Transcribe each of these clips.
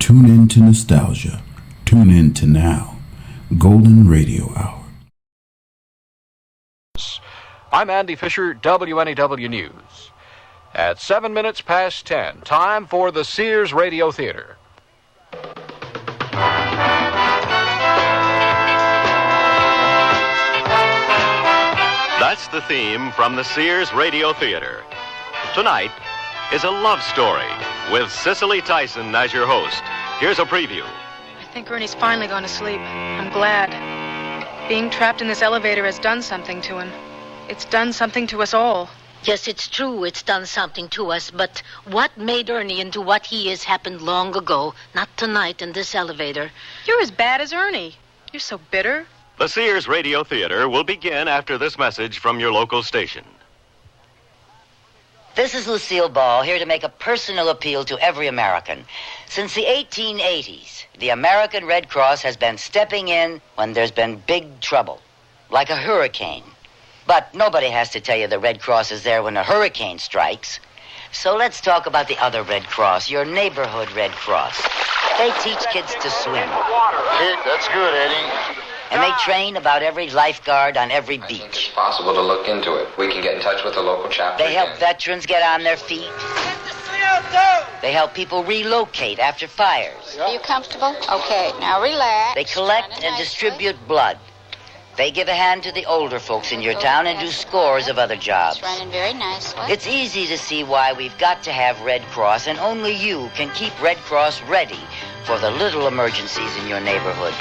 Tune in to nostalgia. Tune in to now. Golden Radio Hour. I'm Andy Fisher, WNEW News. At 7 minutes past 10, time for the Sears Radio Theater. That's the theme from the Sears Radio Theater. Tonight is a love story with Cicely Tyson as your host. Here's a preview. I think Ernie's finally going to sleep. I'm glad. Being trapped in this elevator has done something to him. It's done something to us all. Yes, it's true it's done something to us, but what made Ernie into what he is happened long ago, not tonight in this elevator. You're as bad as Ernie. You're so bitter. The Sears Radio Theater will begin after this message from your local station. This is Lucille Ball, here to make a personal appeal to every American. Since the 1880s, the American Red Cross has been stepping in when there's been big trouble, like a hurricane. But nobody has to tell you the Red Cross is there when a hurricane strikes. So let's talk about the other Red Cross, your neighborhood Red Cross. They teach kids to swim. Kid, that's good, Eddie. And they train about every lifeguard on every beach. It's possible to look into it. We can get in touch with the local chapter. They help veterans get on their feet. They help people relocate after fires. Are you comfortable? Okay, now relax. They collect and distribute blood. They give a hand to the older folks in your town and do scores of other jobs. It's running very nicely. It's easy to see why we've got to have Red Cross, and only you can keep Red Cross ready for the little emergencies in your neighborhood.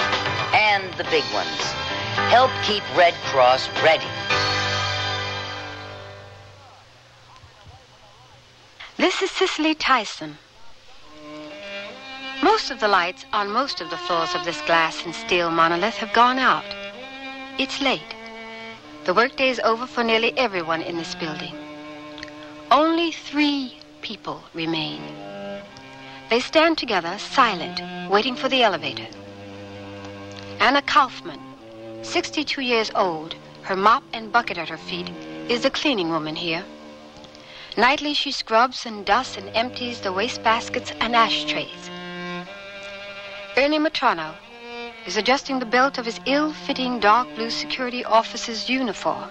And the big ones. Help keep Red Cross ready. This is Cicely Tyson. Most of the lights on most of the floors of this glass and steel monolith have gone out. It's late. The workday is over for nearly everyone in this building. Only 3 people remain. They stand together, silent, waiting for the elevator. Anna Kaufman, 62 years old, her mop and bucket at her feet, is the cleaning woman here. Nightly she scrubs and dusts and empties the wastebaskets and ashtrays. Ernie Matrano is adjusting the belt of his ill-fitting dark blue security officer's uniform.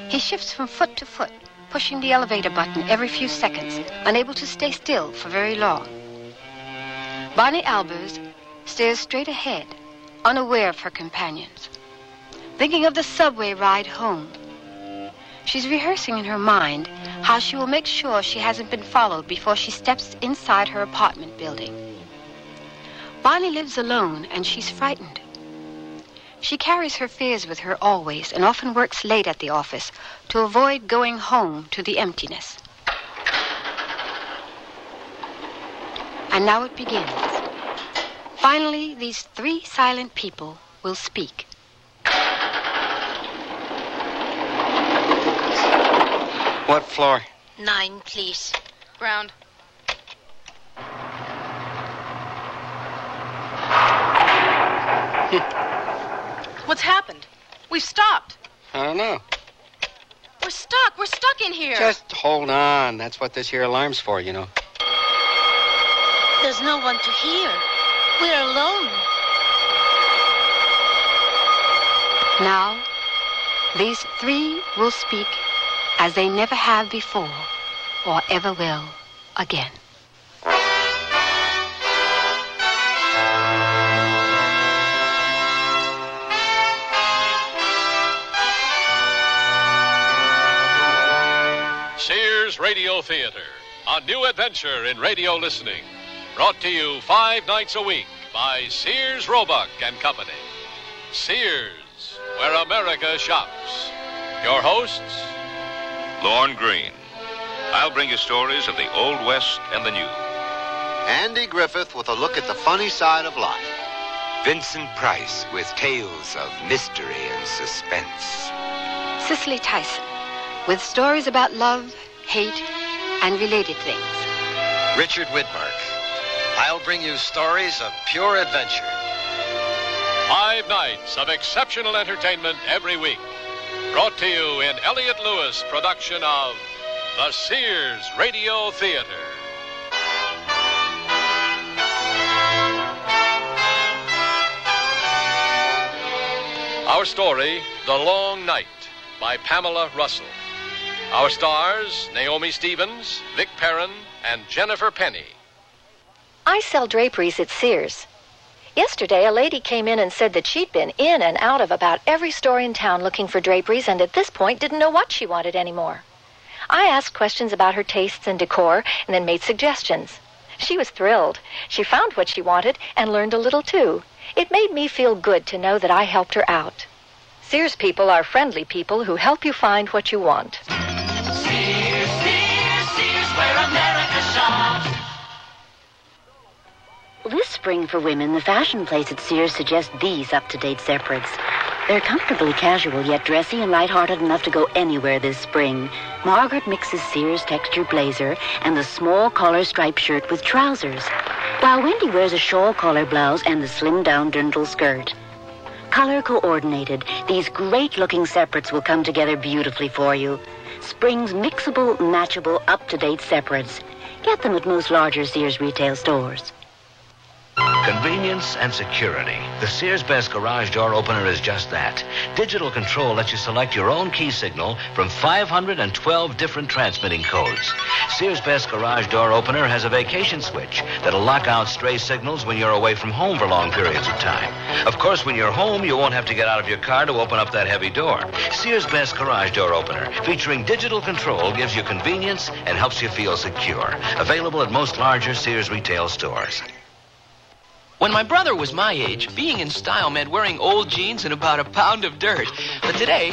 He shifts from foot to foot, pushing the elevator button every few seconds, unable to stay still for very long. Bonnie Albers stares straight ahead, unaware of her companions, thinking of the subway ride home. She's rehearsing in her mind how she will make sure she hasn't been followed before she steps inside her apartment building. Bonnie lives alone, and she's frightened. She carries her fears with her always and often works late at the office to avoid going home to the emptiness. And now it begins. Finally, these 3 silent people will speak. What floor? 9, please. Ground. What's happened? We've stopped. I don't know. We're stuck. We're stuck in here. Just hold on. That's what this here alarm's for, you know. There's no one to hear. We're alone. Now, these 3 will speak as they never have before or ever will again. Sears Radio Theater, a new adventure in radio listening. Brought to you 5 nights a week by Sears Roebuck and Company. Sears, where America shops. Your hosts, Lorne Green. I'll bring you stories of the Old West and the New. Andy Griffith with a look at the funny side of life. Vincent Price with tales of mystery and suspense. Cicely Tyson with stories about love, hate, and related things. Richard Widmark. I'll bring you stories of pure adventure. 5 nights of exceptional entertainment every week. Brought to you in Elliott Lewis production of The Sears Radio Theater. Our story, The Long Night, by Pamela Russell. Our stars, Naomi Stevens, Vic Perrin, and Jennifer Penny. I sell draperies at Sears. Yesterday, a lady came in and said that she'd been in and out of about every store in town looking for draperies and at this point didn't know what she wanted anymore. I asked questions about her tastes and decor and then made suggestions. She was thrilled. She found what she wanted and learned a little too. It made me feel good to know that I helped her out. Sears people are friendly people who help you find what you want. Sears, Sears, Sears, where America shops. This spring for women, the fashion place at Sears suggests these up-to-date separates. They're comfortably casual, yet dressy and lighthearted enough to go anywhere this spring. Margaret mixes Sears texture blazer and the small collar striped shirt with trousers, while Wendy wears a shawl collar blouse and the slimmed-down dirndl skirt. Color coordinated, these great-looking separates will come together beautifully for you. Spring's mixable, matchable, up-to-date separates. Get them at most larger Sears retail stores. Convenience and security. The Sears Best Garage Door Opener is just that. Digital control lets you select your own key signal from 512 different transmitting codes. Sears Best Garage Door Opener has a vacation switch that'll lock out stray signals when you're away from home for long periods of time. Of course, when you're home, you won't have to get out of your car to open up that heavy door. Sears Best Garage Door Opener, featuring digital control, gives you convenience and helps you feel secure. Available at most larger Sears retail stores. When my brother was my age, being in style meant wearing old jeans and about a pound of dirt. But today,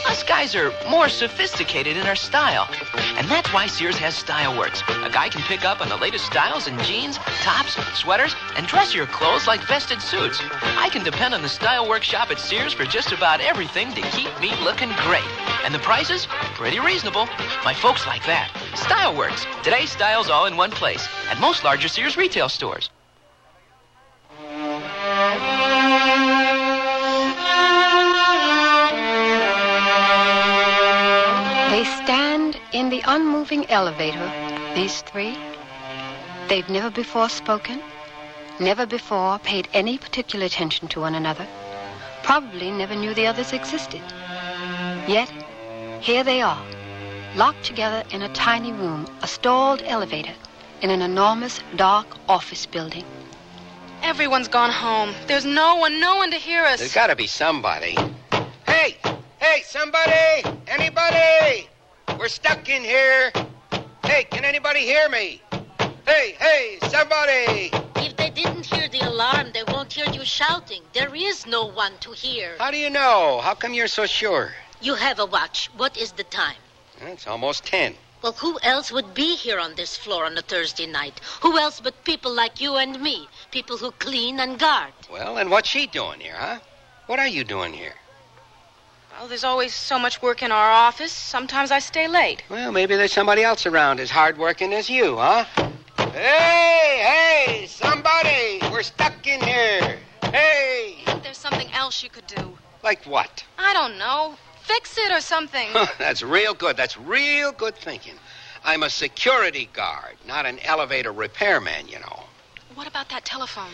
us guys are more sophisticated in our style. And that's why Sears has Style Works. A guy can pick up on the latest styles in jeans, tops, sweaters, and dressier clothes like vested suits. I can depend on the Style Works shop at Sears for just about everything to keep me looking great. And the prices? Pretty reasonable. My folks like that. Style Works. Today's style's all in one place. At most larger Sears retail stores. They stand in the unmoving elevator, these three. They've never before spoken, never before paid any particular attention to one another, probably never knew the others existed. Yet, here they are, locked together in a tiny room, a stalled elevator, in an enormous, dark office building. Everyone's gone home. There's no one to hear us. There's got to be somebody. Hey, somebody! Anybody! We're stuck in here. Hey, can anybody hear me? Hey, somebody! If they didn't hear the alarm, they won't hear you shouting. There is no one to hear. How do you know? How come you're so sure? You have a watch. What is the time? It's almost 10. Well, who else would be here on this floor on a Thursday night? Who else but people like you and me? People who clean and guard. Well, and what's she doing here, huh? What are you doing here? Well, there's always so much work in our office. Sometimes I stay late. Well, maybe there's somebody else around as hardworking as you, huh? Hey, somebody! We're stuck in here. Hey! I think there's something else you could do. Like what? I don't know. Fix it or something. That's real good. That's real good thinking. I'm a security guard, not an elevator repairman, you know. What about that telephone?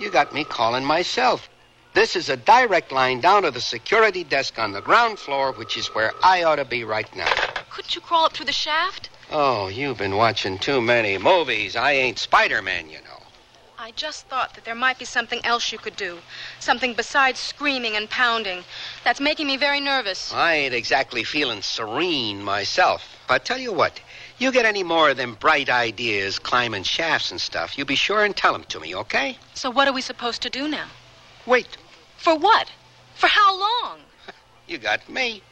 You got me calling myself. This is a direct line down to the security desk on the ground floor, which is where I ought to be right now. Couldn't you crawl up through the shaft? Oh, you've been watching too many movies. I ain't Spider-Man, you know. I just thought that there might be something else you could do. Something besides screaming and pounding. That's making me very nervous. I ain't exactly feeling serene myself. But tell you what, you get any more of them bright ideas, climbing shafts and stuff, you be sure and tell them to me, okay? So what are we supposed to do now? Wait. For what? For how long? You got me.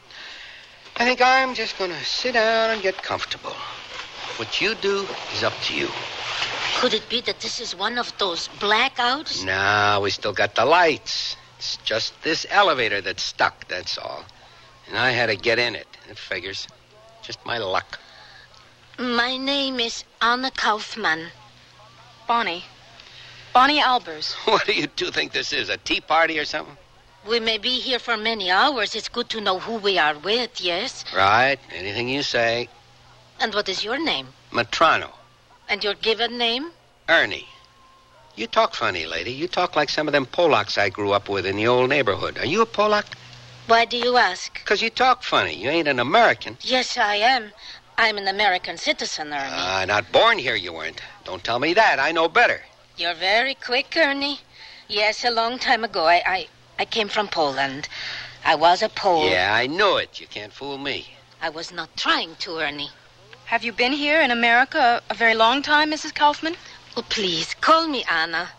I think I'm just going to sit down and get comfortable. What you do is up to you. Could it be that this is one of those blackouts? No, we still got the lights. It's just this elevator that's stuck, that's all. And I had to get in it. It figures. Just my luck. My name is Anna Kaufman. Bonnie Albers. What do you two think this is, a tea party or something? We may be here for many hours. It's good to know who we are with, yes? Right. Anything you say. And what is your name? Matrano. And your given name? Ernie. You talk funny, lady. You talk like some of them Polacks I grew up with in the old neighborhood. Are you a Polak? Why do you ask? 'Cause you talk funny. You ain't an American. Yes, I am. I'm an American citizen, Ernie. Not born here, you weren't. Don't tell me that. I know better. You're very quick, Ernie. Yes, a long time ago, I came from Poland. I was a Pole. Yeah, I knew it. You can't fool me. I was not trying to, Ernie. Have you been here in America a very long time, Mrs. Kaufman? Oh, please, call me Anna.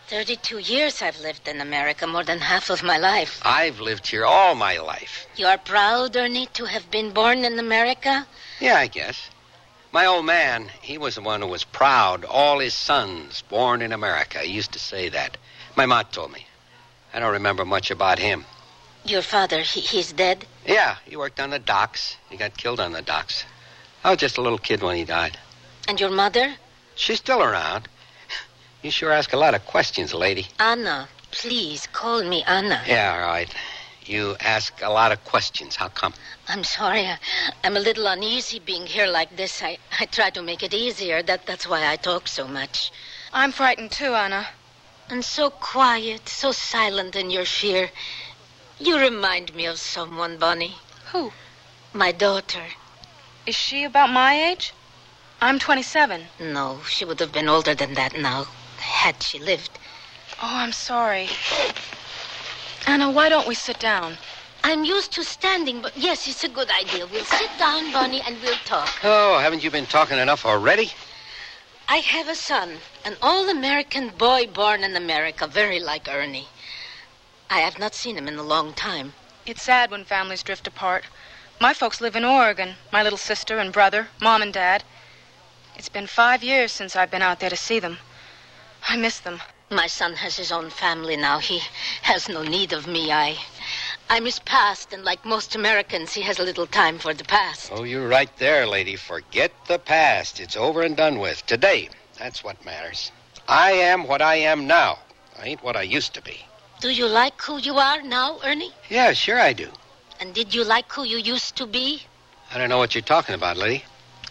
32 years I've lived in America, more than half of my life. I've lived here all my life. You are proud, Ernie, to have been born in America? Yeah, I guess. My old man, he was the one who was proud. All his sons born in America. He used to say that. My ma told me. I don't remember much about him. Your father, he's dead? Yeah, he worked on the docks. He got killed on the docks. I was just a little kid when he died. And your mother? She's still around. You sure ask a lot of questions, lady. Anna, please, call me Anna. Yeah, all right. You ask a lot of questions. How come? I'm sorry. I'm a little uneasy being here like this. I try to make it easier. That's why I talk so much. I'm frightened too, Anna. And so quiet, so silent in your fear. You remind me of someone, Bonnie. Who? My daughter. Is she about my age? I'm 27. No, she would have been older than that now, had she lived. Oh, I'm sorry. Anna, why don't we sit down? I'm used to standing, but yes, it's a good idea. We'll sit down, Bonnie, and we'll talk. Oh, haven't you been talking enough already? I have a son, an all-American boy born in America, very like Ernie. I have not seen him in a long time. It's sad when families drift apart. My folks live in Oregon, my little sister and brother, Mom and Dad. It's been 5 years since I've been out there to see them. I miss them. My son has his own family now. He has no need of me. I'm his past, and like most Americans, he has little time for the past. Oh, you're right there, lady. Forget the past. It's over and done with. Today, that's what matters. I am what I am now. I ain't what I used to be. Do you like who you are now, Ernie? Yeah, sure I do. And did you like who you used to be? I don't know what you're talking about, lady.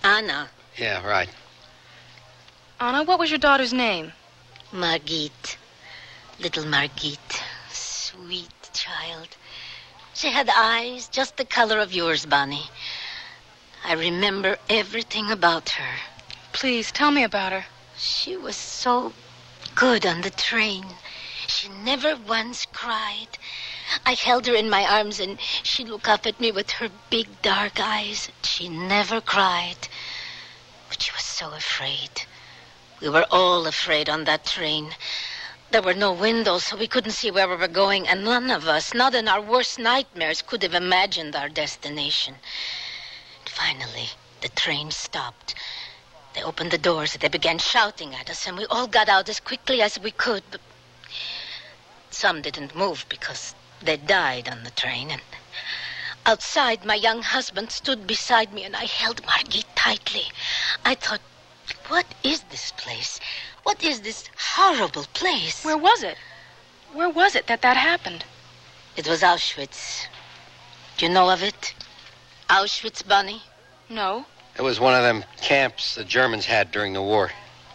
Anna. Yeah, right. Anna, what was your daughter's name? Margit. Little Margit. Sweet child. She had eyes just the color of yours, Bonnie. I remember everything about her. Please, tell me about her. She was so good on the train. She never once cried. I held her in my arms, and she'd look up at me with her big dark eyes. She never cried. But she was so afraid. We were all afraid on that train. There were no windows, so we couldn't see where we were going, and none of us, not in our worst nightmares, could have imagined our destination. And finally, the train stopped. They opened the doors, they began shouting at us, and we all got out as quickly as we could. But some didn't move because they died on the train. And outside, my young husband stood beside me, and I held Margit tightly. I thought, what is this place? What is this horrible place? Where was it? Where was it that happened? It was Auschwitz. Do you know of it? Auschwitz, Bonnie? No. It was one of them camps the Germans had during the war.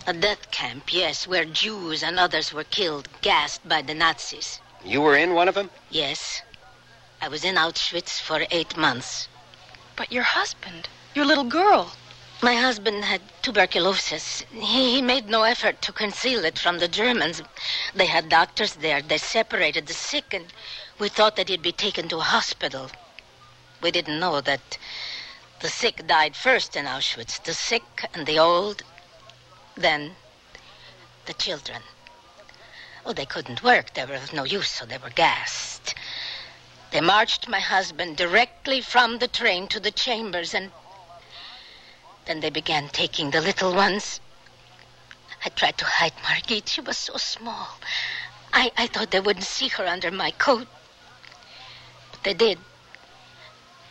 A death camp, yes, where Jews and others were killed, gassed by the Nazis. You were in one of them? Yes. I was in Auschwitz for 8 months. But your husband, your little girl. My husband had tuberculosis. He made no effort to conceal it from the Germans. They had doctors there. They separated the sick, and we thought that he'd be taken to a hospital. We didn't know that the sick died first in Auschwitz. The sick and the old, then the children. Oh, they couldn't work. They were of no use, so they were gassed. They marched my husband directly from the train to the chambers, and then they began taking the little ones. I tried to hide Margit. She was so small. I thought they wouldn't see her under my coat. But they did.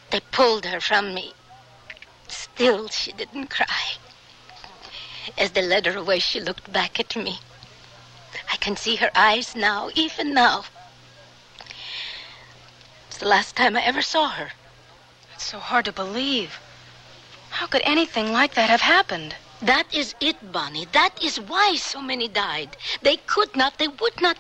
They pulled her from me. Still, she didn't cry. As they led her away, she looked back at me. I can see her eyes now, even now. It's the last time I ever saw her. It's so hard to believe. How could anything like that have happened? That is it, Bonnie. That is why so many died. They would not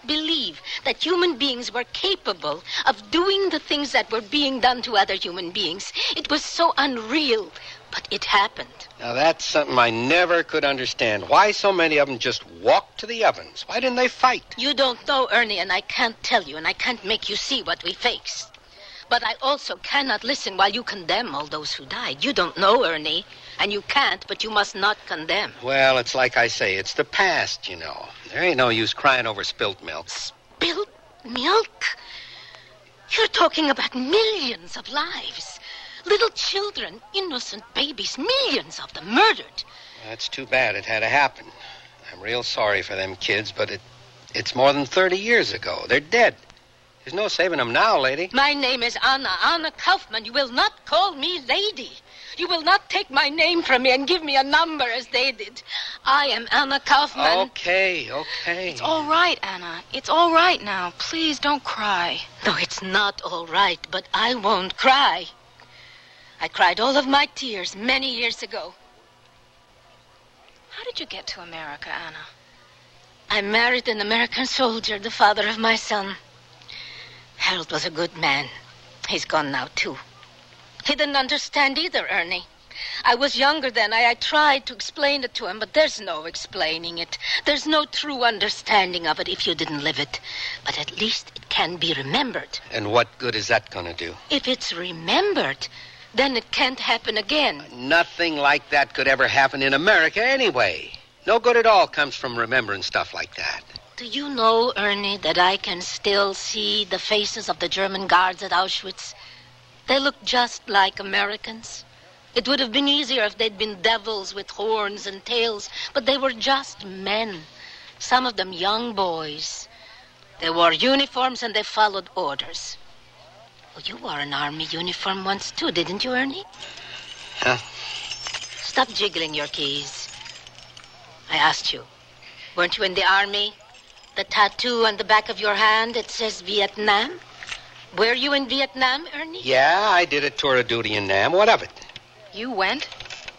believe that human beings were capable of doing the things that were being done to other human beings. It was so unreal, but it happened. Now, that's something I never could understand. Why so many of them just walked to the ovens? Why didn't they fight? You don't know, Ernie, and I can't tell you, and I can't make you see what we faced. But I also cannot listen while you condemn all those who died. You don't know, Ernie, and you can't, but you must not condemn. Well, it's like I say, it's the past, you know. There ain't no use crying over spilt milk. Spilt milk? You're talking about millions of lives. Little children, innocent babies, millions of them murdered. That's too bad it had to happen. I'm real sorry for them kids, but it's more than 30 years ago. They're dead. There's no saving them now, lady. My name is Anna Kaufman. You will not call me lady. You will not take my name from me and give me a number as they did. I am Anna Kaufman. Okay. It's all right, Anna. It's all right now. Please don't cry. No, it's not all right, but I won't cry. I cried all of my tears many years ago. How did you get to America, Anna? I married an American soldier, the father of my son. Harold was a good man. He's gone now, too. He didn't understand either, Ernie. I was younger then. I tried to explain it to him, but there's no explaining it. There's no true understanding of it if you didn't live it. But at least it can be remembered. And what good is that going to do? If it's remembered, then it can't happen again. Nothing like that could ever happen in America anyway. No good at all comes from remembering stuff like that. Do you know, Ernie, that I can still see the faces of the German guards at Auschwitz? They look just like Americans. It would have been easier if they'd been devils with horns and tails, but they were just men. Some of them young boys. They wore uniforms and they followed orders. Well, you wore an army uniform once too, didn't you, Ernie? Huh? Stop jiggling your keys. I asked you, weren't you in the army? The tattoo on the back of your hand, it says Vietnam. Were you in Vietnam, Ernie? Yeah, I did a tour of duty in Nam. What of it? You went?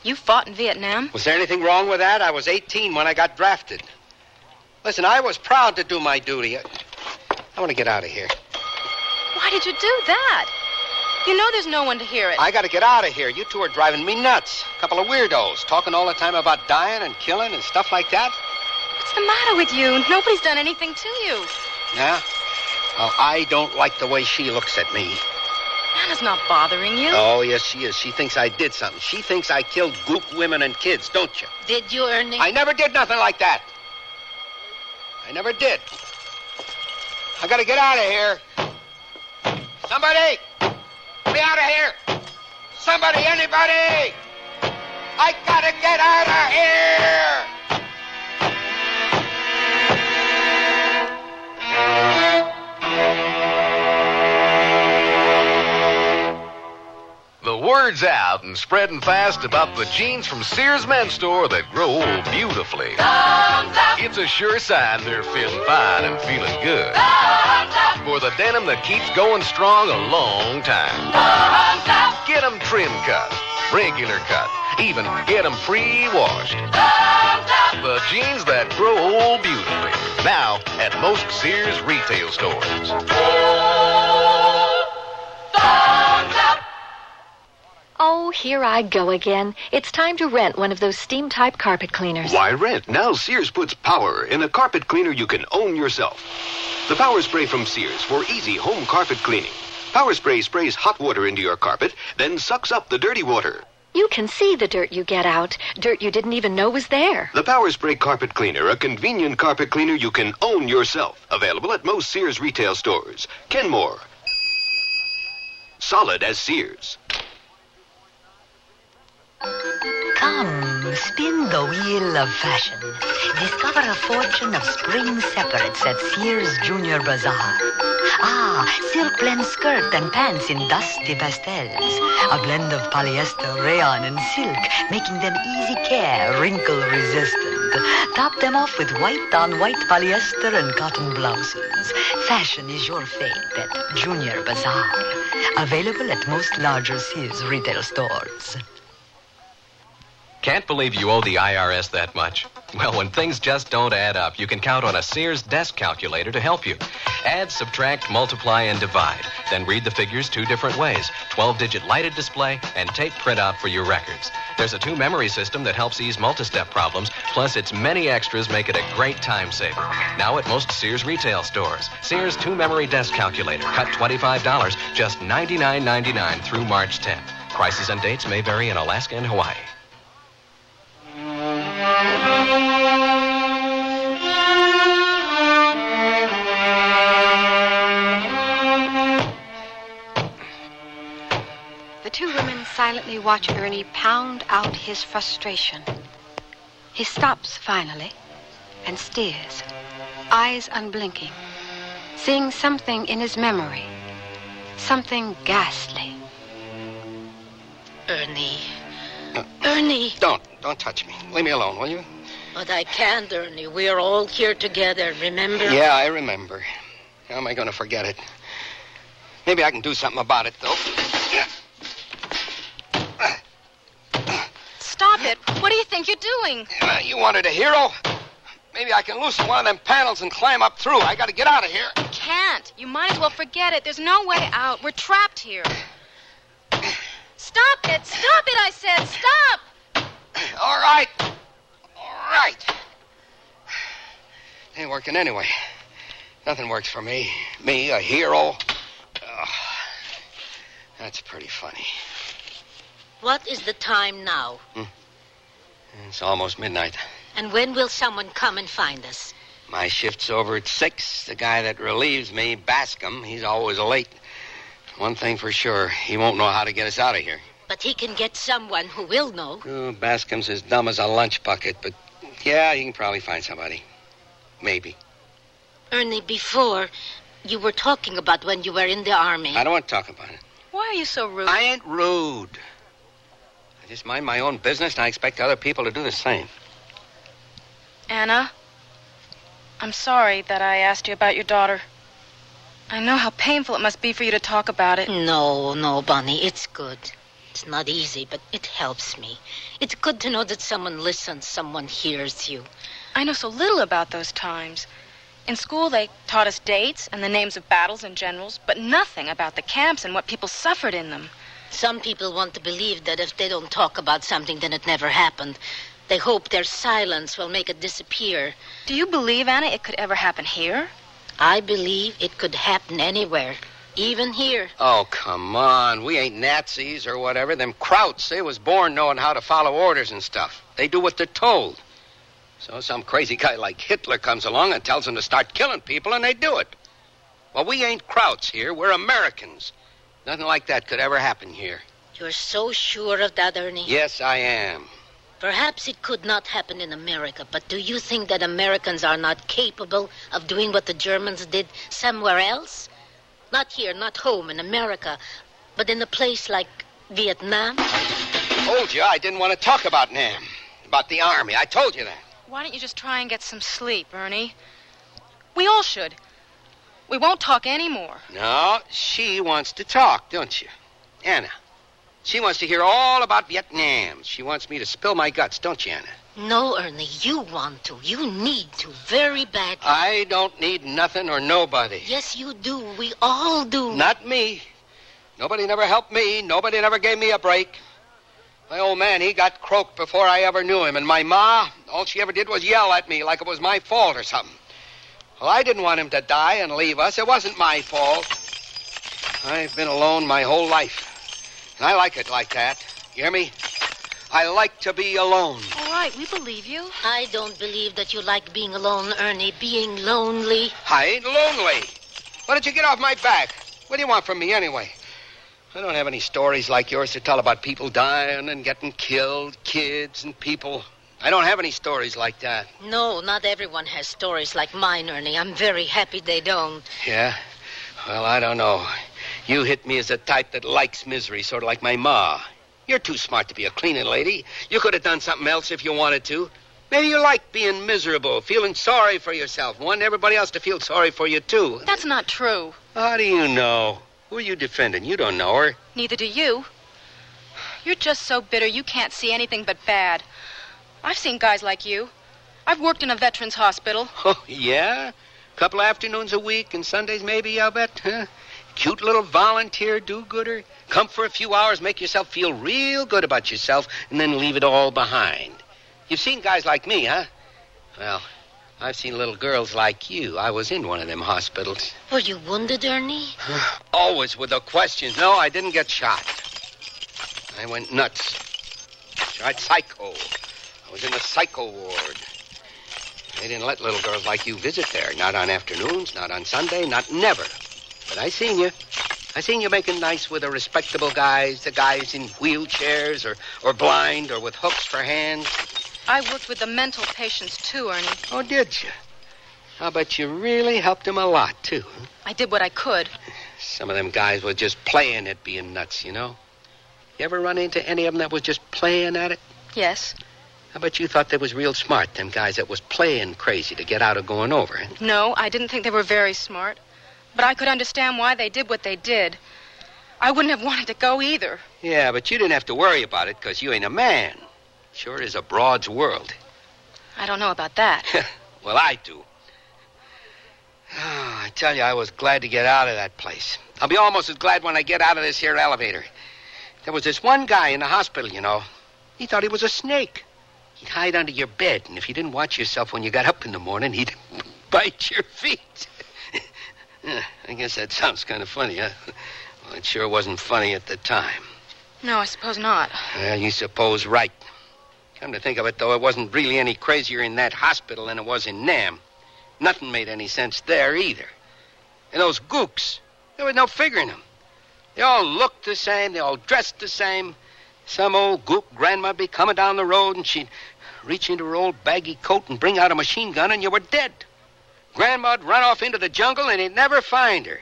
You fought in Vietnam? Was there anything wrong with that? I was 18 when I got drafted. Listen, I was proud to do my duty. I want to get out of here. Why did you do that? You know there's no one to hear it. I got to get out of here. You two are driving me nuts. A couple of weirdos talking all the time about dying and killing and stuff like that. What's the matter with you? Nobody's done anything to you. Yeah? Well, I don't like the way she looks at me. Anna's not bothering you. Oh, yes, she is. She thinks I did something. She thinks I killed Goop women and kids, don't you? Did you, Ernie? I never did nothing like that. I never did. I gotta get out of here. Somebody! Get me out of here! Somebody, anybody! I gotta get out of here! The word's out and spreading fast about the jeans from Sears Men's Store that grow beautifully. It's a sure sign they're feeling fine and feeling good. For the denim that keeps going strong a long time. Get them trim cut, regular cut, even get them pre-washed. The jeans that grow beautifully. Now at most Sears retail stores. Oh, here I go again. It's time to rent one of those steam-type carpet cleaners. Why rent? Now Sears puts power in a carpet cleaner you can own yourself. The Power Spray from Sears for easy home carpet cleaning. Power Spray sprays hot water into your carpet, then sucks up the dirty water. You can see the dirt you get out. Dirt you didn't even know was there. The Power Spray Carpet Cleaner, a convenient carpet cleaner you can own yourself. Available at most Sears retail stores. Kenmore. Solid as Sears. Come, spin the wheel of fashion. Discover a fortune of spring separates at Sears Junior Bazaar. Silk blend skirt and pants in dusty pastels. A blend of polyester, rayon, and silk, making them easy care, wrinkle resistant. Top them off with white-on-white polyester and cotton blouses. Fashion is your fate at Junior Bazaar. Available at most larger Sears retail stores. Can't believe you owe the IRS that much. Well, when things just don't add up, you can count on a Sears desk calculator to help you. Add, subtract, multiply, and divide. Then read the figures 2 different ways. 12-digit lighted display and tape printout for your records. There's a 2-memory system that helps ease multi-step problems, plus its many extras make it a great time saver. Now at most Sears retail stores. Sears 2-memory desk calculator. Cut $25, just $99.99 through March 10th. Prices and dates may vary in Alaska and Hawaii. The 2 women silently watch Ernie pound out his frustration. He stops finally and stares, eyes unblinking, seeing something in his memory, something ghastly. Ernie. Ernie. Don't touch me. Leave me alone, will you? But I can't, Ernie. We're all here together, remember? Yeah, I remember. How am I going to forget it? Maybe I can do something about it, though. Stop it. What do you think you're doing? You wanted a hero? Maybe I can loosen one of them panels and climb up through. I got to get out of here. You can't. You might as well forget it. There's no way out. We're trapped here. Stop it. Stop it, I said. Stop. All right. All right. Ain't working anyway. Nothing works for me. Me, a hero. Oh, that's pretty funny. What is the time now? It's almost midnight. And when will someone come and find us? My shift's over at 6. The guy that relieves me, Bascom, he's always late. One thing for sure, he won't know how to get us out of here. But he can get someone who will know. Oh, Bascom's as dumb as a lunch bucket, but yeah, he can probably find somebody. Maybe. Ernie, before, you were talking about when you were in the army. I don't want to talk about it. Why are you so rude? I ain't rude. I just mind my own business, and I expect other people to do the same. Anna, I'm sorry that I asked you about your daughter. I know how painful it must be for you to talk about it. No, Bonnie, it's good. It's not easy, but it helps me. It's good to know that someone listens, someone hears you. I know so little about those times. In school, they taught us dates and the names of battles and generals, but nothing about the camps and what people suffered in them. Some people want to believe that if they don't talk about something, then it never happened. They hope their silence will make it disappear. Do you believe, Anna, it could ever happen here? I believe it could happen anywhere, even here. Oh, come on. We ain't Nazis or whatever. Them Krauts, they was born knowing how to follow orders and stuff. They do what they're told. So some crazy guy like Hitler comes along and tells them to start killing people, and they do it. Well, we ain't Krauts here. We're Americans. Nothing like that could ever happen here. You're so sure of that, Ernie? Yes, I am. Perhaps it could not happen in America, but do you think that Americans are not capable of doing what the Germans did somewhere else? Not here, not home in America, but in a place like Vietnam? I told you I didn't want to talk about Nam, about the army. I told you that. Why don't you just try and get some sleep, Ernie? We all should. We won't talk anymore. No, she wants to talk, don't you? Anna. She wants to hear all about Vietnam. She wants me to spill my guts, don't you, Anna? No, Ernie, you want to. You need to, very badly. I don't need nothing or nobody. Yes, you do. We all do. Not me. Nobody never helped me. Nobody never gave me a break. My old man, he got croaked before I ever knew him. And my ma, all she ever did was yell at me like it was my fault or something. Well, I didn't want him to die and leave us. It wasn't my fault. I've been alone my whole life. And I like it like that. You hear me? I like to be alone. All right, we believe you. I don't believe that you like being alone, Ernie. Being lonely. I ain't lonely. Why don't you get off my back? What do you want from me anyway? I don't have any stories like yours to tell about people dying and getting killed, kids and people. I don't have any stories like that. No, not everyone has stories like mine, Ernie. I'm very happy they don't. Yeah? Well, I don't know. You hit me as the type that likes misery, sort of like my ma. You're too smart to be a cleaning lady. You could have done something else if you wanted to. Maybe you like being miserable, feeling sorry for yourself, wanting everybody else to feel sorry for you, too. That's not true. How do you know? Who are you defending? You don't know her. Neither do you. You're just so bitter you can't see anything but bad. I've seen guys like you. I've worked in a veterans hospital. Oh, yeah? Couple afternoons a week and Sundays maybe, I'll bet, huh? Cute little volunteer do-gooder. Come for a few hours, make yourself feel real good about yourself, and then leave it all behind. You've seen guys like me, huh? Well, I've seen little girls like you. I was in one of them hospitals. Were you wounded, Ernie? Always with the questions. No, I didn't get shot. I went nuts. Tried psycho. I was in the psycho ward. They didn't let little girls like you visit there. Not on afternoons, not on Sunday, not never. But I seen you. I seen you making nice with the respectable guys, the guys in wheelchairs or blind or with hooks for hands. I worked with the mental patients, too, Ernie. Oh, did you? I'll bet you really helped them a lot, too. Huh? I did what I could. Some of them guys were just playing at being nuts, you know? You ever run into any of them that was just playing at it? Yes. I bet you thought they was real smart, them guys that was playing crazy to get out of going over. Huh? No, I didn't think they were very smart. But I could understand why they did what they did. I wouldn't have wanted to go either. Yeah, but you didn't have to worry about it because you ain't a man. Sure is a broad's world. I don't know about that. Well, I do. Oh, I tell you, I was glad to get out of that place. I'll be almost as glad when I get out of this here elevator. There was this one guy in the hospital, you know. He thought he was a snake. He'd hide under your bed, and if you didn't watch yourself when you got up in the morning, he'd bite your feet. I guess that sounds kind of funny, huh? Well, it sure wasn't funny at the time. No, I suppose not. Well, you suppose right. Come to think of it, though, it wasn't really any crazier in that hospital than it was in Nam. Nothing made any sense there, either. And those gooks, there was no figuring them. They all looked the same, they all dressed the same. Some old gook grandma'd be coming down the road, and she'd reach into her old baggy coat and bring out a machine gun, and you were dead. Grandma'd run off into the jungle, and he'd never find her.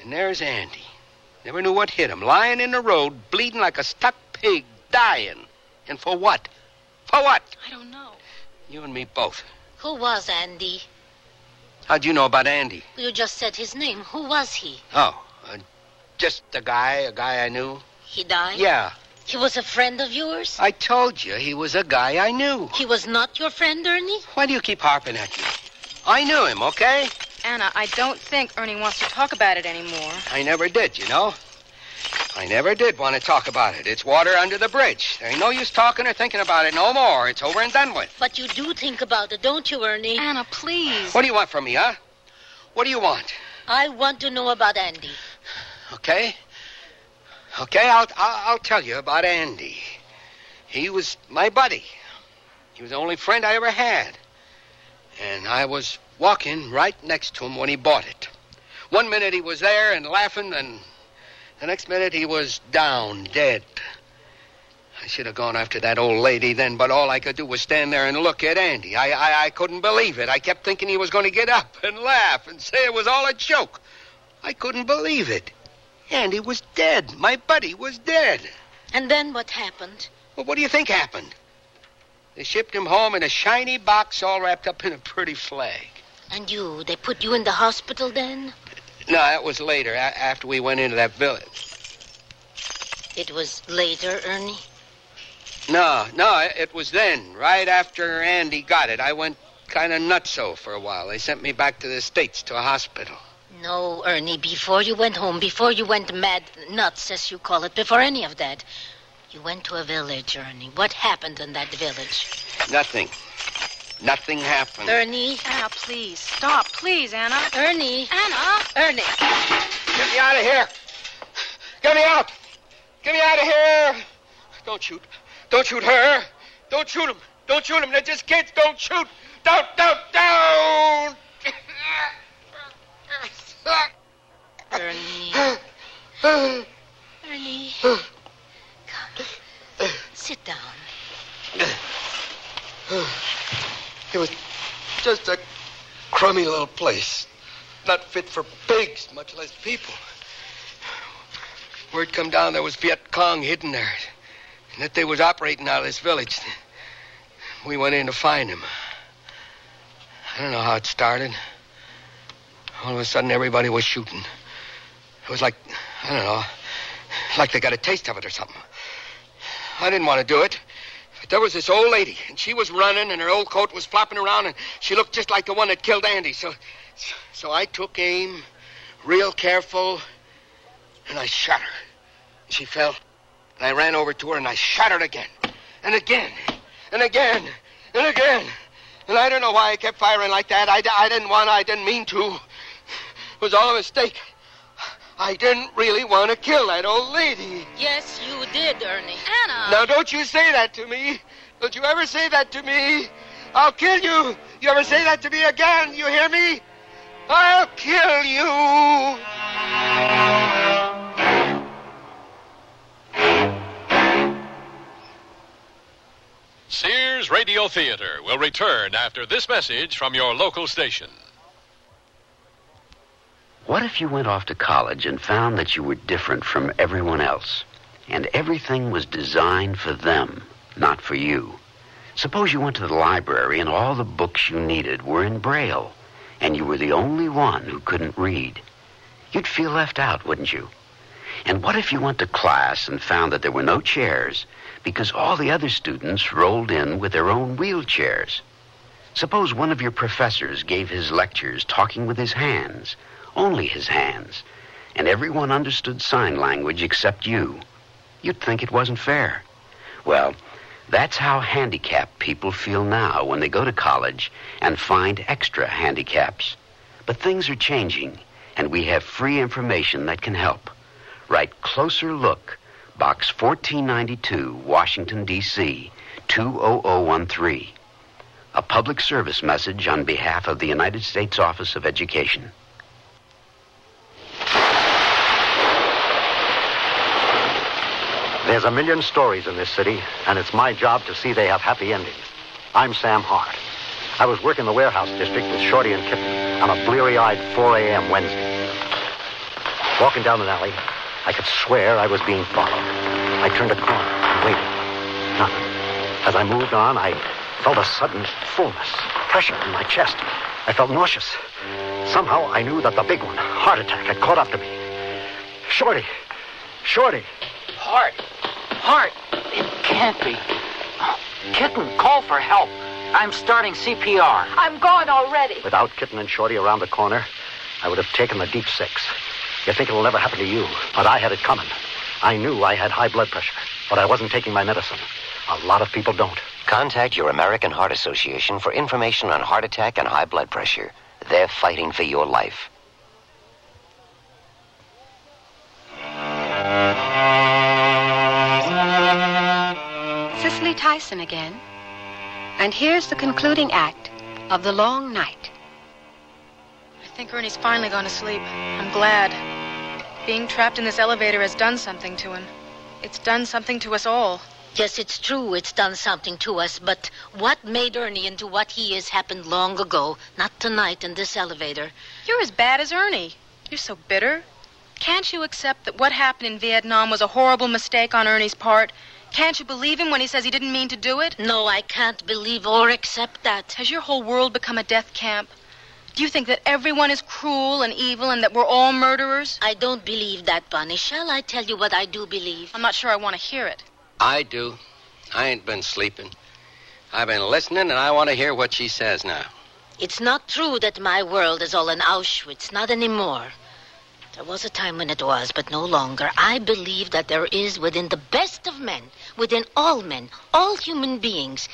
And there's Andy. Never knew what hit him, lying in the road, bleeding like a stuck pig, dying. And for what? For what? I don't know. You and me both. Who was Andy? How'd you know about Andy? You just said his name. Who was he? Oh, just a guy I knew. He died? Yeah. He was a friend of yours? I told you, he was a guy I knew. He was not your friend, Ernie? Why do you keep harping at me? I knew him, okay? Anna, I don't think Ernie wants to talk about it anymore. I never did, you know. I never did want to talk about it. It's water under the bridge. There ain't no use talking or thinking about it no more. It's over and done with. But you do think about it, don't you, Ernie? Anna, please. What do you want from me, huh? What do you want? I want to know about Andy. Okay. Okay, I'll tell you about Andy. He was my buddy. He was the only friend I ever had. And I was walking right next to him when he bought it. One minute he was there and laughing, and the next minute he was down, dead. I should have gone after that old lady then, but all I could do was stand there and look at Andy. I couldn't believe it. I kept thinking he was going to get up and laugh and say it was all a joke. I couldn't believe it. Andy was dead. My buddy was dead. And then what happened? Well, what do you think happened? They shipped him home in a shiny box all wrapped up in a pretty flag. And they put you in the hospital then? No, that was later, after we went into that village. It was later, Ernie? No, it was then, right after Andy got it. I went kind of nutso for a while. They sent me back to the States to a hospital. No, Ernie, before you went home, before you went mad, nuts, as you call it, before any of that, you went to a village, Ernie. What happened in that village? Nothing. Nothing happened. Ernie? Anna, please. Stop, please, Anna. Ernie? Anna? Ernie. Get me out of here. Get me out. Get me out of here. Don't shoot. Don't shoot her. Don't shoot them. Don't shoot them. They're just kids. Don't shoot. Don't. Ernie. Ernie. Come. Sit down. It was just a crummy little place. Not fit for pigs, much less people. Word come down there was Viet Cong hidden there. And that they was operating out of this village. We went in to find him. I don't know how it started. All of a sudden, everybody was shooting. It was like, I don't know, like they got a taste of it or something. I didn't want to do it. But there was this old lady, and she was running, and her old coat was flopping around, and she looked just like the one that killed Andy. So I took aim, real careful, and I shot her. She fell, and I ran over to her, and I shot her again, and again, and again, and again. And I don't know why I kept firing like that. I didn't want to. I didn't mean to. It was all a mistake. I didn't really want to kill that old lady. Yes, you did, Ernie. Anna! Now, don't you say that to me. Don't you ever say that to me. I'll kill you. You ever say that to me again, you hear me? I'll kill you. Sears Radio Theater will return after this message from your local station. What if you went off to college and found that you were different from everyone else, and everything was designed for them, not for you? Suppose you went to the library and all the books you needed were in Braille, and you were the only one who couldn't read. You'd feel left out, wouldn't you? And what if you went to class and found that there were no chairs because all the other students rolled in with their own wheelchairs? Suppose one of your professors gave his lectures talking with his hands, only his hands, and everyone understood sign language except you. You'd think it wasn't fair. Well, that's how handicapped people feel now when they go to college and find extra handicaps. But things are changing, and we have free information that can help. Write Closer Look, Box 1492, Washington, D.C., 20013. A public service message on behalf of the United States Office of Education. There's a million stories in this city, and it's my job to see they have happy endings. I'm Sam Hart. I was working the warehouse district with Shorty and Kitten on a bleary-eyed 4 a.m. Wednesday. Walking down an alley, I could swear I was being followed. I turned a corner and waited. Nothing. As I moved on, I felt a sudden fullness, pressure in my chest. I felt nauseous. Somehow I knew that the big one, heart attack, had caught up to me. Shorty! Shorty! Hart, it can't be. Kitten, call for help. I'm starting CPR. I'm gone already. Without Kitten and Shorty around the corner, I would have taken the deep six. You think it'll never happen to you, but I had it coming. I knew I had high blood pressure, but I wasn't taking my medicine. A lot of people don't. Contact your American Heart Association for information on heart attack and high blood pressure. They're fighting for your life. Cicely Tyson again. And here's the concluding act of The Long Night. I think Ernie's finally gone to sleep. I'm glad. Being trapped in this elevator has done something to him. It's done something to us all. Yes, it's true it's done something to us, but what made Ernie into what he is happened long ago, not tonight in this elevator. You're as bad as Ernie. You're so bitter. Can't you accept that what happened in Vietnam was a horrible mistake on Ernie's part? Can't you believe him when he says he didn't mean to do it? No, I can't believe or accept that. Has your whole world become a death camp? Do you think that everyone is cruel and evil and that we're all murderers? I don't believe that, Bonnie. Shall I tell you what I do believe? I'm not sure I want to hear it. I do. I ain't been sleeping. I've been listening, and I want to hear what she says now. It's not true that my world is all in Auschwitz. Not anymore. There was a time when it was, but no longer. I believe that there is within the best of men, within all men, all human beings,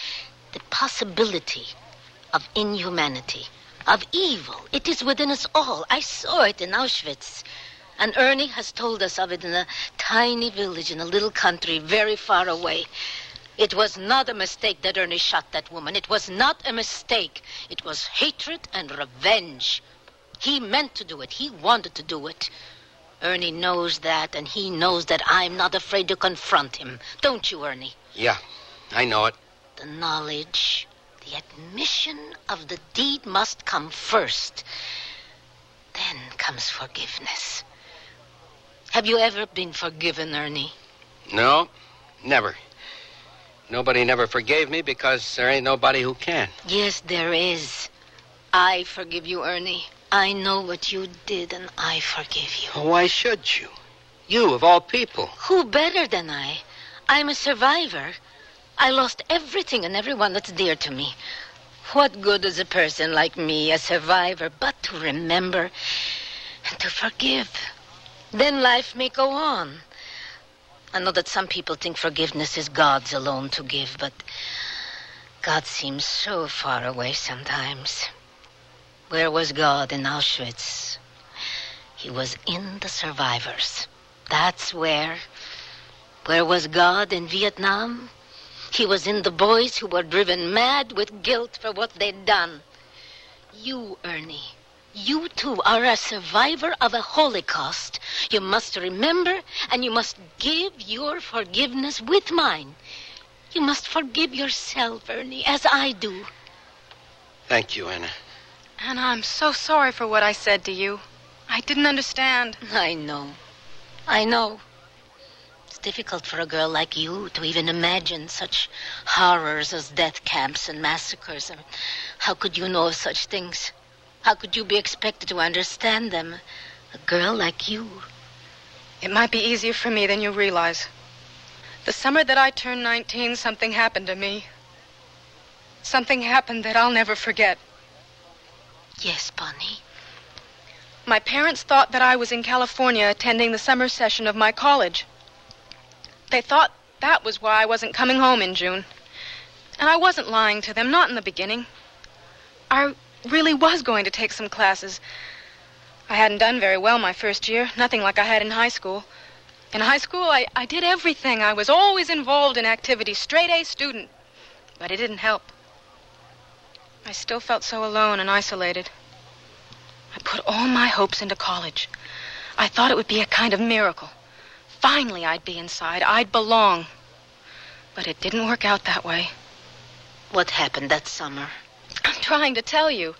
the possibility of inhumanity, of evil. It is within us all. I saw it in Auschwitz. And Ernie has told us of it in a tiny village in a little country very far away. It was not a mistake that Ernie shot that woman. It was not a mistake. It was hatred and revenge. He meant to do it. He wanted to do it. Ernie knows that, and he knows that I'm not afraid to confront him. Don't you, Ernie? Yeah, I know it. The knowledge, the admission of the deed must come first. Then comes forgiveness. Have you ever been forgiven, Ernie? No, never. Nobody never forgave me because there ain't nobody who can. Yes, there is. I forgive you, Ernie. I know what you did, and I forgive you. Why should you? You, of all people. Who better than I? I'm a survivor. I lost everything and everyone that's dear to me. What good is a person like me, a survivor, but to remember and to forgive? Then life may go on. I know that some people think forgiveness is God's alone to give, but God seems so far away sometimes. Where was God in Auschwitz? He was in the survivors. That's where. Where was God in Vietnam? He was in the boys who were driven mad with guilt for what they'd done. You, Ernie, you too are a survivor of a Holocaust. You must remember, and you must give your forgiveness with mine. You must forgive yourself, Ernie, as I do. Thank you, Anna. Anna, I'm so sorry for what I said to you. I didn't understand. I know. I know. It's difficult for a girl like you to even imagine such horrors as death camps and massacres. I mean, how could you know of such things? How could you be expected to understand them? A girl like you. It might be easier for me than you realize. The summer that I turned 19, something happened to me. Something happened that I'll never forget. Yes, Bonnie. My parents thought that I was in California attending the summer session of my college. They thought that was why I wasn't coming home in June. And I wasn't lying to them, not in the beginning. I really was going to take some classes. I hadn't done very well my first year, nothing like I had in high school. In high school, I did everything. I was always involved in activities, straight-A student. But it didn't help. I still felt so alone and isolated. I put all my hopes into college. I thought it would be a kind of miracle. Finally, I'd be inside. I'd belong. But it didn't work out that way. What happened that summer? I'm trying to tell you.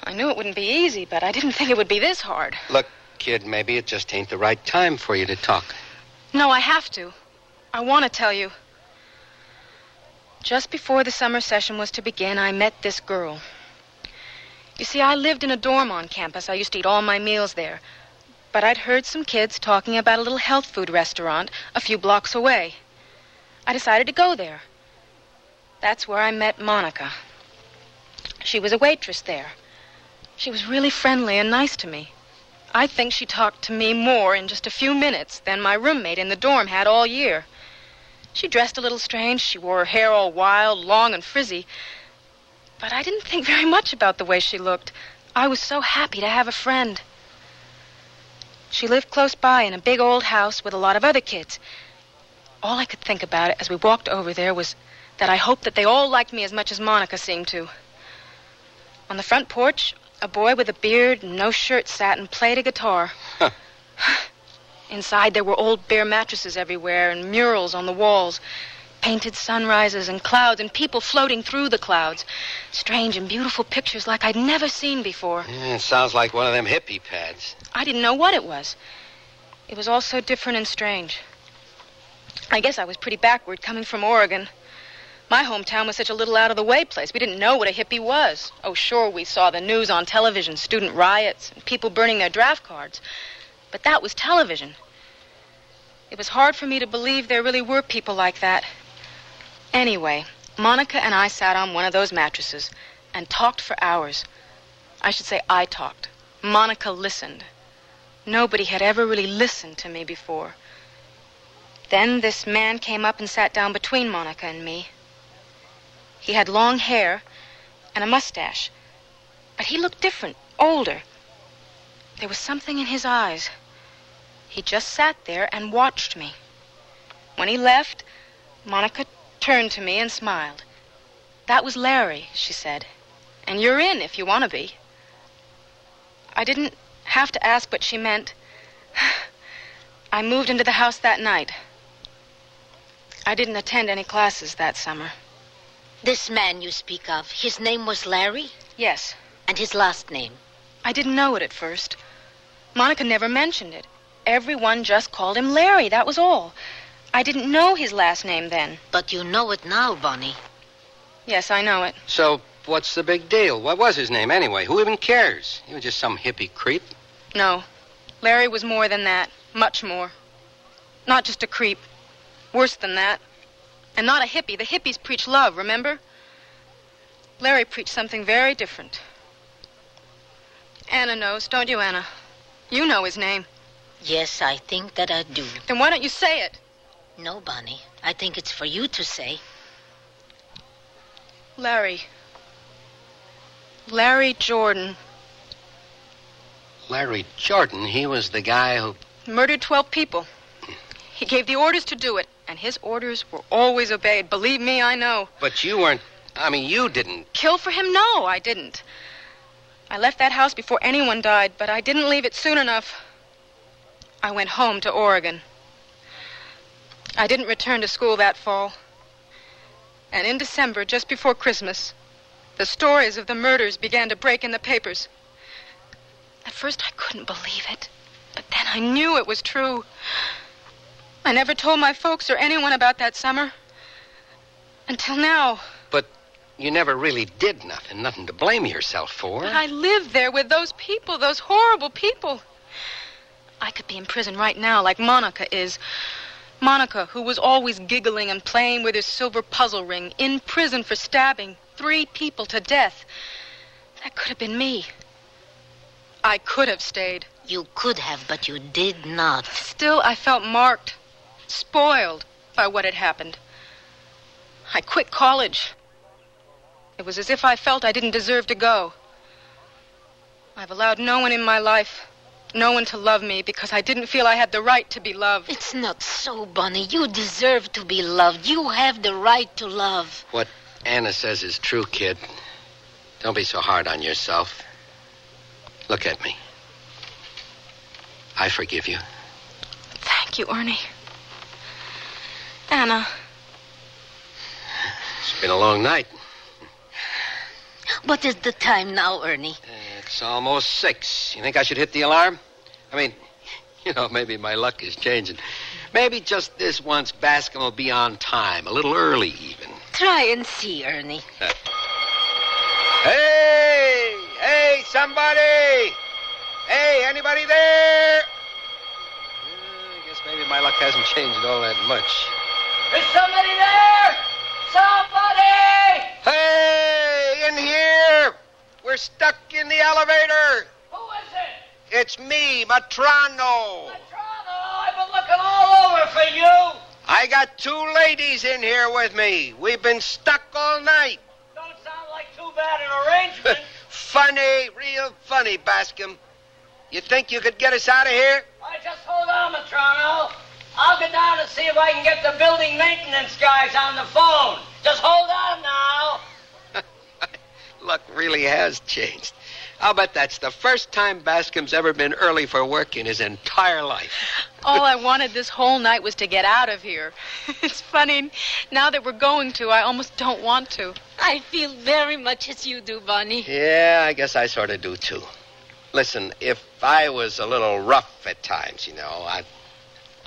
I knew it wouldn't be easy, but I didn't think it would be this hard. Look, kid, maybe it just ain't the right time for you to talk. No, I have to. I want to tell you. Just before the summer session was to begin, I met this girl. You see, I lived in a dorm on campus. I used to eat all my meals there. But I'd heard some kids talking about a little health food restaurant a few blocks away. I decided to go there. That's where I met Monica. She was a waitress there. She was really friendly and nice to me. I think she talked to me more in just a few minutes than my roommate in the dorm had all year. She dressed a little strange. She wore her hair all wild, long and frizzy. But I didn't think very much about the way she looked. I was so happy to have a friend. She lived close by in a big old house with a lot of other kids. All I could think about as we walked over there was that I hoped that they all liked me as much as Monica seemed to. On the front porch, a boy with a beard and no shirt sat and played a guitar. Huh. Inside, there were old bare mattresses everywhere and murals on the walls. Painted sunrises and clouds and people floating through the clouds. Strange and beautiful pictures like I'd never seen before. Yeah, it sounds like one of them hippie pads. I didn't know what it was. It was all so different and strange. I guess I was pretty backward coming from Oregon. My hometown was such a little out-of-the-way place. We didn't know what a hippie was. Oh, sure, we saw the news on television, student riots, and people burning their draft cards. But that was television. It was hard for me to believe there really were people like that. Anyway, Monica and I sat on one of those mattresses and talked for hours. I should say I talked. Monica listened. Nobody had ever really listened to me before. Then this man came up and sat down between Monica and me. He had long hair and a mustache, but he looked different, older. There was something in his eyes. He just sat there and watched me. When he left, Monica turned to me and smiled. "That was Larry," she said. "And you're in if you want to be." I didn't have to ask what she meant. I moved into the house that night. I didn't attend any classes that summer. This man you speak of, his name was Larry? Yes. And his last name? I didn't know it at first. Monica never mentioned it. Everyone just called him Larry, that was all. I didn't know his last name then. But you know it now, Bonnie. Yes, I know it. So, what's the big deal? What was his name anyway? Who even cares? He was just some hippie creep. No. Larry was more than that. Much more. Not just a creep. Worse than that. And not a hippie. The hippies preach love, remember? Larry preached something very different. Anna knows, don't you, Anna? You know his name. Yes, I think that I do. Then why don't you say it? No, Bonnie. I think it's for you to say. Larry Jordan. Larry Jordan, he was the guy who... Murdered 12 people. He gave the orders to do it, and his orders were always obeyed. Believe me, I know. But you weren't... you didn't... Kill for him? No, I didn't. I left that house before anyone died, but I didn't leave it soon enough. I went home to Oregon. I didn't return to school that fall. And in December, just before Christmas, the stories of the murders began to break in the papers. At first, I couldn't believe it. But then I knew it was true. I never told my folks or anyone about that summer. Until now. But you never really did nothing to blame yourself for. But I lived there with those people, those horrible people. I could be in prison right now like Monica is. Monica, who was always giggling and playing with her silver puzzle ring, in prison for stabbing 3 people to death. That could have been me. I could have stayed. You could have, but you did not. Still, I felt marked, spoiled by what had happened. I quit college. It was as if I felt I didn't deserve to go. I've allowed no one in my life, no one to love me because I didn't feel I had the right to be loved. It's not so, Bonnie. You deserve to be loved. You have the right to love. What Anna says is true, kid. Don't be so hard on yourself. Look at me. I forgive you. Thank you, Ernie. Anna. It's been a long night. What is the time now, Ernie? It's almost 6. You think I should hit the alarm? Maybe my luck is changing. Maybe just this once Bascom will be on time, a little early even. Try and see, Ernie. Hey, somebody! Hey, anybody there? I guess maybe my luck hasn't changed all that much. Is somebody there? Somebody! Hey, in here! We're stuck in the elevator. Who is it? It's me, Matrano. I've been looking all over for you. I got 2 ladies in here with me. We've been stuck all night. Don't sound like too bad an arrangement. Funny, real funny, Bascom. You think you could get us out of here? All right, just hold on, Matrano. I'll go down and see if I can get the building maintenance guys on the phone. Just hold on now. Luck really has changed. I'll bet that's the first time Bascom's ever been early for work in his entire life. All I wanted this whole night was to get out of here. It's funny, now that we're going to, I almost don't want to. I feel very much as you do, Bonnie. Yeah, I guess I sort of do, too. Listen, if I was a little rough at times,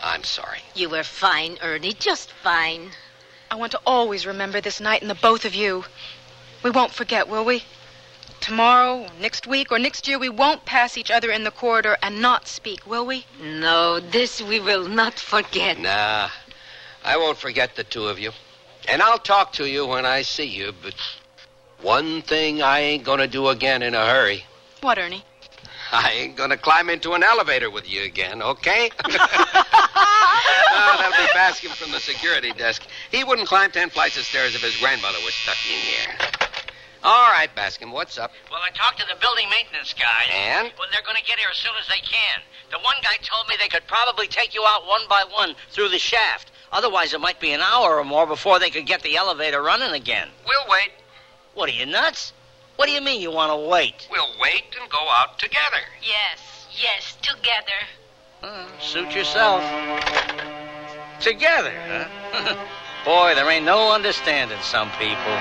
I'm sorry. You were fine, Ernie, just fine. I want to always remember this night and the both of you. We won't forget, will we? Tomorrow, or next week, or next year, we won't pass each other in the corridor and not speak, will we? No, this we will not forget. Nah, I won't forget the 2 of you. And I'll talk to you when I see you, but one thing I ain't gonna do again in a hurry. What, Ernie? I ain't gonna climb into an elevator with you again, okay? That'll be Bascom from the security desk. He wouldn't climb 10 flights of stairs if his grandmother was stuck in here. All right, Bascom, what's up? Well, I talked to the building maintenance guys. And? Well, they're going to get here as soon as they can. The one guy told me they could probably take you out one by one through the shaft. Otherwise, it might be an hour or more before they could get the elevator running again. We'll wait. What, are you nuts? What do you mean you want to wait? We'll wait and go out together. Yes, together. Suit yourself. Together, huh? Boy, there ain't no understanding some people.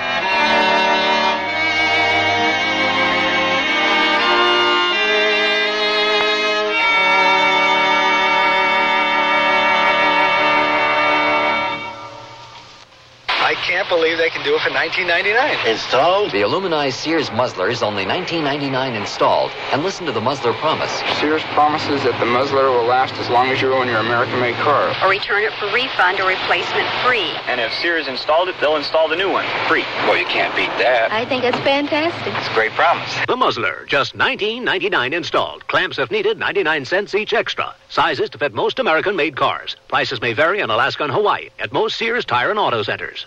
I can't can't believe they can do it for $19.99. Installed? The aluminized Sears muzzler is only $19.99 installed. And listen to the muzzler promise. Sears promises that the muzzler will last as long as you own your American-made car. Or return it for refund or replacement free. And if Sears installed it, they'll install the new one free. Well, you can't beat that. I think it's fantastic. It's a great promise. The muzzler, just $19.99 installed. Clamps if needed, 99 cents each extra. Sizes to fit most American-made cars. Prices may vary in Alaska and Hawaii at most Sears Tire and Auto Centers.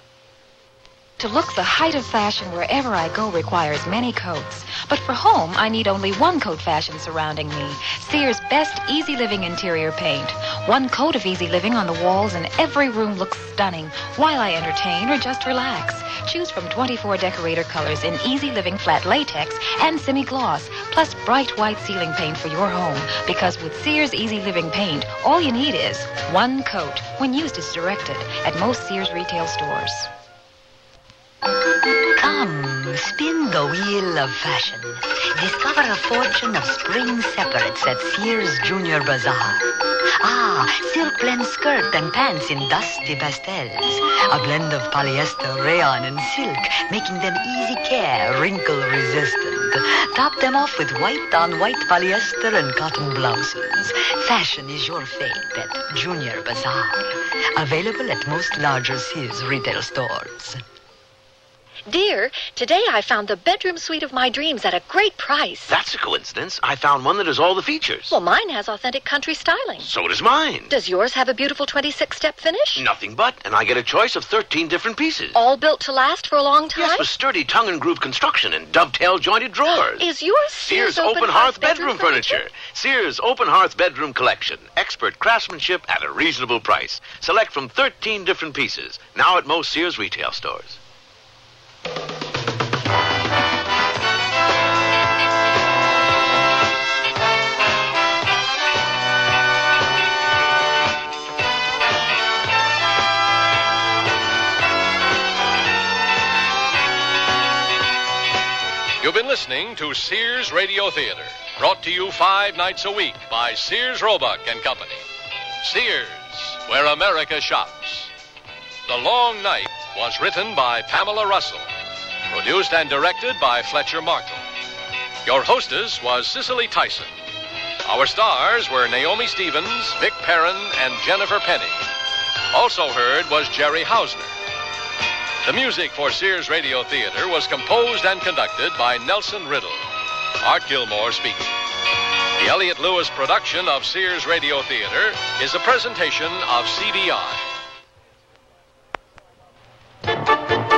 To look the height of fashion wherever I go requires many coats. But for home, I need only one coat fashion surrounding me. Sears' best Easy Living interior paint. One coat of Easy Living on the walls and every room looks stunning while I entertain or just relax. Choose from 24 decorator colors in Easy Living flat latex and semi-gloss, plus bright white ceiling paint for your home. Because with Sears Easy Living paint, all you need is one coat when used as directed at most Sears retail stores. Come, spin the wheel of fashion. Discover a fortune of spring separates at Sears Junior Bazaar. Silk blend skirt and pants in dusty pastels. A blend of polyester, rayon, and silk, making them easy care, wrinkle resistant. Top them off with white-on-white polyester and cotton blouses. Fashion is your fate at Junior Bazaar. Available at most larger Sears retail stores. Dear, today I found the bedroom suite of my dreams at a great price. That's a coincidence. I found one that has all the features. Well, mine has authentic country styling. So does mine. Does yours have a beautiful 26-step finish? Nothing but, and I get a choice of 13 different pieces. All built to last for a long time? Yes, with sturdy tongue and groove construction and dovetail jointed drawers. Is yours Sears Open Hearth bedroom furniture? Sears Open Hearth bedroom collection. Expert craftsmanship at a reasonable price. Select from 13 different pieces. Now at most Sears retail stores. You've been listening to Sears Radio Theater, brought to you 5 nights a week by Sears Roebuck and Company. Sears, where America shops. The Long Night was written by Pamela Russell, produced and directed by Fletcher Markle. Your hostess was Cicely Tyson. Our stars were Naomi Stevens, Vic Perrin, and Jennifer Penny. Also heard was Jerry Hausner. The music for Sears Radio Theater was composed and conducted by Nelson Riddle. Art Gilmore speaking. The Elliott Lewis production of Sears Radio Theater is a presentation of CBI.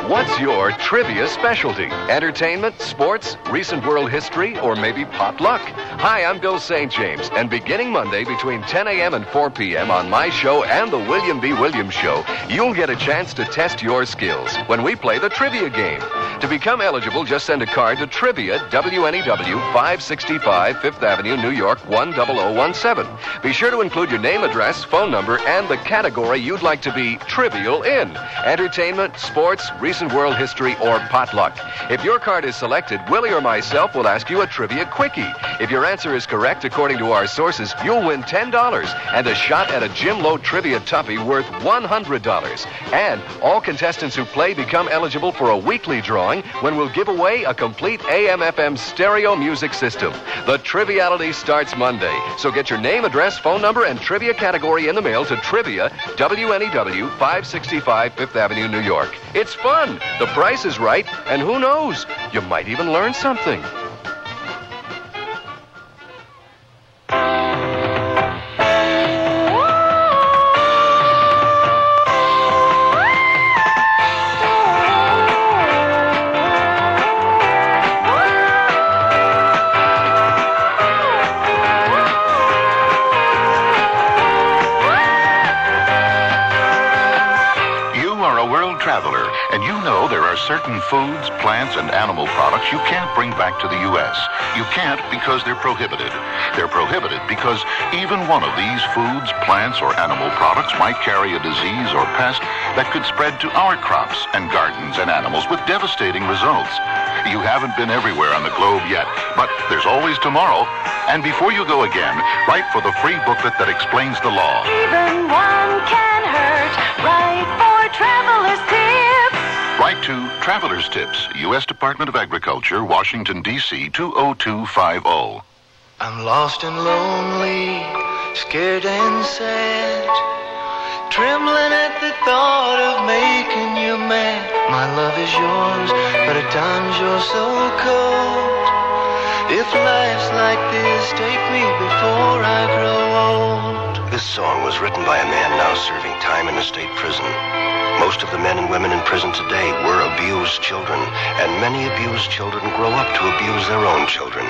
What's your trivia specialty? Entertainment, sports, recent world history, or maybe potluck? Hi, I'm Bill St. James, and beginning Monday between 10 a.m. and 4 p.m. on my show and the William B. Williams Show, you'll get a chance to test your skills when we play the trivia game. To become eligible, just send a card to Trivia, WNEW, 565 Fifth Avenue, New York, 10017. Be sure to include your name, address, phone number, and the category you'd like to be trivial in. Entertainment, sports, recent world history, or potluck. If your card is selected, Willie or myself will ask you a trivia quickie. If your answer is correct, according to our sources, you'll win $10 and a shot at a Jim Lowe trivia tuppy worth $100. And all contestants who play become eligible for a weekly drawing when we'll give away a complete AM/FM stereo music system. The Triviality starts Monday, so get your name, address, phone number, and trivia category in the mail to Trivia, WNEW, 565 Fifth Avenue, New York. It's fun. The price is right, and who knows? You might even learn something. Traveler, and you know there are certain foods, plants, and animal products you can't bring back to the U.S. You can't because they're prohibited. They're prohibited because even one of these foods, plants, or animal products might carry a disease or pest that could spread to our crops and gardens and animals with devastating results. You haven't been everywhere on the globe yet, but there's always tomorrow. And before you go again, write for the free booklet that explains the law. Even one can hurt. Right for traveler's tips. Write to Traveler's Tips, U.S. Department of Agriculture, Washington, D.C. 20250. I'm lost and lonely, scared and sad, trembling at the thought of making you mad. My love is yours, but at times you're so cold. If life's like this, take me before I grow old. This song was written by a man now serving time in a state prison. Most of the men and women in prison today were abused children, and many abused children grow up to abuse their own children.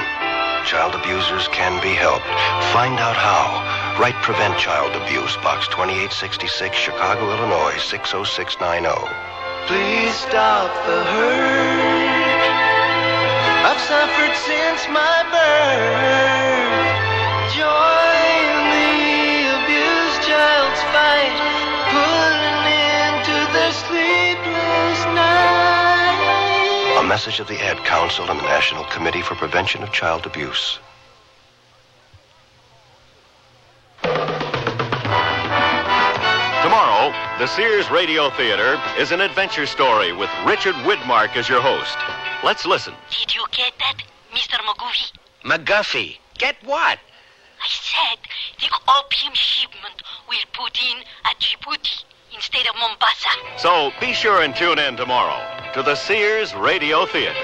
Child abusers can be helped. Find out how. Write Prevent Child Abuse, Box 2866, Chicago, Illinois, 60690. Please stop the hurt I've suffered since my birth. Join the abused child's fight, put an end to their sleepless night. A message of the Ad Council and the National Committee for Prevention of Child Abuse. Tomorrow, the Sears Radio Theater is an adventure story with Richard Widmark as your host. Let's listen. Did you get that, Mr. McGuffey? McGuffey. Get what? I said the opium shipment will put in at Djibouti instead of Mombasa. So be sure and tune in tomorrow to the Sears Radio Theater.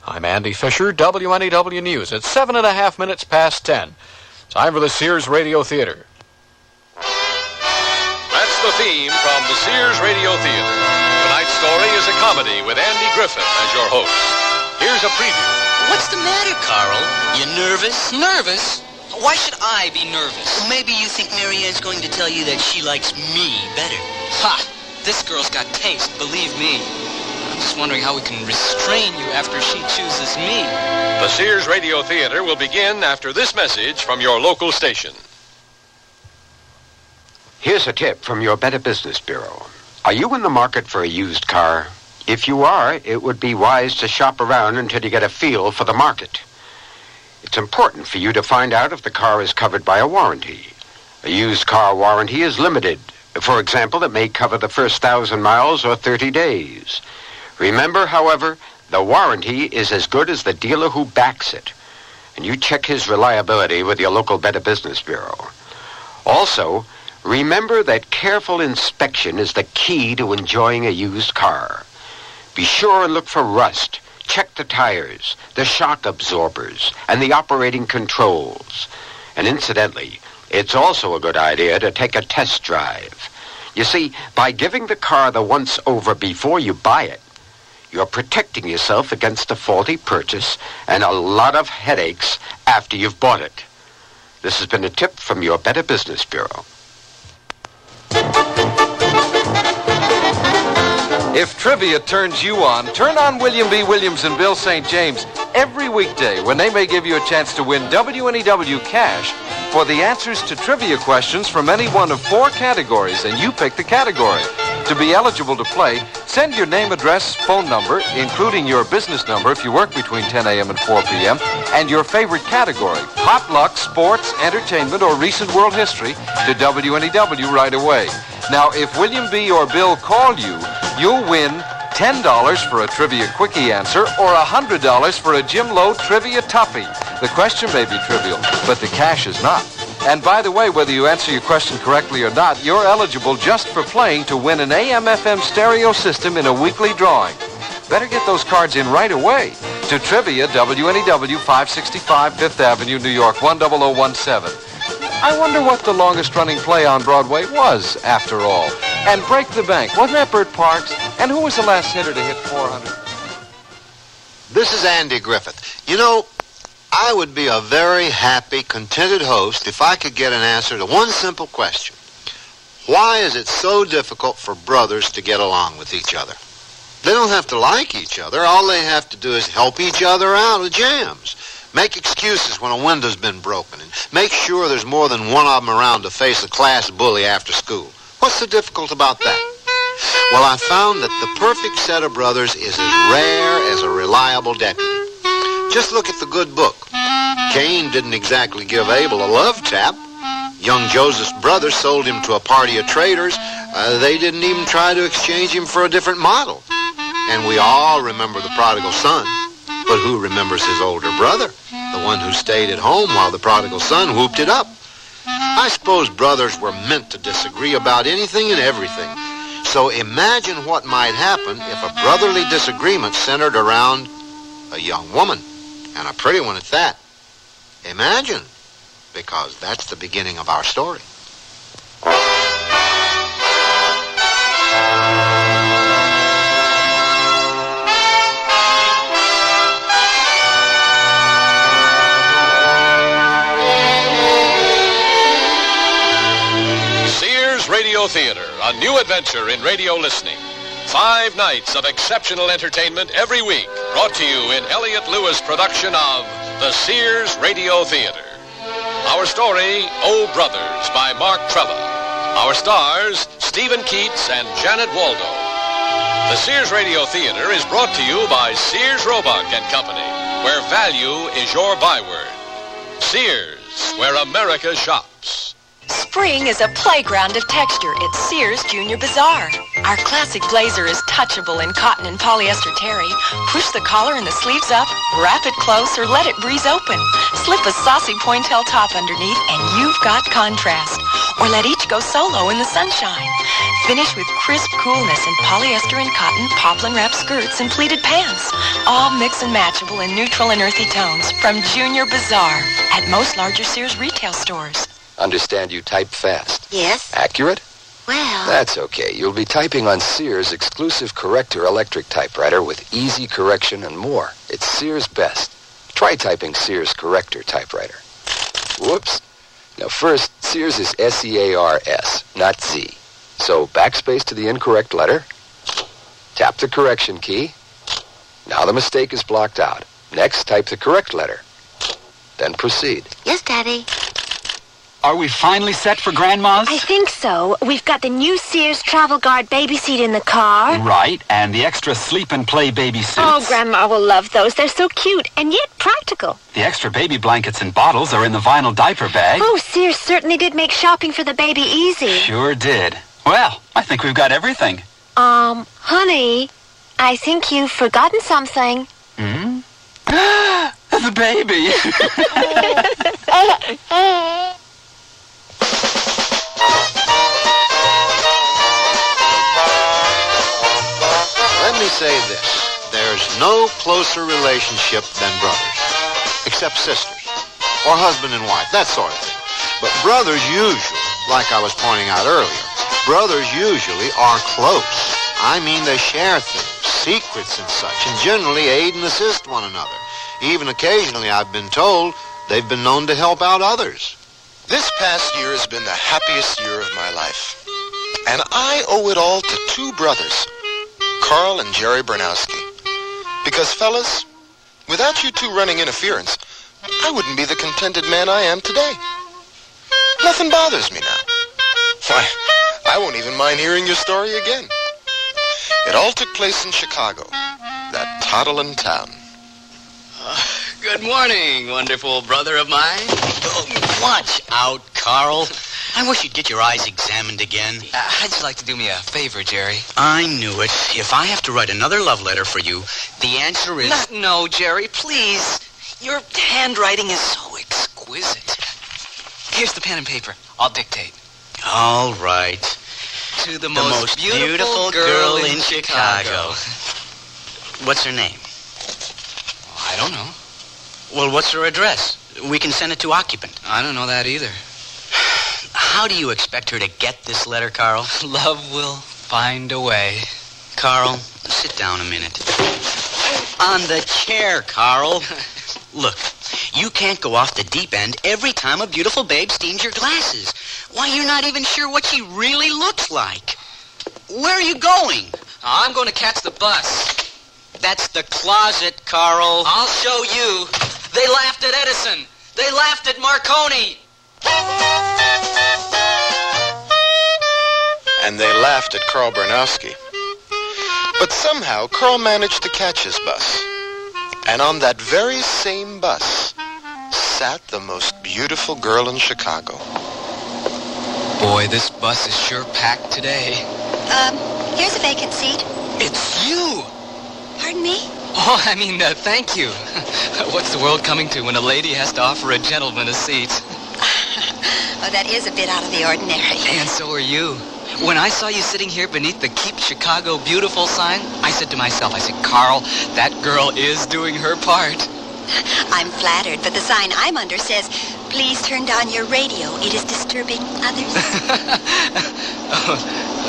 I'm Andy Fisher, WNEW News. It's 7.5 minutes past 10. Time for the Sears Radio Theater. That's the theme from the Sears Radio Theater. Tonight's story is a comedy with Andy Griffith as your host. Here's a preview. What's the matter, Carl? You nervous? Nervous? Why should I be nervous? Well, maybe you think Marianne's going to tell you that she likes me better. Ha! This girl's got taste, believe me. I'm just wondering how we can restrain you after she chooses me. The Sears Radio Theater will begin after this message from your local station. Here's a tip from your Better Business Bureau. Are you in the market for a used car? If you are, it would be wise to shop around until you get a feel for the market. It's important for you to find out if the car is covered by a warranty. A used car warranty is limited. For example, it may cover the first 1,000 miles or 30 days. Remember, however, the warranty is as good as the dealer who backs it. And you check his reliability with your local Better Business Bureau. Also, remember that careful inspection is the key to enjoying a used car. Be sure and look for rust. Check the tires, the shock absorbers, and the operating controls. And incidentally, it's also a good idea to take a test drive. You see, by giving the car the once-over before you buy it, you're protecting yourself against a faulty purchase and a lot of headaches after you've bought it. This has been a tip from your Better Business Bureau. If trivia turns you on, turn on William B. Williams and Bill St. James every weekday when they may give you a chance to win WNEW cash for the answers to trivia questions from any one of 4 categories, and you pick the category. To be eligible to play, send your name, address, phone number, including your business number if you work between 10 a.m. and 4 p.m., and your favorite category, potluck, sports, entertainment, or recent world history, to WNEW right away. Now, if William B. or Bill call you, you'll win $10 for a Trivia Quickie answer or $100 for a Jim Lowe Trivia Toughie. The question may be trivial, but the cash is not. And by the way, whether you answer your question correctly or not, you're eligible just for playing to win an AM/FM stereo system in a weekly drawing. Better get those cards in right away to Trivia, WNEW 565 Fifth Avenue, New York, 10017. I wonder what the longest-running play on Broadway was, after all. And Break the Bank, wasn't that Bert Parks? And who was the last hitter to hit 400? This is Andy Griffith. You know, I would be a very happy, contented host if I could get an answer to one simple question. Why is it so difficult for brothers to get along with each other? They don't have to like each other. All they have to do is help each other out with jams. Make excuses when a window's been broken, and make sure there's more than one of them around to face a class bully after school. What's so difficult about that? Well, I found that the perfect set of brothers is as rare as a reliable deputy. Just look at the good book. Cain didn't exactly give Abel a love tap. Young Joseph's brother sold him to a party of traders. They didn't even try to exchange him for a different model. And we all remember the prodigal son. But who remembers his older brother? The one who stayed at home while the prodigal son whooped it up. I suppose brothers were meant to disagree about anything and everything. So imagine what might happen if a brotherly disagreement centered around a young woman, and a pretty one at that. Imagine, because that's the beginning of our story. Sears Radio Theater, a new adventure in radio listening. 5 nights of exceptional entertainment every week, brought to you in Elliott Lewis production of the Sears Radio Theater. Our story, Oh Brothers, by Mark Trella. Our stars, Stephen Keats and Janet Waldo. The Sears Radio Theater is brought to you by Sears Roebuck and Company, where value is your byword. Sears, where America shops. Spring is a playground of texture at Sears Junior Bazaar. Our classic blazer is touchable in cotton and polyester terry. Push the collar and the sleeves up, wrap it close, or let it breeze open. Slip a saucy pointelle top underneath, and you've got contrast. Or let each go solo in the sunshine. Finish with crisp coolness in polyester and cotton, poplin wrap skirts, and pleated pants. All mix and matchable in neutral and earthy tones from Junior Bazaar at most larger Sears retail stores. Understand you type fast. Yes? Accurate? Well... That's okay. You'll be typing on Sears' exclusive Corrector electric typewriter with easy correction and more. It's Sears' best. Try typing Sears Corrector typewriter. Whoops. Now first, Sears is S-E-A-R-S, not Z. So backspace to the incorrect letter. Tap the correction key. Now the mistake is blocked out. Next, type the correct letter. Then proceed. Yes, Daddy. Are we finally set for Grandma's? I think so. We've got the new Sears Travel Guard baby seat in the car. Right, and the extra sleep and play baby suits. Oh, Grandma will love those. They're so cute and yet practical. The extra baby blankets and bottles are in the vinyl diaper bag. Oh, Sears certainly did make shopping for the baby easy. Sure did. Well, I think we've got everything. Honey, I think you've forgotten something. Hmm? The baby. Let me say this. There's no closer relationship than brothers, except sisters, or husband and wife, that sort of thing. But brothers usually, like I was pointing out earlier, brothers usually are close. I mean, they share things, secrets and such, and generally aid and assist one another. Even occasionally, I've been told, they've been known to help out others. This past year has been the happiest year of my life. And I owe it all to 2 brothers, Carl and Jerry Bernowski. Because, fellas, without you 2 running interference, I wouldn't be the contented man I am today. Nothing bothers me now. Why, I won't even mind hearing your story again. It all took place in Chicago, that toddling town. Good morning, wonderful brother of mine. Oh, watch out, Carl. I wish you'd get your eyes examined again. How'd you like to do me a favor, Jerry? I knew it. If I have to write another love letter for you, the answer is... No, Jerry, please. Your handwriting is so exquisite. Here's the pen and paper. I'll dictate. All right. To the most beautiful girl in Chicago. What's her name? I don't know. Well, what's her address? We can send it to occupant. I don't know that either. How do you expect her to get this letter, Carl? Love will find a way. Carl, sit down a minute. On the chair, Carl. Look, you can't go off the deep end every time a beautiful babe steams your glasses. Why, you're not even sure what she really looks like. Where are you going? I'm going to catch the bus. That's the closet, Carl. I'll show you. They laughed at Edison. They laughed at Marconi. And they laughed at Carl Bernowski. But somehow, Carl managed to catch his bus. And on that very same bus sat the most beautiful girl in Chicago. Boy, this bus is sure packed today. Here's a vacant seat. It's you! Pardon me? Oh, I mean, thank you. What's the world coming to when a lady has to offer a gentleman a seat? Oh, that is a bit out of the ordinary. And so are you. When I saw you sitting here beneath the Keep Chicago Beautiful sign, I said to myself, Carl, that girl is doing her part. I'm flattered, but the sign I'm under says, please turn down your radio. It is disturbing others. Oh,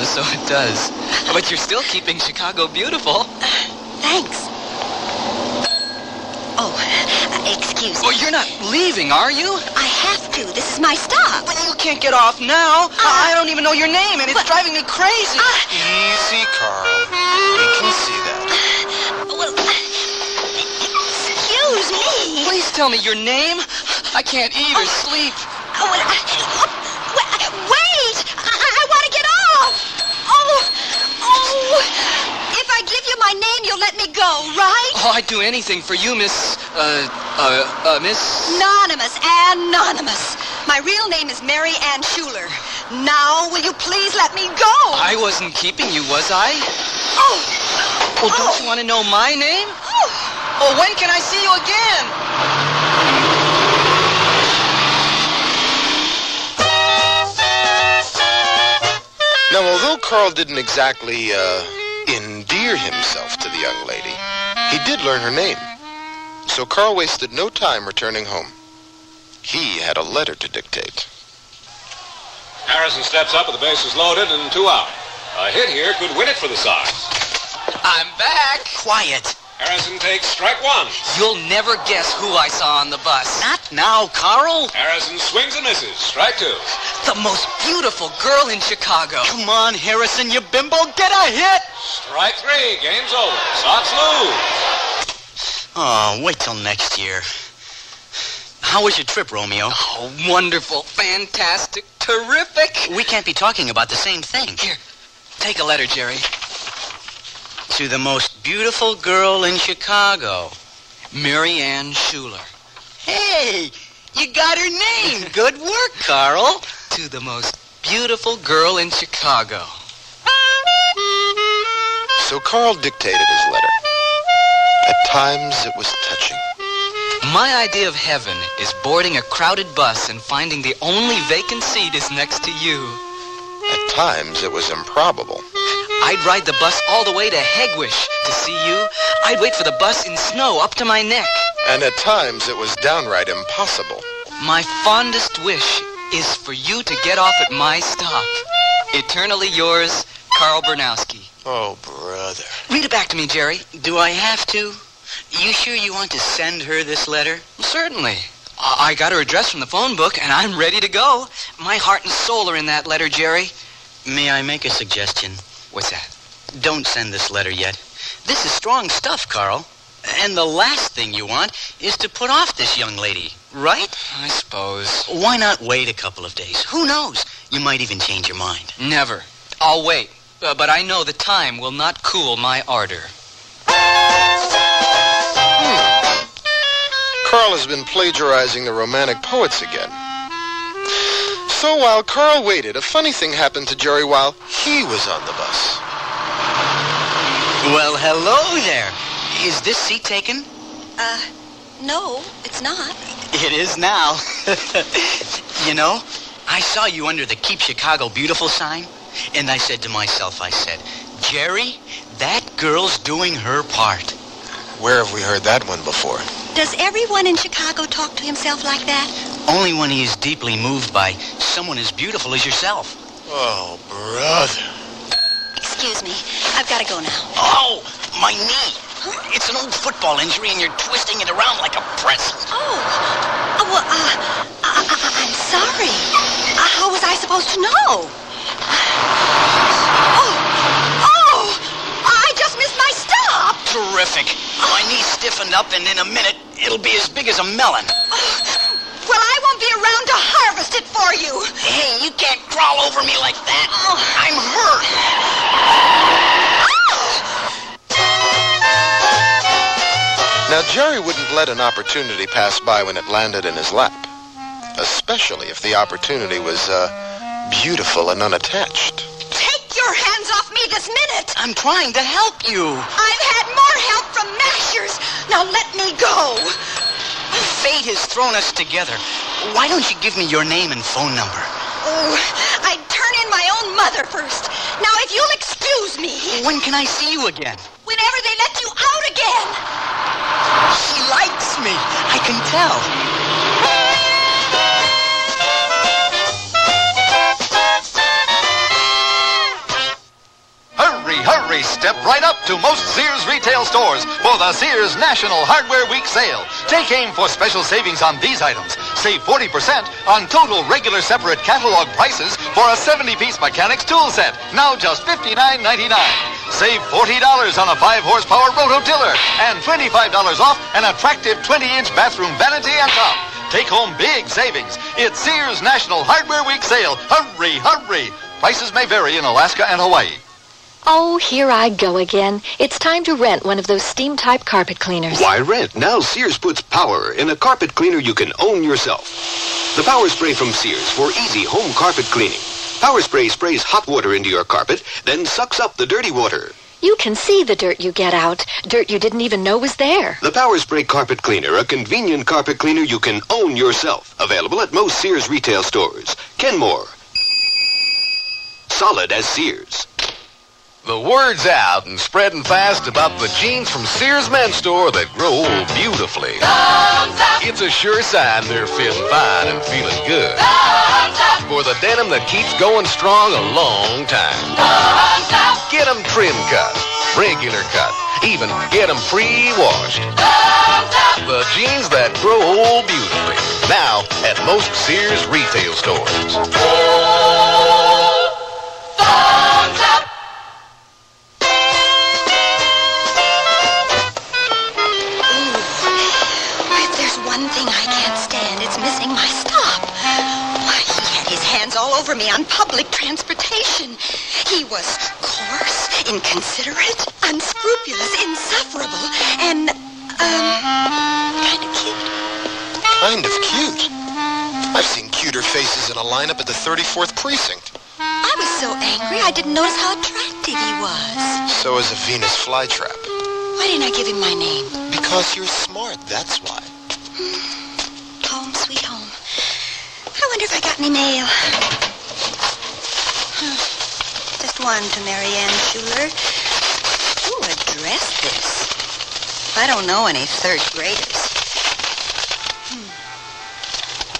so it does. But you're still keeping Chicago beautiful. Thanks. Oh, excuse me. Oh, you're not leaving, are you? I have to. This is my stop. But you can't get off now. I don't even know your name, and it's driving me crazy. Easy, Carl. We can see that. Well, excuse me. Please tell me your name. I can't eat or sleep. Wait! I want to get off! Oh! If I give you my name, you'll let me go, right? Oh, I'd do anything for you, Miss... Miss... Anonymous. My real name is Mary Ann Schuler. Now, will you please let me go? I wasn't keeping you, was I? Oh! Well, don't you want to know my name? Oh, when can I see you again? Now, although Carl didn't exactly, endear himself to the young lady, he did learn her name. So Carl wasted no time returning home. He had a letter to dictate. Harrison steps up with the bases loaded and 2 out. A hit here could win it for the Sox. I'm back. Quiet. Harrison takes strike 1. You'll never guess who I saw on the bus. Not now, Carl. Harrison swings and misses. Strike 2. The most beautiful girl in Chicago. Come on, Harrison, you bimbo. Get a hit. Strike 3. Game's over. Sox lose. Oh, wait till next year. How was your trip, Romeo? Oh, wonderful, fantastic, terrific. We can't be talking about the same thing. Here, take a letter, Jerry. To the most beautiful girl in Chicago. Mary Ann Schuler. Hey, you got her name. Good work, Carl. To the most beautiful girl in Chicago. So Carl dictated his letter. At times, it was touching. My idea of heaven is boarding a crowded bus and finding the only vacant seat is next to you. At times, it was improbable. I'd ride the bus all the way to Hegwish to see you. I'd wait for the bus in snow up to my neck. And at times, it was downright impossible. My fondest wish is for you to get off at my stop. Eternally yours, Carl Bernowski. Oh, brother. Read it back to me, Jerry. Do I have to? You sure you want to send her this letter? Certainly. I got her address from the phone book, and I'm ready to go. My heart and soul are in that letter, Jerry. May I make a suggestion? What's that? Don't send this letter yet. This is strong stuff, Carl. And the last thing you want is to put off this young lady, right? I suppose. Why not wait a couple of days? Who knows? You might even change your mind. Never. I'll wait. But I know the time will not cool my ardor. Carl has been plagiarizing the Romantic poets again. So while Carl waited, a funny thing happened to Jerry while he was on the bus. Well, hello there. Is this seat taken? No, it's not. It is now. You know, I saw you under the Keep Chicago Beautiful sign, and I said to myself, Jerry, that girl's doing her part. Where have we heard that one before? Does everyone in Chicago talk to himself like that? Only when he is deeply moved by someone as beautiful as yourself. Oh, brother. Excuse me. I've got to go now. Oh, my knee. It's an old football injury, and you're twisting it around like a pretzel. Well, I'm sorry. How was I supposed to know? I just missed my stop. Terrific. My knee stiffened up, and in a minute, it'll be as big as a melon. Well, I won't be around to harvest it for you. Hey, you can't crawl over me like that. I'm hurt. Now, Jerry wouldn't let an opportunity pass by when it landed in his lap, especially if the opportunity was beautiful and unattached. Take your hands off me this minute! I'm trying to help you. I've had more help from Mashers. Now let me go. Fate has thrown us together. Why don't you give me your name and phone number? Oh, I'd turn in my own mother first. Now, if you'll excuse me. When can I see you again? Whenever they let you out again. She likes me. I can tell. Hurry, step right up to most Sears retail stores for the Sears National Hardware Week sale. Take aim for special savings on these items. Save 40% on total regular separate catalog prices for a 70-piece mechanics tool set, now just $59.99. Save $40 on a 5-horsepower rototiller and $25 off an attractive 20-inch bathroom vanity and top. Take home big savings. It's Sears National Hardware Week sale. Hurry. Prices may vary in Alaska and Hawaii. Oh, here I go again. It's time to rent one of those steam-type carpet cleaners. Why rent? Now Sears puts power in a carpet cleaner you can own yourself. The Power Spray from Sears for easy home carpet cleaning. Power Spray sprays hot water into your carpet, then sucks up the dirty water. You can see the dirt you get out. Dirt you didn't even know was there. The Power Spray Carpet Cleaner, a convenient carpet cleaner you can own yourself. Available at most Sears retail stores. Kenmore. Solid as Sears. The word's out and spreading fast about the jeans from Sears Men's Store that grow old beautifully. It's a sure sign they're fitting fine and feeling good. For the denim that keeps going strong a long time. Get them trim cut, regular cut, even get them pre-washed. The jeans that grow old beautifully. Now at most Sears retail stores. One thing I can't stand, it's missing my stop. Why, he had his hands all over me on public transportation. He was coarse, inconsiderate, unscrupulous, insufferable, and, kind of cute. Kind of cute? I've seen cuter faces in a lineup at the 34th Precinct. I was so angry I didn't notice how attractive he was. So is a Venus flytrap. Why didn't I give him my name? Because you're smart, that's why. Home, sweet home. I wonder if I got any mail. Just one to Marianne Schuler. Who addressed this? I don't know any third graders.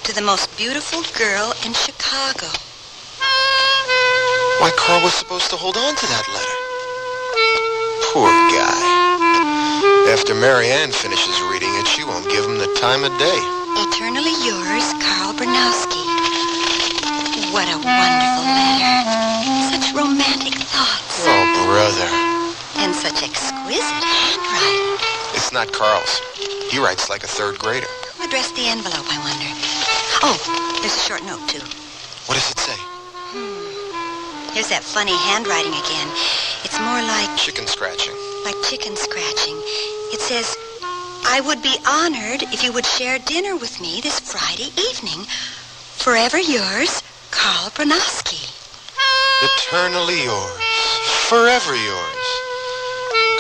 To the most beautiful girl in Chicago. Why, Carl was supposed to hold on to that letter. Poor guy. After Marianne finishes reading it, she won't give him the time of day. Eternally yours, Carl Bernowski. What a wonderful letter. Such romantic thoughts. Oh, brother. And such exquisite handwriting. It's not Carl's. He writes like a third grader. Who addressed the envelope, I wonder? Oh, there's a short note, too. What does it say? Here's that funny handwriting again. It's more like... Chicken scratching. Like chicken scratching. It says, I would be honored if you would share dinner with me this Friday evening. Forever yours, Carl Bernowski. Eternally yours. Forever yours.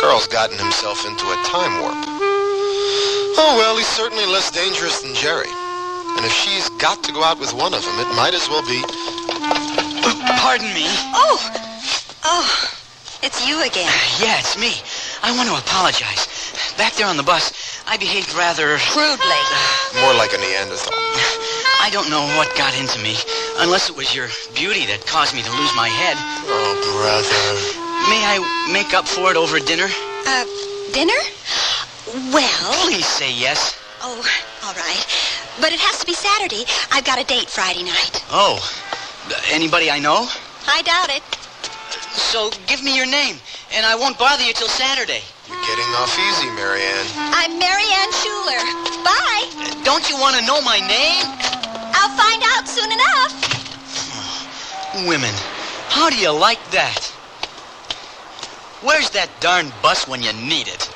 Carl's gotten himself into a time warp. Oh, well, he's certainly less dangerous than Jerry. And if she's got to go out with one of them, it might as well be... Pardon me. Oh, it's you again. Yeah, it's me. I want to apologize. Back there on the bus, I behaved rather... crudely. More like a Neanderthal. I don't know what got into me, unless it was your beauty that caused me to lose my head. Oh, brother. May I make up for it over dinner? Dinner? Well... Please say yes. Oh, all right. But it has to be Saturday. I've got a date Friday night. Oh. Anybody I know? I doubt it. So give me your name, and I won't bother you till Saturday. You're getting off easy, Marianne. I'm Marianne Schuler. Bye. Don't you want to know my name? I'll find out soon enough. Women, how do you like that? Where's that darn bus when you need it?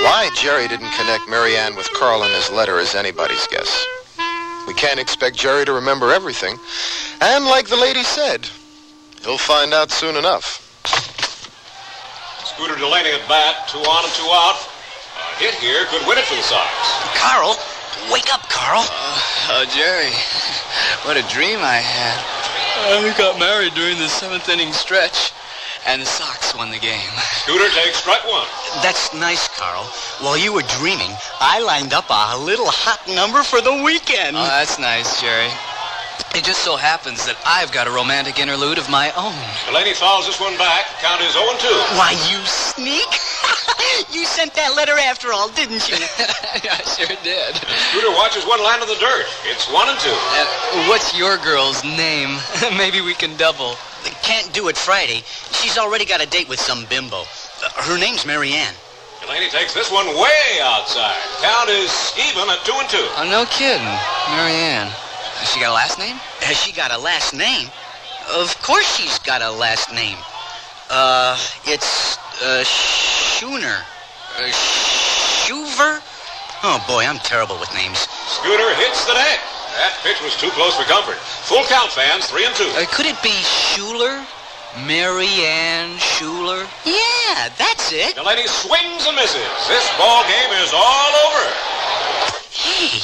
Why Jerry didn't connect Mary Ann with Carl in his letter is anybody's guess. We can't expect Jerry to remember everything. And like the lady said, he'll find out soon enough. Scooter Delaney at bat, 2 on and 2 out. A hit here could win it for the Sox. Carl, wake up, Carl. Jerry, what a dream I had. We got married during the 7th inning stretch, and the Sox won the game. Scooter takes strike 1. That's nice, Carl. While you were dreaming, I lined up a little hot number for the weekend. Oh, that's nice, Jerry. It just so happens that I've got a romantic interlude of my own. Delaney fouls this one back. Count is 0-2. Why, you sneak. You sent that letter after all, didn't you? I sure did. Scooter watches one land in the dirt. It's 1-2. What's your girl's name? Maybe we can double. Can't do it Friday. She's already got a date with some bimbo. Her name's Mary Ann. Delaney takes this one way outside. Count is even at 2-2. Oh, no kidding. Mary Ann. Has she got a last name? Has she got a last name? Of course she's got a last name. It's Schooner. Schuver? Oh, boy, I'm terrible with names. Scooter hits the deck. That pitch was too close for comfort. Full count, fans, 3-2. Could it be Schuler? Mary Ann Schuler? Yeah, that's it. Delaney swings and misses. This ball game is all over. Hey,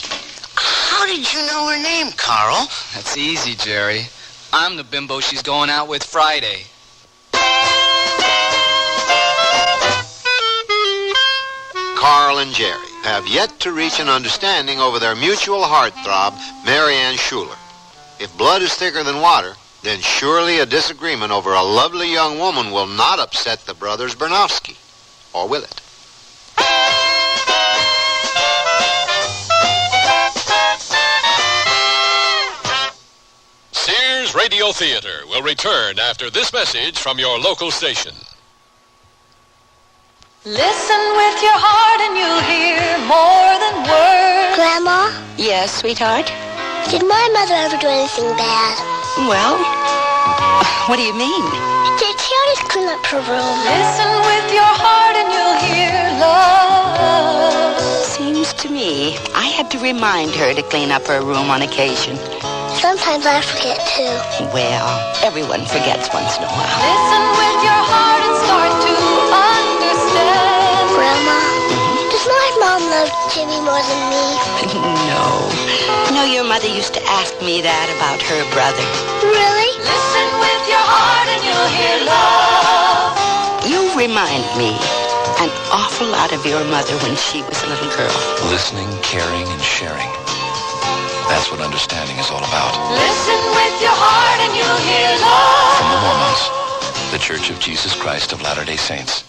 how did you know her name, Carl? That's easy, Jerry. I'm the bimbo she's going out with Friday. Carl and Jerry have yet to reach an understanding over their mutual heartthrob, Mary Ann Schuler. If blood is thicker than water, then surely a disagreement over a lovely young woman will not upset the brothers Bernowski. Or will it? Sears Radio Theater will return after this message from your local station. Listen with your heart and you'll hear more than words. Grandma? Yes, sweetheart? Did my mother ever do anything bad? Well, what do you mean? Did she always clean up her room? Listen with your heart and you'll hear love. Seems to me I had to remind her to clean up her room on occasion. Sometimes I forget too. Well, everyone forgets once in a while. Listen with your heart and start to understand. Grandma, does my mom love Jimmy more than me? No. You know, your mother used to ask me that about her brother. Really? Listen with your heart and you'll hear love. You remind me an awful lot of your mother when she was a little girl. Listening, caring, and sharing. That's what understanding is all about. Listen with your heart and you'll hear love. From the Mormons, the Church of Jesus Christ of Latter-day Saints.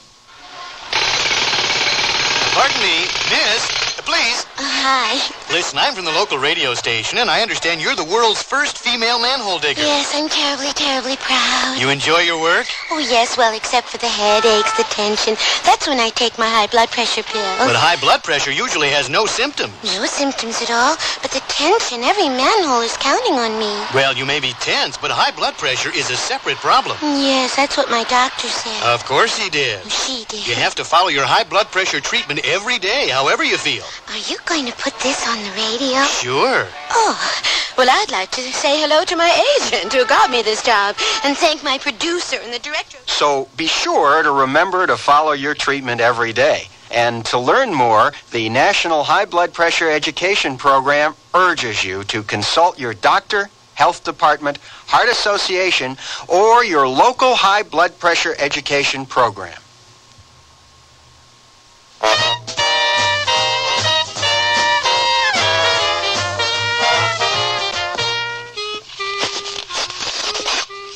Pardon me, miss, please. Hi. Listen, I'm from the local radio station, and I understand you're the world's first female manhole digger. Yes, I'm terribly, terribly proud. You enjoy your work? Oh, yes, well, except for the headaches, the tension. That's when I take my high blood pressure pill. But high blood pressure usually has no symptoms. No symptoms at all, but the tension, every manhole is counting on me. Well, you may be tense, but high blood pressure is a separate problem. Yes, that's what my doctor said. Of course he did. She did. You have to follow your high blood pressure treatment every day, however you feel. Are you going to put this on the radio? Sure. Oh, well, I'd like to say hello to my agent who got me this job and thank my producer and the director. So be sure to remember to follow your treatment every day. And to learn more, the National High Blood Pressure Education Program urges you to consult your doctor, health department, heart association, or your local high blood pressure education program.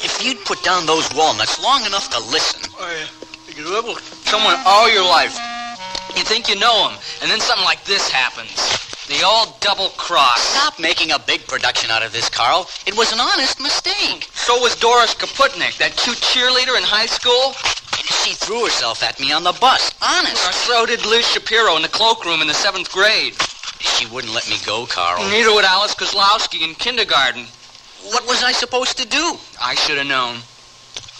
If you'd put down those walnuts long enough to listen. You live with someone all your life. You think you know them, and then something like this happens. The old double cross. Stop making a big production out of this, Carl. It was an honest mistake. So was Doris Kaputnik, that cute cheerleader in high school. She threw herself at me on the bus. Honest. So did Liz Shapiro in the cloakroom in the 7th grade. She wouldn't let me go, Carl. Neither would Alice Kozlowski in kindergarten. What was I supposed to do? I should have known.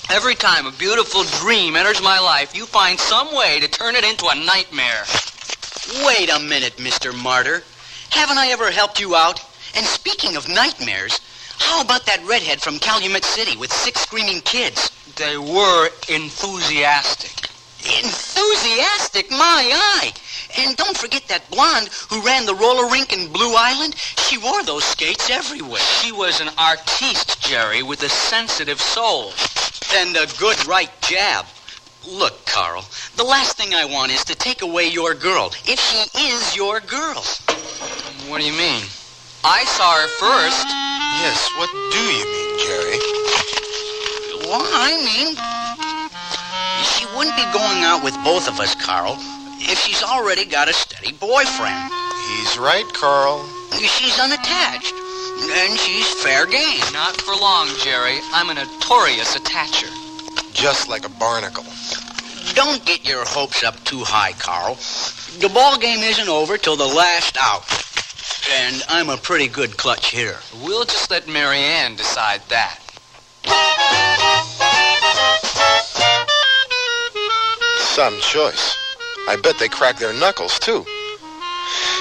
Every time a beautiful dream enters my life, you find some way to turn it into a nightmare. Wait a minute, Mr. Martyr. Haven't I ever helped you out? And speaking of nightmares, how about that redhead from Calumet City with 6 screaming kids? They were enthusiastic. Enthusiastic, my eye! And don't forget that blonde who ran the roller rink in Blue Island. She wore those skates everywhere. She was an artiste, Jerry, with a sensitive soul. And a good right jab. Look, Carl, the last thing I want is to take away your girl, if she is your girl. What do you mean? I saw her first. Yes, what do you mean, Jerry? Well, I mean, she wouldn't be going out with both of us, Carl, if she's already got a steady boyfriend. He's right, Carl. She's unattached, and she's fair game. Not for long, Jerry. I'm a notorious attacher. Just like a barnacle. Don't get your hopes up too high, Carl. The ball game isn't over till the last out. And I'm a pretty good clutch hitter. We'll just let Mary Ann decide that. Some choice. I bet they crack their knuckles, too.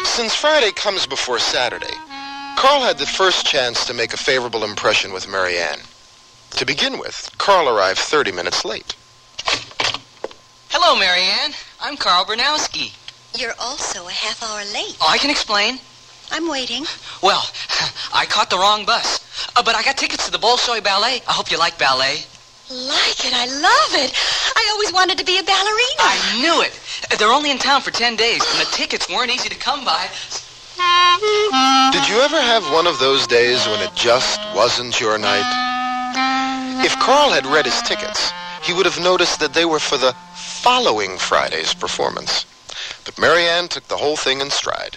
Since Friday comes before Saturday, Carl had the first chance to make a favorable impression with Mary Ann. To begin with, Carl arrived 30 minutes late. Hello, Mary Ann. I'm Carl Bernowski. You're also a half hour late. Oh, I can explain. I'm waiting. Well, I caught the wrong bus. But I got tickets to the Bolshoi Ballet. I hope you like ballet. Like it. I love it. I always wanted to be a ballerina. I knew it. They're only in town for 10 days, and the tickets weren't easy to come by. Did you ever have one of those days when it just wasn't your night? If Carl had read his tickets, he would have noticed that they were for the following Friday's performance. But Mary Ann took the whole thing in stride.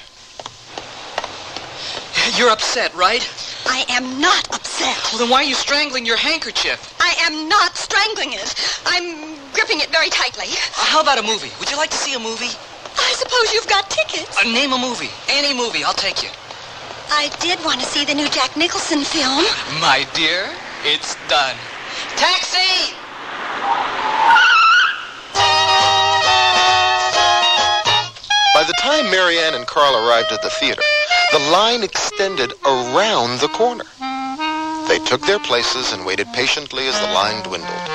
You're upset, right? I am not upset. Well, then why are you strangling your handkerchief? I am not strangling it. I'm gripping it very tightly. How about a movie? Would you like to see a movie? I suppose you've got tickets. Name a movie. Any movie. I'll take you. I did want to see the new Jack Nicholson film. My dear, it's done. Taxi! By the time Mary Ann and Carl arrived at the theater, the line extended around the corner. They took their places and waited patiently as the line dwindled.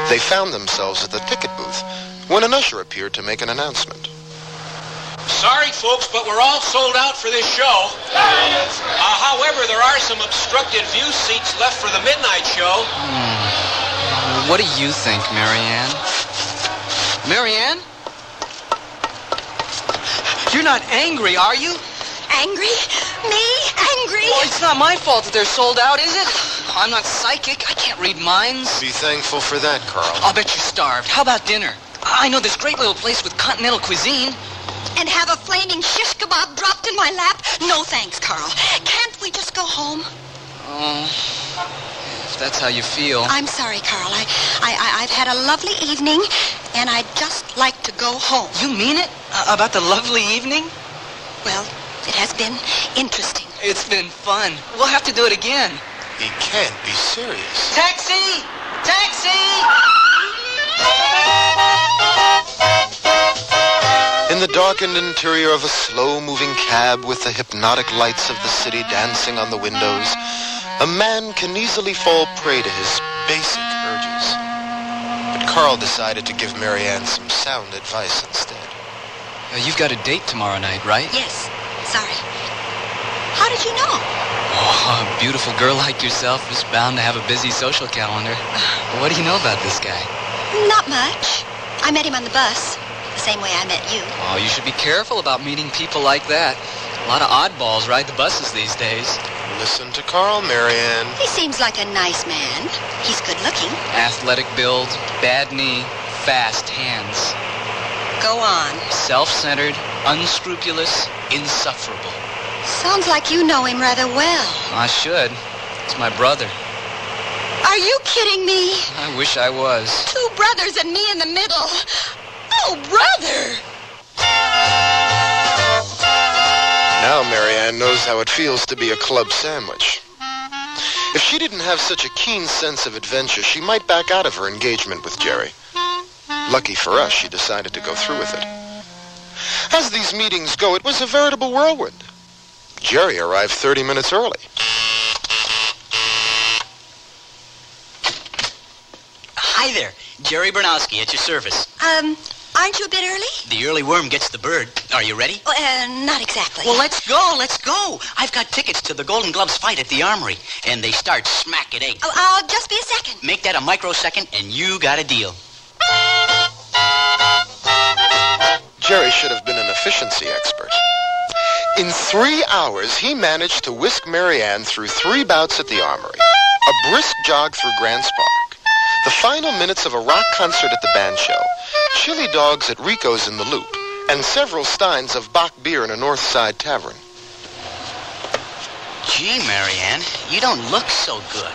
They found themselves at the ticket booth when an usher appeared to make an announcement. Sorry, folks, but we're all sold out for this show. However, there are some obstructed view seats left for the midnight show. What do you think, Mary Ann? Mary Ann? You're not angry, are you? Angry? Me? Angry? Well, it's not my fault that they're sold out, is it? I'm not psychic. I can't read minds. Be thankful for that, Carl. I'll bet you're starved. How about dinner? I know this great little place with continental cuisine. And have a flaming shish kebab dropped in my lap? No thanks, Carl. Can't we just go home? Oh, if that's how you feel. I'm sorry, Carl. I've had a lovely evening, and I'd just like to go home. You mean it? About the lovely evening? Well, it has been interesting. It's been fun. We'll have to do it again. He can't be serious. Taxi! Taxi! In the darkened interior of a slow-moving cab with the hypnotic lights of the city dancing on the windows, a man can easily fall prey to his basic urges. But Carl decided to give Mary Ann some sound advice instead. You've got a date tomorrow night, right? Yes. Sorry. How did you know? Oh, a beautiful girl like yourself is bound to have a busy social calendar. What do you know about this guy? Not much. I met him on the bus, the same way I met you. Oh, you should be careful about meeting people like that. A lot of oddballs ride the buses these days. Listen to Carl, Mary Ann. He seems like a nice man. He's good looking. Athletic build, bad knee, fast hands. Go on. Self-centered, unscrupulous, insufferable. Sounds like you know him rather well. I should. It's my brother. Are you kidding me? I wish I was. 2 brothers and me in the middle. Oh, brother! Now Mary Ann knows how it feels to be a club sandwich. If she didn't have such a keen sense of adventure, she might back out of her engagement with Jerry. Lucky for us, she decided to go through with it. As these meetings go, it was a veritable whirlwind. Jerry arrived 30 minutes early. Hi there. Jerry Bernowski at your service. Aren't you a bit early? The early worm gets the bird. Are you ready? Not exactly. Well, let's go. I've got tickets to the Golden Gloves fight at the Armory, and they start smack at 8. Oh, I'll just be a second. Make that a microsecond, and you got a deal. Jerry should have been an efficiency expert. In 3 hours, he managed to whisk Mary Ann through 3 bouts at the Armory, a brisk jog through Grants Park, the final minutes of a rock concert at the band show, chili dogs at Rico's in the Loop, and several steins of Bach beer in a North Side tavern. Gee, Mary Ann, you don't look so good.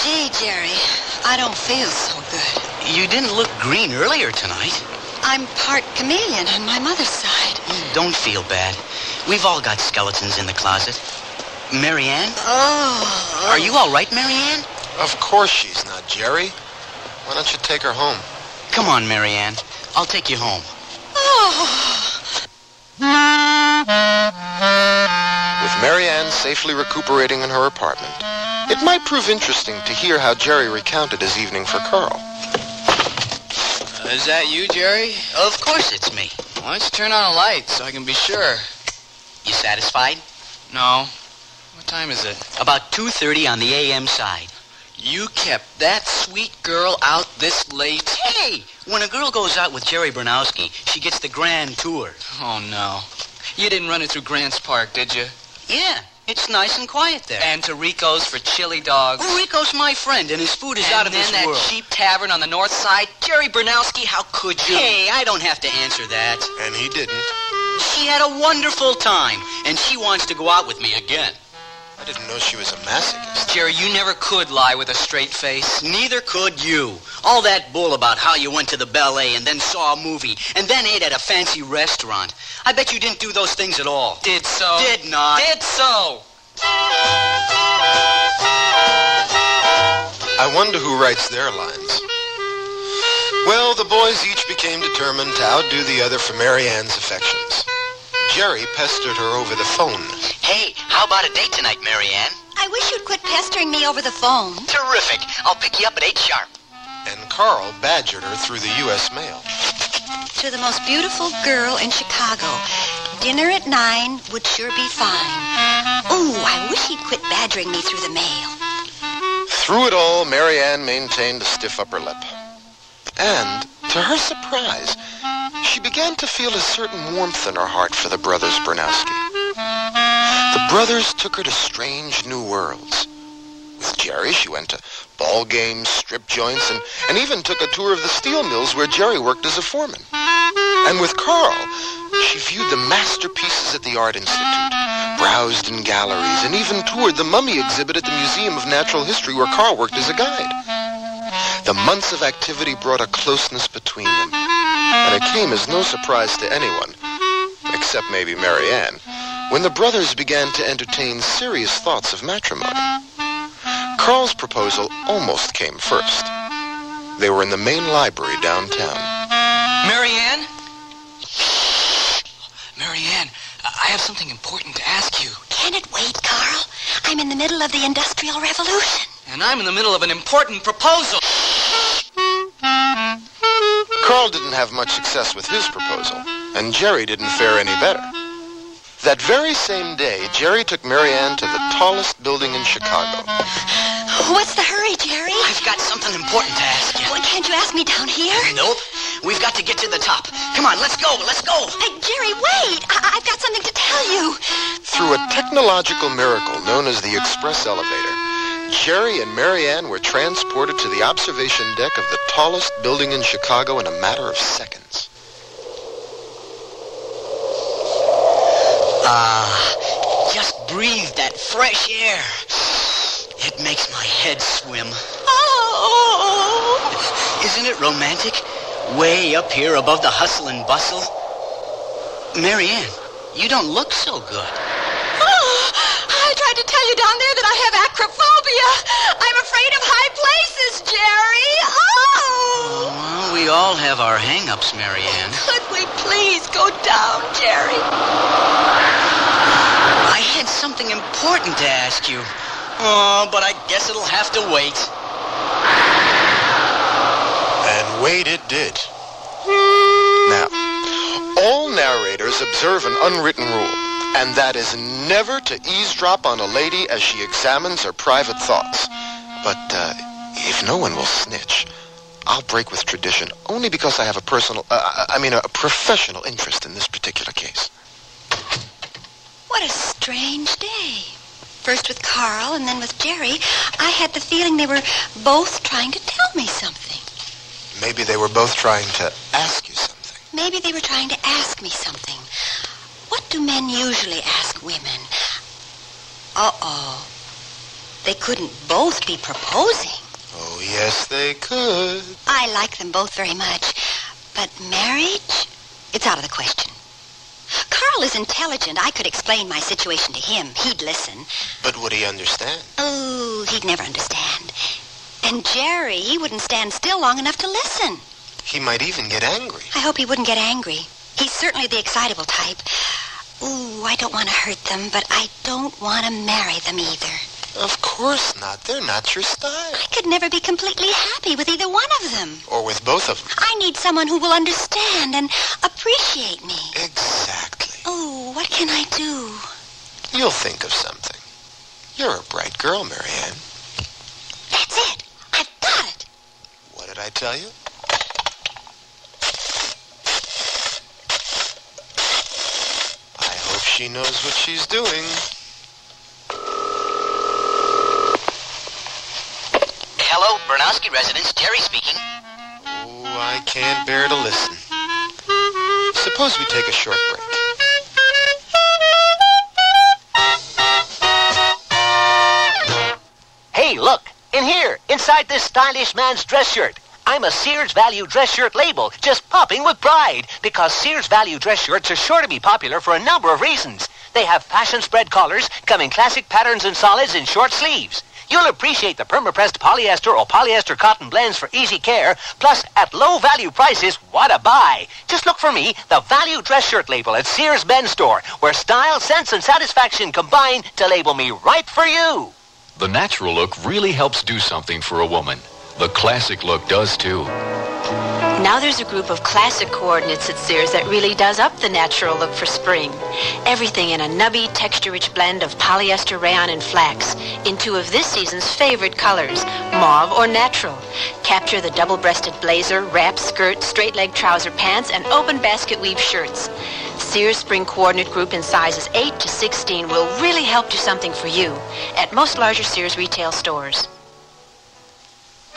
Gee, Jerry, I don't feel so good. You didn't look green earlier tonight. I'm part chameleon on my mother's side. Don't feel bad. We've all got skeletons in the closet. Mary Ann? Oh. Are you all right, Mary Ann? Of course she's not, Jerry. Why don't you take her home? Come on, Mary Ann. I'll take you home. With Mary Ann safely recuperating in her apartment, it might prove interesting to hear how Jerry recounted his evening for Carl. Is that you, Jerry? Of course it's me. Why don't you turn on a light so I can be sure? You satisfied? No. What time is it? About 2:30 on the AM side. You kept that sweet girl out this late? Hey! When a girl goes out with Jerry Bernowski, she gets the grand tour. Oh, no. You didn't run it through Grants Park, did you? Yeah, it's nice and quiet there. And to Rico's for chili dogs. Well, Rico's my friend, and his food is out of this world. And then that cheap tavern on the north side. Jerry Bernowski, how could you? Hey, I don't have to answer that. And he didn't. She had a wonderful time, and she wants to go out with me again. I didn't know she was a masochist. Jerry, you never could lie with a straight face. Neither could you. All that bull about how you went to the ballet and then saw a movie and then ate at a fancy restaurant. I bet you didn't do those things at all. Did so. Did not. Did so. I wonder who writes their lines. Well, the boys each became determined to outdo the other for Mary Ann's affections. Jerry pestered her over the phone. Hey, how about a date tonight, Mary Ann? I wish you'd quit pestering me over the phone. Terrific. I'll pick you up at 8 sharp. And Carl badgered her through the U.S. mail. To the most beautiful girl in Chicago. Dinner at 9 would sure be fine. Ooh, I wish he'd quit badgering me through the mail. Through it all, Mary Ann maintained a stiff upper lip. And, to her surprise, she began to feel a certain warmth in her heart for the brothers Bernowski. The brothers took her to strange new worlds. With Jerry, she went to ball games, strip joints, and even took a tour of the steel mills where Jerry worked as a foreman. And with Carl, she viewed the masterpieces at the Art Institute, browsed in galleries, and even toured the mummy exhibit at the Museum of Natural History where Carl worked as a guide. The months of activity brought a closeness between them, and it came as no surprise to anyone, except maybe Mary Ann, when the brothers began to entertain serious thoughts of matrimony. Carl's proposal almost came first. They were in the main library downtown. Mary Ann? Mary Ann, I have something important to ask you. Can it wait, Carl? I'm in the middle of the Industrial Revolution. And I'm in the middle of an important proposal. Carl didn't have much success with his proposal, and Jerry didn't fare any better. That very same day, Jerry took Mary Ann to the tallest building in Chicago. What's the hurry, Jerry? I've got something important to ask you. Well, can't you ask me down here? Nope. We've got to get to the top. Come on, let's go. Let's go. Hey, Jerry, wait. I've got something to tell you. Through a technological miracle known as the Express Elevator, Jerry and Mary Ann were transported to the observation deck of the tallest building in Chicago in a matter of seconds. Just breathe that fresh air. It makes my head swim. Oh! Isn't it romantic? Way up here above the hustle and bustle. Mary Ann, you don't look so good. Oh, I tried to tell you down there that I have acrophobia. I'm afraid of high places, Jerry. Oh! Well, we We all have our hang-ups, Marianne. Could we please go down, Jerry? I had something important to ask you. Oh, but I guess it'll have to wait. And wait it did. Now, all narrators observe an unwritten rule, and that is never to eavesdrop on a lady as she examines her private thoughts. But if no one will snitch, I'll break with tradition only because I have a professional interest in this particular case. What a strange day. First with Carl and then with Jerry, I had the feeling they were both trying to tell me something. Maybe they were both trying to ask you something. Maybe they were trying to ask me something. What do men usually ask women? Uh-oh. They couldn't both be proposing. Oh, yes, they could. I like them both very much. But marriage? It's out of the question. Carl is intelligent. I could explain my situation to him. He'd listen. But would he understand? Oh, he'd never understand. And Jerry, he wouldn't stand still long enough to listen. He might even get angry. I hope he wouldn't get angry. He's certainly the excitable type. Ooh, I don't want to hurt them, but I don't want to marry them either. Of course not. They're not your style. I could never be completely happy with either one of them. Or with both of them. I need someone who will understand and appreciate me. Exactly. Oh, what can I do? You'll think of something. You're a bright girl, Marianne. That's it. I've got it. What did I tell you? I hope she knows what she's doing. Hello, Bernowski residence. Jerry speaking. Oh, I can't bear to listen. Suppose we take a short break. Hey, look. In here, inside this stylish man's dress shirt. I'm a Sears Value dress shirt label, just popping with pride, because Sears Value dress shirts are sure to be popular for a number of reasons. They have fashion spread collars, come in classic patterns and solids in short sleeves. You'll appreciate the perma-pressed polyester or polyester cotton blends for easy care, plus at low value prices, what a buy. Just look for me, the Value dress shirt label at Sears Men's Store, where style, sense, and satisfaction combine to label me right for you. The natural look really helps do something for a woman. The classic look does too. Now there's a group of classic coordinates at Sears that really does up the natural look for spring. Everything in a nubby, texture-rich blend of polyester, rayon, and flax in two of this season's favorite colors, mauve or natural. Capture the double-breasted blazer, wrap skirt, straight-leg trouser pants, and open basket weave shirts. Sears Spring Coordinate Group in sizes 8 to 16 will really help do something for you at most larger Sears retail stores.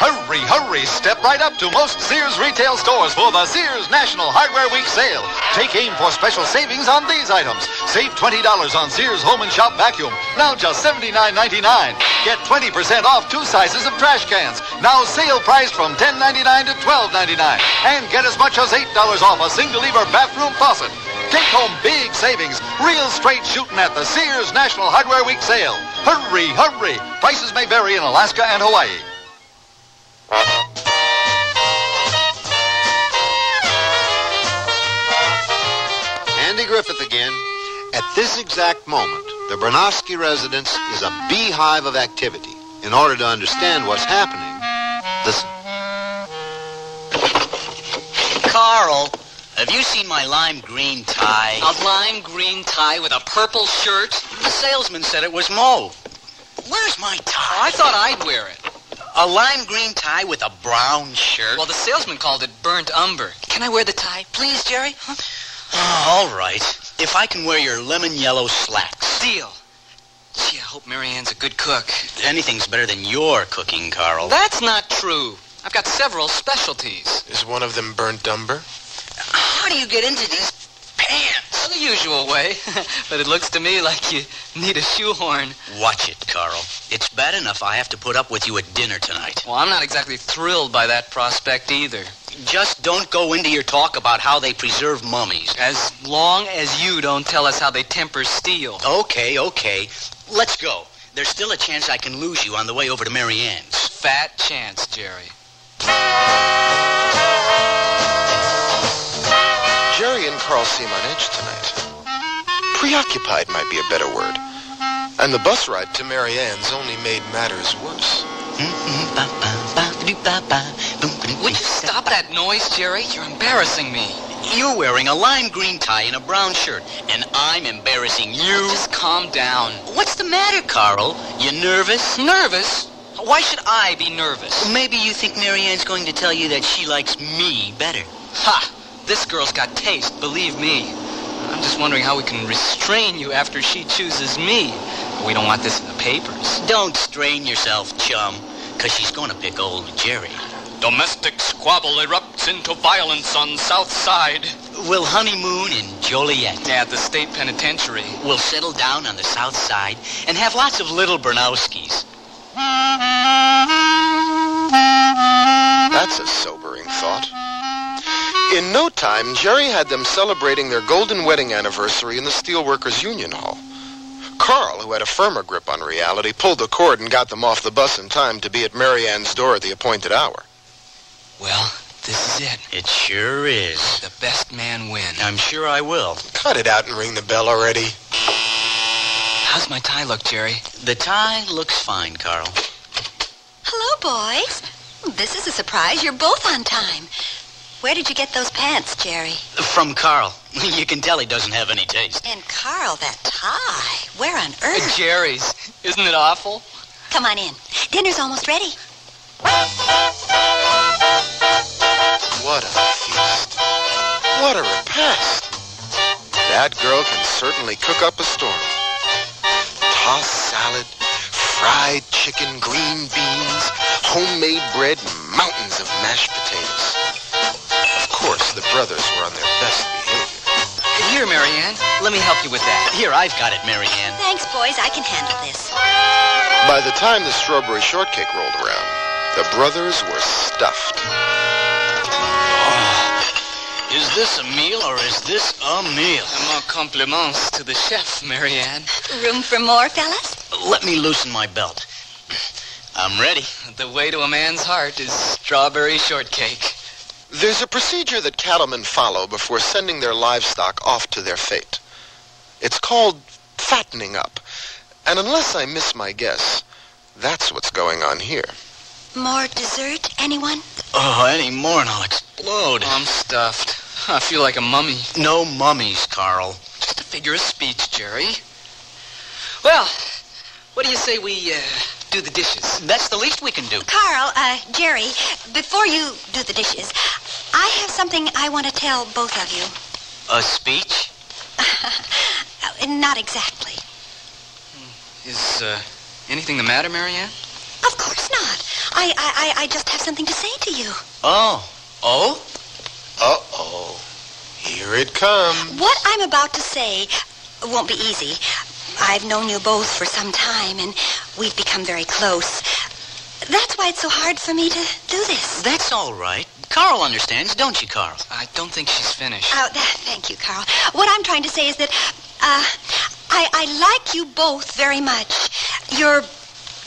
Hurry, hurry, step right up to most Sears retail stores for the Sears National Hardware Week sale. Take aim for special savings on these items. Save $20 on Sears Home and Shop Vacuum, now just $79.99. Get 20% off 2 sizes of trash cans, now sale priced from $10.99 to $12.99. And get as much as $8 off a single-lever bathroom faucet. Take home big savings, real straight shooting at the Sears National Hardware Week sale. Hurry, hurry. Prices may vary in Alaska and Hawaii. Andy Griffith again. At this exact moment, the Bernowski residence is a beehive of activity. In order to understand what's happening, listen. Carl, have you seen my lime green tie? A lime green tie with a purple shirt? The salesman said it was mauve. Where's my tie? Oh, I thought I'd wear it. A lime green tie with a brown shirt? Well, the salesman called it burnt umber. Can I wear the tie, please, Jerry? Huh? Oh, all right. If I can wear your lemon yellow slacks. Deal. Gee, I hope Mary Ann's a good cook. Anything's better than your cooking, Carl. That's not true. I've got several specialties. Is one of them burnt umber? How do you get into these pants? Well, the usual way. But it looks to me like you need a shoehorn. Watch it, Carl. It's bad enough I have to put up with you at dinner tonight. Well, I'm not exactly thrilled by that prospect either. Just don't go into your talk about how they preserve mummies. As long as you don't tell us how they temper steel. Okay. Let's go. There's still a chance I can lose you on the way over to Mary Ann's. Fat chance, Jerry. Carl seem on edge tonight. Preoccupied might be a better word. And the bus ride to Mary Ann's only made matters worse. Would you stop that noise, Jerry? You're embarrassing me. You're wearing a lime green tie and a brown shirt, and I'm embarrassing you. Just calm down. What's the matter, Carl? You nervous? Nervous? Why should I be nervous? Maybe you think Mary Ann's going to tell you that she likes me better. Ha! This girl's got taste, believe me. I'm just wondering how we can restrain you after she chooses me. We don't want this in the papers. Don't strain yourself, chum, because she's going to pick old Jerry. Domestic squabble erupts into violence on South Side. We'll honeymoon in Joliet. At the state penitentiary. We'll settle down on the South Side and have lots of little Bernowskis. That's a sobering thought. In no time, Jerry had them celebrating their golden wedding anniversary in the Steelworkers Union Hall. Carl, who had a firmer grip on reality, pulled the cord and got them off the bus in time to be at Mary Ann's door at the appointed hour. Well, this is it. It sure is. The best man win. I'm sure I will. Cut it out and ring the bell already. How's my tie look, Jerry? The tie looks fine, Carl. Hello, boys. This is a surprise. You're both on time. Where did you get those pants, Jerry? From Carl. You can tell he doesn't have any taste. And Carl, that tie. Where on earth? Jerry's. Isn't it awful? Come on in. Dinner's almost ready. What a feast. What a repast. That girl can certainly cook up a storm. Tossed salad, fried chicken, green beans, homemade bread, and mountains of mashed potatoes. Of course, the brothers were on their best behavior. Here, Mary Ann. Let me help you with that. Here, I've got it, Mary Ann. Thanks, boys. I can handle this. By the time the strawberry shortcake rolled around, the brothers were stuffed. Is this a meal or is this a meal? More compliments to the chef, Mary Ann. Room for more, fellas? Let me loosen my belt. I'm ready. The way to a man's heart is strawberry shortcake. There's a procedure that cattlemen follow before sending their livestock off to their fate. It's called fattening up. And unless I miss my guess, that's what's going on here. More dessert, anyone? Oh, any more and I'll explode. I'm stuffed. I feel like a mummy. No mummies, Carl. Just a figure of speech, Jerry. Well, what do you say we do the dishes? That's the least we can do. Carl, Jerry, before you do the dishes, I have something I want to tell both of you. A speech? Not exactly. Is anything the matter, Mary Ann? Of course not. I just have something to say to you. Oh. Oh? Uh-oh. Here it comes. What I'm about to say won't be easy. I've known you both for some time, and we've become very close. That's why it's so hard for me to do this. That's all right. Carl understands, don't you, Carl? I don't think she's finished. Oh, thank you, Carl. What I'm trying to say is that I like you both very much. You're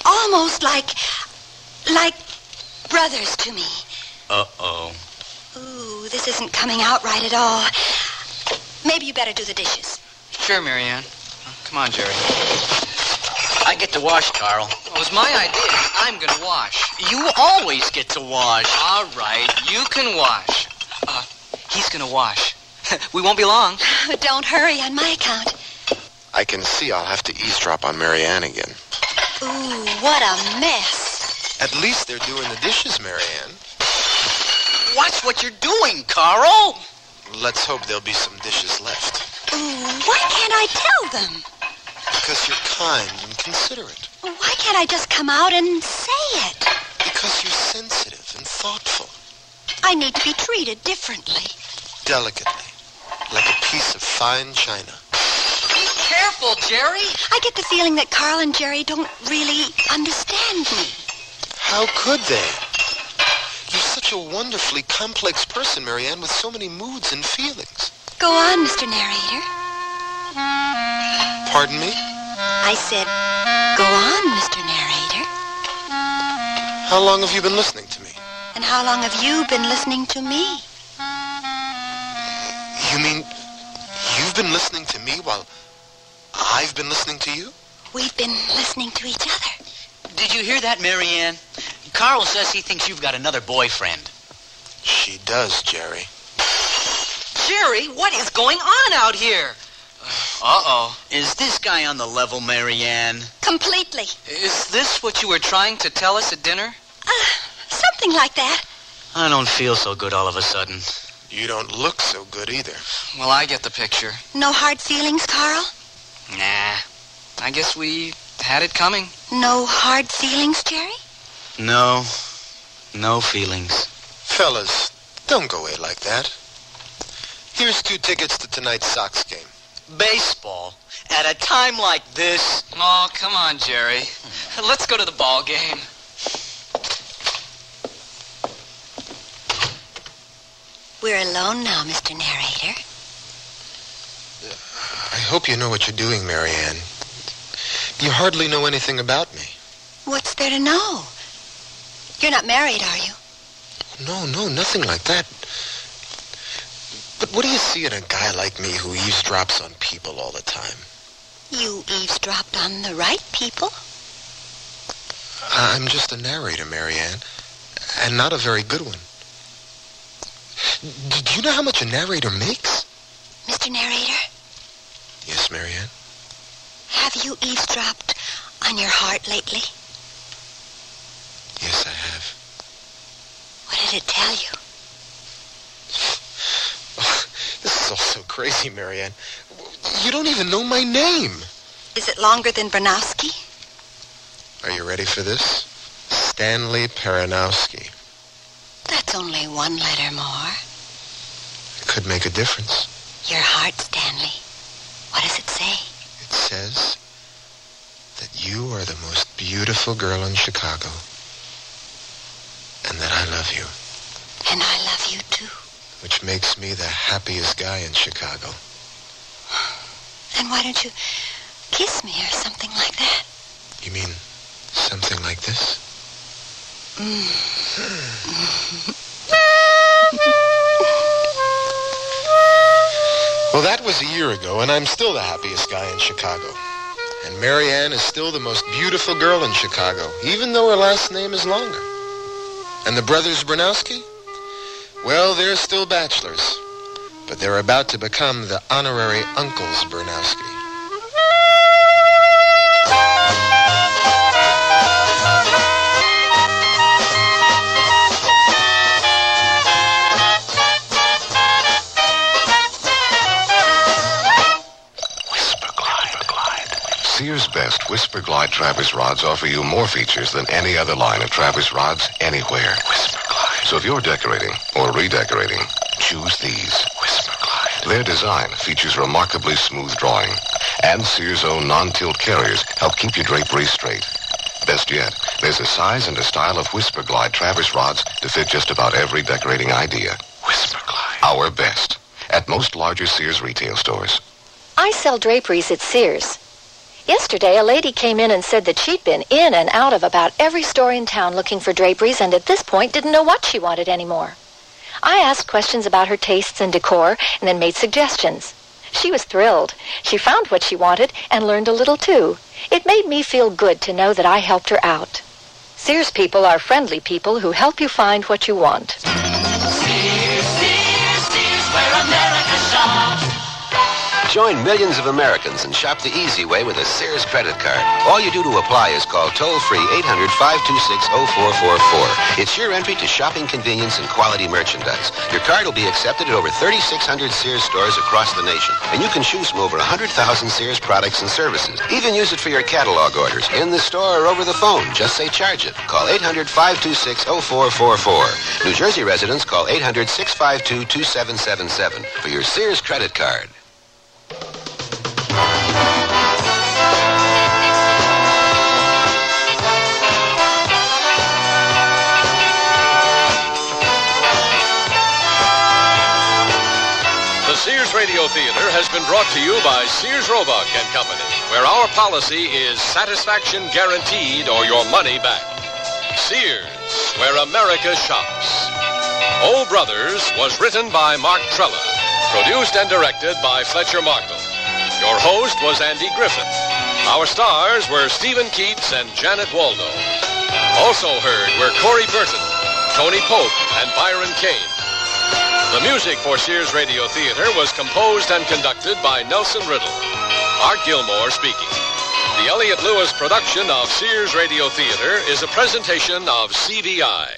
almost like brothers to me. Uh-oh. Ooh, this isn't coming out right at all. Maybe you better do the dishes. Sure, Mary Ann. Come on, Jerry. I get to wash, Carl. It was my idea. I'm going to wash. You always get to wash. All right, you can wash. He's going to wash. We won't be long. Don't hurry on my account. I can see I'll have to eavesdrop on Mary Ann again. Ooh, what a mess. At least they're doing the dishes, Mary Ann. Watch what you're doing, Carl. Let's hope there'll be some dishes left. Ooh, why can't I tell them? Because you're kind and considerate. Why can't I just come out and say it? Because you're sensitive and thoughtful. I need to be treated differently. Delicately. Like a piece of fine china. Be careful, Jerry. I get the feeling that Carl and Jerry don't really understand me. How could they? You're such a wonderfully complex person, Mary Ann, with so many moods and feelings. Go on, Mr. Narrator. Pardon me? I said, go on, Mr. Narrator. How long have you been listening to me? And how long have you been listening to me? You mean you've been listening to me while I've been listening to you? We've been listening to each other. Did you hear that, Marianne? Carl says he thinks you've got another boyfriend. She does, Jerry. Jerry, what is going on out here? Uh-oh. Is this guy on the level, Marianne? Completely. Is this what you were trying to tell us at dinner? Something like that. I don't feel so good all of a sudden. You don't look so good either. Well, I get the picture. No hard feelings, Carl? Nah. I guess we had it coming. No hard feelings, Jerry? No. No feelings. Fellas, don't go away like that. Here's 2 tickets to tonight's Sox game. Baseball? At a time like this? Oh, come on, Jerry. Let's go to the ball game. We're alone now, Mr. Narrator. I hope you know what you're doing, Marianne. You hardly know anything about me. What's there to know? You're not married, are you? No, nothing like that. But what do you see in a guy like me who eavesdrops on people all the time? You eavesdropped on the right people. I'm just a narrator, Marianne, and not a very good one. Do you know how much a narrator makes? Mr. Narrator? Yes, Marianne? Have you eavesdropped on your heart lately? Yes, I have. What did it tell you? This is all so crazy, Marianne. You don't even know my name. Is it longer than Bronowski? Are you ready for this? Stanley Peranowski. That's only 1 letter more. It could make a difference. Your heart, Stanley. What does it say? It says that you are the most beautiful girl in Chicago. And that I love you. And I love you too. Which makes me the happiest guy in Chicago. Then why don't you kiss me or something like that? You mean something like this? Well, that was a year ago, and I'm still the happiest guy in Chicago. And Marianne is still the most beautiful girl in Chicago, even though her last name is longer. And the brothers Bronowski? Well, they're still bachelors, but they're about to become the honorary uncles Bronowski. Sears' best Whisper Glide Travis rods offer you more features than any other line of Travis rods anywhere. Whisper Glide. So if you're decorating or redecorating, choose these. Whisper Glide. Their design features remarkably smooth drawing, and Sears' own non-tilt carriers help keep your drapery straight. Best yet, there's a size and a style of Whisper Glide Travis rods to fit just about every decorating idea. Whisper Glide. Our best. At most larger Sears retail stores. I sell draperies at Sears. Yesterday, a lady came in and said that she'd been in and out of about every store in town looking for draperies and at this point didn't know what she wanted anymore. I asked questions about her tastes and decor and then made suggestions. She was thrilled. She found what she wanted and learned a little too. It made me feel good to know that I helped her out. Sears people are friendly people who help you find what you want. Sears, where America shops. Join millions of Americans and shop the easy way with a Sears credit card. All you do to apply is call toll-free 800-526-0444. It's your entry to shopping convenience and quality merchandise. Your card will be accepted at over 3,600 Sears stores across the nation. And you can choose from over 100,000 Sears products and services. Even use it for your catalog orders, in the store or over the phone. Just say charge it. Call 800-526-0444. New Jersey residents call 800-652-2777 for your Sears credit card. The Sears Radio Theater has been brought to you by Sears Roebuck and Company, where our policy is satisfaction guaranteed or your money back. Sears, where America shops. Oh Brothers was written by Mark Trella Produced and directed by Fletcher Markle. Your host was Andy Griffith. Our stars were Stephen Keats and Janet Waldo. Also heard were Corey Burton, Tony Pope, and Byron Kane. The music for Sears Radio Theater was composed and conducted by Nelson Riddle. Art Gilmore speaking. The Elliott Lewis production of Sears Radio Theater is a presentation of CVI.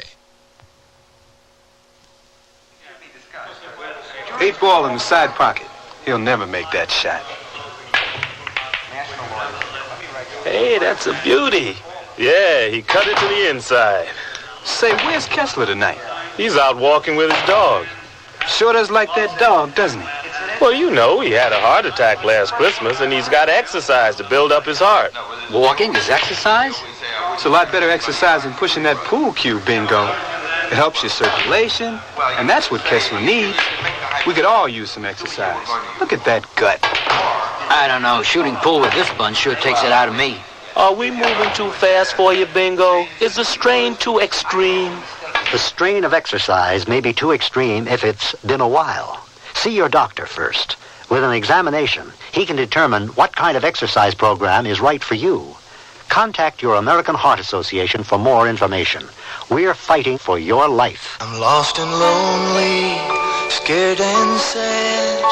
8 ball in the side pocket. He'll never make that shot. Hey, that's a beauty. Yeah, he cut it to the inside. Say, where's Kessler tonight? He's out walking with his dog. Sure does like that dog, doesn't he? Well, you know, he had a heart attack last Christmas, and he's got exercise to build up his heart. Walking is exercise? It's a lot better exercise than pushing that pool cue, Bingo. It helps your circulation, and that's what Kessler needs. We could all use some exercise. Look at that gut. I don't know. Shooting pool with this bunch sure takes it out of me. Are we moving too fast for you, Bingo? Is the strain too extreme? The strain of exercise may be too extreme if it's been a while. See your doctor first. With an examination, he can determine what kind of exercise program is right for you. Contact your American Heart Association for more information. We're fighting for your life. I'm lost and lonely, scared and sad,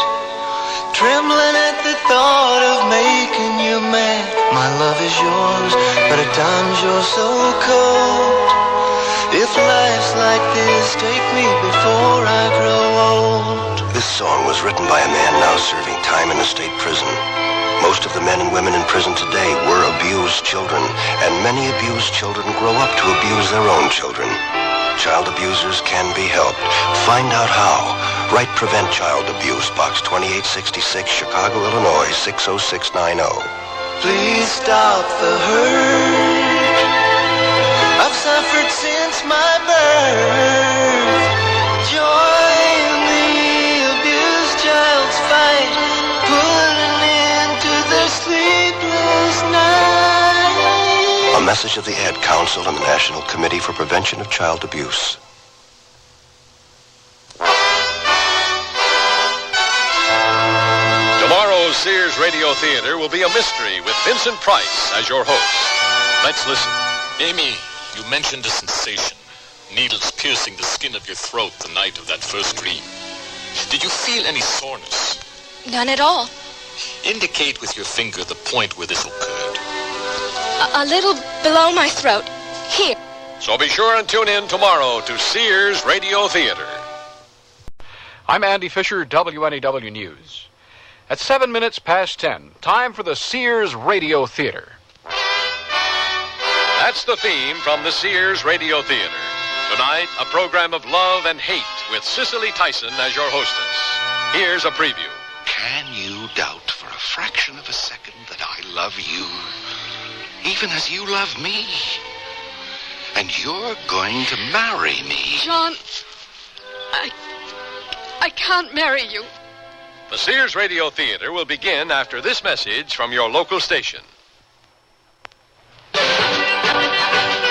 trembling at the thought of making you mad. My love is yours, but at times you're so cold. If life's like this, take me before I grow old. This song was written by a man now serving time in a state prison. Most of the men and women in prison today were abused children, and many abused children grow up to abuse their own children. Child abusers can be helped. Find out how. Write Prevent Child Abuse, Box 2866, Chicago, Illinois, 60690. Please stop the hurt I've suffered since my birth. Join the abused child's fight. Put an end to the sleepless night. A message of the Ad Council and the National Committee for Prevention of Child Abuse. Tomorrow's Sears Radio Theater will be a mystery with Vincent Price as your host. Let's listen. Amy, you mentioned a sensation. Needles piercing the skin of your throat the night of that first dream. Did you feel any soreness? None at all. Indicate with your finger the point where this occurred. A little below my throat. Here. So be sure and tune in tomorrow to Sears Radio Theater. I'm Andy Fisher, WNEW News. At 7 minutes past 10, time for the Sears Radio Theater. That's the theme from the Sears Radio Theater. Tonight, a program of love and hate with Cicely Tyson as your hostess. Here's a preview. Can you doubt for a fraction of a second that I love you, even as you love me? And you're going to marry me. John, I can't marry you. The Sears Radio Theater will begin after this message from your local station.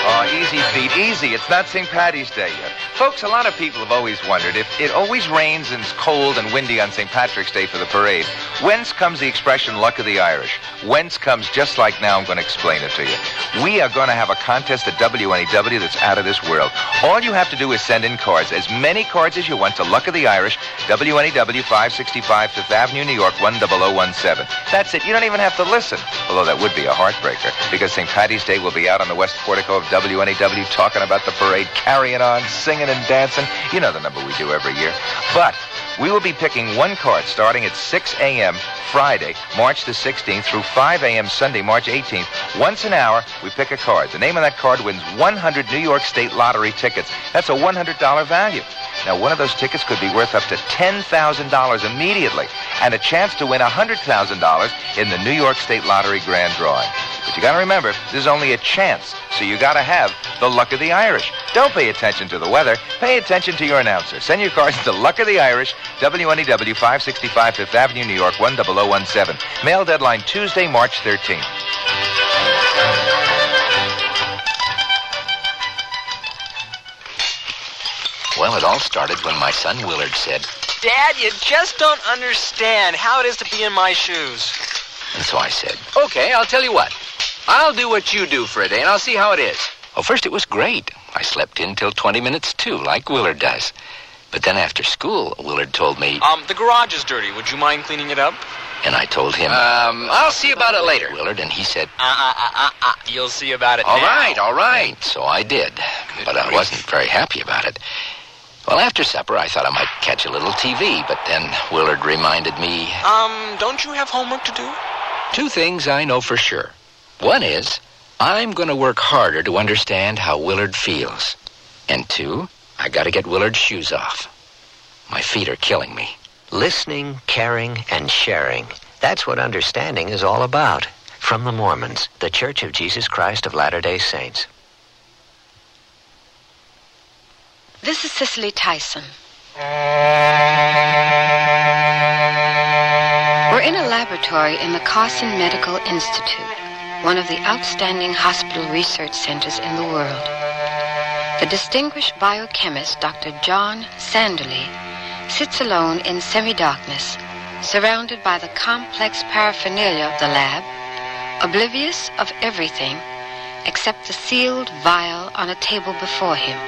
Oh, easy, Pete, easy. It's not St. Paddy's Day yet. Folks, a lot of people have always wondered if it always rains and it's cold and windy on St. Patrick's Day for the parade, whence comes the expression luck of the Irish? Whence comes just like now. I'm going to explain it to you. We are going to have a contest at WNEW that's out of this world. All you have to do is send in cards, as many cards as you want, to Luck of the Irish, WNEW 565 Fifth Avenue, New York, 10017. That's it. You don't even have to listen. Although that would be a heartbreaker, because St. Paddy's Day will be out on the west portico of WNEW talking about the parade, carrying on, singing and dancing. You know the number we do every year. But we will be picking one card starting at 6 a.m. Friday, March the 16th, through 5 a.m. Sunday, March 18th. Once an hour, we pick a card. The name of that card wins 100 New York State Lottery tickets. That's a $100 value. Now, one of those tickets could be worth up to $10,000 immediately, and a chance to win $100,000 in the New York State Lottery grand drawing. But you got to remember, this is only a chance, so you got to have the Luck of the Irish. Don't pay attention to the weather. Pay attention to your announcer. Send your cards to Luck of the Irish, WNEW 565 Fifth Avenue, New York, 10017. Mail deadline Tuesday, March 13th. Well, it all started when my son Willard said, Dad, you just don't understand how it is to be in my shoes. And so I said, Okay, I'll tell you what. I'll do what you do for a day, and I'll see how it is. well, first it was great. I slept in till 20 minutes to, like Willard does. But then after school, Willard told me... The garage is dirty. Would you mind cleaning it up? And I told him... I'll see about it later. Willard, and he said... You'll see about it all now. All right. And so I did, but I wasn't very happy about it. Well, after supper, I thought I might catch a little TV, but then Willard reminded me... Don't you have homework to do? 2 things I know for sure. One is, I'm going to work harder to understand how Willard feels. And 2, I got to get Willard's shoes off. My feet are killing me. Listening, caring, and sharing. That's what understanding is all about. From the Mormons, the Church of Jesus Christ of Latter-day Saints. This is Cicely Tyson. We're in a laboratory in the Carson Medical Institute, one of the outstanding hospital research centers in the world. The distinguished biochemist, Dr. John Sanderly, sits alone in semi-darkness, surrounded by the complex paraphernalia of the lab, oblivious of everything except the sealed vial on a table before him.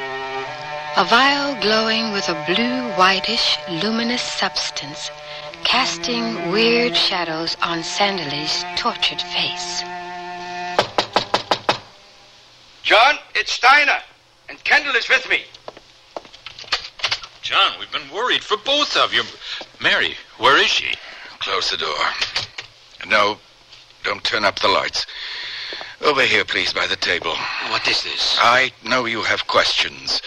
A vial glowing with a blue-whitish, luminous substance, casting weird shadows on Sanderly's tortured face. John, it's Steiner, and Kendall is with me. John, we've been worried for both of you. Mary, where is she? Close the door. No, don't turn up the lights. Over here, please, by the table. What is this? I know you have questions.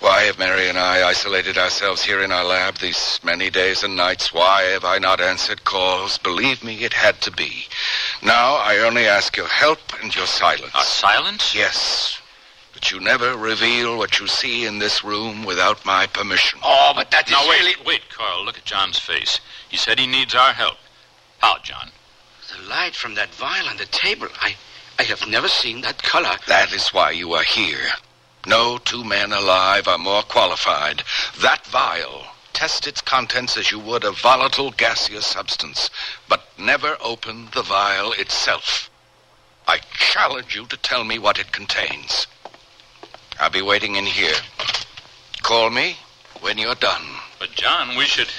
Why have Mary and I isolated ourselves here in our lab these many days and nights? Why have I not answered calls? Believe me, it had to be. Now, I only ask your help and your silence. Our silence? Yes. But you never reveal what you see in this room without my permission. Oh, but that is now, wait, really... wait, Carl. Look at John's face. He said he needs our help. How, John? The light from that vial on the table. I have never seen that color. That is why you are here. No 2 men alive are more qualified. That vial, test its contents as you would a volatile gaseous substance, but never open the vial itself. I challenge you to tell me what it contains. I'll be waiting in here. Call me when you're done. But, John, we should...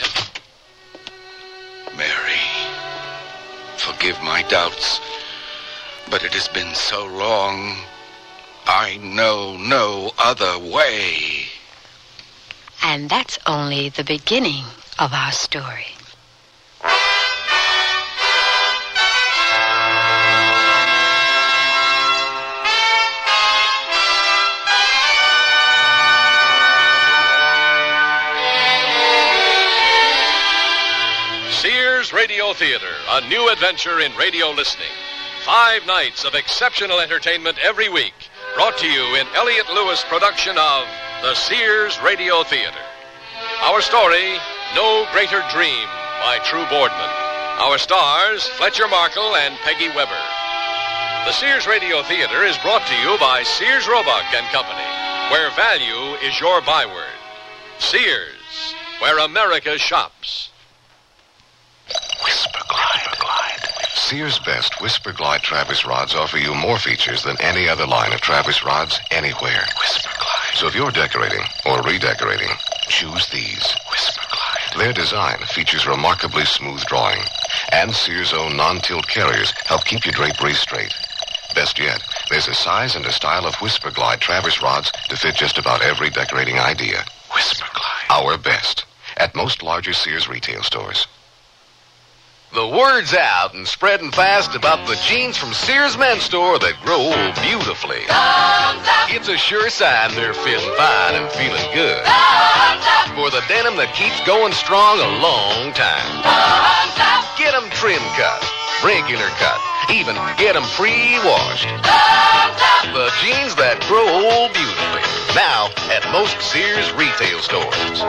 Mary, forgive my doubts, but it has been so long... I know no other way. And that's only the beginning of our story. Sears Radio Theater, a new adventure in radio listening. 5 nights of exceptional entertainment every week. Brought to you in Elliott Lewis production of the Sears Radio Theater. Our story, No Greater Dream, by True Boardman. Our stars, Fletcher Markle and Peggy Weber. The Sears Radio Theater is brought to you by Sears Roebuck and Company, where value is your byword. Sears, where America shops. Whisper Glide. Sears' best Whisper Glide Travis rods offer you more features than any other line of Travis rods anywhere. Whisper Glide. So if you're decorating or redecorating, choose these. Whisper Glide. Their design features remarkably smooth drawing, and Sears' own non-tilt carriers help keep your draperies straight. Best yet, there's a size and a style of Whisper Glide Travis rods to fit just about every decorating idea. Whisper Glide. Our best. At most larger Sears retail stores. The word's out and spreading fast about the jeans from Sears Men's Store that grow old beautifully. It's a sure sign they're feeling fine and feeling good. For the denim that keeps going strong a long time. Get them trim cut, regular cut, even get them pre-washed. The jeans that grow old beautifully. Now at most Sears retail stores.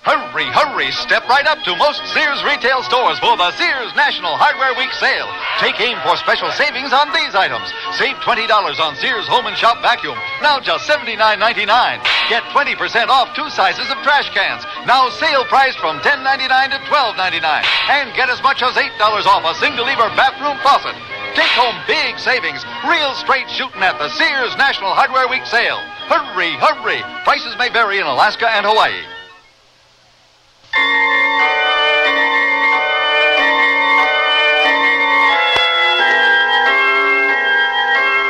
Hurry, hurry! hurry, step right up to most Sears retail stores for the Sears National Hardware Week sale. Take aim for special savings on these items. Save $20 on Sears Home and Shop Vacuum, now just $79.99. Get 20% off 2 sizes of trash cans, now sale priced from $10.99 to $12.99. And get as much as $8 off a single-lever bathroom faucet. Take home big savings, real straight shooting at the Sears National Hardware Week sale. Hurry, hurry. Prices may vary in Alaska and Hawaii.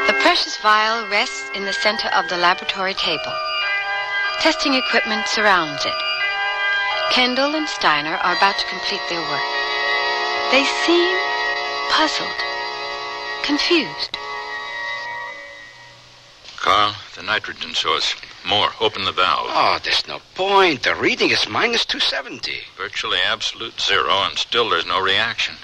The precious vial rests in the center of the laboratory table. Testing equipment surrounds it. Kendall and Steiner are about to complete their work. They seem puzzled, confused. Carl, the nitrogen source. More. Open the valve. Oh, there's no point. The reading is minus 270. Virtually absolute zero, and still there's no reaction.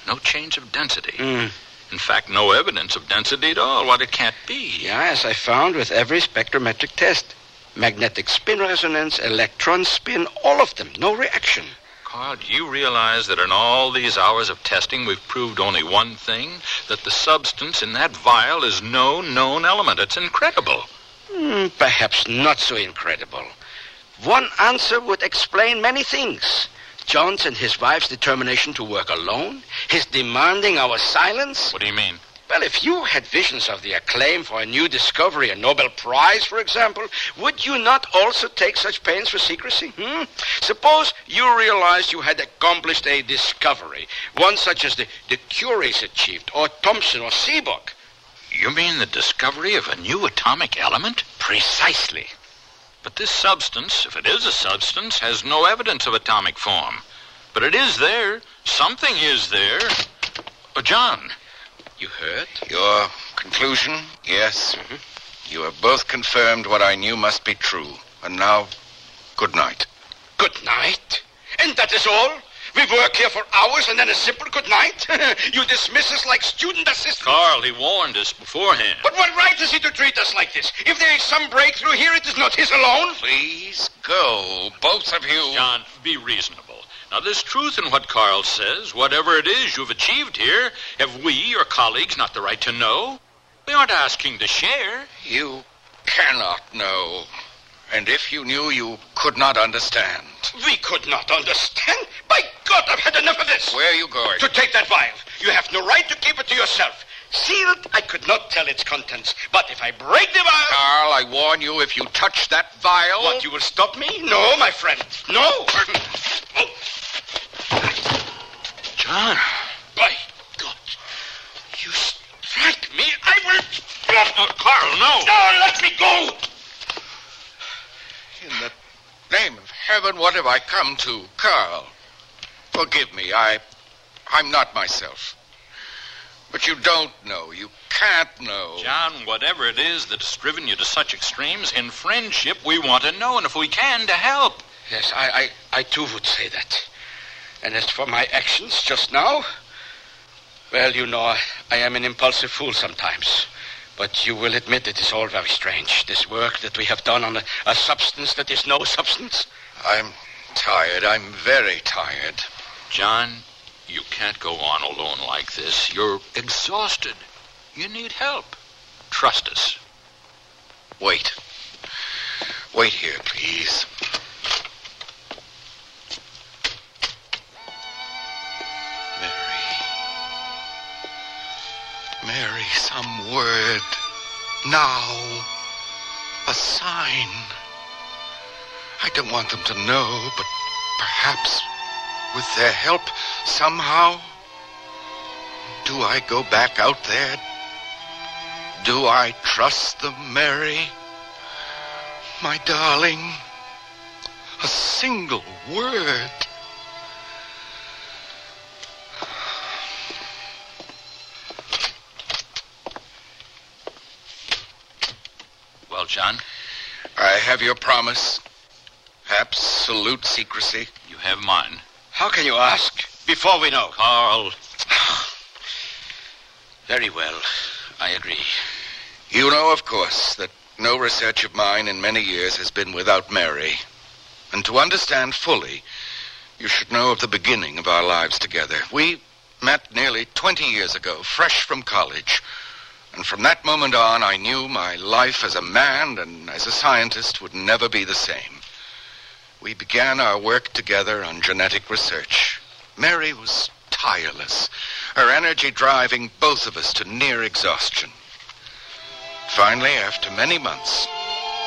No change of density. In fact, no evidence of density at all. What it can't be. Yeah, as I found with every spectrometric test. Magnetic spin resonance, electron spin, all of them. No reaction. Carl, do you realize that in all these hours of testing, we've proved only one thing? That the substance in that vial is no known element. It's incredible. Perhaps not so incredible. One answer would explain many things. John's and his wife's determination to work alone, his demanding our silence. What do you mean? Well, if you had visions of the acclaim for a new discovery, a Nobel Prize, for example, would you not also take such pains for secrecy? Suppose you realized you had accomplished a discovery, one such as the Curies achieved, or Thomson, or Seebeck. You mean the discovery of a new atomic element? Precisely. But this substance, if it is a substance, has no evidence of atomic form. But it is there. Something is there. John. You heard? Your conclusion? Yes. You have both confirmed what I knew must be true. And now, good night. Good night? And that is all? We work here for hours and then a simple good night? You dismiss us like student assistants? Carl, he warned us beforehand. But what right has he to treat us like this? If there is some breakthrough here, it is not his alone. Please go, both of you. John, be reasonable. Now, there's truth in what Carl says. Whatever it is you've achieved here, have we, your colleagues, not the right to know? We aren't asking to share. You cannot know. And if you knew, you could not understand. We could not understand? By God, I've had enough of this. Where are you going? To take that vial. You have no right to keep it to yourself. Sealed, I could not tell its contents. But if I break the vial... Carl, I warn you, if you touch that vial... What, you will stop me? No, my friend. No. John. By God. You strike me, I will... Carl, no. No, let me go. In the name of heaven, what have I come to, Carl? Forgive me, I'm not myself. But you don't know. You can't know. John, whatever it is that's driven you to such extremes, in friendship, we want to know, and if we can, to help. Yes, I too would say that. And as for my actions just now, well, you know, I am an impulsive fool sometimes. But you will admit it is all very strange, this work that we have done on a substance that is no substance. I'm tired. I'm very tired. John, you can't go on alone like this. You're exhausted. You need help. Trust us. Wait. Wait here, please. Mary, some word. Now. A sign. I don't want them to know, but perhaps with their help, somehow. Do I go back out there? Do I trust them, Mary? My darling, a single word. Well, John? I have your promise. Absolute secrecy. You have mine. How can you ask before we know? Carl. Very well. I agree. You know, of course, that no research of mine in many years has been without Mary. And to understand fully, You should know of the beginning of our lives together. We met nearly 20 years ago, fresh from college. And from that moment on, I knew my life as a man and as a scientist would never be the same. We began our work together on genetic research. Mary was tireless, her energy driving both of us to near exhaustion. Finally, after many months,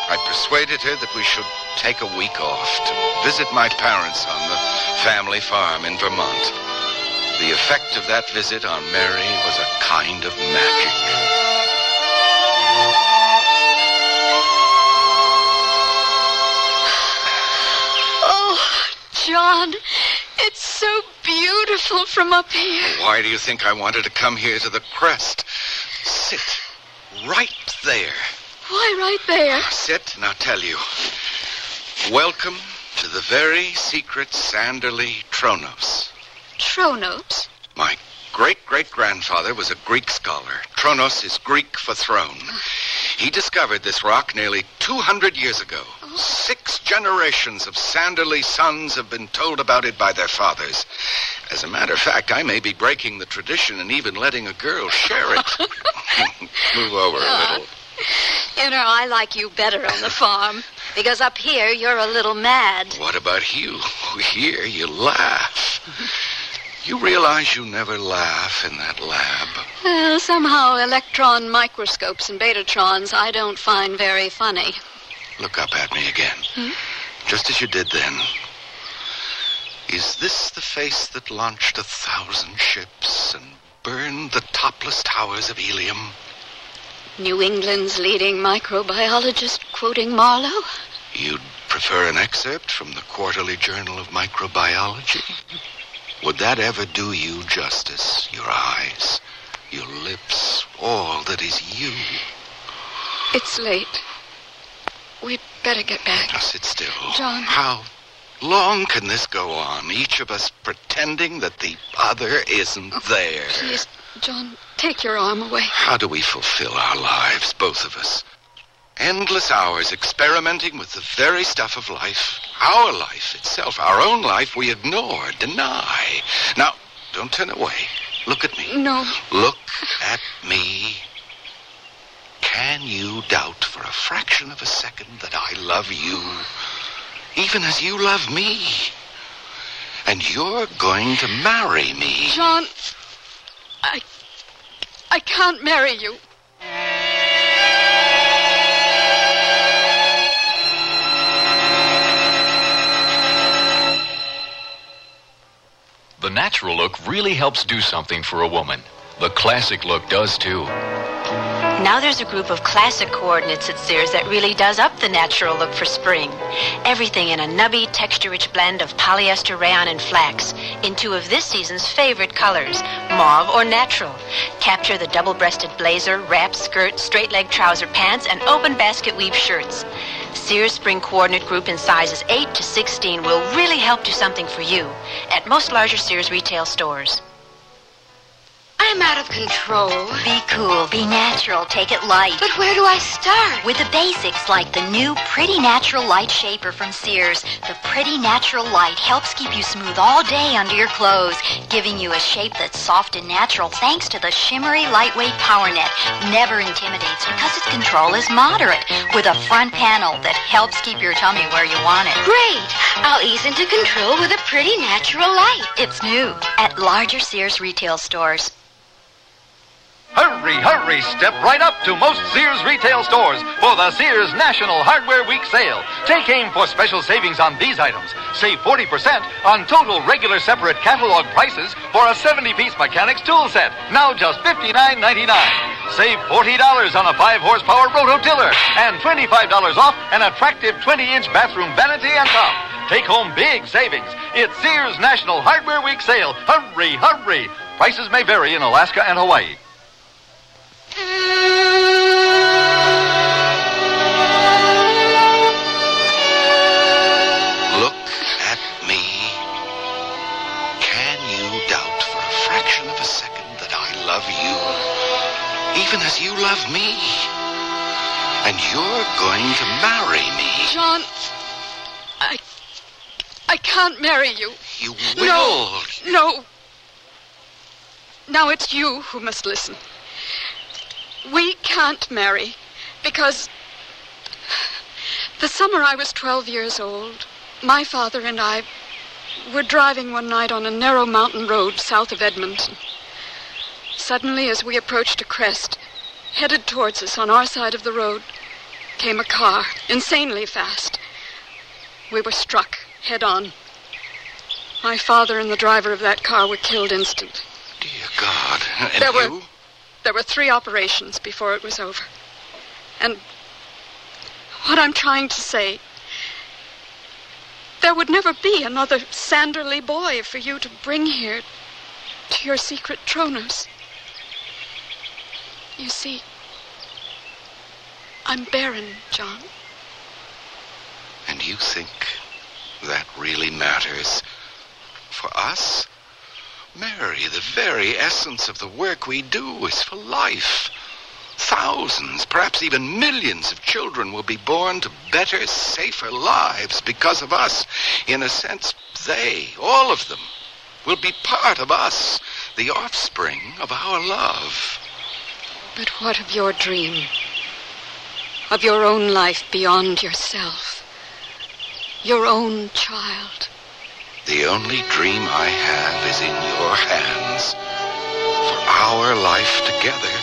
I persuaded her that we should take a week off to visit my parents on the family farm in Vermont. The effect of that visit on Mary was a kind of magic. Oh, John, it's so beautiful from up here. Why do you think I wanted to come here to the crest? Sit right there. Why right there? Sit, and I'll tell you. Welcome to the very secret Sanderly Tronos. Tronos? My great-great-grandfather was a Greek scholar. Tronos is Greek for throne. He discovered this rock nearly 200 years ago. 6 generations of Sanderly sons have been told about it by their fathers. As a matter of fact, I may be breaking the tradition and even letting a girl share it. Move over a little. You know, I like you better on the farm, because up here you're a little mad. What about you? Here you laugh. You realize you never laugh in that lab? Well, somehow electron microscopes and betatrons I don't find very funny. Look up at me again, just as you did then. Is this the face that launched 1,000 ships and burned the topless towers of Helium? New England's leading microbiologist quoting Marlowe? You'd prefer an excerpt from the Quarterly Journal of Microbiology? Would that ever do you justice? Your eyes, your lips, all that is you. It's late. We'd better get back. Now sit still. John. How long can this go on? Each of us pretending that the other isn't there. Please, John, take your arm away. How do we fulfill our lives, both of us? Endless hours experimenting with the very stuff of life. Our life itself, our own life, we ignore, deny. Now, don't turn away. Look at me. No. Look at me. Can you doubt for a fraction of a second that I love you, even as you love me? And you're going to marry me. John, I can't marry you. The natural look really helps do something for a woman. The classic look does too. Now there's a group of classic coordinates at Sears that really does up the natural look for spring. Everything in a nubby, texture-rich blend of polyester, rayon, and flax in 2 of this season's favorite colors, mauve or natural. Capture the double-breasted blazer, wrap skirt, straight-leg trouser pants, and open basket weave shirts. Sears Spring Coordinate Group in sizes 8 to 16 will really help do something for you at most larger Sears retail stores. I'm out of control. Be cool, be natural, take it light. But where do I start? With the basics like the new Pretty Natural Light Shaper from Sears. The Pretty Natural Light helps keep you smooth all day under your clothes, giving you a shape that's soft and natural thanks to the shimmery, lightweight power net. Never intimidates because its control is moderate, with a front panel that helps keep your tummy where you want it. Great! I'll ease into control with a Pretty Natural Light. It's new at larger Sears retail stores. Hurry, hurry, step right up to most Sears retail stores for the Sears National Hardware Week sale. Take aim for special savings on these items. Save 40% on total regular separate catalog prices for a 70-piece mechanics tool set. Now just $59.99. Save $40 on a 5-horsepower rototiller and $25 off an attractive 20-inch bathroom vanity and top. Take home big savings. It's Sears National Hardware Week sale. Hurry, hurry. Prices may vary in Alaska and Hawaii. Look at me. Can you doubt for a fraction of a second that I love you, even as you love me? And you're going to marry me. John, I can't marry you. You will. No. Now it's you who must listen. We can't marry because the summer I was 12 years old, my father and I were driving one night on a narrow mountain road south of Edmonton. Suddenly, as we approached a crest, headed towards us on our side of the road, came a car, insanely fast. We were struck head on. My father and the driver of that car were killed instantly. Dear God. And There were 3 operations before it was over. And what I'm trying to say, there would never be another Sanderly boy for you to bring here to your secret Tronos. You see, I'm barren, John. And you think that really matters? For us? Mary, the very essence of the work we do is for life. Thousands, perhaps even millions of children will be born to better, safer lives because of us. In a sense, they, all of them, will be part of us, the offspring of our love. But what of your dream? Of your own life beyond yourself? Your own child? The only dream I have is in your hands. For our life together.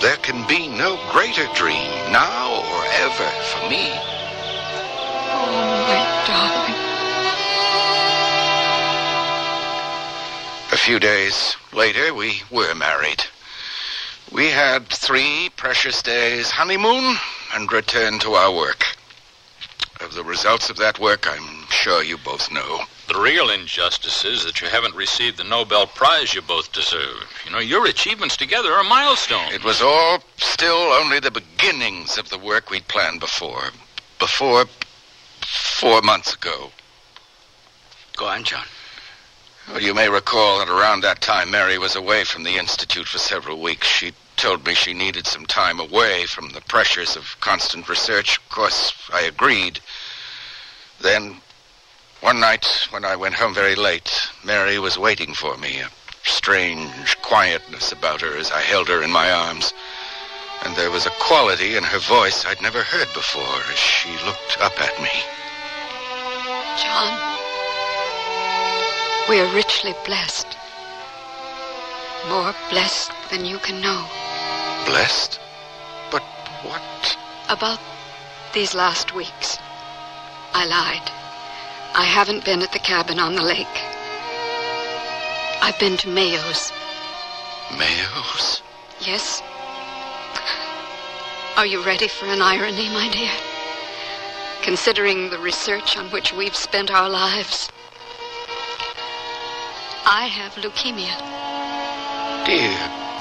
There can be no greater dream, now or ever, for me. Oh, my darling. A few days later, we were married. We had 3 precious days honeymoon and returned to our work. Of the results of that work, I'm sure you both know. The real injustice is that you haven't received the Nobel Prize you both deserve. You know, your achievements together are a milestone. It was all still only the beginnings of the work we'd planned before. 4 months ago. Go on, John. Well, you may recall that around that time, Mary was away from the Institute for several weeks. She told me she needed some time away from the pressures of constant research. Of course, I agreed. Then, one night, when I went home very late, Mary was waiting for me. A strange quietness about her as I held her in my arms. And there was a quality in her voice I'd never heard before as she looked up at me. John, we are richly blessed. More blessed than you can know. Blessed? But what? About these last weeks, I lied. I haven't been at the cabin on the lake. I've been to Mayo's. Mayo's? Yes. Are you ready for an irony, my dear? Considering the research on which we've spent our lives, I have leukemia. Dear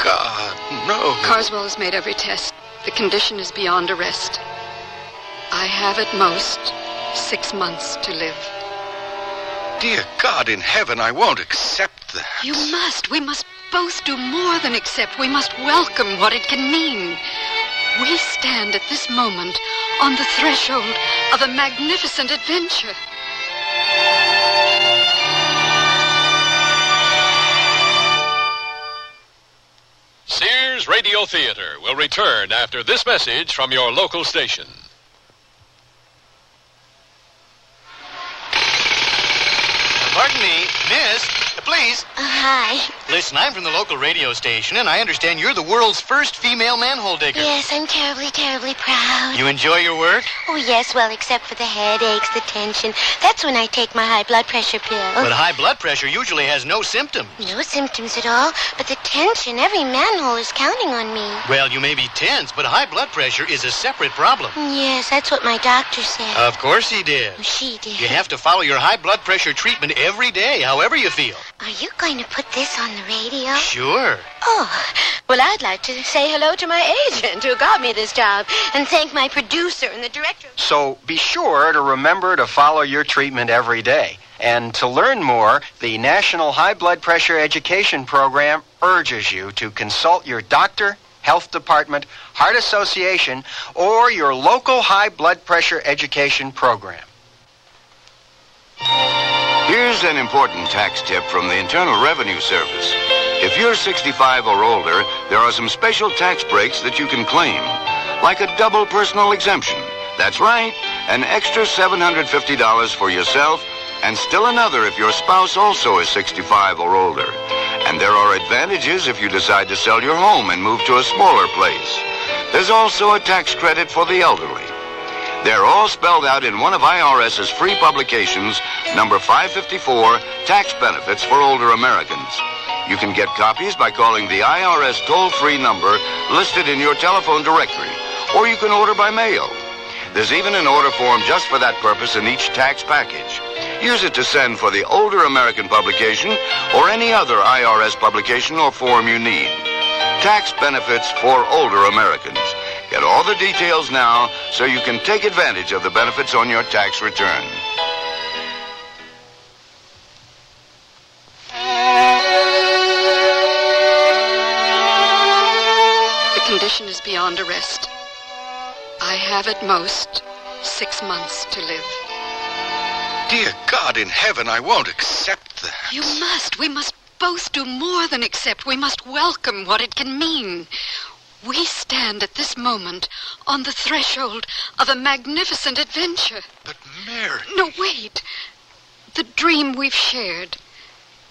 God, no. Carswell has made every test. The condition is beyond arrest. I have at most 6 months to live. Dear God in heaven, I won't accept that. You must. We must both do more than accept. We must welcome what it can mean. We stand at this moment on the threshold of a magnificent adventure. Sears Radio Theater will return after this message from your local station. Pardon me, miss, please. Hi. Listen, I'm from the local radio station, and I understand you're the world's first female manhole digger. Yes, I'm terribly, terribly proud. You enjoy your work? Oh, yes, well, except for the headaches, the tension. That's when I take my high blood pressure pill. But high blood pressure usually has no symptoms. No symptoms at all, but the tension, every manhole is counting on me. Well, you may be tense, but high blood pressure is a separate problem. Yes, that's what my doctor said. Of course he did. Oh, she did. You have to follow your high blood pressure treatment every day, however you feel. Are you going to put this on the radio? Sure. Oh, well, I'd like to say hello to my agent who got me this job and thank my producer and the director. So be sure to remember to follow your treatment every day. And to learn more, the National High Blood Pressure Education Program urges you to consult your doctor, health department, heart association, or your local high blood pressure education program. Here's an important tax tip from the Internal Revenue Service. If you're 65 or older, there are some special tax breaks that you can claim, like a double personal exemption. That's right, an extra $750 for yourself, and still another if your spouse also is 65 or older. And there are advantages if you decide to sell your home and move to a smaller place. There's also a tax credit for the elderly. They're all spelled out in one of IRS's free publications, number 554, Tax Benefits for Older Americans. You can get copies by calling the IRS toll-free number listed in your telephone directory, or you can order by mail. There's even an order form just for that purpose in each tax package. Use it to send for the Older American publication or any other IRS publication or form you need. Tax Benefits for Older Americans. Get all the details now so you can take advantage of the benefits on your tax return. The condition is beyond arrest. I have at most 6 months to live. Dear God in heaven, I won't accept that. You must. We must both do more than accept. We must welcome what it can mean. We stand at this moment on the threshold of a magnificent adventure. But Mary... No, wait. The dream we've shared.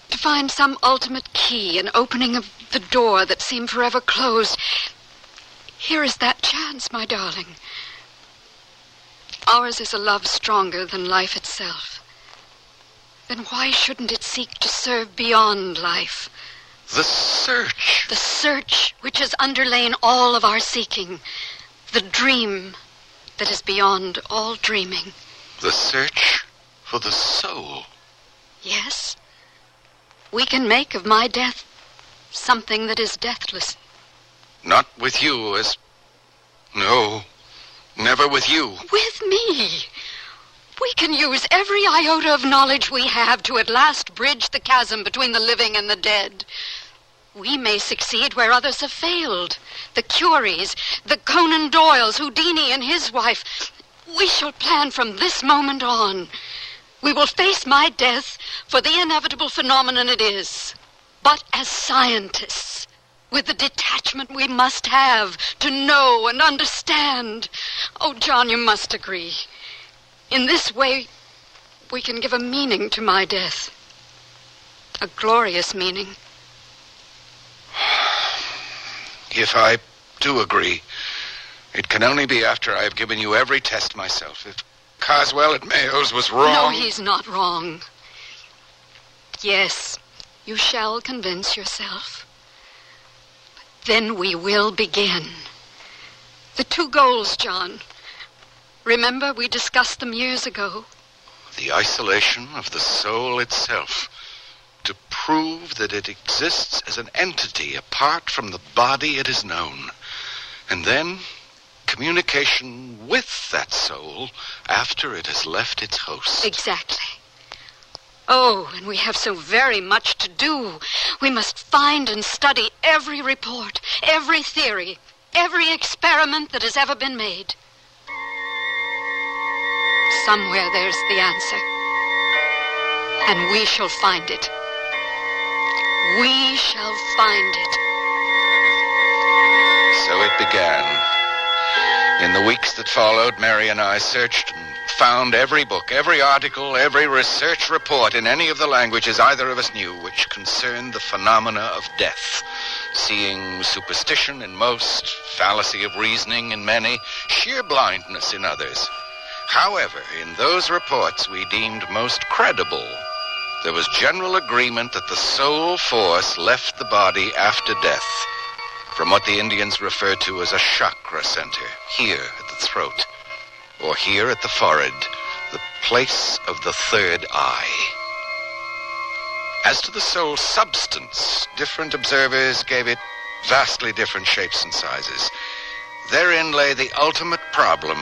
To find some ultimate key, an opening of the door that seemed forever closed. Here is that chance, my darling. Ours is a love stronger than life itself. Then why shouldn't it seek to serve beyond life? The search. The search which has underlain all of our seeking. The dream that is beyond all dreaming. The search for the soul. Yes. We can make of my death something that is deathless. Not with you as... No, never with you. With me. We can use every iota of knowledge we have to at last bridge the chasm between the living and the dead. We may succeed where others have failed. The Curies, the Conan Doyles, Houdini and his wife. We shall plan from this moment on. We will face my death for the inevitable phenomenon it is. But as scientists, with the detachment we must have to know and understand. Oh, John, you must agree. In this way, we can give a meaning to my death. A glorious meaning. If I do agree, it can only be after I have given you every test myself. If Carswell at Mayo's was wrong... No, he's not wrong. Yes, you shall convince yourself. Then we will begin. The 2 goals, John. Remember, we discussed them years ago. The isolation of the soul itself. To prove that it exists as an entity apart from the body it is known. And then, communication with that soul after it has left its host. Exactly. Oh, and we have so very much to do. We must find and study every report, every theory, every experiment that has ever been made. Somewhere there's the answer. And we shall find it. We shall find it. So it began. In the weeks that followed, Mary and I searched and found every book, every article, every research report in any of the languages either of us knew which concerned the phenomena of death. Seeing superstition in most, fallacy of reasoning in many, sheer blindness in others. However, in those reports we deemed most credible, there was general agreement that the soul force left the body after death, from what the Indians refer to as a chakra center, here at the throat, or here at the forehead, the place of the third eye. As to the soul substance, different observers gave it vastly different shapes and sizes. Therein lay the ultimate problem,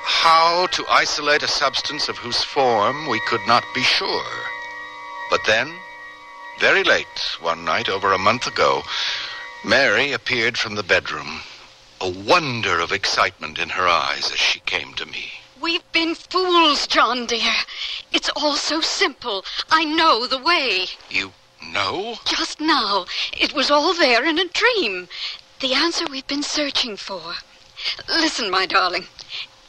how to isolate a substance of whose form we could not be sure. But then, very late, one night over a month ago, Mary appeared from the bedroom, a wonder of excitement in her eyes as she came to me. We've been fools, John, dear. It's all so simple. I know the way. You know? Just now, it was all there in a dream. The answer we've been searching for. Listen, my darling.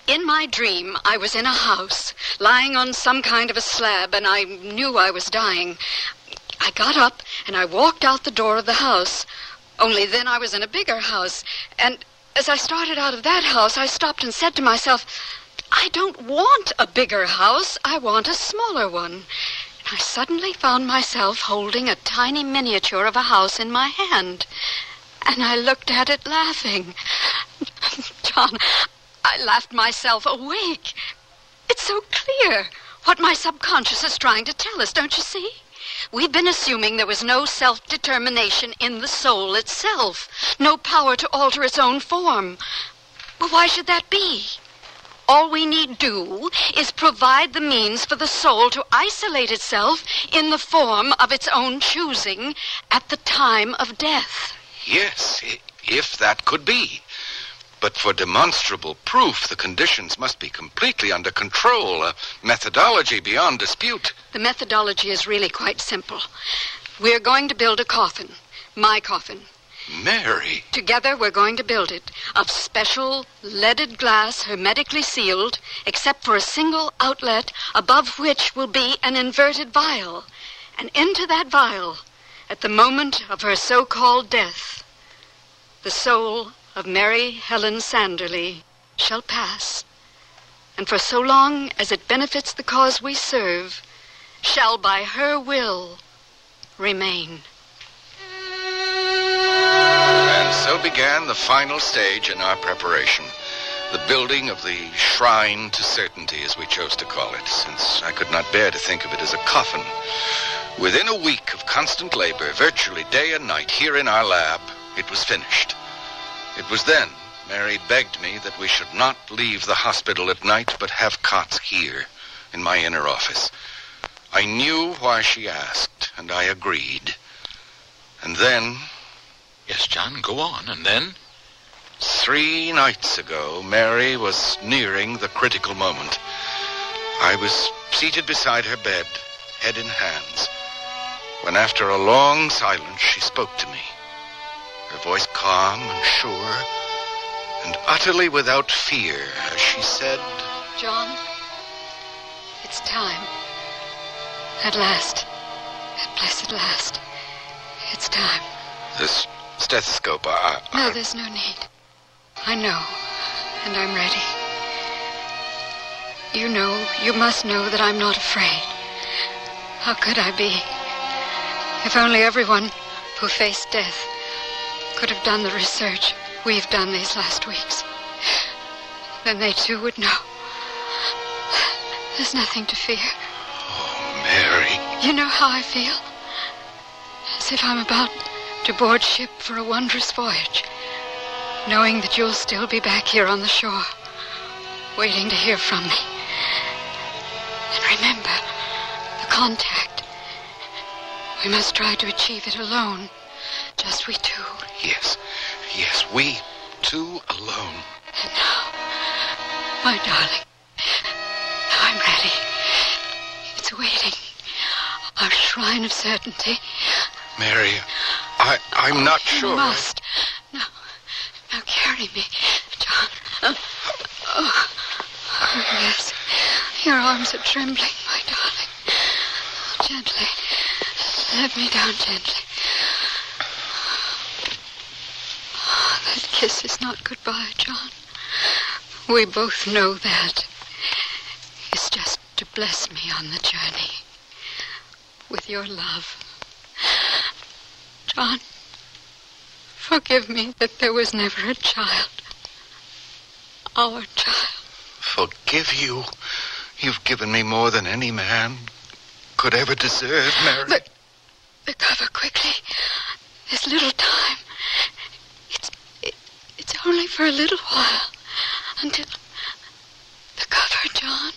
In my dream, I was in a house, lying on some kind of a slab, and I knew I was dying. I got up, and I walked out the door of the house. Only then I was in a bigger house. And as I started out of that house, I stopped and said to myself, I don't want a bigger house. I want a smaller one. I suddenly found myself holding a tiny miniature of a house in my hand. And I looked at it laughing. John, I laughed myself awake. It's so clear what my subconscious is trying to tell us, don't you see? We've been assuming there was no self-determination in the soul itself, no power to alter its own form. Well, why should that be? All we need do is provide the means for the soul to isolate itself in the form of its own choosing at the time of death. Yes, if that could be. But for demonstrable proof, the conditions must be completely under control, a methodology beyond dispute. The methodology is really quite simple. We're going to build a coffin, my coffin. Mary. Together we're going to build it of special leaded glass, hermetically sealed, except for a single outlet above which will be an inverted vial. And into that vial, at the moment of her so-called death, the soul of Mary Helen Sanderly shall pass, and for so long as it benefits the cause we serve, shall by her will remain. And so began the final stage in our preparation, the building of the shrine to certainty, as we chose to call it, since I could not bear to think of it as a coffin. Within a week of constant labor, virtually day and night, here in our lab, it was finished. It was then Mary begged me that we should not leave the hospital at night, but have cots here, in my inner office. I knew why she asked, and I agreed. And then... Yes, John, go on, and then? 3 nights ago, Mary was nearing the critical moment. I was seated beside her bed, head in hands, when after a long silence she spoke to me. Her voice calm and sure, and utterly without fear, as she said, John, it's time. At last. At blessed last. It's time. This stethoscope, No, there's no need. I know, and I'm ready. You must know that I'm not afraid. How could I be? If only everyone who faced death could have done the research we've done these last weeks, then they too would know. There's nothing to fear. Oh, Mary. You know how I feel? As if I'm about to board ship for a wondrous voyage, knowing that you'll still be back here on the shore, waiting to hear from me. And remember, the contact. We must try to achieve it alone, just we two. Yes, we two alone. And now, my darling, now I'm ready. It's waiting. Our shrine of certainty. Mary, I'm not sure. You must. Now carry me, John. Yes. Your arms are trembling, my darling. Gently. Let me down gently. That kiss is not goodbye, John. We both know that. It's just to bless me on the journey with your love. John, forgive me that there was never a child. Our child. Forgive you? You've given me more than any man could ever deserve, Mary. The cover quickly. There's little time. It's only for a little while. Until... The cover, John.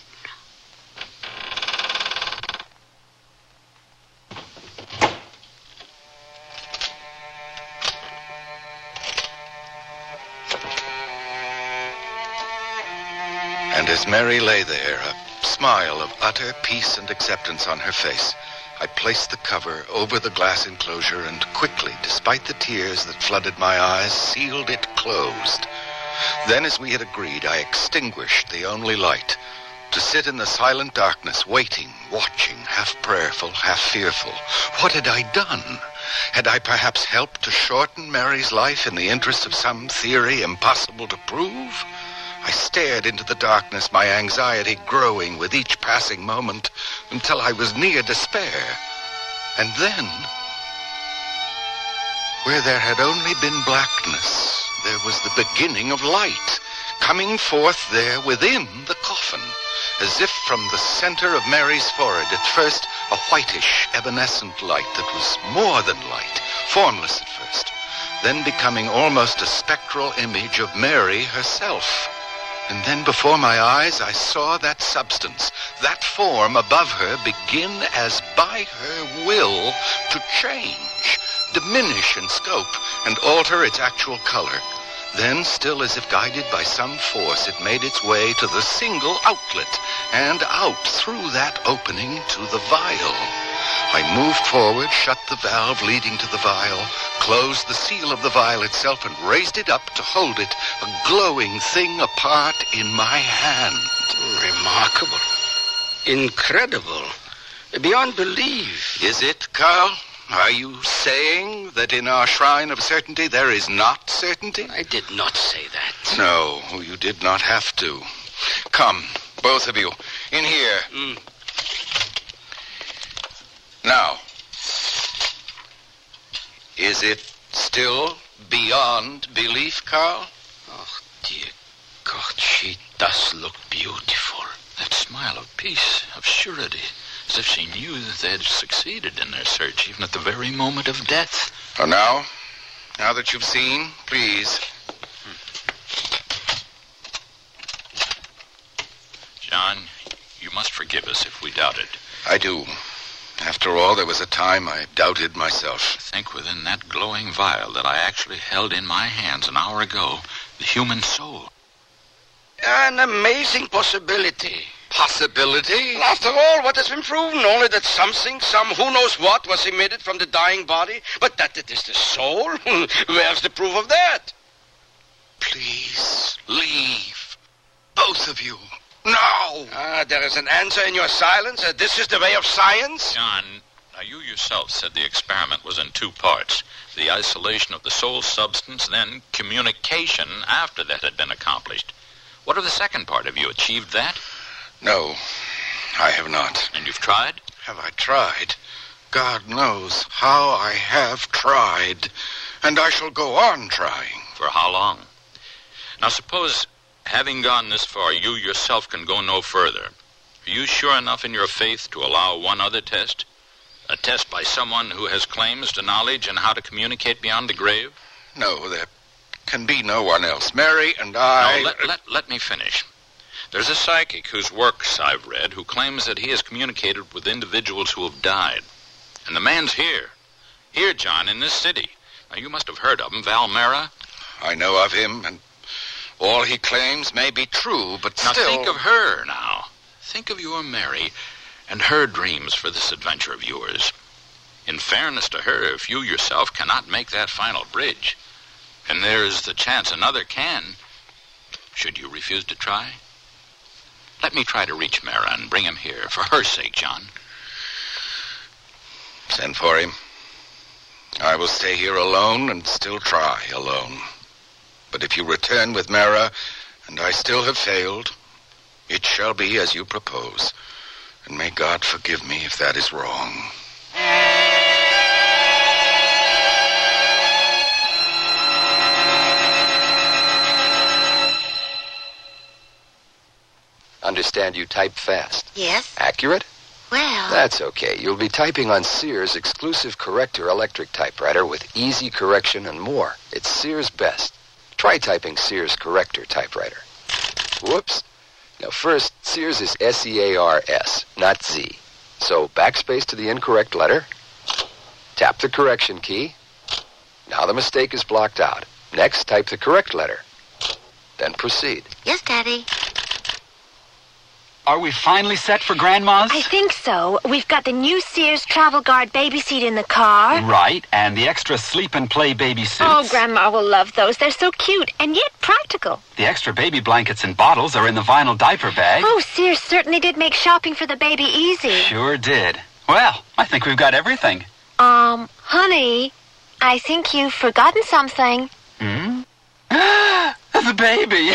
And as Mary lay there, a smile of utter peace and acceptance on her face, I placed the cover over the glass enclosure and quickly, despite the tears that flooded my eyes, sealed it closed. Then, as we had agreed, I extinguished the only light, to sit in the silent darkness, waiting, watching, half prayerful, half fearful. What had I done? Had I perhaps helped to shorten Mary's life in the interest of some theory impossible to prove? I stared into the darkness, my anxiety growing with each passing moment until I was near despair. And then, where there had only been blackness, there was the beginning of light, coming forth there within the coffin, as if from the center of Mary's forehead, at first a whitish, evanescent light that was more than light, formless at first, then becoming almost a spectral image of Mary herself. And then before my eyes, I saw that substance, that form above her begin as by her will to change, diminish in scope, and alter its actual color. Then, still as if guided by some force, it made its way to the single outlet and out through that opening to the vial. I moved forward, shut the valve leading to the vial, closed the seal of the vial itself, and raised it up to hold it, a glowing thing apart in my hand. Remarkable. Incredible. Beyond belief. Is it, Carl? Are you saying that in our shrine of certainty there is not certainty? I did not say that. No, you did not have to. Come, both of you, in here. Now, is it still beyond belief, Carl? Oh, dear God, she does look beautiful. That smile of peace, of surety, as if she knew that they had succeeded in their search, even at the very moment of death. Oh, now that you've seen, please. John, you must forgive us if we doubted. I do. After all, there was a time I doubted myself. Think within that glowing vial that I actually held in my hands an hour ago, the human soul. An amazing possibility. Possibility? After all, what has been proven? Only that something, some who knows what, was emitted from the dying body. But that it is the soul? Where's the proof of that? Please, leave. Both of you. Now! There is an answer in your silence. This is the way of science? John, now you yourself said the experiment was in two parts. The isolation of the soul substance, then communication after that had been accomplished. What of the second part? Have you achieved that? No, I have not. And you've tried? Have I tried? God knows how I have tried. And I shall go on trying. For how long? Now suppose, having gone this far, you yourself can go no further. Are you sure enough in your faith to allow one other test? A test by someone who has claims to knowledge and how to communicate beyond the grave? No, there can be no one else. Mary and I... No, let me finish. There's a psychic whose works I've read who claims that he has communicated with individuals who have died. And the man's here. Here, John, in this city. Now, you must have heard of him, Val Mera. I know of him, and all he claims may be true, but now still... Now, think of her, now. Think of your Mary and her dreams for this adventure of yours. In fairness to her, if you yourself cannot make that final bridge, and there's the chance another can, should you refuse to try? Let me try to reach Mera and bring him here, for her sake, John. Send for him. I will stay here alone and still try alone. But if you return with Mera, and I still have failed, it shall be as you propose. And may God forgive me if that is wrong. Understand you type fast. Yes? Accurate? Well... That's okay. You'll be typing on Sears' exclusive corrector electric typewriter with easy correction and more. It's Sears' best. Try typing Sears corrector typewriter. Whoops. Now first, Sears is S-E-A-R-S, not Z. So backspace to the incorrect letter. Tap the correction key. Now the mistake is blocked out. Next, type the correct letter. Then proceed. Yes, Daddy. Are we finally set for Grandma's? I think so. We've got the new Sears Travel Guard baby seat in the car. Right, and the extra sleep and play baby suits. Oh, Grandma will love those. They're so cute and yet practical. The extra baby blankets and bottles are in the vinyl diaper bag. Oh, Sears certainly did make shopping for the baby easy. Sure did. Well, I think we've got everything. Honey, I think you've forgotten something. Hmm? The baby.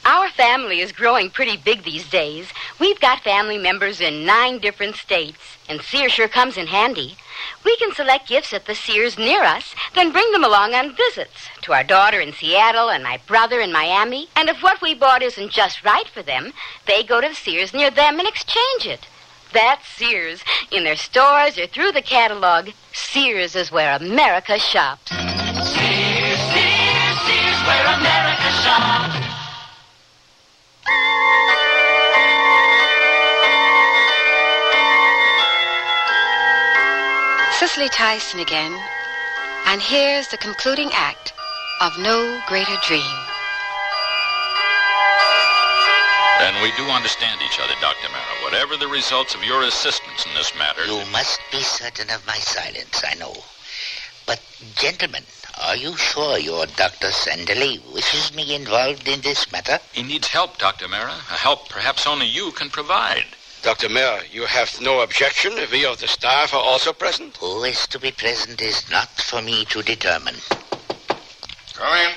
Our family is growing pretty big these days. We've got family members in 9 different states, and Sears sure comes in handy. We can select gifts at the Sears near us, then bring them along on visits to our daughter in Seattle and my brother in Miami. And if what we bought isn't just right for them, they go to the Sears near them and exchange it. That's Sears. In their stores or through the catalog, Sears is where America shops. Sears, Sears, Sears, where America shops. Cicely Tyson again, and here's the concluding act of No Greater Dream. And we do understand each other, Dr. Mara. Whatever the results of your assistance in this matter... You must be certain of my silence, I know. But, gentlemen, are you sure your Dr. Sanderley wishes me involved in this matter? He needs help, Dr. Mara. A help perhaps only you can provide. Dr. Mara, you have no objection if we of the staff are also present? Who is to be present is not for me to determine. Come in.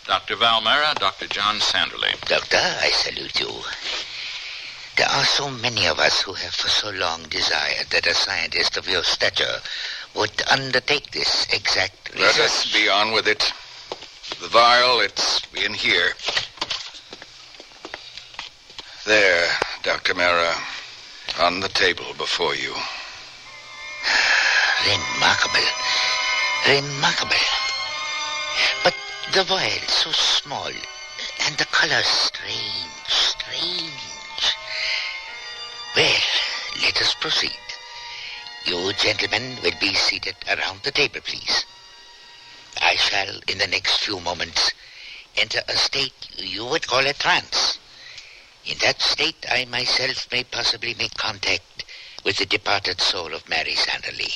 Dr. Val Mara, Dr. John Sanderley. Doctor, I salute you. There are so many of us who have for so long desired that a scientist of your stature would undertake this exact research. Let us be on with it. The vial, it's in here. There, Dr. Mara, on the table before you. Remarkable. Remarkable. But the vial so small, and the color strange. Well, let us proceed. You gentlemen will be seated around the table, please. I shall, in the next few moments, enter a state you would call a trance. In that state, I myself may possibly make contact with the departed soul of Mary Sanderley.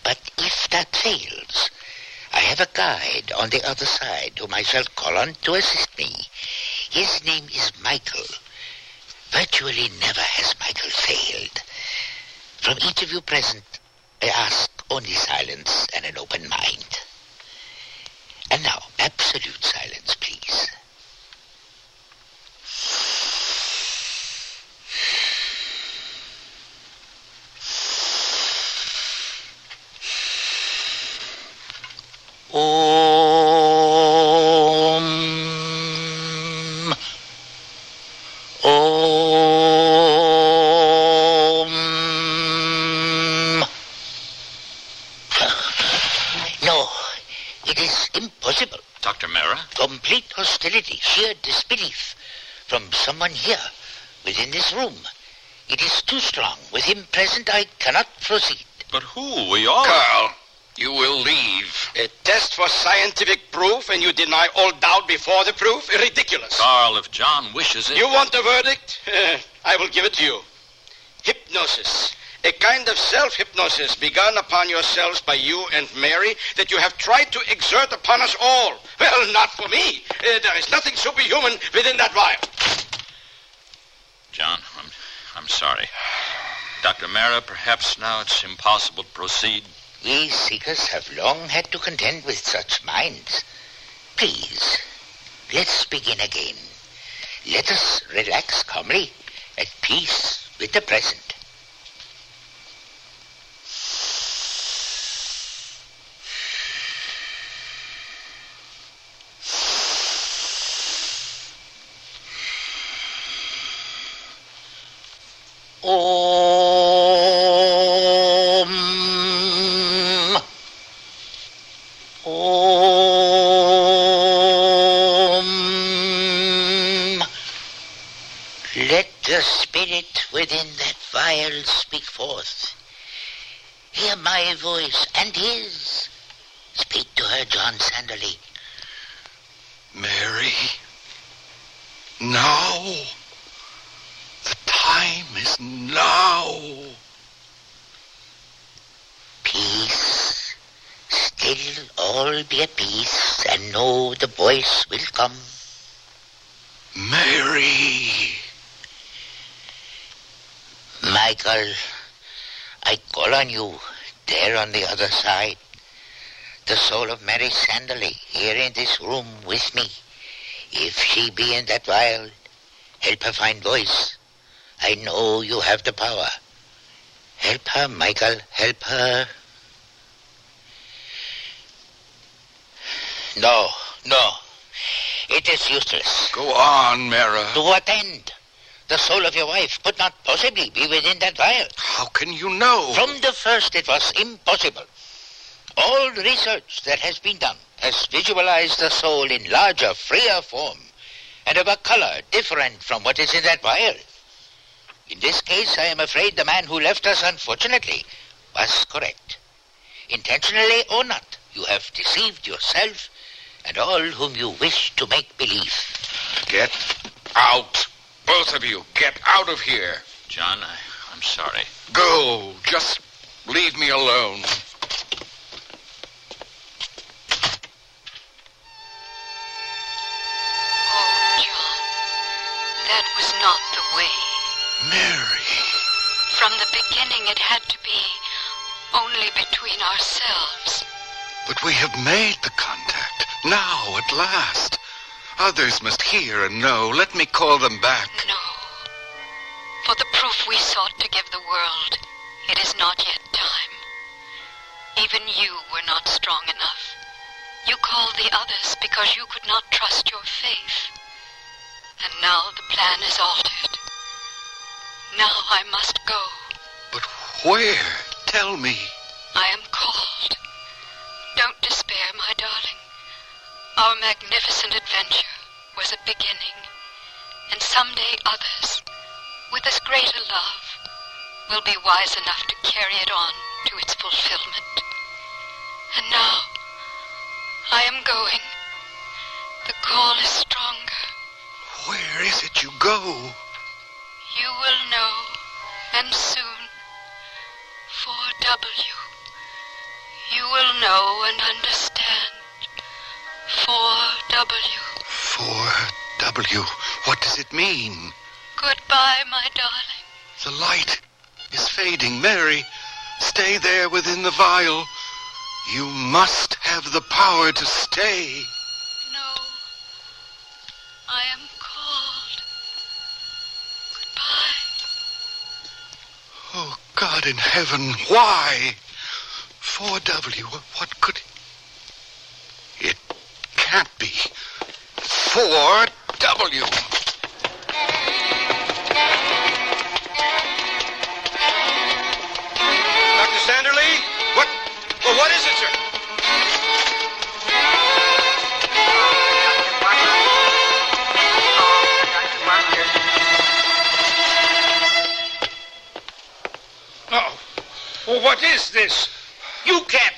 But if that fails, I have a guide on the other side whom I shall call on to assist me. His name is Michael. Virtually never has Michael failed. From each of you present, I ask only silence and an open mind. And now, absolute silence, please. No, it is impossible. Dr. Mara? Complete hostility, sheer disbelief from someone here, within this room. It is too strong. With him present, I cannot proceed. But who? We all... Carl, you will leave. A test for scientific proof, and you deny all doubt before the proof? Ridiculous. Carl, if John wishes it... You want a verdict? I will give it to you. Hypnosis. A kind of self-hypnosis begun upon yourselves by you and Mary that you have tried to exert upon us all. Well, not for me. There is nothing superhuman within that vial. John, I'm sorry. Dr. Mara, perhaps now it's impossible to proceed. We seekers have long had to contend with such minds. Please, let's begin again. Let us relax calmly, at peace with the present. Let the spirit within that vial speak forth. Hear my voice and his. Speak to her John Sanderly. Mary, now. The time is now. Peace. Still all be at peace, and know the voice will come. Mary. Michael, I call on you, there on the other side. The soul of Mary Sanderly, here in this room with me. If she be in that vial, help her find voice. I know you have the power. Help her, Michael, help her. No. It is useless. Go on, Mara. To what end? The soul of your wife could not possibly be within that vial. How can you know? From the first, it was impossible. All research that has been done has visualized the soul in larger, freer form and of a color different from what is in that vial. In this case, I am afraid the man who left us, unfortunately, was correct. Intentionally or not, you have deceived yourself and all whom you wish to make believe. Get out. Both of you, get out of here. John, I'm sorry. Go. Just leave me alone. Oh, John, that was not the way. Mary. From the beginning, it had to be only between ourselves. But we have made the contact. Now, at last. Others must hear and know. Let me call them back. No. For the proof we sought to give the world, it is not yet time. Even you were not strong enough. You called the others because you could not trust your faith. And now the plan is altered. Now I must go. But where? Tell me. I am called. Don't despair, my darling. Our magnificent adventure was a beginning, and someday others, with as greater love, will be wise enough to carry it on to its fulfillment. And now, I am going. The call is stronger. Where is it you go? You will know, and soon. 4W. You will know and understand. 4W. 4W. What does it mean? Goodbye, my darling. The light is fading. Mary, stay there within the vial. You must have the power to stay. No. I am called. Goodbye. Oh, God in heaven, why? 4W, what could... It can't be. 4W. Dr. Sanderly? What is it, sir? Oh, well, what is this? You can't...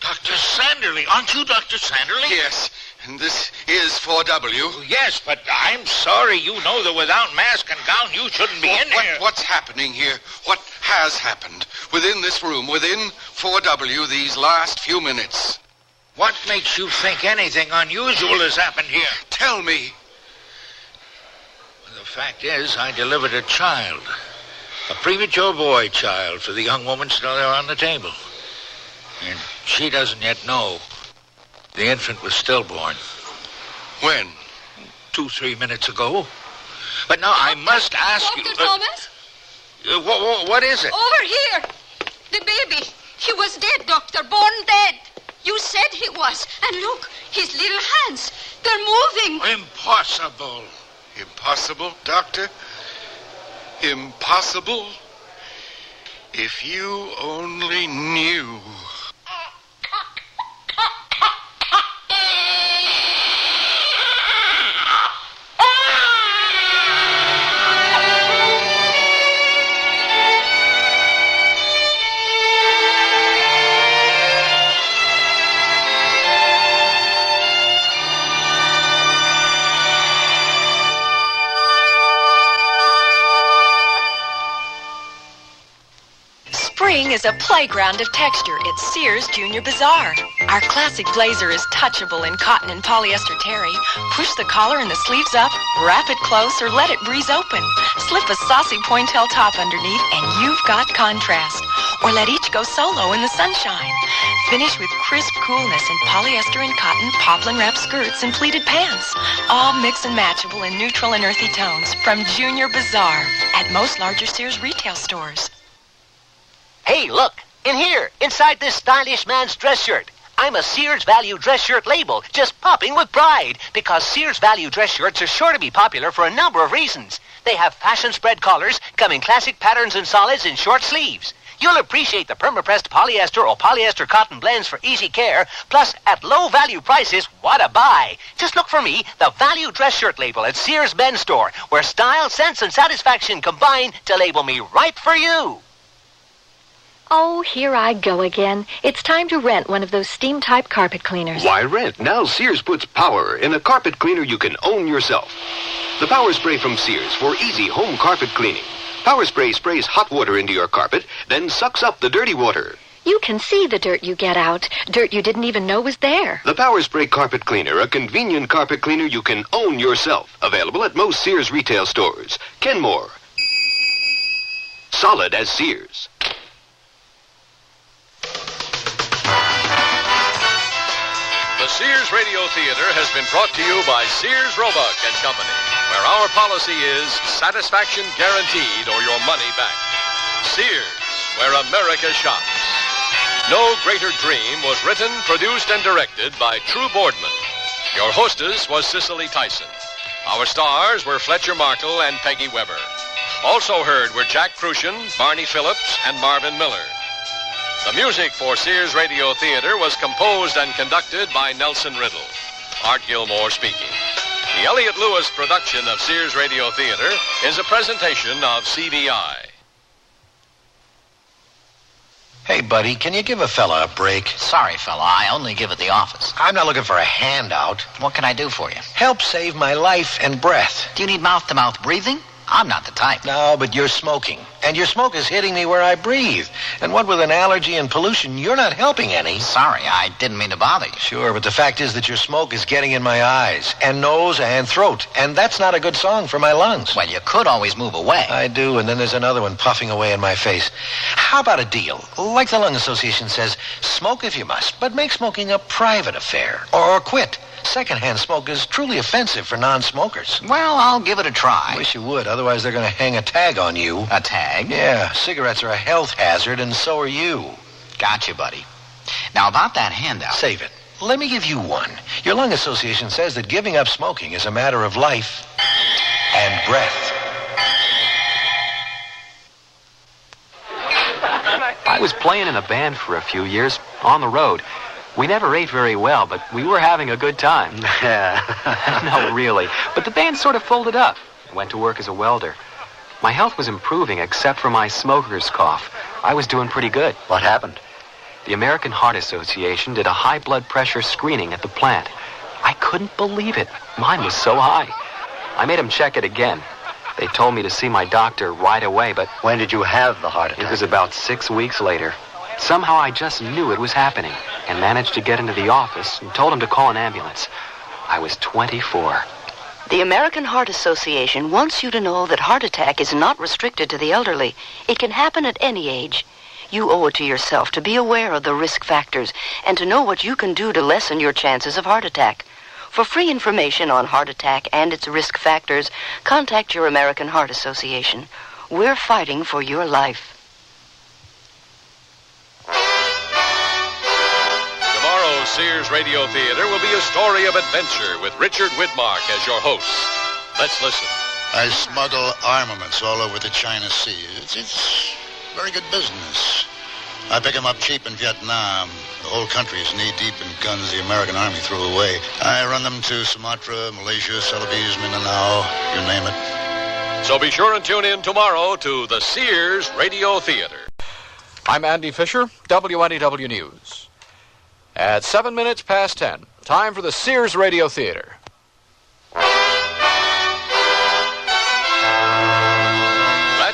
Dr. Sanderly, aren't you Dr. Sanderly? Yes, and this is 4W. Yes, but I'm sorry. You know that without mask and gown, you shouldn't be in here. What's happening here? What has happened within this room, within 4W, these last few minutes? What makes you think anything unusual has happened here? Tell me. The fact is, I delivered a child. A premature boy child for the young woman still there on the table. And she doesn't yet know. The infant was stillborn. When? 2-3 minutes ago. But now I must ask you... Dr. Thomas? What is it? Over here. The baby. He was dead, Doctor. Born dead. You said he was. And look, his little hands. They're moving. Impossible. Impossible, Doctor? Impossible? If you only knew. There's a playground of texture at Sears Junior Bazaar. Our classic blazer is touchable in cotton and polyester terry. Push the collar and the sleeves up, wrap it close, or let it breeze open. Slip a saucy pointelle top underneath, and you've got contrast. Or let each go solo in the sunshine. Finish with crisp coolness in polyester and cotton, poplin wrap skirts, and pleated pants. All mix and matchable in neutral and earthy tones from Junior Bazaar at most larger Sears retail stores. Hey, look, in here, inside this stylish man's dress shirt. I'm a Sears Value dress shirt label, just popping with pride, because Sears Value dress shirts are sure to be popular for a number of reasons. They have fashion spread collars, come in classic patterns and solids, and short sleeves. You'll appreciate the perma-pressed polyester or polyester cotton blends for easy care, plus at low value prices, what a buy. Just look for me, the Value dress shirt label at Sears Men's Store, where style, sense, and satisfaction combine to label me right for you. Oh, here I go again. It's time to rent one of those steam-type carpet cleaners. Why rent? Now Sears puts power in a carpet cleaner you can own yourself. The Power Spray from Sears for easy home carpet cleaning. Power Spray sprays hot water into your carpet, then sucks up the dirty water. You can see the dirt you get out. Dirt you didn't even know was there. The Power Spray Carpet Cleaner, a convenient carpet cleaner you can own yourself. Available at most Sears retail stores. Kenmore. Solid as Sears. The Sears Radio Theater has been brought to you by Sears Roebuck and Company, where our policy is satisfaction guaranteed or your money back. Sears, where America shops. No Greater Dream was written, produced, and directed by True Boardman. Your hostess was Cicely Tyson. Our stars were Fletcher Markle and Peggy Weber. Also heard were Jack Crucian, Barney Phillips, and Marvin Miller. The music for Sears Radio Theater was composed and conducted by Nelson Riddle. Art Gilmore speaking. The Elliott Lewis production of Sears Radio Theater is a presentation of CBI. Hey, buddy, can you give a fella a break? Sorry, fella, I only give at the office. I'm not looking for a handout. What can I do for you? Help save my life and breath. Do you need mouth-to-mouth breathing? I'm not the type. No, but you're smoking. And your smoke is hitting me where I breathe. And what with an allergy and pollution, you're not helping any. Sorry, I didn't mean to bother you. Sure, but the fact is that your smoke is getting in my eyes and nose and throat. And that's not a good song for my lungs. Well, you could always move away. I do, and then there's another one puffing away in my face. How about a deal? Like the Lung Association says, smoke if you must, but make smoking a private affair. Or quit. Secondhand smoke is truly offensive for non-smokers. Well, I'll give it a try. Wish you would, otherwise they're going to hang a tag on you. A tag? Yeah, cigarettes are a health hazard, and so are you. Gotcha, buddy. Now, about that handout. Save it. Let me give you one. Your Lung Association says that giving up smoking is a matter of life and breath. I was playing in a band for a few years, on the road. We never ate very well, but we were having a good time. No, really. But the band sort of folded up. I went to work as a welder. My health was improving except for my smoker's cough. I was doing pretty good. What happened? The American Heart Association did a high blood pressure screening at the plant. I couldn't believe it. Mine was so high. I made them check it again. They told me to see my doctor right away, but... When did you have the heart attack? It was about 6 weeks later. Somehow I just knew it was happening and managed to get into the office and told him to call an ambulance. I was 24. The American Heart Association wants you to know that heart attack is not restricted to the elderly. It can happen at any age. You owe it to yourself to be aware of the risk factors and to know what you can do to lessen your chances of heart attack. For free information on heart attack and its risk factors, contact your American Heart Association. We're fighting for your life. Tomorrow's Sears Radio Theater will be a story of adventure with Richard Widmark as your host. Let's listen. I smuggle armaments all over the China Sea. It's very good business. I pick them up cheap in Vietnam. The whole country is knee-deep in guns the American Army threw away. I run them to Sumatra, Malaysia, Celebes, Mindanao, you name it. So be sure and tune in tomorrow to the Sears Radio Theater. I'm Andy Fisher, WNEW News. At 7 minutes past 10, time for the Sears Radio Theater.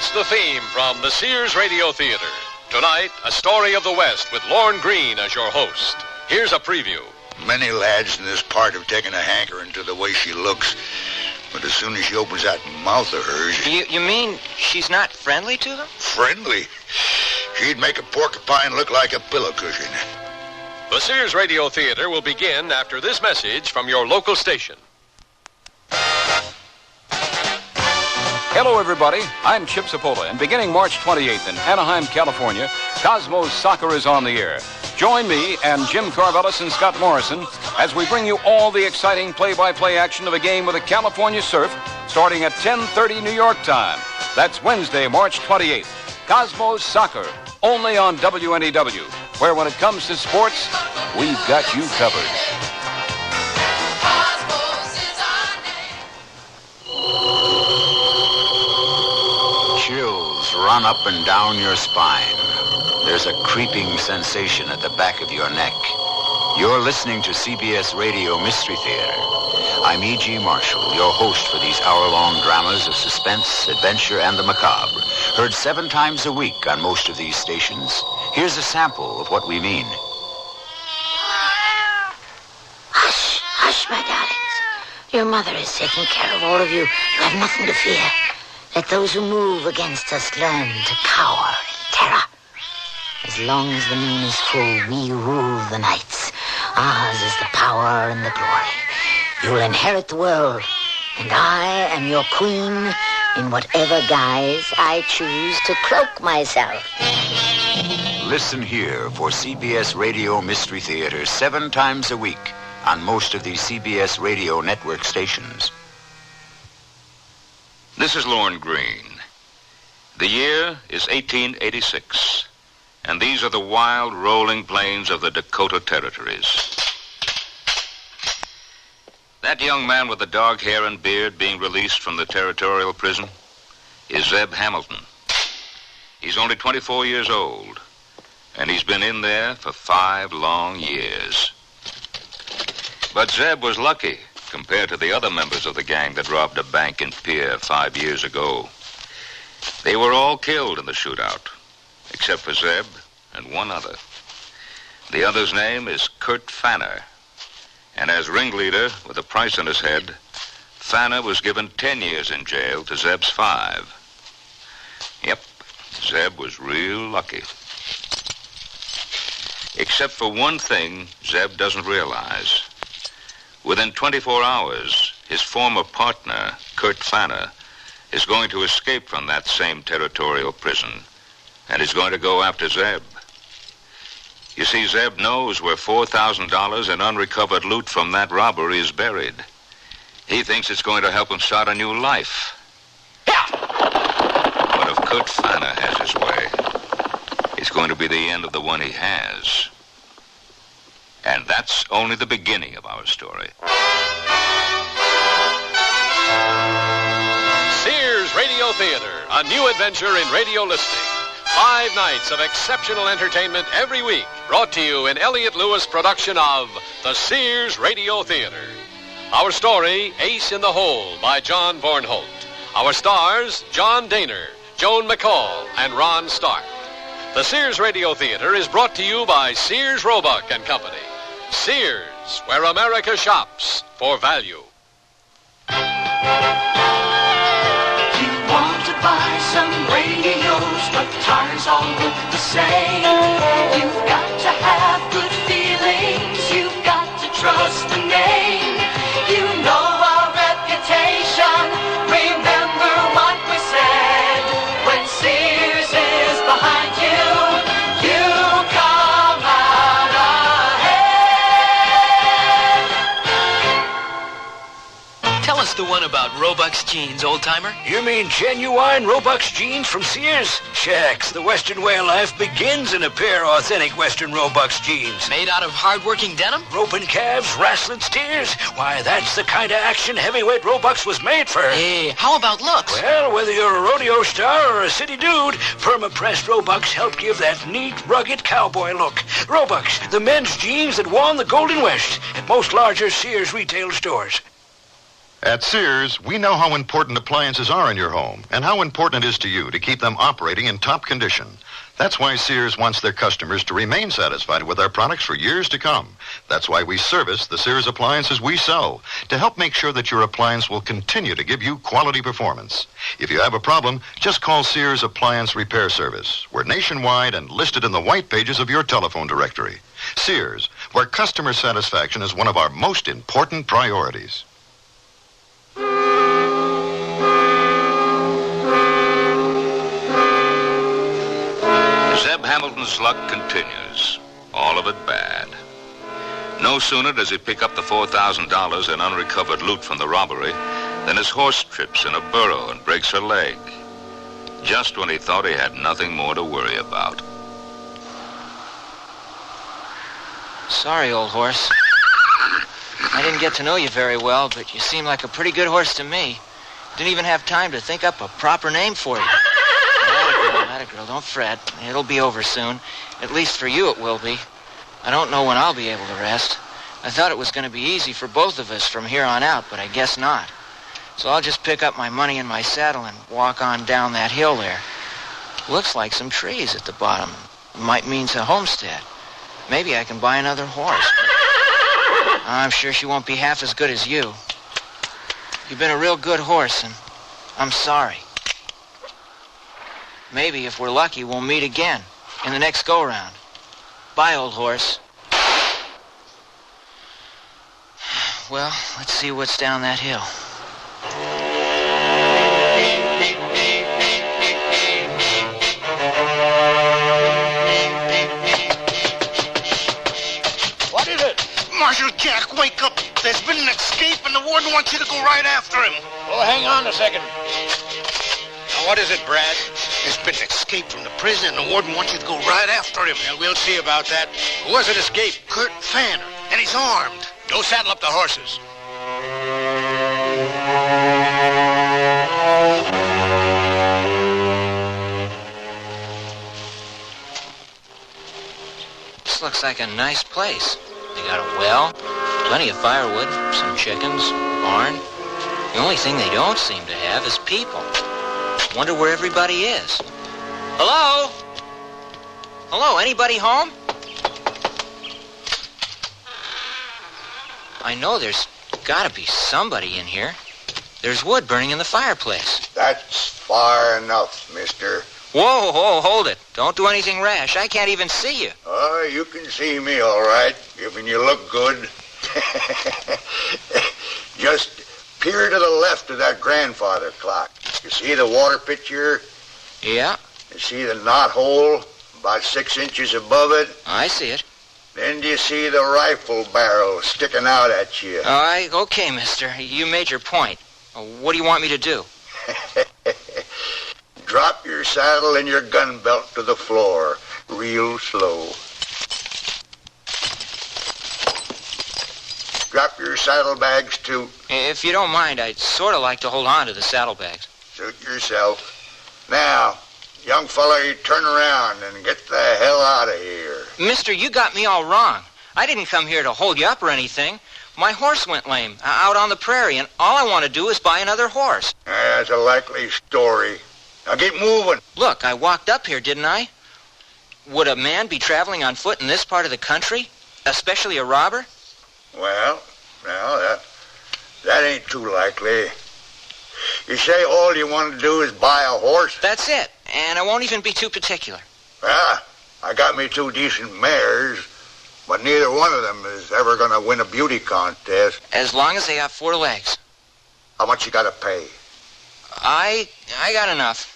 That's the theme from the Sears Radio Theater. Tonight, a story of the West with Lorne Greene as your host. Here's a preview. Many lads in this part have taken a hankering to the way she looks. But as soon as she opens that mouth of hers... You mean she's not friendly to them? Friendly? She'd make a porcupine look like a pillow cushion. The Sears Radio Theater will begin after this message from your local station. Hello, everybody. I'm Chip Sapola, and beginning March 28th in Anaheim, California, Cosmos Soccer is on the air. Join me and Jim Carvelis and Scott Morrison as we bring you all the exciting play-by-play action of a game with the California Surf starting at 10:30 New York time. That's Wednesday, March 28th. Cosmos Soccer, only on WNEW, where when it comes to sports, we've got you covered. Chills run up and down your spine. There's a creeping sensation at the back of your neck. You're listening to CBS Radio Mystery Theater. I'm E.G. Marshall, your host for these hour-long dramas of suspense, adventure, and the macabre. Heard 7 times a week on most of these stations. Here's a sample of what we mean. Hush, hush, my darlings. Your mother is taking care of all of you. You have nothing to fear. Let those who move against us learn to cower in terror. As long as the moon is full, we rule the nights. Ours is the power and the glory. You will inherit the world, and I am your queen in whatever guise I choose to cloak myself. Listen here for CBS Radio Mystery Theater 7 times a week on most of these CBS Radio network stations. This is Lorne Greene. The year is 1886, and these are the wild, rolling plains of the Dakota Territories. That young man with the dark hair and beard being released from the territorial prison is Zeb Hamilton. He's only 24 years old, and he's been in there for 5 long years. But Zeb was lucky compared to the other members of the gang that robbed a bank in Pierre 5 years ago. They were all killed in the shootout, except for Zeb and one other. The other's name is Kurt Fanner, and as ringleader with a price on his head, Fanner was given 10 years in jail to Zeb's 5. Yep, Zeb was real lucky. Except for one thing Zeb doesn't realize. Within 24 hours, his former partner, Kurt Fanner, is going to escape from that same territorial prison, and he's going to go after Zeb. You see, Zeb knows where $4,000 in unrecovered loot from that robbery is buried. He thinks it's going to help him start a new life. But if Kurt Fanner has his way, it's going to be the end of the one he has. And that's only the beginning of our story. Sears Radio Theater, a new adventure in radio listening. 5 nights of exceptional entertainment every week, brought to you in Elliott Lewis production of the Sears Radio Theater. Our story, Ace in the Hole by John Bornholt. Our stars, John Daner, Joan McCall, and Ron Stark. The Sears Radio Theater is brought to you by Sears Roebuck and Company. Sears, where America shops for value. You want to buy some radios, but the tires all look the same. You've got to have good feelings. You've got to trust the name. You know our reputation. Remember what we said. When Sears is behind you, you come out ahead. Tell us the one about Roebuck's jeans, old-timer. You mean genuine Roebuck's jeans from Sears? Shucks, the Western way of life begins in a pair of authentic Western Roebuck's jeans. Made out of hard-working denim? Roping calves, wrestling steers. Why, that's the kind of action heavyweight Roebuck's was made for. Hey, how about looks? Well, whether you're a rodeo star or a city dude, perma-pressed Roebuck's help give that neat, rugged cowboy look. Roebuck's, the men's jeans that won the Golden West at most larger Sears retail stores. At Sears, we know how important appliances are in your home and how important it is to you to keep them operating in top condition. That's why Sears wants their customers to remain satisfied with our products for years to come. That's why we service the Sears appliances we sell, to help make sure that your appliance will continue to give you quality performance. If you have a problem, just call Sears Appliance Repair Service. We're nationwide and listed in the white pages of your telephone directory. Sears, where customer satisfaction is one of our most important priorities. Zeb Hamilton's luck continues. All of it bad. No sooner does he pick up the $4,000 in unrecovered loot from the robbery than his horse trips in a burrow and breaks her leg. Just when he thought he had nothing more to worry about. Sorry, old horse. I didn't get to know you very well, but you seem like a pretty good horse to me. Didn't even have time to think up a proper name for you. Girl, don't fret. It'll be over soon. At least for you it will be. I don't know when I'll be able to rest. I thought it was going to be easy for both of us from here on out, but I guess not. So I'll just pick up my money in my saddle and walk on down that hill there. Looks like some trees at the bottom. Might mean a homestead. Maybe I can buy another horse. But I'm sure she won't be half as good as you. You've been a real good horse, and I'm sorry. Maybe, if we're lucky, we'll meet again in the next go-round. Bye, old horse. Well, let's see what's down that hill. What is it? Marshal Jack, wake up. There's been an escape, and the warden wants you to go right after him. Oh, hang on a second. Now, what is it, Brad? There's been an escape from the prison, and the warden wants you to go right after him. Well, we'll see about that. Who was it escaped? Kurt Fanner, and he's armed. Go saddle up the horses. This looks like a nice place. They got a well, plenty of firewood, some chickens, barn. The only thing they don't seem to have is people. Wonder where everybody is. Hello? Hello, anybody home? I know there's gotta be somebody in here. There's wood burning in the fireplace. That's far enough, mister. Whoa, hold it. Don't do anything rash. I can't even see you. Oh, you can see me all right, given you look good. Just peer to the left of that grandfather clock. You see the water pitcher? Yeah. You see the knot hole about 6 inches above it? I see it. Then you see the rifle barrel sticking out at you. Okay, mister. You made your point. What do you want me to do? Drop your saddle and your gun belt to the floor, real slow. Drop your saddlebags, too. If you don't mind, I'd sort of like to hold on to the saddlebags. Suit yourself. Now, young fella, you turn around and get the hell out of here. Mister, you got me all wrong. I didn't come here to hold you up or anything. My horse went lame out on the prairie, and all I want to do is buy another horse. That's a likely story. Now get moving. Look, I walked up here, didn't I? Would a man be traveling on foot in this part of the country? Especially a robber? Well, that ain't too likely. You say all you want to do is buy a horse? That's it, and I won't even be too particular. Ah, I got me 2 decent mares, but neither one of them is ever going to win a beauty contest. As long as they got 4 legs. How much you got to pay? I got enough.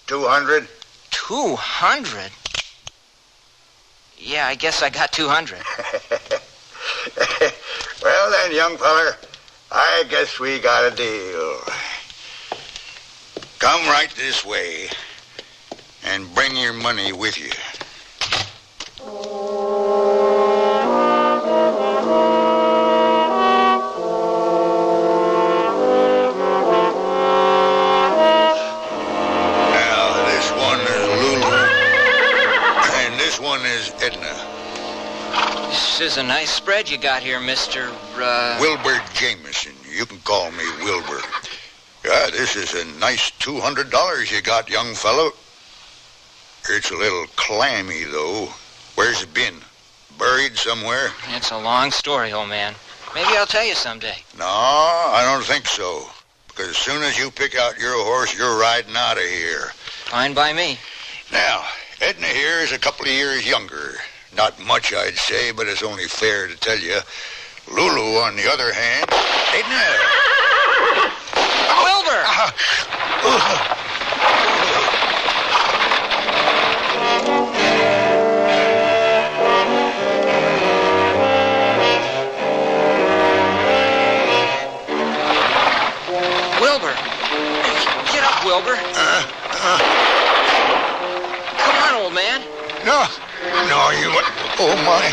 200? 200? Yeah, I guess I got 200. Well then, young feller, I guess we got a deal. Come right this way and bring your money with you. Now, this one is Lulu, and this one is Edna. is a nice spread you got here, Mr. Wilbur Jameson. You can call me Wilbur. Yeah, this is a nice $200 you got, young fellow. It's a little clammy, though. Where's it been? Buried somewhere? It's a long story, old man. Maybe I'll tell you someday. No, I don't think so. Because as soon as you pick out your horse, you're riding out of here. Fine by me. Now, Edna here is a couple of years younger. Not much, I'd say, but it's only fair to tell you. Lulu, on the other hand... Edna! Wilbur! Wilbur! Get up, Wilbur. Come on, old man. No, you... Oh, my...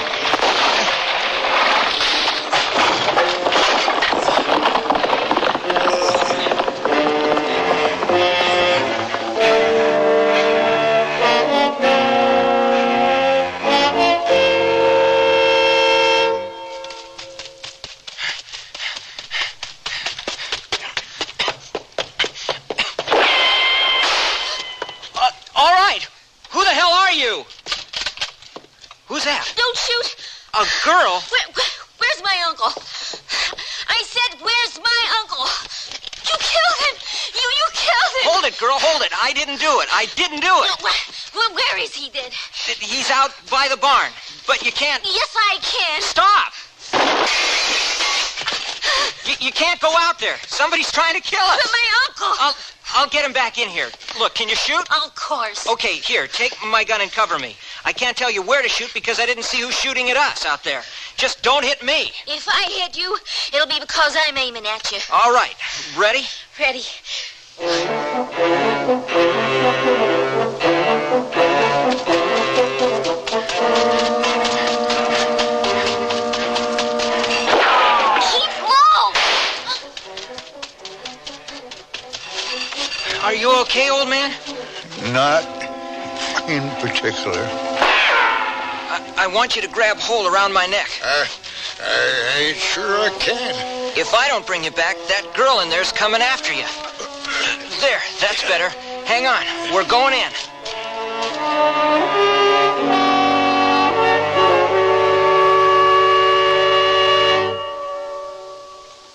All right. Who the hell are you? Who's that? Don't shoot. A girl? Where's my uncle? I said, where's my uncle? You killed him. You killed him. Hold it, girl, hold it. I didn't do it. I didn't do it. Where is he then? He's out by the barn. But you can't... Yes, I can. Stop! You can't go out there. Somebody's trying to kill us. But my uncle. I'll get him back in here. Look, can you shoot? Of course. Okay, here, take my gun and cover me. I can't tell you where to shoot because I didn't see who's shooting at us out there. Just don't hit me. If I hit you, it'll be because I'm aiming at you. All right. Ready? Ready. Keep low! Are you okay, old man? Not in particular. I want you to grab hold around my neck. I ain't sure I can. If I don't bring you back, that girl in there's coming after you. There, that's better. Hang on, we're going in.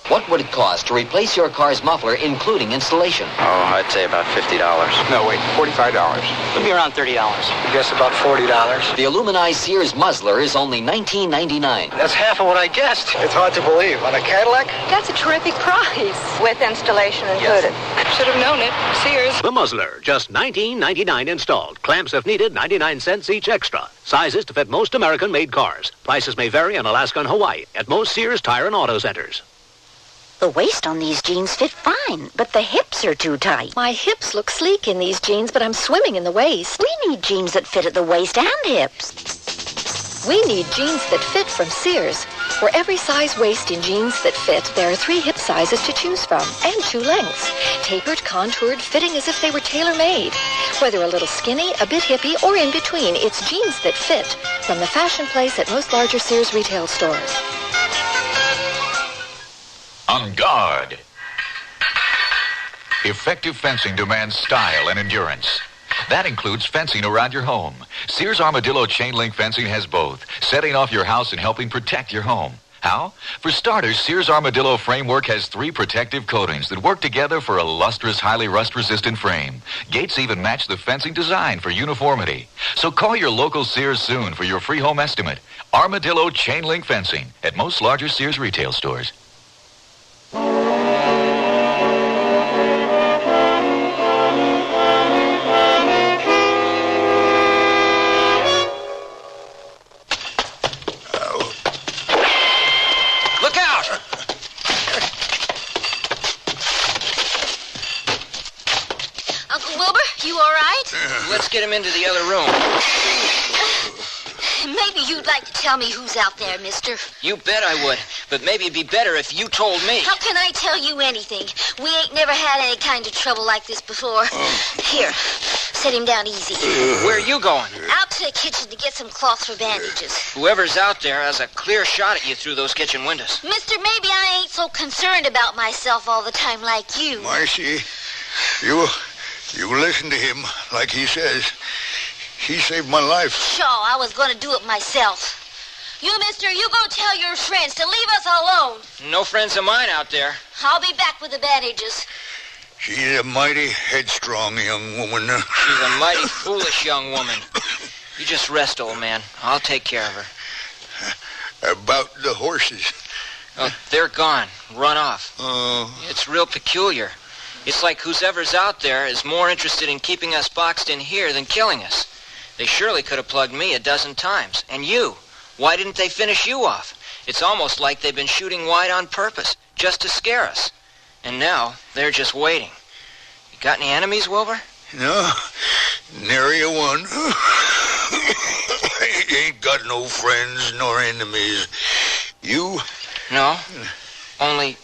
What would it cost to replace your car's muffler, including installation? Oh, I'd say about $50. No, wait, $45. Would be around $30. I guess about $40. The aluminized Sears muzzler is only $19.99. That's half of what I guessed. It's hard to believe. On a Cadillac? That's a terrific price. With installation included. Should have known it. Sears. The muzzler, just $19.99 installed. Clamps if needed, 99 cents each extra. Sizes to fit most American-made cars. Prices may vary in Alaska and Hawaii at most Sears Tire and Auto Centers. The waist on these jeans fit fine, but the hips are too tight. My hips look sleek in these jeans, but I'm swimming in the waist. We need jeans that fit at the waist and hips. We need jeans that fit from Sears. For every size waist in jeans that fit, there are 3 hip sizes to choose from, and 2 lengths. Tapered, contoured, fitting as if they were tailor-made. Whether a little skinny, a bit hippie, or in between, it's jeans that fit from the fashion place at most larger Sears retail stores. On guard. Effective fencing demands style and endurance. That includes fencing around your home. Sears Armadillo chain link fencing has both, setting off your house and helping protect your home. How? For starters, Sears Armadillo framework has 3 protective coatings that work together for a lustrous, highly rust-resistant frame. Gates even match the fencing design for uniformity. So call your local Sears soon for your free home estimate. Armadillo chain link fencing at most larger Sears retail stores. Look out! Uncle Wilbur, you all right? Let's get him into the other room. Maybe you'd like to tell me who's out there, mister. You bet I would. But maybe it'd be better if you told me. How can I tell you anything? We ain't never had any kind of trouble like this before. Here, set him down easy. Where are you going? Out to the kitchen to get some cloth for bandages. Whoever's out there has a clear shot at you through those kitchen windows. Mister, maybe I ain't so concerned about myself all the time like you. Marcy, you listen to him like he says. He saved my life. Sure, I was going to do it myself. You, mister, you go tell your friends to leave us alone. No friends of mine out there. I'll be back with the bandages. She's a mighty headstrong young woman. She's a mighty foolish young woman. You just rest, old man. I'll take care of her. About the horses. Oh, they're gone. Run off. Oh. It's real peculiar. It's like whoever's out there is more interested in keeping us boxed in here than killing us. They surely could have plugged me a dozen times. And you. Why didn't they finish you off? It's almost like they've been shooting wide on purpose, just to scare us. And now, they're just waiting. You got any enemies, Wilbur? No, nary a one. Ain't got no friends nor enemies. You? No, only...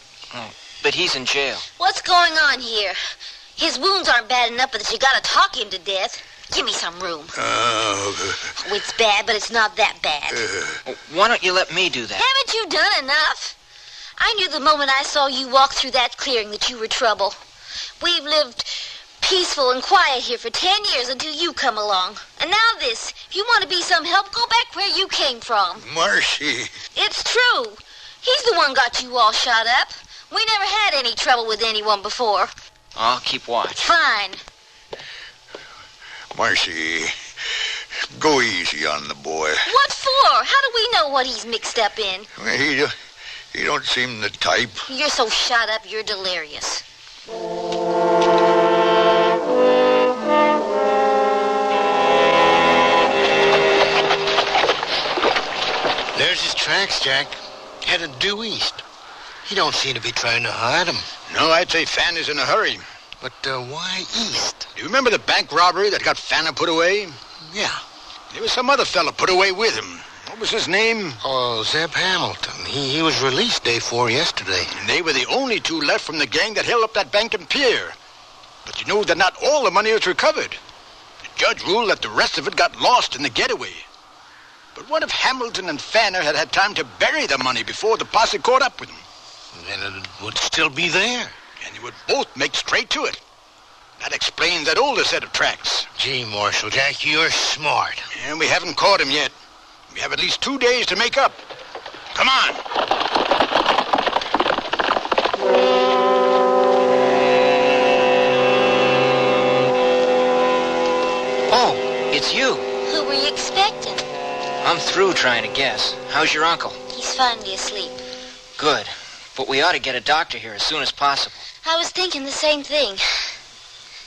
but he's in jail. What's going on here? His wounds aren't bad enough, but you gotta talk him to death. Give me some room. Oh, it's bad, but it's not that bad. Why don't you let me do that? Haven't you done enough? I knew the moment I saw you walk through that clearing that you were trouble. We've lived peaceful and quiet here for 10 years until you come along. And now this. If you want to be some help, go back where you came from. Marcy. It's true. He's the one got you all shot up. We never had any trouble with anyone before. I'll keep watch. Fine. Marcy, go easy on the boy. What for? How do we know what he's mixed up in? Well, he don't seem the type. You're so shot up, you're delirious. There's his tracks, Jack. Headed due east. He don't seem to be trying to hide him. No, I'd say Fan is in a hurry. But why east? Do you remember the bank robbery that got Fanner put away? Yeah. There was some other fella put away with him. What was his name? Oh, Zeb Hamilton. He was released day 4 yesterday. And they were the only two left from the gang that held up that bank and pier. But you know that not all the money was recovered. The judge ruled that the rest of it got lost in the getaway. But what if Hamilton and Fanner had had time to bury the money before the posse caught up with them? Then it would still be there. And they would both make straight to it. That explains that older set of tracks. Gee, Marshal, Jack, you're smart. And we haven't caught him yet. We have at least 2 days to make up. Come on. Oh, it's you. Who were you expecting? I'm through trying to guess. How's your uncle? He's finally asleep. Good. But we ought to get a doctor here as soon as possible. I was thinking the same thing.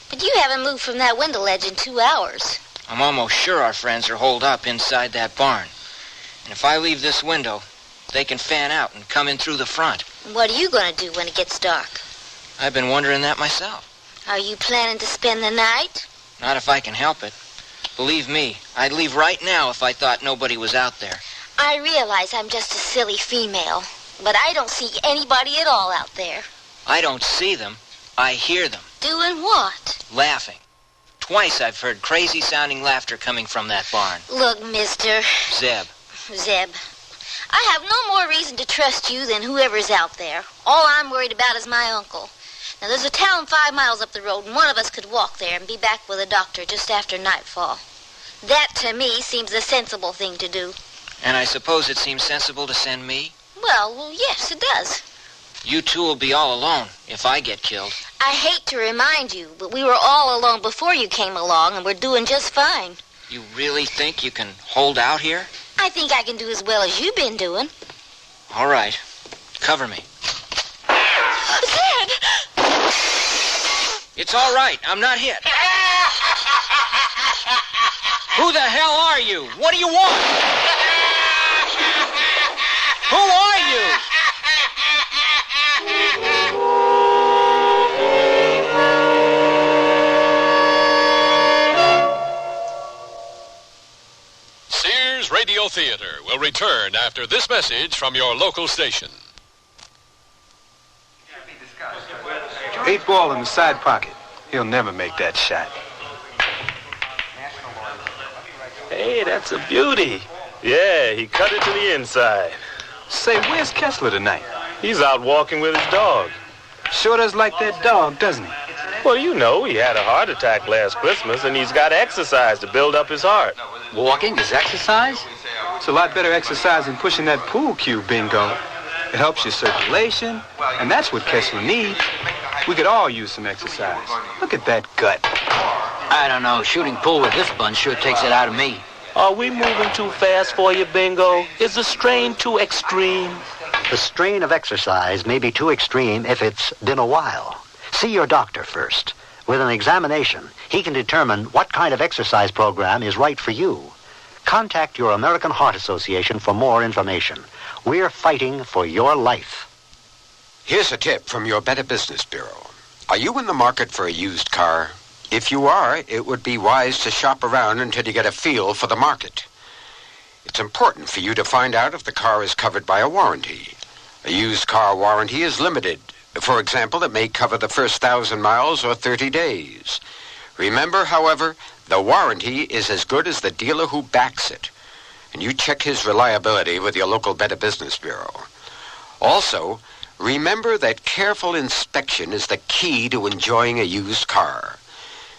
But you haven't moved from that window ledge in 2 hours. I'm almost sure our friends are holed up inside that barn. And if I leave this window, they can fan out and come in through the front. What are you going to do when it gets dark? I've been wondering that myself. Are you planning to spend the night? Not if I can help it. Believe me, I'd leave right now if I thought nobody was out there. I realize I'm just a silly female, but I don't see anybody at all out there. I don't see them. I hear them. Doing what? Laughing. Twice I've heard crazy-sounding laughter coming from that barn. Look, mister. Zeb. Zeb. I have no more reason to trust you than whoever's out there. All I'm worried about is my uncle. Now, there's a town 5 miles up the road, and one of us could walk there and be back with a doctor just after nightfall. That, to me, seems the sensible thing to do. And I suppose it seems sensible to send me? Well, yes, it does. You two will be all alone if I get killed. I hate to remind you, but we were all alone before you came along, and we're doing just fine. You really think you can hold out here? I think I can do as well as you've been doing. All right. Cover me. Zed! It's all right. I'm not hit. Who the hell are you? What do you want? Who are you? Sears Radio Radio Theater will return after this message from your local station. 8 ball in the side pocket. He'll never make that shot. Hey, that's a beauty. Yeah, he cut it to the inside. Say, where's Kessler tonight? He's out walking with his dog. Sure does like that dog, doesn't he? Well, you know, he had a heart attack last Christmas, and he's got to exercise to build up his heart. Walking is exercise? It's a lot better exercise than pushing that pool cue, Bingo. It helps your circulation, and that's what Kessler needs. We could all use some exercise. Look at that gut. I don't know. Shooting pool with this bunch sure takes it out of me. Are we moving too fast for you, Bingo? Is the strain too extreme? The strain of exercise may be too extreme if it's been a while. See your doctor first. With an examination, he can determine what kind of exercise program is right for you. Contact your American Heart Association for more information. We're fighting for your life. Here's a tip from your Better Business Bureau. Are you in the market for a used car? If you are, it would be wise to shop around until you get a feel for the market. It's important for you to find out if the car is covered by a warranty. A used car warranty is limited. For example, it may cover the first 1,000 miles or 30 days. Remember, however, the warranty is as good as the dealer who backs it. And you check his reliability with your local Better Business Bureau. Also, remember that careful inspection is the key to enjoying a used car.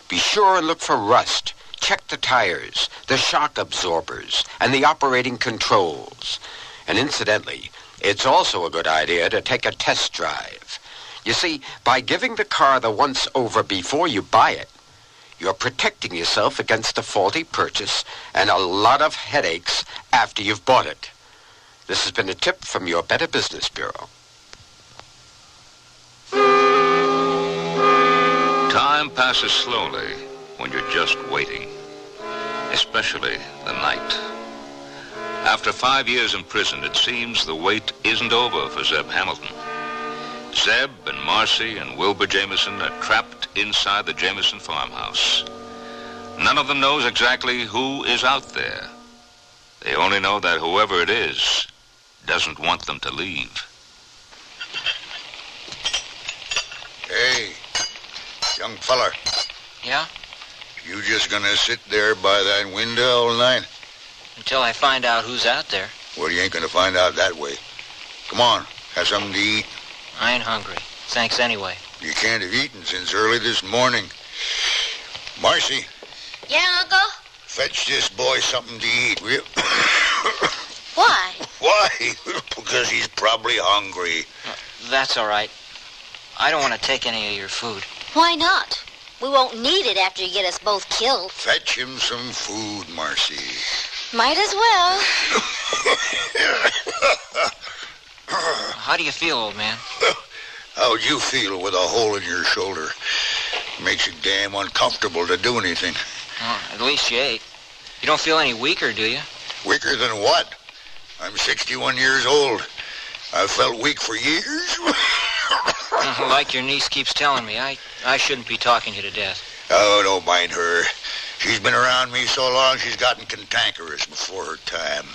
Be sure and look for rust. Check the tires, the shock absorbers, and the operating controls. And incidentally, it's also a good idea to take a test drive. You see, by giving the car the once-over before you buy it, you're protecting yourself against a faulty purchase and a lot of headaches after you've bought it. This has been a tip from your Better Business Bureau. Time passes slowly when you're just waiting, especially the night. After 5 years in prison, it seems the wait isn't over for Zeb Hamilton. Zeb and Marcy and Wilbur Jameson are trapped inside the Jameson farmhouse. None of them knows exactly who is out there. They only know that whoever it is doesn't want them to leave. Hey, young feller. Yeah? You just gonna sit there by that window all night? Until I find out who's out there. Well, you ain't gonna find out that way. Come on, have something to eat. I ain't hungry. Thanks anyway. You can't have eaten since early this morning. Marcy. Yeah, Uncle? Fetch this boy something to eat, will you? Why? Why? Because he's probably hungry. That's all right. I don't want to take any of your food. Why not? We won't need it after you get us both killed. Fetch him some food, Marcy. Might as well. How do you feel, old man? How'd you feel with a hole in your shoulder? Makes it damn uncomfortable to do anything. Well, at least you ate. You don't feel any weaker, do you? Weaker than what? I'm 61 years old. I've felt weak for years. Like your niece keeps telling me, I shouldn't be talking you to death. Oh, don't mind her. She's been around me so long she's gotten cantankerous before her time.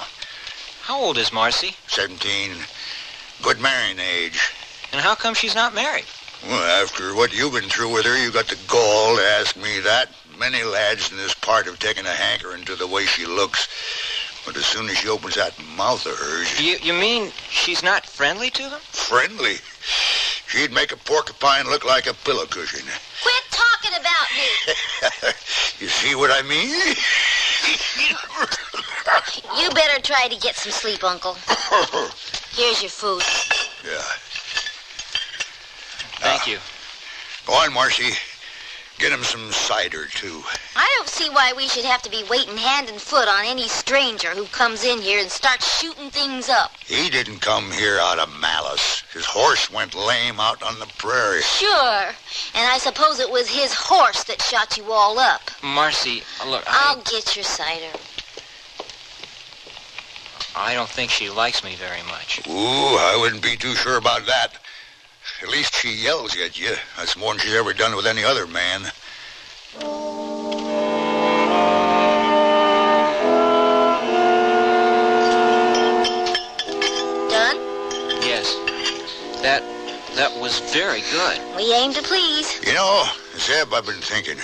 How old is Marcy? 17. Good marrying age. And how come she's not married? Well, after what you've been through with her, you got the gall to ask me that. Many lads in this part have taken a hankering to the way she looks. But as soon as she opens that mouth of hers... You mean she's not friendly to them? Friendly? She'd make a porcupine look like a pillow cushion. Quit talking about me. You see what I mean? You better try to get some sleep, Uncle. Here's your food. Yeah. Thank you. Go on, Marcy. Get him some cider, too. I don't see why we should have to be waiting hand and foot on any stranger who comes in here and starts shooting things up. He didn't come here out of malice. His horse went lame out on the prairie. Sure. And I suppose it was his horse that shot you all up. Marcy, look, I'll get your cider. I don't think she likes me very much. Ooh, I wouldn't be too sure about that. At least she yells at you. That's more than she's ever done with any other man. That was very good. We aim to please. You know, Zeb, I've been thinking,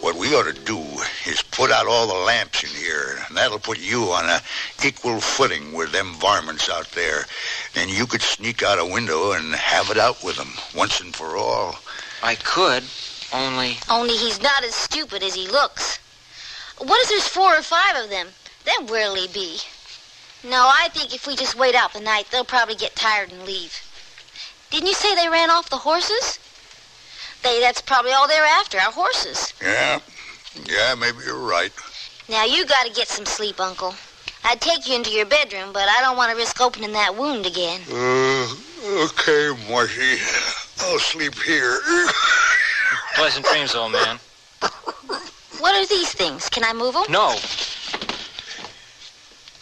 what we ought to do is put out all the lamps in here, and that'll put you on a equal footing with them varmints out there. Then you could sneak out a window and have it out with them, once and for all. I could, only... Only he's not as stupid as he looks. What if there's 4 or 5 of them? Then where'll he be? No, I think if we just wait out the night, they'll probably get tired and leave. Didn't you say they ran off the horses? That's probably all they're after, our horses. Yeah, maybe you're right. Now, you gotta get some sleep, Uncle. I'd take you into your bedroom, but I don't want to risk opening that wound again. Okay, Marcy. I'll sleep here. Pleasant dreams, old man. What are these things? Can I move them? No.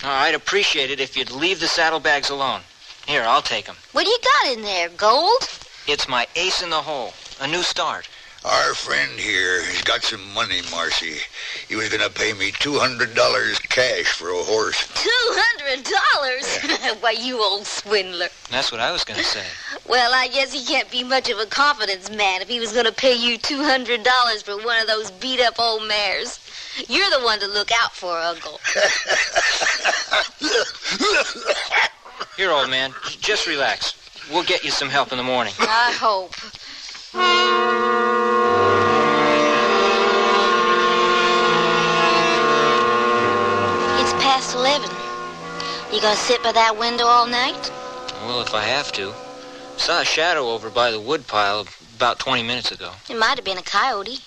I'd appreciate it if you'd leave the saddlebags alone. Here, I'll take them. What do you got in there, gold? It's my ace in the hole. A new start. Our friend here has got some money, Marcy. He was going to pay me $200 cash for a horse. $200? Why, you old swindler. That's what I was going to say. Well, I guess he can't be much of a confidence man if he was going to pay you $200 for one of those beat-up old mares. You're the one to look out for, Uncle. Here, old man, just relax. We'll get you some help in the morning. I hope. It's past 11. You gonna sit by that window all night? Well, if I have to. Saw a shadow over by the wood pile about 20 minutes ago. It might have been a coyote.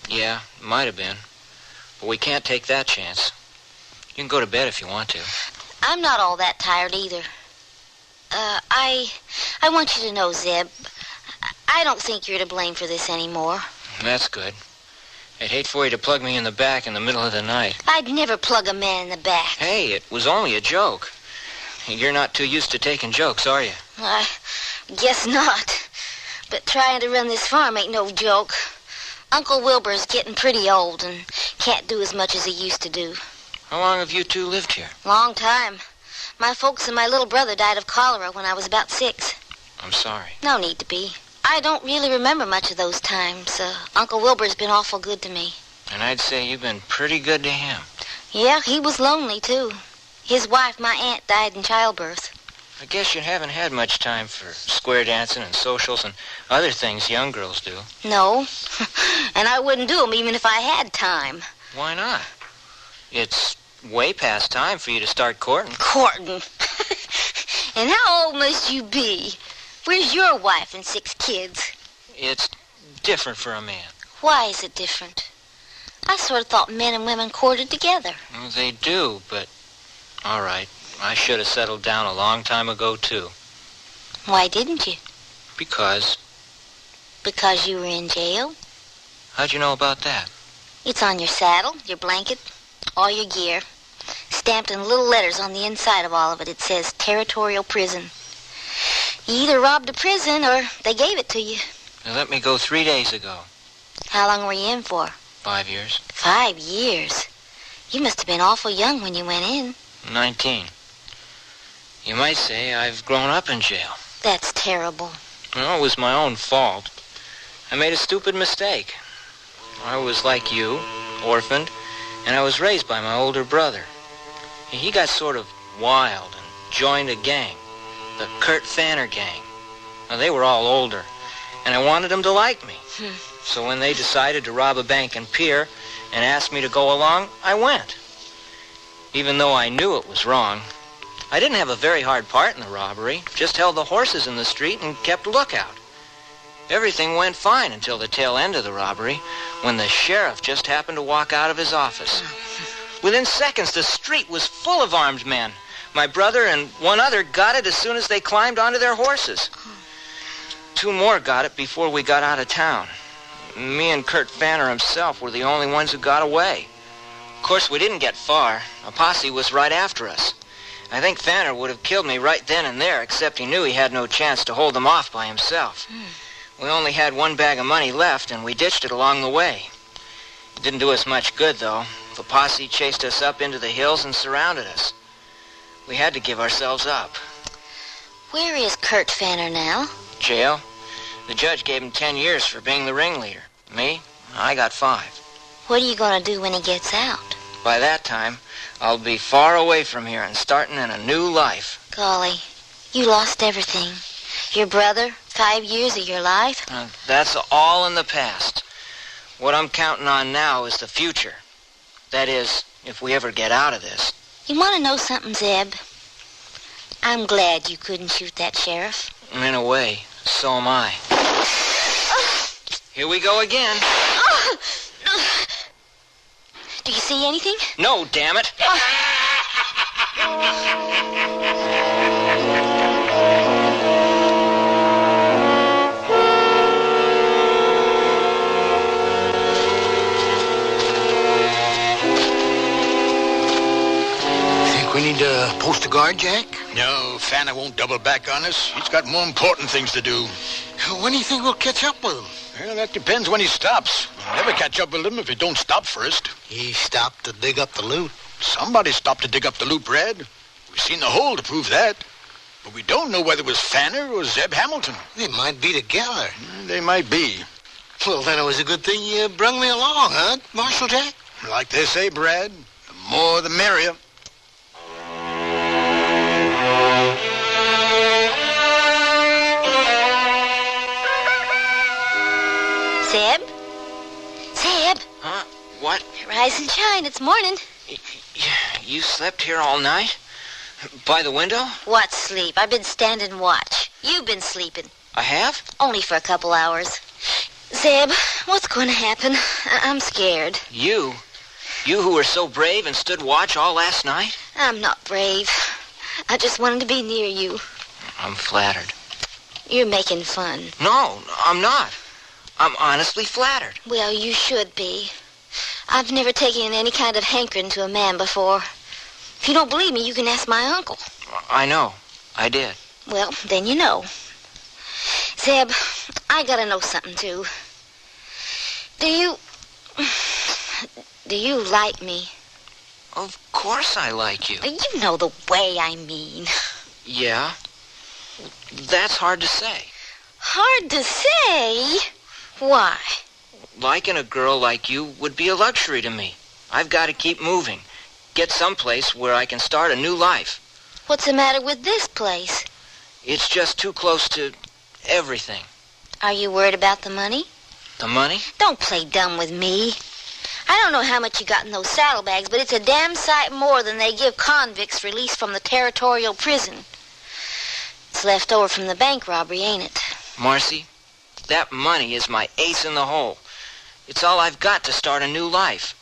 Yeah, it might have been. But we can't take that chance. You can go to bed if you want to. I'm not all that tired either. I want you to know, Zeb, I don't think you're to blame for this anymore. That's good. I'd hate for you to plug me in the back in the middle of the night. I'd never plug a man in the back. Hey, it was only a joke. You're not too used to taking jokes, are you? I guess not. But trying to run this farm ain't no joke. Uncle Wilbur's getting pretty old and can't do as much as he used to do. How long have you two lived here? Long time. My folks and my little brother died of cholera when I was about 6. I'm sorry. No need to be. I don't really remember much of those times. Uncle Wilbur's been awful good to me. And I'd say you've been pretty good to him. Yeah, he was lonely, too. His wife, my aunt, died in childbirth. I guess you haven't had much time for square dancing and socials and other things young girls do. No. And I wouldn't do them even if I had time. Why not? It's way past time for you to start courting. Courting? And how old must you be? Where's your wife and 6 kids? It's different for a man. Why is it different? I sort of thought men and women courted together. Well, they do, but... All right. I should have settled down a long time ago, too. Why didn't you? Because... Because you were in jail? How'd you know about that? It's on your saddle, your blanket, all your gear. Stamped in little letters on the inside of all of it. It says Territorial Prison. You either robbed a prison or they gave it to you. They let me go 3 days ago. How long were you in for? 5 years. 5 years? You must have been awful young when you went in. 19. You might say I've grown up in jail. That's terrible. Well, it was my own fault. I made a stupid mistake. I was like you, orphaned, and I was raised by my older brother. He got sort of wild and joined a gang, the Kurt Fanner gang. Now, they were all older, and I wanted them to like me. So when they decided to rob a bank and pier and asked me to go along, I went. Even though I knew it was wrong. I didn't have a very hard part in the robbery, just held the horses in the street and kept lookout. Everything went fine until the tail end of the robbery, when the sheriff just happened to walk out of his office. Within seconds, the street was full of armed men. My brother and one other got it as soon as they climbed onto their horses. 2 more got it before we got out of town. Me and Kurt Fanner himself were the only ones who got away. Of course, we didn't get far. A posse was right after us. I think Fanner would have killed me right then and there, except he knew he had no chance to hold them off by himself. We only had 1 bag of money left, and we ditched it along the way. It didn't do us much good, though. The posse chased us up into the hills and surrounded us. We had to give ourselves up. Where is Kurt Fanner now? Jail. The judge gave him 10 years for being the ringleader. Me, I got 5. What are you going to do when he gets out? By that time, I'll be far away from here and starting in a new life. Golly, you lost everything. Your brother, 5 years of your life. That's all in the past. What I'm counting on now is the future. That is, if we ever get out of this. You want to know something, Zeb? I'm glad you couldn't shoot that sheriff. In a way, so am I. Here we go again. Do you see anything? No, damn it. Think we need to post a guard, Jack? No, Fanner won't double back on us. He's got more important things to do. When do you think we'll catch up with him? Well, that depends when he stops. We'll never catch up with him if he don't stop first. He stopped to dig up the loot. Somebody stopped to dig up the loot, Brad. We've seen the hole to prove that. But we don't know whether it was Fanner or Zeb Hamilton. They might be together. They might be. Well, then it was a good thing you brung me along, huh, Marshal Jack? Like they say, Brad, the more the merrier. Zeb? Zeb? Huh? What? Rise and shine, it's morning. You slept here all night? By the window? What sleep? I've been standing watch. You've been sleeping. I have? Only for a couple hours. Zeb, what's going to happen? I'm scared. You? You who were so brave and stood watch all last night? I'm not brave. I just wanted to be near you. I'm flattered. You're making fun. No, I'm not. I'm honestly flattered. Well, you should be. I've never taken any kind of hankering to a man before. If you don't believe me, you can ask my uncle. I know. I did. Well, then you know. Zeb, I gotta know something, too. Do you like me? Of course I like you. You know the way I mean. Yeah? That's hard to say. Hard to say? Why? Liking a girl like you would be a luxury to me. I've got to keep moving. Get someplace where I can start a new life. What's the matter with this place? It's just too close to everything. Are you worried about the money? The money? Don't play dumb with me. I don't know how much you got in those saddlebags, but it's a damn sight more than they give convicts released from the territorial prison. It's left over from the bank robbery, ain't it? Marcy, that money is my ace in the hole. It's all I've got to start a new life.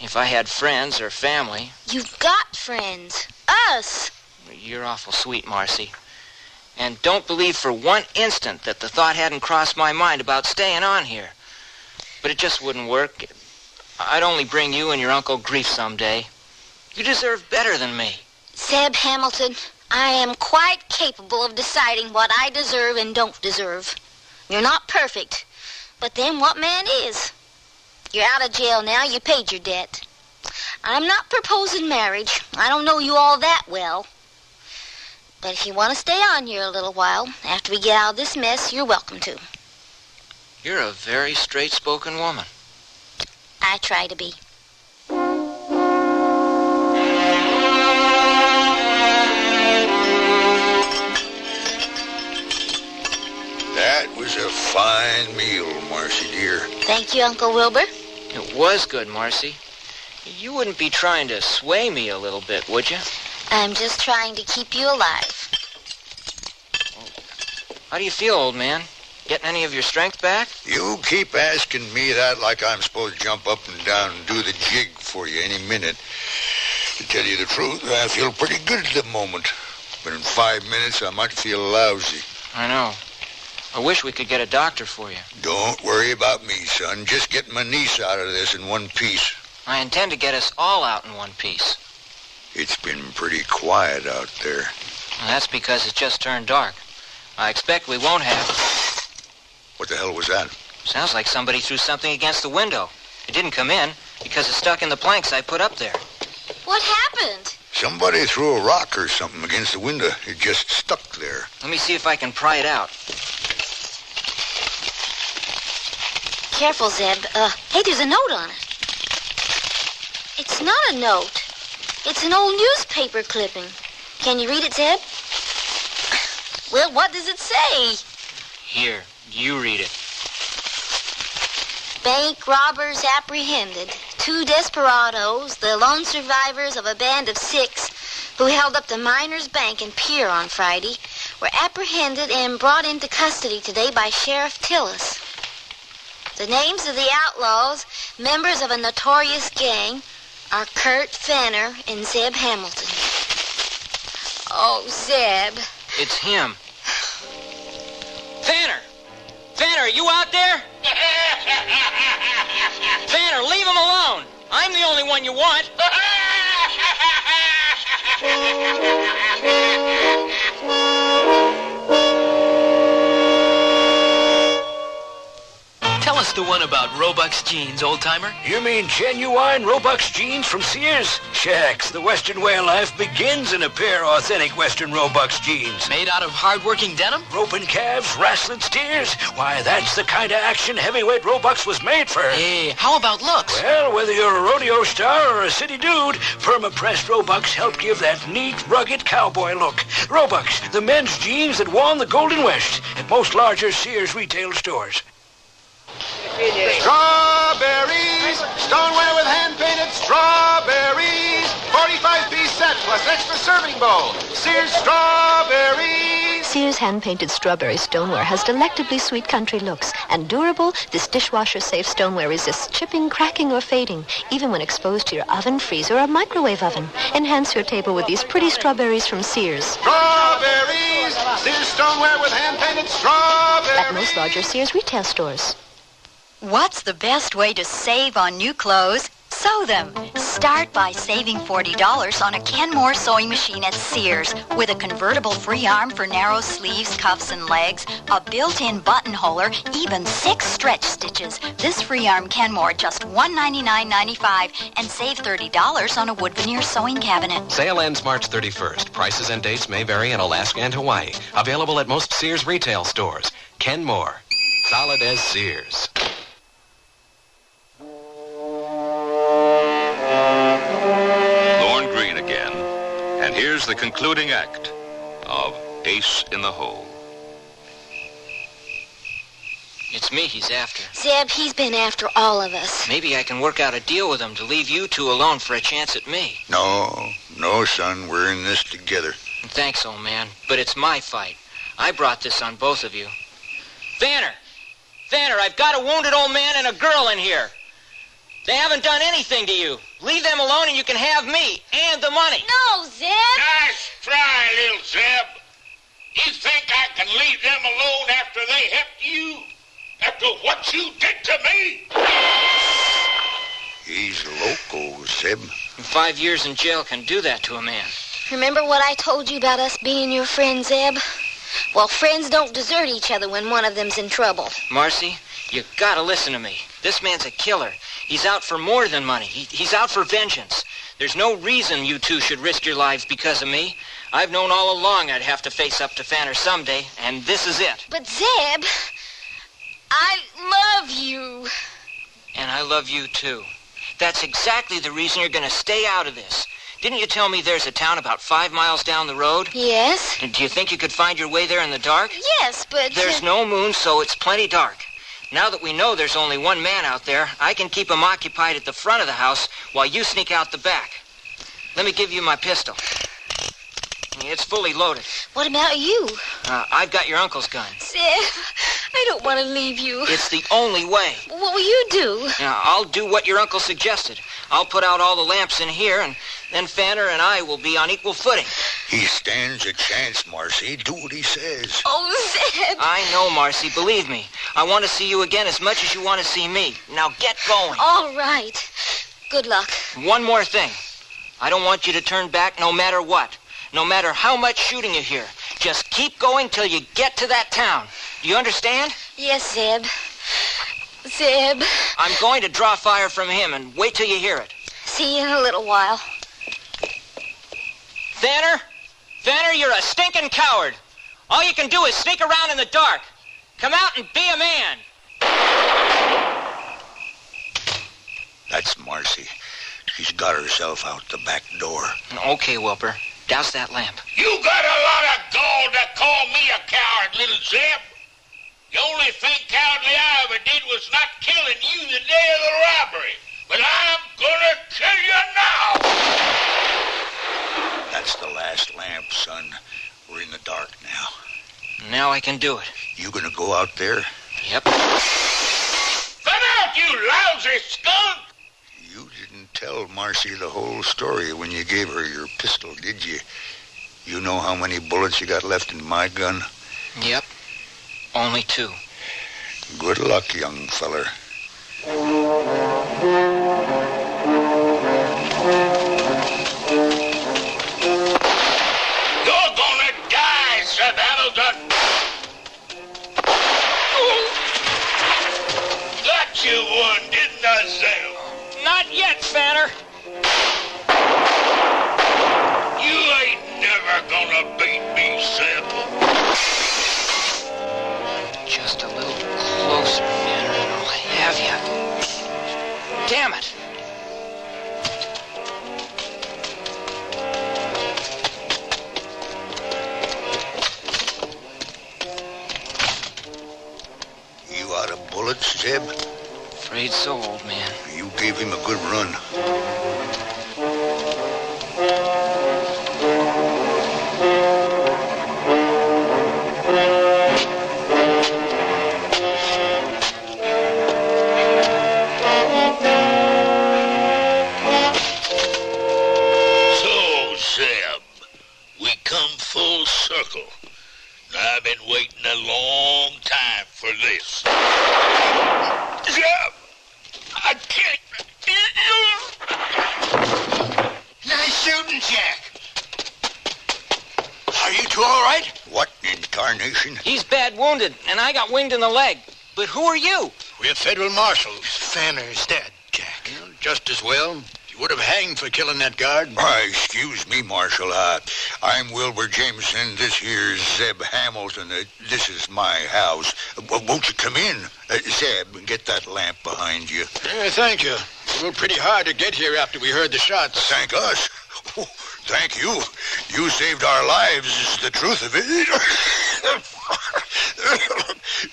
If I had friends or family... You've got friends. Us. You're awful sweet, Marcy. And don't believe for one instant that the thought hadn't crossed my mind about staying on here. But it just wouldn't work. I'd only bring you and your uncle grief someday. You deserve better than me. Zeb Hamilton, I am quite capable of deciding what I deserve and don't deserve. You're not perfect, but then what man is? You're out of jail now. You paid your debt. I'm not proposing marriage. I don't know you all that well. But if you want to stay on here a little while, after we get out of this mess, you're welcome to. You're a very straight-spoken woman. I try to be. That was a fine meal, Marcy dear. Thank you, Uncle Wilbur. It was good, Marcy. You wouldn't be trying to sway me a little bit, would you? I'm just trying to keep you alive. How do you feel, old man? Getting any of your strength back? You keep asking me that like I'm supposed to jump up and down and do the jig for you any minute. To tell you the truth, I feel pretty good at the moment. But in 5 minutes, I might feel lousy. I know. I wish we could get a doctor for you. Don't worry about me, son. Just get my niece out of this in one piece. I intend to get us all out in one piece. It's been pretty quiet out there. Well, that's because it's just turned dark. I expect we won't have... What the hell was that? Sounds like somebody threw something against the window. It didn't come in because it's stuck in the planks I put up there. What happened? Somebody threw a rock or something against the window. It just stuck there. Let me see if I can pry it out. Careful, Zeb. Hey, there's a note on it. It's not a note. It's an old newspaper clipping. Can you read it, Zeb? Well, what does it say? Here, you read it. Bank robbers apprehended. 2 desperados, the lone survivors of a band of 6 who held up the Miners Bank in Pier on Friday, were apprehended and brought into custody today by Sheriff Tillis. The names of the outlaws, members of a notorious gang, are Kurt Fenner and Zeb Hamilton. Oh, Zeb. It's him. Fenner! Fenner, are you out there? Fenner, leave him alone. I'm the only one you want. Tell us the one about Roebuck's jeans, old-timer. You mean genuine Roebuck's jeans from Sears? Shucks, the Western way of life begins in a pair of authentic Western Roebuck's jeans. Made out of hard-working denim? Roping calves, wrestling steers. Why, that's the kind of action heavyweight Roebuck's was made for. Hey, how about looks? Well, whether you're a rodeo star or a city dude, perma-pressed Roebuck's help give that neat, rugged cowboy look. Roebuck's, the men's jeans that won the Golden West at most larger Sears retail stores. Strawberries, stoneware with hand-painted strawberries. 45-piece set plus extra serving bowl. Sears strawberries. Sears hand-painted strawberry stoneware has delectably sweet country looks. And durable, this dishwasher-safe stoneware resists chipping, cracking, or fading, even when exposed to your oven, freezer, or microwave oven. Enhance your table with these pretty strawberries from Sears. Strawberries, Sears stoneware with hand-painted strawberries. At most larger Sears retail stores. What's the best way to save on new clothes? Sew them. Start by saving $40 on a Kenmore sewing machine at Sears with a convertible free arm for narrow sleeves, cuffs, and legs, a built-in buttonholer, even 6 stretch stitches. This free arm Kenmore just $199.95 and save $30 on a wood veneer sewing cabinet. Sale ends March 31st. Prices and dates may vary in Alaska and Hawaii. Available at most Sears retail stores. Kenmore. Solid as Sears. And here's the concluding act of Ace in the Hole. It's me he's after. Zeb, he's been after all of us. Maybe I can work out a deal with him to leave you 2 alone for a chance at me. No, son. We're in this together. Thanks, old man. But it's my fight. I brought this on both of you. Vanner! Vanner, I've got a wounded old man and a girl in here. They haven't done anything to you. Leave them alone and you can have me and the money. No, Zeb. Nice try, little Zeb. You think I can leave them alone after they helped you? After what you did to me? He's loco, Zeb. 5 years in jail can do that to a man. Remember what I told you about us being your friends, Zeb? Well, friends don't desert each other when one of them's in trouble. Marcy, you gotta listen to me. This man's a killer. He's out for more than money. He's out for vengeance. There's no reason you 2 should risk your lives because of me. I've known all along I'd have to face up to Fanner someday, and this is it. But, Zeb, I love you. And I love you, too. That's exactly the reason you're going to stay out of this. Didn't you tell me there's a town about 5 miles down the road? Yes. Do you think you could find your way there in the dark? Yes, but... There's no moon, so it's plenty dark. Now that we know there's only one man out there, I can keep him occupied at the front of the house while you sneak out the back. Let me give you my pistol. It's fully loaded. What about you? I've got your uncle's gun. Zeb, I don't want to leave you. It's the only way. What will you do? I'll do what your uncle suggested. I'll put out all the lamps in here, and then Fanner and I will be on equal footing. He stands a chance, Marcy. Do what he says. Oh, Zeb. I know, Marcy. Believe me. I want to see you again as much as you want to see me. Now get going. All right. Good luck. One more thing. I don't want you to turn back no matter what. No matter how much shooting you hear. Just keep going till you get to that town. Do you understand? Yes, Zeb. Zeb. I'm going to draw fire from him and wait till you hear it. See you in a little while. Fanner? Fanner, you're a stinking coward. All you can do is sneak around in the dark. Come out and be a man. That's Marcy. She's got herself out the back door. Okay, Wilbur. Douse that lamp. You got a lot of gall to call me a coward, little Zeb. The only thing cowardly I ever did was not killing you the day of the robbery. But I'm gonna kill you now! That's the last lamp, son. We're in the dark now. Now I can do it. You gonna go out there? Yep. Come out, you lousy skunk! You didn't tell Marcy the whole story when you gave her your pistol, did you? You know how many bullets you got left in my gun? Yep. Only 2. Good luck, young feller. You're gonna die, Sir Hamilton! Got you one, didn't I, Sam? Not yet, Fanner. You ain't never gonna beat me, Sam. Just a little closer, Fanner, and I'll have you. Damn it. You out of bullets, Zeb? Afraid so, old man. You gave him a good run. So, Zeb, we come full circle. I've been waiting a long time for this. Zeb! I can't. Nice shooting, Jack. Are you two all right? What in tarnation? He's bad wounded, and I got winged in the leg. But who are you? We're federal marshals. Fanner's dead, Jack. Well, just as well. You would have hanged for killing that guard. Excuse me, Marshal. I'm Wilbur Jameson. This here's Zeb Hamilton. This is my house. Won't you come in? Zeb, get that lamp behind you. Yeah, thank you. It was pretty hard to get here after we heard the shots. Thank us. Oh, thank you. You saved our lives, is the truth of it.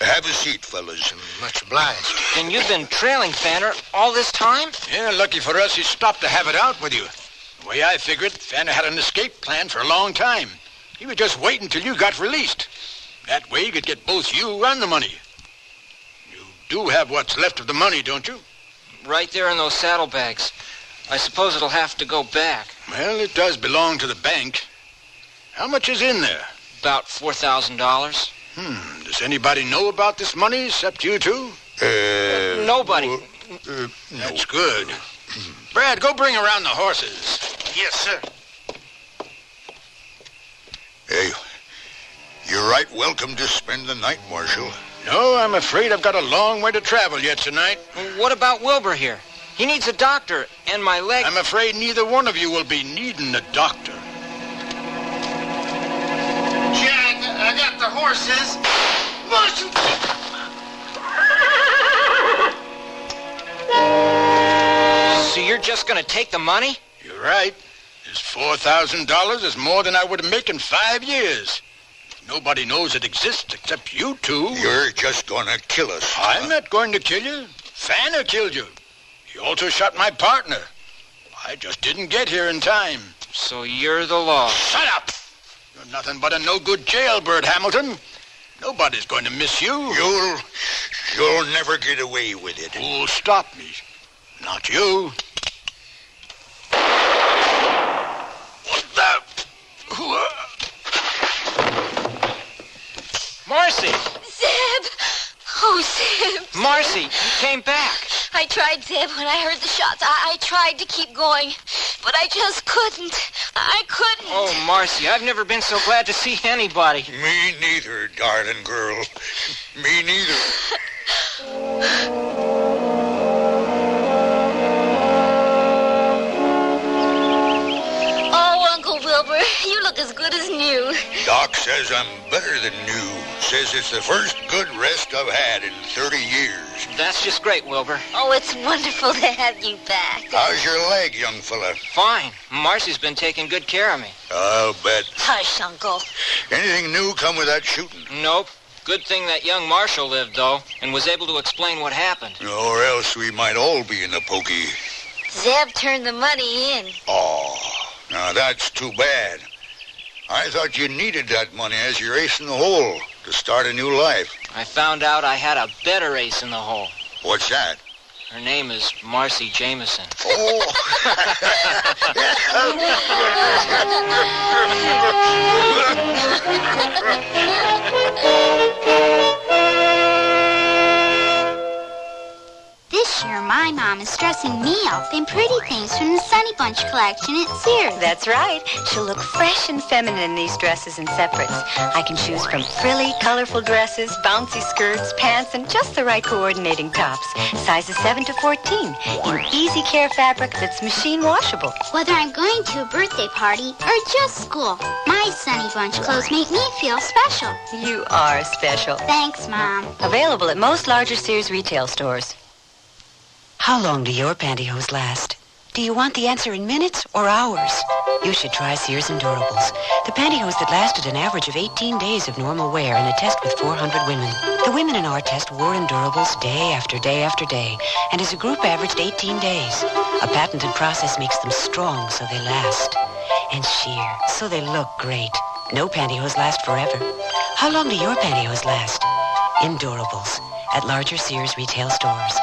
Have a seat, fellas. Much obliged. And you've been trailing Fanner all this time? Yeah, lucky for us, he stopped to have it out with you. The way I figured, Fanner had an escape plan for a long time. He was just waiting till you got released. That way he could get both you and the money. You do have what's left of the money, don't you? Right there in those saddlebags. I suppose it'll have to go back. Well, it does belong to the bank. How much is in there? About $4,000. Does anybody know about this money except you two? Nobody. That's good. Brad, go bring around the horses. Yes, sir. Hey, you're right welcome to spend the night, Marshal. No, I'm afraid I've got a long way to travel yet tonight. What about Wilbur here? He needs a doctor, and my leg... I'm afraid neither one of you will be needing a doctor. Jack, I got the horses. Marshal! So you're just gonna take the money? You're right. This $4,000 is more than I would make in 5 years. Nobody knows it exists except you two. You're just gonna kill us. I'm not going to kill you. Fanner killed you. He also shot my partner. I just didn't get here in time. So you're the law. Shut up! You're nothing but a no-good jailbird, Hamilton. Nobody's going to miss you. You'll never get away with it. Who'll stop me? Not you. What the... Marcy! Zeb! Oh, Zeb! Marcy, you came back. I tried, Zeb, when I heard the shots. I tried to keep going, but I just couldn't. I couldn't. Oh, Marcy, I've never been so glad to see anybody. Me neither, darling girl. Me neither. Oh, Uncle Wilbur, Says I'm better than new. Says it's the first good rest I've had in 30 years. That's just great, Wilbur. Oh, it's wonderful to have you back. How's your leg, young fella? Fine. Marcy's been taking good care of me. I'll bet. Hush, Uncle. Anything new come with that shooting? Nope. Good thing that young Marshal lived, though, and was able to explain what happened. Or else we might all be in the pokey. Zeb turned the money in. Oh, now that's too bad. I thought you needed that money as your ace in the hole to start a new life. I found out I had a better ace in the hole. What's that? Her name is Marcy Jameson. Oh! This year, my mom is dressing me up in pretty things from the Sunny Bunch collection at Sears. That's right. She'll look fresh and feminine in these dresses and separates. I can choose from frilly, colorful dresses, bouncy skirts, pants, and just the right coordinating tops. Sizes 7 to 14 in easy care fabric that's machine washable. Whether I'm going to a birthday party or just school, my Sunny Bunch clothes make me feel special. You are special. Thanks, Mom. Available at most larger Sears retail stores. How long do your pantyhose last? Do you want the answer in minutes or hours? You should try Sears Endurables, the pantyhose that lasted an average of 18 days of normal wear in a test with 400 women. The women in our test wore Endurables day after day after day, and as a group averaged 18 days. A patented process makes them strong so they last, and sheer so they look great. No pantyhose last forever. How long do your pantyhose last? Endurables at larger Sears retail stores.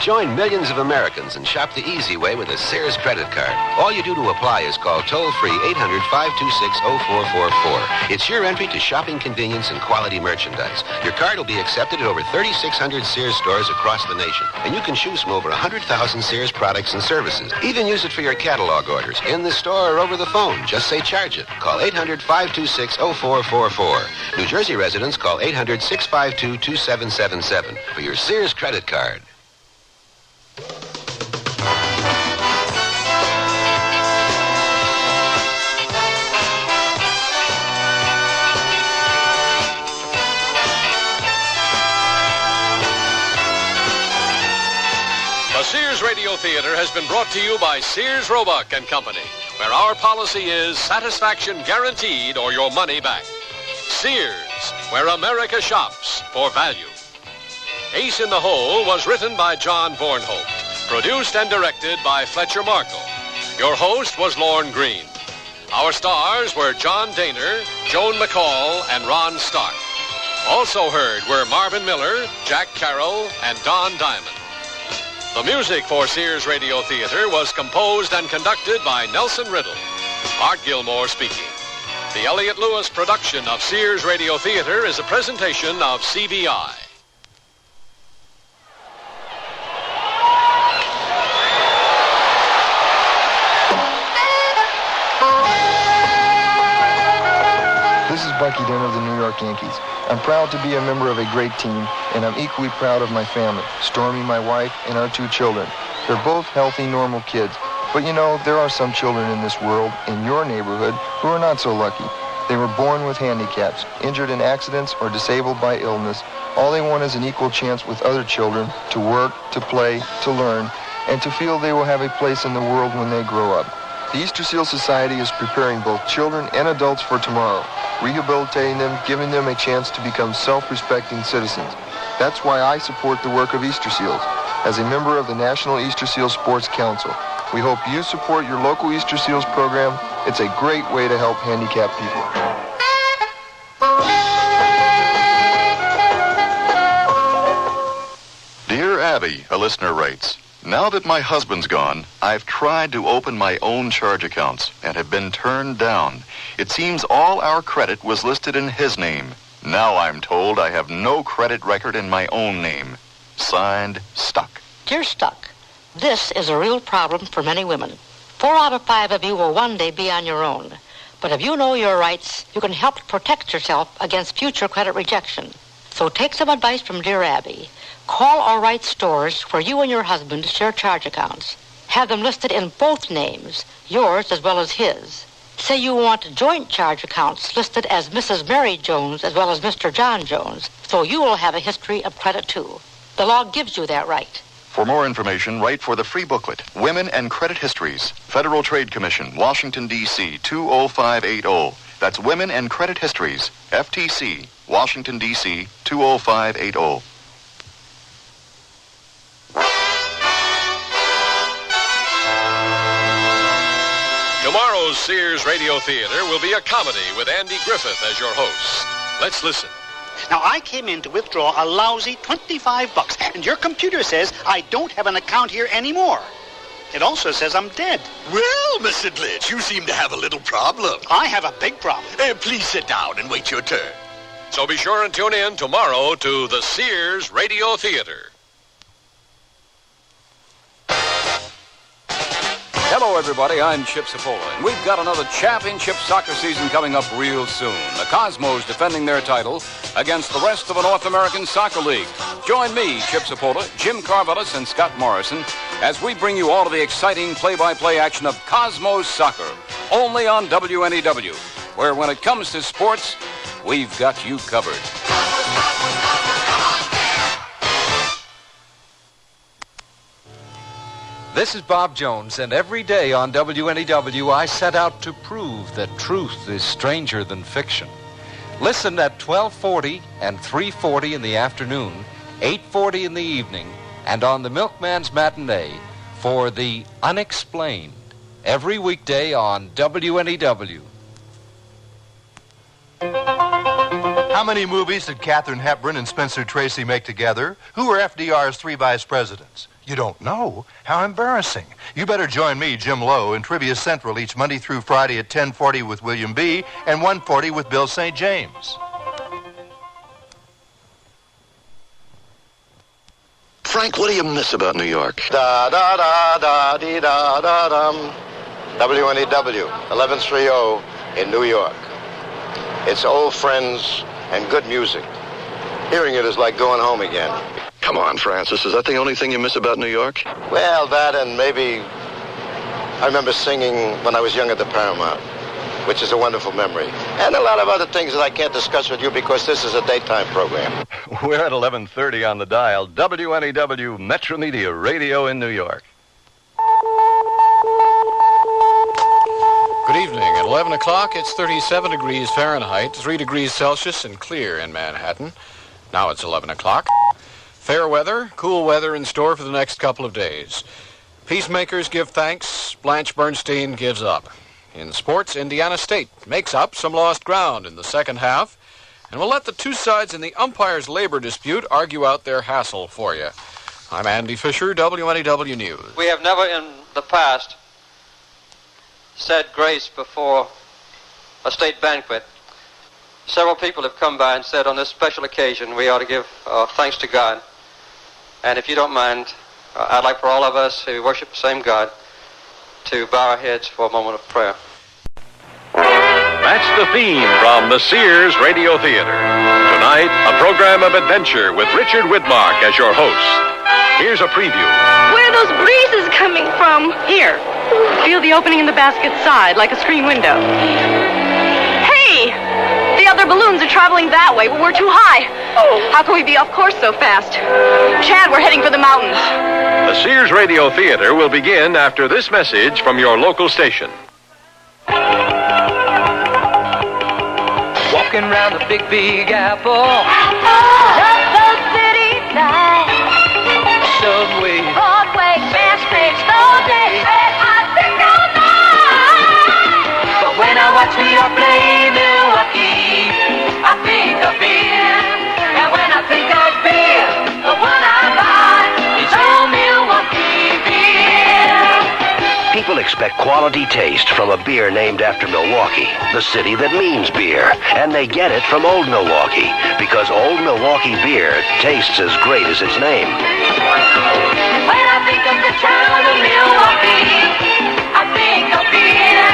Join millions of Americans and shop the easy way with a Sears credit card. All you do to apply is call toll-free 800-526-0444. It's your entry to shopping convenience and quality merchandise. Your card will be accepted at over 3,600 Sears stores across the nation. And you can choose from over 100,000 Sears products and services. Even use it for your catalog orders, in the store or over the phone. Just say charge it. Call 800-526-0444. New Jersey residents call 800-652-2777 for your Sears credit card. The Sears Radio Theater has been brought to you by Sears Roebuck and Company, where our policy is satisfaction guaranteed or your money back. Sears, where America shops for value. Ace in the Hole was written by John Bornholt, produced and directed by Fletcher Markle. Your host was Lorne Green. Our stars were John Daner, Joan McCall, and Ron Stark. Also heard were Marvin Miller, Jack Carroll, and Don Diamond. The music for Sears Radio Theater was composed and conducted by Nelson Riddle. Art Gilmore speaking. The Elliott Lewis production of Sears Radio Theater is a presentation of CBI. This is Bucky Dent of the New York Yankees. I'm proud to be a member of a great team, and I'm equally proud of my family, Stormy, my wife, and our 2 children. They're both healthy, normal kids. But you know, there are some children in this world, in your neighborhood, who are not so lucky. They were born with handicaps, injured in accidents, or disabled by illness. All they want is an equal chance with other children to work, to play, to learn, and to feel they will have a place in the world when they grow up. The Easter Seal Society is preparing both children and adults for tomorrow, rehabilitating them, giving them a chance to become self-respecting citizens. That's why I support the work of Easter Seals. As a member of the National Easter Seal Sports Council, we hope you support your local Easter Seals program. It's a great way to help handicapped people. Dear Abby, a listener writes, now that my husband's gone, I've tried to open my own charge accounts and have been turned down. It seems all our credit was listed in his name. Now I'm told I have no credit record in my own name. Signed, Stuck. Dear Stuck, this is a real problem for many women. 4 out of 5 of you will one day be on your own. But if you know your rights, you can help protect yourself against future credit rejection. So take some advice from Dear Abby. Call or write stores where you and your husband share charge accounts. Have them listed in both names, yours as well as his. Say you want joint charge accounts listed as Mrs. Mary Jones as well as Mr. John Jones, so you will have a history of credit too. The law gives you that right. For more information, write for the free booklet, Women and Credit Histories, Federal Trade Commission, Washington, D.C., 20580. That's Women and Credit Histories, FTC, Washington, D.C., 20580. Tomorrow's Sears Radio Theater will be a comedy with Andy Griffith as your host. Let's listen. Now, I came in to withdraw a lousy $25, and your computer says I don't have an account here anymore. It also says I'm dead. Well, Mr. Glitch, you seem to have a little problem. I have a big problem. Please sit down and wait your turn. So be sure and tune in tomorrow to the Sears Radio Theater. Hello, everybody. I'm Chip Sapola, and we've got another championship soccer season coming up real soon. The Cosmos defending their title against the rest of the North American Soccer League. Join me, Chip Sapola, Jim Carvelis, and Scott Morrison as we bring you all of the exciting play-by-play action of Cosmos Soccer, only on WNEW, where when it comes to sports, we've got you covered. This is Bob Jones, and every day on WNEW I set out to prove that truth is stranger than fiction. Listen at 12:40 and 3:40 in the afternoon, 8:40 in the evening, and on the Milkman's Matinee for The Unexplained, every weekday on WNEW. How many movies did Katharine Hepburn and Spencer Tracy make together? Who were FDR's 3 vice presidents? You don't know? How embarrassing. You better join me, Jim Lowe, in Trivia Central each Monday through Friday at 10:40 with William B. and 1:40 with Bill St. James. Frank, what do you miss about New York? Da-da-da-da-dee-da-da-dum. WNEW, 1130 in New York. It's old friends and good music. Hearing it is like going home again. Come on, Francis. Is that the only thing you miss about New York? Well, that and maybe I remember singing when I was young at the Paramount, which is a wonderful memory. And a lot of other things that I can't discuss with you because this is a daytime program. We're at 11:30 on the dial. WNEW Metro Media Radio in New York. Good evening. At 11 o'clock, it's 37 degrees Fahrenheit, 3 degrees Celsius, and clear in Manhattan. Now it's 11 o'clock. Fair weather, cool weather in store for the next couple of days. Peacemakers give thanks. Blanche Bernstein gives up. In sports, Indiana State makes up some lost ground in the second half, and we'll let the two sides in the umpires' labor dispute argue out their hassle for you. I'm Andy Fisher, WNEW News. We have never in the past said grace before a state banquet. Several people have come by and said on this special occasion we ought to give thanks to God. And if you don't mind, I'd like for all of us who worship the same God to bow our heads for a moment of prayer. That's the theme from the Sears Radio Theater. Tonight, a program of adventure with Richard Widmark as your host. Here's a preview. Where are those breezes coming from? Here. Feel the opening in the basket side, like a screen window. Hey! The other balloons are traveling that way, but we're too high. How can we be off course so fast? Chad, we're heading for the mountains. The Sears Radio Theater will begin after this message from your local station. Walking around the big apple. Up the city lights. Subway. Broadway, fast pace, all day, red hot, sick all night. But when I watch New York play Milwaukee, I think of beer. And when I think of beer, the one I buy is old Milwaukee beer. People expect quality taste from a beer named after Milwaukee, the city that means beer. And they get it from Old Milwaukee, because Old Milwaukee beer tastes as great as its name. When I think of the town of Milwaukee, I think of beer.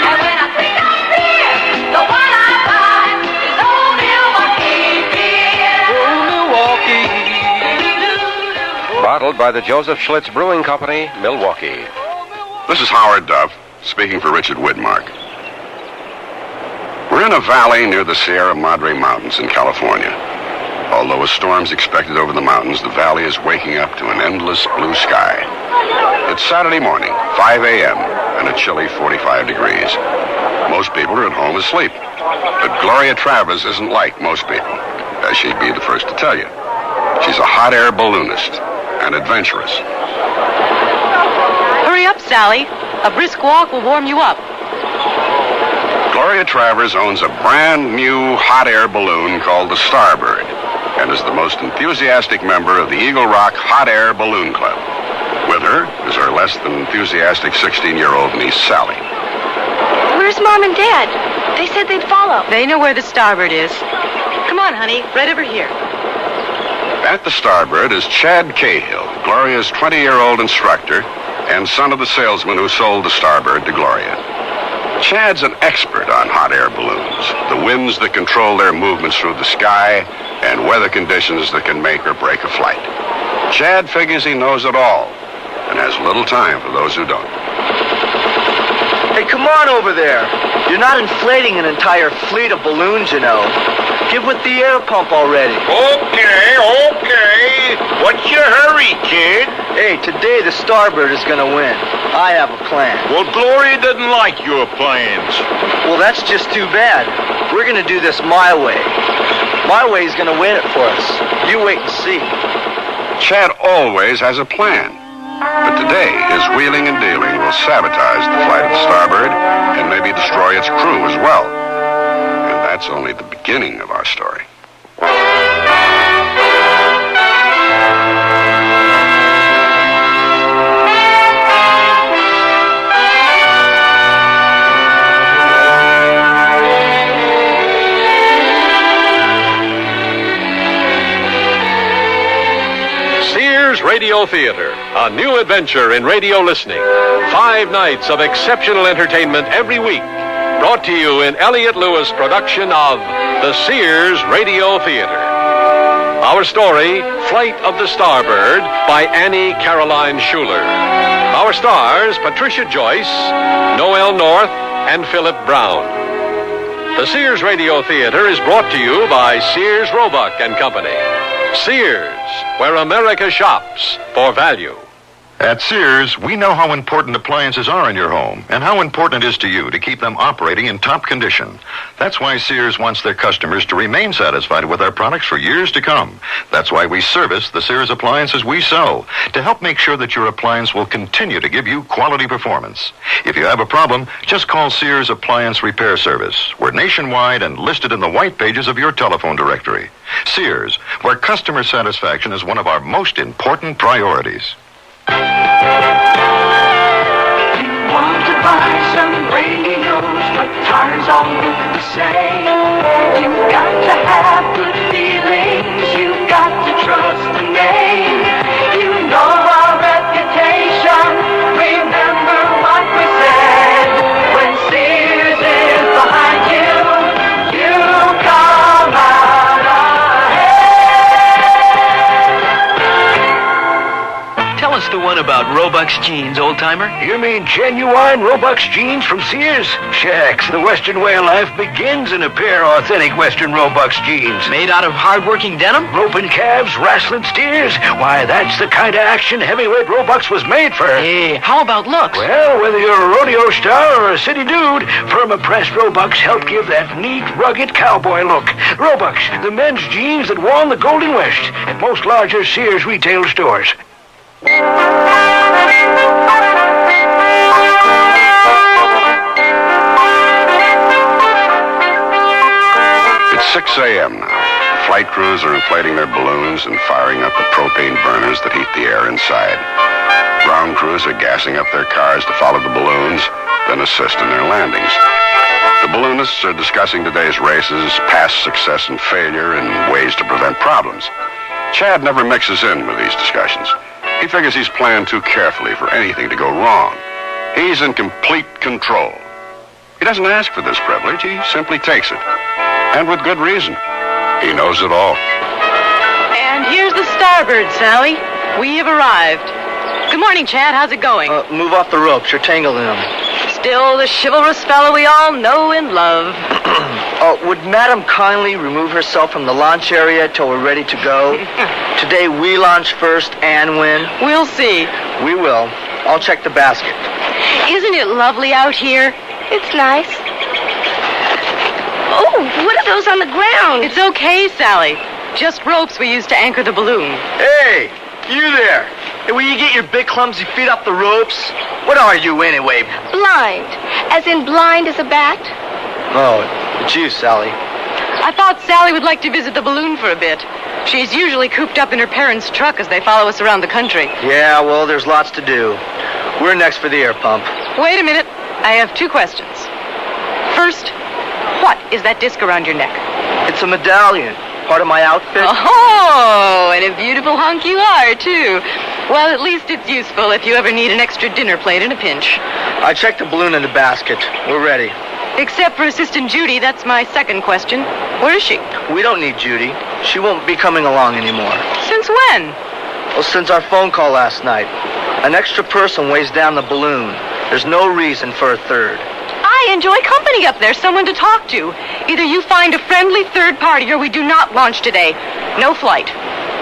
And when I think of beer, the one I buy is old Milwaukee beer. Old Milwaukee. Bottled by the Joseph Schlitz Brewing Company, Milwaukee. This is Howard Duff, speaking for Richard Widmark. We're in a valley near the Sierra Madre Mountains in California. Although a storm's expected over the mountains, the valley is waking up to an endless blue sky. It's Saturday morning, 5 a.m., and a chilly 45 degrees. Most people are at home asleep. But Gloria Travers isn't like most people, as she'd be the first to tell you. She's a hot air balloonist and adventurous. Hurry up, Sally. A brisk walk will warm you up. Gloria Travers owns a brand new hot air balloon called the Starbird and is the most enthusiastic member of the Eagle Rock Hot Air Balloon Club. With her is her less than enthusiastic 16-year-old niece, Sally. Where's Mom and Dad? They said they'd follow. They know where the Starbird is. Come on, honey. Right over here. At the Starbird is Chad Cahill, Gloria's 20-year-old instructor and son of the salesman who sold the Starbird to Gloria. Chad's an expert on hot air balloons, the winds that control their movements through the sky, and weather conditions that can make or break a flight. Chad figures he knows it all and has little time for those who don't. Hey, come on over there. You're not inflating an entire fleet of balloons, you know. Give with the air pump already. Okay. What's your hurry, kid? Hey, today the Starbird is gonna win. I have a plan. Well, Gloria doesn't like your plans. Well, that's just too bad. We're gonna do this my way. My way's gonna win it for us. You wait and see. Chad always has a plan. But today, his wheeling and dealing will sabotage the flight of the Starbird and maybe destroy its crew as well. And that's only the beginning of our story. Sears Radio Theater, a new adventure in radio listening. 5 nights of exceptional entertainment every week. Brought to you in Elliott Lewis production of the Sears Radio Theater. Our story, Flight of the Starbird by Annie Caroline Schuler. Our stars, Patricia Joyce, Noel North, and Philip Brown. The Sears Radio Theater is brought to you by Sears Roebuck and Company. Sears, where America shops for value. At Sears, we know how important appliances are in your home and how important it is to you to keep them operating in top condition. That's why Sears wants their customers to remain satisfied with our products for years to come. That's why we service the Sears appliances we sell, to help make sure that your appliance will continue to give you quality performance. If you have a problem, just call Sears Appliance Repair Service. We're nationwide and listed in the white pages of your telephone directory. Sears, where customer satisfaction is one of our most important priorities. You want to buy some radios, but tires all look the same. You've got to have good feelings, you've got to trust the name. You know our reputation, remember what we said. When Sears is behind you, you come out ahead. Tell us the one about Roebuck's jeans, old-timer. You mean genuine Roebuck's jeans from Sears? Shucks, the Western way of life begins in a pair of authentic Western Roebuck's jeans. Made out of hard-working denim? Roping calves, wrestling steers? Why, that's the kind of action heavyweight Roebuck's was made for. Hey, how about looks? Well, whether you're a rodeo star or a city dude, firm-pressed Roebuck's help give that neat, rugged cowboy look. Roebuck's, the men's jeans that won the Golden West at most larger Sears retail stores. It's 6 a.m. now. Flight crews are inflating their balloons and firing up the propane burners that heat the air inside. Ground crews are gassing up their cars to follow the balloons, then assist in their landings. The balloonists are discussing today's races, past success and failure, and ways to prevent problems. Chad never mixes in with these discussions. He figures he's planned too carefully for anything to go wrong. He's in complete control. He doesn't ask for this privilege, he simply takes it. And with good reason. He knows it all. And here's the Starbird, Sally. We have arrived. Good morning, Chad. How's it going? Move off the ropes. You're tangled in them. Still the chivalrous fellow we all know and love. Would Madam kindly remove herself from the launch area till we're ready to go? Today we launch first and win. We'll see. We will. I'll check the basket. Isn't it lovely out here? It's nice. Oh, what are those on the ground? It's okay, Sally. Just ropes we used to anchor the balloon. Hey, you there. Hey, will you get your big clumsy feet up the ropes? What are you anyway? Blind. As in blind as a bat? Oh, it's you, Sally. I thought Sally would like to visit the balloon for a bit. She's usually cooped up in her parents' truck as they follow us around the country. Yeah, well, there's lots to do. We're next for the air pump. Wait a minute. I have 2 questions. First, what is that disc around your neck? It's a medallion. Part of my outfit. Oh, and a beautiful hunk you are, too. Well, at least it's useful if you ever need an extra dinner plate in a pinch. I checked the balloon in the basket. We're ready. Except for Assistant Judy, that's my second question. Where is she? We don't need Judy. She won't be coming along anymore. Since when? Well, since our phone call last night. An extra person weighs down the balloon. There's no reason for a third. I enjoy company up there, someone to talk to. Either you find a friendly third party or we do not launch today. No flight.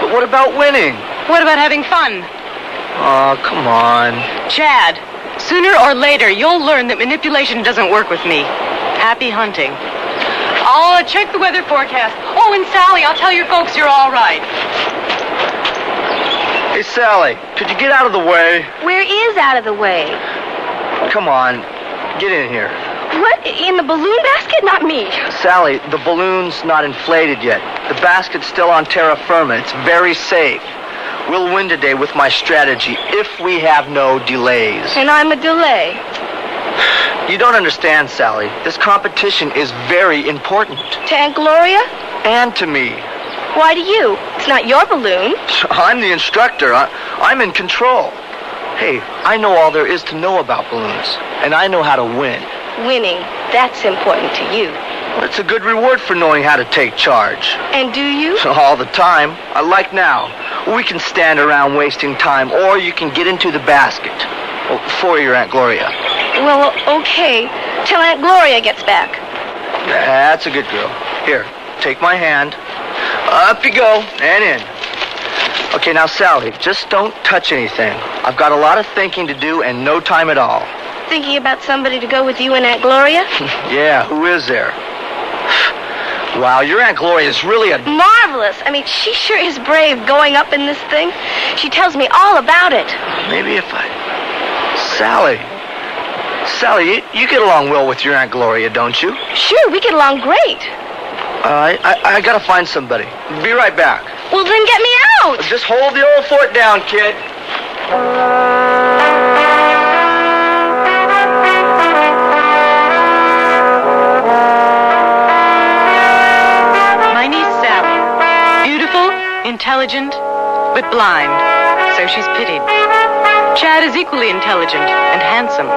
But what about winning? What about having fun? Oh, come on. Chad, sooner or later you'll learn that manipulation doesn't work with me. Happy hunting. I'll check the weather forecast. Oh, and Sally, I'll tell your folks you're all right. Hey, Sally, could you get out of the way? Where is out of the way? Come on, get in here. What? In the balloon basket? Not me. Sally, the balloon's not inflated yet. The basket's still on terra firma. It's very safe. We'll win today with my strategy if we have no delays. And I'm a delay. You don't understand, Sally. This competition is very important. To Aunt Gloria? And to me. Why to you? It's not your balloon. I'm the instructor. I'm in control. Hey, I know all there is to know about balloons. And I know how to win. Winning. That's important to you. Well, it's a good reward for knowing how to take charge. And do you? All the time. Like now. We can stand around wasting time, or you can get into the basket. Well, for your Aunt Gloria. Well, okay. Till Aunt Gloria gets back. That's a good girl. Here, take my hand. Up you go, and in. Okay, now, Sally, just don't touch anything. I've got a lot of thinking to do and no time at all. Thinking about somebody to go with you and Aunt Gloria? Yeah, who is there? Wow, your Aunt Gloria is really a... Marvelous. I mean, she sure is brave going up in this thing. She tells me all about it. Maybe if I... Sally, you get along well with your Aunt Gloria, don't you? Sure, we get along great. I gotta find somebody. Be right back. Well, then get me out. Just hold the old fort down, kid. My niece Sally. Beautiful, intelligent, but blind. So she's pitied. Chad is equally intelligent and handsome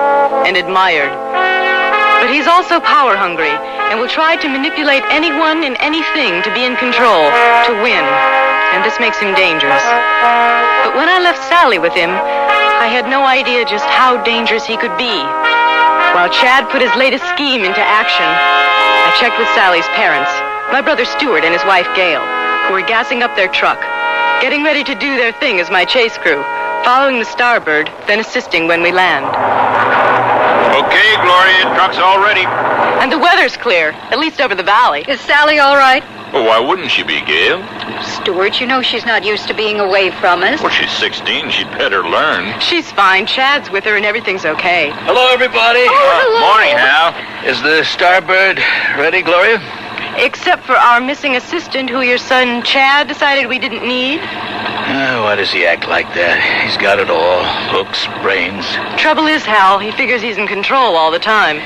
and admired. But he's also power-hungry and will try to manipulate anyone and anything to be in control, to win. And this makes him dangerous. But when I left Sally with him, I had no idea just how dangerous he could be. While Chad put his latest scheme into action, I checked with Sally's parents, my brother Stuart and his wife Gail, who were gassing up their truck, getting ready to do their thing as my chase crew, following the Starbird, then assisting when we land. Okay, Gloria, truck's all ready. And the weather's clear, at least over the valley. Is Sally all right? Well, why wouldn't she be, Gail? Stuart, you know she's not used to being away from us. Well, she's 16. She'd better learn. She's fine. Chad's with her and everything's okay. Hello, everybody. hello. Morning, Hal. Is the Starbird ready, Gloria? Except for our missing assistant who your son Chad decided we didn't need. Why does he act like that? He's got it all. Looks, brains. Trouble is, Hal, he figures he's in control all the time.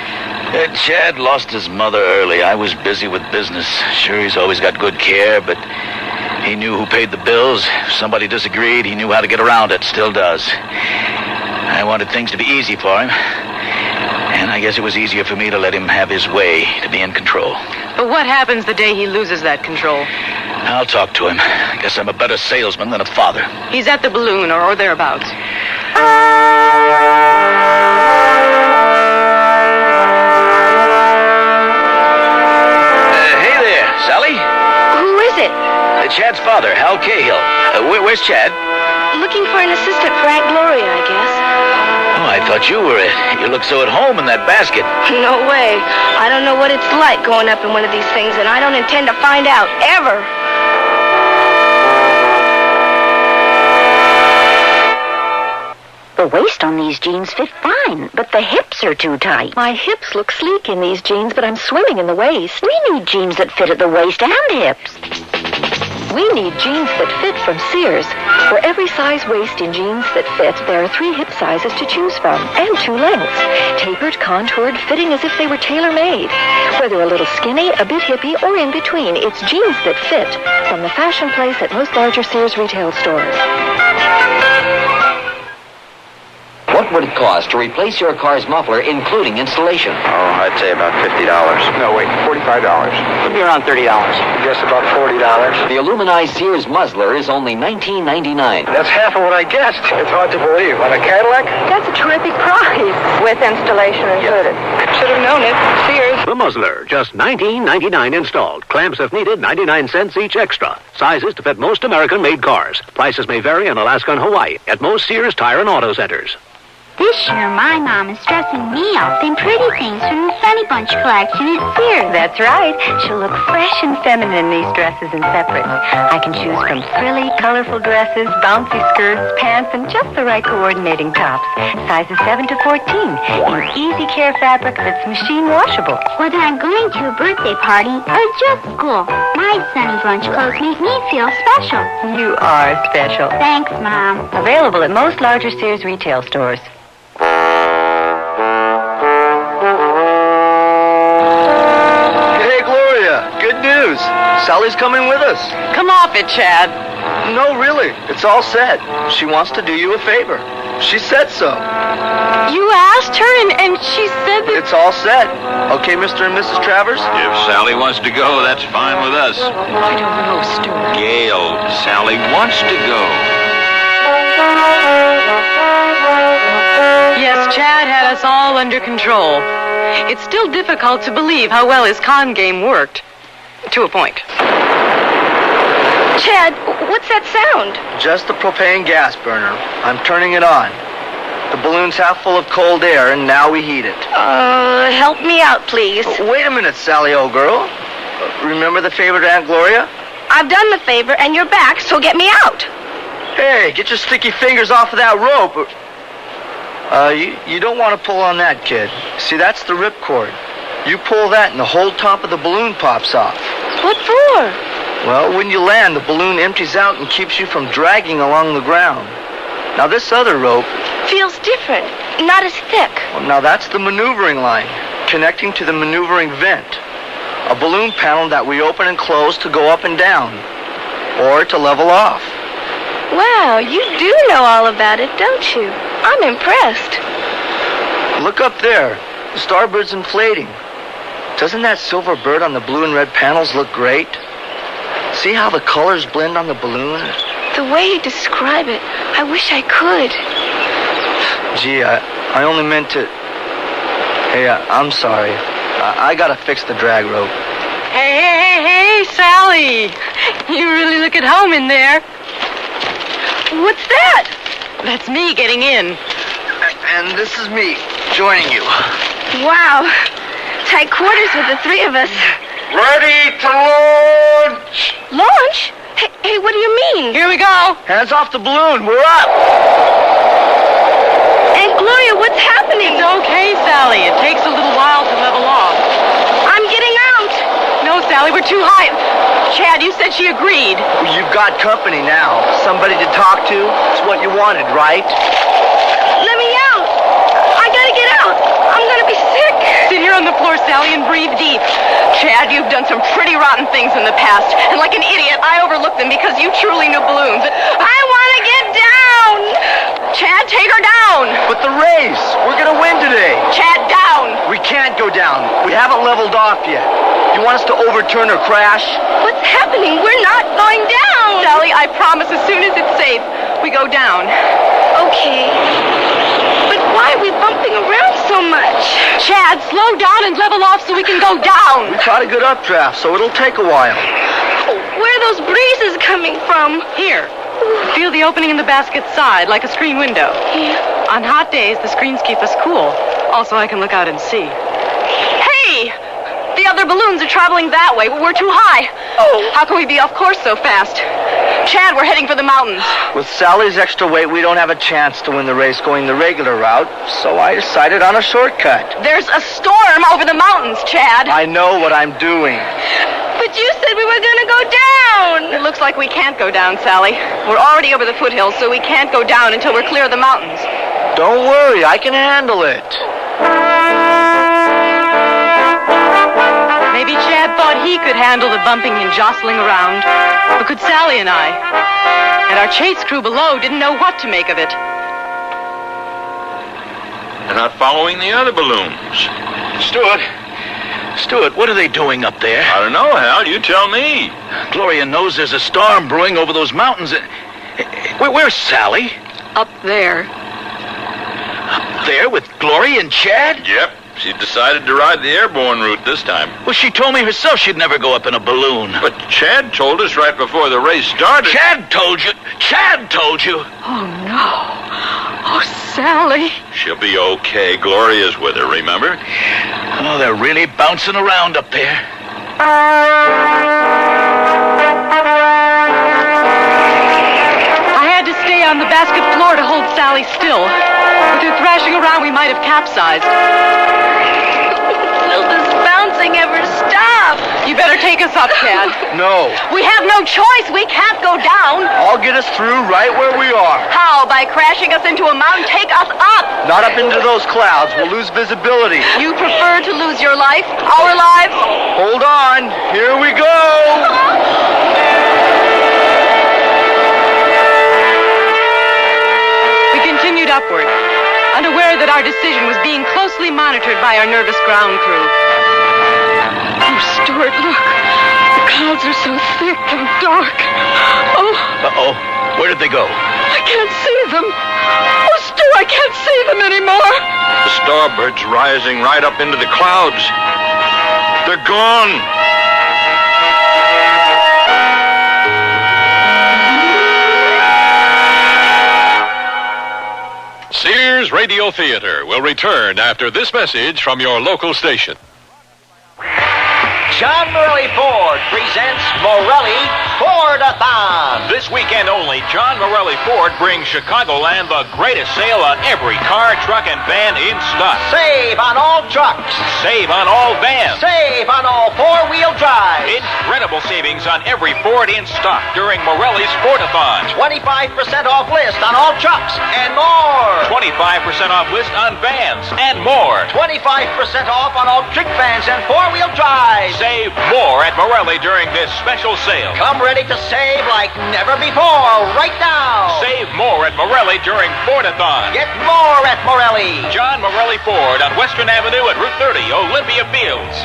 Chad lost his mother early. I was busy with business. Sure, he's always got good care, but he knew who paid the bills. If somebody disagreed, he knew how to get around it. Still does. I wanted things to be easy for him. And I guess it was easier for me to let him have his way, to be in control. But what happens the day he loses that control? I'll talk to him. I guess I'm a better salesman than a father. He's at the balloon or thereabouts. Chad's father, Hal Cahill. Where's Chad? Looking for an assistant for Aunt Gloria, I guess. Oh, I thought you were it. You look so at home in that basket. No way. I don't know what it's like going up in one of these things, and I don't intend to find out, ever. The waist on these jeans fit fine, but the hips are too tight. My hips look sleek in these jeans, but I'm swimming in the waist. We need jeans that fit at the waist and hips. We need jeans that fit from Sears. For every size waist in jeans that fit, there are 3 hip sizes to choose from, and 2 lengths. Tapered, contoured, fitting as if they were tailor-made. Whether a little skinny, a bit hippie, or in between, it's jeans that fit from the fashion place at most larger Sears retail stores. What would it cost to replace your car's muffler, including installation? Oh, I'd say about $50. No, wait, $45. It'd be around $30. Guess about $40. The aluminized Sears muzzler is only $19.99. That's half of what I guessed. It's hard to believe. On a Cadillac? That's a terrific price, with installation included. Should have known it. Sears. The muzzler, just $19.99 installed. Clamps if needed, 99 cents each extra. Sizes to fit most American-made cars. Prices may vary in Alaska and Hawaii at most Sears Tire and Auto Centers. This year, my mom is dressing me up in pretty things from the Funny Bunch collection at Sears. That's right. She'll look fresh and feminine in these dresses and separates. I can choose from frilly, colorful dresses, bouncy skirts, pants, and just the right coordinating tops. Sizes 7 to 14 in easy care fabric that's machine washable. Whether I'm going to a birthday party or just school, my Sunny Bunch clothes make me feel special. You are special. Thanks, Mom. Available at most larger Sears retail stores. Hey, Gloria, good news. Sally's coming with us. Come off it, Chad. No, really. It's all set. She wants to do you a favor. She said so. You asked her, and she said that... It's all set. Okay, Mr. and Mrs. Travers? If Sally wants to go, that's fine with us. I don't know, Stuart. Gail, Sally wants to go. Yes, Chad had us all under control. It's still difficult to believe how well his con game worked. To a point. Chad, what's that sound? Just the propane gas burner. I'm turning it on. The balloon's half full of cold air, and now we heat it. Help me out, please. Wait a minute, Sally, old girl. Remember the favor to Aunt Gloria? I've done the favor, and you're back, so get me out. Hey, get your sticky fingers off of that rope. You don't want to pull on that, kid. See, that's the ripcord. You pull that and the whole top of the balloon pops off. What for? Well, when you land, the balloon empties out and keeps you from dragging along the ground. Now, this other rope... Feels different. Not as thick. Well, now, that's the maneuvering line, connecting to the maneuvering vent. A balloon panel that we open and close to go up and down, or to level off. Wow, you do know all about it, don't you? I'm impressed. Look up there. The starbird's inflating. Doesn't that silver bird on the blue and red panels look great? See how the colors blend on the balloon? The way you describe it, I wish I could. Gee, I only meant to... Hey, I'm sorry. I gotta fix the drag rope. Hey, Sally. You really look at home in there. What's that? That's me getting in. And this is me joining you. Wow. Tight quarters with the 3 of us. Ready to launch! Launch? Hey, what do you mean? Here we go. Hands off the balloon. We're up. Aunt Gloria, what's happening? It's okay, Sally. It takes a little while to level off. I'm getting out. No, Sally, we're too high. Chad, you said she agreed. You've got company now. Somebody to talk to. It's what you wanted, right? Let me out. I gotta get out. I'm gonna be sick. Sit here on the floor, Sally, and breathe deep. Chad, you've done some pretty rotten things in the past. And like an idiot, I overlooked them because you truly knew balloons. I want to get down. Chad, take her down. But the race. We're gonna win today. Chad, down. We can't go down. We haven't leveled off yet. You want us to overturn or crash? What's happening? We're not going down. Sally, I promise as soon as it's safe, we go down. Okay. But why are we bumping around so much? Chad, slow down and level off so we can go down. We caught a good updraft, so it'll take a while. Where are those breezes coming from? Here. Feel the opening in the basket side, like a screen window. Yeah. On hot days, the screens keep us cool. Also, I can look out and see. Hey! The other balloons are traveling that way, but we're too high. Oh. How can we be off course so fast? Chad, we're heading for the mountains. With Sally's extra weight, we don't have a chance to win the race going the regular route, so I decided on a shortcut. There's a storm over the mountains, Chad. I know what I'm doing. But you said we were going to go down. It looks like we can't go down, Sally. We're already over the foothills, so we can't go down until we're clear of the mountains. Don't worry, I can handle it. Maybe Chad thought he could handle the bumping and jostling around. But could Sally and I? And our chase crew below didn't know what to make of it. They're not following the other balloons. Stuart, what are they doing up there? I don't know, Hal. You tell me. Gloria knows there's a storm brewing over those mountains. Where's Sally? Up there. Up there with Gloria and Chad? Yep. She decided to ride the airborne route this time. Well, she told me herself she'd never go up in a balloon. But Chad told us right before the race started. Chad told you? Chad told you? Oh, no. Oh, Sally. She'll be okay. Gloria's with her, remember? Oh, they're really bouncing around up there. I had to stay on the basket floor to hold Sally still. With her thrashing around, we might have capsized. Will this bouncing ever stop? You better take us up, Chad. No. We have no choice. We can't go down. I'll get us through right where we are. How? By crashing us into a mountain? Take us up. Not up into those clouds. We'll lose visibility. You prefer to lose your life? Our lives? Hold on. Here we go. We continued upward, unaware that our decision was being closely monitored by our nervous ground crew. Oh, Stuart, look. The clouds are so thick and dark. Oh. Uh-oh. Where did they go? I can't see them. Oh, Stu, I can't see them anymore. The starbird's rising right up into the clouds. They're gone. Sears Radio Theater will return after this message from your local station. John Morelli Ford presents Morelli Ford-a-thon. This weekend only, John Morelli Ford brings Chicagoland the greatest sale on every car, truck, and van in stock. Save on all trucks. Save on all vans. Save on all four-wheel drives. Incredible savings on every Ford in stock during Morelli's Ford-a-thon. 25% off list on all trucks and more. 25% off list on vans and more. 25% off on all trick vans and four-wheel drives. Save more at Morelli during this special sale. Come ready to save like never before right now. Save more at Morelli during Ford-a-thon. Get more at Morelli. John Morelli Ford on Western Avenue at Route 30, Olympia Fields.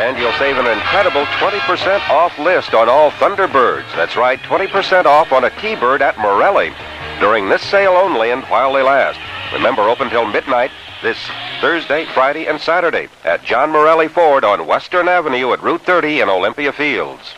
And you'll save an incredible 20% off list on all Thunderbirds. That's right, 20% off on a T-Bird at Morelli. During this sale only and while they last. Remember, open till midnight this Thursday, Friday, and Saturday at John Morelli Ford on Western Avenue at Route 30 in Olympia Fields.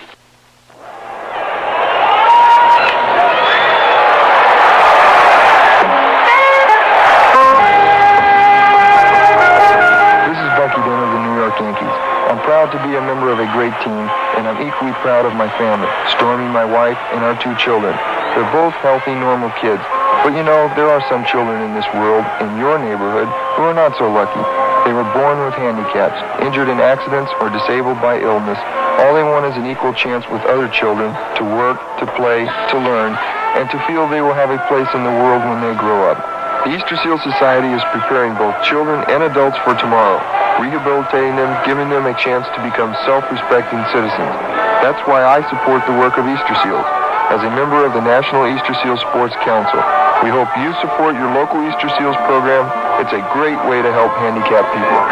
This is Bucky Dent of the New York Yankees. I'm proud to be a member of a great team, and I'm equally proud of my family, Stormy, my wife, and our two children. They're both healthy, normal kids. But you know, there are some children in this world, in your neighborhood, who are not so lucky. They were born with handicaps, injured in accidents, or disabled by illness. All they want is an equal chance with other children to work, to play, to learn, and to feel they will have a place in the world when they grow up. The Easter Seal Society is preparing both children and adults for tomorrow, rehabilitating them, giving them a chance to become self-respecting citizens. That's why I support the work of Easter Seals. As a member of the National Easter Seal Sports Council, we hope you support your local Easter Seals program. It's a great way to help handicapped people.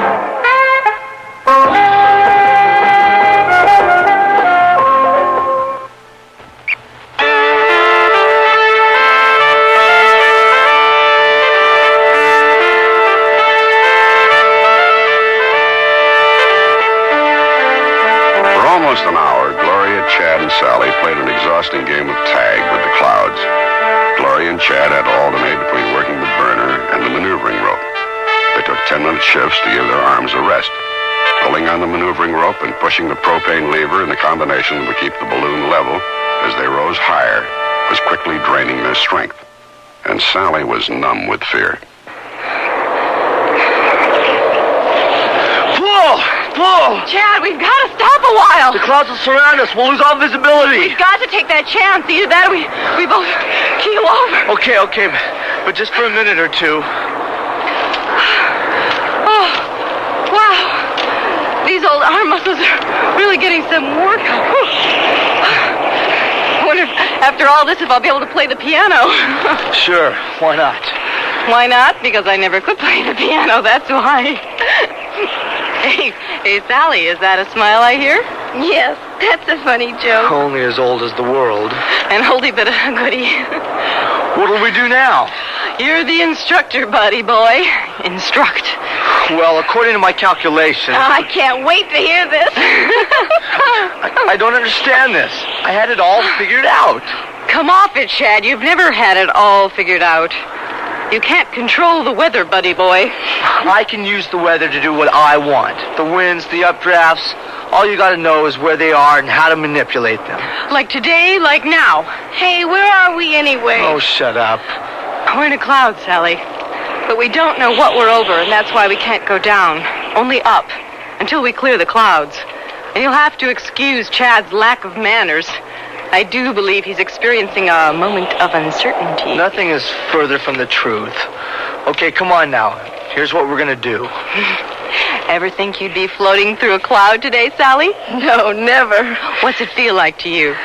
For almost an hour, Gloria, Chad, and exhausting game of tag with the clouds. Gloria and Chad had to alternate between working the burner and the maneuvering rope. They took 10-minute shifts to give their arms a rest. Pulling on the maneuvering rope and pushing the propane lever in the combination that would keep the balloon level as they rose higher was quickly draining their strength. And Sally was numb with fear. Whoa! Chad, we've got to stop a while. The clouds will surround us. We'll lose all visibility. We've got to take that chance. Either that or we both keel over. Okay. But just for a minute or two. Oh, wow. These old arm muscles are really getting some work. I wonder if, after all this, if I'll be able to play the piano. Sure, why not? Why not? Because I never could play the piano, that's why. Hey, Sally, is that a smile I hear? Yes, that's a funny joke. Only as old as the world. An oldie but a goodie. What'll we do now? You're the instructor, buddy boy. Instruct. Well, according to my calculations... I can't wait to hear this. I don't understand this. I had it all figured out. Come off it, Chad. You've never had it all figured out. You can't control the weather, buddy boy. I can use the weather to do what I want. The winds, the updrafts. All you gotta know is where they are and how to manipulate them. Like today, like now. Hey, where are we anyway? Oh, shut up. We're in a cloud, Sally. But we don't know what we're over, and that's why we can't go down. Only up, until we clear the clouds. And you'll have to excuse Chad's lack of manners. I do believe he's experiencing a moment of uncertainty. Nothing is further from the truth. Okay, come on now. Here's what we're gonna do. Ever think you'd be floating through a cloud today, Sally? No, never. What's it feel like to you?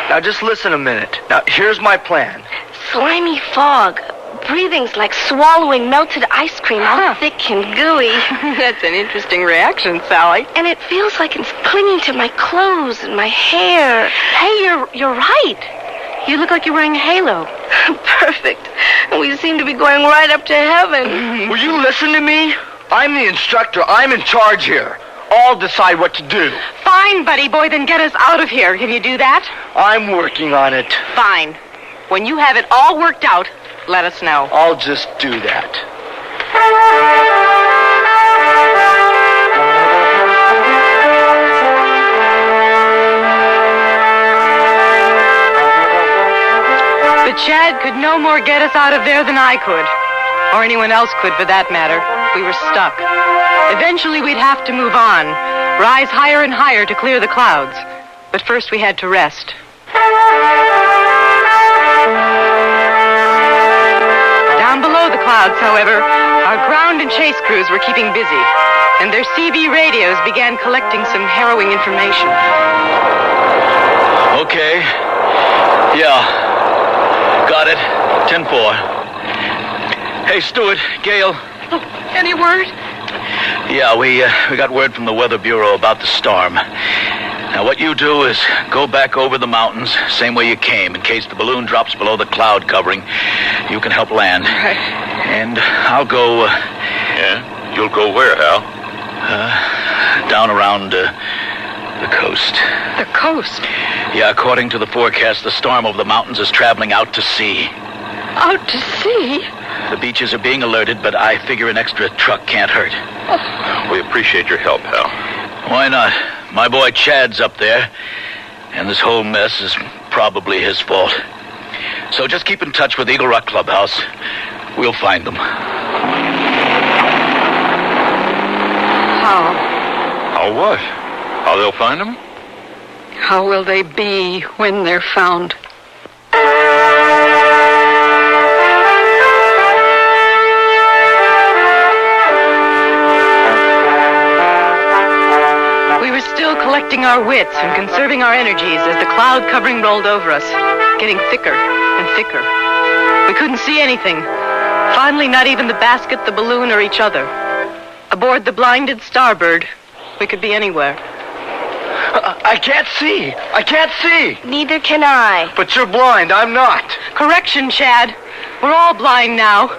Now just listen a minute. Now, here's my plan. Slimy fog. Breathing's like swallowing melted ice cream, all thick and gooey. That's an interesting reaction, Sally. And it feels like it's clinging to my clothes and my hair. Hey, you're right. You look like you're wearing a halo. Perfect. And we seem to be going right up to heaven. Will you listen to me? I'm the instructor. I'm in charge here. I'll decide what to do. Fine, buddy boy, then get us out of here. Can you do that? I'm working on it. Fine. When you have it all worked out, let us know. I'll just do that. But Chad could no more get us out of there than I could. Or anyone else could, for that matter. We were stuck. Eventually, we'd have to move on. Rise higher and higher to clear the clouds. But first, we had to rest. Down below the clouds, however, our ground and chase crews were keeping busy, and their CB radios began collecting some harrowing information. Okay. Yeah. Got it. 10-4. Hey, Stuart, Gail. Oh, any word? Yeah, we got word from the Weather Bureau about the storm. Now, what you do is go back over the mountains, same way you came, in case the balloon drops below the cloud covering. You can help land. Right. And I'll go... Yeah? You'll go where, Hal? Down around the coast. The coast? Yeah, according to the forecast, the storm over the mountains is traveling out to sea. Out to sea? The beaches are being alerted, but I figure an extra truck can't hurt. We appreciate your help, Hal. Why not? My boy Chad's up there, and this whole mess is probably his fault. So just keep in touch with Eagle Rock Clubhouse. We'll find them. How? How what? How they'll find them? How will they be when they're found? Collecting our wits and conserving our energies as the cloud covering rolled over us, getting thicker and thicker. We couldn't see anything. Finally, not even the basket, the balloon, or each other. Aboard the blinded Starbird, we could be anywhere. I can't see. I can't see. Neither can I. But you're blind. I'm not. Correction, Chad. We're all blind now.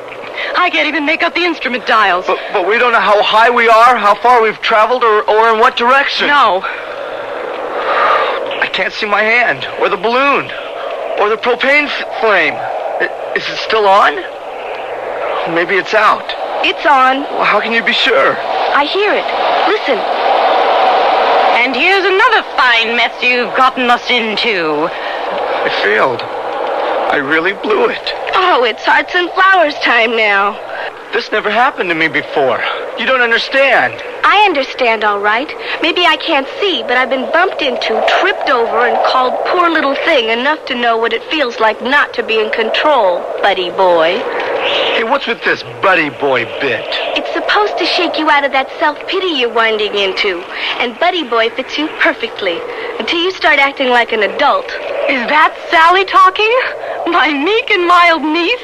I can't even make out the instrument dials. But we don't know how high we are, how far we've traveled, or in what direction. No. I can't see my hand, or the balloon, or the propane flame. Is it still on? Maybe it's out. It's on. Well, how can you be sure? I hear it. Listen. And here's another fine mess you've gotten us into. I failed. I really blew it. Oh, it's Hearts and Flowers time now. This never happened to me before. You don't understand. I understand, all right. Maybe I can't see, but I've been bumped into, tripped over, and called poor little thing enough to know what it feels like not to be in control, buddy boy. Hey, what's with this buddy boy bit? It's supposed to shake you out of that self-pity you're winding into. And buddy boy fits you perfectly, until you start acting like an adult. Is that Sally talking? My meek and mild niece?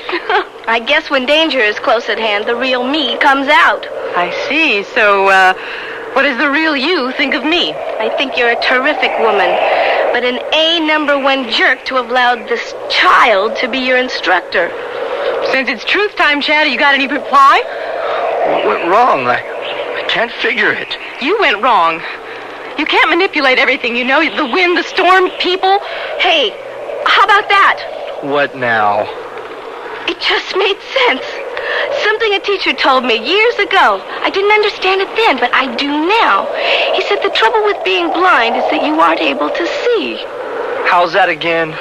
I guess when danger is close at hand, the real me comes out. I see. So, what does the real you think of me? I think you're a terrific woman, but an #1 jerk to have allowed this child to be your instructor. Since it's truth time, Chad, you got any reply? What went wrong? I can't figure it. You went wrong. You can't manipulate everything, you know. The wind, the storm, people. Hey, how about that? What now? It just made sense. Something a teacher told me years ago. I didn't understand it then, but I do now. He said the trouble with being blind is that you aren't able to see. How's that again?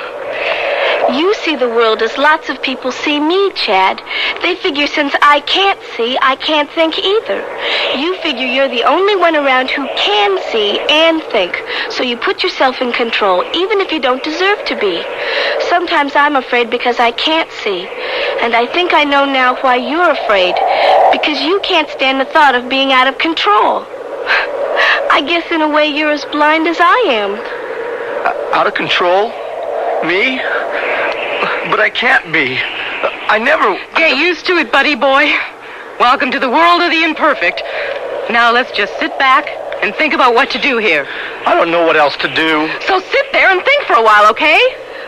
You see the world as lots of people see me, Chad. They figure since I can't see, I can't think either. You figure you're the only one around who can see and think, so you put yourself in control, even if you don't deserve to be. Sometimes I'm afraid because I can't see, and I think I know now why you're afraid, because you can't stand the thought of being out of control. I guess in a way you're as blind as I am. Out of control? Me? But I can't be. I never... Get used to it, buddy boy. Welcome to the world of the imperfect. Now let's just sit back and think about what to do here. I don't know what else to do. So sit there and think for a while, okay?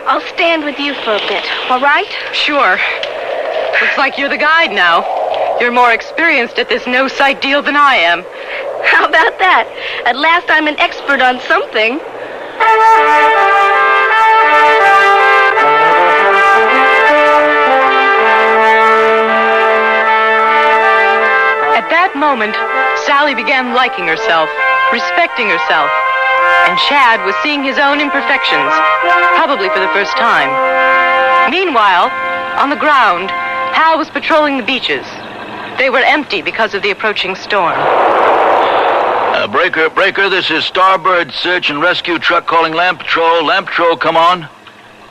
I'll stand with you for a bit, all right? Sure. Looks like you're the guide now. You're more experienced at this no-sight deal than I am. How about that? At last I'm an expert on something. At that moment, Sally began liking herself, respecting herself, and Chad was seeing his own imperfections, probably for the first time. Meanwhile, on the ground, Hal was patrolling the beaches. They were empty because of the approaching storm. Breaker, this is Starbird Search and Rescue Truck calling Lamp Patrol. Lamp Patrol, come on.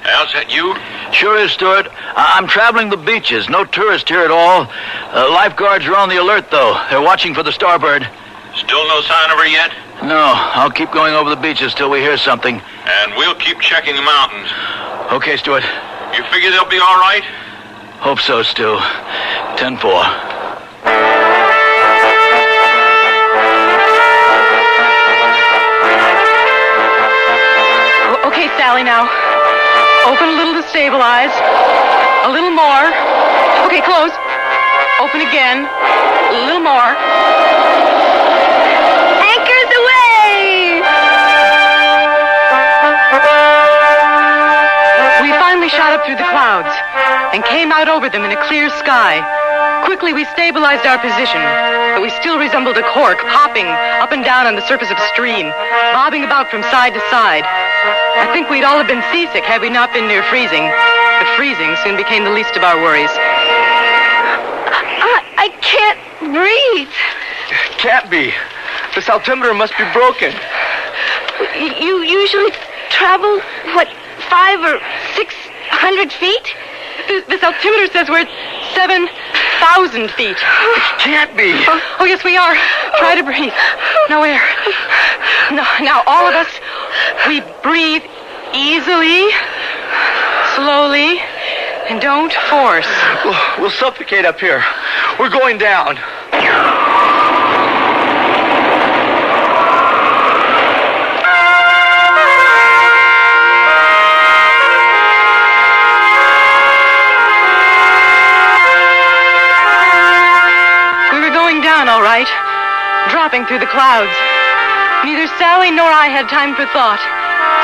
Hal's that you? Sure is, Stuart. I'm traveling the beaches. No tourist here at all. Lifeguards are on the alert, though. They're watching for the Starbird. Still no sign of her yet? No, I'll keep going over the beaches till we hear something. And we'll keep checking the mountains. Okay, Stuart. You figure they'll be all right? Hope so, Stu. 10-4. Okay, Sally, now. Open a little to stabilize. A little more. Okay, close. Open again. A little more. Anchors away! We finally shot up through the clouds and came out over them in a clear sky. Quickly, we stabilized our position, but we still resembled a cork, hopping up and down on the surface of a stream, bobbing about from side to side. I think we'd all have been seasick had we not been near freezing, but freezing soon became the least of our worries. I can't breathe. Can't be. This altimeter must be broken. You usually travel, 500 or 600 feet? This altimeter says we're at 7,000 feet. It can't be. Oh, yes, we are. Try to breathe. No air. No, now, all of us, we breathe easily, slowly, and don't force. We'll suffocate up here. We're going down. All right, dropping through the clouds. Neither Sally nor I had time for thought.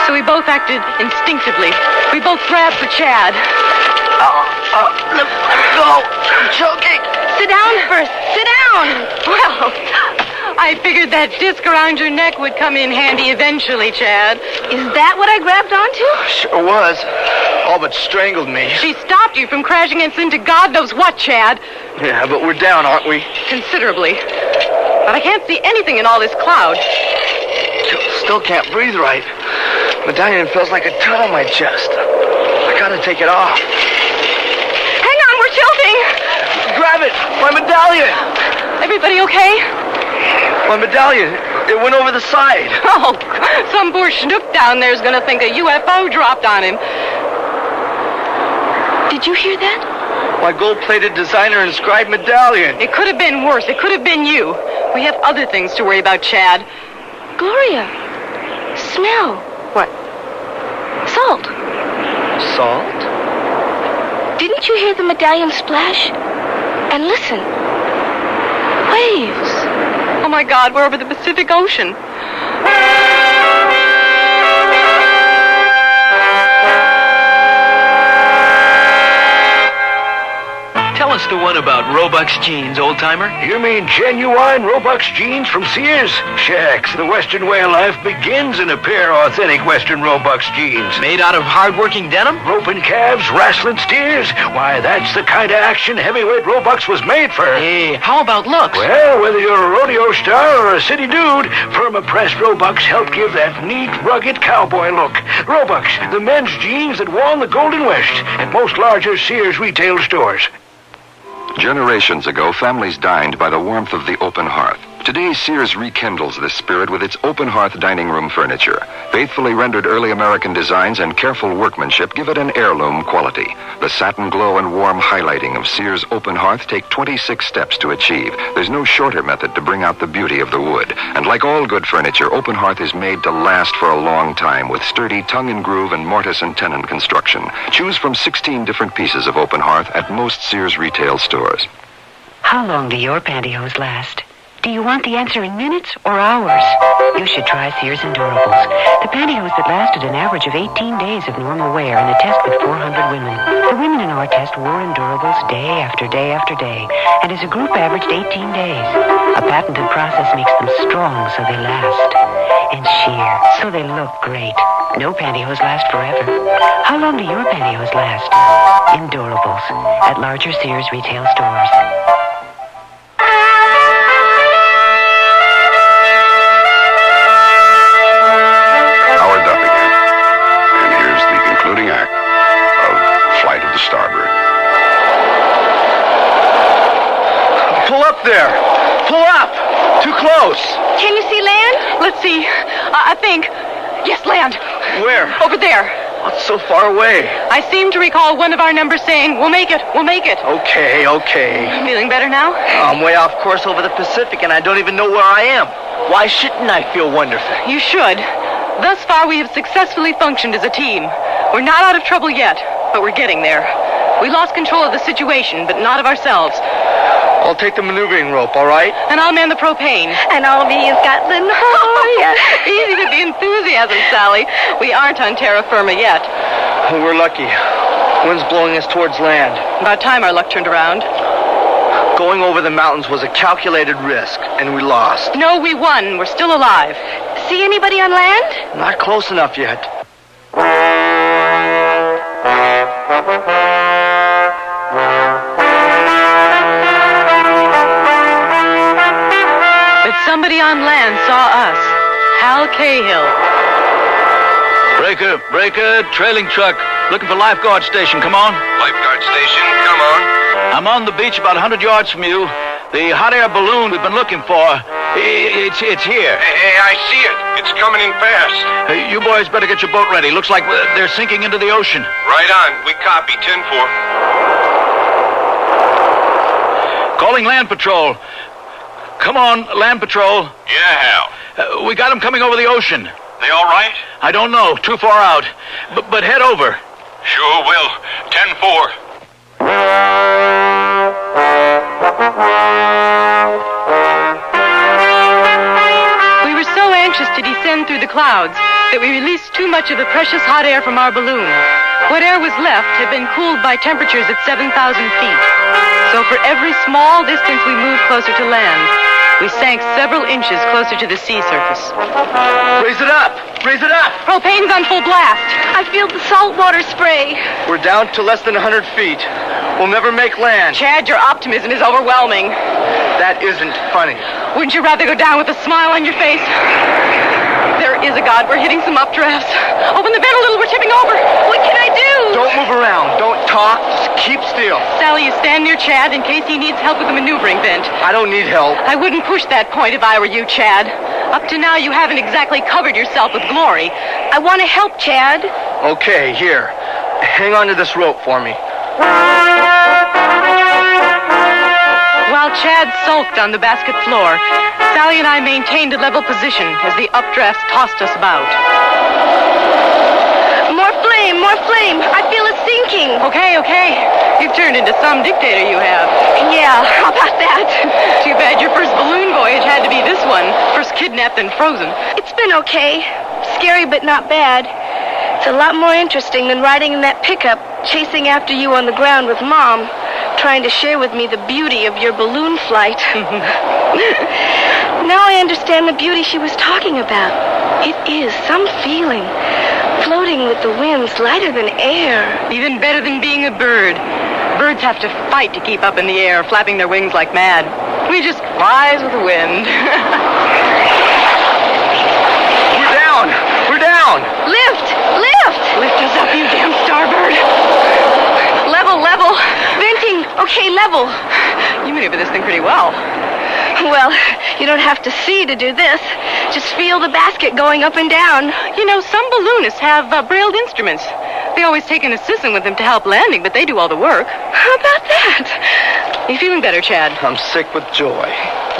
So we both acted instinctively. We both grabbed for Chad. Let me go. I'm choking. Sit down first. Sit down. Well, I figured that disc around your neck would come in handy eventually, Chad. Is that what I grabbed onto? Sure was. All but strangled me. She stopped you from crashing into God knows what, Chad. Yeah, but we're down, aren't we? Considerably. But I can't see anything in all this cloud. Still can't breathe right. Medallion feels like a ton on my chest. I gotta take it off. Hang on, we're tilting. Grab it! My medallion! Everybody okay? My medallion. It went over the side. Oh, some poor schnook down there's gonna think a UFO dropped on him. Did you hear that? My gold-plated designer inscribed medallion. It could have been worse. It could have been you. We have other things to worry about, Chad. Gloria, smell. What? Salt. Salt? Didn't you hear the medallion splash? And listen. Waves. Oh, my God, we're over the Pacific Ocean. Tell us the one about Roebuck's jeans, old-timer. You mean genuine Roebuck's jeans from Sears? Shucks, the Western way of life begins in a pair of authentic Western Roebuck's jeans. Made out of hard-working denim? Roping calves, wrestling steers. Why, that's the kind of action heavyweight Roebuck's was made for. Hey, how about looks? Well, whether you're a rodeo star or a city dude, perma-pressed Roebuck's help give that neat, rugged cowboy look. Roebuck's, the men's jeans that won the Golden West at most larger Sears retail stores. Generations ago, families dined by the warmth of the open hearth. Today, Sears rekindles this spirit with its open hearth dining room furniture. Faithfully rendered early American designs and careful workmanship give it an heirloom quality. The satin glow and warm highlighting of Sears open hearth take 26 steps to achieve. There's no shorter method to bring out the beauty of the wood. And like all good furniture, open hearth is made to last for a long time with sturdy tongue and groove and mortise and tenon construction. Choose from 16 different pieces of open hearth at most Sears retail stores. How long do your pantyhose last? Do you want the answer in minutes or hours? You should try Sears Endurables. The pantyhose that lasted an average of 18 days of normal wear in a test with 400 women. The women in our test wore Endurables day after day after day, and as a group averaged 18 days. A patented process makes them strong so they last, and sheer so they look great. No pantyhose last forever. How long do your pantyhose last? Endurables at larger Sears retail stores. Pull up there. Pull up. Too close. Can you see land? Let's see. I think. Yes, land. Where? Over there. What's so far away? I seem to recall one of our numbers saying, we'll make it, we'll make it. Okay. Feeling better now? I'm way off course over the Pacific, and I don't even know where I am. Why shouldn't I feel wonderful? You should. Thus far, we have successfully functioned as a team. We're not out of trouble yet, but we're getting there. We lost control of the situation, but not of ourselves. I'll take the maneuvering rope, all right? And I'll man the propane. And I'll be in Scotland. Oh, yeah. Easy with the enthusiasm, Sally. We aren't on terra firma yet. Well, we're lucky. Wind's blowing us towards land. About time our luck turned around. Going over the mountains was a calculated risk, and we lost. No, we won. We're still alive. See anybody on land? Not close enough yet. Somebody on land saw us. Hal Cahill. Breaker, trailing truck. Looking for lifeguard station. Come on. Lifeguard station, come on. I'm on the beach about 100 yards from you. The hot air balloon we've been looking for. It's here. Hey, I see it. It's coming in fast. Hey, you boys better get your boat ready. Looks like they're sinking into the ocean. Right on. We copy. 10-4. Calling Land Patrol. Come on, Land Patrol. Yeah, Hal. We got them coming over the ocean. They all right? I don't know. Too far out. But head over. Sure will. 10-4. We were so anxious to descend through the clouds that we released too much of the precious hot air from our balloon. What air was left had been cooled by temperatures at 7,000 feet. So for every small distance we moved closer to land, we sank several inches closer to the sea surface. Raise it up! Raise it up! Propane's on full blast. I feel the salt water spray. We're down to less than 100 feet. We'll never make land. Chad, your optimism is overwhelming. That isn't funny. Wouldn't you rather go down with a smile on your face? There is a God. We're hitting some updrafts. Open the vent a little. We're tipping over. What can I do? Don't move around. Don't talk. Just keep still. Sally, you stand near Chad in case he needs help with the maneuvering vent. I don't need help. I wouldn't push that point if I were you, Chad. Up to now, you haven't exactly covered yourself with glory. I want to help, Chad. Okay, here. Hang on to this rope for me. While Chad sulked on the basket floor, Sally and I maintained a level position as the updrafts tossed us about. More flame, more flame. I feel it sinking. Okay. You've turned into some dictator, you have. Yeah, how about that? Too bad your first balloon voyage had to be this one. First kidnapped and frozen. It's been okay. Scary, but not bad. It's a lot more interesting than riding in that pickup, chasing after you on the ground with Mom, trying to share with me the beauty of your balloon flight. Now I understand the beauty she was talking about. It is some feeling. Floating with the winds, lighter than air. Even better than being a bird. Birds have to fight to keep up in the air, flapping their wings like mad. We just rise with the wind. We're down! Lift! Lift us up, you damn starbird! Level! Venting! Okay, level! You maneuver this thing pretty well. Well, you don't have to see to do this. Just feel the basket going up and down. You know, some balloonists have brailled instruments. They always take an assistant with them to help landing, but they do all the work. How about that? You feeling better, Chad? I'm sick with joy.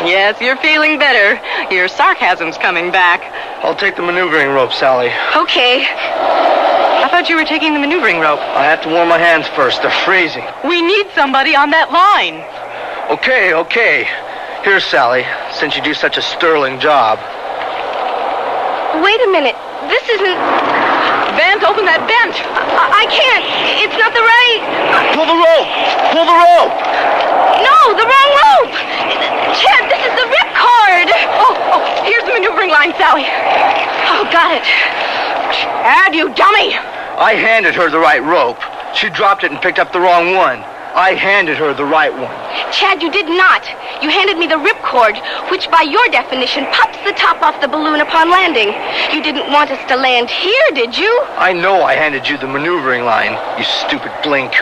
Yes, you're feeling better. Your sarcasm's coming back. I'll take the maneuvering rope, Sally. Okay. I thought you were taking the maneuvering rope. I have to warm my hands first. They're freezing. We need somebody on that line. Okay. Here, Sally, since you do such a sterling job. Wait a minute. This isn't... Vent, open that vent. I can't. It's not the right... Pull the rope! No, the wrong rope! Chad, this is the ripcord! Oh, here's the maneuvering line, Sally. Oh, got it. Chad, you dummy! I handed her the right rope. She dropped it and picked up the wrong one. I handed her the right one. Chad, you did not. You handed me the ripcord, which by your definition pops the top off the balloon upon landing. You didn't want us to land here, did you? I know I handed you the maneuvering line, you stupid blink.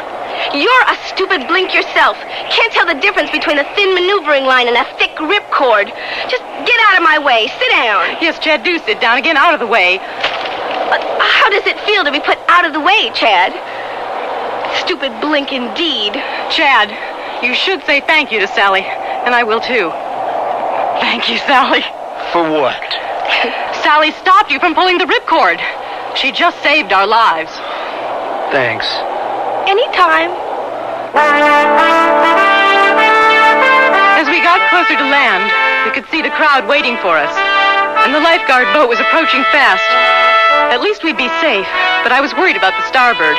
You're a stupid blink yourself. Can't tell the difference between a thin maneuvering line and a thick ripcord. Just get out of my way. Sit down. Yes, Chad, do sit down again, out of the way. How does it feel to be put out of the way, Chad? Stupid blink indeed. Chad, you should say thank you to Sally, and I will too. Thank you, Sally. For what? Sally stopped you from pulling the ripcord. She just saved our lives. Thanks. Anytime. As we got closer to land, we could see the crowd waiting for us, and the lifeguard boat was approaching fast. At least we'd be safe, but I was worried about the Starbird.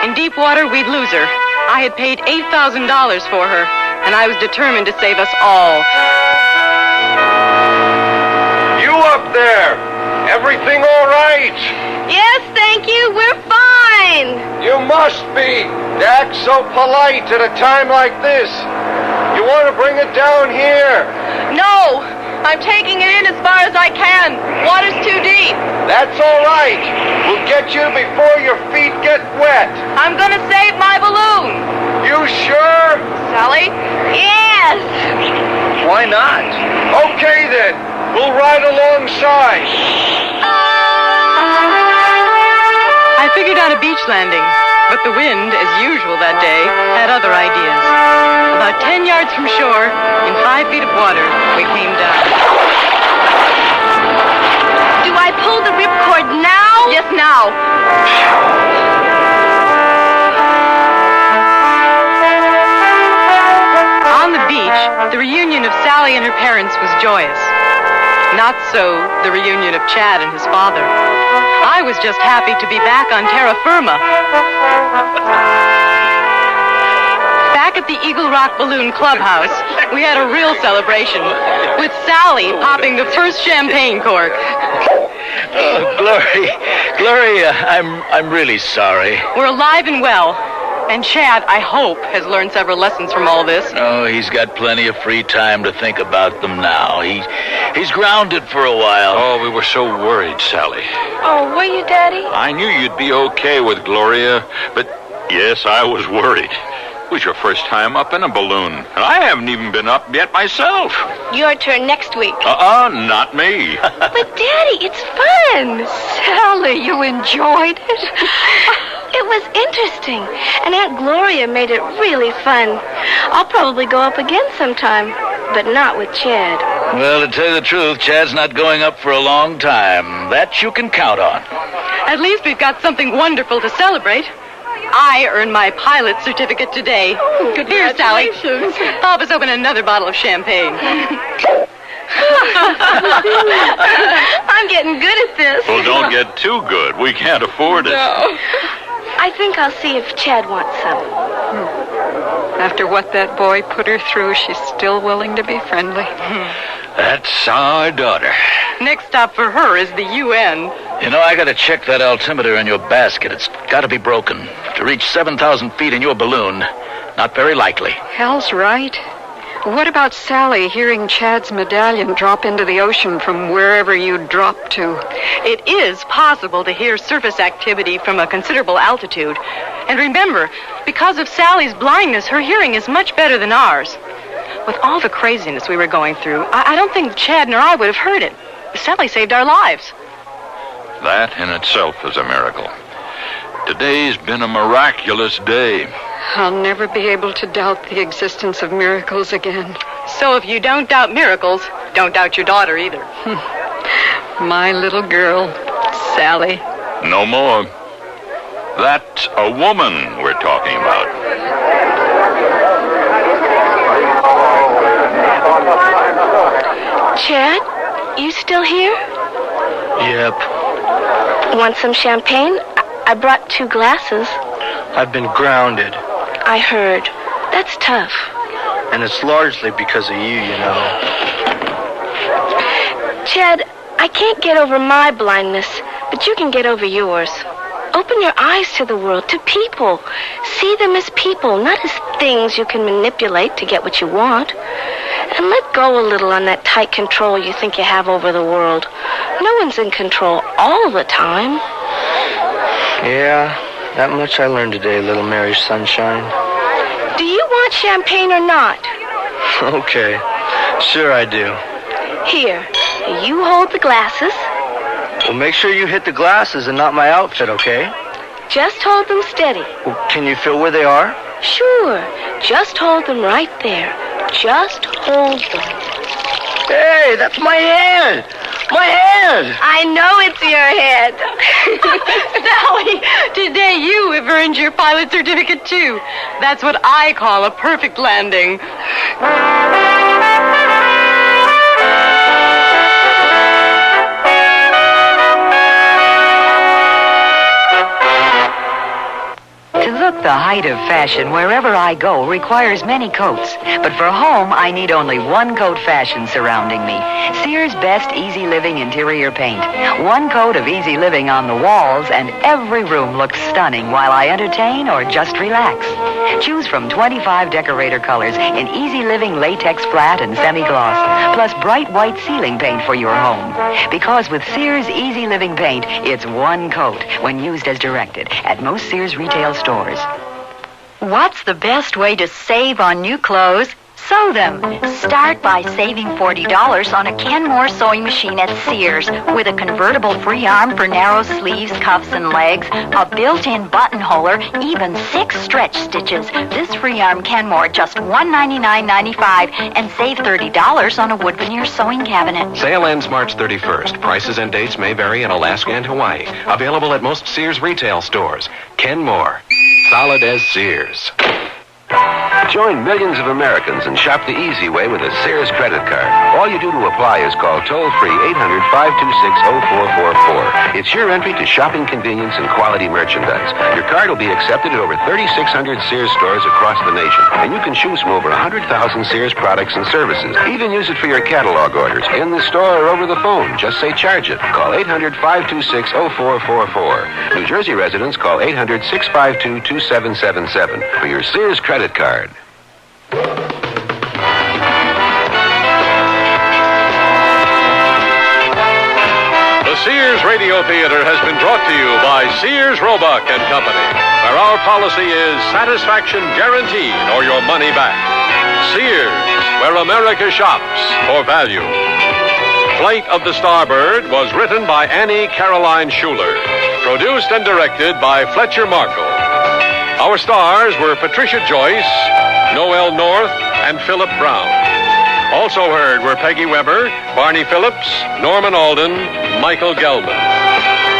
In deep water, we'd lose her. I had paid $8,000 for her, and I was determined to save us all. You up there! Everything all right? Yes, thank you. We're fine. You must be. To act so polite at a time like this. You want to bring it down here? No! I'm taking it in as far as I can. Water's too deep. That's all right. We'll get you before your feet get wet. I'm gonna save my balloon. You sure? Sally? Yes. Why not? Okay then. We'll ride alongside. I figured out a beach landing, but the wind, as usual that day, had other ideas. About 10 yards from shore, in 5 feet of water, we came down. Do I pull the ripcord now? Yes, now. On the beach, the reunion of Sally and her parents was joyous. Not so the reunion of Chad and his father. I was just happy to be back on terra firma. Back at the Eagle Rock Balloon Clubhouse, we had a real celebration, with Sally popping the first champagne cork. Oh, Gloria, I'm really sorry. We're alive and well. And Chad, I hope, has learned several lessons from all this. Oh, he's got plenty of free time to think about them now. He's grounded for a while. Oh, we were so worried, Sally. Oh, were you, Daddy? I knew you'd be okay with Gloria, but yes, I was worried. It was your first time up in a balloon, and I haven't even been up yet myself. Your turn next week. Not me. But, Daddy, it's fun. Sally, you enjoyed it? It was interesting, and Aunt Gloria made it really fun. I'll probably go up again sometime, but not with Chad. Well, to tell you the truth, Chad's not going up for a long time. That you can count on. At least we've got something wonderful to celebrate. I earned my pilot certificate today. Oh, here, Sally. Help us open another bottle of champagne. I'm getting good at this. Well, don't get too good. We can't afford it. No. I think I'll see if Chad wants some. After what that boy put her through, she's still willing to be friendly. That's our daughter. Next stop for her is the UN. You know, I gotta check that altimeter in your basket. It's gotta be broken. To reach 7,000 feet in your balloon, not very likely. Hal's right. What about Sally hearing Chad's medallion drop into the ocean from wherever you dropped to? It is possible to hear surface activity from a considerable altitude. And remember, because of Sally's blindness, her hearing is much better than ours. With all the craziness we were going through, I don't think Chad nor I would have heard it. Sally saved our lives. That in itself is a miracle. Today's been a miraculous day. I'll never be able to doubt the existence of miracles again. So if you don't doubt miracles, don't doubt your daughter either. My little girl, Sally. No more. That's a woman we're talking about. Chad, you still here? Yep. Want some champagne? I brought 2 glasses. I've been grounded. I heard. That's tough. And it's largely because of you, you know. Chad, I can't get over my blindness, but you can get over yours. Open your eyes to the world, to people. See them as people, not as things you can manipulate to get what you want. And let go a little on that tight control you think you have over the world. No one's in control all the time. Yeah, that much I learned today, little Mary Sunshine. Do you want champagne or not? Okay, sure I do. Here, you hold the glasses. Well, make sure you hit the glasses and not my outfit, okay? Just hold them steady. Well, can you feel where they are? Sure. Just hold them right there. Just hold them. Hey, that's my hand! My hand! I know it's your head. Sally, today you have earned your pilot certificate too. That's what I call a perfect landing. To look the height of fashion wherever I go requires many coats. But for home, I need only one coat fashion surrounding me. Sears Best Easy Living Interior Paint. One coat of easy living on the walls, and every room looks stunning while I entertain or just relax. Choose from 25 decorator colors in easy living latex flat and semi-gloss, plus bright white ceiling paint for your home. Because with Sears Easy Living Paint, it's one coat when used as directed at most Sears retail stores. What's the best way to save on new clothes? Sew them. Start by saving $40 on a Kenmore sewing machine at Sears with a convertible free arm for narrow sleeves, cuffs, and legs, a built-in buttonholer, even 6 stretch stitches. This free arm Kenmore just $199.95 and save $30 on a wood veneer sewing cabinet. Sale ends March 31st. Prices and dates may vary in Alaska and Hawaii. Available at most Sears retail stores. Kenmore. Solid as Sears. Join millions of Americans and shop the easy way with a Sears credit card. All you do to apply is call toll-free 800-526-0444. It's your entry to shopping convenience and quality merchandise. Your card will be accepted at over 3,600 Sears stores across the nation. And you can choose from over 100,000 Sears products and services. Even use it for your catalog orders in the store or over the phone. Just say charge it. Call 800-526-0444. New Jersey residents call 800-652-2777 for your Sears credit card. The Sears Radio Theater has been brought to you by Sears Roebuck and Company, where our policy is satisfaction guaranteed or your money back. Sears, where America shops for value. Flight of the Starbird was written by Annie Caroline Schuler, produced and directed by Fletcher Markle. Our stars were Patricia Joyce, Noel North, and Philip Brown. Also heard were Peggy Weber, Barney Phillips, Norman Alden, Michael Gelman.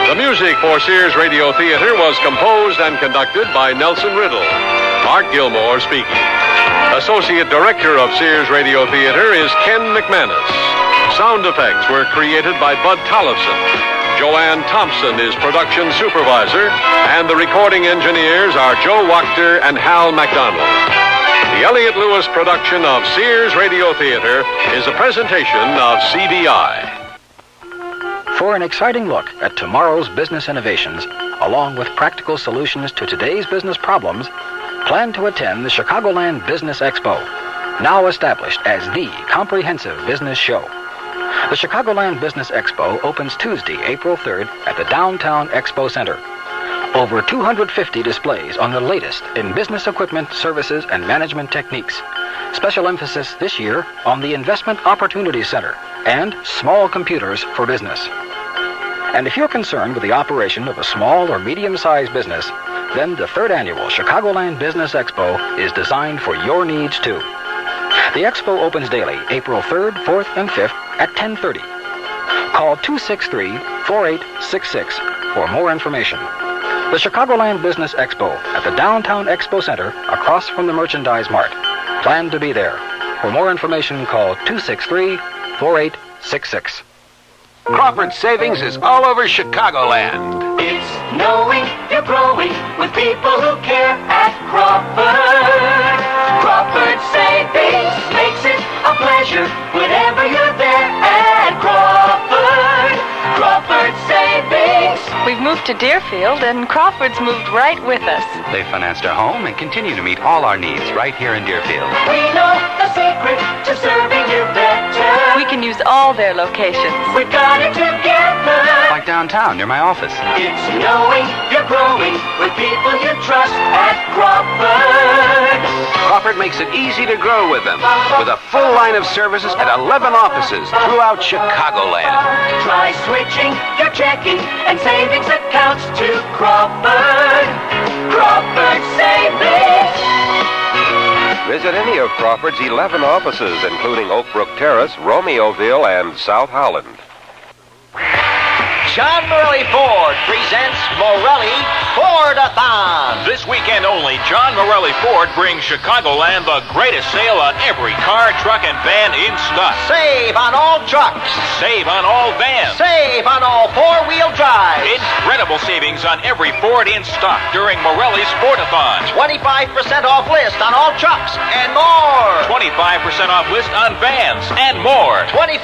The music for Sears Radio Theater was composed and conducted by Nelson Riddle. Art Gilmore speaking. Associate Director of Sears Radio Theater is Ken McManus. Sound effects were created by Bud Tollefson. Joanne Thompson is production supervisor, and the recording engineers are Joe Wachter and Hal McDonald. The Elliott Lewis production of Sears Radio Theater is a presentation of CBI. For an exciting look at tomorrow's business innovations, along with practical solutions to today's business problems, plan to attend the Chicagoland Business Expo, now established as the comprehensive business show. The Chicagoland Business Expo opens Tuesday, April 3rd at the Downtown Expo Center. Over 250 displays on the latest in business equipment, services, and management techniques. Special emphasis this year on the Investment Opportunity Center and small computers for business. And if you're concerned with the operation of a small or medium-sized business, then the 3rd annual Chicagoland Business Expo is designed for your needs too. The expo opens daily, April 3rd, 4th, and 5th at 10:30. Call 263-4866 for more information. The Chicagoland Business Expo at the Downtown Expo Center across from the Merchandise Mart. Plan to be there. For more information, call 263-4866. Crawford Savings is all over Chicagoland. It's knowing you're growing with people who care at Crawford. Crawford Savings makes it a pleasure whenever you're there at Crawford. Crawford Savings. We've moved to Deerfield, and Crawford's moved right with us. They financed our home and continue to meet all our needs right here in Deerfield. We know the secret to serving you better. We can use all their locations. We've got it together. Like downtown near my office. It's knowing you're growing with people you trust at Crawford. Crawford makes it easy to grow with them, with a full line of services at 11 offices throughout Chicagoland. Try switching your checking and savings accounts to Crawford. Crawford Savings. Visit any of Crawford's 11 offices, including Oak Brook Terrace, Romeoville, and South Holland. John Morelli Ford presents Morelli Ford-a-thon. This weekend only, John Morelli Ford brings Chicagoland the greatest sale on every car, truck, and van in stock. Save on all trucks. Save on all vans. Save on all four-wheel drives. Incredible savings on every Ford in stock during Morelli's Ford-a-thon. 25% off list on all trucks and more. 25% off list on vans and more. 25%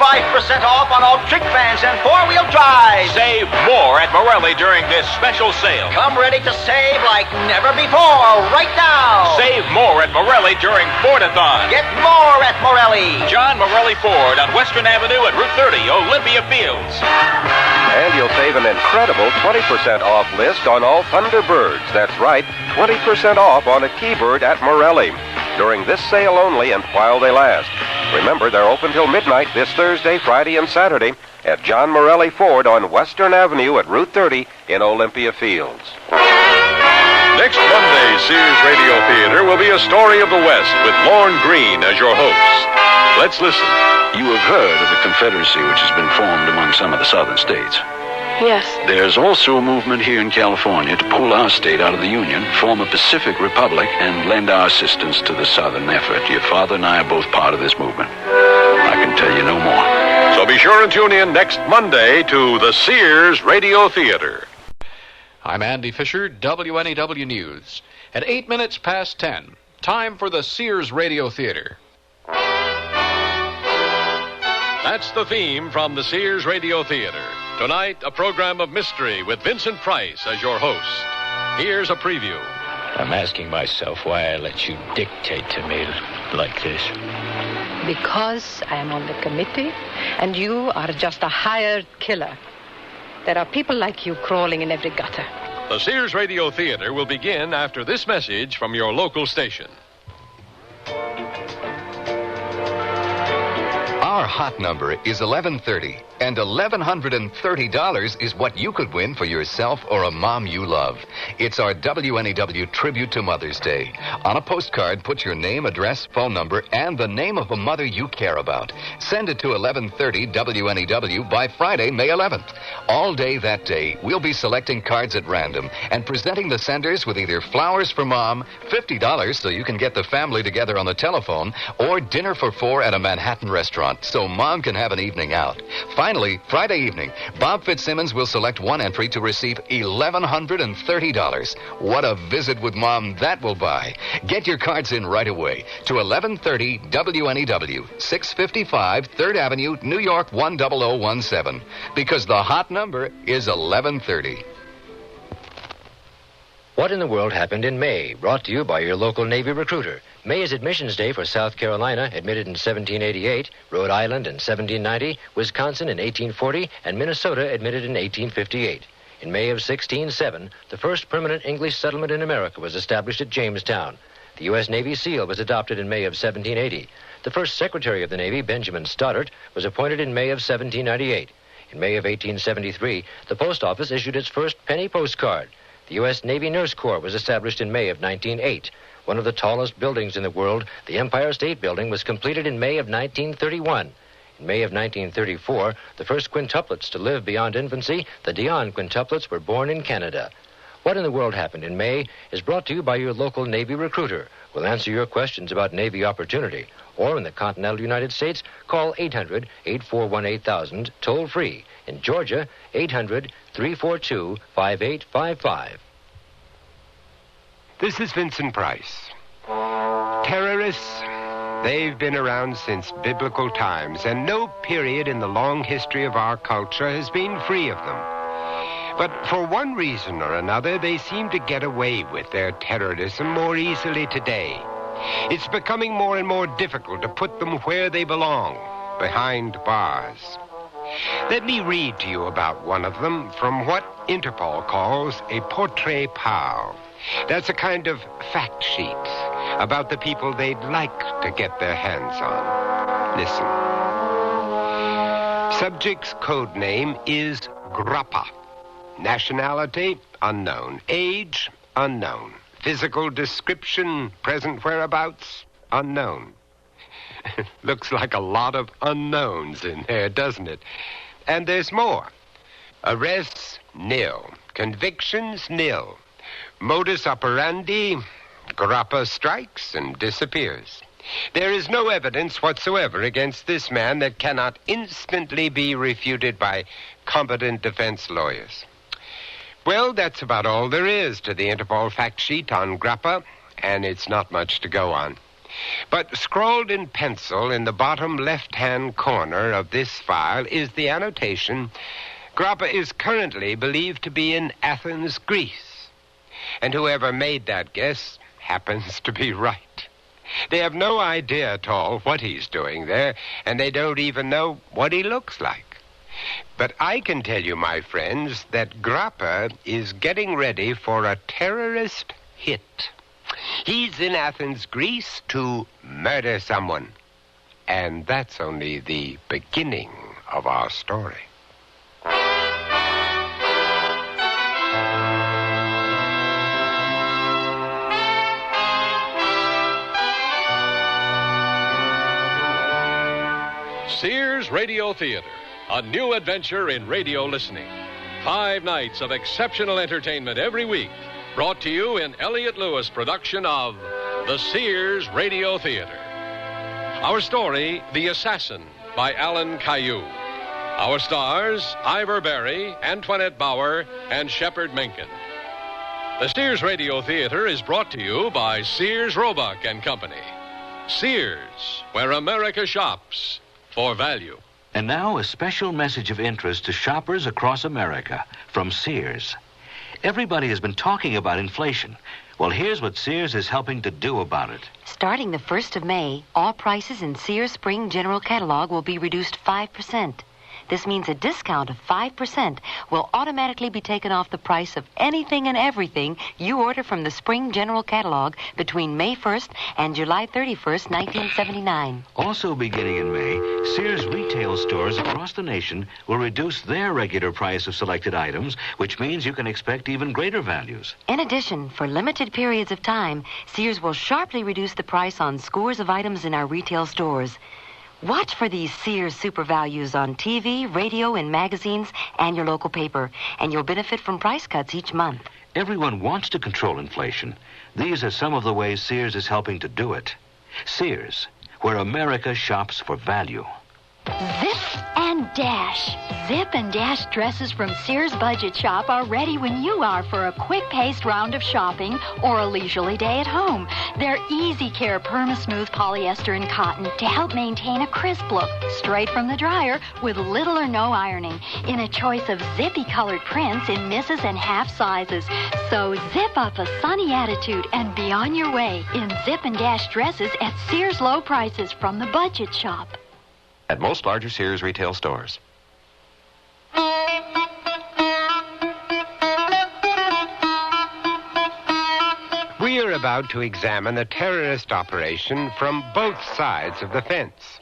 off on all trick vans and four-wheel drives. Save more at Morelli during this special sale. Come ready to save like never before right now. Save more at Morelli during Ford-a-thon. Get more at Morelli. John Morelli Ford on Western Avenue at Route 30, Olympia Fields. And you'll save an incredible 20% off list on all Thunderbirds. That's right, 20% off on a T-Bird at Morelli. During this sale only and while they last. Remember, they're open till midnight this Thursday, Friday, and Saturday at John Morelli Ford on Western Avenue at Route 30 in Olympia Fields. Next Monday, Sears Radio Theater will be a story of the West with Lorne Green as your host. Let's listen. You have heard of the Confederacy which has been formed among some of the southern states. Yes. There's also a movement here in California to pull our state out of the Union, form a Pacific Republic, and lend our assistance to the Southern effort. Your father and I are both part of this movement. I can tell you no more. So be sure and tune in next Monday to the Sears Radio Theater. I'm Andy Fisher, WNEW News. At 8 minutes past 10, time for the Sears Radio Theater. That's the theme from the Sears Radio Theater. Tonight, a program of mystery with Vincent Price as your host. Here's a preview. I'm asking myself why I let you dictate to me like this. Because I am on the committee, and you are just a hired killer. There are people like you crawling in every gutter. The Sears Radio Theater will begin after this message from your local station. Our hot number is 1130, and $1,130 is what you could win for yourself or a mom you love. It's our WNEW tribute to Mother's Day. On a postcard, put your name, address, phone number, and the name of a mother you care about. Send it to 1130 WNEW by Friday, May 11th. All day that day, we'll be selecting cards at random and presenting the senders with either flowers for mom, $50 so you can get the family together on the telephone, or dinner for four at a Manhattan restaurant so mom can have an evening out. Finally, Friday evening, Bob Fitzsimmons will select one entry to receive $1,130. What a visit with mom that will buy. Get your cards in right away to 1130 WNEW, 655 3rd Avenue, New York 10017, because the hot number is 1130. What in the World Happened in May? Brought to you by your local Navy recruiter. May is admissions day for South Carolina, admitted in 1788, Rhode Island in 1790, Wisconsin in 1840, and Minnesota admitted in 1858. In May of 1607, the first permanent English settlement in America was established at Jamestown. The U.S. Navy SEAL was adopted in May of 1780. The first Secretary of the Navy, Benjamin Stoddert, was appointed in May of 1798. In May of 1873, the Post Office issued its first penny postcard. The U.S. Navy Nurse Corps was established in May of 1908. One of the tallest buildings in the world, the Empire State Building, was completed in May of 1931. In May of 1934, the first quintuplets to live beyond infancy, the Dion quintuplets, were born in Canada. What in the World Happened in May is brought to you by your local Navy recruiter. We'll answer your questions about Navy opportunity. Or in the continental United States, call 800-841-8000, toll free. In Georgia, 800-342-5855. This is Vincent Price. Terrorists, they've been around since biblical times, and no period in the long history of our culture has been free of them. But for one reason or another, they seem to get away with their terrorism more easily today. It's becoming more and more difficult to put them where they belong, behind bars. Let me read to you about one of them from what Interpol calls a portrait pal. That's a kind of fact sheet about the people they'd like to get their hands on. Listen. Subject's code name is Grappa. Nationality, unknown. Age, unknown. Physical description, present whereabouts, unknown. Looks like a lot of unknowns in there, doesn't it? And there's more. Arrests, nil. Convictions, nil. Modus operandi, Grappa strikes and disappears. There is no evidence whatsoever against this man that cannot instantly be refuted by competent defense lawyers. Well, that's about all there is to the Interpol fact sheet on Grappa, and it's not much to go on. But scrawled in pencil in the bottom left-hand corner of this file is the annotation, Grappa is currently believed to be in Athens, Greece. And whoever made that guess happens to be right. They have no idea at all what he's doing there, and they don't even know what he looks like. But I can tell you, my friends, that Grappa is getting ready for a terrorist hit. He's in Athens, Greece, to murder someone. And that's only the beginning of our story. Sears Radio Theater, a new adventure in radio listening. 5 nights of exceptional entertainment every week, brought to you in Elliott Lewis production of the Sears Radio Theater. Our story, The Assassin, by Alan Caillou. Our stars, Ivor Berry, Antoinette Bauer, and Shepard Menken. The Sears Radio Theater is brought to you by Sears Roebuck and Company. Sears, where America shops for value. And now a special message of interest to shoppers across America from Sears. Everybody has been talking about inflation. Well, here's what Sears is helping to do about it. Starting the 1st of May, all prices in Sears Spring General Catalog will be reduced 5%. This means a discount of 5% will automatically be taken off the price of anything and everything you order from the Spring General Catalog between May 1st and July 31st, 1979. Also beginning in May, Sears retail stores across the nation will reduce their regular price of selected items, which means you can expect even greater values. In addition, for limited periods of time, Sears will sharply reduce the price on scores of items in our retail stores. Watch for these Sears super values on TV, radio, and magazines, and your local paper, and you'll benefit from price cuts each month. Everyone wants to control inflation. These are some of the ways Sears is helping to do it. Sears, where America shops for value. Zip and Dash. Zip and Dash dresses from Sears Budget Shop are ready when you are for a quick-paced round of shopping or a leisurely day at home. They're easy care perma-smooth polyester and cotton to help maintain a crisp look straight from the dryer with little or no ironing in a choice of zippy-colored prints in misses and half sizes. So zip up a sunny attitude and be on your way in Zip and Dash dresses at Sears low prices from the Budget Shop. At most larger Sears retail stores. We are about to examine a terrorist operation from both sides of the fence.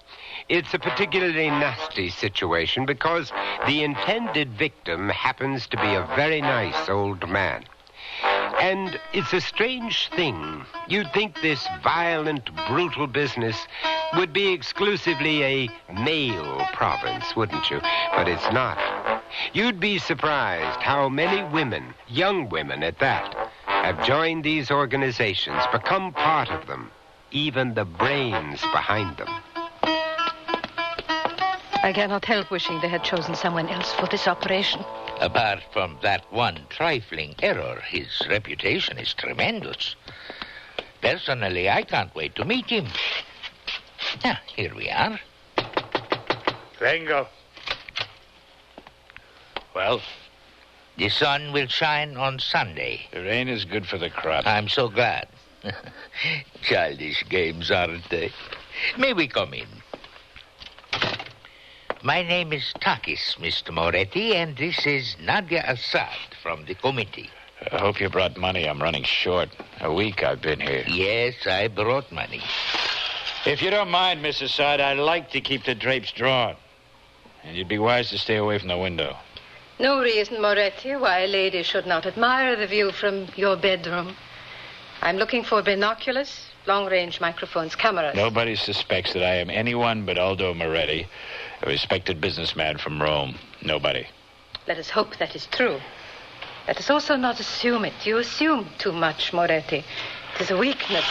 It's a particularly nasty situation because the intended victim happens to be a very nice old man. And it's a strange thing. You'd think this violent, brutal business would be exclusively a male province, wouldn't you? But it's not. You'd be surprised how many women, young women at that, have joined these organizations, become part of them, even the brains behind them. I cannot help wishing they had chosen someone else for this operation. Apart from that one trifling error, his reputation is tremendous. Personally, I can't wait to meet him. Ah, here we are. Vengo. Well? The sun will shine on Sunday. The rain is good for the crop. I'm so glad. Childish games, aren't they? May we come in? My name is Takis, Mr. Moretti, and this is Nadia Assad from the committee. I hope you brought money. I'm running short. A week I've been here. Yes, I brought money. If you don't mind, Miss Assad, I'd like to keep the drapes drawn. And you'd be wise to stay away from the window. No reason, Moretti, why a lady should not admire the view from your bedroom. I'm looking for binoculars, long-range microphones, cameras. Nobody suspects that I am anyone but Aldo Moretti, a respected businessman from Rome. Nobody. Let us hope that is true. Let us also not assume it. You assume too much, Moretti. It is a weakness.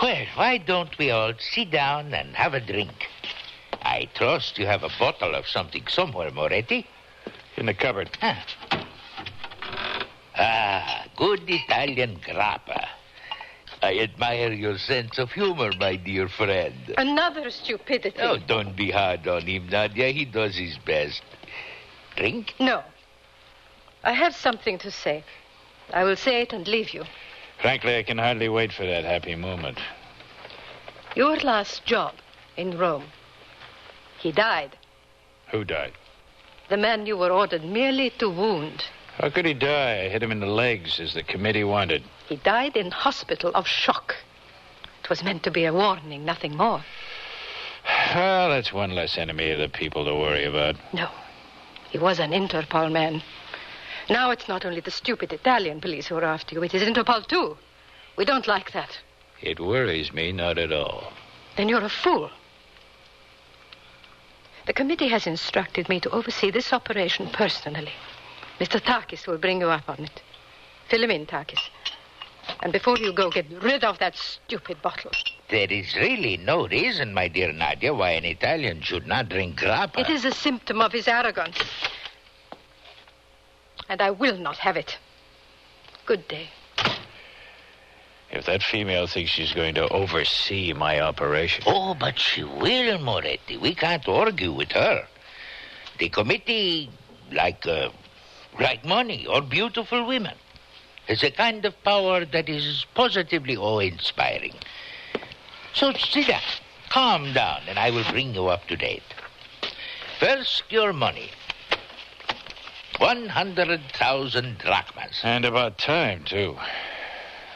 Well, why don't we all sit down and have a drink? I trust you have a bottle of something somewhere, Moretti. In the cupboard. Ah, good Italian grappa. I admire your sense of humor, my dear friend. Another stupidity. Oh, don't be hard on him, Nadia. He does his best. Drink? No. I have something to say. I will say it and leave you. Frankly, I can hardly wait for that happy moment. Your last job in Rome. He died. Who died? The man you were ordered merely to wound. How could he die? I hit him in the legs, as the committee wanted. He died in hospital of shock. It was meant to be a warning, nothing more. Well, that's one less enemy of the people to worry about. No. He was an Interpol man. Now it's not only the stupid Italian police who are after you. It is Interpol, too. We don't like that. It worries me not at all. Then you're a fool. The committee has instructed me to oversee this operation personally. Mr. Takis will bring you up on it. Fill him in, Takis. And before you go, get rid of that stupid bottle. There is really no reason, my dear Nadia, why an Italian should not drink grappa. It is a symptom of his arrogance. And I will not have it. Good day. If that female thinks she's going to oversee my operation... Oh, but she will, Moretti. We can't argue with her. The committee, like money or beautiful women, has a kind of power that is positively awe-inspiring. So sit down, calm down, and I will bring you up to date. First, your money. 100,000 drachmas. And about time, too.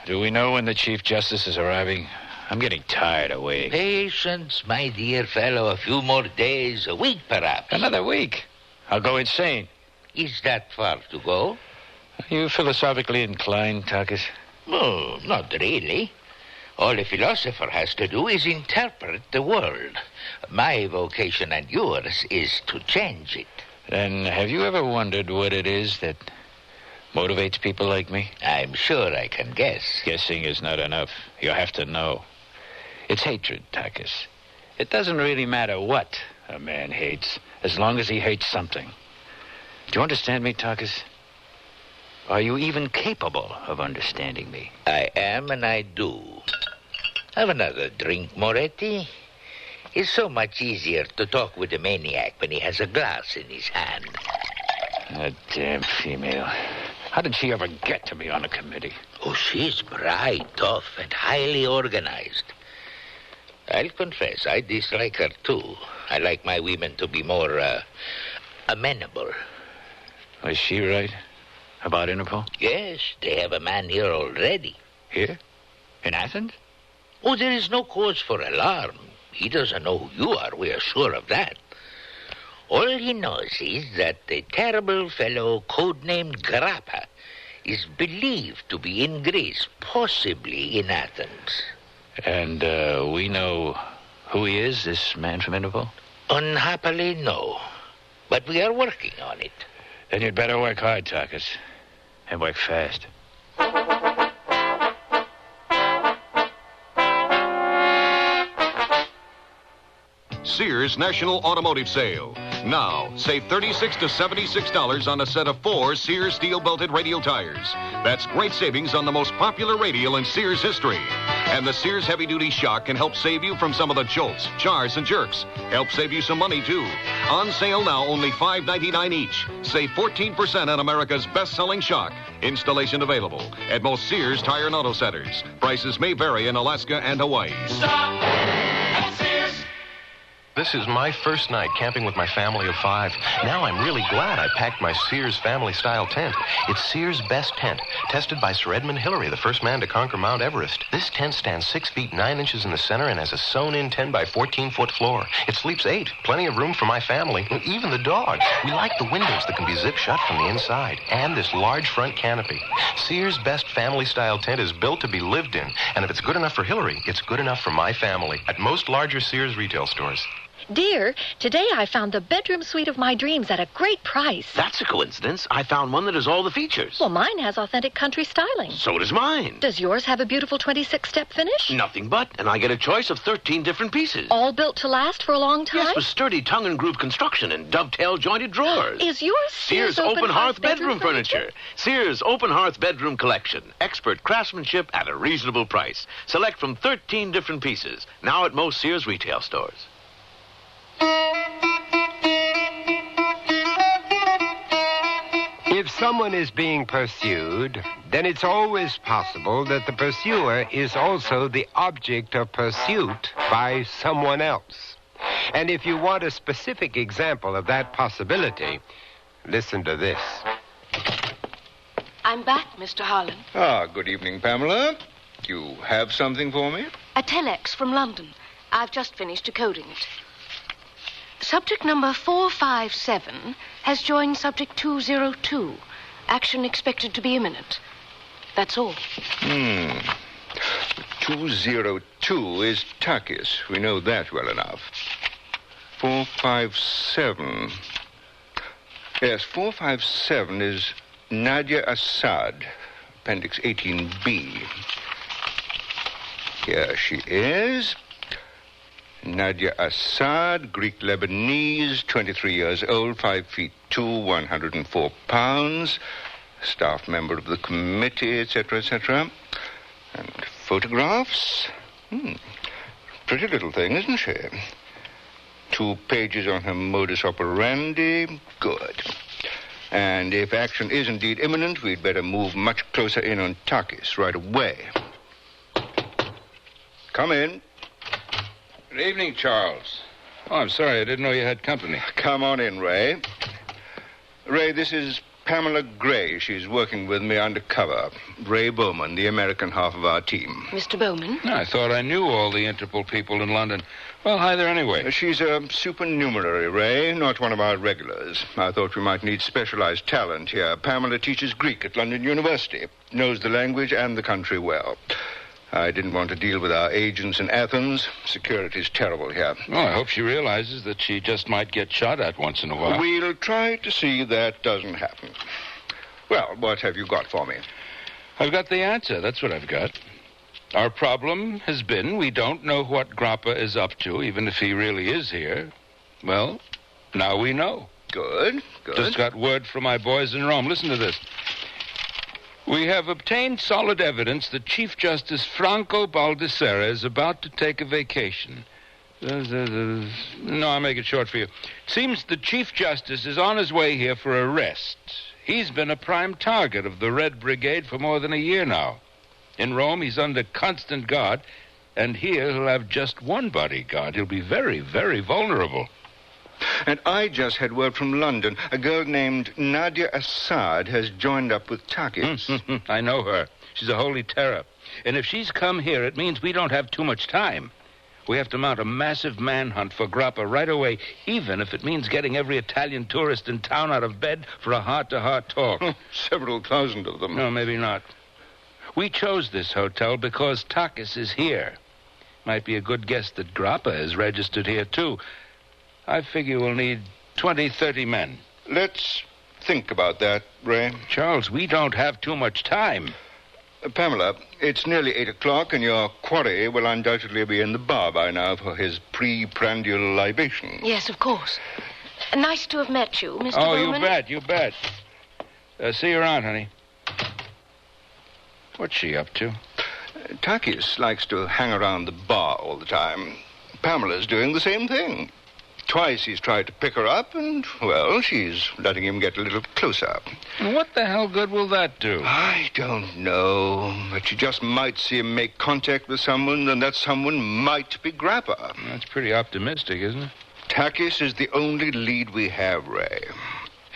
Do we know when the Chief Justice is arriving? I'm getting tired of waiting. Patience, my dear fellow. A few more days, a week perhaps. Another week? I'll go insane. Is that far to go? Are you philosophically inclined, Takis? No, not really. All a philosopher has to do is interpret the world. My vocation and yours is to change it. Then have you ever wondered what it is that motivates people like me? I'm sure I can guess. Guessing is not enough. You have to know. It's hatred, Takis. It doesn't really matter what a man hates, as long as he hates something. Do you understand me, Takis? Are you even capable of understanding me? I am, and I do. Have another drink, Moretti. It's so much easier to talk with a maniac when he has a glass in his hand. That damn female. How did she ever get to be on a committee? Oh, she's bright, tough, and highly organized. I'll confess, I dislike her, too. I like my women to be more, amenable. Was she right about Interpol? Yes, they have a man here already. Here? In Athens? Oh, there is no cause for alarm. He doesn't know who you are, we are sure of that. All he knows is that the terrible fellow codenamed Grappa is believed to be in Greece, possibly in Athens. And we know who he is, this man from Interpol? Unhappily, no. But we are working on it. Then you'd better work hard, Takis. And work fast. Sears National Automotive Sale. Now, save $36 to $76 on a set of 4 Sears steel-belted radial tires. That's great savings on the most popular radial in Sears history. And the Sears heavy-duty shock can help save you from some of the jolts, jars, and jerks. Help save you some money, too. On sale now, only $5.99 each. Save 14% on America's best-selling shock. Installation available at most Sears Tire and Auto Centers. Prices may vary in Alaska and Hawaii. Stop at Sears. This is my first night camping with my family of 5. Now I'm really glad I packed my Sears family-style tent. It's Sears' best tent, tested by Sir Edmund Hillary, the first man to conquer Mount Everest. This tent stands 6 feet 9 inches in the center and has a sewn-in 10 by 14-foot floor. It sleeps 8, plenty of room for my family, even the dog. We like the windows that can be zipped shut from the inside, and this large front canopy. Sears' best family-style tent is built to be lived in, and if it's good enough for Hillary, it's good enough for my family at most larger Sears retail stores. Dear, today I found the bedroom suite of my dreams at a great price. That's a coincidence. I found one that has all the features. Well, mine has authentic country styling. So does mine. Does yours have a beautiful 26-step finish? Nothing but, and I get a choice of 13 different pieces. All built to last for a long time? Yes, with sturdy tongue and groove construction and dovetail jointed drawers. Is yours Sears Open Hearth bedroom furniture? Sears Open Hearth bedroom collection. Expert craftsmanship at a reasonable price. Select from 13 different pieces. Now at most Sears retail stores. If someone is being pursued, then it's always possible that the pursuer is also the object of pursuit by someone else. And if you want a specific example of that possibility, listen to this. I'm back, Mr. Harlan. Ah, good evening, Pamela. You have something for me? A telex from London. I've just finished decoding it. Subject number 457 has joined subject 202. Action expected to be imminent. That's all. 202 is Takis. We know that well enough. 457. Yes, 457 is Nadia Assad, Appendix 18B. Here she is. Nadia Assad, Greek Lebanese, 23 years old, 5 feet 2, 104 pounds, staff member of the committee, etc., etc. And photographs. Pretty little thing, isn't she? 2 pages on her modus operandi. Good. And if action is indeed imminent, we'd better move much closer in on Takis right away. Come in. Good evening, Charles. Oh, I'm sorry. I didn't know you had company. Come on in, Ray. Ray, this is Pamela Gray. She's working with me undercover. Ray Bowman, the American half of our team. Mr. Bowman? I thought I knew all the Interpol people in London. Well, hi there anyway. She's a supernumerary, Ray, not one of our regulars. I thought we might need specialized talent here. Pamela teaches Greek at London University, knows the language and the country well. I didn't want to deal with our agents in Athens. Security's terrible here. Well, I hope she realizes that she just might get shot at once in a while. We'll try to see that doesn't happen. Well, what have you got for me? I've got the answer. That's what I've got. Our problem has been we don't know what Grappa is up to, even if he really is here. Well, now we know. Good, good. Just got word from my boys in Rome. Listen to this. We have obtained solid evidence that Chief Justice Franco Baldessera is about to take a vacation. No, I'll make it short for you. It seems the Chief Justice is on his way here for a rest. He's been a prime target of the Red Brigade for more than a year now. In Rome, he's under constant guard, and here he'll have just one bodyguard. He'll be very, very vulnerable. And I just had word from London. A girl named Nadia Assad has joined up with Takis. I know her. She's a holy terror. And if she's come here, it means we don't have too much time. We have to mount a massive manhunt for Grappa right away, even if it means getting every Italian tourist in town out of bed for a heart-to-heart talk. Several thousand of them. No, maybe not. We chose this hotel because Takis is here. Might be a good guess that Grappa is registered here, too. I figure we'll need 20, 30 men. Let's think about that, Ray. Charles, we don't have too much time. Pamela, it's nearly 8 o'clock, and your quarry will undoubtedly be in the bar by now for his pre-prandial libation. Yes, of course. Nice to have met you, Mr. Oh, Bowman. you bet. See you around, honey. What's she up to? Takis likes to hang around the bar all the time. Pamela's doing the same thing. Twice he's tried to pick her up, and, well, she's letting him get a little closer. And what the hell good will that do? I don't know, but you just might see him make contact with someone, and that someone might be Grappa. That's pretty optimistic, isn't it? Takis is the only lead we have, Ray.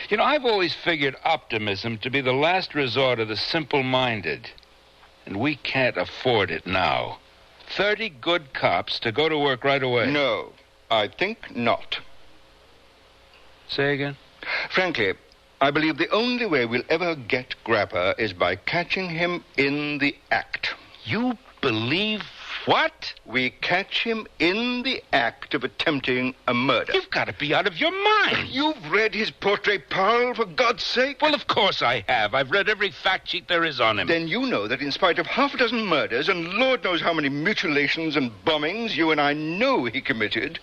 You know, I've always figured optimism to be the last resort of the simple-minded. And we can't afford it now. 30 good cops to go to work right away. No, I think not. Say again? Frankly, I believe the only way we'll ever get Grappa is by catching him in the act. You believe what? We catch him in the act of attempting a murder. You've got to be out of your mind. You've read his portrait, Paul, for God's sake. Well, of course I have. I've read every fact sheet there is on him. Then you know that in spite of half a dozen murders and Lord knows how many mutilations and bombings you and I know he committed,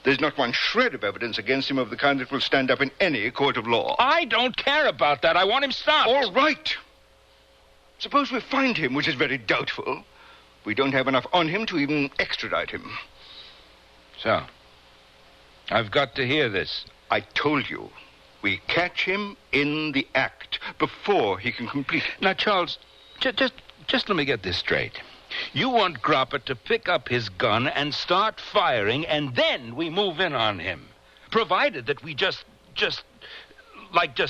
there's not one shred of evidence against him of the kind that will stand up in any court of law. I don't care about that. I want him stopped. All right. Suppose we find him, which is very doubtful. We don't have enough on him to even extradite him. So, I've got to hear this. I told you. We catch him in the act before he can complete it. Now, Charles, just let me get this straight. You want Grappa to pick up his gun and start firing, and then we move in on him. Provided that we just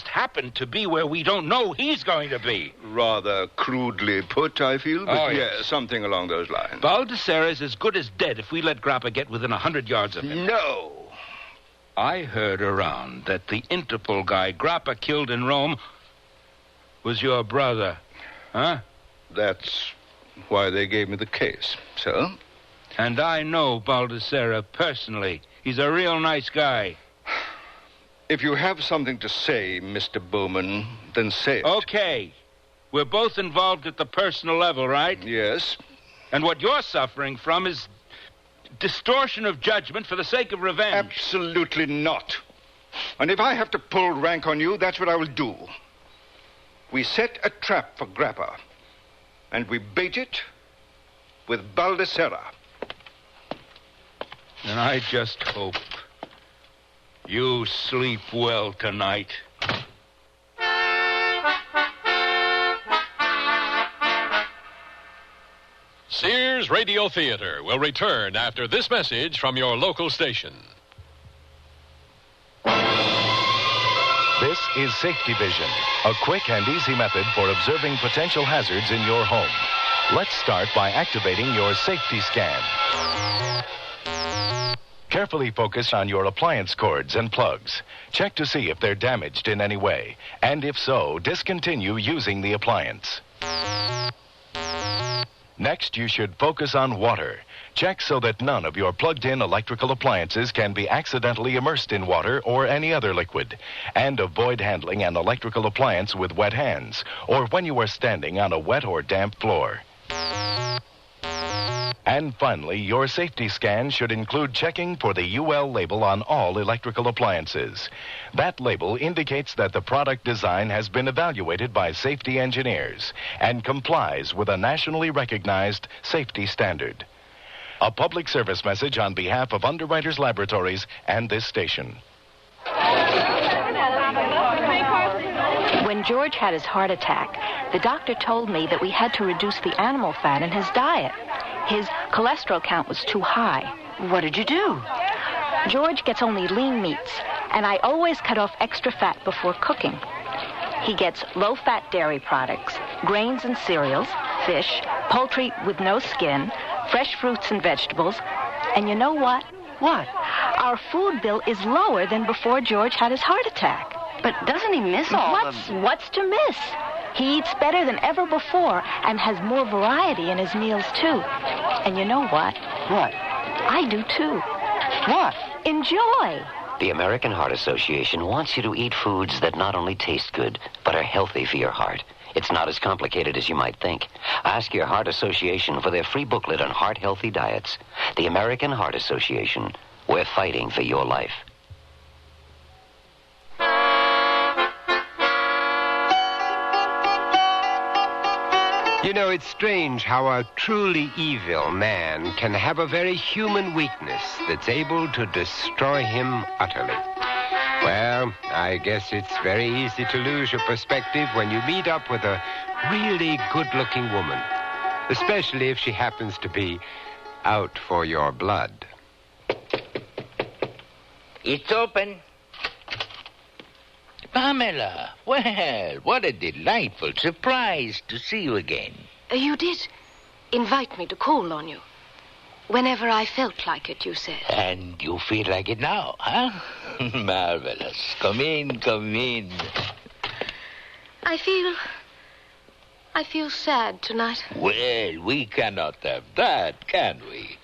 happen to be where we don't know he's going to be. Rather crudely put, I feel, but yes, something along those lines. Baldessera is as good as dead if we let Grappa get within 100 yards of him. No! I heard around that the Interpol guy Grappa killed in Rome was your brother. Huh? That's why they gave me the case. So? And I know Baldessera personally. He's a real nice guy. If you have something to say, Mr. Bowman, then say it. Okay. We're both involved at the personal level, right? Yes. And what you're suffering from is distortion of judgment for the sake of revenge. Absolutely not. And if I have to pull rank on you, that's what I will do. We set a trap for Grappa, and we bait it with Baldessera. And I just hope you sleep well tonight. Sears Radio Theater will return after this message from your local station. This is Safety Vision, a quick and easy method for observing potential hazards in your home. Let's start by activating your safety scan. Carefully focus on your appliance cords and plugs. Check to see if they're damaged in any way, and if so, discontinue using the appliance. Next, you should focus on water. Check so that none of your plugged-in electrical appliances can be accidentally immersed in water or any other liquid. And avoid handling an electrical appliance with wet hands or when you are standing on a wet or damp floor. And finally, your safety scan should include checking for the UL label on all electrical appliances. That label indicates that the product design has been evaluated by safety engineers and complies with a nationally recognized safety standard. A public service message on behalf of Underwriters Laboratories and this station. When George had his heart attack, the doctor told me that we had to reduce the animal fat in his diet. His cholesterol count was too high. What did you do? George gets only lean meats, and I always cut off extra fat before cooking. He gets low-fat dairy products, grains and cereals, fish, poultry with no skin, fresh fruits and vegetables. And you know what? What? Our food bill is lower than before George had his heart attack. But doesn't he miss all What's to miss? He eats better than ever before and has more variety in his meals, too. And you know what? What? I do, too. What? Enjoy. The American Heart Association wants you to eat foods that not only taste good, but are healthy for your heart. It's not as complicated as you might think. Ask your Heart Association for their free booklet on heart-healthy diets. The American Heart Association. We're fighting for your life. You know, it's strange how a truly evil man can have a very human weakness that's able to destroy him utterly. Well, I guess it's very easy to lose your perspective when you meet up with a really good-looking woman, especially if she happens to be out for your blood. It's open. Pamela, well, what a delightful surprise to see you again. You did invite me to call on you. Whenever I felt like it, you said. And you feel like it now, huh? Marvelous. Come in, come in. I feel sad tonight. Well, we cannot have that, can we?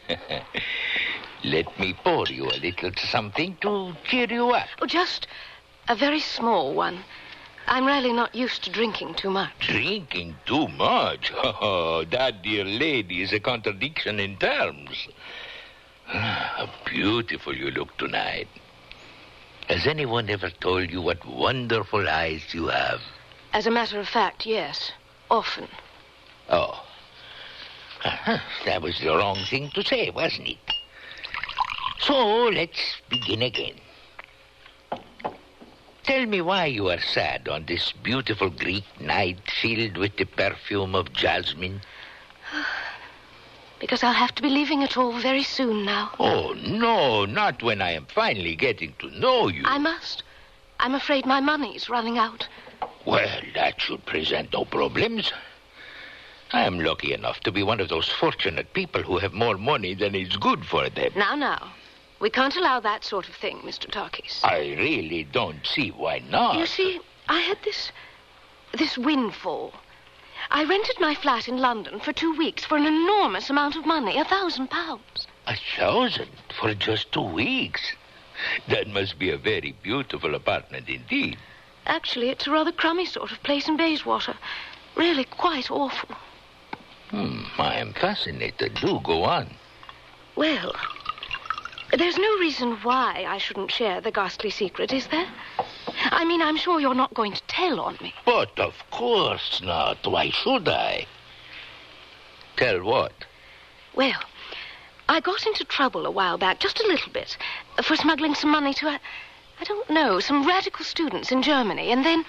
Let me pour you a little something to cheer you up. Oh, just a very small one. I'm really not used to drinking too much. Drinking too much? Oh, that, dear lady, is a contradiction in terms. How beautiful you look tonight. Has anyone ever told you what wonderful eyes you have? As a matter of fact, yes. Often. Oh. That was the wrong thing to say, wasn't it? So, let's begin again. Tell me why you are sad on this beautiful Greek night filled with the perfume of jasmine. Because I'll have to be leaving it all very soon now. Oh, no, not when I am finally getting to know you. I must. I'm afraid my money's running out. Well, that should present no problems. I am lucky enough to be one of those fortunate people who have more money than is good for them. Now. We can't allow that sort of thing, Mr. Tarkis. I really don't see why not. You see, I had this windfall. I rented my flat in London for 2 weeks for an enormous amount of money, £1,000. 1,000 for just 2 weeks? That must be a very beautiful apartment indeed. Actually, it's a rather crummy sort of place in Bayswater. Really quite awful. I am fascinated. Do go on. Well, there's no reason why I shouldn't share the ghastly secret, is there? I mean, I'm sure you're not going to tell on me. But of course not. Why should I? Tell what? Well, I got into trouble a while back, just a little bit, for smuggling some money to, I don't know, some radical students in Germany. And then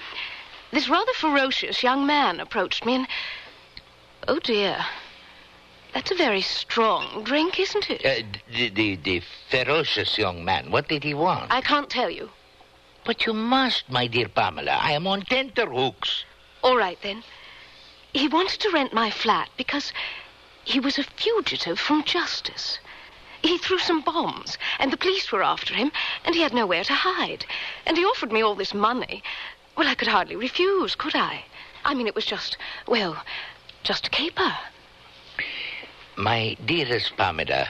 this rather ferocious young man approached me and... Oh, dear. That's a very strong drink, isn't it? The ferocious young man, what did he want? I can't tell you. But you must, my dear Pamela. I am on tenterhooks. All right, then. He wanted to rent my flat because he was a fugitive from justice. He threw some bombs, and the police were after him, and he had nowhere to hide. And he offered me all this money. Well, I could hardly refuse, could I? I mean, it was just a caper. My dearest Pamela,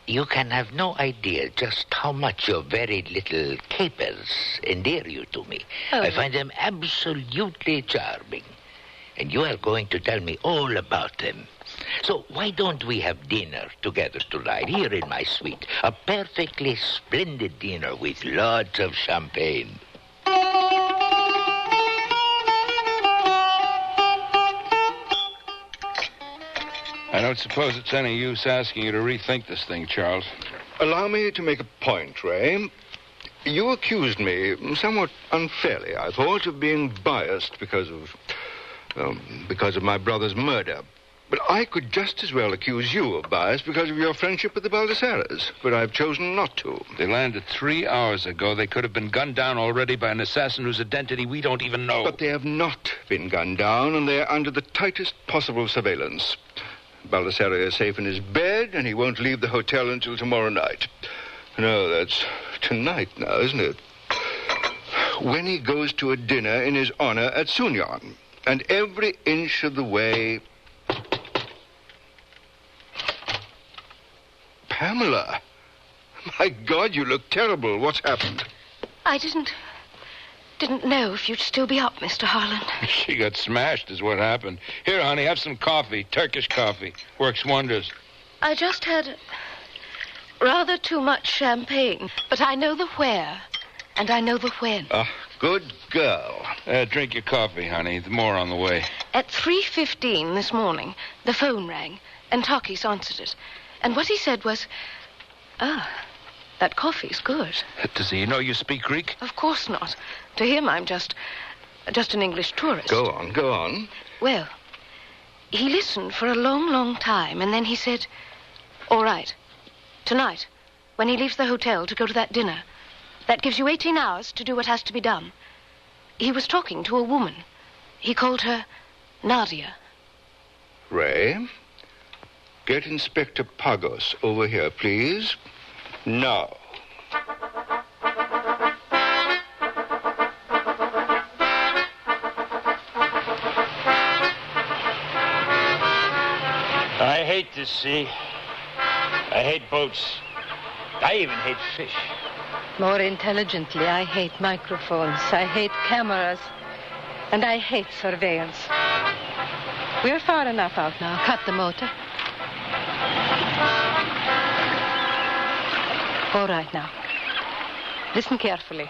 you can have no idea just how much your very little capers endear you to me. Oh. I find them absolutely charming. And you are going to tell me all about them. So why don't we have dinner together tonight here in my suite? A perfectly splendid dinner with lots of champagne. I don't suppose it's any use asking you to rethink this thing, Charles. Allow me to make a point, Ray. You accused me, somewhat unfairly, I thought, of being biased because of my brother's murder. But I could just as well accuse you of bias because of your friendship with the Baldessaras. But I've chosen not to. They landed 3 hours ago. They could have been gunned down already by an assassin whose identity we don't even know. But they have not been gunned down, and they're under the tightest possible surveillance. Baldassare is safe in his bed, and he won't leave the hotel until tomorrow night. No, that's tonight now, isn't it? When he goes to a dinner in his honor at Sunyon. And every inch of the way... Pamela! My God, you look terrible. What's happened? I didn't know if you'd still be up, Mr. Harland. She got smashed is what happened. Here, honey, have some coffee. Turkish coffee. Works wonders. I just had rather too much champagne. But I know the where, and I know the when. Good girl. Drink your coffee, honey. There's more on the way. At 3:15 this morning, the phone rang, and Takis answered it. And what he said was, that coffee's good. Does he know you speak Greek? Of course not. To him, I'm just an English tourist. Go on. Well, he listened for a long, long time, and then he said, all right, tonight, when he leaves the hotel to go to that dinner, that gives you 18 hours to do what has to be done. He was talking to a woman. He called her Nadia. Ray, get Inspector Pagos over here, please. Now. I hate the sea. I hate boats. I even hate fish. More intelligently, I hate microphones. I hate cameras. And I hate surveillance. We're far enough out now. Cut the motor. All right, now. Listen carefully.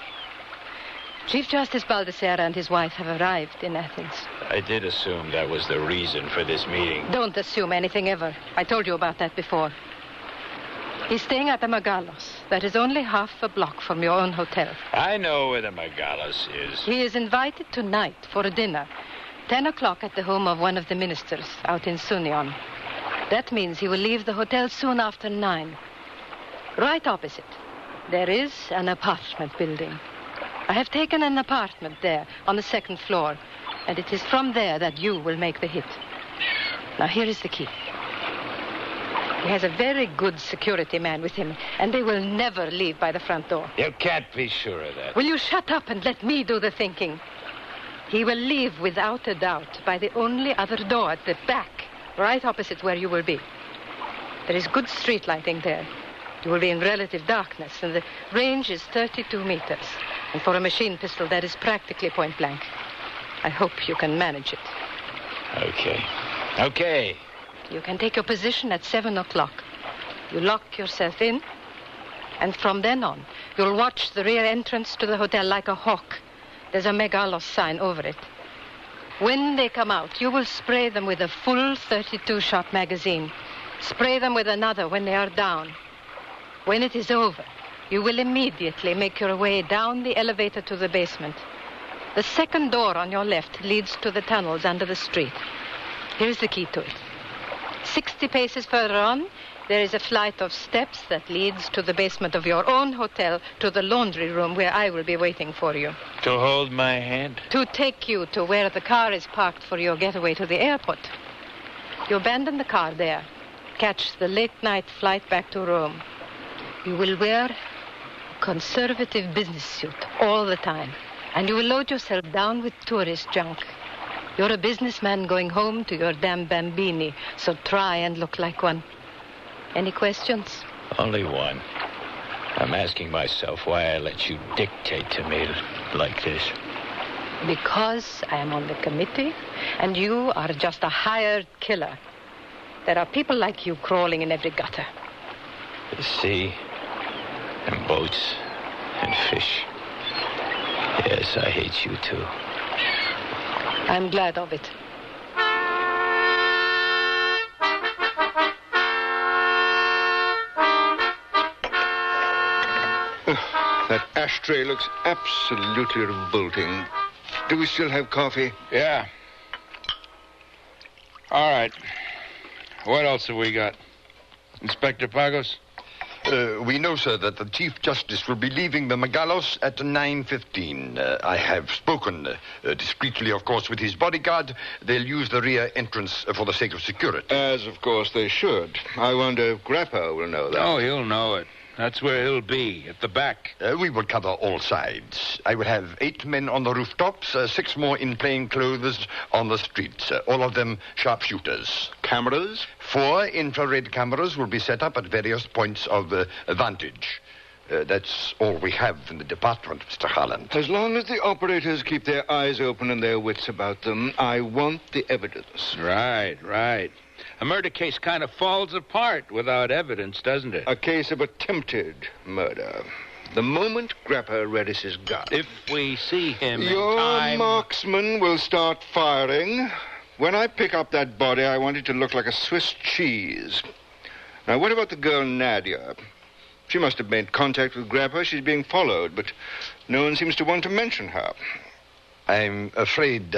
Chief Justice Baldassare and his wife have arrived in Athens. I did assume that was the reason for this meeting. Don't assume anything ever. I told you about that before. He's staying at the Magalos. That is only half a block from your own hotel. I know where the Magalos is. He is invited tonight for a dinner. 10 o'clock at the home of one of the ministers out in Sunyon. That means he will leave the hotel soon after 9. Right opposite, there is an apartment building. I have taken an apartment there on the 2nd floor, and it is from there that you will make the hit. Now, here is the key. He has a very good security man with him, and they will never leave by the front door. You can't be sure of that. Will you shut up and let me do the thinking? He will leave without a doubt by the only other door at the back, right opposite where you will be. There is good street lighting there. You will be in relative darkness, and the range is 32 meters. And for a machine pistol, that is practically point blank. I hope you can manage it. Okay. You can take your position at 7 o'clock. You lock yourself in, and from then on, you'll watch the rear entrance to the hotel like a hawk. There's a Megalos sign over it. When they come out, you will spray them with a full 32-shot magazine. Spray them with another when they are down. When it is over, you will immediately make your way down the elevator to the basement. The second door on your left leads to the tunnels under the street. Here's the key to it. 60 paces further on, there is a flight of steps that leads to the basement of your own hotel, to the laundry room where I will be waiting for you. To hold my hand? To take you to where the car is parked for your getaway to the airport. You abandon the car there. Catch the late-night flight back to Rome. You will wear a conservative business suit all the time. And you will load yourself down with tourist junk. You're a businessman going home to your damn bambini, so try and look like one. Any questions? Only one. I'm asking myself why I let you dictate to me like this. Because I am on the committee, and you are just a hired killer. There are people like you crawling in every gutter. The sea, and boats, and fish. Yes, I hate you too. I'm glad of it. That ashtray looks absolutely revolting. Do we still have coffee? Yeah. All right. What else have we got? Inspector Pagos? We know, sir, that the Chief Justice will be leaving the Megalos at 9:15. I have spoken discreetly, of course, with his bodyguard. They'll use the rear entrance for the sake of security. As, of course, they should. I wonder if Grappa will know that. Oh, he'll know it. That's where he'll be, at the back. We will cover all sides. I will have 8 men on the rooftops, 6 more in plain clothes on the streets, all of them sharpshooters. Cameras? 4 infrared cameras will be set up at various points of vantage. That's all we have in the department, Mr. Harland. As long as the operators keep their eyes open and their wits about them, I want the evidence. Right. A murder case kind of falls apart without evidence, doesn't it? A case of attempted murder. The moment Grappa readies his gun. If we see him Your in time... marksman will start firing. When I pick up that body, I want it to look like a Swiss cheese. Now, what about the girl Nadia? She must have made contact with Grappa. She's being followed, but no one seems to want to mention her. I'm afraid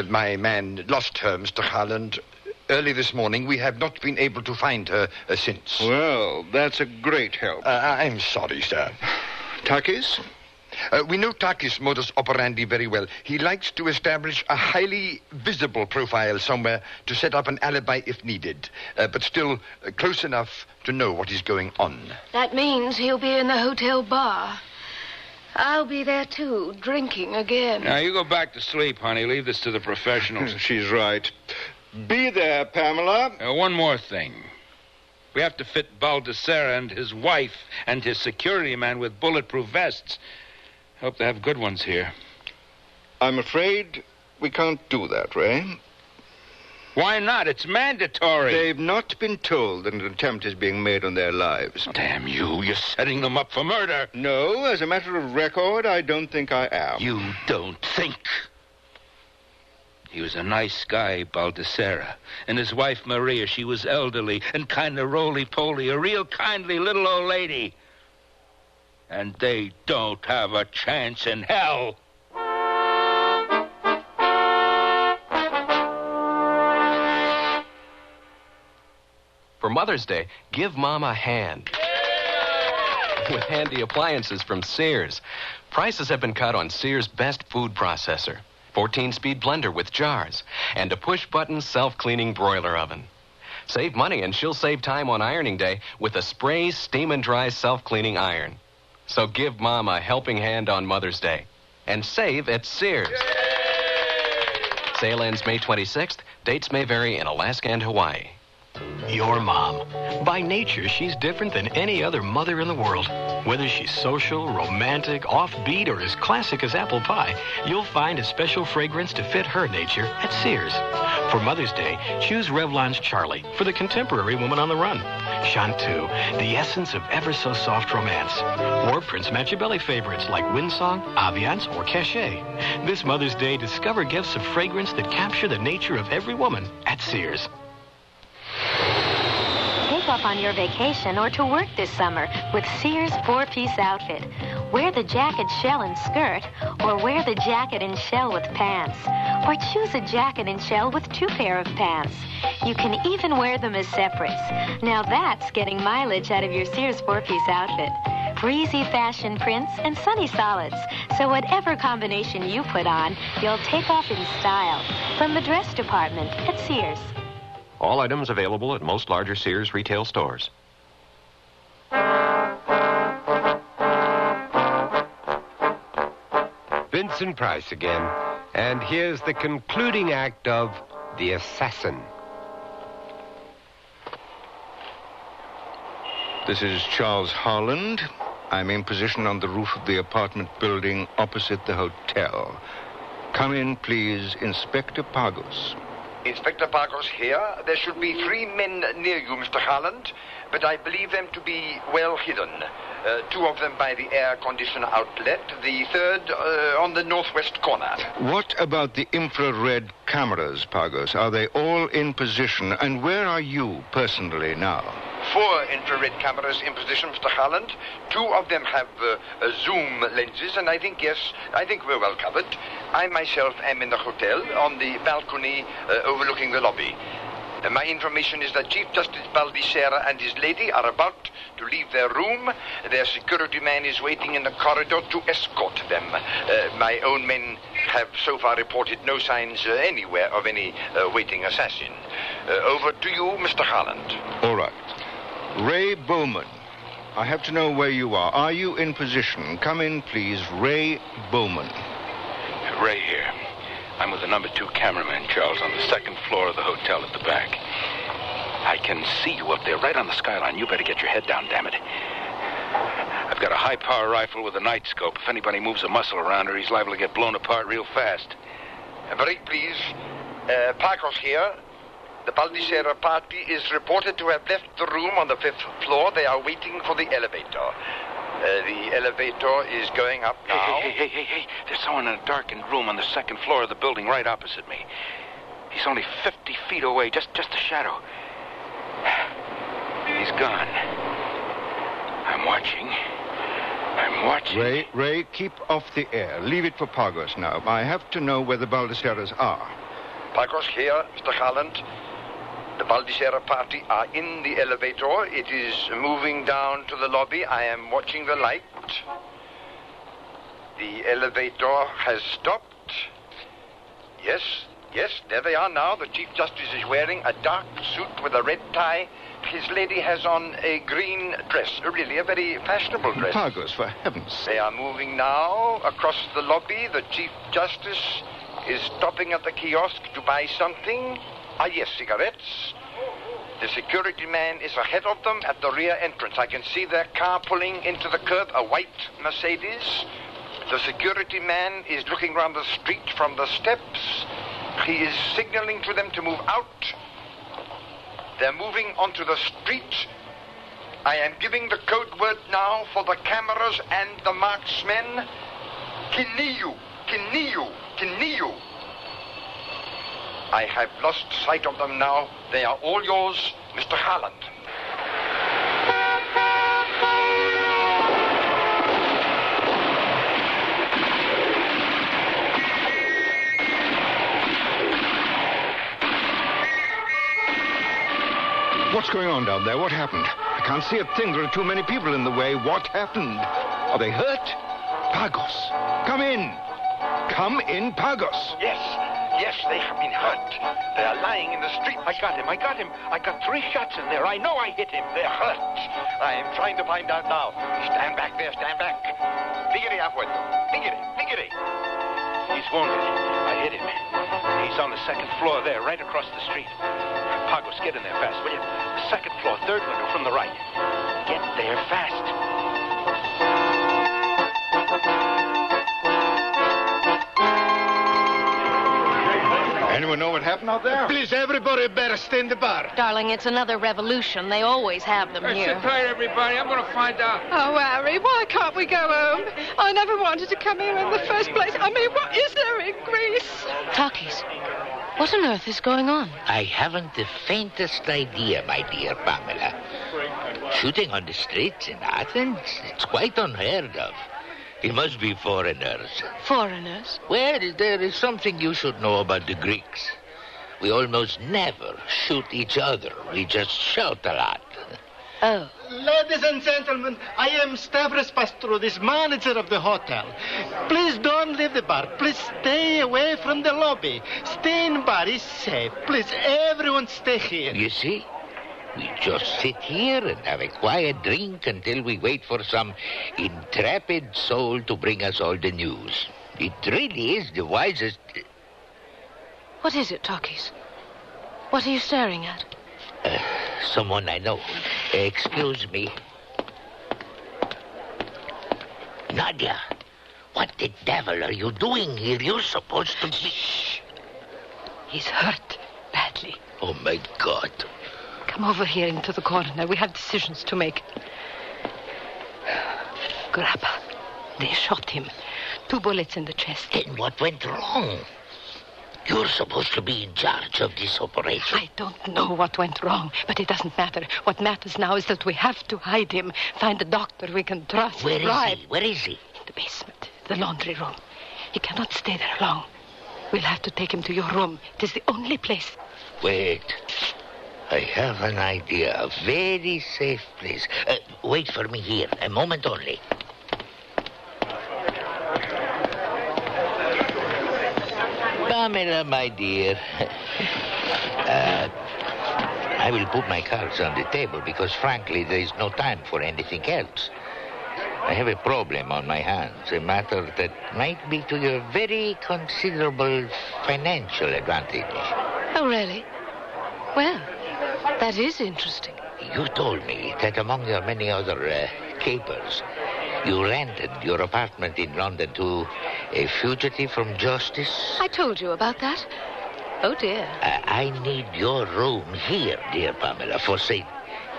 my man lost her, Mr. Harland. Early this morning, we have not been able to find her since. Well, that's a great help. I'm sorry, sir. Takis? We know Takis' modus operandi very well. He likes to establish a highly visible profile somewhere to set up an alibi if needed, but still close enough to know what is going on. That means he'll be in the hotel bar. I'll be there, too, drinking again. Now, you go back to sleep, honey. Leave this to the professionals. She's right. Be there, Pamela. One more thing. We have to fit Baldessera and his wife and his security man with bulletproof vests. Hope they have good ones here. I'm afraid we can't do that, Ray. Why not? It's mandatory. They've not been told that an attempt is being made on their lives. Damn you. You're setting them up for murder. No, as a matter of record, I don't think I am. You don't think. He was a nice guy, Baldessera. And his wife, Maria, she was elderly and kind of roly-poly, a real kindly little old lady. And they don't have a chance in hell. For Mother's Day, give Mom a hand. With handy appliances from Sears. Prices have been cut on Sears' best food processor. 14-speed blender with jars, and a push-button self-cleaning broiler oven. Save money, and she'll save time on ironing day with a spray steam and dry self-cleaning iron. So give Mom a helping hand on Mother's Day. And save at Sears. Sale ends May 26th. Dates may vary in Alaska and Hawaii. Your mom. By nature, she's different than any other mother in the world. Whether she's social, romantic, offbeat, or as classic as apple pie, you'll find a special fragrance to fit her nature at Sears. For Mother's Day, choose Revlon's Charlie for the contemporary woman on the run. Chanteuse, the essence of ever-so-soft romance. Or Prince Machiavelli favorites like Windsong, Aviance, or Cachet. This Mother's Day, discover gifts of fragrance that capture the nature of every woman at Sears. Take off on your vacation or to work this summer with Sears 4-piece outfit. Wear the jacket, shell, and skirt, or wear the jacket and shell with pants. Or choose a jacket and shell with 2 pair of pants. You can even wear them as separates. Now that's getting mileage out of your Sears 4-piece outfit. Breezy fashion prints and sunny solids. So whatever combination you put on, you'll take off in style. From the dress department at Sears. All items available at most larger Sears retail stores. Vincent Price again. And here's the concluding act of The Assassin. This is Charles Harland. I'm in position on the roof of the apartment building opposite the hotel. Come in, please, Inspector Pagos. Inspector Pagos here. There should be 3 men near you, Mr. Harland, but I believe them to be well hidden. 2 of them by the air conditioner outlet, the 3rd on the northwest corner. What about the infrared cameras, Pagos? Are they all in position? And where are you personally now? 4 infrared cameras in position, Mr. Harland. 2 of them have zoom lenses, and I think we're well covered. I myself am in the hotel on the balcony overlooking the lobby. My information is that Chief Justice Baldissera and his lady are about to leave their room. Their security man is waiting in the corridor to escort them. My own men have so far reported no signs anywhere of any waiting assassin. Over to you, Mr. Harland. All right. Ray Bowman, I have to know where you are. Are you in position? Come in, please. Ray Bowman. Ray here. I'm with the number 2 cameraman, Charles, on the 2nd floor of the hotel at the back. I can see you up there, right on the skyline. You better get your head down, damn it. I've got a high-power rifle with a night scope. If anybody moves a muscle around her, he's liable to get blown apart real fast. Break, please. Pagos here. The Baldissera party is reported to have left the room on the 5th floor. They are waiting for the elevator. The elevator is going up now. Hey. There's someone in a darkened room on the 2nd floor of the building right opposite me. He's only 50 feet away, just a shadow. He's gone. I'm watching. Ray, keep off the air. Leave it for Pagos now. I have to know where the Baldisseras are. Pagos here, Mr. Harland. The Baldissera party are in the elevator. It is moving down to the lobby. I am watching the light. The elevator has stopped. Yes, there they are now. The Chief Justice is wearing a dark suit with a red tie. His lady has on a green dress, really a very fashionable dress. Pagos, for heaven's sake. They are moving now across the lobby. The Chief Justice is stopping at the kiosk to buy something. Ah, yes, cigarettes. The security man is ahead of them at the rear entrance. I can see their car pulling into the curb, a white Mercedes. The security man is looking round the street from the steps. He is signaling to them to move out. They're moving onto the street. I am giving the code word now for the cameras and the marksmen. Kiniu. I have lost sight of them now. They are all yours, Mr. Harland. What's going on down there? What happened? I can't see a thing. There are too many people in the way. What happened? Are they hurt? Pagos, come in. Come in, Pagos. Yes, they have been hurt. They are lying in the street. I got him. I got 3 shots in there. I know I hit him. They're hurt. I am trying to find out now. Stand back there, stand back. Figure afuera. Figure. He's wounded. I hit him. He's on the 2nd floor there, right across the street. Pagos, get in there fast, will you? Second floor, third window from the right. Get there fast. Anyone know what happened out there? Please, everybody better stay in the bar. Darling, it's another revolution. They always have them Hey, here. sit tight, everybody. I'm going to find out. Oh, Harry, why can't we go home? I never wanted to come here in the first place. I mean, what is there in Greece? Takis, what on earth is going on? I haven't the faintest idea, my dear Pamela. Shooting on the streets in Athens? It's quite unheard of. It must be foreigners. Foreigners? Well, there is something you should know about the Greeks. We almost never shoot each other. We just shout a lot. Oh. Ladies and gentlemen, I am Stavros Pastrudis, manager of the hotel. Please don't leave the bar. Please stay away from the lobby. Stay in the bar. It's safe. Please, everyone stay here. You see? We just sit here and have a quiet drink until we wait for some intrepid soul to bring us all the news. It really is the wisest... What is it, Takis? What are you staring at? Someone I know. Excuse me. Nadia, what the devil are you doing here? You're supposed to be... He's hurt badly. Oh, my God. Come over here into the corner. We have decisions to make. Grappa. They shot him. 2 bullets in the chest. Then what went wrong? You're supposed to be in charge of this operation. I don't know what went wrong, but it doesn't matter. What matters now is that we have to hide him. Find a doctor we can trust. Where is he? Where is he? In the basement, the laundry room. He cannot stay there long. We'll have to take him to your room. It is the only place. Wait. I have an idea. A very safe place. Wait for me here. A moment only. Pamela, my dear. I will put my cards on the table because, frankly, there is no time for anything else. I have a problem on my hands, a matter that might be to your very considerable financial advantage. Oh, really? Well, that is interesting. You told me that among your many other capers, you rented your apartment in London to a fugitive from justice. I told you about that. Oh, dear. I need your room here, dear Pamela, for, say,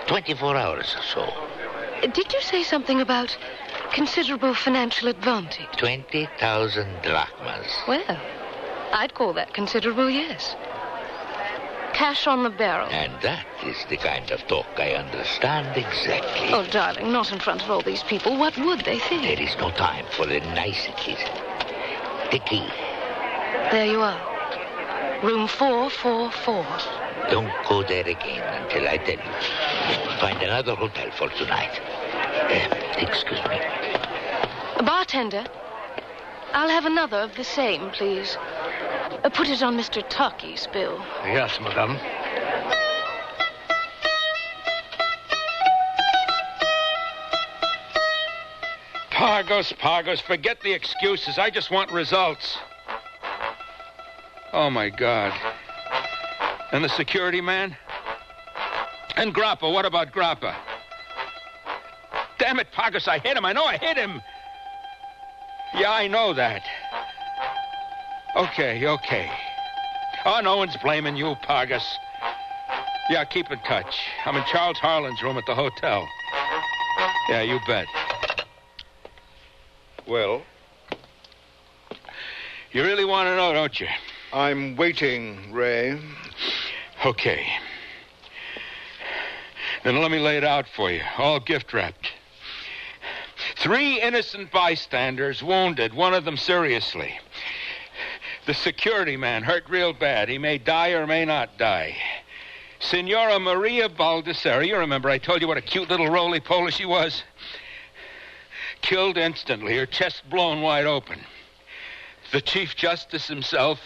24 hours or so. Did you say something about considerable financial advantage? 20,000 drachmas. Well, I'd call that considerable, yes. Cash on the barrel. And that is the kind of talk I understand exactly. Oh, darling, not in front of all these people. What would they think? There is no time for the niceties. The key. There you are. Room 444. Don't go there again until I tell you. Find another hotel for tonight. Excuse me. Bartender, I'll have another of the same, please. Put it on Mr. Takis' bill. Yes, madame. Pagos, forget the excuses. I just want results. Oh, my God. And the security man? And Grappa, what about Grappa? Damn it, Pagos, I hit him. I know I hit him. Yeah, I know that. Okay. Oh, no one's blaming you, Pagos. Yeah, keep in touch. I'm in Charles Harlan's room at the hotel. Yeah, you bet. Well? You really want to know, don't you? I'm waiting, Ray. Okay. Then let me lay it out for you, all gift-wrapped. 3 innocent bystanders wounded, one of them seriously. The security man hurt real bad. He may die or may not die. Signora Maria Baldessera, you remember I told you what a cute little roly-poly she was? Killed instantly, her chest blown wide open. The Chief Justice himself,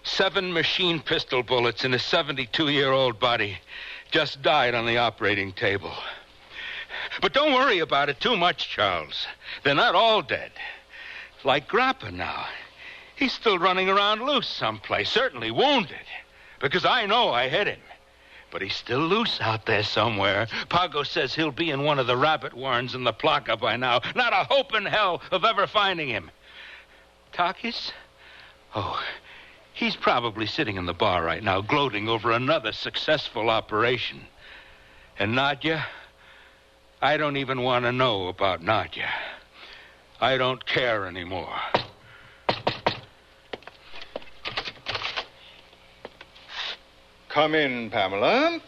7 machine pistol bullets in a 72-year-old body, just died on the operating table. But don't worry about it too much, Charles. They're not all dead. Like Grappa now. He's still running around loose someplace, certainly wounded, because I know I hit him. but he's still loose out there somewhere. Pago says he'll be in one of the rabbit warrens in the placa by now. Not a hope in hell of ever finding him. Takis? Oh, he's probably sitting in the bar right now, gloating over another successful operation. And Nadia? I don't even want to know about Nadia. I don't care anymore. Come in, Pamela.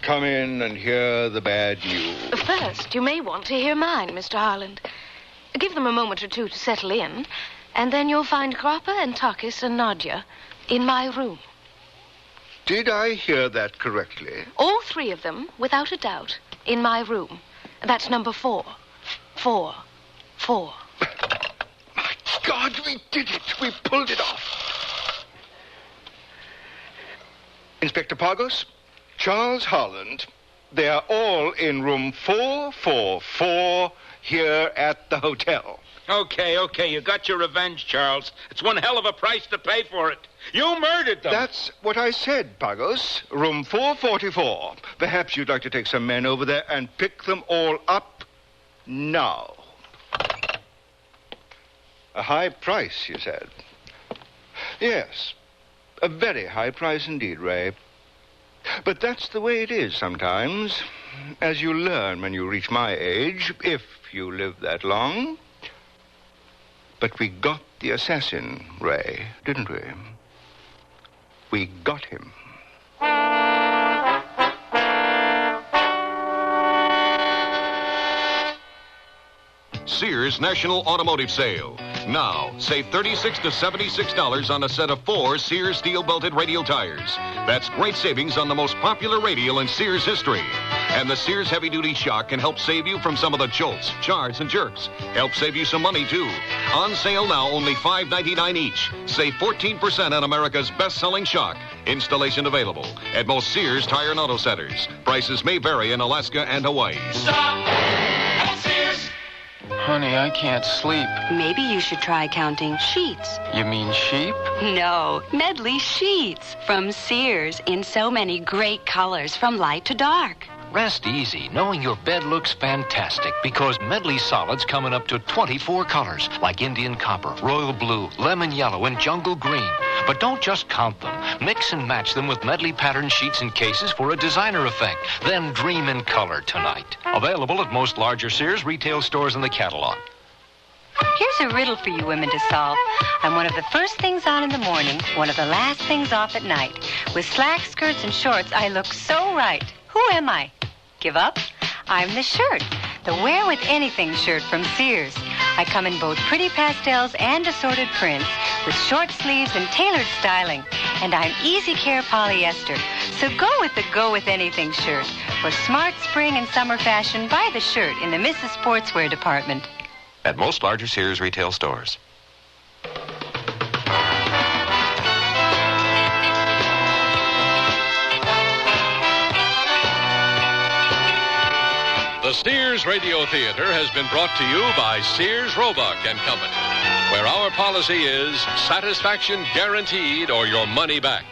Come in and hear the bad news. First, you may want to hear mine, Mr. Harland. Give them a moment or two to settle in, and then you'll find Grappa and Takis and Nadia in my room. Did I hear that correctly? All three of them, without a doubt, in my room. That's number 4. 4. 4. My God, we did it. We pulled it off. Inspector Pagos, Charles Harland, they are all in room 444 here at the hotel. Okay, you got your revenge, Charles. It's one hell of a price to pay for it. You murdered them. That's what I said, Pagos. Room 444. Perhaps you'd like to take some men over there and pick them all up now. A high price, you said. Yes. A very high price indeed, Ray. But that's the way it is sometimes, as you learn when you reach my age, if you live that long. But we got the assassin, Ray, didn't we? We got him. Sears National Automotive Sale. Now, save $36 to $76 on a set of 4 Sears steel-belted radial tires. That's great savings on the most popular radial in Sears history. And the Sears heavy-duty shock can help save you from some of the jolts, jars, and jerks. Help save you some money, too. On sale now, only $5.99 each. Save 14% on America's best-selling shock. Installation available at most Sears Tire and Auto Centers. Prices may vary in Alaska and Hawaii. Stop at Sears. Honey, I can't sleep. Maybe you should try counting sheets. You mean sheep? No, Medley sheets from Sears in so many great colors from light to dark. Rest easy knowing your bed looks fantastic because Medley solids come in up to 24 colors like Indian copper, royal blue, lemon yellow, and jungle green. But don't just count them. Mix and match them with Medley pattern sheets and cases for a designer effect. Then dream in color tonight. Available at most larger Sears retail stores in the catalog. Here's a riddle for you women to solve. I'm one of the first things on in the morning, one of the last things off at night. With slacks, skirts, and shorts, I look so right. Who am I? Give up? I'm the shirt. The Wear With Anything shirt from Sears. I come in both pretty pastels and assorted prints with short sleeves and tailored styling. And I'm easy care polyester. So go with the Go With Anything shirt. For smart spring and summer fashion, buy the shirt in the Mrs. Sportswear department. At most larger Sears retail stores. The Sears Radio Theater has been brought to you by Sears Roebuck and Company, where our policy is satisfaction guaranteed or your money back.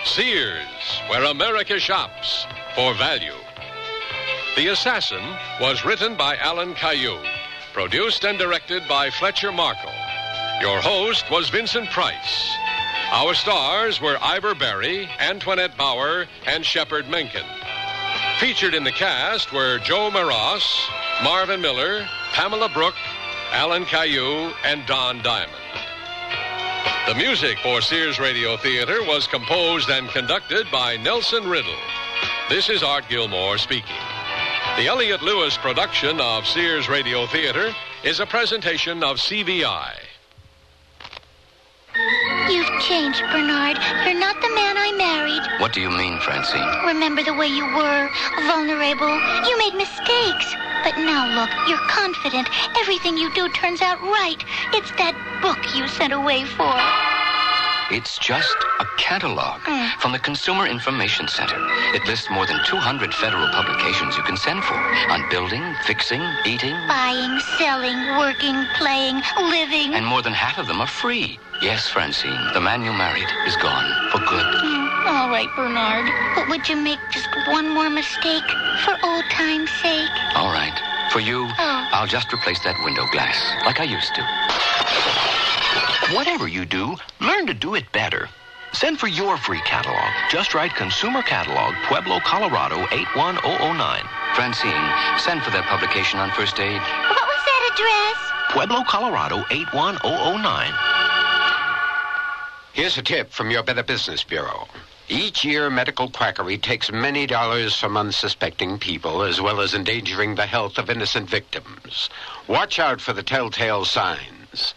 Sears, where America shops for value. The Assassin was written by Alan Caillou, produced and directed by Fletcher Markle. Your host was Vincent Price. Our stars were Ivor Berry, Antoinette Bauer, and Shepard Menken. Featured in the cast were Joe Maras, Marvin Miller, Pamela Brooke, Alan Caillou, and Don Diamond. The music for Sears Radio Theater was composed and conducted by Nelson Riddle. This is Art Gilmore speaking. The Elliott Lewis production of Sears Radio Theater is a presentation of CVI. You've changed, Bernard. You're not the man I married. What do you mean, Francine? Remember the way you were, vulnerable. You made mistakes. But now look, you're confident. Everything you do turns out right. It's that book you sent away for. It's just a catalog from the Consumer Information Center. It lists more than 200 federal publications you can send for on building, fixing, eating. Buying, selling, working, playing, living. And more than half of them are free. Yes, Francine, the man you married is gone for good. All right, Bernard. But would you make just one more mistake for old time's sake? All right. For you, I'll just replace that window glass like I used to. Whatever you do, learn to do it better. Send for your free catalog. Just write Consumer Catalog, Pueblo, Colorado, 81009. Francine, send for that publication on First Aid. What was that address? Pueblo, Colorado, 81009. Here's a tip from your Better Business Bureau. Each year, medical quackery takes many dollars from unsuspecting people, as well as endangering the health of innocent victims. Watch out for the telltale signs.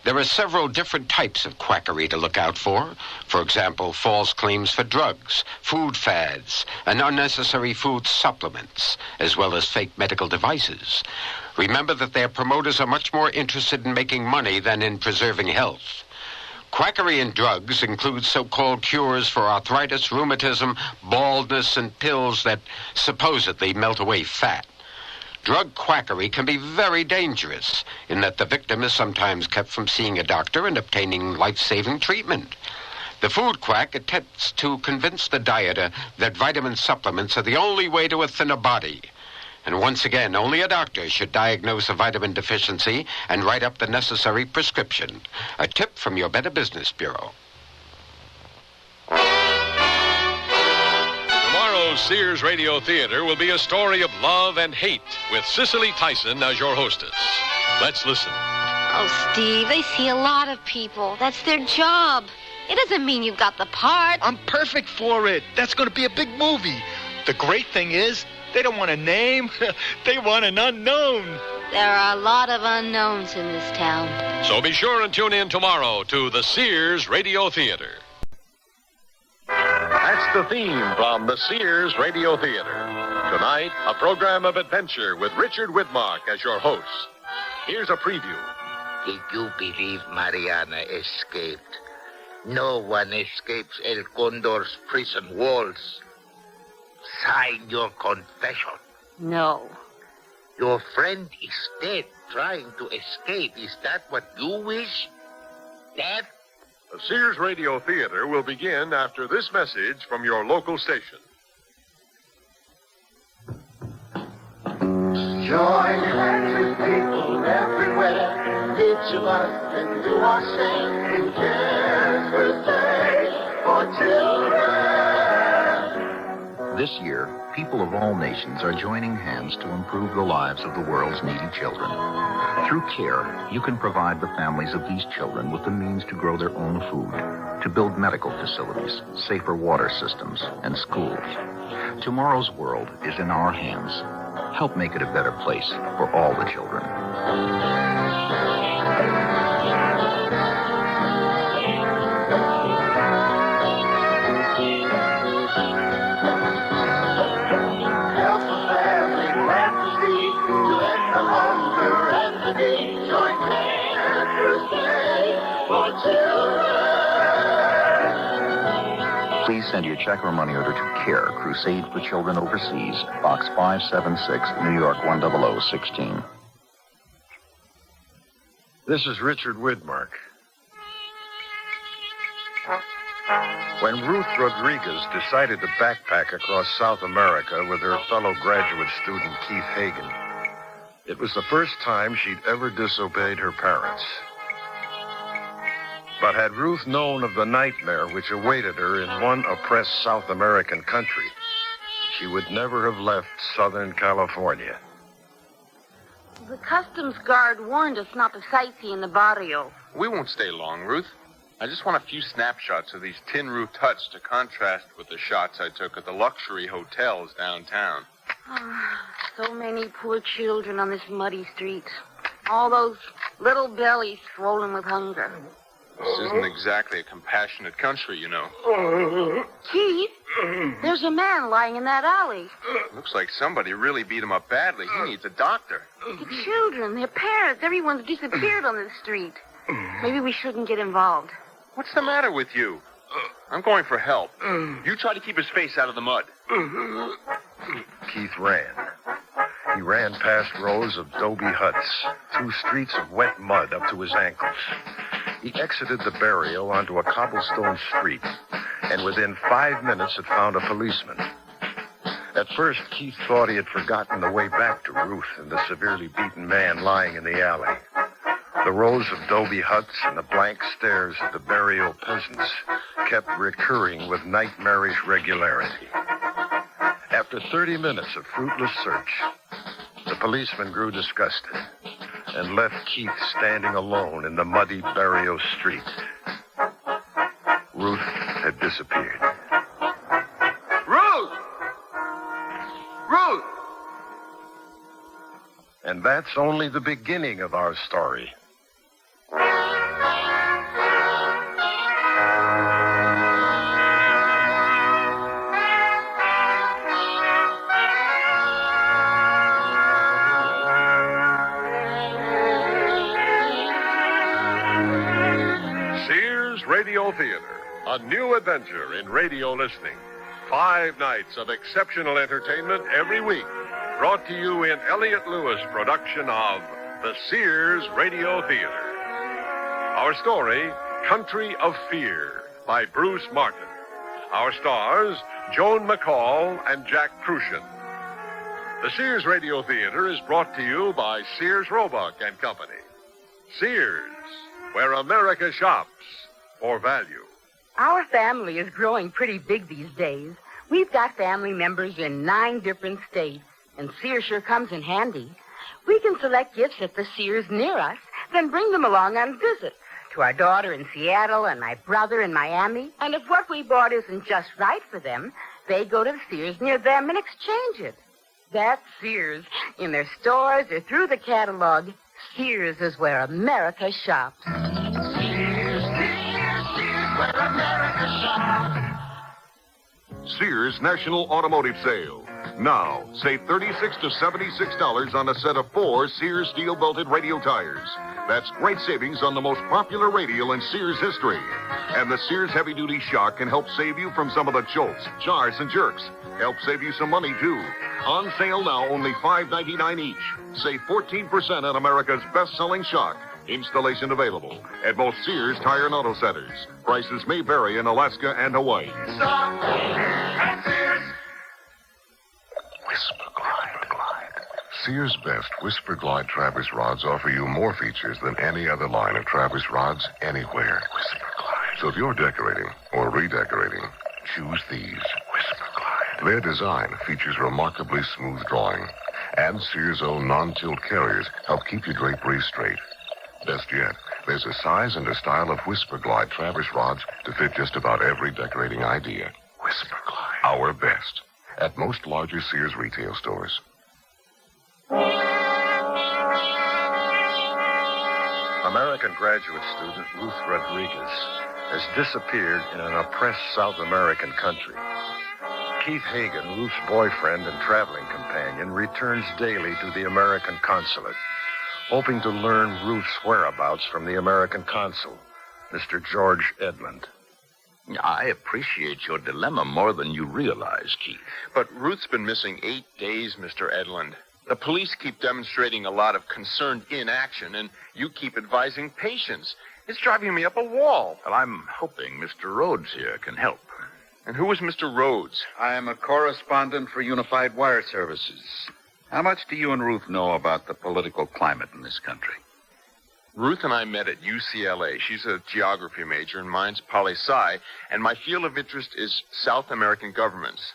There are several different types of quackery to look out for. For example, false claims for drugs, food fads, and unnecessary food supplements, as well as fake medical devices. Remember that their promoters are much more interested in making money than in preserving health. Quackery in drugs includes so-called cures for arthritis, rheumatism, baldness, and pills that supposedly melt away fat. Drug quackery can be very dangerous in that the victim is sometimes kept from seeing a doctor and obtaining life-saving treatment. The food quack attempts to convince the dieter that vitamin supplements are the only way to a thinner body. And once again, only a doctor should diagnose a vitamin deficiency and write up the necessary prescription. A tip from your Better Business Bureau. Tomorrow's Sears Radio Theater will be a story of love and hate with Cicely Tyson as your hostess. Let's listen. Oh, Steve, they see a lot of people. That's their job. It doesn't mean you've got the part. I'm perfect for it. That's going to be a big movie. The great thing is, they don't want a name. They want an unknown. There are a lot of unknowns in this town. So be sure and tune in tomorrow to the Sears Radio Theater. That's the theme from the Sears Radio Theater. Tonight, a program of adventure with Richard Widmark as your host. Here's a preview. Did you believe Mariana escaped? No one escapes El Condor's prison walls. Sign your confession. No. Your friend is dead, trying to escape. Is that what you wish? Death? The Sears Radio Theater will begin after this message from your local station. Join hands with people everywhere. Each of us can do our share in care's birthday for children. This year, people of all nations are joining hands to improve the lives of the world's needy children. Through CARE, you can provide the families of these children with the means to grow their own food, to build medical facilities, safer water systems, and schools. Tomorrow's world is in our hands. Help make it a better place for all the children. Please send your check or money order to CARE, Crusade for Children Overseas, Box 576, New York 10016. This is Richard Widmark. When Ruth Rodriguez decided to backpack across South America with her fellow graduate student Keith Hagen, it was the first time she'd ever disobeyed her parents. But had Ruth known of the nightmare which awaited her in one oppressed South American country, she would never have left Southern California. The customs guard warned us not to sightsee in the barrio. We won't stay long, Ruth. I just want a few snapshots of these tin-roofed huts to contrast with the shots I took at the luxury hotels downtown. Oh, so many poor children on this muddy street. All those little bellies swollen with hunger. This isn't exactly a compassionate country, you know. Keith, there's a man lying in that alley. Looks like somebody really beat him up badly. He needs a doctor. The children, their parents, everyone's disappeared on this street. Maybe we shouldn't get involved. What's the matter with you? I'm going for help. You try to keep his face out of the mud. Keith ran. He ran past rows of adobe huts, through streets of wet mud up to his ankles. He exited the barrio onto a cobblestone street and within 5 minutes had found a policeman. At first, Keith thought he had forgotten the way back to Ruth and the severely beaten man lying in the alley. The rows of adobe huts and the blank stares of the burial peasants kept recurring with nightmarish regularity. After 30 minutes of fruitless search, the policeman grew disgusted and left Keith standing alone in the muddy burial street. Ruth had disappeared. Ruth! Ruth! And that's only the beginning of our story. Sears Radio Theater, a new adventure in radio listening. 5 nights of exceptional entertainment every week. Brought to you in Elliott Lewis production of the Sears Radio Theater. Our story, Country of Fear, by Bruce Martin. Our stars, Joan McCall and Jack Crucian. The Sears Radio Theater is brought to you by Sears Roebuck and Company. Sears, where America shops for value. Our family is growing pretty big these days. We've got family members in 9 different states, and Sears sure comes in handy. We can select gifts at the Sears near us, then bring them along on visit to our daughter in Seattle and my brother in Miami. And if what we bought isn't just right for them, they go to the Sears near them and exchange it. That's Sears. In their stores or through the catalog, Sears is where America shops. Sears, where America shops. Sears National Automotive Sale. Now, save $36 to $76 on a set of 4 Sears steel-belted radial tires. That's great savings on the most popular radial in Sears history. And the Sears heavy-duty shock can help save you from some of the jolts, jars, and jerks. Help save you some money, too. On sale now, only $5.99 each. Save 14% on America's best-selling shock. Installation available at most Sears Tire and Auto Centers. Prices may vary in Alaska and Hawaii. Stop at Sears. Whisper Glide. Sears' best Whisper Glide Travis rods offer you more features than any other line of Travis rods anywhere. Whisper Glide. So if you're decorating or redecorating, choose these. Whisper Glide. Their design features remarkably smooth drawing, and Sears' own non-tilt carriers help keep your draperies straight. Best yet, there's a size and a style of Whisper Glide Travis rods to fit just about every decorating idea. Whisper Glide. Our best. At most larger Sears retail stores. American graduate student Ruth Rodriguez has disappeared in an oppressed South American country. Keith Hagen, Ruth's boyfriend and traveling companion, returns daily to the American consulate, hoping to learn Ruth's whereabouts from the American consul, Mr. George Edmond. I appreciate your dilemma more than you realize, Keith. But Ruth's been missing 8 days, Mr. Edlund. The police keep demonstrating a lot of concerned inaction, and you keep advising patience. It's driving me up a wall. Well, I'm hoping Mr. Rhodes here can help. And who is Mr. Rhodes? I am a correspondent for Unified Wire Services. How much do you and Ruth know about the political climate in this country? Ruth and I met at UCLA. She's a geography major, and mine's poli-sci, and my field of interest is South American governments.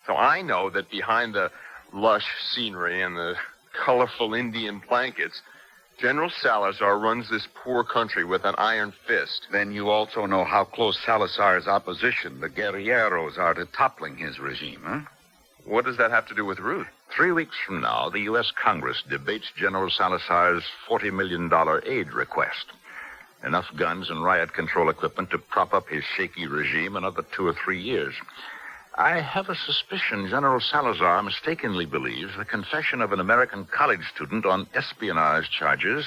So I know that behind the lush scenery and the colorful Indian blankets, General Salazar runs this poor country with an iron fist. Then you also know how close Salazar's opposition, the guerrilleros, are to toppling his regime, huh? What does that have to do with Ruth? 3 weeks from now, the U.S. Congress debates General Salazar's $40 million aid request. Enough guns and riot control equipment to prop up his shaky regime another 2 or 3 years. I have a suspicion General Salazar mistakenly believes the confession of an American college student on espionage charges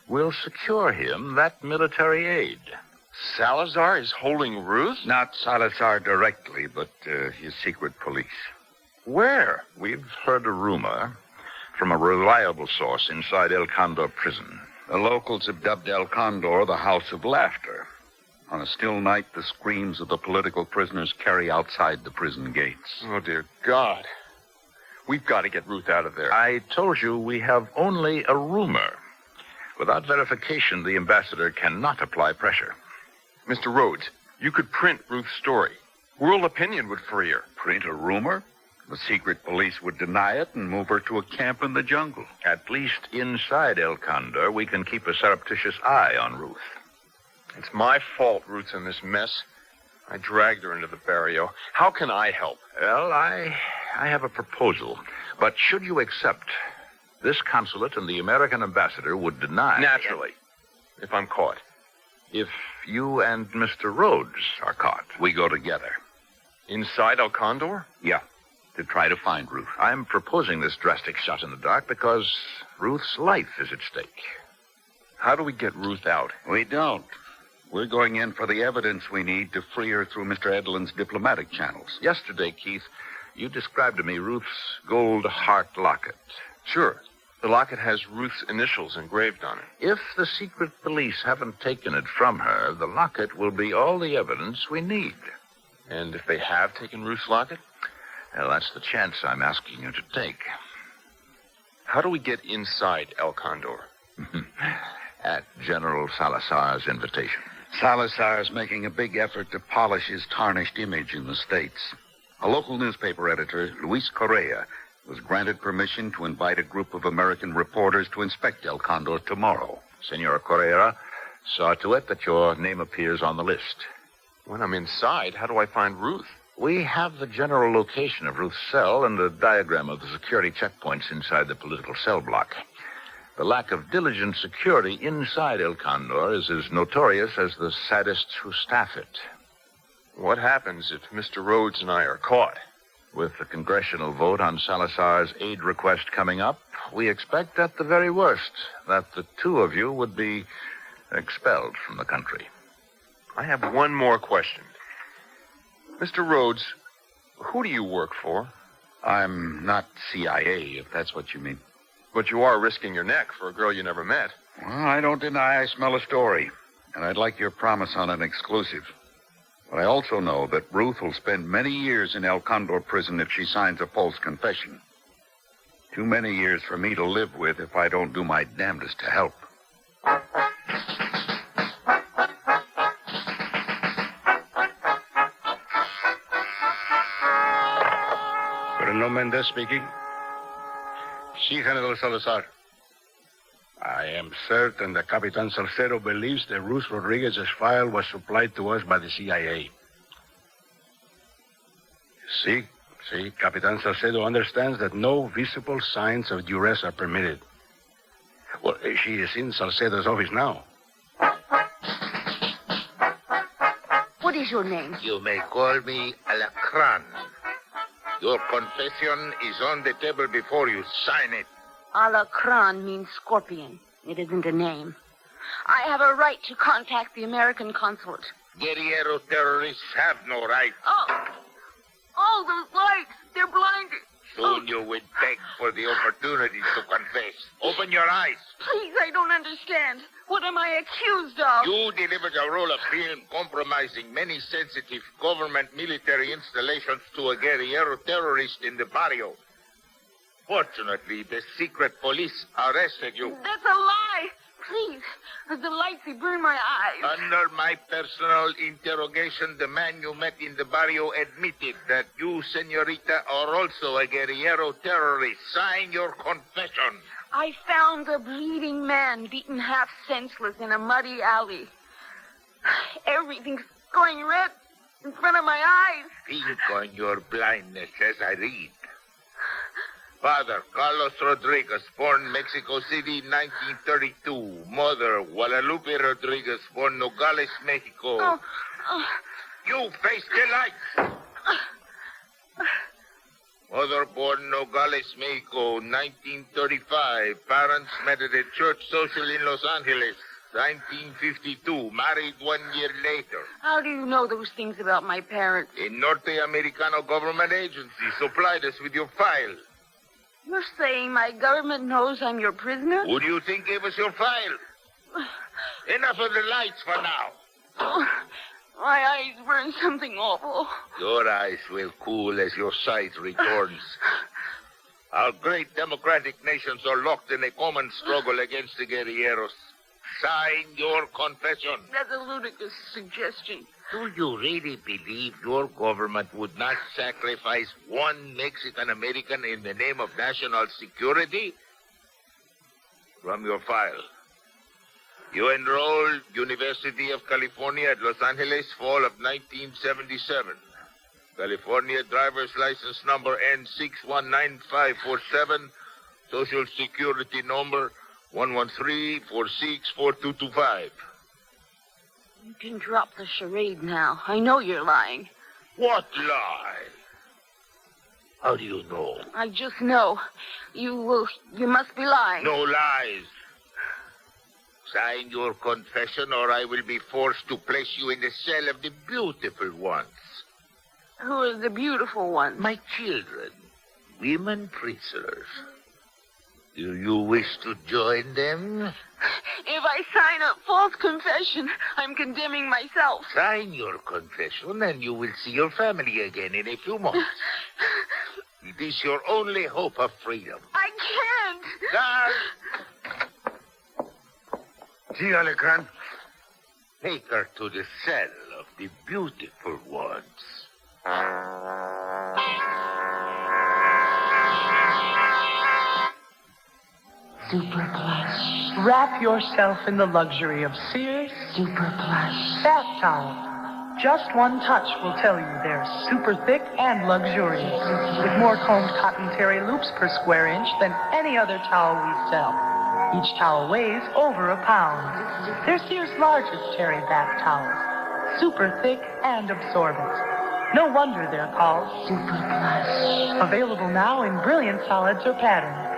will secure him that military aid. Salazar is holding Ruth? Not Salazar directly, but his secret police. Where? We've heard a rumor from a reliable source inside El Condor prison. The locals have dubbed El Condor the House of Laughter. On a still night, the screams of the political prisoners carry outside the prison gates. Oh, dear God. We've got to get Ruth out of there. I told you we have only a rumor. Without verification, the ambassador cannot apply pressure. Mr. Rhodes, you could print Ruth's story. World opinion would free her. Print a rumor? The secret police would deny it and move her to a camp in the jungle. At least inside El Condor, we can keep a surreptitious eye on Ruth. It's my fault Ruth's in this mess. I dragged her into the barrio. How can I help? Well, I have a proposal. But should you accept, this consulate and the American ambassador would deny... Naturally, if I'm caught. If you and Mr. Rhodes are caught, we go together. Inside El Condor? Yeah, to try to find Ruth. I'm proposing this drastic shot in the dark because Ruth's life is at stake. How do we get Ruth out? We don't. We're going in for the evidence we need to free her through Mr. Edlund's diplomatic channels. Yesterday, Keith, you described to me Ruth's gold heart locket. Sure. The locket has Ruth's initials engraved on it. If the secret police haven't taken it from her, the locket will be all the evidence we need. And if they have taken Ruth's locket? Well, that's the chance I'm asking you to take. How do we get inside El Condor? At General Salazar's invitation. Salazar's making a big effort to polish his tarnished image in the States. A local newspaper editor, Luis Correa, was granted permission to invite a group of American reporters to inspect El Condor tomorrow. Senor Correa saw to it that your name appears on the list. When I'm inside, how do I find Ruth? We have the general location of Ruth's cell and a diagram of the security checkpoints inside the political cell block. The lack of diligent security inside El Condor is as notorious as the sadists who staff it. What happens if Mr. Rhodes and I are caught? With the congressional vote on Salazar's aid request coming up, we expect at the very worst that the two of you would be expelled from the country. I have one more question. Mr. Rhodes, who do you work for? I'm not CIA, if that's what you mean. But you are risking your neck for a girl you never met. Well, I don't deny I smell a story, and I'd like your promise on an exclusive. But I also know that Ruth will spend many years in El Condor prison if she signs a false confession. Too many years for me to live with if I don't do my damnedest to help. Colonel Mendez speaking. Si, General Salazar. I am certain that Capitan Salcedo believes that Ruth Rodriguez's file was supplied to us by the CIA. Si, Capitan Salcedo understands that no visible signs of duress are permitted. Well, she is in Salcedo's office now. What is your name? You may call me Alacran. Your confession is on the table before you. Sign it. Alacran means scorpion. It isn't a name. I have a right to contact the American consulate. Guerrero terrorists have no right. Oh, those lights. They're blinded. Soon you will beg for the opportunity to confess. Open your eyes. Please, I don't understand. What am I accused of? You delivered a roll of film compromising many sensitive government military installations to a guerrillero terrorist in the barrio. Fortunately, the secret police arrested you. That's a lie. Please, the lights, they burn my eyes. Under my personal interrogation, the man you met in the barrio admitted that you, senorita, are also a guerrillero terrorist. Sign your confession. I found a bleeding man beaten half senseless in a muddy alley. Everything's going red in front of my eyes. Think on your blindness as I read. Father, Carlos Rodriguez, born Mexico City, 1932. Mother, Guadalupe Rodriguez, born Nogales, Mexico. You face the lights. Mother, born Nogales, Mexico, 1935. Parents met at a church social in Los Angeles, 1952. Married 1 year later. How do you know those things about my parents? A Norte Americano government agency supplied us with your file. You're saying my government knows I'm your prisoner? Who do you think gave us your file? Enough of the lights for now. Oh, my eyes burn something awful. Your eyes will cool as your sight returns. Our great democratic nations are locked in a common struggle against the guerrilleros. Sign your confession. That's a ludicrous suggestion. Do you really believe your government would not sacrifice one Mexican-American in the name of national security? From your file. You enrolled University of California at Los Angeles, fall of 1977. California driver's license number N619547, Social Security number 113464225. You can drop the charade now. I know you're lying. What lie? How do you know? I just know. You must be lying. No lies. Sign your confession or I will be forced to place you in the cell of the beautiful ones. Who are the beautiful ones? My children. Women prisoners. Do you wish to join them? If I sign a false confession, I'm condemning myself. Sign your confession and you will see your family again in a few months. It is your only hope of freedom. I can't. See, Alacran. Take her to the cell of the beautiful ones. Super Plush. Wrap yourself in the luxury of Sears Super Plush bath towel. Just one touch will tell you they're super thick and luxurious, with more combed cotton terry loops per square inch than any other towel we sell. Each towel weighs over a pound. They're Sears' largest terry bath towels, super thick and absorbent. No wonder they're called Super Plush. Available now in brilliant solids or patterns.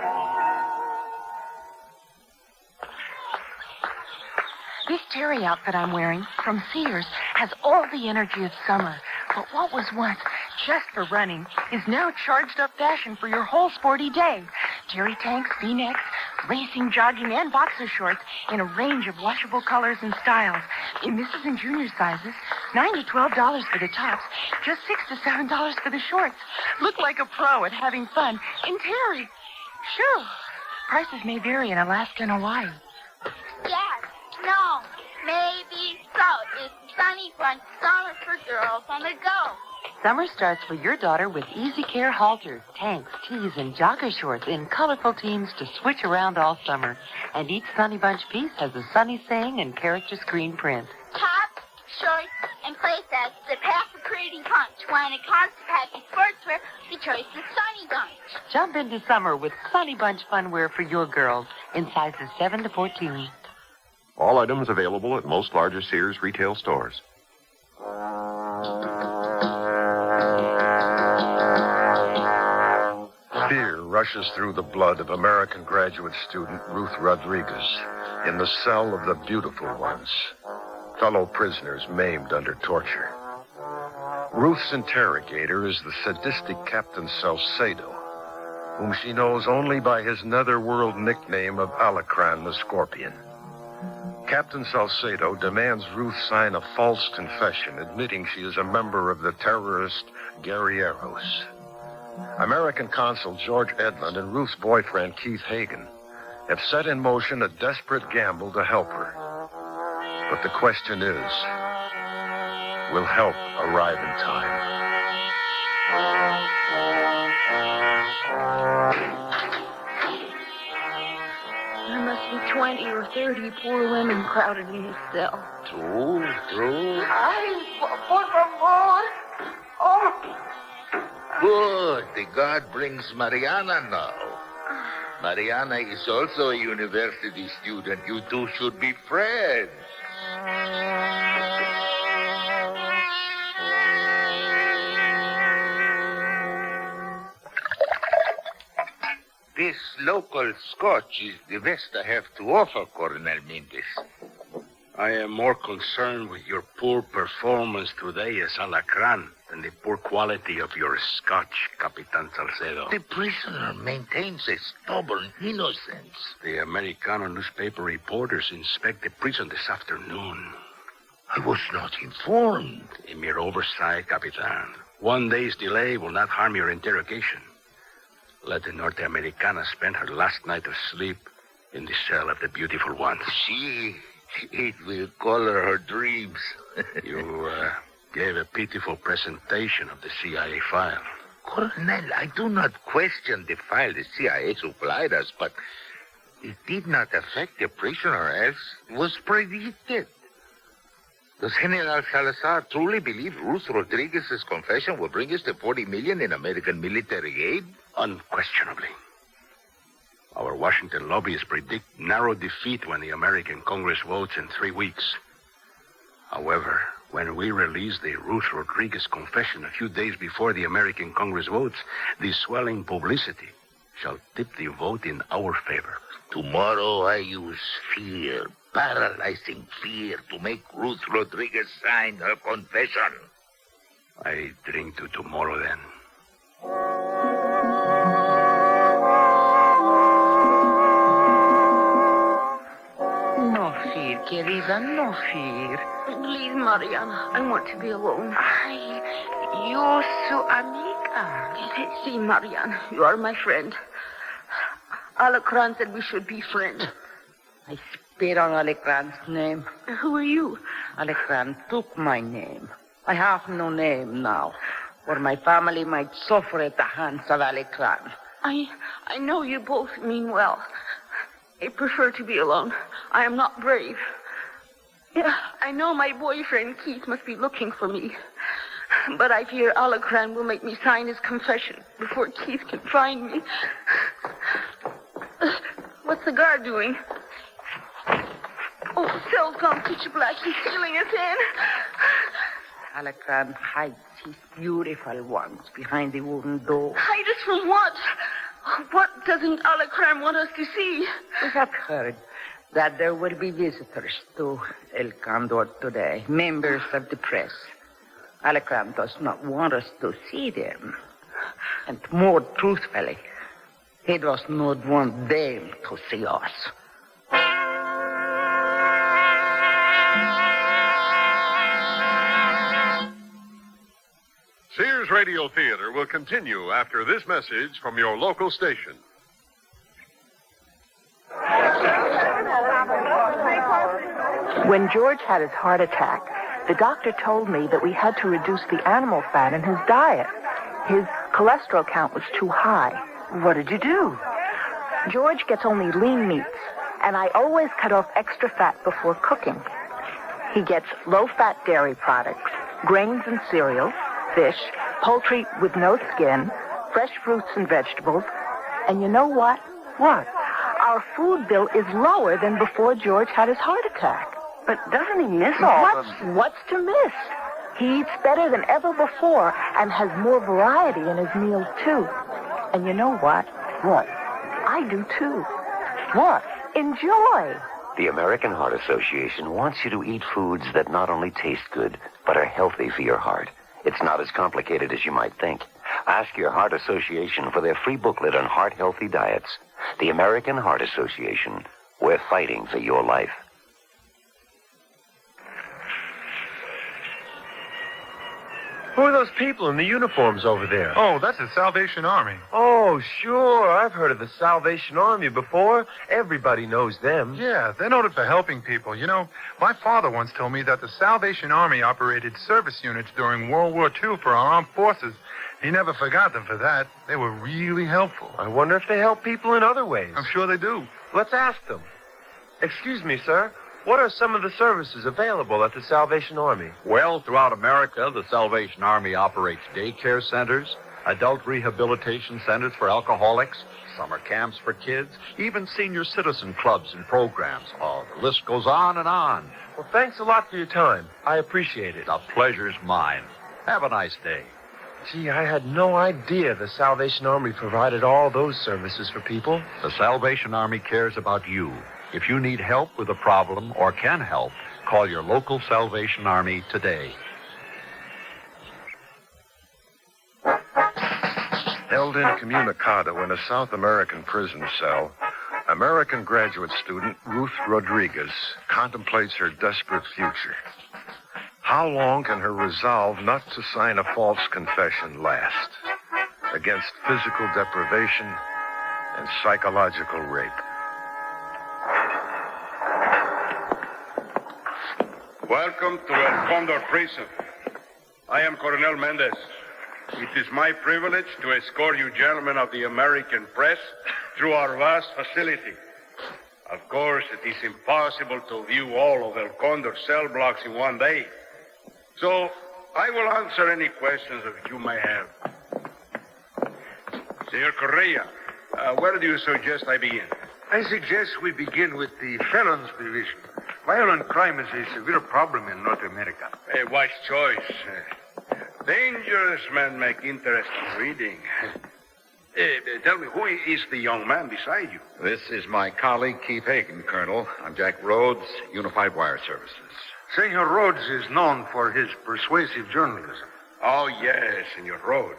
This terry outfit I'm wearing from Sears has all the energy of summer. But what was once just for running is now charged up fashion for your whole sporty day. Terry tanks, V-necks, racing, jogging, and boxer shorts in a range of washable colors and styles. In Mrs. and Junior sizes, $9 to $12 for the tops, just $6 to $7 for the shorts. Look like a pro at having fun in Terry. Sure, prices may vary in Alaska and Hawaii. Yes, no, maybe so. It's Sunny Fun Summer for Girls on the Go. Summer starts for your daughter with Easy Care halters, tanks, tees, and jogger shorts in colorful teams to switch around all summer. And each Sunny Bunch piece has a Sunny saying and character screen print. Tops, shorts, and play sets that pass the pretty punch. When it comes to packing sportswear, the choice is Sunny Bunch. Jump into summer with Sunny Bunch funwear for your girls in sizes 7 to 14. All items available at most larger Sears retail stores. Fear rushes through the blood of American graduate student Ruth Rodriguez in the cell of the beautiful ones, fellow prisoners maimed under torture. Ruth's interrogator is the sadistic Captain Salcedo, whom she knows only by his netherworld nickname of Alacran the Scorpion. Captain Salcedo demands Ruth sign a false confession admitting she is a member of the terrorist guerrilleros. American Consul George Edmund and Ruth's boyfriend Keith Hagen have set in motion a desperate gamble to help her. But the question is, will help arrive in time? There must be 20 or 30 poor women crowded in this cell. True. Ay, por favor. Oh. Good. The guard brings Mariana now. Mariana is also a university student. You two should be friends. This local scotch is the best I have to offer, Colonel Mendes. I am more concerned with your poor performance today as Alacran than the poor quality of your scotch, Capitan Salcedo. The prisoner maintains a stubborn innocence. The Americano newspaper reporters inspect the prison this afternoon. I was not informed. A mere oversight, Capitan. 1 day's delay will not harm your interrogation. Let the Norte Americana spend her last night of sleep in the cell of the beautiful ones. It will color her dreams. You gave a pitiful presentation of the CIA file. Colonel, I do not question the file the CIA supplied us, but it did not affect the prisoner as was predicted. Does General Salazar truly believe Ruth Rodriguez's confession will bring us the $40 million in American military aid? Unquestionably. Our Washington lobbyists predict narrow defeat when the American Congress votes in 3 weeks. However, when we release the Ruth Rodriguez confession a few days before the American Congress votes, the swelling publicity shall tip the vote in our favor. Tomorrow I use fear, paralyzing fear, to make Ruth Rodriguez sign her confession. I drink to tomorrow, then. No fear, querida, no fear. Please, Mariana, I want to be alone. Yo su amiga. See, Mariana, you are my friend. Alacran said we should be friends. I spit on Alacran's name. Who are you? Alacran took my name. I have no name now, or my family might suffer at the hands of Alacran. I know you both mean well. I prefer to be alone. I am not brave. Yeah, I know my boyfriend Keith must be looking for me. But I fear Alacran will make me sign his confession before Keith can find me. What's the guard doing? Oh, cell's gone pitch black. He's sealing us in. Alacran hides his beautiful ones behind the wooden door. Hide us from what? What doesn't Alacran want us to see? We have heard that there will be visitors to El Condor today, members of the press. Alacran does not want us to see them. And more truthfully, he does not want them to see us. Sears Radio Theater will continue after this message from your local station. When George had his heart attack, the doctor told me that we had to reduce the animal fat in his diet. His cholesterol count was too high. What did you do? George gets only lean meats, and I always cut off extra fat before cooking. He gets low-fat dairy products, grains and cereals, fish, poultry with no skin, fresh fruits and vegetables. And you know what? What? Our food bill is lower than before George had his heart attack. But doesn't he miss all of them? What's to miss? He eats better than ever before and has more variety in his meals, too. And you know what? What? I do, too. What? Enjoy. The American Heart Association wants you to eat foods that not only taste good, but are healthy for your heart. It's not as complicated as you might think. Ask your Heart Association for their free booklet on heart-healthy diets. The American Heart Association. We're fighting for your life. Who are those people in the uniforms over there? Oh, that's the Salvation Army. Oh, sure. I've heard of the Salvation Army before. Everybody knows them. Yeah, they're noted for helping people. You know, my father once told me that the Salvation Army operated service units during World War II for our armed forces. He never forgot them for that. They were really helpful. I wonder if they help people in other ways. I'm sure they do. Let's ask them. Excuse me, sir. What are some of the services available at the Salvation Army? Well, throughout America, the Salvation Army operates daycare centers, adult rehabilitation centers for alcoholics, summer camps for kids, even senior citizen clubs and programs. Oh, the list goes on and on. Well, thanks a lot for your time. I appreciate it. The pleasure's mine. Have a nice day. Gee, I had no idea the Salvation Army provided all those services for people. The Salvation Army cares about you. If you need help with a problem or can help, call your local Salvation Army today. Held incommunicado in a South American prison cell, American graduate student Ruth Rodriguez contemplates her desperate future. How long can her resolve not to sign a false confession last against physical deprivation and psychological rape? Welcome to El Condor Prison. I am Coronel Mendez. It is my privilege to escort you gentlemen of the American press through our vast facility. Of course, it is impossible to view all of El Condor cell blocks in one day. So, I will answer any questions that you may have. Senor Correa, where do you suggest I begin? I suggest we begin with the felons division. Violent crime is a severe problem in North America. A wise choice. Dangerous men make interesting reading. Tell me, who is the young man beside you? This is my colleague, Keith Hagen, Colonel. I'm Jack Rhodes, Unified Wire Services. Senor Rhodes is known for his persuasive journalism. Oh, yes, Senor Rhodes.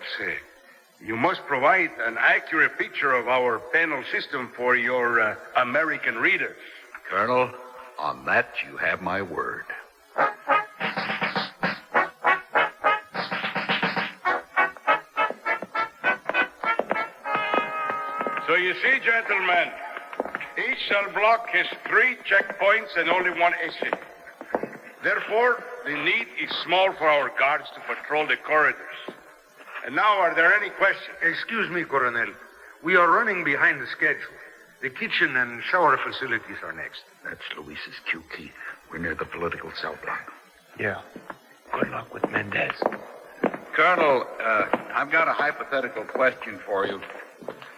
You must provide an accurate picture of our penal system for your American readers. Colonel, on that you have my word. So you see, gentlemen, each cell block has 3 checkpoints and only 1 exit. Therefore, the need is small for our guards to patrol the corridors. And now, are there any questions? Excuse me, Coronel. We are running behind the schedule. The kitchen and shower facilities are next. That's Luis's cue, Keith. We're near the political cell block. Yeah. Good luck with Mendez. Colonel, I've got a hypothetical question for you.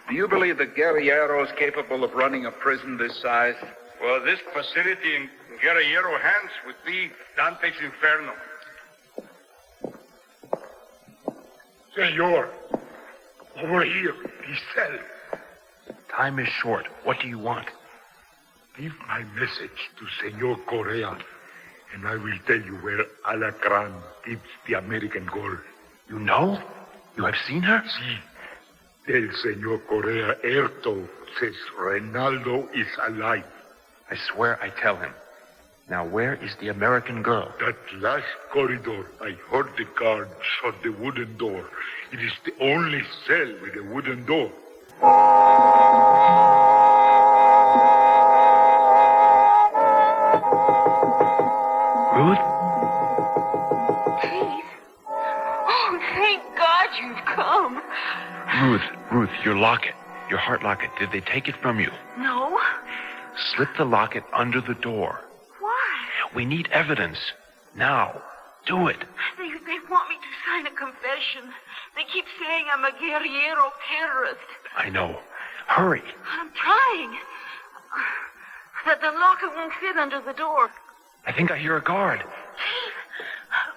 Do you believe that Guerrero is capable of running a prison this size? Well, this facility in Guerrero hands would be Dante's Inferno. Senor, over here, his cell. Time is short. What do you want? Give my message to Senor Correa, and I will tell you where Alacran keeps the American girl. You know? You have seen her? Si. Tell Senor Correa Erto says Reynaldo is alive. I swear I tell him. Now, where is the American girl? That last corridor, I heard the guard shut the wooden door. It is the only cell with a wooden door. Ruth? Keith? Oh, thank God you've come. Ruth, your locket. Your heart locket. Did they take it from you? No. Slip the locket under the door. Why? We need evidence. Now. Do it. They want me to sign a confession. They keep saying I'm a guerrero terrorist. I know. Hurry. I'm trying. That the locket won't fit under the door. I think I hear a guard.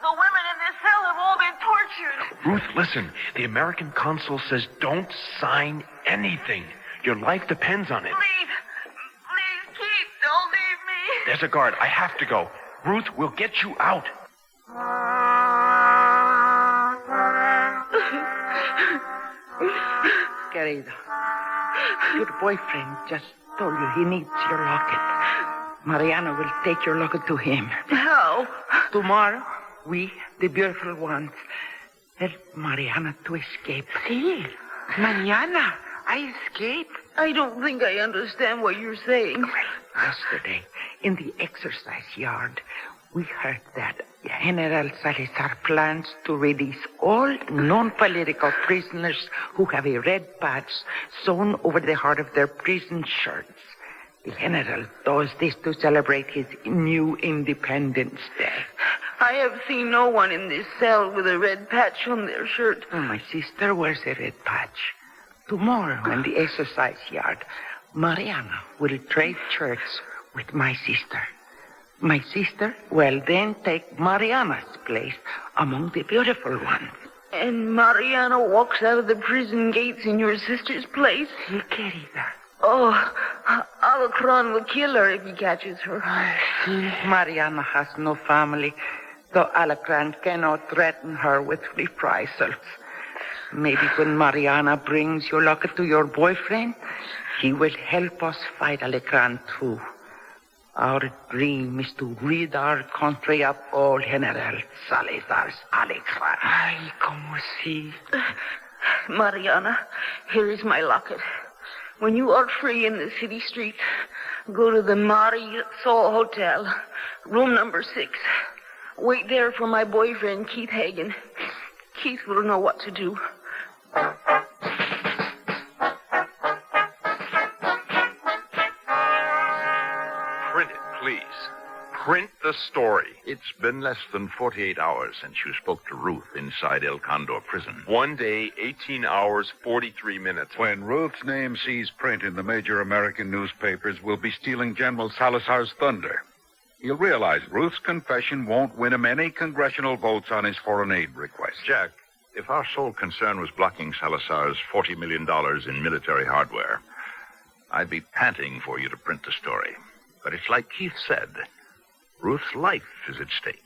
The women in this cell have all been tortured. Ruth, listen. The American consul says don't sign anything. Your life depends on it. Please, Keith, don't leave me. There's a guard. I have to go. Ruth, we'll get you out. Querido, your boyfriend just told you he needs your locket. Mariana will take your locket to him. How? Tomorrow, we, the beautiful ones, help Mariana to escape. See? Mañana, I escape. I don't think I understand what you're saying. Yesterday, in the exercise yard, we heard that General Salazar plans to release all non-political prisoners who have a red patch sewn over the heart of their prison shirts. The General does this to celebrate his new Independence Day. I have seen no one in this cell with a red patch on their shirt. Oh, my sister wears a red patch. Tomorrow in the exercise yard, Mariana will trade shirts with my sister. My sister will then take Mariana's place among the beautiful ones. And Mariana walks out of the prison gates in your sister's place? Sí, querida. Oh, Alacran will kill her if he catches her. Mariana has no family, though Alacran cannot threaten her with reprisals. Maybe when Mariana brings your locket to your boyfriend, he will help us fight Alacran too. Our dream is to rid our country of all General Salazar's alacran. Ay, como si. Mariana, here is my locket. When you are free in the city street, go to the Marisol Hotel, room number 6. Wait there for my boyfriend, Keith Hagen. Keith will know what to do. Print it, please. Print the story. It's been less than 48 hours since you spoke to Ruth inside El Condor prison. 1 day, 18 hours, 43 minutes. When Ruth's name sees print in the major American newspapers, we'll be stealing General Salazar's thunder. He'll realize Ruth's confession won't win him any congressional votes on his foreign aid request. Jack, if our sole concern was blocking Salazar's $40 million in military hardware, I'd be panting for you to print the story. But it's like Keith said, Ruth's life is at stake.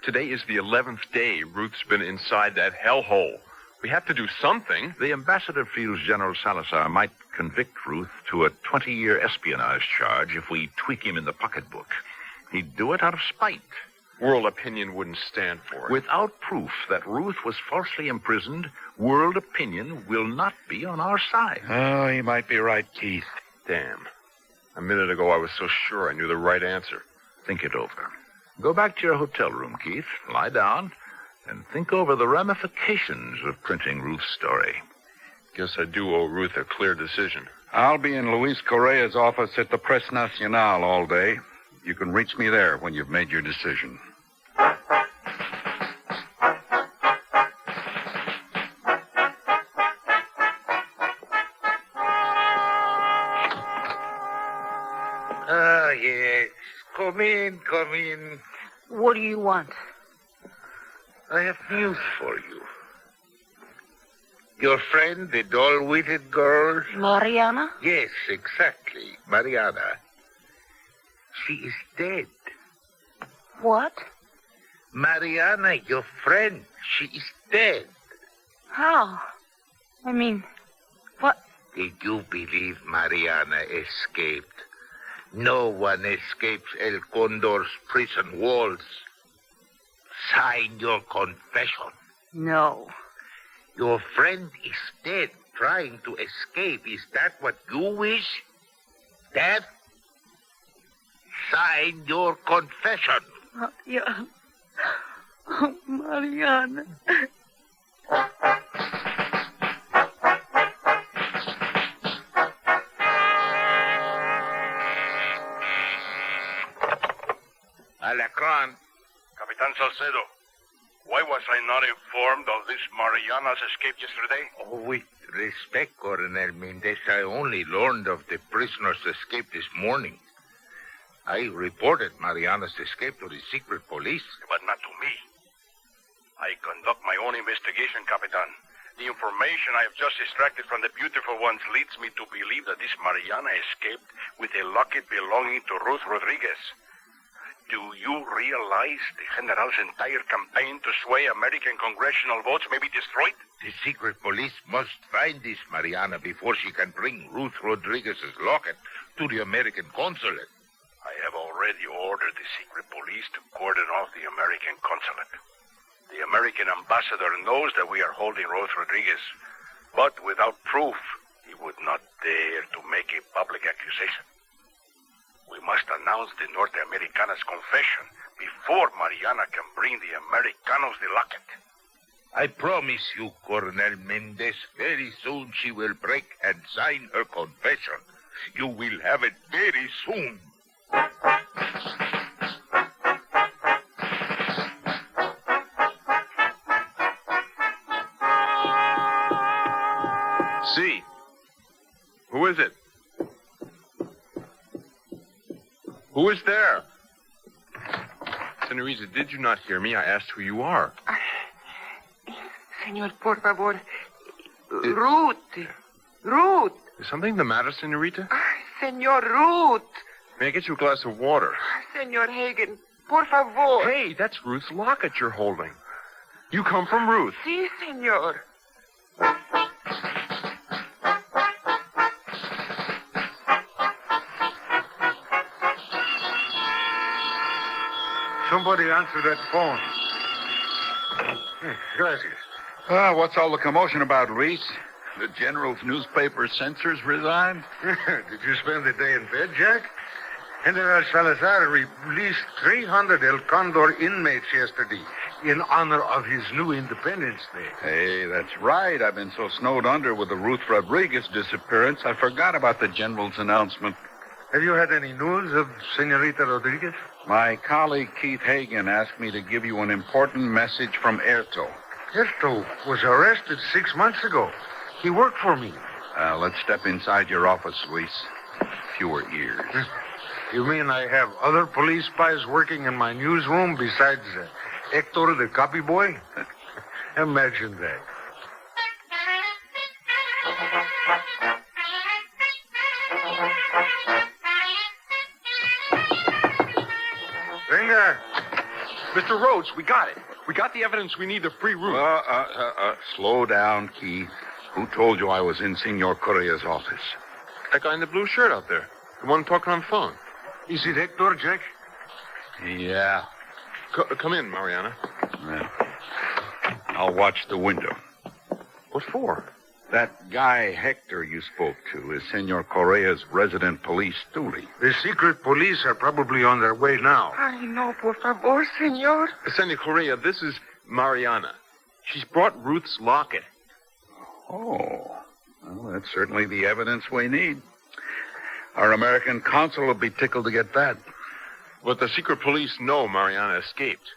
Today is the 11th day Ruth's been inside that hellhole. We have to do something. The ambassador feels General Salazar might convict Ruth to a 20-year espionage charge if we tweak him in the pocketbook. He'd do it out of spite. World opinion wouldn't stand for it. Without proof that Ruth was falsely imprisoned, world opinion will not be on our side. Oh, you might be right, Keith. Damn. A minute ago, I was so sure I knew the right answer. Think it over. Go back to your hotel room, Keith. Lie down and think over the ramifications of printing Ruth's story. Guess I do owe Ruth a clear decision. I'll be in Luis Correa's office at the Press Nacional all day. You can reach me there when you've made your decision. Ah, yes. Come in, come in. What do you want? I have news for you. Your friend, the dull-witted girl? Mariana? Yes, exactly. Mariana. She is dead. What? Mariana, your friend, she is dead. How? I mean, what? Did you believe Mariana escaped? No one escapes El Condor's prison walls. Sign your confession. No. Your friend is dead, trying to escape. Is that what you wish? Death? Sign your confession. Mariana. Oh, Mariana. Alacran. Capitan Salcedo, why was I not informed of this Mariana's escape yesterday? Oh, with respect, Coronel Mendez, I only learned of the prisoner's escape this morning. I reported Mariana's escape to the secret police. But not to me. I conduct my own investigation, Capitan. The information I have just extracted from the beautiful ones leads me to believe that this Mariana escaped with a locket belonging to Ruth Rodriguez. Do you realize the General's entire campaign to sway American congressional votes may be destroyed? The secret police must find this Mariana before she can bring Ruth Rodriguez's locket to the American consulate. I have already ordered the secret police to cordon off the American consulate. The American ambassador knows that we are holding Ruth Rodriguez, but without proof, he would not dare to make a public accusation. We must announce the Norte Americana's confession before Mariana can bring the Americanos the locket. I promise you, Coronel Mendez, very soon she will break and sign her confession. You will have it very soon. See. Who is it? Who is there? Senorita, did you not hear me? I asked who you are. Senor, por favor. Ruth. Ruth. Is something the matter, Senorita? Senor Ruth. May I get you a glass of water? Senor Hagen, por favor. Hey, that's Ruth's locket you're holding. You come from Ruth. Si, senor. somebody answer that phone. Gracias. What's all the commotion about, Luis? The General's newspaper censors resigned? Did you spend the day in bed, Jack? General Salazar released 300 El Condor inmates yesterday in honor of his new Independence Day. Hey, that's right. I've been so snowed under with the Ruth Rodriguez disappearance, I forgot about the General's announcement. Have you had any news of Senorita Rodriguez? My colleague Keith Hagan asked me to give you an important message from Erto. Erto was arrested 6 months ago. He worked for me. Let's step inside your office, Luis. Fewer ears. You mean I have other police spies working in my newsroom besides Hector, the copy boy? Imagine that. Venga. Mr. Rhodes, we got it. We got the evidence we need to free Ruth. Slow down, Keith. Who told you I was in Senor Correa's office? That guy in the blue shirt out there. The one talking on the phone. Is it Hector, Jack? Yeah. Come in, Mariana. I'll watch the window. What for? That guy Hector you spoke to is Senor Correa's resident police stoolie. The secret police are probably on their way now. Ay, no, por favor, senor. Senor Correa, this is Mariana. She's brought Ruth's locket. Oh. Well, that's certainly the evidence we need. Our American consul will be tickled to get that. But the secret police know Mariana escaped.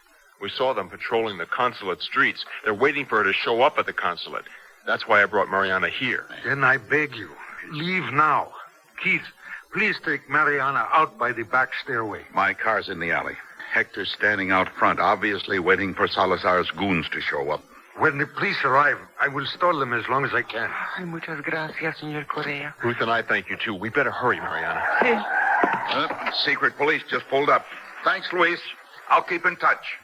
We saw them patrolling the consulate streets. They're waiting for her to show up at the consulate. That's why I brought Mariana here. Then I beg you, leave now. Keith, please take Mariana out by the back stairway. My car's in the alley. Hector's standing out front, obviously waiting for Salazar's goons to show up. When the police arrive, I will stall them as long as I can. Ay, muchas gracias, Senor Correa. Ruth and I thank you, too. We better hurry, Mariana. Secret police just pulled up. Thanks, Luis. I'll keep in touch.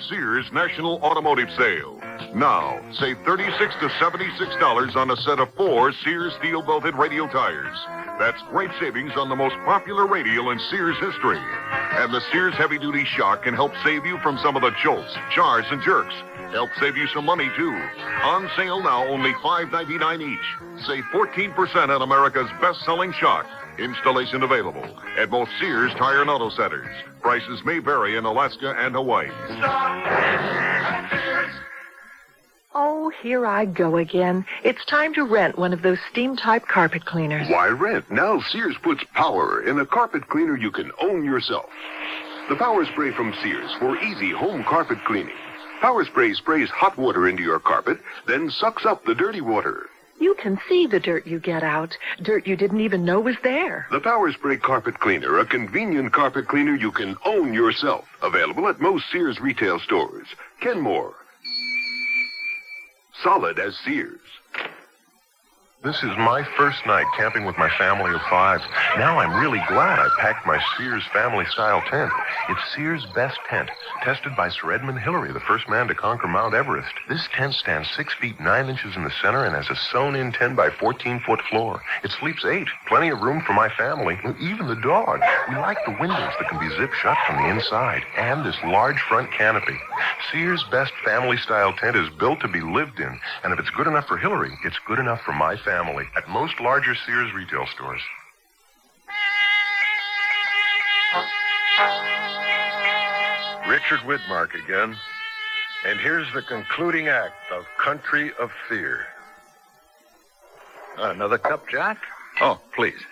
Sears National Automotive Sale. Now, save $36 to $76 on a set of 4 Sears steel-belted radial tires. That's great savings on the most popular radial in Sears history. And the Sears heavy-duty shock can help save you from some of the jolts, jars, and jerks. Help save you some money, too. On sale now, only $5.99 each. Save 14% on America's best-selling shock. Installation available at most Sears Tire and Auto Centers. Prices may vary in Alaska and Hawaii. Oh, here I go again. It's time to rent one of those steam-type carpet cleaners. Why rent? Now Sears puts power in a carpet cleaner you can own yourself. The Power Spray from Sears for easy home carpet cleaning. Power Spray sprays hot water into your carpet, then sucks up the dirty water. You can see the dirt you get out. Dirt you didn't even know was there. The Power Spray Carpet Cleaner, a convenient carpet cleaner you can own yourself. Available at most Sears retail stores. Kenmore. Solid as Sears. This is my first night camping with my family of 5. Now I'm really glad I packed my Sears family-style tent. It's Sears' best tent, tested by Sir Edmund Hillary, the first man to conquer Mount Everest. This tent stands 6 feet 9 inches in the center and has a sewn-in 10 by 14-foot floor. It sleeps 8, plenty of room for my family, even the dog. We like the windows that can be zipped shut from the inside, and this large front canopy. Sears' best family-style tent is built to be lived in, and if it's good enough for Hillary, it's good enough for my family at most larger Sears retail stores. Richard Widmark again. And here's the concluding act of Country of Fear. Another cup, Jack? Oh, please.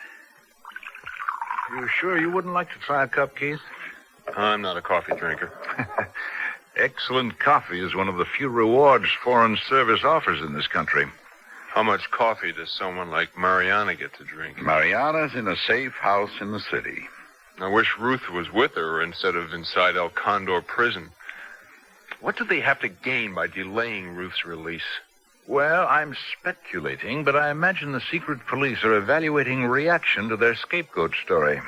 You sure you wouldn't like to try a cup, Keith? I'm not a coffee drinker. Excellent coffee is one of the few rewards Foreign Service offers in this country. How much coffee does someone like Mariana get to drink? Mariana's in a safe house in the city. I wish Ruth was with her instead of inside El Condor prison. What do they have to gain by delaying Ruth's release? Well, I'm speculating, but I imagine the secret police are evaluating reaction to their scapegoat story.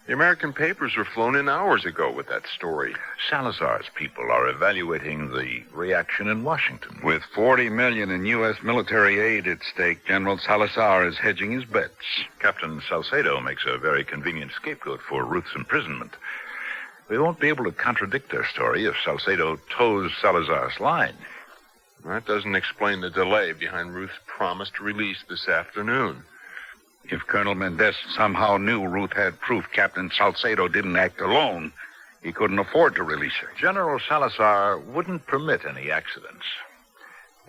The American papers were flown in hours ago with that story. Salazar's people are evaluating the reaction in Washington. With $40 million in U.S. military aid at stake, General Salazar is hedging his bets. Captain Salcedo makes a very convenient scapegoat for Ruth's imprisonment. We won't be able to contradict their story if Salcedo toes Salazar's line. That doesn't explain the delay behind Ruth's promised release this afternoon. If Colonel Mendez somehow knew Ruth had proof Captain Salcedo didn't act alone, he couldn't afford to release her. General Salazar wouldn't permit any accidents.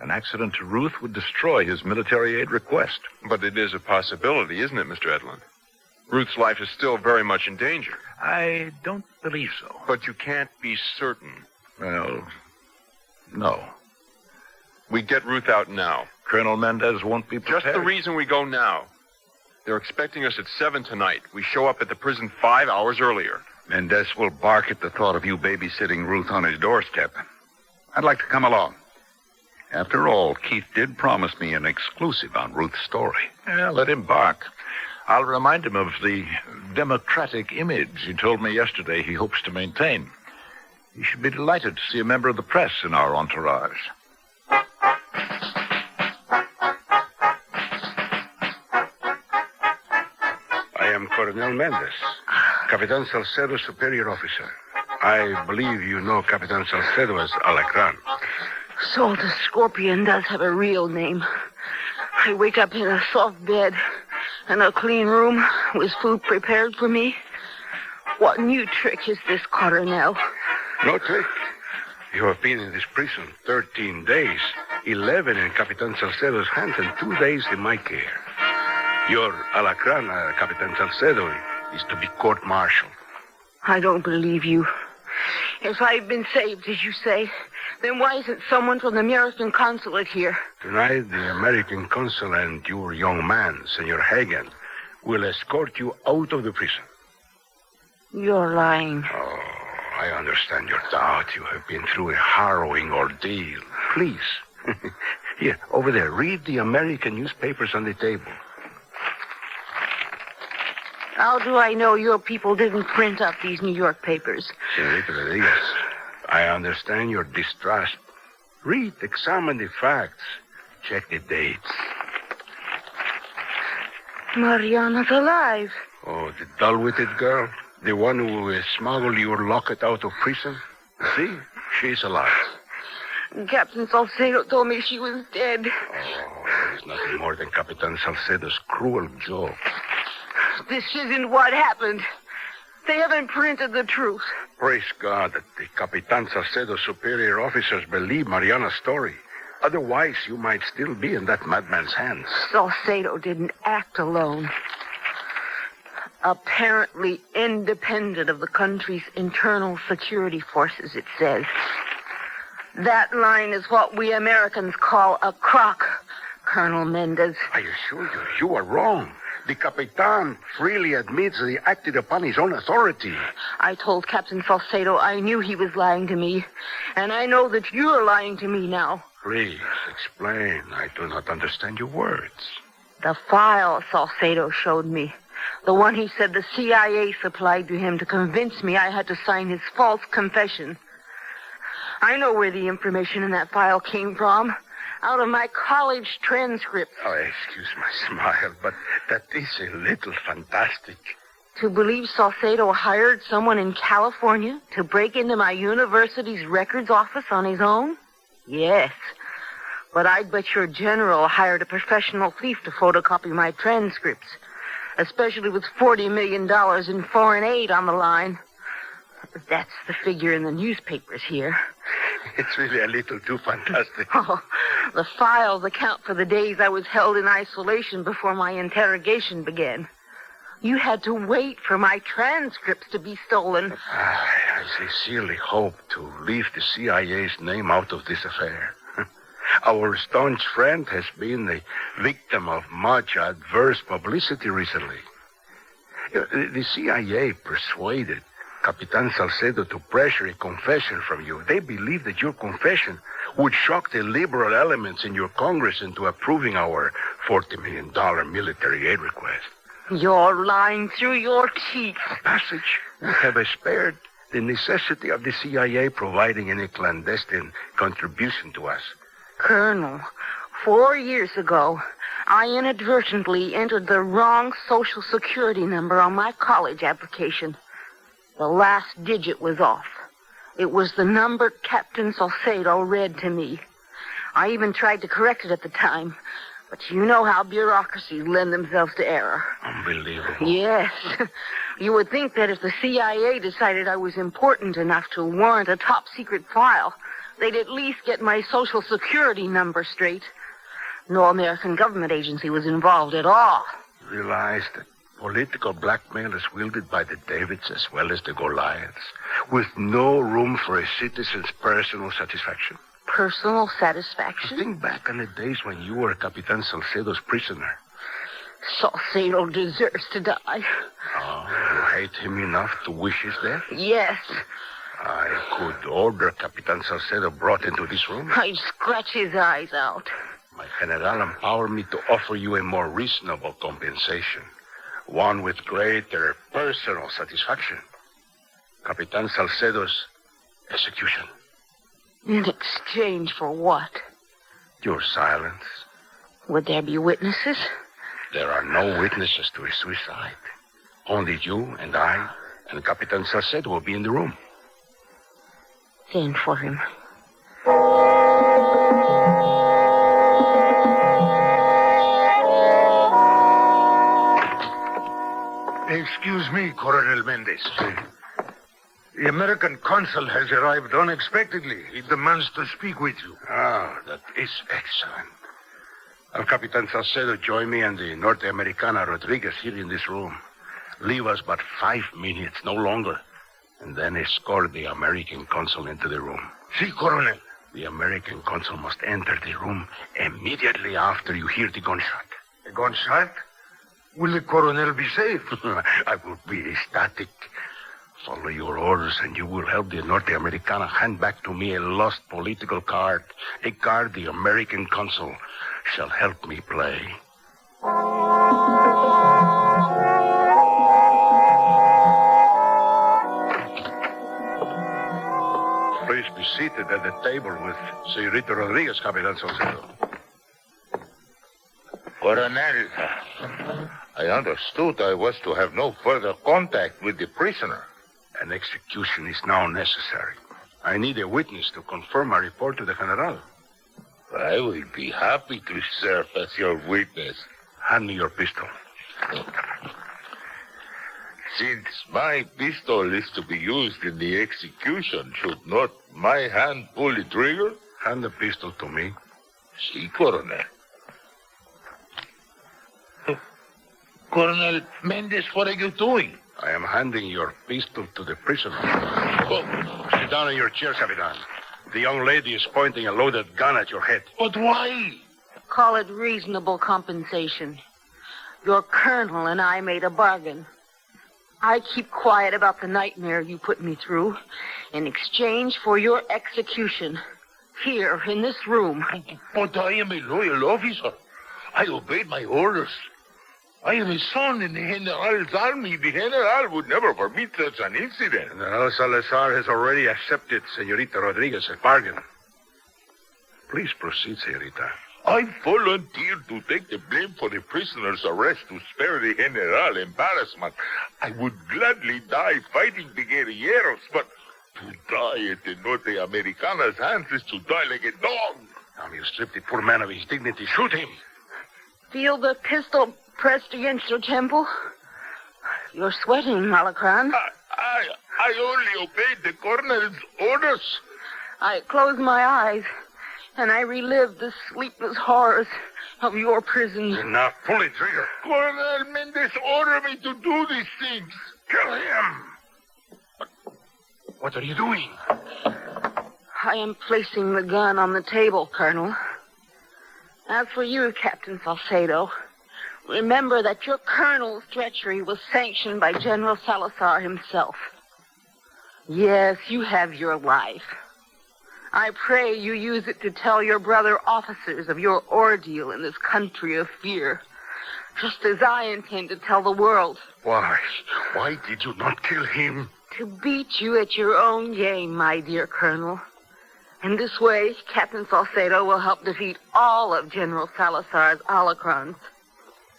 An accident to Ruth would destroy his military aid request. But it is a possibility, isn't it, Mr. Edlund? Ruth's life is still very much in danger. I don't believe so. But you can't be certain. Well, no. We get Ruth out now. Colonel Mendez won't be prepared. Just the reason we go now. They're expecting us at 7 tonight. We show up at the prison 5 hours earlier. Mendez will bark at the thought of you babysitting Ruth on his doorstep. I'd like to come along. After all, Keith did promise me an exclusive on Ruth's story. Yeah, let him bark. I'll remind him of the democratic image he told me yesterday he hopes to maintain. He should be delighted to see a member of the press in our entourage. I am Colonel Mendez, Capitan Salcedo's superior officer. I believe you know Capitan Salcedo as Alacran. So the scorpion does have a real name. I wake up in a soft bed and a clean room with food prepared for me. What new trick is this, Coronel? No trick. You have been in this prison 13 days, 11 in Capitan Salcedo's hands and 2 days in my care. Your Alacran, Capitan Salcedo, is to be court-martialed. I don't believe you. If I've been saved, as you say, then why isn't someone from the American consulate here? Tonight, the American consul and your young man, Senor Hagen, will escort you out of the prison. You're lying. Oh, I understand your doubt. You have been through a harrowing ordeal. Please. Here, over there, read the American newspapers on the table. How do I know your people didn't print up these New York papers? Senorita Rodriguez, I understand your distrust. Read, examine the facts, check the dates. Mariana's alive. Oh, the dull-witted girl? The one who smuggled your locket out of prison? See, she's alive. Captain Salcedo told me she was dead. Oh, there is nothing more than Capitan Salcedo's cruel joke. This isn't what happened. They haven't printed the truth. Praise God that the Capitan Salcedo's superior officers believe Mariana's story. Otherwise, you might still be in that madman's hands. Salcedo didn't act alone. Apparently independent of the country's internal security forces, it says. That line is what we Americans call a crock, Colonel Mendez. I assure you, you are wrong. The Capitan freely admits that he acted upon his own authority. I told Captain Salcedo I knew he was lying to me, and I know that you're lying to me now. Please, explain. I do not understand your words. The file Salcedo showed me, the one he said the CIA supplied to him to convince me I had to sign his false confession. I know where the information in that file came from. Out of my college transcript. Oh, excuse my smile, but that is a little fantastic. To believe Salcedo hired someone in California to break into my university's records office on his own? Yes. But I'd bet your general hired a professional thief to photocopy my transcripts, especially with $40 million in foreign aid on the line. That's the figure in the newspapers here. It's really a little too fantastic. Oh, the files account for the days I was held in isolation before my interrogation began. You had to wait for my transcripts to be stolen. I sincerely hope to leave the CIA's name out of this affair. Our staunch friend has been the victim of much adverse publicity recently. The CIA persuaded Capitan Salcedo to pressure a confession from you. They believe that your confession would shock the liberal elements in your Congress into approving our $40 million military aid request. You're lying through your teeth. Passage. We have spared the necessity of the CIA providing any clandestine contribution to us. Colonel, 4 years ago, I inadvertently entered the wrong Social Security number on my college application. The last digit was off. It was the number Captain Salcedo read to me. I even tried to correct it at the time, but you know how bureaucracies lend themselves to error. Unbelievable. Yes. You would think that if the CIA decided I was important enough to warrant a top-secret file, they'd at least get my Social Security number straight. No American government agency was involved at all. Realize that political blackmail is wielded by the Davids as well as the Goliaths, with no room for a citizen's personal satisfaction. Personal satisfaction? Think back on the days when you were Capitan Salcedo's prisoner. Salcedo deserves to die. Oh, you hate him enough to wish his death? Yes. I could order Capitan Salcedo brought into this room. I'd scratch his eyes out. My general empowered me to offer you a more reasonable compensation, one with greater personal satisfaction. Capitan Salcedo's execution. In exchange for what? Your silence. Would there be witnesses? There are no witnesses to a suicide. Only you and I and Capitan Salcedo will be in the room. Send for him. Excuse me, Coronel Mendez. The American consul has arrived unexpectedly. He demands to speak with you. Ah, that is excellent. Have Capitan Salcedo join me and the Norte Americana Rodriguez here in this room. Leave us but 5 minutes, no longer, and then escort the American consul into the room. Si, Coronel. The American consul must enter the room immediately after you hear the gunshot. A gunshot? Will the Coronel be safe? I will be ecstatic. Follow your orders, and you will help the Norte Americana hand back to me a lost political card. A card the American consul shall help me play. Please be seated at the table with Señorita Rodriguez, Capitan Salcedo. Coronel, I understood I was to have no further contact with the prisoner. An execution is now necessary. I need a witness to confirm my report to the General. I will be happy to serve as your witness. Hand me your pistol. Since my pistol is to be used in the execution, should not my hand pull the trigger? Hand the pistol to me. Si, Coronel. Colonel Mendez, what are you doing? I am handing your pistol to the prisoner. Oh, sit down in your chair, Capitan. The young lady is pointing a loaded gun at your head. But why? Call it reasonable compensation. Your colonel and I made a bargain. I keep quiet about the nightmare you put me through in exchange for your execution here in this room. But I am a loyal officer. I obeyed my orders. I am a son in the General's army. The General would never permit such an incident. General Salazar has already accepted Señorita Rodriguez's bargain. Please proceed, Señorita. I volunteered to take the blame for the prisoner's arrest to spare the General embarrassment. I would gladly die fighting the guerrilleros, but to die at the Norte Americana's hands is to die like a dog. Now you strip the poor man of his dignity. Shoot him. Feel the pistol pressed against your temple? You're sweating, Malacran. I only obeyed the colonel's orders. I close my eyes, and I relive the sleepless horrors of your prison. Now pull the trigger. Colonel Mendez ordered me to do these things. Kill him. What are you doing? I am placing the gun on the table, Colonel. As for you, Captain Salcedo, remember that your colonel's treachery was sanctioned by General Salazar himself. Yes, you have your life. I pray you use it to tell your brother officers of your ordeal in this country of fear, just as I intend to tell the world. Why? Why did you not kill him? To beat you at your own game, my dear Colonel. And this way, Captain Salcedo will help defeat all of General Salazar's holocrons.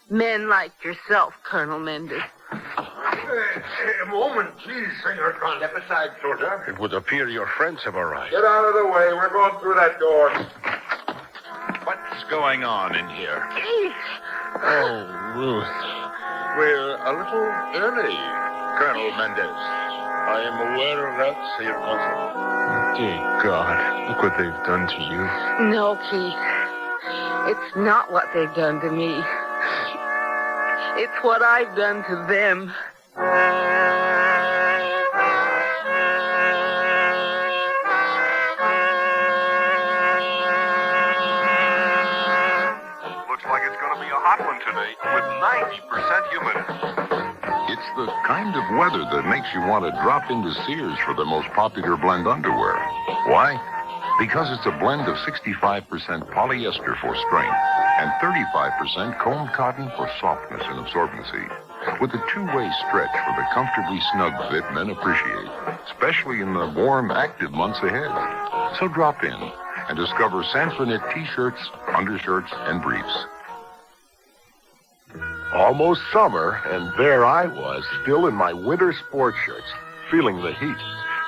Men like yourself, Colonel Mendez. A moment, please, Senor Conde. Step aside, soldier. It would appear your friends have arrived. Get out of the way. We're going through that door. What's going on in here? Oh, Ruth. We're a little early, Colonel Mendez. I am aware of that, Senor Consul. Dear God, look what they've done to you. No, Keith. It's not what they've done to me. It's what I've done to them. Looks like it's going to be a hot one today with 90% humidity. It's the kind of weather that makes you want to drop into Sears for the most popular blend underwear. Why? Because it's a blend of 65% polyester for strength and 35% combed cotton for softness and absorbency, with a two-way stretch for the comfortably snug fit men appreciate, especially in the warm, active months ahead. So drop in and discover Sanfonet t-shirts, undershirts, and briefs. Almost summer, and there I was, still in my winter sports shirts, feeling the heat.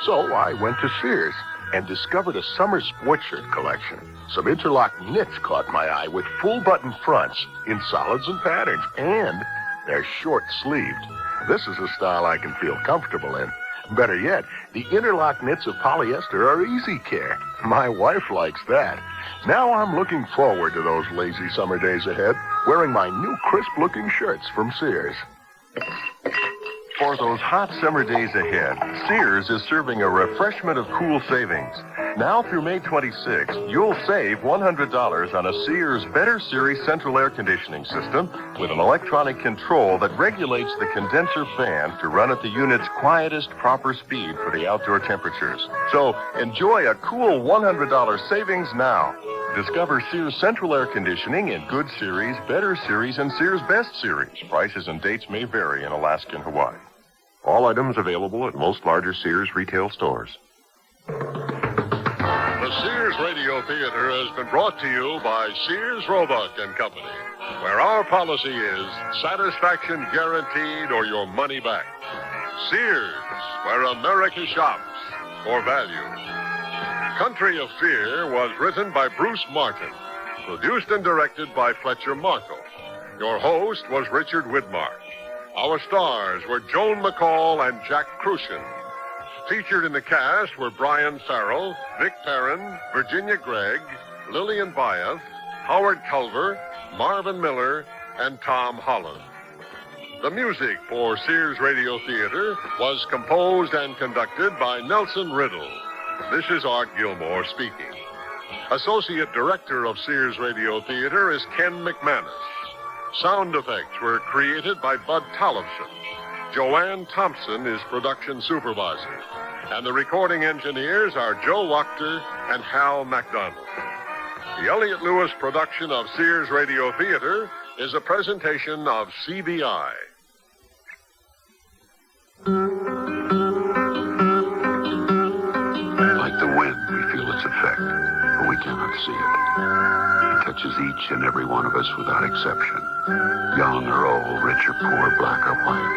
So I went to Sears and discovered a summer sports shirt collection. Some interlock knits caught my eye with full-button fronts in solids and patterns, and they're short-sleeved. This is a style I can feel comfortable in. Better yet, the interlock knits of polyester are easy care. My wife likes that. Now I'm looking forward to those lazy summer days ahead, wearing my new crisp-looking shirts from Sears. For those hot summer days ahead, Sears is serving a refreshment of cool savings. Now through May 26th, you'll save $100 on a Sears Better Series central air conditioning system with an electronic control that regulates the condenser fan to run at the unit's quietest proper speed for the outdoor temperatures. So enjoy a cool $100 savings now. Discover Sears Central Air Conditioning in Good Series, Better Series, and Sears Best Series. Prices and dates may vary in Alaska and Hawaii. All items available at most larger Sears retail stores. The Sears Radio Theater has been brought to you by Sears Roebuck and Company, where our policy is satisfaction guaranteed or your money back. Sears, where America shops for value. Country of Fear was written by Bruce Martin, produced and directed by Fletcher Markle. Your host was Richard Widmark. Our stars were Joan McCall and Jack Crucian. Featured in the cast were Brian Farrell, Vic Perrin, Virginia Gregg, Lillian Wyeth, Howard Culver, Marvin Miller, and Tom Holland. The music for Sears Radio Theater was composed and conducted by Nelson Riddle. This is Art Gilmore speaking. Associate Director of Sears Radio Theater is Ken McManus. Sound effects were created by Bud Tollefson. Joanne Thompson is production supervisor. And the recording engineers are Joe Wachter and Hal MacDonald. The Elliott Lewis production of Sears Radio Theater is a presentation of CBI. Like the wind, we feel its effect, but we cannot see it. It touches each and every one of us without exception. Young or old, rich or poor, black or white.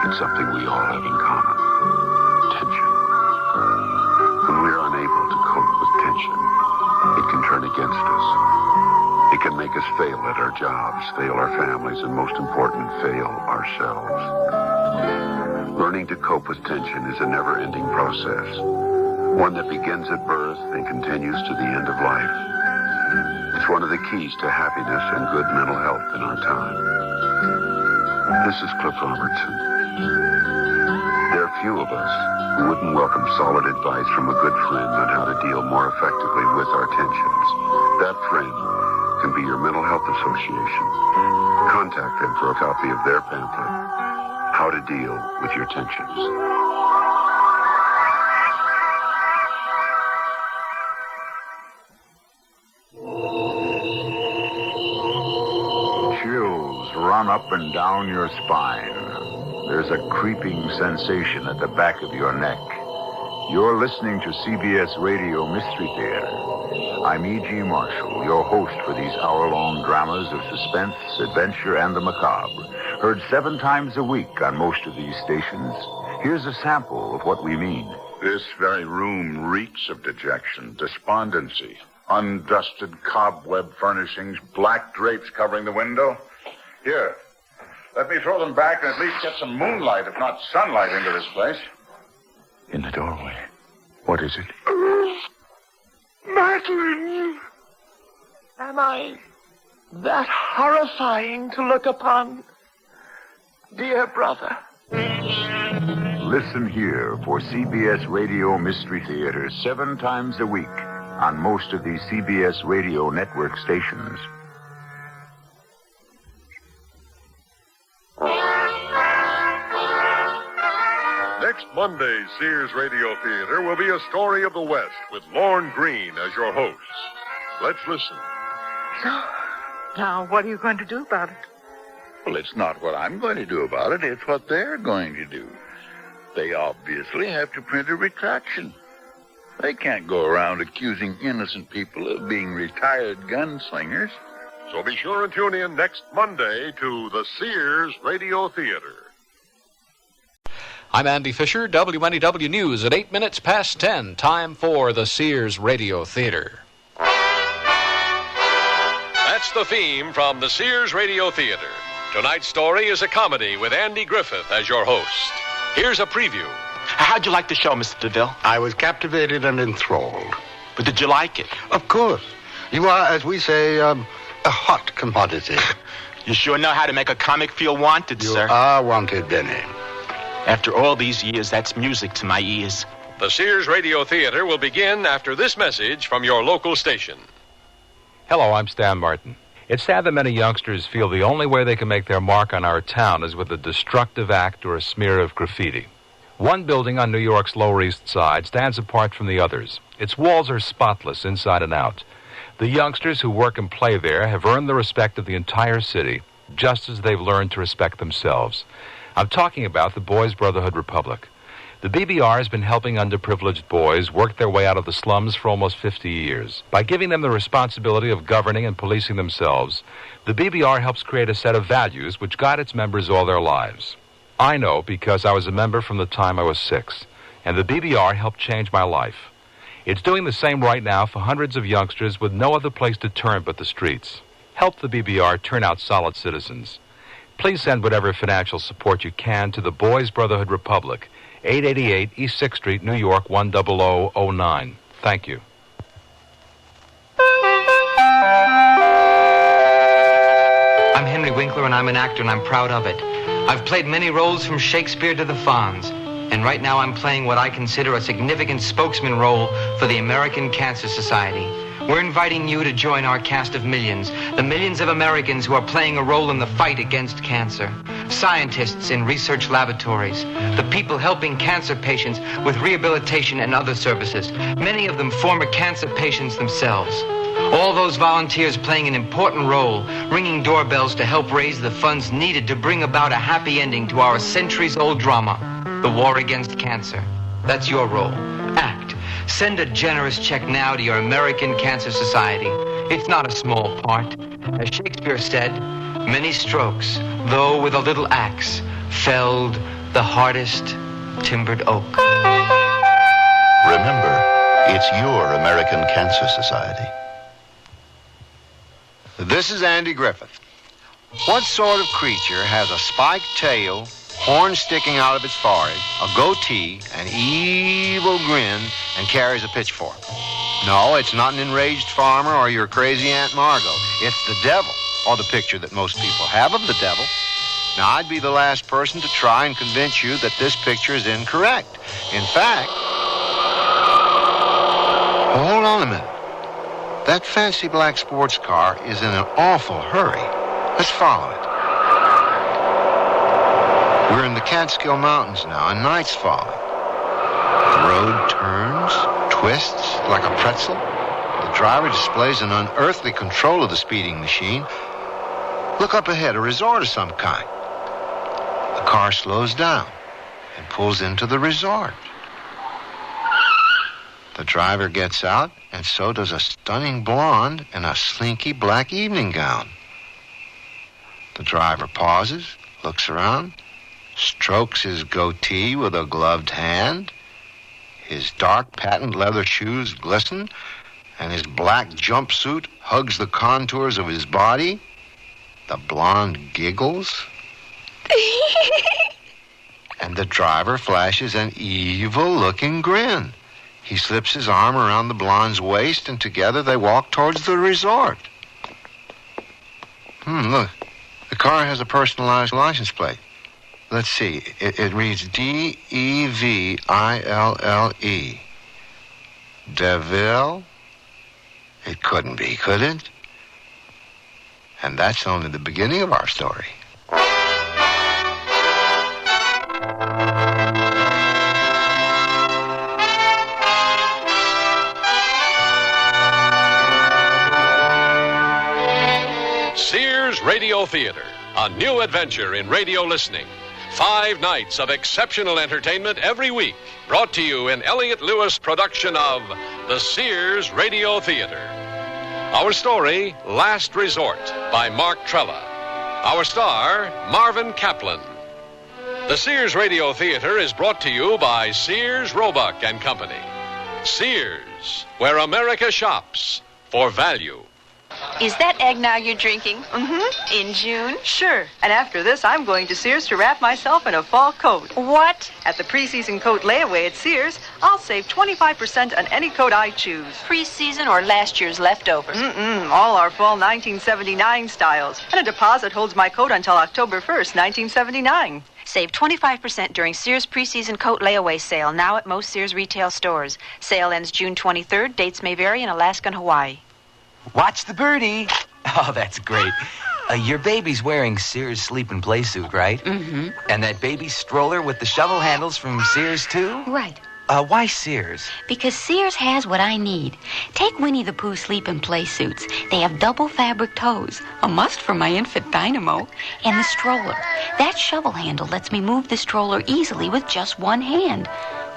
It's something we all have in common. Tension. When we're unable to cope with tension, it can turn against us. It can make us fail at our jobs, fail our families, and most important, fail ourselves. Learning to cope with tension is a never-ending process, one that begins at birth and continues to the end of life. It's one of the keys to happiness and good mental health in our time. This is Cliff Robertson. There are few of us who wouldn't welcome solid advice from a good friend on how to deal more effectively with our tensions. That friend can be your mental health association. Contact them for a copy of their pamphlet, How to Deal with Your Tensions. Chills chills run up and down your spine. There's a creeping sensation at the back of your neck. You're listening to CBS Radio Mystery Theater. I'm E.G. Marshall, your host for these hour-long dramas of suspense, adventure, and the macabre. Heard 7 times a week on most of these stations. Here's a sample of what we mean. This very room reeks of dejection, despondency, undusted cobweb furnishings, black drapes covering the window. Here, let me throw them back and at least get some moonlight, if not sunlight, into this place. In the doorway. What is it? Madeline! Am I that horrifying to look upon? Dear brother. Listen here for CBS Radio Mystery Theater 7 times a week on most of these CBS Radio network stations. Next Monday's Sears Radio Theater will be A Story of the West with Lorne Greene as your host. Let's listen. So, now what are you going to do about it? Well, it's not what I'm going to do about it. It's what they're going to do. They obviously have to print a retraction. They can't go around accusing innocent people of being retired gunslingers. So be sure and tune in next Monday to the Sears Radio Theater. I'm Andy Fisher, WNEW News at 8 minutes past 10. Time for the Sears Radio Theater. That's the theme from the Sears Radio Theater. Tonight's story is a comedy with Andy Griffith as your host. Here's a preview. How'd you like the show, Mr. DeVille? I was captivated and enthralled. But did you like it? Of course. You are, as we say, a hot commodity. You sure know how to make a comic feel wanted, sir. You are wanted, Benny. After all these years, that's music to my ears. The Sears Radio Theater will begin after this message from your local station. Hello, I'm Stan Martin. It's sad that many youngsters feel the only way they can make their mark on our town is with a destructive act or a smear of graffiti. One building on New York's Lower East Side stands apart from the others. Its walls are spotless inside and out. The youngsters who work and play there have earned the respect of the entire city, just as they've learned to respect themselves. I'm talking about the Boys Brotherhood Republic. The BBR has been helping underprivileged boys work their way out of the slums for almost 50 years. By giving them the responsibility of governing and policing themselves, the BBR helps create a set of values which guide its members all their lives. I know because I was a member from the time I was 6, and the BBR helped change my life. It's doing the same right now for hundreds of youngsters with no other place to turn but the streets. Help the BBR turn out solid citizens. Please send whatever financial support you can to the Boys Brotherhood Republic, 888 East 6th Street, New York, 10009. Thank you. I'm Henry Winkler, and I'm an actor, and I'm proud of it. I've played many roles from Shakespeare to the Fonz, and right now I'm playing what I consider a significant spokesman role for the American Cancer Society. We're inviting you to join our cast of millions, the millions of Americans who are playing a role in the fight against cancer. Scientists in research laboratories, the people helping cancer patients with rehabilitation and other services, many of them former cancer patients themselves. All those volunteers playing an important role, ringing doorbells to help raise the funds needed to bring about a happy ending to our centuries-old drama, the war against cancer. That's your role. Act. Send a generous check now to your American Cancer Society. It's not a small part. As Shakespeare said, many strokes, though with a little axe, felled the hardest timbered oak. Remember, it's your American Cancer Society. This is Andy Griffith. What sort of creature has a spiked tail, horns sticking out of its forehead, a goatee, an evil grin, and carries a pitchfork? No, it's not an enraged farmer or your crazy Aunt Margot. It's the devil, or the picture that most people have of the devil. Now, I'd be the last person to try and convince you that this picture is incorrect. In fact... Well, hold on a minute. That fancy black sports car is in an awful hurry. Let's follow it. We're in the Catskill Mountains now, and night's falling. The road turns, twists like a pretzel. The driver displays an unearthly control of the speeding machine. Look up ahead, a resort of some kind. The car slows down and pulls into the resort. The driver gets out, and so does a stunning blonde in a slinky black evening gown. The driver pauses, looks around, strokes his goatee with a gloved hand. His dark patent leather shoes glisten, and his black jumpsuit hugs the contours of his body. The blonde giggles. And the driver flashes an evil-looking grin. He slips his arm around the blonde's waist, and together they walk towards the resort. Look. The car has a personalized license plate. Let's see. It reads DEVILLE. DeVille? It couldn't be, could it? And that's only the beginning of our story. Sears Radio Theater, a new adventure in radio listening. 5 nights of exceptional entertainment every week, brought to you in Elliott Lewis production of the Sears Radio Theater. Our story, Last Resort, by Mark Trella. Our star, Marvin Kaplan. The Sears Radio Theater is brought to you by Sears, Roebuck and Company. Sears, where America shops for value. Is that eggnog you're drinking? Mm-hmm. In June? Sure. And after this, I'm going to Sears to wrap myself in a fall coat. What? At the preseason coat layaway at Sears, I'll save 25% on any coat I choose. Preseason or last year's leftovers? All our fall 1979 styles. And a deposit holds my coat until October 1st, 1979. Save 25% during Sears preseason coat layaway sale, now at most Sears retail stores. Sale ends June 23rd. Dates may vary in Alaska and Hawaii. Watch the birdie. Oh, that's great. Your baby's wearing Sears sleep and play suit, right? Mm-hmm. And that baby stroller with the shovel handles from Sears, too? Right. Why Sears? Because Sears has what I need. Take Winnie the Pooh sleep and play suits. They have double fabric toes, a must for my infant Dynamo, and the stroller. That shovel handle lets me move the stroller easily with just one hand.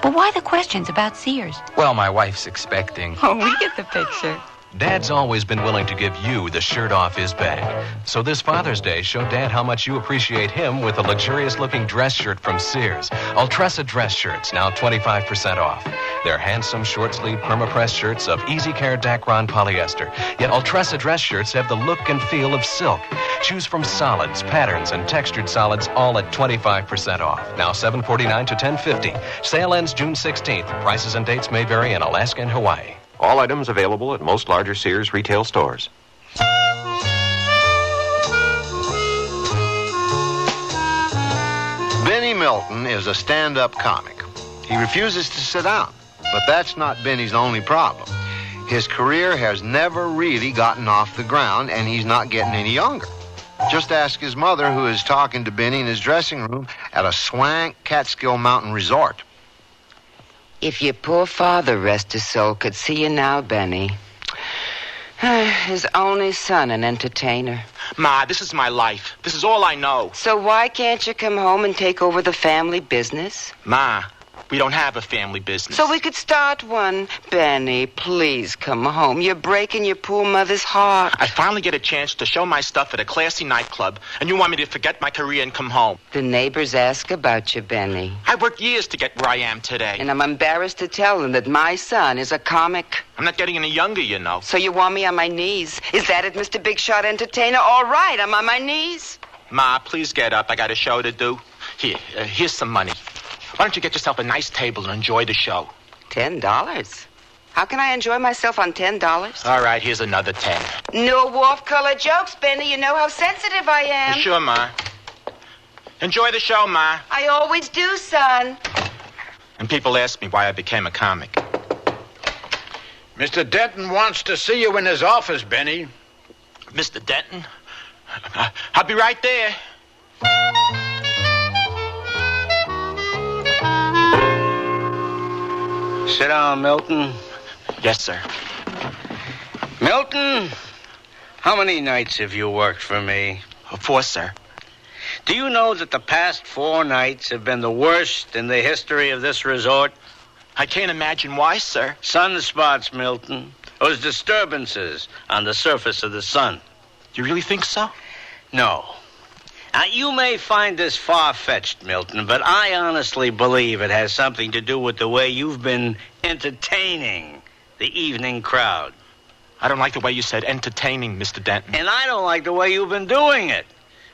But why the questions about Sears? Well, my wife's expecting. Oh, we get the picture. Dad's always been willing to give you the shirt off his back. So this Father's Day, show Dad how much you appreciate him with a luxurious-looking dress shirt from Sears. Ultressa dress shirts, now 25% off. They're handsome, short-sleeve, perma-press shirts of easy-care Dacron polyester. Yet Ultressa dress shirts have the look and feel of silk. Choose from solids, patterns, and textured solids, all at 25% off. Now $7.49 to $10.50. Sale ends June 16th. Prices and dates may vary in Alaska and Hawaii. All items available at most larger Sears retail stores. Benny Milton is a stand-up comic. He refuses to sit down, but that's not Benny's only problem. His career has never really gotten off the ground, and he's not getting any younger. Just ask his mother, who is talking to Benny in his dressing room at a swank Catskill Mountain resort. If your poor father, rest his soul, could see you now, Benny. His only son, an entertainer. Ma, this is my life. This is all I know. So why can't you come home and take over the family business? Ma, we don't have a family business. So we could start one. Benny, please come home. You're breaking your poor mother's heart. I finally get a chance to show my stuff at a classy nightclub, and you want me to forget my career and come home. The neighbors ask about you, Benny. I worked years to get where I am today. And I'm embarrassed to tell them that my son is a comic. I'm not getting any younger, you know. So you want me on my knees? Is that it, Mr. Big Shot Entertainer? All right, I'm on my knees. Ma, please get up. I got a show to do. Here's some money. Why don't you get yourself a nice table and enjoy the show? $10? How can I enjoy myself on $10? All right, here's another 10. No wolf-color jokes, Benny. You know how sensitive I am. Sure, Ma. Enjoy the show, Ma. I always do, son. And people ask me why I became a comic. Mr. Denton wants to see you in his office, Benny. Mr. Denton? I'll be right there. Sit down, Milton. Yes, sir. Milton, how many nights have you worked for me? Of course, sir. Do you know that the past 4 nights have been the worst in the history of this resort? I can't imagine why, sir. Sunspots, Milton. Those disturbances on the surface of the sun. You really think so? No. Now, you may find this far-fetched, Milton, but I honestly believe it has something to do with the way you've been entertaining the evening crowd. I don't like the way you said entertaining, Mr. Denton. And I don't like the way you've been doing it.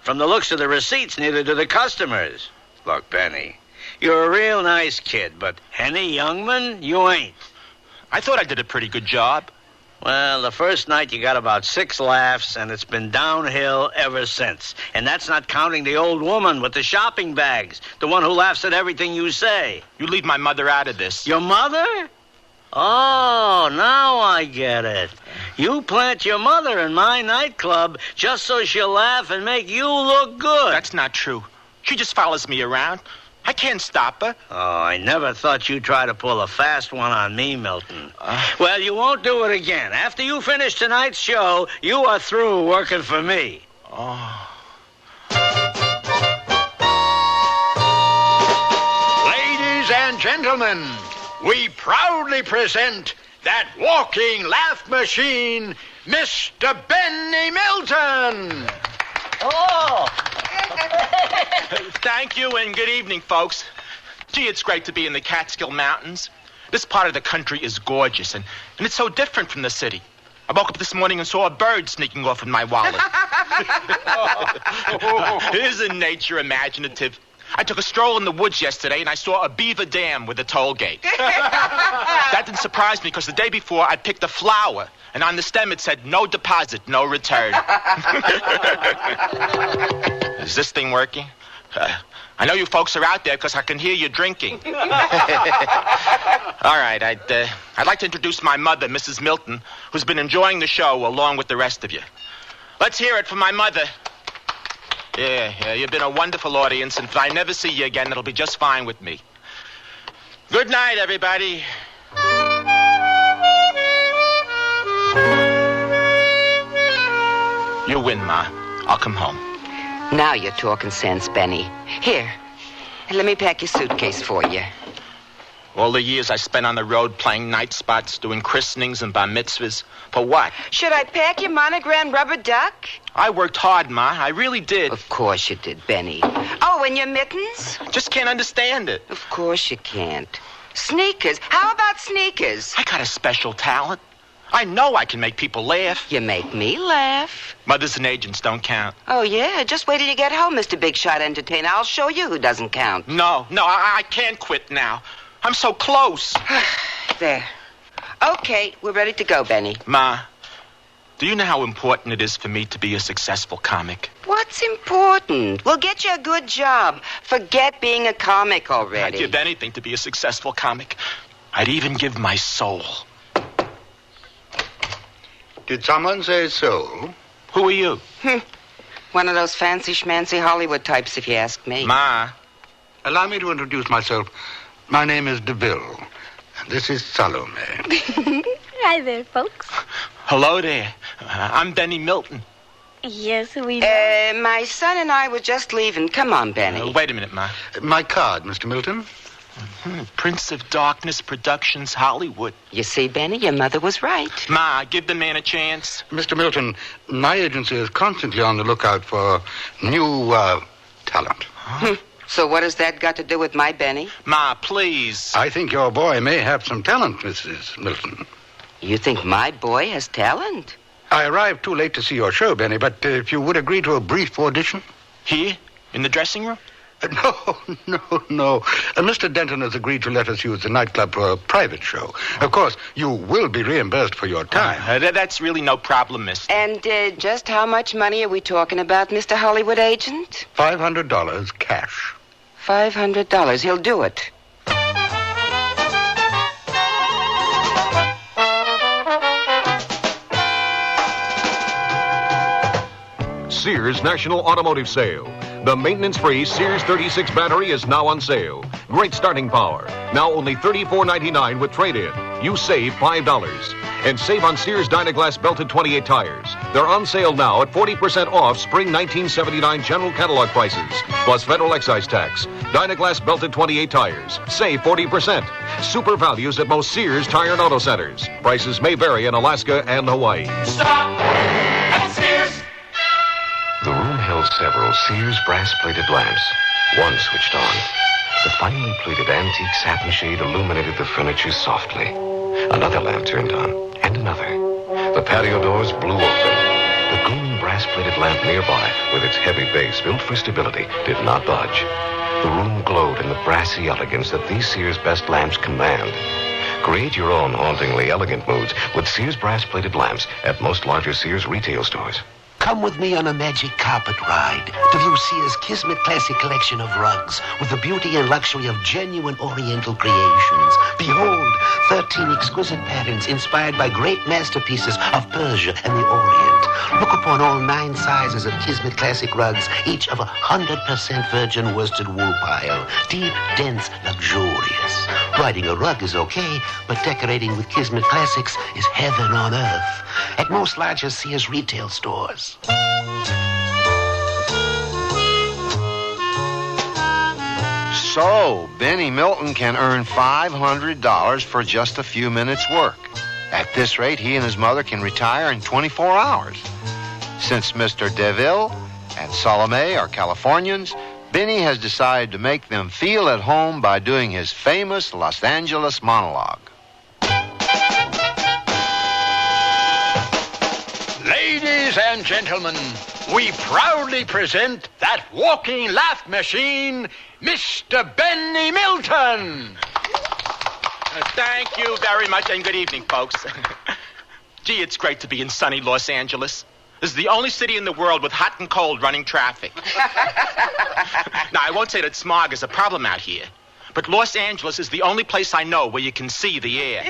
From the looks of the receipts, neither do the customers. Look, Benny, you're a real nice kid, but Henny Youngman, you ain't. I thought I did a pretty good job. Well, the first night you got about 6 laughs, and it's been downhill ever since. And that's not counting the old woman with the shopping bags, the one who laughs at everything you say. You leave my mother out of this. Your mother? Oh, now I get it. You plant your mother in my nightclub just so she'll laugh and make you look good. That's not true. She just follows me around. I can't stop her. Oh, I never thought you'd try to pull a fast one on me, Milton. Well, you won't do it again. After you finish tonight's show, you are through working for me. Oh. Ladies and gentlemen, we proudly present that walking laugh machine, Mr. Benny Milton. Oh! Thank you and good evening, folks. Gee, it's great to be in the Catskill Mountains. This part of the country is gorgeous, and it's so different from the city. I woke up this morning and saw a bird sneaking off in my wallet. Isn't nature imaginative? I took a stroll in the woods yesterday, and I saw a beaver dam with a toll gate. That didn't surprise me, because the day before, I picked a flower, and on the stem it said, "No deposit, no return." Is this thing working? I know you folks are out there because I can hear you drinking. All right, I'd like to introduce my mother, Mrs. Milton, who's been enjoying the show along with the rest of you. Let's hear it from my mother. Yeah, you've been a wonderful audience, and if I never see you again, it'll be just fine with me. Good night, everybody. You win, Ma. I'll come home. Now you're talking sense, Benny. Here, let me pack your suitcase for you. All the years I spent on the road playing night spots, doing christenings and bar mitzvahs. For what? Should I pack your monogram rubber duck? I worked hard, Ma. I really did. Of course you did, Benny. Oh, and your mittens? Just can't understand it. Of course you can't. Sneakers. How about sneakers? I got a special talent. I know I can make people laugh. You make me laugh. Mothers and agents don't count. Oh, yeah? Just wait till you get home, Mr. Big Shot Entertainer. I'll show you who doesn't count. No, I can't quit now. I'm so close. There. Okay, we're ready to go, Benny. Ma, do you know how important it is for me to be a successful comic? What's important? We'll get you a good job. Forget being a comic already. I'd give anything to be a successful comic. I'd even give my soul. Did someone say so? Who are you? One of those fancy schmancy Hollywood types, if you ask me. Ma. Allow me to introduce myself. My name is DeVille. This is Salome. Hi there, folks. Hello there. I'm Benny Milton. Yes, we know. My son and I were just leaving. Come on, Benny. Wait a minute, Ma. My card, Mr. Milton. Prince of Darkness Productions, Hollywood. You see, Benny, your mother was right. Ma, give the man a chance. Mr. Milton, my agency is constantly on the lookout for new talent. So what has that got to do with my Benny? Ma, please. I think your boy may have some talent, Mrs. Milton. You think my boy has talent? I arrived too late to see your show, Benny, but if you would agree to a brief audition. Here? In the dressing room? No. Mr. Denton has agreed to let us use the nightclub for a private show. Of course, you will be reimbursed for your time. That's really no problem, miss. And just how much money are we talking about, Mr. Hollywood agent? $500 cash. $500. He'll do it. Sears National Automotive Sale. The maintenance-free Sears 36 battery is now on sale. Great starting power. Now only $34.99 with trade-in. You save $5. And save on Sears Dynaglass belted 28 tires. They're on sale now at 40% off spring 1979 general catalog prices, plus federal excise tax. Dynaglass belted 28 tires. Save 40%. Super values at most Sears Tire and Auto Centers. Prices may vary in Alaska and Hawaii. Stop at Sears. The room held several Sears brass-plated lamps. One switched on. The finely plated antique satin shade illuminated the furniture softly. Another lamp turned on, and another. The patio doors blew open. The gleaming brass-plated lamp nearby, with its heavy base built for stability, did not budge. The room glowed in the brassy elegance that these Sears best lamps command. Create your own hauntingly elegant moods with Sears brass-plated lamps at most larger Sears retail stores. Come with me on a magic carpet ride to view Sears' Kismet Classic collection of rugs with the beauty and luxury of genuine Oriental creations. Behold, 13 exquisite patterns inspired by great masterpieces of Persia and the Orient. Look upon all 9 sizes of Kismet Classic rugs, each of 100% virgin worsted wool pile. Deep, dense, luxurious. Riding a rug is okay, but decorating with Kismet Classics is heaven on earth. At most larger Sears retail stores. So, Benny Milton can earn $500 for just a few minutes' work. At this rate, he and his mother can retire in 24 hours. Since Mr. DeVille and Salome are Californians, Benny has decided to make them feel at home by doing his famous Los Angeles monologue. Ladies and gentlemen, we proudly present that walking laugh machine, Mr. Benny Milton. Thank you very much, and good evening, folks. Gee, it's great to be in sunny Los Angeles. This is the only city in the world with hot and cold running traffic. Now, I won't say that smog is a problem out here, but Los Angeles is the only place I know where you can see the air.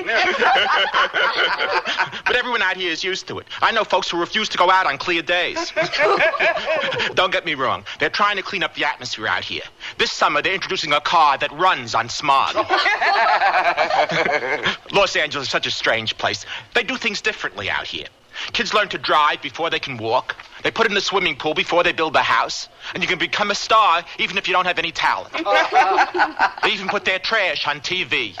But everyone out here is used to it. I know folks who refuse to go out on clear days. Don't get me wrong. They're trying to clean up the atmosphere out here. This summer, they're introducing a car that runs on smog. Los Angeles is such a strange place. They do things differently out here. Kids learn to drive before they can walk. They put in the swimming pool before they build a house. And you can become a star even if you don't have any talent. They even put their trash on TV.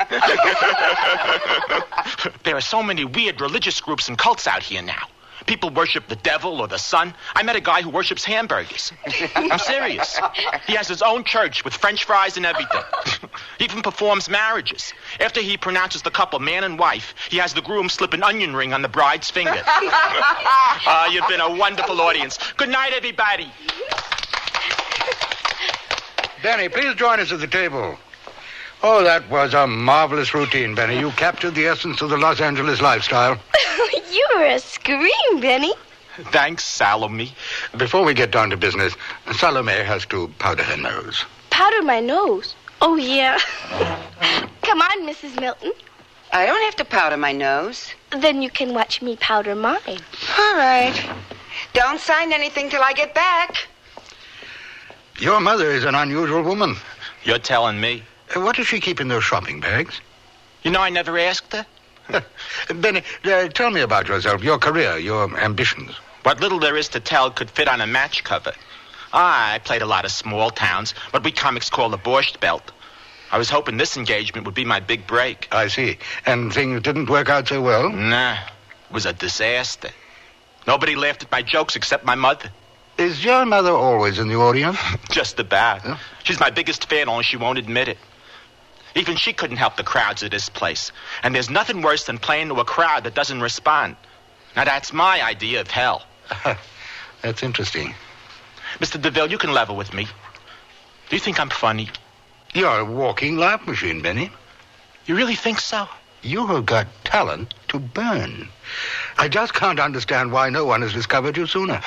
There are so many weird religious groups and cults out here now. People worship the devil or the sun. I met a guy who worships hamburgers. I'm serious. He has his own church with French fries and everything. He even performs marriages. After he pronounces the couple man and wife, he has the groom slip an onion ring on the bride's finger. You've been a wonderful audience. Good night, everybody. Benny, please join us at the table. Oh, that was a marvelous routine, Benny. You captured the essence of the Los Angeles lifestyle. You were a scream, Benny. Thanks, Salome. Before we get down to business, Salome has to powder her nose. Powder my nose? Oh, yeah. Come on, Mrs. Milton. I don't have to powder my nose. Then you can watch me powder mine. All right. Don't sign anything till I get back. Your mother is an unusual woman. You're telling me? What does she keep in those shopping bags? You know, I never asked her. Benny, tell me about yourself, your career, your ambitions. What little there is to tell could fit on a match cover. I played a lot of small towns, what we comics call the Borscht Belt. I was hoping this engagement would be my big break. I see. And things didn't work out so well? Nah, it was a disaster. Nobody laughed at my jokes except my mother. Is your mother always in the audience? Just about. Huh? She's my biggest fan, only she won't admit it. Even she couldn't help the crowds at this place. And there's nothing worse than playing to a crowd that doesn't respond. Now, that's my idea of hell. That's interesting. Mr. DeVille, you can level with me. Do you think I'm funny? You're a walking laugh machine, Benny. You really think so? You have got talent to burn. I just can't understand why no one has discovered you sooner.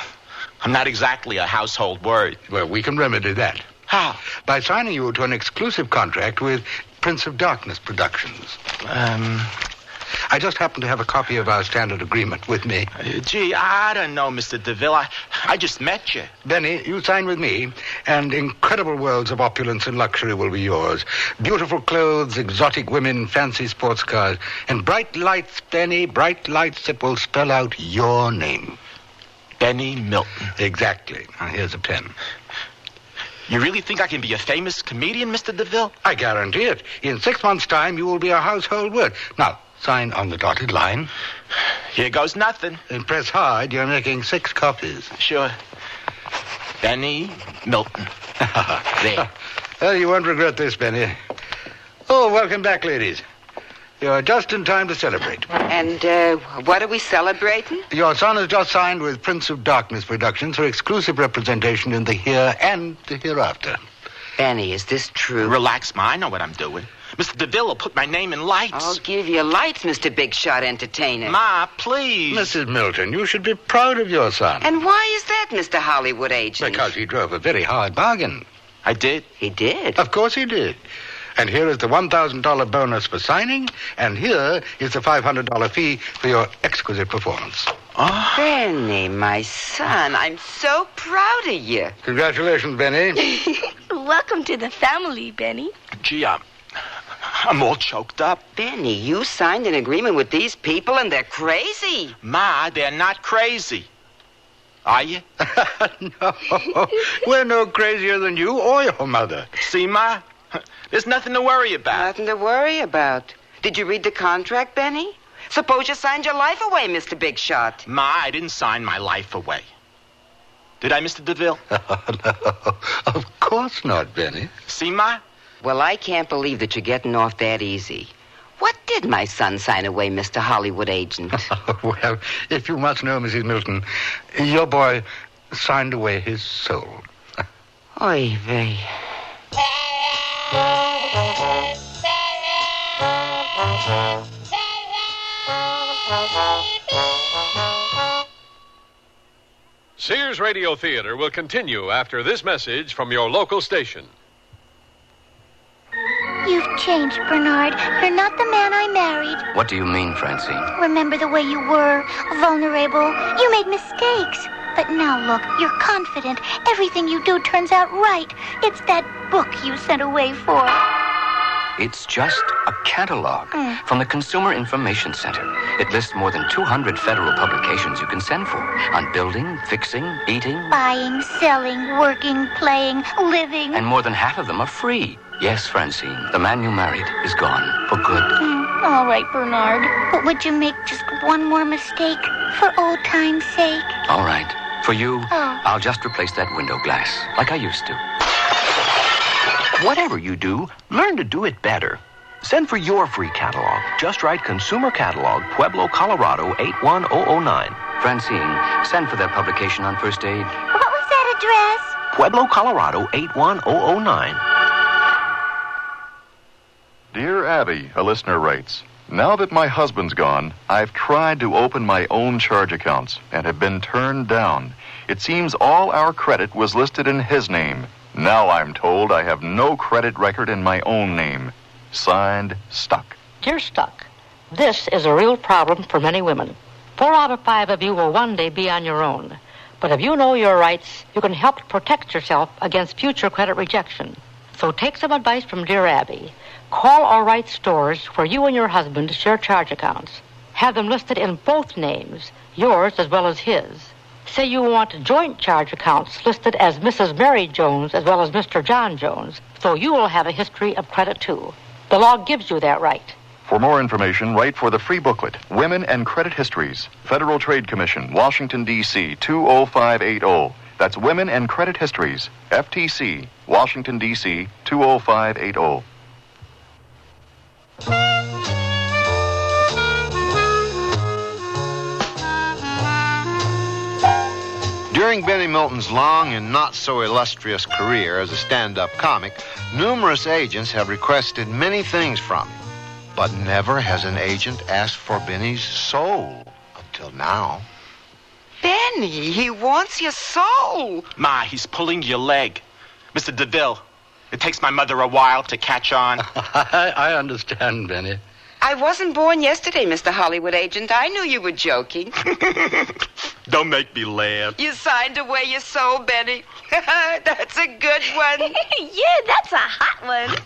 I'm not exactly a household word. Well, we can remedy that. How? By signing you to an exclusive contract with Prince of Darkness Productions. I just happen to have a copy of our standard agreement with me. Gee, I don't know, Mr. DeVille. I just met you. Benny, you sign with me, and incredible worlds of opulence and luxury will be yours. Beautiful clothes, exotic women, fancy sports cars, and bright lights, Benny, bright lights that will spell out your name. Benny Milton. Exactly. Now, here's a pen. You really think I can be a famous comedian, Mr. DeVille? I guarantee it. In 6 months' time, you will be a household word. Now, sign on the dotted line. Here goes nothing. And press hard. You're making 6 copies. Sure. Benny Milton. There. Well, you won't regret this, Benny. Oh, welcome back, ladies. You're just in time to celebrate. And what are we celebrating? Your son has just signed with Prince of Darkness Productions for exclusive representation in the here and the hereafter. Benny, is this true? Relax, Ma. I know what I'm doing. Mr. DeVille will put my name in lights. I'll give you lights, Mr. Big Shot Entertainer. Ma, please. Mrs. Milton, you should be proud of your son. And why is that, Mr. Hollywood Agent? Because he drove a very hard bargain. I did? He did? Of course he did. And here is the $1,000 bonus for signing, and here is the $500 fee for your exquisite performance. Oh. Benny, my son, I'm so proud of you. Congratulations, Benny. Welcome to the family, Benny. Gee, I'm all choked up. Benny, you signed an agreement with these people, and they're crazy. Ma, they're not crazy. Are you? No, we're no crazier than you or your mother. See, Ma? There's nothing to worry about. Nothing to worry about. Did you read the contract, Benny? Suppose you signed your life away, Mr. Big Shot. Ma, I didn't sign my life away. Did I, Mr. DeVille? No, of course not, Benny. See, Ma? Well, I can't believe that you're getting off that easy. What did my son sign away, Mr. Hollywood Agent? Well, if you must know, Mrs. Milton, your boy signed away his soul. Oy vey. Sears Radio Theater will continue after this message from your local station. You've changed, Bernard. You're not the man I married. What do you mean, Francine? Remember the way you were, vulnerable. You made mistakes. But now look, you're confident. Everything you do turns out right. It's that book you sent away for. It's just a catalog from the Consumer Information Center. It lists more than 200 federal publications you can send for on building, fixing, eating. Buying, selling, working, playing, living. And more than half of them are free. Yes, Francine, the man you married is gone for good. All right, Bernard. But would you make just one more mistake for old time's sake? All right. For you, I'll just replace that window glass like I used to. Whatever you do, learn to do it better. Send for your free catalog. Just write Consumer Catalog, Pueblo, Colorado, 81009. Francine, send for that publication on first aid. What was that address? Pueblo, Colorado, 81009. Dear Abby, a listener writes, now that my husband's gone, I've tried to open my own charge accounts and have been turned down. It seems all our credit was listed in his name. Now I'm told I have no credit record in my own name. Signed, Stuck. Dear Stuck, this is a real problem for many women. 4 out of 5 of you will one day be on your own. But if you know your rights, you can help protect yourself against future credit rejection. So take some advice from Dear Abby. Call or write stores where you and your husband share charge accounts. Have them listed in both names, yours as well as his. Say you want joint charge accounts listed as Mrs. Mary Jones as well as Mr. John Jones, so you will have a history of credit too. The law gives you that right. For more information, write for the free booklet, Women and Credit Histories, Federal Trade Commission, Washington, D.C., 20580. That's Women and Credit Histories, FTC, Washington, D.C., 20580. During Benny Milton's long and not so illustrious career as a stand-up comic, numerous agents have requested many things from him. But never has an agent asked for Benny's soul until now. Benny, he wants your soul. Ma, he's pulling your leg. Mr. DeVille, it takes my mother a while to catch on. I understand, Benny. I wasn't born yesterday, Mr. Hollywood Agent. I knew you were joking. Don't make me laugh. You signed away your soul, Benny. That's a good one. Yeah, that's a hot one.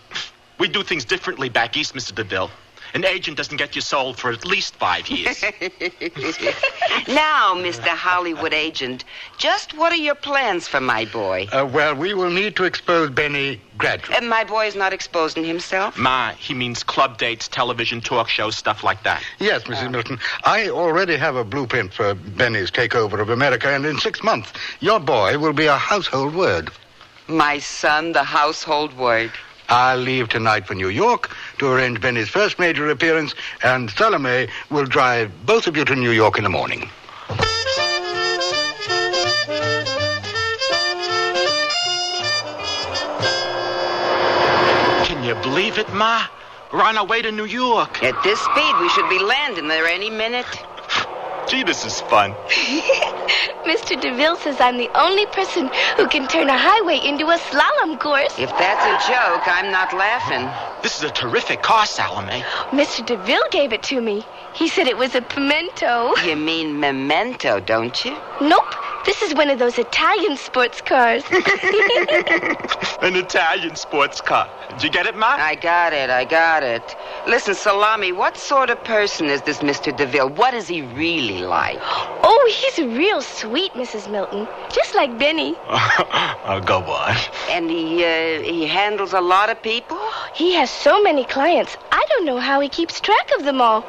We do things differently back east, Mr. DeVille. An agent doesn't get you sold for at least 5 years. Now, Mr. Hollywood agent, just what are your plans for my boy? Well, we will need to expose Benny gradually. My boy is not exposing himself? Ma, he means club dates, television, talk shows, stuff like that. Yes, Mrs. Milton. I already have a blueprint for Benny's takeover of America, and in 6 months, your boy will be a household word. My son, the household word. I'll leave tonight for New York to arrange Benny's first major appearance, and Salome will drive both of you to New York in the morning. Can you believe it, Ma? We're on our way to New York. At this speed, we should be landing there any minute. Gee, this is fun. Mr. DeVille says I'm the only person who can turn a highway into a slalom course. If that's a joke, I'm not laughing. This is a terrific car, Salome. Mr. DeVille gave it to me. He said it was a pimento. You mean memento, don't you? Nope. This is one of those Italian sports cars. An Italian sports car. Did you get it, Ma? I got it. Listen, Salami, what sort of person is this Mr. DeVille? What is he really like? Oh, he's real sweet, Mrs. Milton. Just like Benny. Oh, go on. And he handles a lot of people? He has so many clients. I don't know how he keeps track of them all.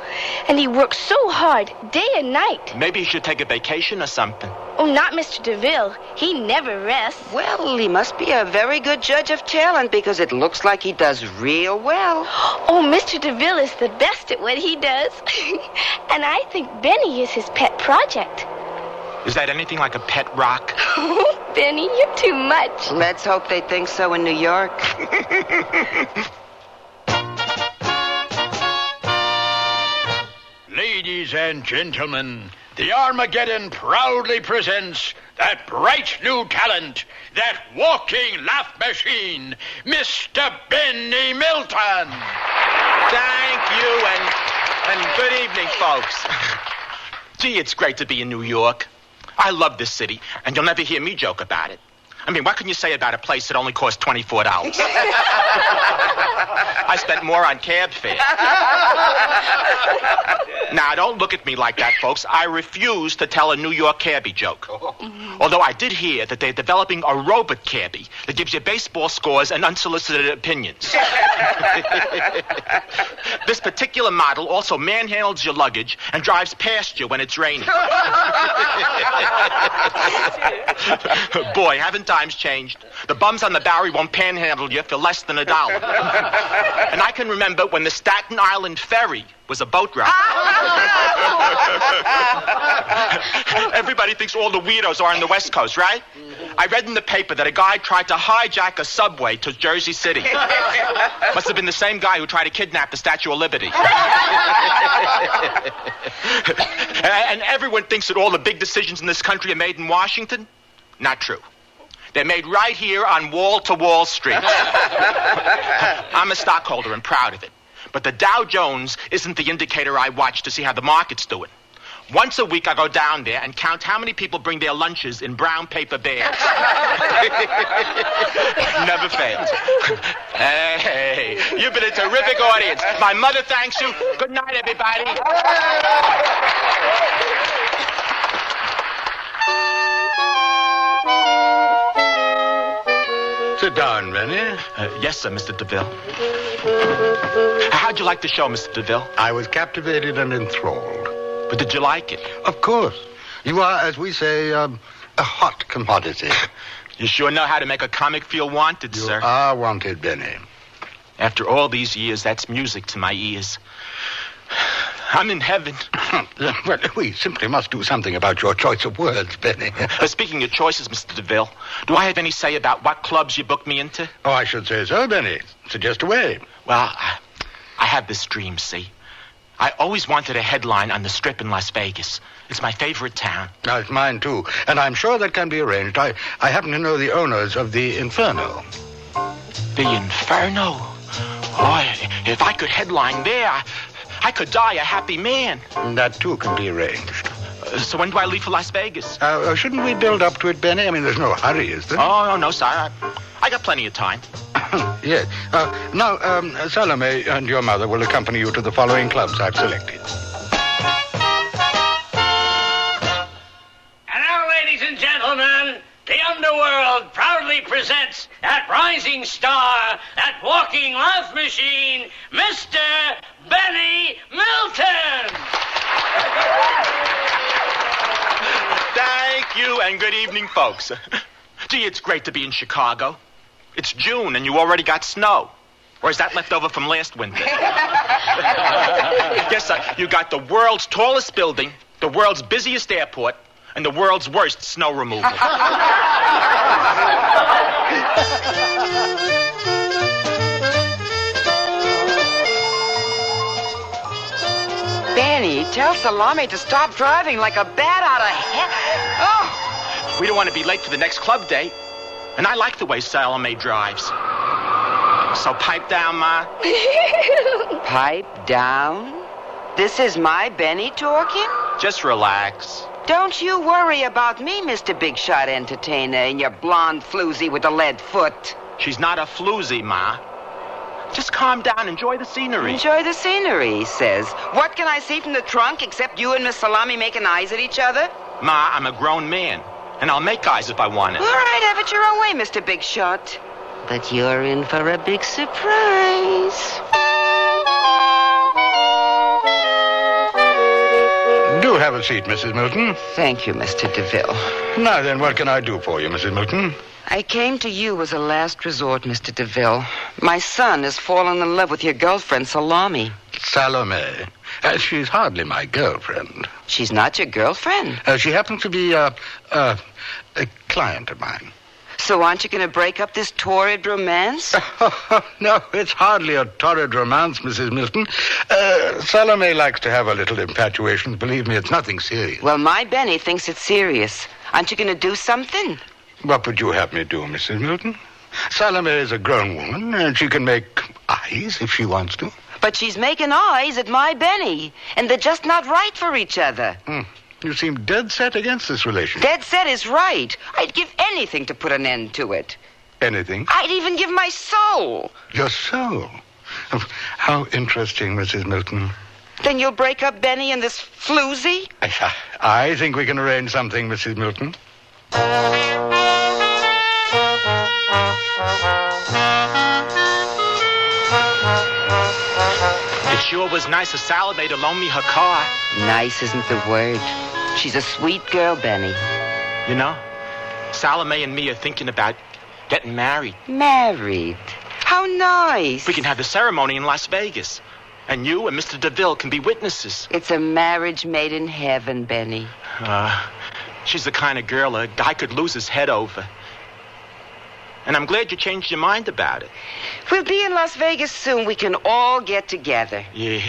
And he works so hard, day and night. Maybe he should take a vacation or something. Oh, not Mr. DeVille. He never rests. Well, he must be a very good judge of talent because it looks like he does real well. Oh, Mr. DeVille is the best at what he does. And I think Benny is his pet project. Is that anything like a pet rock? Oh, Benny, you're too much. Let's hope they think so in New York. Ladies and gentlemen, the Armageddon proudly presents that bright new talent, that walking laugh machine, Mr. Benny Milton. Thank you, and good evening, folks. Gee, it's great to be in New York. I love this city, and you'll never hear me joke about it. I mean, what can you say about a place that only costs $24? I spent more on cab fare. Now, don't look at me like that, folks. I refuse to tell a New York cabbie joke. Although I did hear that they're developing a robot cabbie that gives you baseball scores and unsolicited opinions. This particular model also manhandles your luggage and drives past you when it's raining. Boy, haven't times changed. The bums on the Bowery won't panhandle you for less than $1. And I can remember when the Staten Island Ferry was a boat ride. Everybody thinks all the weirdos are on the West Coast, right? I read in the paper that a guy tried to hijack a subway to Jersey City. Must have been the same guy who tried to kidnap the Statue of Liberty. And everyone thinks that all the big decisions in this country are made in Washington. Not true. They're made right here on Wall-to-Wall Street. I'm a stockholder and proud of it. But the Dow Jones isn't the indicator I watch to see how the market's doing. Once a week, I go down there and count how many people bring their lunches in brown paper bags. Never fails. Hey, you've been a terrific audience. My mother thanks you. Good night, everybody. Sit down, Benny. Yes, sir, Mr. DeVille. How'd you like the show, Mr. DeVille? I was captivated and enthralled. But did you like it? Of course. You are, as we say, a hot commodity. You sure know how to make a comic feel wanted, sir. You are wanted, Benny. After all these years, that's music to my ears. I'm in heaven. Well, we simply must do something about your choice of words, Benny. Speaking of choices, Mr. DeVille, do I have any say about what clubs you book me into? Oh, I should say so, Benny. Suggest away. Well, I have this dream, see? I always wanted a headline on the Strip in Las Vegas. It's my favorite town. Now, it's mine, too. And I'm sure that can be arranged. I happen to know the owners of the Inferno. The Inferno? Boy, if I could headline there, I could die a happy man. That, too, can be arranged. So when do I leave for Las Vegas? Shouldn't we build up to it, Benny? I mean, there's no hurry, is there? Oh, no, sir. I got plenty of time. Yes. Now, Salome and your mother will accompany you to the following clubs I've selected. And now, ladies and gentlemen, the underworld proudly presents that rising star, that walking laugh machine, Mr. Benny Milton! Thank you, and good evening, folks. Gee, it's great to be in Chicago. It's June, and you already got snow. Or is that left over from last winter? Yes, you got the world's tallest building, the world's busiest airport, and the world's worst snow removal. Benny, tell Salome to stop driving like a bat out of hell. Oh! We don't want to be late for the next club date. And I like the way Salome drives. So pipe down, Ma. Pipe down? This is my Benny talking? Just relax. Don't you worry about me, Mr. Big Shot Entertainer, and your blonde floozy with the lead foot. She's not a floozy, Ma. Just calm down, enjoy the scenery. Enjoy the scenery, he says. What can I see from the trunk except you and Miss Salami making eyes at each other? Ma, I'm a grown man, and I'll make eyes if I want it. All right, have it your own way, Mr. Big Shot. But you're in for a big surprise. Do have a seat, Mrs. Milton. Thank you, Mr. DeVille. Now then, what can I do for you, Mrs. Milton? I came to you as a last resort, Mr. DeVille. My son has fallen in love with your girlfriend, Salome. Salome. She's hardly my girlfriend. She's not your girlfriend? She happens to be a client of mine. So aren't you going to break up this torrid romance? No, it's hardly a torrid romance, Mrs. Milton. Salome likes to have a little infatuation. Believe me, it's nothing serious. Well, my Benny thinks it's serious. Aren't you going to do something? What would you have me do, Mrs. Milton? Salome is a grown woman, and she can make eyes if she wants to. But she's making eyes at my Benny, and they're just not right for each other. You seem dead set against this relationship. Dead set is right. I'd give anything to put an end to it. Anything? I'd even give my soul. Your soul? How interesting, Mrs. Milton. Then you'll break up Benny and this floozy? I think we can arrange something, Mrs. Milton. It sure was nice of Salome to loan me her car. Nice isn't the word. She's a sweet girl, Benny. You know, Salome and me are thinking about getting married. Married? How nice. We can have the ceremony in Las Vegas. And you and Mr. DeVille can be witnesses. It's a marriage made in heaven, Benny. She's the kind of girl a guy could lose his head over. And I'm glad you changed your mind about it. We'll be in Las Vegas soon. We can all get together. Yeah.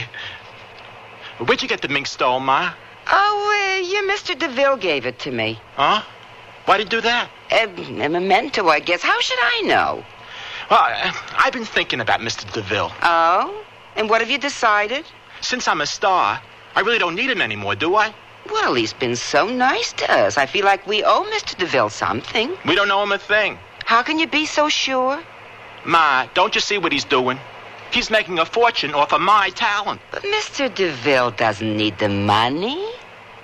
Where'd you get the mink stole, Ma? Oh, your Mr. DeVille gave it to me. Huh? Why'd he do that? A memento, I guess. How should I know? Well, I've been thinking about Mr. DeVille. Oh? And what have you decided? Since I'm a star, I really don't need him anymore, do I? Well, he's been so nice to us. I feel like we owe Mr. DeVille something. We don't owe him a thing. How can you be so sure? Ma, don't you see what he's doing? He's making a fortune off of my talent. But Mr. DeVille doesn't need the money.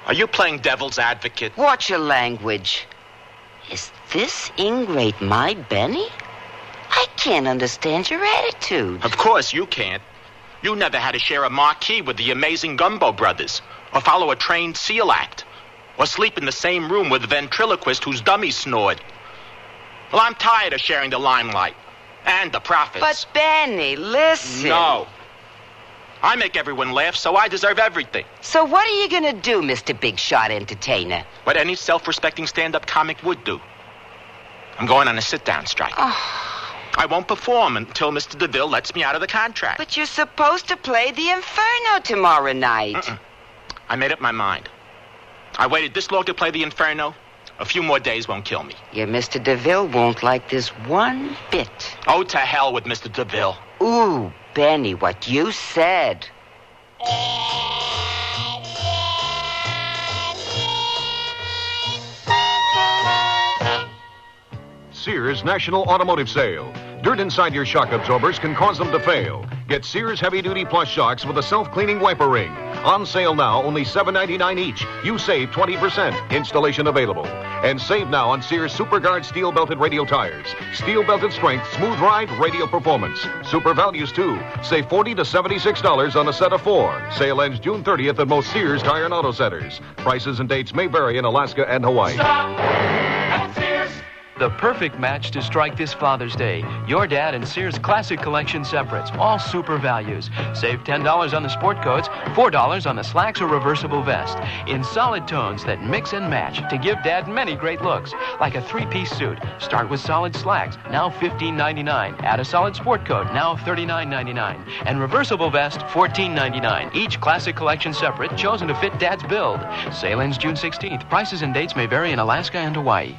Are you playing devil's advocate? Watch your language. Is this ingrate my Benny? I can't understand your attitude. Of course you can't. You never had to share a marquee with the amazing Gumbo brothers, or follow a trained SEAL act, or sleep in the same room with a ventriloquist whose dummy snored. Well, I'm tired of sharing the limelight and the profits. But, Benny, listen. No. I make everyone laugh, so I deserve everything. So what are you going to do, Mr. Big Shot Entertainer? What any self-respecting stand-up comic would do. I'm going on a sit-down strike. I won't perform until Mr. DeVille lets me out of the contract. But you're supposed to play the Inferno tomorrow night. I made up my mind. I waited this long to play the Inferno. A few more days won't kill me. Your Mr. DeVille won't like this one bit. Oh, to hell with Mr. DeVille. Ooh, Benny, what you said. Sears National Automotive Sale. Dirt inside your shock absorbers can cause them to fail. Get Sears Heavy Duty Plus shocks with a self-cleaning wiper ring. On sale now, only $7.99 each. You save 20%. Installation available. And save now on Sears SuperGuard steel-belted radial tires. Steel-belted strength, smooth ride, radial performance. Super values, too. Save $40 to $76 on a set of 4. Sale ends June 30th at most Sears Tire and Auto Centers. Prices and dates may vary in Alaska and Hawaii. The perfect match to strike this Father's Day. Your dad and Sears Classic Collection separates, all super values. Save $10 on the sport coats, $4 on the slacks or reversible vest. In solid tones that mix and match to give Dad many great looks. Like a 3-piece suit. Start with solid slacks, now $15.99. Add a solid sport coat, now $39.99. And reversible vest, $14.99. Each Classic Collection separate, chosen to fit Dad's build. Sale ends June 16th. Prices and dates may vary in Alaska and Hawaii.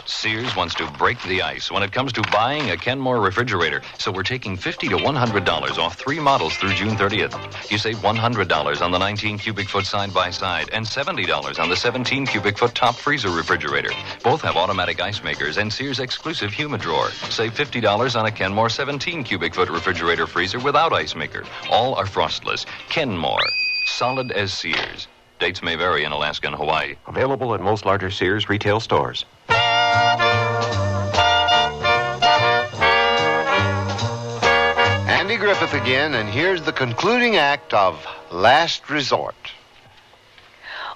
Sears wants to break the ice when it comes to buying a Kenmore refrigerator. So we're taking $50 to $100 off 3 models through June 30th. You save $100 on the 19 cubic foot side-by-side and $70 on the 17 cubic foot top freezer refrigerator. Both have automatic ice makers and Sears exclusive Humidrawer. Save $50 on a Kenmore 17 cubic foot refrigerator freezer without ice maker. All are frostless. Kenmore. Solid as Sears. Dates may vary in Alaska and Hawaii. Available at most larger Sears retail stores. Andy Griffith again, and here's the concluding act of Last Resort.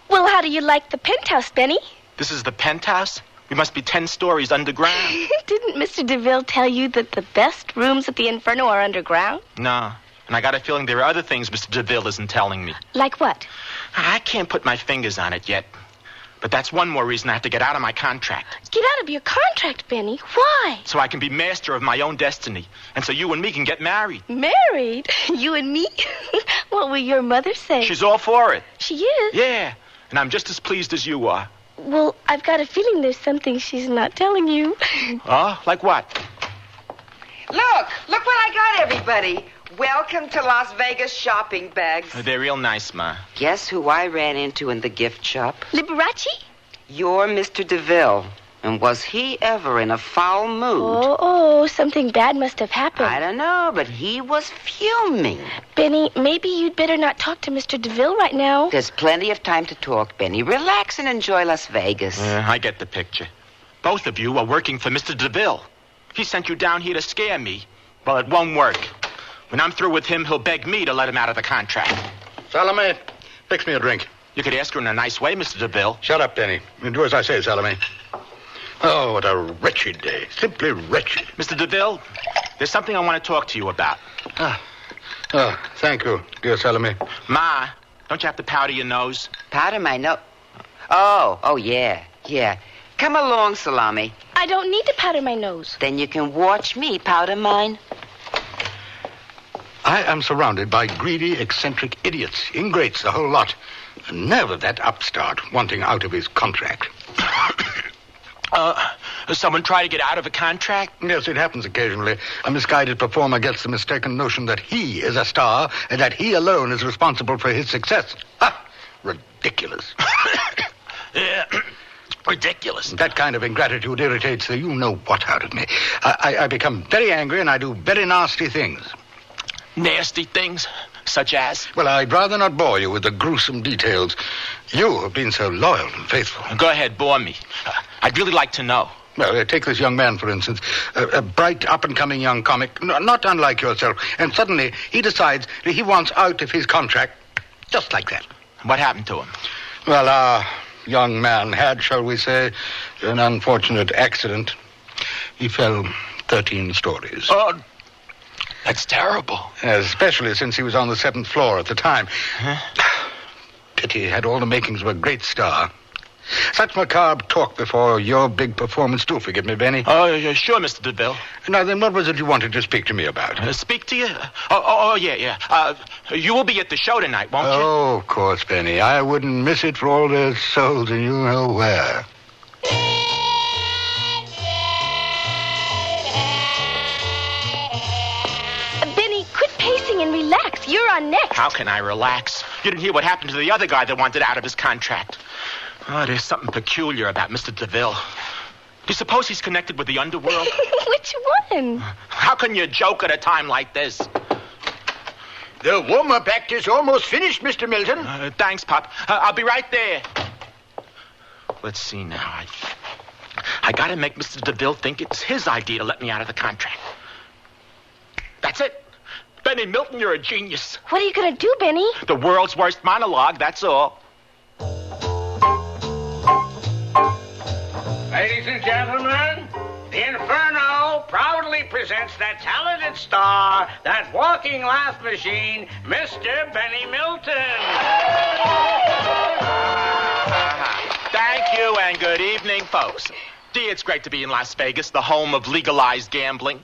Well, how do you like the penthouse, Benny? This is the penthouse? We must be 10 stories underground. Didn't Mr. DeVille tell you that the best rooms at the Inferno are underground? No. And I got a feeling there are other things Mr. DeVille isn't telling me. Like what? I can't put my fingers on it yet. But that's one more reason I have to get out of my contract. Get out of your contract, Benny. Why? So I can be master of my own destiny. And so you and me can get married. Married? You and me? What will your mother say? She's all for it. She is? Yeah. And I'm just as pleased as you are. Well, I've got a feeling there's something she's not telling you. Oh? Like what? Look what I got, everybody. Welcome to Las Vegas shopping bags. They're real nice, Ma. Guess who I ran into in the gift shop? Liberace? Your Mr. DeVille. And was he ever in a foul mood? Oh, something bad must have happened. I don't know, but he was fuming. Benny, maybe you'd better not talk to Mr. DeVille right now. There's plenty of time to talk, Benny. Relax and enjoy Las Vegas. I get the picture. Both of you are working for Mr. DeVille. He sent you down here to scare me. Well, it won't work. When I'm through with him, he'll beg me to let him out of the contract. Salome, fix me a drink. You could ask her in a nice way, Mr. DeVille. Shut up, Benny. And do as I say, Salome. Oh, what a wretched day. Simply wretched. Mr. DeVille, there's something I want to talk to you about. Oh, thank you, dear Salome. Ma, don't you have to powder your nose? Powder my nose? Oh, yeah. Come along, Salami. I don't need to powder my nose. Then you can watch me powder mine. I am surrounded by greedy, eccentric idiots, ingrates, the whole lot. Never that upstart wanting out of his contract. Someone try to get out of a contract? Yes, it happens occasionally. A misguided performer gets the mistaken notion that he is a star and that he alone is responsible for his success. Ridiculous. Yeah, ridiculous. That kind of ingratitude irritates the you-know-what out of me. I become very angry and I do very nasty things. Nasty things? Such as? Well, I'd rather not bore you with the gruesome details. You have been so loyal and faithful. Go ahead, bore me. I'd really like to know. Well, take this young man, for instance. A bright, up-and-coming young comic, not unlike yourself. And suddenly, he decides that he wants out of his contract. Just like that. What happened to him? Well, our young man had, shall we say, an unfortunate accident. He fell 13 stories. Oh, that's terrible. Especially since he was on the 7th floor at the time. Pity, he had all the makings of a great star. Such macabre talk before your big performance. Do forgive me, Benny. Oh, sure, Mr. DeVille. Now, then, what was it you wanted to speak to me about? Speak to you? Yeah. You will be at the show tonight, won't you? Oh, of course, Benny. I wouldn't miss it for all their souls and you know where. Benny, quit pacing and relax. You're on next. How can I relax? You didn't hear what happened to the other guy that wanted out of his contract. Oh, there's something peculiar about Mr. DeVille. Do you suppose he's connected with the underworld? Which one? How can you joke at a time like this? The warm-up act is almost finished, Mr. Milton. Thanks, Pop. I'll be right there. Let's see now. I gotta make Mr. DeVille think it's his idea to let me out of the contract. That's it. Benny Milton, you're a genius. What are you going to do, Benny? The world's worst monologue, that's all. Ladies and gentlemen, the Inferno proudly presents that talented star, that walking laugh machine, Mr. Benny Milton. Thank you, and good evening, folks. Gee, it's great to be in Las Vegas, the home of legalized gambling.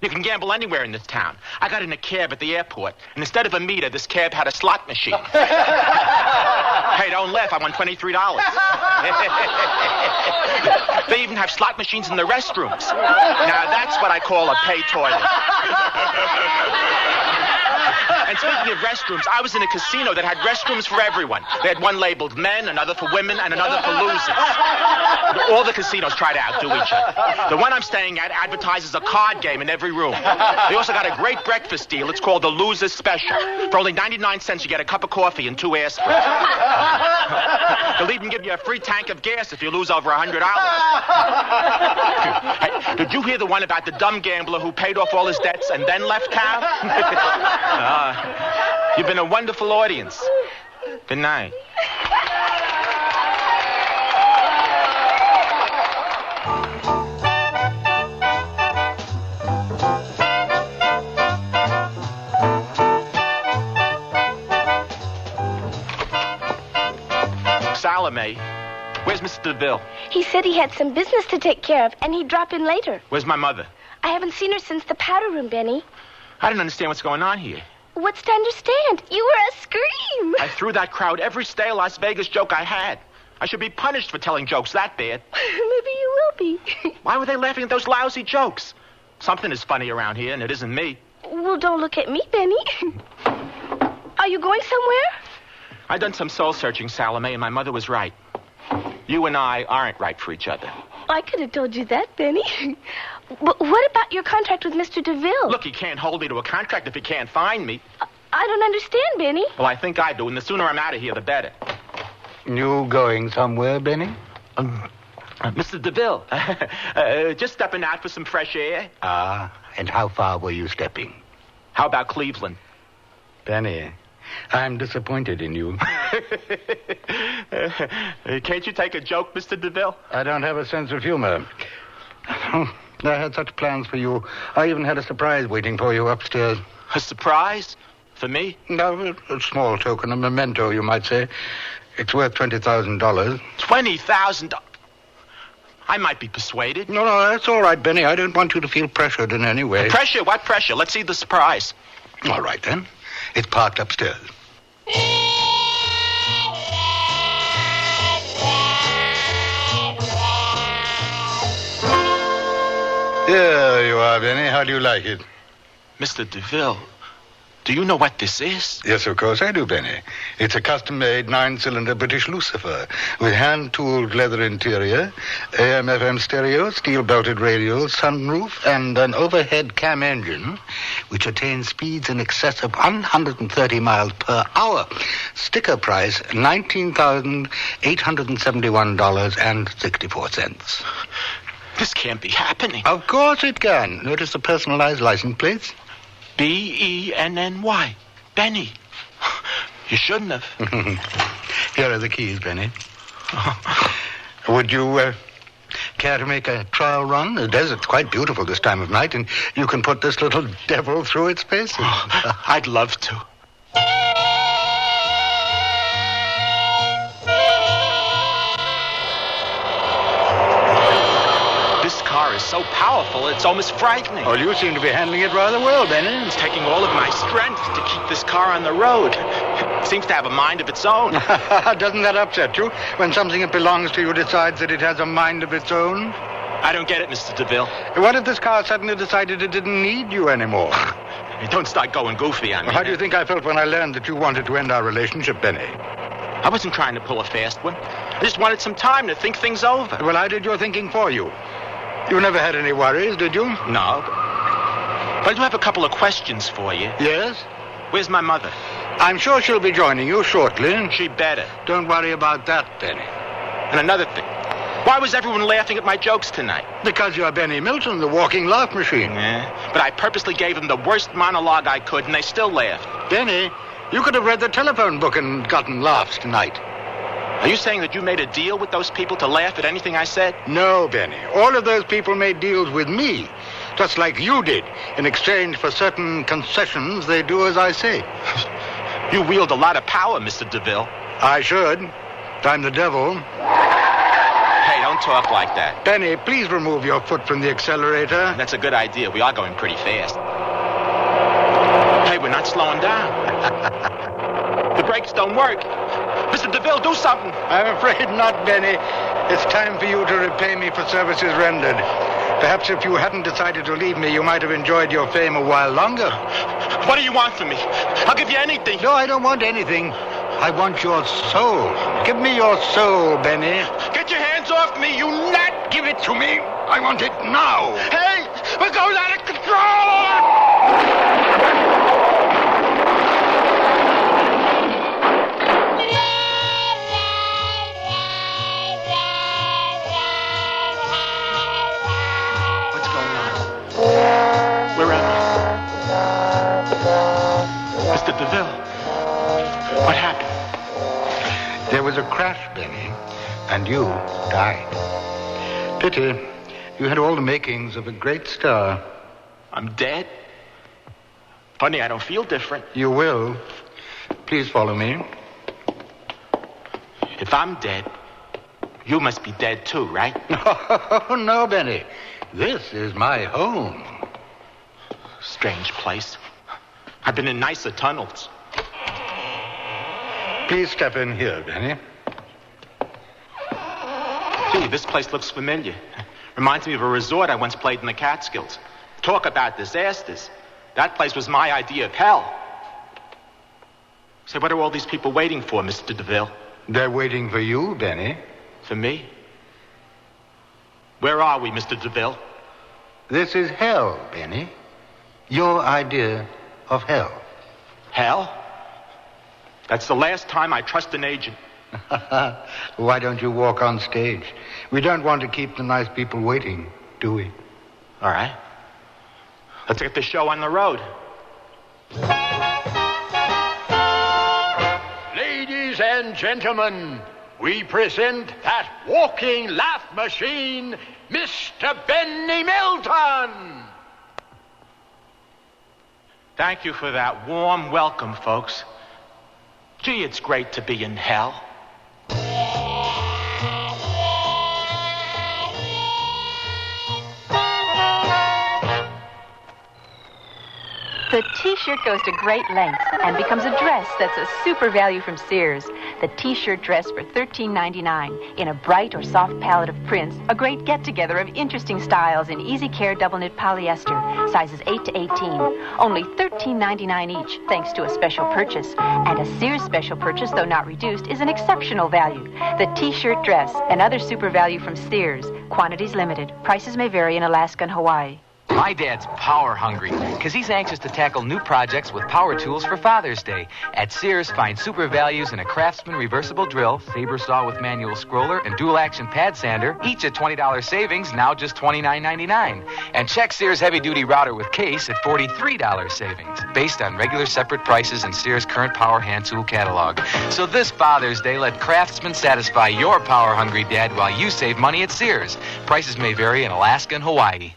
You can gamble anywhere in this town. I got in a cab at the airport, and instead of a meter, this cab had a slot machine. Hey, don't laugh. I won $23. They even have slot machines in the restrooms. Now, that's what I call a pay toilet. And speaking of restrooms, I was in a casino that had restrooms for everyone. They had one labeled men, another for women, and another for losers. All the casinos try to outdo each other. The one I'm staying at advertises a card game in every room. They also got a great breakfast deal. It's called the Loser's Special. For only 99 cents, you get a cup of coffee and 2 aspirin. They'll even give you a free tank of gas if you lose over $100. Hey, did you hear the one about the dumb gambler who paid off all his debts and then left town? You've been a wonderful audience. Good night. Salome, where's Mr. DeVille? He said he had some business to take care of, and he'd drop in later. Where's my mother? I haven't seen her since the powder room, Benny. I don't understand what's going on here. What's to understand? You were a scream. I threw that crowd every stale Las Vegas joke I had. I should be punished for telling jokes that bad. Maybe you will be. Why were they laughing at those lousy jokes? Something is funny around here, and it isn't me. Well, don't look at me, Benny. Are you going somewhere? I done some soul searching, Salome, and my mother was right. You and I aren't right for each other. I could have told you that, Benny. But what about your contract with Mr. DeVille? Look, he can't hold me to a contract if he can't find me. I don't understand, Benny. Well, I think I do, and the sooner I'm out of here, the better. You going somewhere, Benny? Mr. DeVille, just stepping out for some fresh air. And how far were you stepping? How about Cleveland? Benny, I'm disappointed in you. Can't you take a joke, Mr. DeVille? I don't have a sense of humor. I had such plans for you. I even had a surprise waiting for you upstairs. A surprise? For me? No, a small token, a memento, you might say. It's worth $20,000. $20,000? I might be persuaded. No, that's all right, Benny. I don't want you to feel pressured in any way. Pressure? What pressure? Let's see the surprise. All right, then. It's parked upstairs. There you are, Benny. How do you like it? Mr. DeVille, do you know what this is? Yes, of course I do, Benny. It's a custom-made 9-cylinder British Lucifer with hand-tooled leather interior, AM/FM stereo, steel-belted radio, sunroof, and an overhead cam engine which attains speeds in excess of 130 miles per hour. Sticker price, $19,871.64. This can't be happening. Of course it can. Notice the personalized license plates? B-E-N-N-Y. Benny. You shouldn't have. Here are the keys, Benny. Would you care to make a trial run? The desert's quite beautiful this time of night, and you can put this little devil through its paces. I'd love to. This car is so powerful, it's almost frightening. Well, you seem to be handling it rather well, Benny. It's taking all of my strength to keep this car on the road. It seems to have a mind of its own. Doesn't that upset you when something that belongs to you decides that it has a mind of its own? I don't get it, Mr. DeVille. What if this car suddenly decided it didn't need you anymore? Don't start going goofy on me. How do you think I felt when I learned that you wanted to end our relationship, Benny? I wasn't trying to pull a fast one. I just wanted some time to think things over. Well, I did your thinking for you. You never had any worries, did you? No. But I do have a couple of questions for you. Yes? Where's my mother? I'm sure she'll be joining you shortly. She better. Don't worry about that, Benny. And another thing. Why was everyone laughing at my jokes tonight? Because you're Benny Milton, the walking laugh machine. Yeah, but I purposely gave them the worst monologue I could, and they still laughed. Benny, you could have read the telephone book and gotten laughs tonight. Are you saying that you made a deal with those people to laugh at anything I said? No, Benny. All of those people made deals with me, just like you did. In exchange for certain concessions, they do as I say. You wield a lot of power, Mr. DeVille. I should. I'm the devil. Hey, don't talk like that. Benny, please remove your foot from the accelerator. That's a good idea. We are going pretty fast. Hey, we're not slowing down. The brakes don't work. Mr. DeVille, do something. I'm afraid not, Benny. It's time for you to repay me for services rendered. Perhaps if you hadn't decided to leave me, you might have enjoyed your fame a while longer. What do you want from me? I'll give you anything. No, I don't want anything. I want your soul. Give me your soul, Benny. Get your hands off me, you nut! Give it to me. I want it now. Hey, we're going out of control! What's going on? Where am I? Mr. DeVille, what happened? There was a crash, Benny, and you died. Pity. You had all the makings of a great star. I'm dead? Funny, I don't feel different. You will. Please follow me. If I'm dead, you must be dead too, right? Oh, no, Benny. This is my home. Strange place. I've been in nicer tunnels. Please step in here, Benny. Gee, this place looks familiar. Reminds me of a resort I once played in the Catskills. Talk about disasters. That place was my idea of hell. Say, what are all these people waiting for, Mr. DeVille? They're waiting for you, Benny. For me? Where are we, Mr. DeVille? This is hell, Benny. Your idea of hell. Hell? That's the last time I trust an agent. Why don't you walk on stage? We don't want to keep the nice people waiting, do we? All right. Let's get the show on the road. Ladies and gentlemen, we present that walking laugh machine, Mr. Benny Milton. Thank you for that warm welcome, folks. Gee, it's great to be in hell. The T-shirt goes to great lengths and becomes a dress that's a super value from Sears. The T-shirt dress for $13.99 in a bright or soft palette of prints, a great get-together of interesting styles in easy care double knit polyester, sizes 8 to 18. Only $13.99 each, thanks to a special purchase. And a Sears special purchase, though not reduced, is an exceptional value. The T-shirt dress, another super value from Sears. Quantities limited. Prices may vary in Alaska and Hawaii. My dad's power hungry because he's anxious to tackle new projects with power tools for Father's Day. At Sears, find super values in a Craftsman reversible drill, saber saw with manual scroller, and dual action pad sander, each at $20 savings, now just $29.99. And check Sears heavy duty router with case at $43 savings, based on regular separate prices in Sears' current power hand tool catalog. So this Father's Day, let Craftsman satisfy your power hungry dad while you save money at Sears. Prices may vary in Alaska and Hawaii.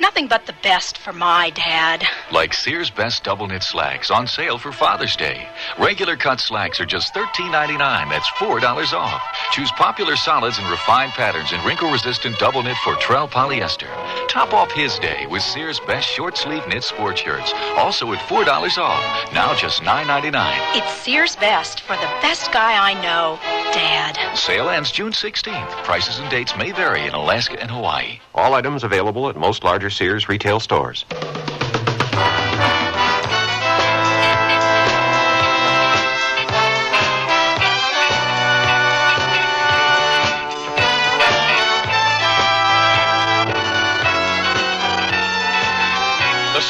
Nothing but the best for my dad. Like Sears Best Double Knit Slacks on sale for Father's Day. Regular cut slacks are just $13.99. That's $4 off. Choose popular solids and refined patterns in wrinkle-resistant double knit Fortrell polyester. Top off his day with Sears Best Short Sleeve Knit Sport Shirts. Also at $4 off. Now just $9.99. It's Sears Best for the best guy I know, Dad. Sale ends June 16th. Prices and dates may vary in Alaska and Hawaii. All items available at most larger Sears retail stores.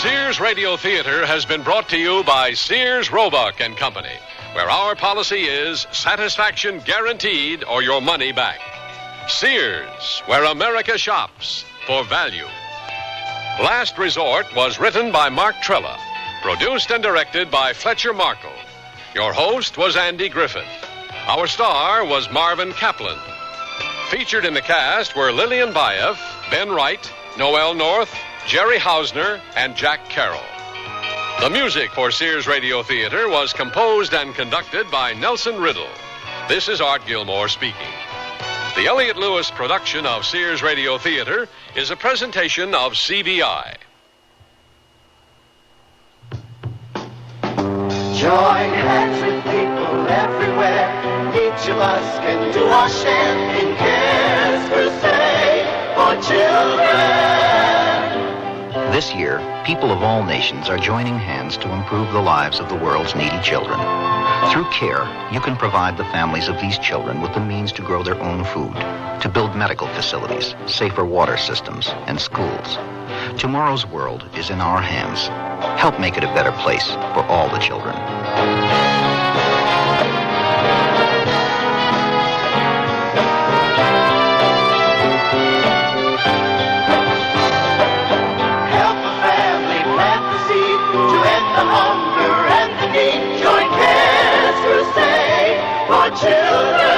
Sears Radio Theater has been brought to you by Sears Roebuck and Company, where our policy is satisfaction guaranteed or your money back. Sears, where America shops for value. Last Resort was written by Mark Trella, produced and directed by Fletcher Markle. Your host was Andy Griffith. Our star was Marvin Kaplan. Featured in the cast were Lillian Baeff, Ben Wright, Noel North, Jerry Hausner, and Jack Carroll. The music for Sears Radio Theater was composed and conducted by Nelson Riddle. This is Art Gilmore speaking. The Elliott Lewis production of Sears Radio Theater is a presentation of CBI. Join hands with people everywhere. Each of us can do our share in Cares Crusade for children. This year, people of all nations are joining hands to improve the lives of the world's needy children. Through CARE, you can provide the families of these children with the means to grow their own food, to build medical facilities, safer water systems, and schools. Tomorrow's world is in our hands. Help make it a better place for all the children. Help a family plant the seed to end the hunger and the need. Join Cares Crusade for children.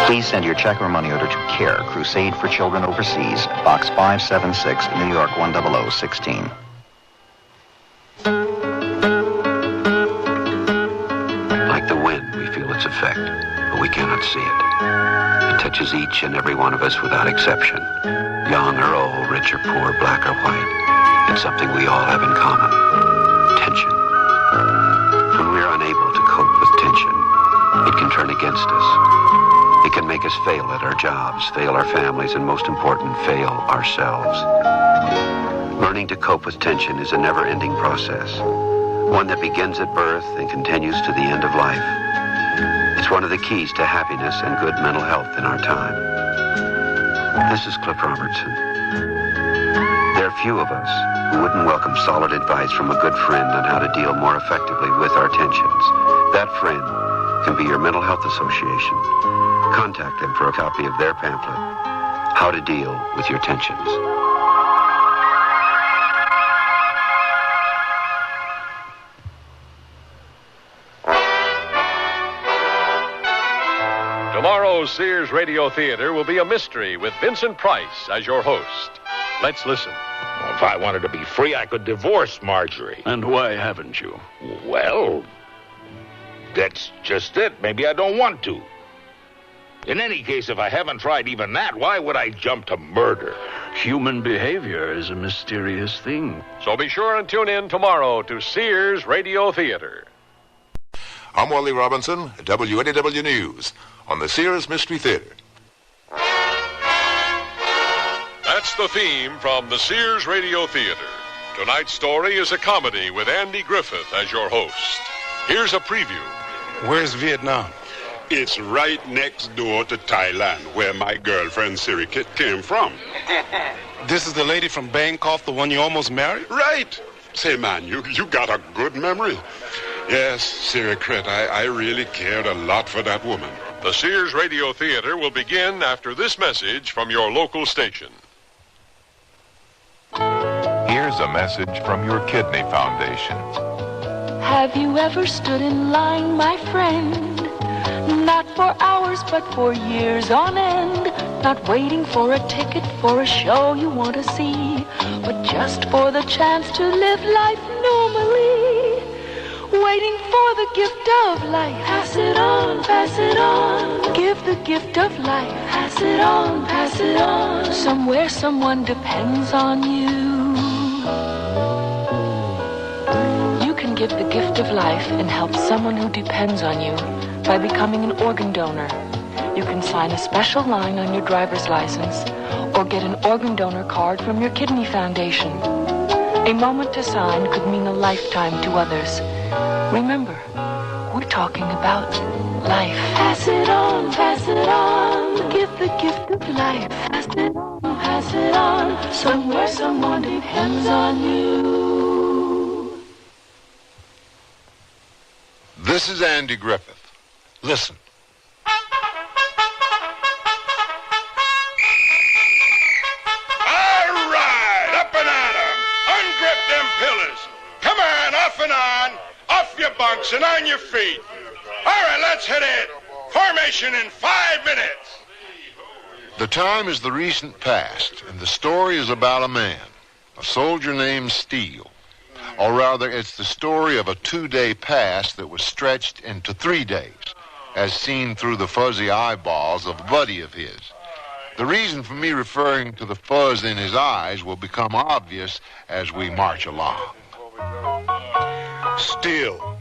Please send your check or money order to CARE, Crusade for Children Overseas, Box 576, New York 10016. Like the wind, we feel its effect, but we cannot see it. It touches each and every one of us without exception. Young or old, rich or poor, black or white. It's something we all have in common. Tension. When we're unable to cope with tension, it can turn against us. It can make us fail at our jobs, fail our families, and most important, fail ourselves. Learning to cope with tension is a never-ending process, one that begins at birth and continues to the end of life. It's one of the keys to happiness and good mental health in our time. This is Cliff Robertson. There are few of us who wouldn't welcome solid advice from a good friend on how to deal more effectively with our tensions. That friend can be your mental health association. Contact them for a copy of their pamphlet, How to Deal with Your Tensions. Tomorrow's Sears Radio Theater will be a mystery with Vincent Price as your host. Let's listen. If I wanted to be free, I could divorce Marjorie. And why haven't you? Well, that's just it. Maybe I don't want to. In any case, if I haven't tried even that, why would I jump to murder? Human behavior is a mysterious thing. So be sure and tune in tomorrow to Sears Radio Theater. I'm Wally Robinson, WNEW News, on the Sears Mystery Theater. That's the theme from the Sears Radio Theater. Tonight's story is a comedy with Andy Griffith as your host. Here's a preview. Where's Vietnam? It's right next door to Thailand, where my girlfriend Siri came from. This is the lady from Bangkok, the one you almost married? Right. Say, man, you got a good memory. Yes, Siri Crit, I really cared a lot for that woman. The Sears Radio Theater will begin after this message from your local station. Here's a message from your Kidney Foundation. Have you ever stood in line, my friend? Not for hours, but for years on end. Not waiting for a ticket for a show you want to see, but just for the chance to live life normally. Waiting for the gift of life. Pass it on, pass it on. Give the gift of life. Pass it on, pass it on. Somewhere someone depends on you. You can give the gift of life and help someone who depends on you by becoming an organ donor. You can sign a special line on your driver's license or get an organ donor card from your Kidney Foundation. A moment to sign could mean a lifetime to others. Remember, we're talking about life. Pass it on, pass it on. Give the gift of life. Pass it on, pass pass it on. Somewhere someone depends on you. This is Andy Griffith. Listen. All right, up and at 'em. Ungrip them pillars. Come on, off and on. Off your bunks and on your feet. All right, let's hit it. Formation in 5 minutes. The time is the recent past, and the story is about a man, a soldier named Steele. Or rather, it's the story of a 2-day past that was stretched into 3 days, as seen through the fuzzy eyeballs of a buddy of his. The reason for me referring to the fuzz in his eyes will become obvious as we march along. Steele.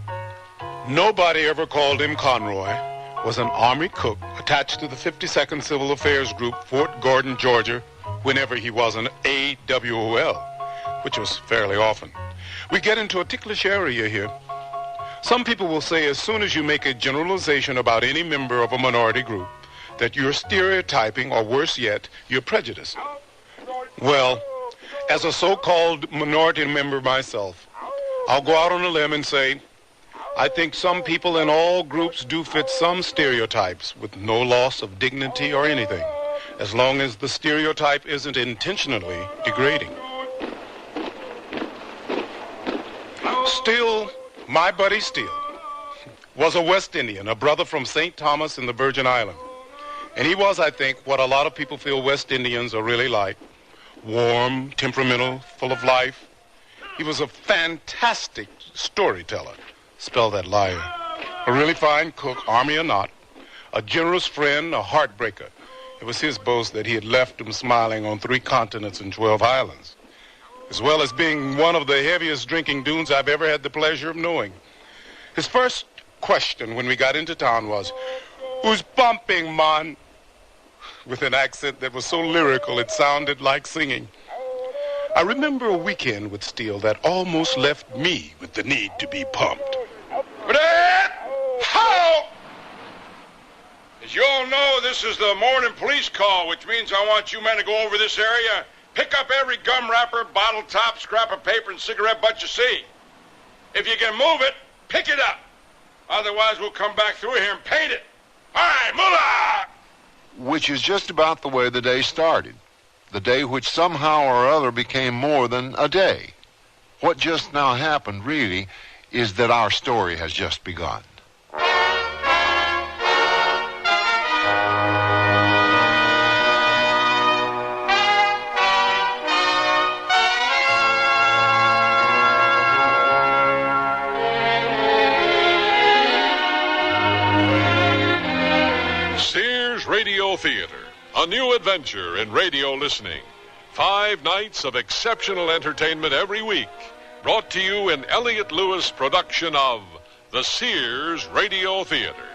Nobody ever called him Conroy. Was an Army cook attached to the 52nd Civil Affairs Group, Fort Gordon, Georgia, whenever he was an AWOL, which was fairly often. We get into a ticklish area here. Some people will say as soon as you make a generalization about any member of a minority group, that you're stereotyping, or worse yet, you're prejudiced. Well, as a so-called minority member myself, I'll go out on a limb and say, I think some people in all groups do fit some stereotypes with no loss of dignity or anything, as long as the stereotype isn't intentionally degrading. Steele, my buddy Steele, was a West Indian, a brother from St. Thomas in the Virgin Islands. And he was, I think, what a lot of people feel West Indians are really like. Warm, temperamental, full of life. He was a fantastic storyteller. Spell that liar. A really fine cook, Army or not. A generous friend, a heartbreaker. It was his boast that he had left him smiling on 3 continents and 12 islands. As well as being one of the heaviest drinking dudes I've ever had the pleasure of knowing. His first question when we got into town was, "Who's bumping, man?" With an accent that was so lyrical it sounded like singing. I remember a weekend with Steele that almost left me with the need to be pumped. How? As you all know, this is the morning police call, which means I want you men to go over this area, pick up every gum wrapper, bottle top, scrap of paper, and cigarette butt you see. If you can move it, pick it up. Otherwise, we'll come back through here and paint it. All right, moolah! Which is just about the way the day started. The day which somehow or other became more than a day. What just now happened, really, is that our story has just begun. Sears Radio Theater, a new adventure in radio listening. 5 nights of exceptional entertainment every week. Brought to you in Elliott Lewis production of the Sears Radio Theater.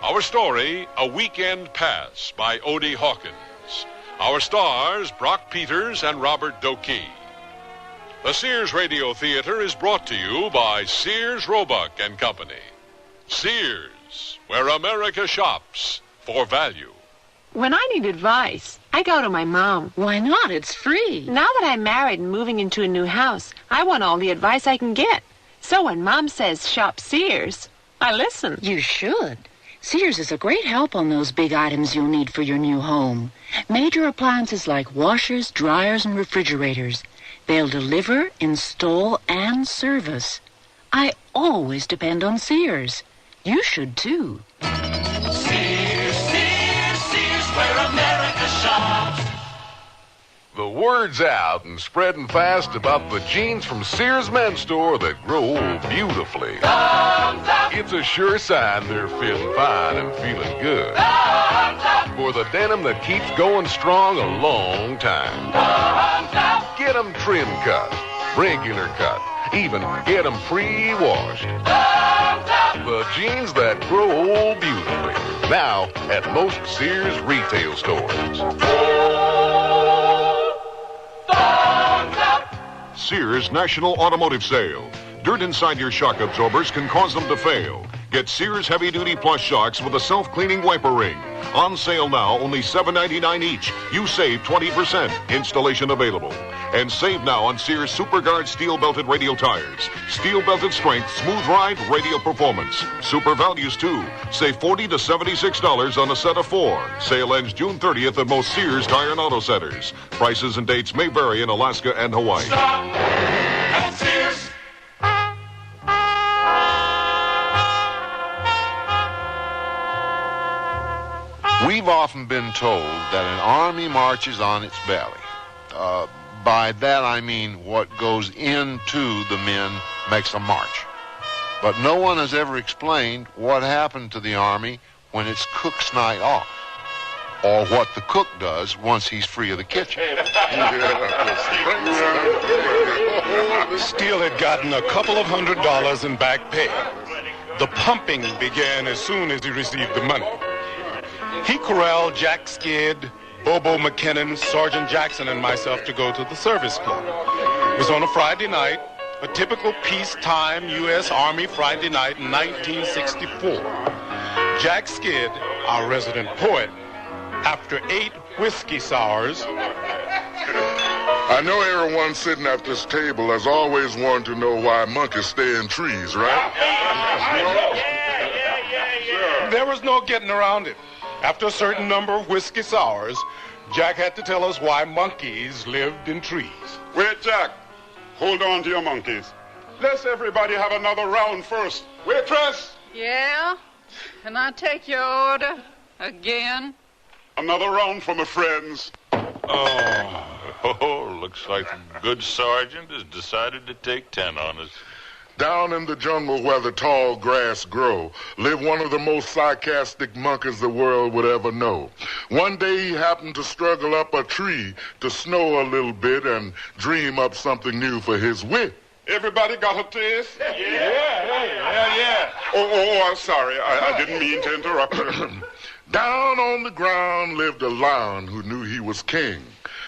Our story, A Weekend Pass by Odie Hawkins. Our stars, Brock Peters and Robert Dokey. The Sears Radio Theater is brought to you by Sears Roebuck and Company. Sears, where America shops for value. When I need advice, I go to my mom. Why not? It's free. Now that I'm married and moving into a new house, I want all the advice I can get. So when Mom says shop Sears, I listen. You should. Sears is a great help on those big items you'll need for your new home. Major appliances like washers, dryers, and refrigerators. They'll deliver, install, and service. I always depend on Sears. You should, too. Where America shops. The word's out and spreading fast about the jeans from Sears Men's Store that grow beautifully. It's a sure sign they're feeling fine and feeling good. For the denim that keeps going strong a long time. Get them trim cut, regular cut, even get them pre-washed. The jeans that grow beautifully. Now at most Sears retail stores. Sears National Automotive Sale. Dirt inside your shock absorbers can cause them to fail. Get Sears heavy-duty plush shocks with a self-cleaning wiper ring. On sale now, only $7.99 each. You save 20%. Installation available. And save now on Sears SuperGuard steel-belted radial tires. Steel-belted strength, smooth ride, radial performance. Super values, too. Save $40 to $76 on a set of 4. Sale ends June 30th at most Sears Tire and Auto Centers. Prices and dates may vary in Alaska and Hawaii. Stop at Sears. We've often been told that an army marches on its belly. By that I mean what goes into the men makes a march. But no one has ever explained what happened to the army when it's cook's night off, or what the cook does once he's free of the kitchen. Steele had gotten a couple of $100 in back pay. The pumping began as soon as he received the money. He corralled Jack Skid, Bobo McKinnon, Sergeant Jackson, and myself to go to the service club. It was on a Friday night, a typical peacetime U.S. Army Friday night in 1964. Jack Skid, our resident poet, after 8 whiskey sours. I know everyone sitting at this table has always wanted to know why monkeys stay in trees, right? There was no getting around it. After a certain number of whiskey sours, Jack had to tell us why monkeys lived in trees. Wait, Jack. Hold on to your monkeys. Let's everybody have another round first. Waitress! Yeah? Can I take your order again? Another round for my friends. Oh, looks like the good sergeant has decided to take 10 on us. Down in the jungle where the tall grass grow, lived one of the most sarcastic monkeys the world would ever know. One day he happened to struggle up a tree to snow a little bit and dream up something new for his wit. Everybody got a taste? Yeah. Oh, I'm sorry. I didn't mean to interrupt you. Down on the ground lived a lion who knew he was king.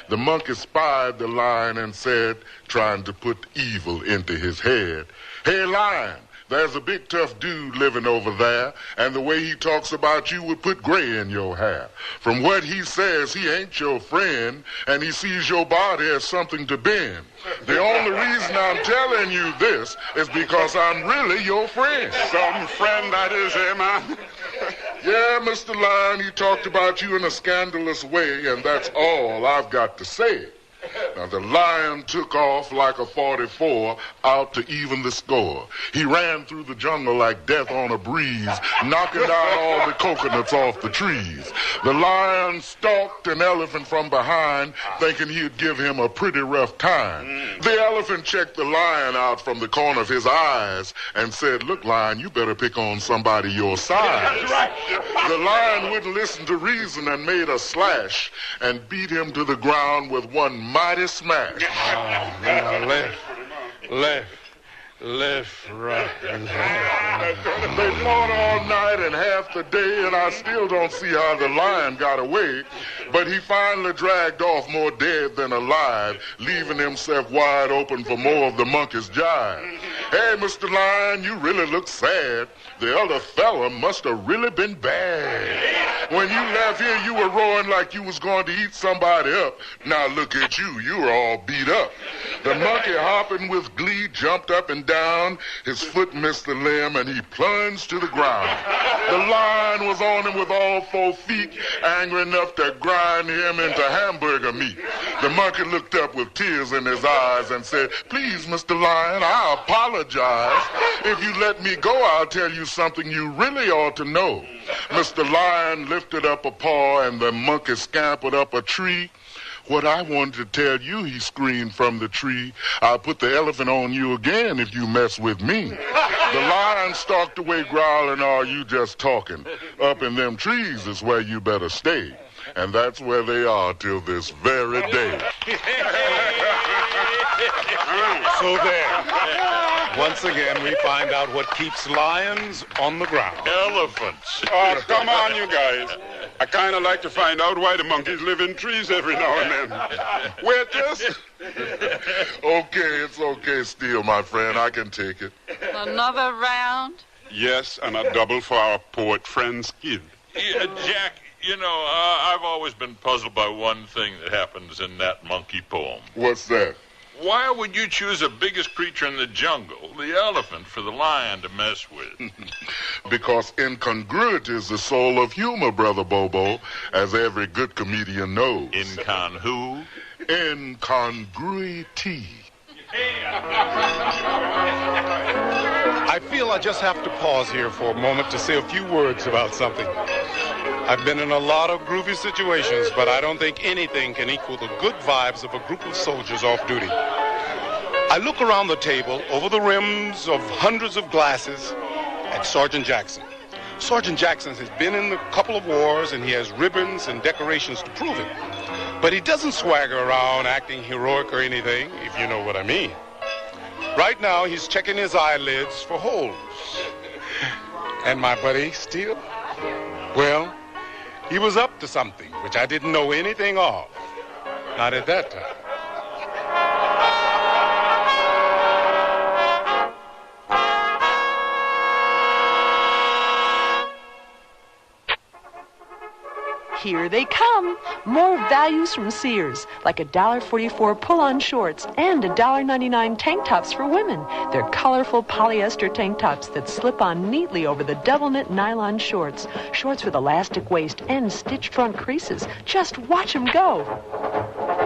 The monkey spied the lion and said, trying to put evil into his head, "Hey, lion, there's a big tough dude living over there, and the way he talks about you would put gray in your hair. From what he says, he ain't your friend, and he sees your body as something to bend. The only reason I'm telling you this is because I'm really your friend." Some friend that is, eh, man? Yeah, Mr. Lion, he talked about you in a scandalous way, and that's all I've got to say. Now, the lion took off like a 44 out to even the score. He ran through the jungle like death on a breeze, knocking down all the coconuts off the trees. The lion stalked an elephant from behind, thinking he'd give him a pretty rough time. The elephant checked the lion out from the corner of his eyes and said, "Look, lion, you better pick on somebody your size." That's right. The lion wouldn't listen to reason and made a slash and beat him to the ground with one mighty smash. Left, right. They fought all night and half the day, and I still don't see how the lion got away. But he finally dragged off more dead than alive, leaving himself wide open for more of the monkey's jive. "Hey, Mr. Lion, you really look sad. The other fella must have really been bad. When you left here, you were roaring like you was going to eat somebody up. Now look at you. You were all beat up." The monkey, hopping with glee, jumped up and down. His foot missed the limb, and he plunged to the ground. The lion was on him with all 4 feet, angry enough to grind him into hamburger meat. The monkey looked up with tears in his eyes and said, "Please, Mr. Lion, I apologize. If you let me go, I'll tell you something you really ought to know." Mr. Lion lifted up a paw, and the monkey scampered up a tree. "What I wanted to tell you," he screamed from the tree, "I'll put the elephant on you again if you mess with me." The lion stalked away growling, "Are you just talking? Up in them trees is where you better stay." And that's where they are till this very day. So there. Once again, we find out what keeps lions on the ground. Elephants. Oh, come on, you guys. I kind of like to find out why the monkeys live in trees every now and then. Waitress? Okay, it's okay, Steele, my friend. I can take it. Another round? Yes, and a double for our poet friend Skid. Yeah, Jack, you know, I've always been puzzled by one thing that happens in that monkey poem. What's that? Why would you choose the biggest creature in the jungle, the elephant, for the lion to mess with? Because incongruity is the soul of humor, Brother Bobo, as every good comedian knows. Who? Incongruity. I feel I just have to pause here for a moment to say a few words about something. I've been in a lot of groovy situations, but I don't think anything can equal the good vibes of a group of soldiers off duty. I look around the table, over the rims of hundreds of glasses, at Sergeant Jackson. Sergeant Jackson has been in a couple of wars, and he has ribbons and decorations to prove it. But he doesn't swagger around acting heroic or anything, if you know what I mean. Right now, he's checking his eyelids for holes. And my buddy, Steele, well, he was up to something, which I didn't know anything of. Not at that time. Here they come. More values from Sears, like $1.44 pull-on shorts and $1.99 tank tops for women. They're colorful polyester tank tops that slip on neatly over the double-knit nylon shorts. Shorts with elastic waist and stitched front creases. Just watch them go.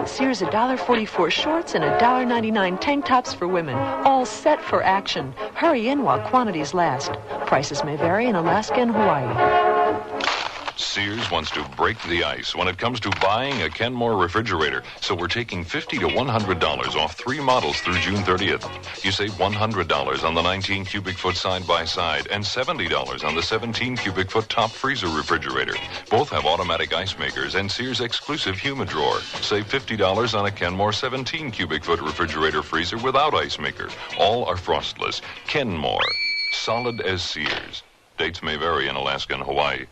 Sears $1.44 shorts and $1.99 tank tops for women. All set for action. Hurry in while quantities last. Prices may vary in Alaska and Hawaii. Sears wants to break the ice when it comes to buying a Kenmore refrigerator, so we're taking $50 to $100 off 3 models through June 30th. You save $100 on the 19 cubic foot side-by-side and $70 on the 17 cubic foot top freezer refrigerator. Both have automatic ice makers and Sears exclusive Humidrawer. Save $50 on a Kenmore 17 cubic foot refrigerator freezer without ice maker. All are frostless. Kenmore, solid as Sears. Dates may vary in Alaska and Hawaii.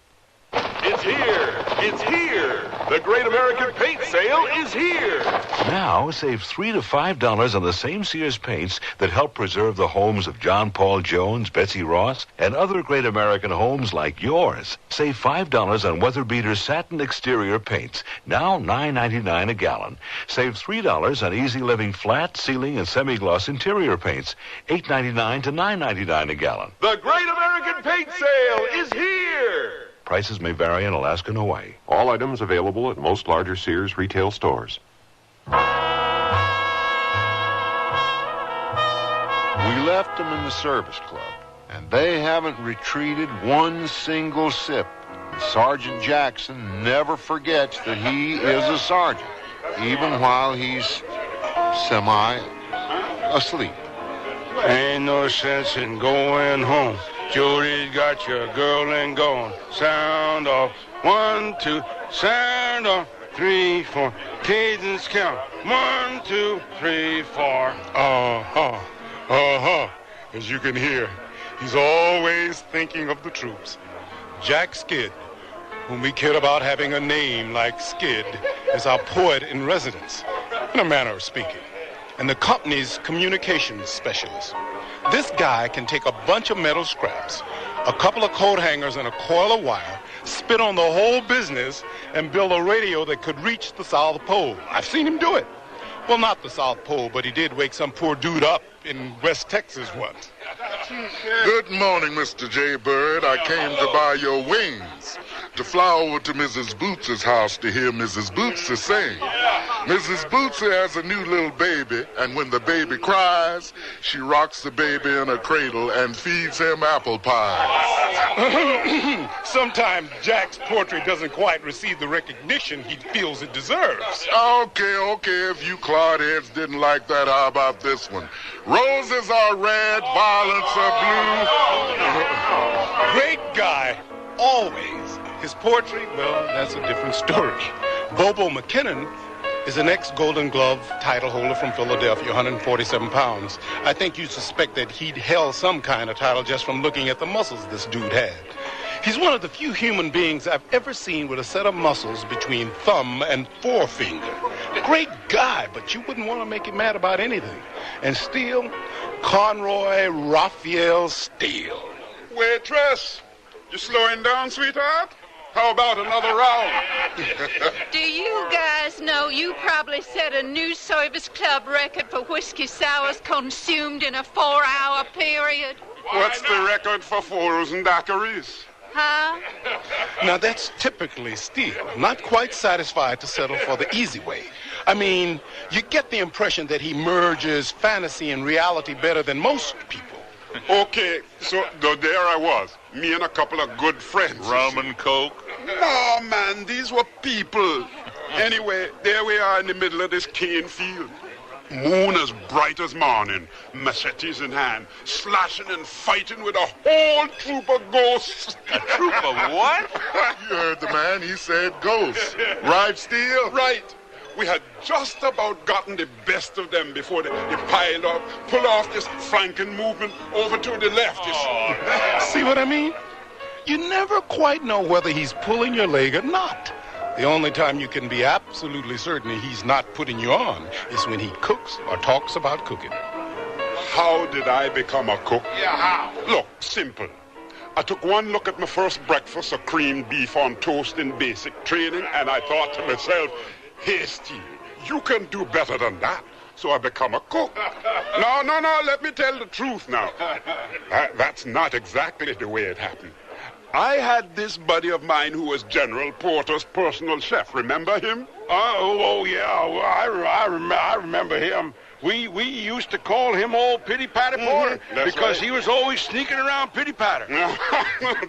It's here! It's here! The Great American Paint Sale is here! Now, save $3 to $5 on the same Sears paints that help preserve the homes of John Paul Jones, Betsy Ross, and other great American homes like yours. Save $5 on Weather Beater satin exterior paints, now $9.99 a gallon. Save $3 on Easy Living flat, ceiling, and semi-gloss interior paints, $8.99 to $9.99 a gallon. The Great American Paint Sale is here! Prices may vary in Alaska and Hawaii. All items available at most larger Sears retail stores. We left them in the service club, and they haven't retreated one single sip. And Sergeant Jackson never forgets that he is a sergeant, even while he's semi-asleep. Ain't no sense in going home. Jody's got your girl and gone. Sound off. 1, 2. Sound off. 3, 4. Cadence count. 1, 2, 3, 4. As you can hear, he's always thinking of the troops. Jack Skid, whom we kid about having a name like Skid, is our poet in residence, in a manner of speaking, and the company's communications specialist. This guy can take a bunch of metal scraps, a couple of coat hangers, and a coil of wire, spit on the whole business, and build a radio that could reach the South Pole. I've seen him do it. Well, not the South Pole, but he did wake some poor dude up in West Texas once. Good morning, Mr. J. Bird. I came to buy your wings to fly over to Mrs. Boots's house to hear Mrs. Bootsy sing. Mrs. Bootsy has a new little baby, and when the baby cries, she rocks the baby in a cradle and feeds him apple pie. Sometimes Jack's poetry doesn't quite receive the recognition he feels it deserves. Okay, if you Claudeheads didn't like that, how about this one? Roses are red, violets are blue. Great guy, always. His poetry, well, that's a different story. Bobo McKinnon is an ex-Golden Glove title holder from Philadelphia, 147 pounds. I think you suspect that he'd held some kind of title just from looking at the muscles this dude had. He's one of the few human beings I've ever seen with a set of muscles between thumb and forefinger. Great guy, but you wouldn't want to make him mad about anything. And Steele, Conroy Raphael Steele. Waitress, you slowing down, sweetheart? How about another round? Do you guys know you probably set a new service club record for whiskey sours consumed in a 4-hour period? What's the record for fours and daiquiris? Huh? Now, that's typically Steele, not quite satisfied to settle for the easy way. I mean, you get the impression that he merges fantasy and reality better than most people. Okay, so there I was, me and a couple of good friends. Rum and coke? No, man, these were people. Anyway, there we are in the middle of this cane field. Moon as bright as morning, machetes in hand, slashing and fighting with a whole troop of ghosts. A troop of what? You heard the man, he said ghosts. Right, Steele? Right. We had just about gotten the best of them before they piled up, pulled off this flanking movement over to the left. You see. See what I mean? You never quite know whether he's pulling your leg or not. The only time you can be absolutely certain he's not putting you on is when he cooks or talks about cooking. How did I become a cook? Yeah, how? Look, simple. I took one look at my first breakfast of creamed beef on toast in basic training, and I thought to myself, hey, Steve, you can do better than that. So I become a cook. No, let me tell the truth now. That's not exactly the way it happened. I had this buddy of mine who was General Porter's personal chef. Remember him? Yeah. Well, I remember him. We used to call him Old Pity Patty Porter because he was always sneaking around Pity Patter.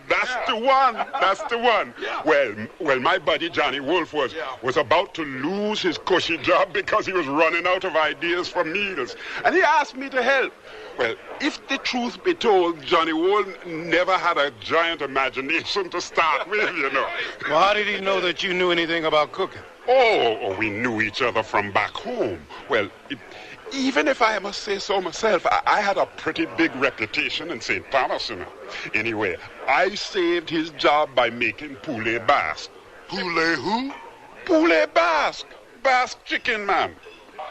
That's the one. That's the one. Yeah. Well, my buddy Johnny Wolf was about to lose his cushy job because he was running out of ideas for meals, and he asked me to help. Well, if the truth be told, Johnny Wolf never had a giant imagination to start with, you know. Well, how did he know that you knew anything about cooking? Oh, we knew each other from back home. Well, even if I must say so myself, I had a pretty big reputation in St. Thomas, you know. Anyway, I saved his job by making poulet basque. Poulet who? Poulet basque. Basque chicken, man.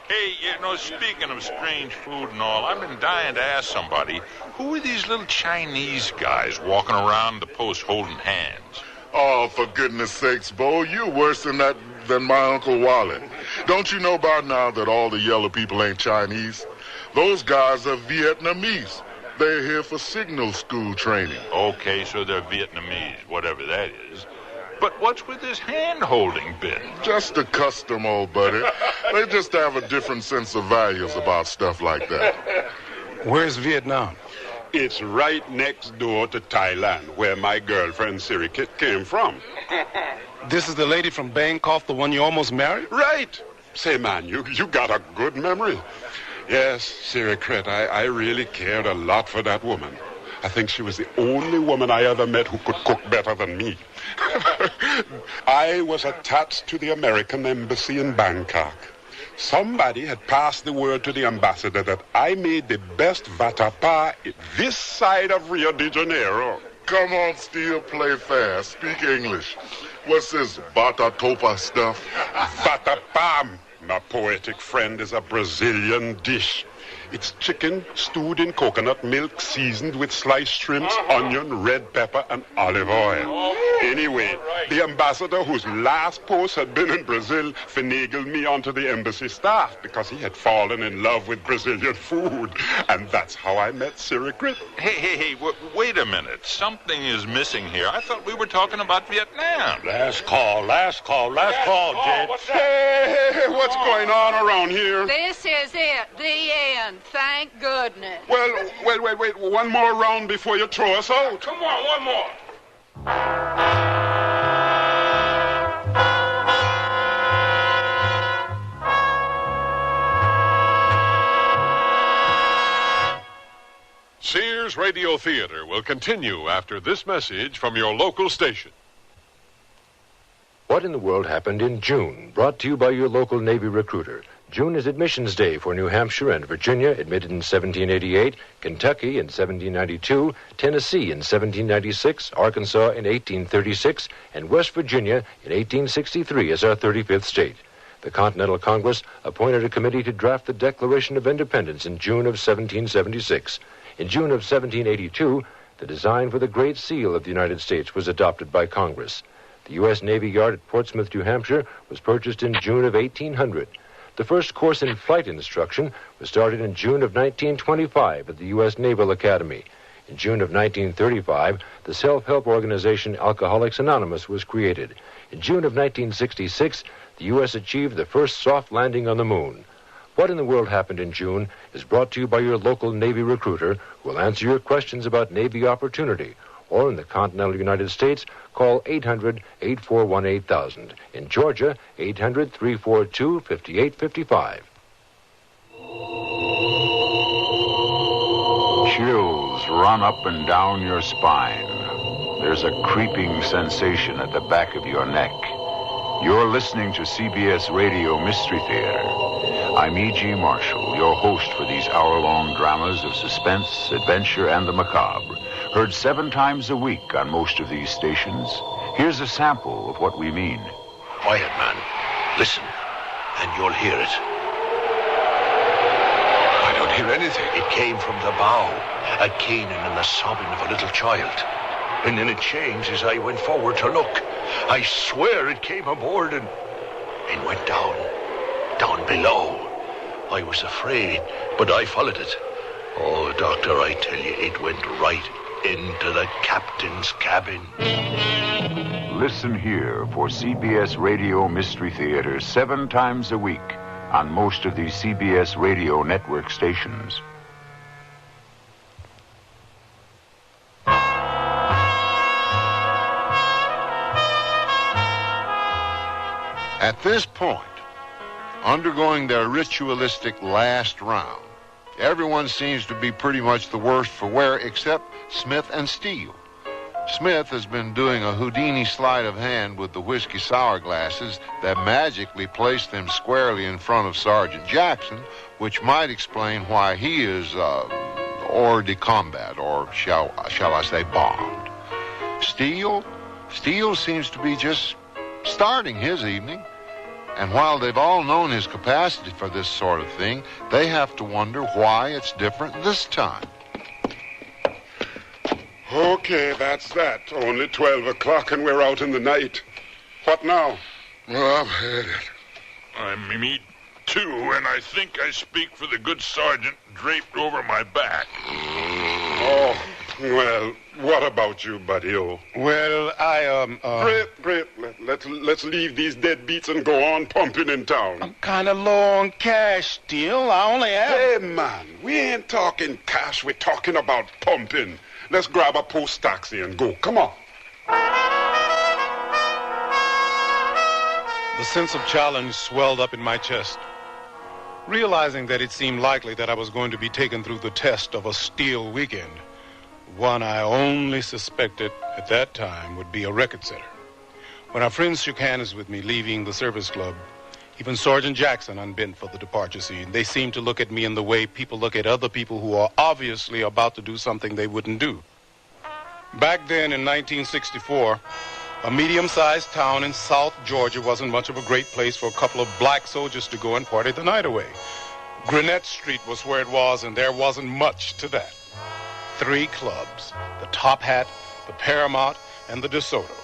Hey, speaking of strange food and all, I've been dying to ask somebody, who are these little Chinese guys walking around the post holding hands? Oh, for goodness sakes, Bo, you're worse than my Uncle Wally. Don't you know by now that all the yellow people ain't Chinese? Those guys are Vietnamese. They're here for signal school training. Okay, so they're Vietnamese, whatever that is. But what's with this hand-holding bit? Just a custom, old buddy. They just have a different sense of values about stuff like that. Where's Vietnam? It's right next door to Thailand, where my girlfriend Siri Kit came from. This is the lady from Bangkok, the one you almost married? Right. Say, man, you got a good memory. Yes, Siri Kit, I really cared a lot for that woman. I think she was the only woman I ever met who could cook better than me. I was attached to the American embassy in Bangkok. Somebody had passed the word to the ambassador that I made the best vatapá this side of Rio de Janeiro. Come on, Steele, play fast. Speak English. What's this batatopa stuff? Vatapá, my poetic friend, is a Brazilian dish. It's chicken stewed in coconut milk, seasoned with sliced shrimps, onion, red pepper, and olive oil. Anyway, the ambassador, whose last post had been in Brazil, finagled me onto the embassy staff because he had fallen in love with Brazilian food. And that's how I met Siri Kit. Hey, wait a minute. Something is missing here. I thought we were talking about Vietnam. Last call, Jed. Hey, what's going on around here? This is it, the end. Thank goodness. Well, wait. One more round before you throw us out. Come on, one more. Sears Radio Theater will continue after this message from your local station. What in the world happened in June? Brought to you by your local Navy recruiter. June is admissions day for New Hampshire and Virginia, admitted in 1788, Kentucky in 1792, Tennessee in 1796, Arkansas in 1836, and West Virginia in 1863 as our 35th state. The Continental Congress appointed a committee to draft the Declaration of Independence in June of 1776. In June of 1782, the design for the Great Seal of the United States was adopted by Congress. The U.S. Navy Yard at Portsmouth, New Hampshire, was purchased in June of 1800. The first course in flight instruction was started in June of 1925 at the U.S. Naval Academy. In June of 1935, the self-help organization Alcoholics Anonymous was created. In June of 1966, the U.S. achieved the first soft landing on the moon. What in the World Happened in June is brought to you by your local Navy recruiter who will answer your questions about Navy opportunity. Or in the continental United States, call 800-841-8000. In Georgia, 800-342-5855. Chills run up and down your spine. There's a creeping sensation at the back of your neck. You're listening to CBS Radio Mystery Theater. I'm E.G. Marshall, your host for these hour-long dramas of suspense, adventure, and the macabre. Heard 7 times a week on most of these stations. Here's a sample of what we mean. Quiet, man. Listen, and you'll hear it. I don't hear anything. It came from the bow, a keening and the sobbing of a little child. And then it changed as I went forward to look. I swear it came aboard and went down below. I was afraid, but I followed it. Oh, Doctor, I tell you, it went right into the captain's cabin. Listen here for CBS Radio Mystery Theater 7 times a week on most of these CBS Radio network stations. At this point, undergoing their ritualistic last round, everyone seems to be pretty much the worse for wear except Smith and Steele. Smith has been doing a Houdini sleight of hand with the whiskey sour glasses that magically placed them squarely in front of Sergeant Jackson, which might explain why he is hors de combat, or shall I say bombed. Steele seems to be just starting his evening. And while they've all known his capacity for this sort of thing, they have to wonder why it's different this time. Okay, that's that. Only 12 o'clock and we're out in the night. What now? Well, I've had it. Me too, and I think I speak for the good sergeant draped over my back. Oh, well, what about you, buddy-o? Well, Britt, let's leave these deadbeats and go on pumping in town. I'm kind of low on cash still. I only have... Hey, man, we ain't talking cash. We're talking about pumping. Let's grab a post taxi and go. Come on. The sense of challenge swelled up in my chest. Realizing that it seemed likely that I was going to be taken through the test of a steel weekend, one I only suspected at that time would be a record setter. When our friends shook hands with me leaving the service club, even Sergeant Jackson unbent for the departure scene. They seemed to look at me in the way people look at other people who are obviously about to do something they wouldn't do. Back then in 1964, a medium-sized town in South Georgia wasn't much of a great place for a couple of black soldiers to go and party the night away. Gwinnett Street was where it was, and there wasn't much to that. 3 clubs, the Top Hat, the Paramount, and the DeSoto.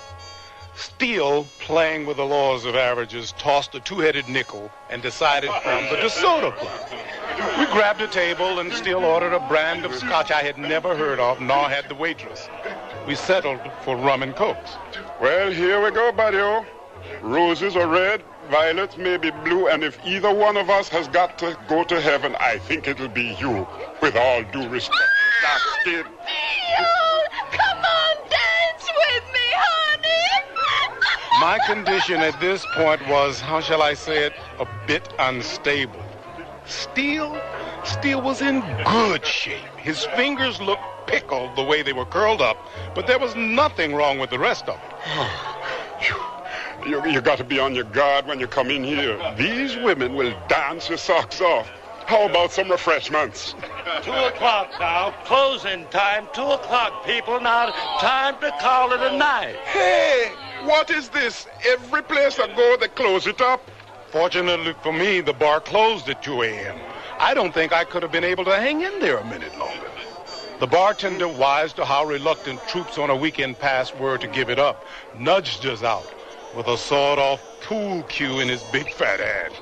Steele, playing with the laws of averages, tossed a 2-headed nickel and decided from the DeSoto Club. We grabbed a table and Steele ordered a brand of scotch I had never heard of, nor had the waitress. We settled for rum and cokes. Well, here we go, buddy-o. Roses are red, violets may be blue, and if either one of us has got to go to heaven, I think it'll be you, with all due respect. That's it. Come on, dance with me, honey. My condition at this point was, how shall I say it, a bit unstable. Steele was in good shape. His fingers looked pickled the way they were curled up, but there was nothing wrong with the rest of it. You got to be on your guard when you come in here. These women will dance your socks off. How about some refreshments? 2 o'clock now. Closing time. 2 o'clock, people. Now, time to call it a night. Hey, what is this? Every place I go, they close it up. Fortunately for me, the bar closed at 2 a.m. I don't think I could have been able to hang in there a minute longer. The bartender, wise to how reluctant troops on a weekend pass were to give it up, nudged us out with a sawed-off pool cue in his big fat hand.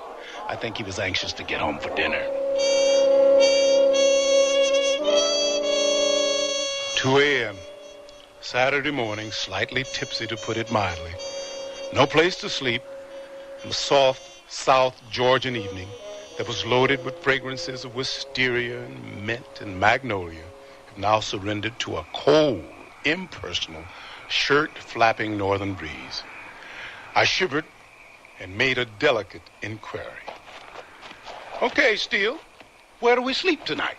I think he was anxious to get home for dinner. 2 a.m. Saturday morning, slightly tipsy to put it mildly. No place to sleep. A soft South Georgian evening that was loaded with fragrances of wisteria and mint and magnolia have now surrendered to a cold, impersonal, shirt-flapping northern breeze. I shivered and made a delicate inquiry. Okay, Steele, where do we sleep tonight?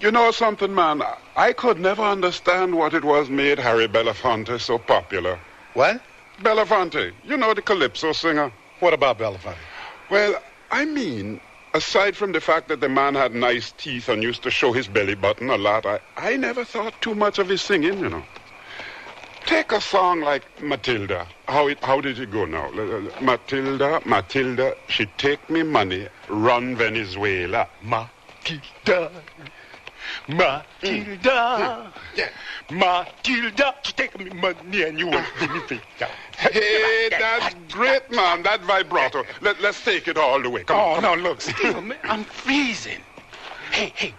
You know something, man? I could never understand what it was made Harry Belafonte so popular. What? Belafonte. You know, the calypso singer. What about Belafonte? Well, I mean, aside from the fact that the man had nice teeth and used to show his belly button a lot, I never thought too much of his singing, you know. Take a song like Matilda. How did it go now? Matilda, she take me money, run Venezuela. Matilda, Matilda, Matilda, she take me money and you want Venezuela. Hey, that's great, man. That vibrato. Let's take it all the way. Come on. No, look, Steele, man, I'm freezing. Hey,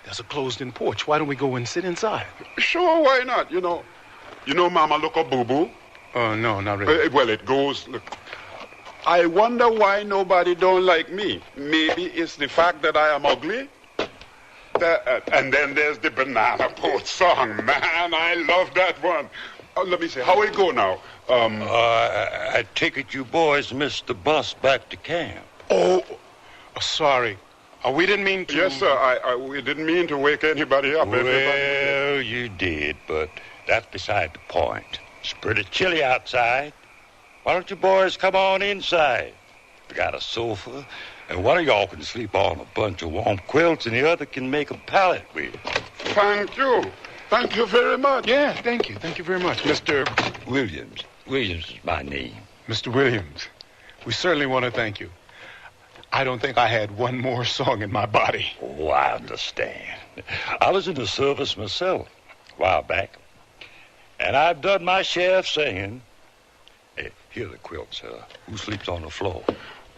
there's a closed-in porch. Why don't we go and sit inside? Sure, why not? You know Mama look a boo-boo? Oh, no, not really. Well, it goes, look. I wonder why nobody don't like me. Maybe it's the fact that I am ugly. And then there's the banana boat song. Man, I love that one. Let me see. How it go now? I take it you boys missed the bus back to camp. Oh, sorry. We didn't mean to... Yes, sir. We didn't mean to wake anybody up. Well, you did, but that's beside the point. It's pretty chilly outside. Why don't you boys come on inside? We got a sofa, and one of y'all can sleep on a bunch of warm quilts, and the other can make a pallet with. Thank you. Thank you very much. Yeah, thank you. Thank you very much, Mr. Williams. Williams is my name. Mr. Williams, we certainly want to thank you. I don't think I had one more song in my body. Oh, I understand. I was in the service myself a while back, and I've done my share of singing. Hey, here are the quilts. Who sleeps on the floor?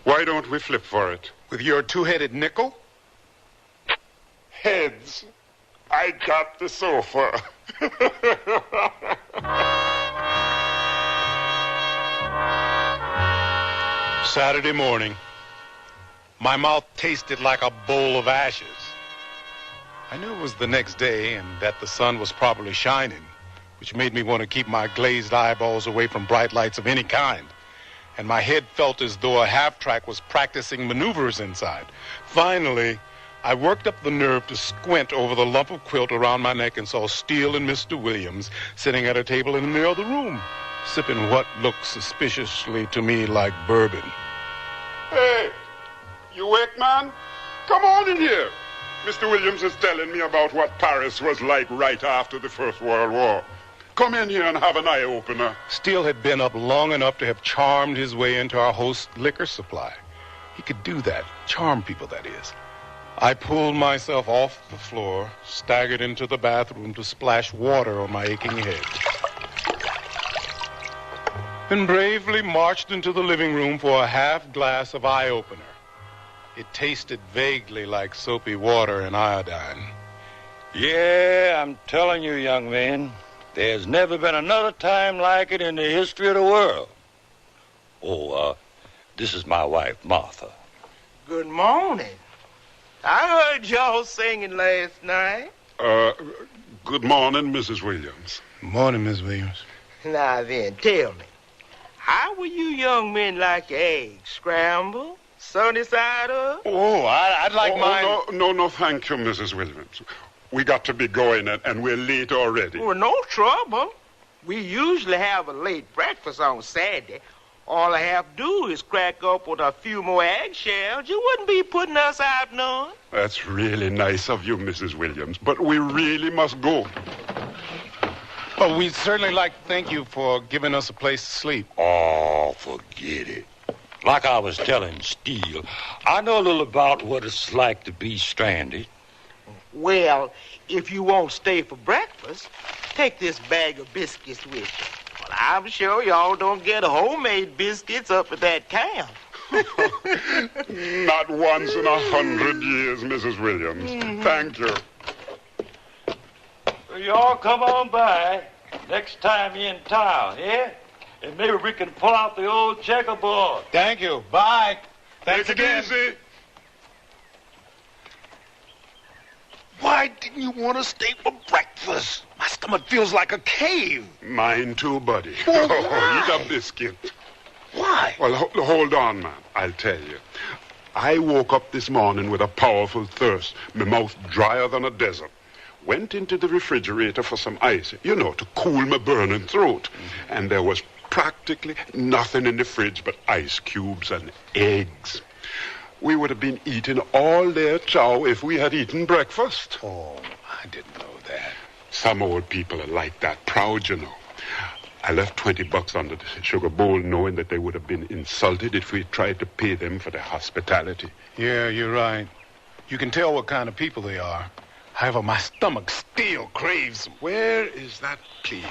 Why don't we flip for it? With your two-headed nickel? Heads. I got the sofa. Saturday morning. My mouth tasted like a bowl of ashes. I knew it was the next day and that the sun was probably shining, which made me want to keep my glazed eyeballs away from bright lights of any kind. And my head felt as though a half-track was practicing maneuvers inside. Finally, I worked up the nerve to squint over the lump of quilt around my neck and saw Steele and Mr. Williams sitting at a table in the other room, sipping what looked suspiciously to me like bourbon. Hey, you wake, man? Come on in here. Mr. Williams is telling me about what Paris was like right after the First World War. Come in here and have an eye-opener. Steele had been up long enough to have charmed his way into our host's liquor supply. He could do that, charm people, that is. I pulled myself off the floor, staggered into the bathroom to splash water on my aching head. Then bravely marched into the living room for a half glass of eye-opener. It tasted vaguely like soapy water and iodine. Yeah, I'm telling you, young man, there's never been another time like it in the history of the world. Oh, this is my wife, Martha. Good morning. I heard y'all singing last night. Good morning, Mrs. Williams. Morning, Miss Williams. Now then, tell me, how will you young men like your eggs? Scrambled? Sunny side up? Oh, I'd like mine. No, thank you, Mrs. Williams. We got to be going, and we're late already. Well, no trouble. We usually have a late breakfast on Saturday. All I have to do is crack up with a few more eggshells. You wouldn't be putting us out none. That's really nice of you, Mrs. Williams, but we really must go. Oh, we'd certainly like to thank you for giving us a place to sleep. Oh, forget it. Like I was telling Steele, I know a little about what it's like to be stranded. Well, if you won't stay for breakfast, take this bag of biscuits with you. Well, I'm sure y'all don't get homemade biscuits up at that camp. Not once in 100 years, Mrs. Williams. Thank you. Well, you all come on by next time you're in town, yeah? And maybe we can pull out the old checkerboard. Thank you. Bye. Thanks Take it again. easy. Why didn't you want to stay for breakfast? My stomach feels like a cave. Mine too, buddy. Well, Oh, why? eat a biscuit. Why? Well, hold on, man. I'll tell you. I woke up this morning with a powerful thirst, my mouth drier than a desert. Went into the refrigerator for some ice, to cool my burning throat. And there was practically nothing in the fridge but ice cubes and eggs. We would have been eating all their chow if we had eaten breakfast. Oh, I didn't know that. Some old people are like that, proud, I left $20 under the sugar bowl knowing that they would have been insulted if we tried to pay them for their hospitality. Yeah, you're right. You can tell what kind of people they are. However, my stomach still craves them. Where is that place?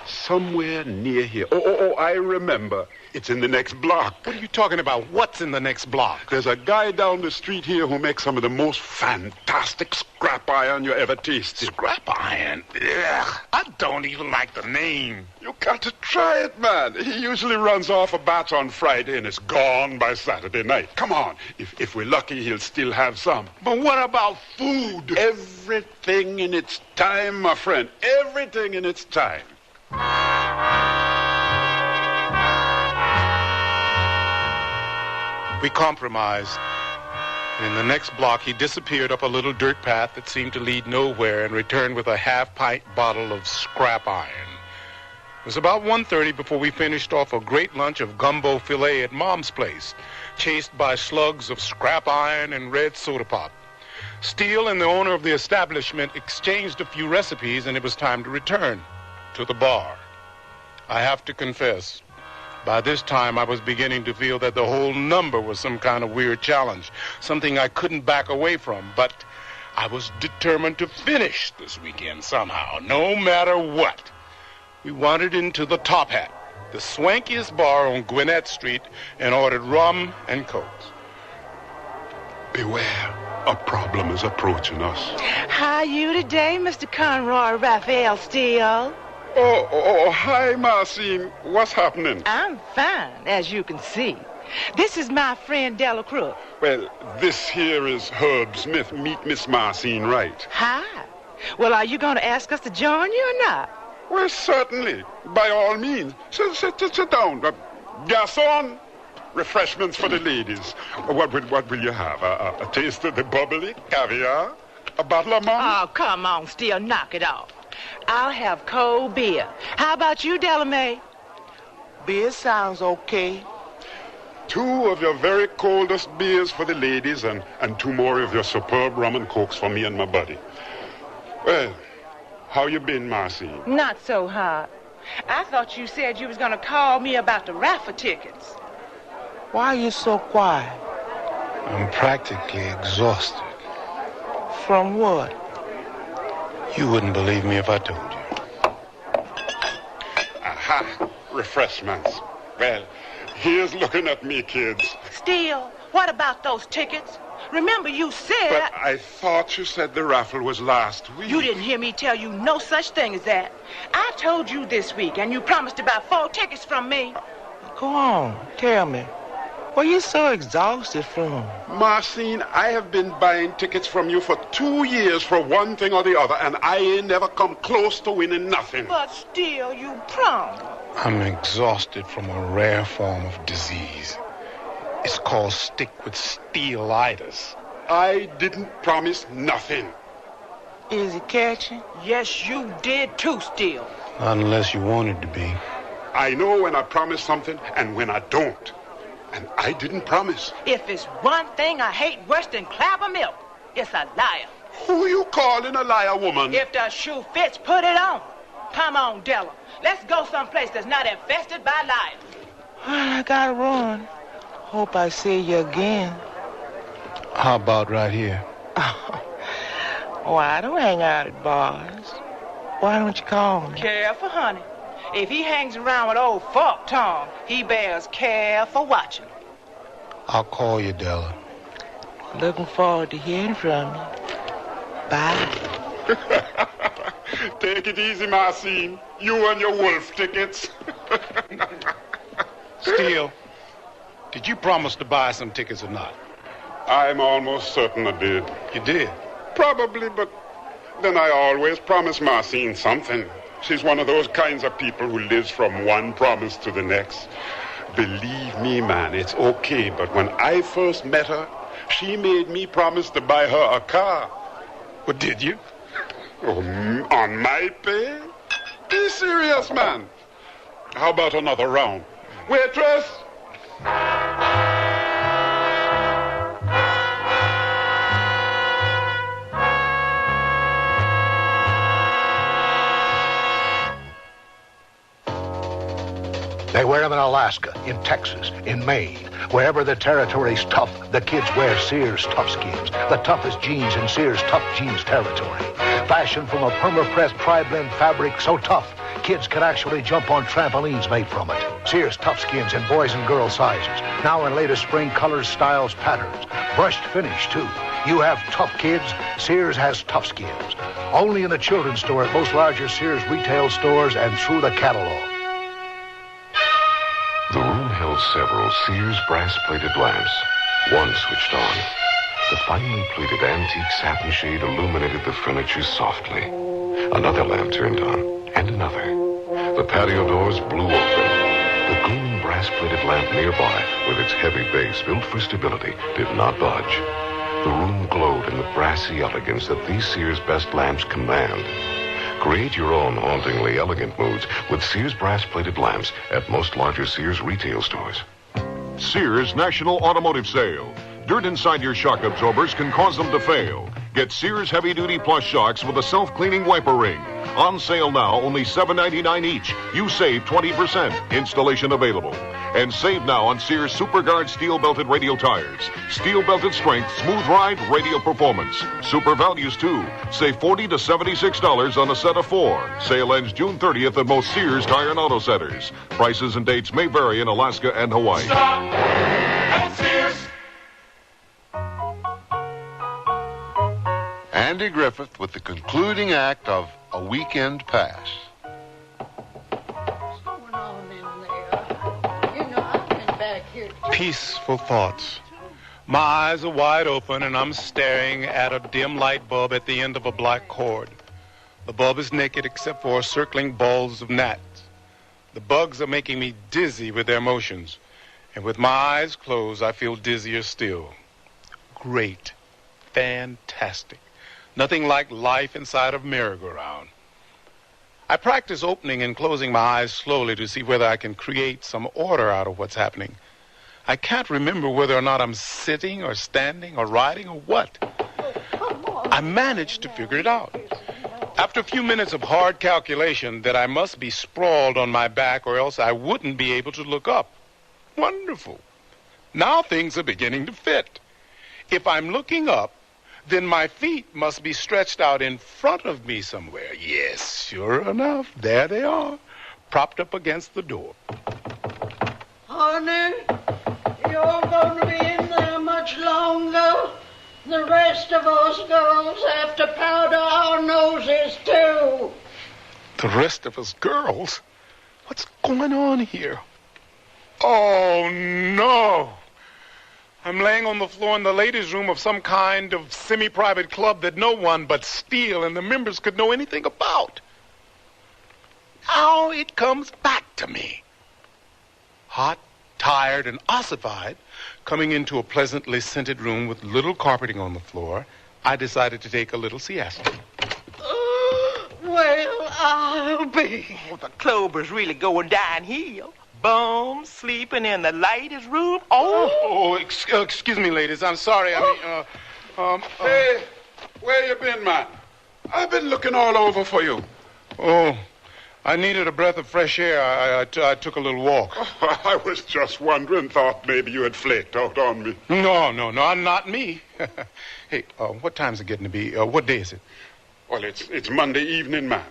Somewhere near here. Oh, I remember. It's in the next block. What are you talking about? What's in the next block? There's a guy down the street here who makes some of the most fantastic scrap iron you ever tasted. Scrap iron? Ugh, I don't even like the name. You got to try it, man. He usually runs off a batch on Friday and it's gone by Saturday night. Come on. If we're lucky, he'll still have some. But what about food? Everything in its time, my friend. Everything in its time. We compromised. And in the next block, he disappeared up a little dirt path that seemed to lead nowhere and returned with a half-pint bottle of scrap iron. It was about 1:30 before we finished off a great lunch of gumbo filet at Mom's place, chased by slugs of scrap iron and red soda pop. Steele and the owner of the establishment exchanged a few recipes, and it was time to return to the bar. I have to confess, by this time I was beginning to feel that the whole number was some kind of weird challenge, something I couldn't back away from, but I was determined to finish this weekend somehow, no matter what. We wandered into the Top Hat, the swankiest bar on Gwinnett Street, and ordered rum and cokes. Beware, a problem is approaching us. How you today, Mr. Conroy Raphael Steele? Oh, hi, Marcine. What's happening? I'm fine, as you can see. This is my friend Delacroix. Well, this here is Herb Smith. Meet Miss Marcine Wright. Hi. Well, are you going to ask us to join you or not? Well, certainly. By all means. Sit down. Garçon, refreshments for the ladies. What will you have? A taste of the bubbly? Caviar? A bottle of mum? Oh, come on, Steele. Knock it off. I'll have cold beer. How about you, Delamay? Beer sounds okay. 2 of your very coldest beers for the ladies and 2 more of your superb rum and cokes for me and my buddy. Well, how you been, Marcy? Not so hot. I thought you said you was going to call me about the raffle tickets. Why are you so quiet? I'm practically exhausted. From what? You wouldn't believe me if I told you. Aha, refreshments. Well, here's looking at me, kids. Steele, what about those tickets? Remember you said... But I thought you said the raffle was last week. You didn't hear me tell you no such thing as that. I told you this week, and you promised to buy 4 tickets from me. Go on, tell me. What are you so exhausted from? Marcine, I have been buying tickets from you for 2 years for one thing or the other, and I ain't never come close to winning nothing. But still, you promised. I'm exhausted from a rare form of disease. It's called stick-with-steelitis. I didn't promise nothing. Is it catching? Yes, you did too, Steele. Not unless you wanted to be. I know when I promise something and when I don't. And I didn't promise. If it's one thing I hate worse than clabber milk, it's a liar. Who you calling a liar, woman? If the shoe fits, put it on. Come on, Della. Let's go someplace that's not infested by liars. Well, I gotta run. Hope I see you again. How about right here? Oh, I don't hang out at bars. Why don't you call me? Careful, honey. If he hangs around with old Fork Tom, he bears care for watching. I'll call you, Della. Looking forward to hearing from you. Bye. Take it easy, Marcine. You and your wolf tickets. Steele, did you promise to buy some tickets or not? I'm almost certain I did. You did? Probably, but then I always promise Marcine something. She's one of those kinds of people who lives from one promise to the next. Believe me, man, it's okay, but when I first met her, she made me promise to buy her a car. Well, did you? Oh, on my pay? Be serious, man. How about another round? Waitress! They wear them in Alaska, in Texas, in Maine. Wherever the territory's tough, the kids wear Sears Toughskins, the toughest jeans in Sears Tough Jeans territory. Fashioned from a perma-pressed tri-blend fabric so tough, kids can actually jump on trampolines made from it. Sears Toughskins in boys and girls sizes. Now in latest spring colors, styles, patterns. Brushed finish, too. You have tough kids, Sears has Toughskins. Only in the children's store at most larger Sears retail stores and through the catalog. The room held several Sears brass-plated lamps. One switched on. The finely plated antique satin shade illuminated the furniture softly. Another lamp turned on, and another. The patio doors blew open. The gleaming brass-plated lamp nearby, with its heavy base built for stability, did not budge. The room glowed in the brassy elegance that these Sears best lamps command. Create your own hauntingly elegant moods with Sears brass-plated lamps at most larger Sears retail stores. Sears National Automotive Sale. Dirt inside your shock absorbers can cause them to fail. Get Sears heavy-duty plus shocks with a self-cleaning wiper ring. On sale now, only $7.99 each. You save 20%. Installation available. And save now on Sears SuperGuard steel-belted radial tires. Steel-belted strength, smooth ride, radial performance. Super values, too. Save $40 to $76 on a set of 4. Sale ends June 30th at most Sears Tire and Auto Centers. Prices and dates may vary in Alaska and Hawaii. Stop at Sears. Andy Griffith with the concluding act of A Weekend Pass. Peaceful thoughts. My eyes are wide open and I'm staring at a dim light bulb at the end of a black cord. The bulb is naked except for circling balls of gnats. The bugs are making me dizzy with their motions. And with my eyes closed, I feel dizzier still. Great. Fantastic. Nothing like life inside of a merry-go-round. I practice opening and closing my eyes slowly to see whether I can create some order out of what's happening. I can't remember whether or not I'm sitting or standing or riding or what. I managed to figure it out. After a few minutes of hard calculation that I must be sprawled on my back or else I wouldn't be able to look up. Wonderful. Now things are beginning to fit. If I'm looking up, then my feet must be stretched out in front of me somewhere. Yes, sure enough, there they are, propped up against the door. Honey, you're going to be in there much longer. The rest of us girls have to powder our noses, too. The rest of us girls? What's going on here? Oh, no. I'm laying on the floor in the ladies' room of some kind of semi-private club that no one but Steele and the members could know anything about. Now it comes back to me. Hot, tired, and ossified, coming into a pleasantly scented room with little carpeting on the floor, I decided to take a little siesta. Well, I'll be. Oh, the clubber's really going downhill. Bums sleeping in the ladies' room. Excuse me, ladies. I'm sorry. Hey, where you been, man? I've been looking all over for you. Oh, I needed a breath of fresh air. I took a little walk. I was just wondering, thought maybe you had flaked out on me. No, not me. Hey, what time's it getting to be? What day is it? Well, it's Monday evening, man.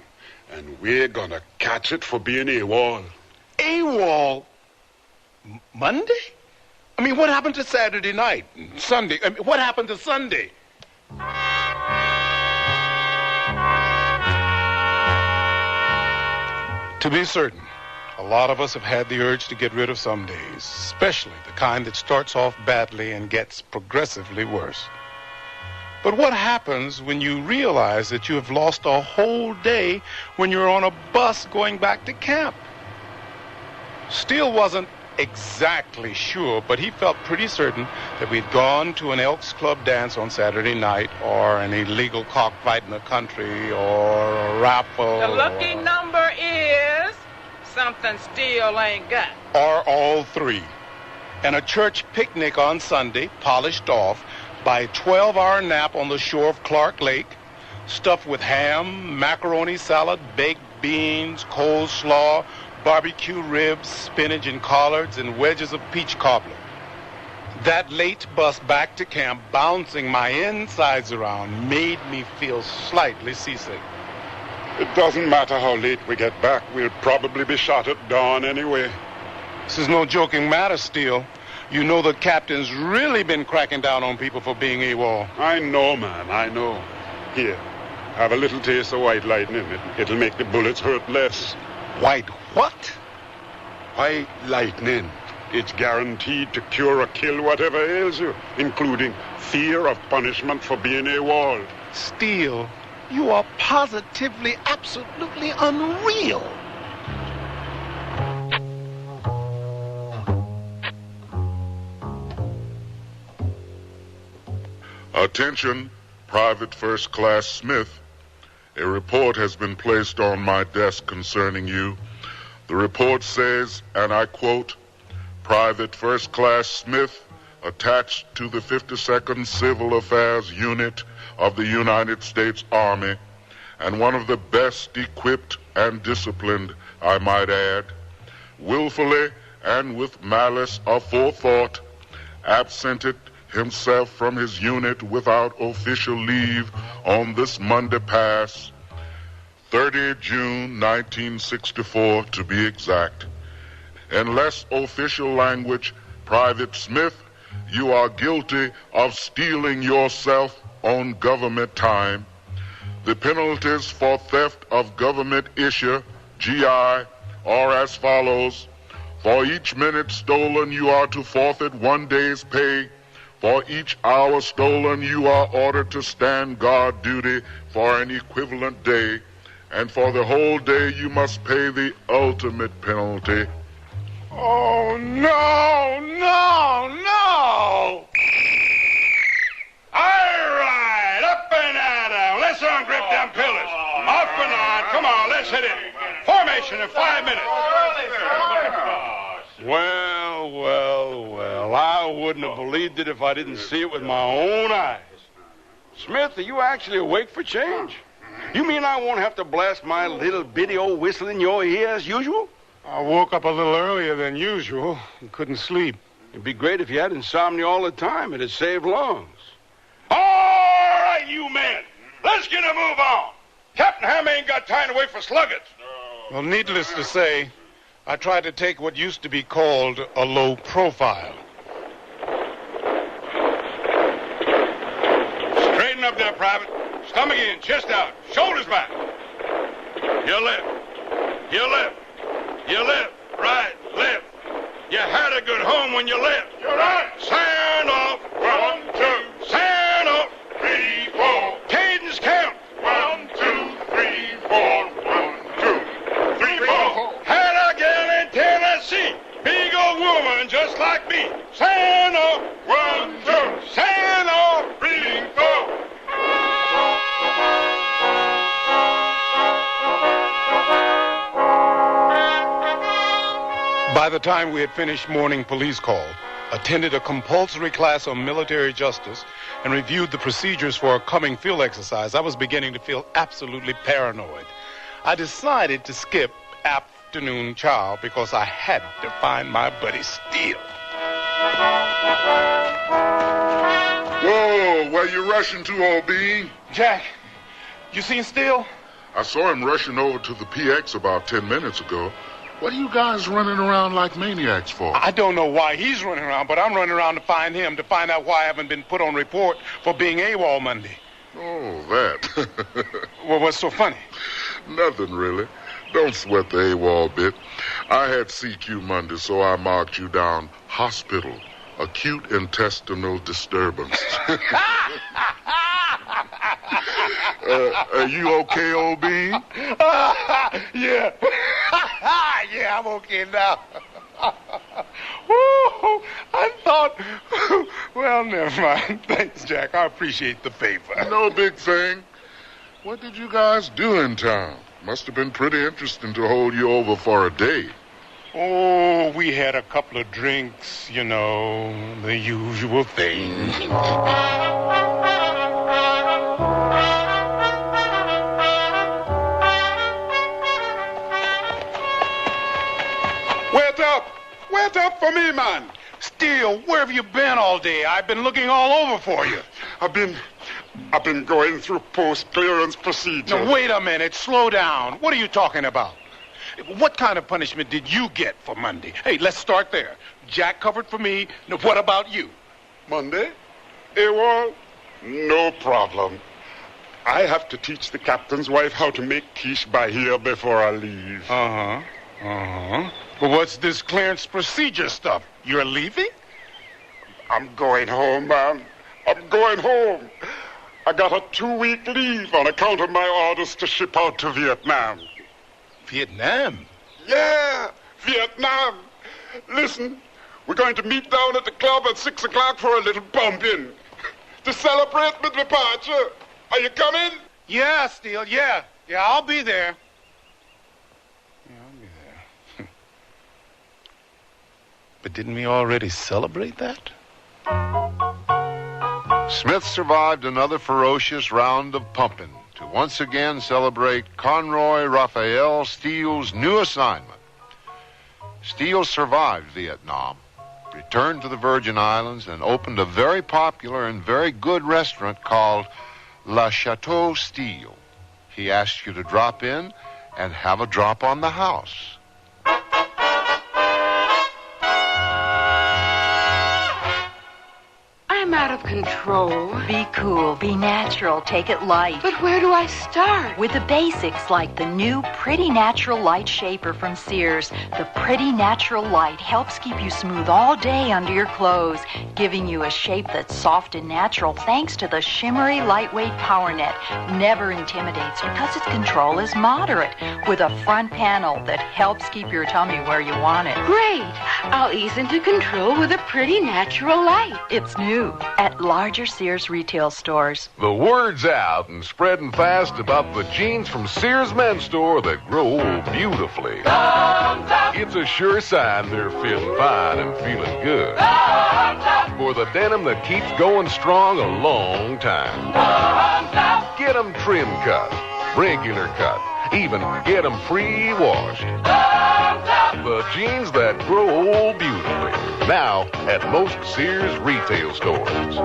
And we're gonna catch it for being AWOL. AWOL? Monday? I mean, what happened to Saturday night? Sunday? I mean, what happened to Sunday? To be certain, a lot of us have had the urge to get rid of some days, especially the kind that starts off badly and gets progressively worse. But what happens when you realize that you have lost a whole day when you're on a bus going back to camp? Steele wasn't exactly sure, but he felt pretty certain that we'd gone to an Elks Club dance on Saturday night, or an illegal cockfight in the country, or a raffle. The lucky number is something Steele ain't got. Or all three. And a church picnic on Sunday, polished off by a 12-hour nap on the shore of Clark Lake, stuffed with ham, macaroni salad, baked beans, coleslaw, barbecue ribs, spinach and collards, and wedges of peach cobbler. That late bus back to camp, bouncing my insides around, made me feel slightly seasick. It doesn't matter how late we get back. We'll probably be shot at dawn anyway. This is no joking matter, Steele. You know the captain's really been cracking down on people for being AWOL. I know, man, I know. Here, have a little taste of white lightning. It'll make the bullets hurt less. White what? White lightning. It's guaranteed to cure or kill whatever ails you, including fear of punishment for being AWOL. Steele, you are positively, absolutely unreal. Attention, Private First Class Smith. A report has been placed on my desk concerning you. The report says, and I quote, Private First Class Smith, attached to the 52nd Civil Affairs Unit of the United States Army, and one of the best equipped and disciplined, I might add, willfully and with malice aforethought, absented himself from his unit without official leave on this Monday past, 30 June 1964 to be exact. In less official language, Private Smith, you are guilty of stealing yourself on government time. The penalties for theft of government issue, GI, are as follows. For each minute stolen, you are to forfeit 1 day's pay. For each hour stolen, you are ordered to stand guard duty for an equivalent day. And for the whole day, you must pay the ultimate penalty. Oh, no, no, no! All right, up and at 'em. Let's ungrip them pillars. Off and on. Come on, let's hit it. Formation in 5 minutes. Well, I wouldn't have believed it if I didn't see it with my own eyes. Smith, are you actually awake for change? You mean I won't have to blast my little bitty old whistle in your ear as usual? I woke up a little earlier than usual and couldn't sleep. It'd be great if you had insomnia all the time. It'd save lungs. All right, you men. Let's get a move on. Captain Ham ain't got time to wait for sluggards. Well, needless to say, I tried to take what used to be called a low profile. Straighten up there, Private. Stomach in, chest out, shoulders back. Your left. Your left. Your left. Right. Left. You had a good home when you left. You're right. Sign off. 1, 2. Sign off. 3, 4. Cadence count. 1, 2, 3, 4. 1, 2, 3, 4. Had a gal in Tennessee. Big old woman just like me. Sign off. 1, 2. Sign off. 3, 4. By the time we had finished morning police call, attended a compulsory class on military justice, and reviewed the procedures for a coming field exercise, I was beginning to feel absolutely paranoid. I decided to skip afternoon chow because I had to find my buddy Steele. Whoa, where you rushing to, old bean? Jack, you seen Steele? I saw him rushing over to the PX about 10 minutes ago. What are you guys running around like maniacs for? I don't know why he's running around, but I'm running around to find him, to find out why I haven't been put on report for being AWOL Monday. Oh, that. Well, what's so funny? Nothing, really. Don't sweat the AWOL bit. I had CQ Monday, so I marked you down hospital, acute intestinal disturbance. Are you okay, old bean? Yeah. Yeah, I'm okay now. Woo, I thought... Well, never mind. Thanks, Jack. I appreciate the favor. No big thing. What did you guys do in town? Must have been pretty interesting to hold you over for a day. Oh, we had a couple of drinks, you know, the usual thing. Wait up for me, man. Steele, where have you been all day? I've been looking all over for you. I've been going through post-clearance procedure. Now, wait a minute. Slow down. What are you talking about? What kind of punishment did you get for Monday? Hey, let's start there. Jack covered for me. Now, what about you? Monday? AWOL? No problem. I have to teach the captain's wife how to make quiche by here before I leave. But what's this clearance procedure stuff? You're leaving? I'm going home, man. I'm going home. I got a 2-week leave on account of my orders to ship out to Vietnam. Vietnam? Yeah, Vietnam. Listen, we're going to meet down at the club at 6 o'clock for a little bump-in to celebrate my departure. Are you coming? Yeah, Steele, yeah. Yeah, I'll be there. But didn't we already celebrate that? Smith survived another ferocious round of pumping to once again celebrate Conroy Raphael Steele's new assignment. Steele survived Vietnam, returned to the Virgin Islands, and opened a very popular and very good restaurant called La Chateau Steele. He asked you to drop in and have a drop on the house. I'm out of control. Be cool, be natural, take it light. But where do I start? With the basics like the new Pretty Natural Light Shaper from Sears. The Pretty Natural Light helps keep you smooth all day under your clothes, giving you a shape that's soft and natural thanks to the shimmery, lightweight power net. Never intimidates because its control is moderate, with a front panel that helps keep your tummy where you want it. Great. I'll ease into control with a Pretty Natural Light. It's new at larger Sears retail stores. The word's out and spreading fast about the jeans from Sears Men's Store that grow beautifully. It's a sure sign they're feeling fine and feeling good. For the denim that keeps going strong a long time. Get them trim cut, regular cut, even get them pre-washed. The jeans that grow beautifully. Now at most Sears retail stores.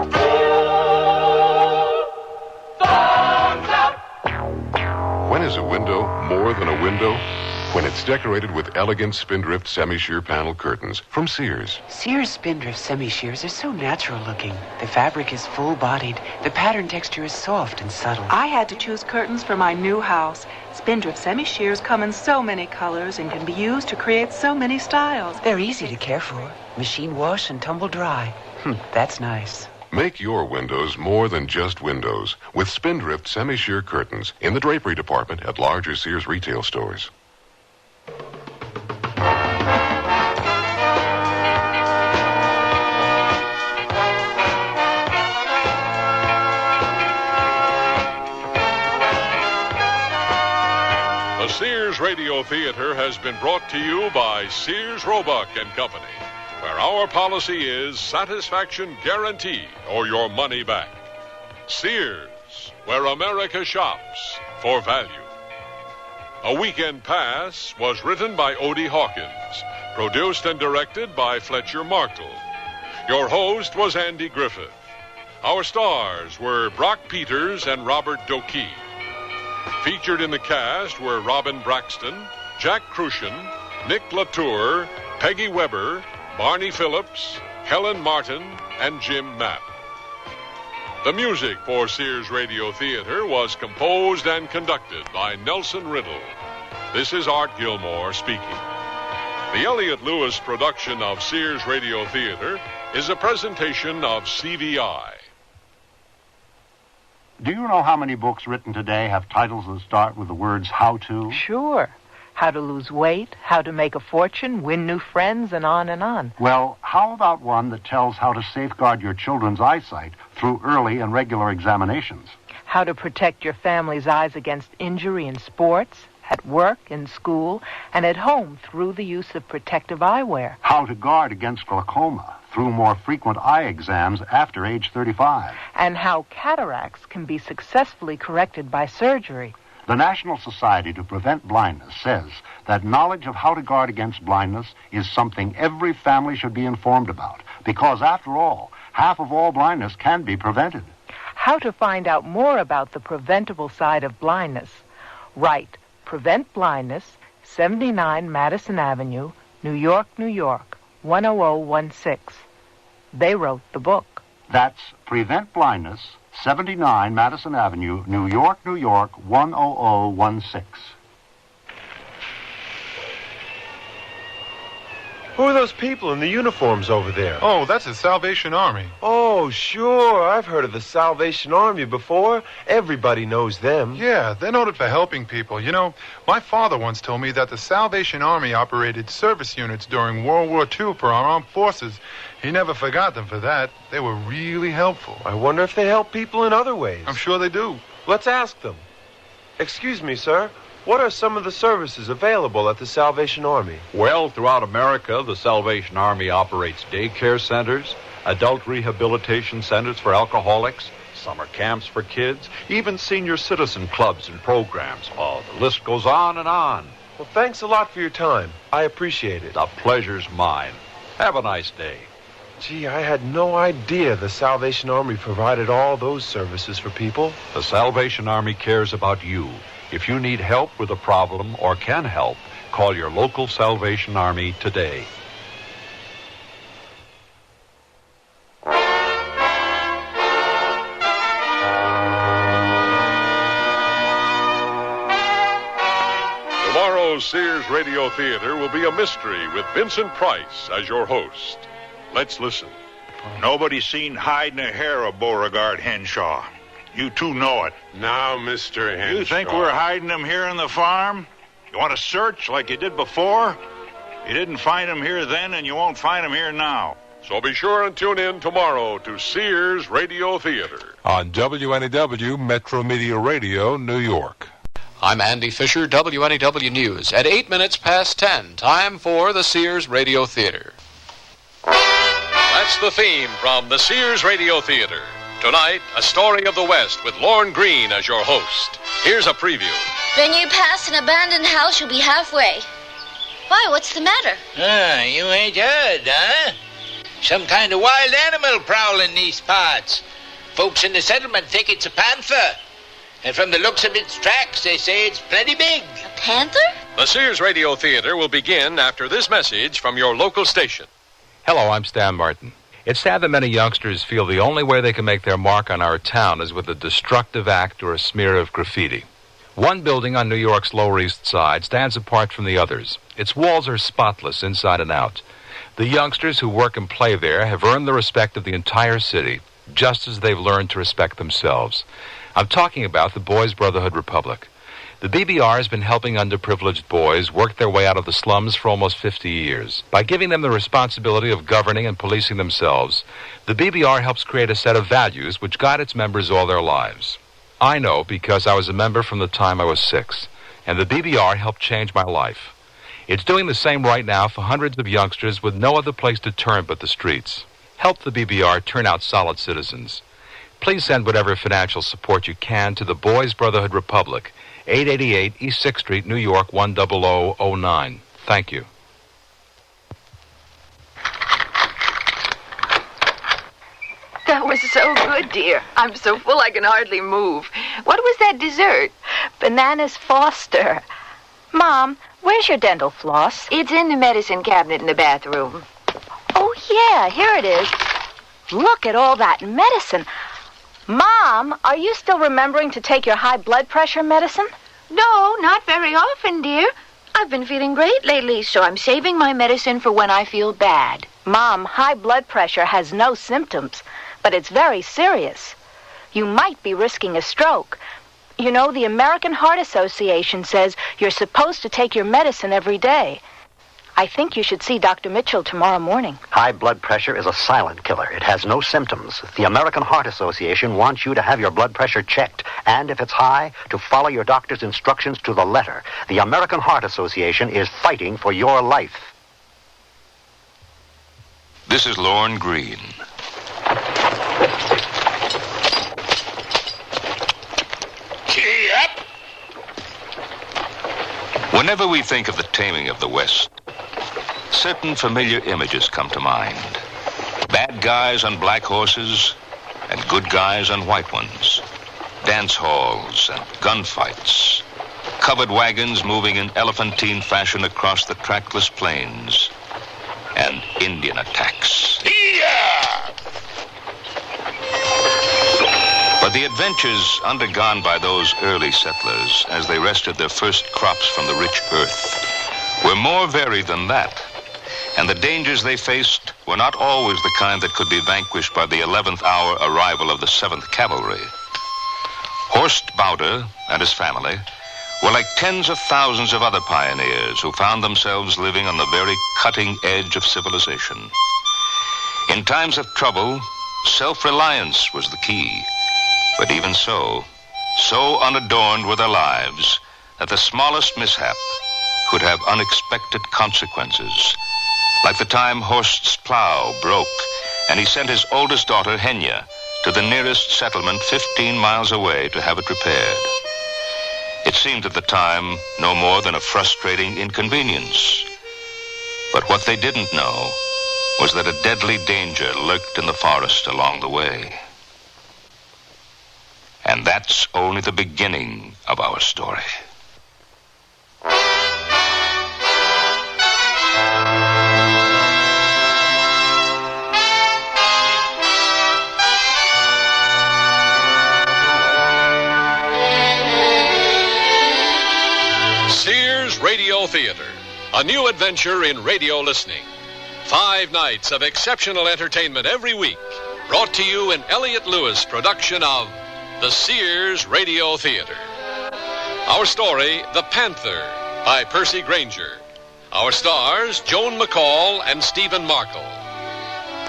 When is a window more than a window? When it's decorated with elegant spindrift semi-sheer panel curtains from Sears. Sears spindrift semi-sheers are so natural looking. The fabric is full-bodied. The pattern texture is soft and subtle. I had to choose curtains for my new house. Spindrift semi-sheers come in so many colors and can be used to create so many styles. They're easy to care for. Machine wash and tumble dry. That's nice. Make your windows more than just windows with spindrift semi-sheer curtains in the drapery department at larger Sears retail stores. The Sears Radio Theater has been brought to you by Sears Roebuck and Company, where our policy is satisfaction guaranteed or your money back. Sears, where America shops for value. A Weekend Pass was written by Odie Hawkins, produced and directed by Fletcher Markle. Your host was Andy Griffith. Our stars were Brock Peters and Robert Dokey. Featured in the cast were Robin Braxton, Jack Crucian, Nick Latour, Peggy Weber, Barney Phillips, Helen Martin, and Jim Mapp. The music for Sears Radio Theater was composed and conducted by Nelson Riddle. This is Art Gilmore speaking. The Elliott Lewis production of Sears Radio Theater is a presentation of CVI. Do you know how many books written today have titles that start with the words how to? Sure. How to lose weight, how to make a fortune, win new friends, and on and on. Well, how about one that tells how to safeguard your children's eyesight through early and regular examinations? How to protect your family's eyes against injury in sports, at work, in school, and at home through the use of protective eyewear. How to guard against glaucoma through more frequent eye exams after age 35. And how cataracts can be successfully corrected by surgery. The National Society to Prevent Blindness says that knowledge of how to guard against blindness is something every family should be informed about, because after all, half of all blindness can be prevented. How to find out more about the preventable side of blindness. Write Prevent Blindness, 79 Madison Avenue, New York, New York, 10016. They wrote the book. That's Prevent Blindness, 79 Madison Avenue, New York, New York, 10016. Who are those people in the uniforms over there? Oh, that's the Salvation Army. Oh, sure. I've heard of the Salvation Army before. Everybody knows them. Yeah, they're noted for helping people. You know, my father once told me that the Salvation Army operated service units during World War II for our armed forces. He never forgot them for that. They were really helpful. I wonder if they help people in other ways. I'm sure they do. Let's ask them. Excuse me, sir. What are some of the services available at the Salvation Army? Well, throughout America, the Salvation Army operates daycare centers, adult rehabilitation centers for alcoholics, summer camps for kids, even senior citizen clubs and programs. Oh, the list goes on and on. Well, thanks a lot for your time. I appreciate it. The pleasure's mine. Have a nice day. Gee, I had no idea the Salvation Army provided all those services for people. The Salvation Army cares about you. If you need help with a problem or can help, call your local Salvation Army today. Tomorrow's Sears Radio Theater will be a mystery with Vincent Price as your host. Let's listen. Nobody's seen hide nor hair of Beauregard Henshaw. You two know it. Now, Mr. Henshaw. You think we're hiding him here on the farm? You want to search like you did before? You didn't find him here then, and you won't find him here now. So be sure and tune in tomorrow to Sears Radio Theater on WNEW Metro Media Radio, New York. I'm Andy Fisher, WNEW News. At 8 minutes past 10, time for the Sears Radio Theater. That's the theme from the Sears Radio Theater. Tonight, a story of the West with Lorne Green as your host. Here's a preview. When you pass an abandoned house, you'll be halfway. Why, what's the matter? You ain't heard, huh? Some kind of wild animal prowling these parts. Folks in the settlement think it's a panther. And from the looks of its tracks, they say it's plenty big. A panther? The Sears Radio Theater will begin after this message from your local station. Hello, I'm Stan Martin. It's sad that many youngsters feel the only way they can make their mark on our town is with a destructive act or a smear of graffiti. One building on New York's Lower East Side stands apart from the others. Its walls are spotless inside and out. The youngsters who work and play there have earned the respect of the entire city, just as they've learned to respect themselves. I'm talking about the Boys Brotherhood Republic. The BBR has been helping underprivileged boys work their way out of the slums for almost 50 years. By giving them the responsibility of governing and policing themselves, the BBR helps create a set of values which guide its members all their lives. I know because I was a member from the time I was 6, and the BBR helped change my life. It's doing the same right now for hundreds of youngsters with no other place to turn but the streets. Help the BBR turn out solid citizens. Please send whatever financial support you can to the Boys Brotherhood Republic 888 East 6th Street, New York, 10009. Thank you. That was so good, dear. I'm so full I can hardly move. What was that dessert? Bananas Foster. Mom, where's your dental floss? It's in the medicine cabinet in the bathroom. Oh, yeah, here it is. Look at all that medicine. Mom, are you still remembering to take your high blood pressure medicine? No, not very often, dear. I've been feeling great lately, so I'm saving my medicine for when I feel bad. Mom, high blood pressure has no symptoms, but it's very serious. You might be risking a stroke. You know, the American Heart Association says you're supposed to take your medicine every day. I think you should see Dr. Mitchell tomorrow morning. High blood pressure is a silent killer. It has no symptoms. The American Heart Association wants you to have your blood pressure checked, and if it's high, to follow your doctor's instructions to the letter. The American Heart Association is fighting for your life. This is Lorne Green. Gee up! Whenever we think of the taming of the West, certain familiar images come to mind. Bad guys on black horses and good guys on white ones. Dance halls and gunfights. Covered wagons moving in elephantine fashion across the trackless plains. And Indian attacks. But the adventures undergone by those early settlers as they wrested their first crops from the rich earth were more varied than that. And the dangers they faced were not always the kind that could be vanquished by the 11th hour arrival of the 7th Cavalry. Horst Bauder and his family were like tens of thousands of other pioneers who found themselves living on the very cutting edge of civilization. In times of trouble, self-reliance was the key. But even so unadorned were their lives that the smallest mishap could have unexpected consequences. Like the time Horst's plow broke, and he sent his oldest daughter, Henya, to the nearest settlement 15 miles away to have it repaired. It seemed at the time no more than a frustrating inconvenience. But what they didn't know was that a deadly danger lurked in the forest along the way. And that's only the beginning of our story. Sears Radio Theater, a new adventure in radio listening. 5 nights of exceptional entertainment every week, brought to you in Elliott Lewis production of the Sears Radio Theater. Our story, The Panther, by Percy Granger. Our stars, Joan McCall and Stephen Markle.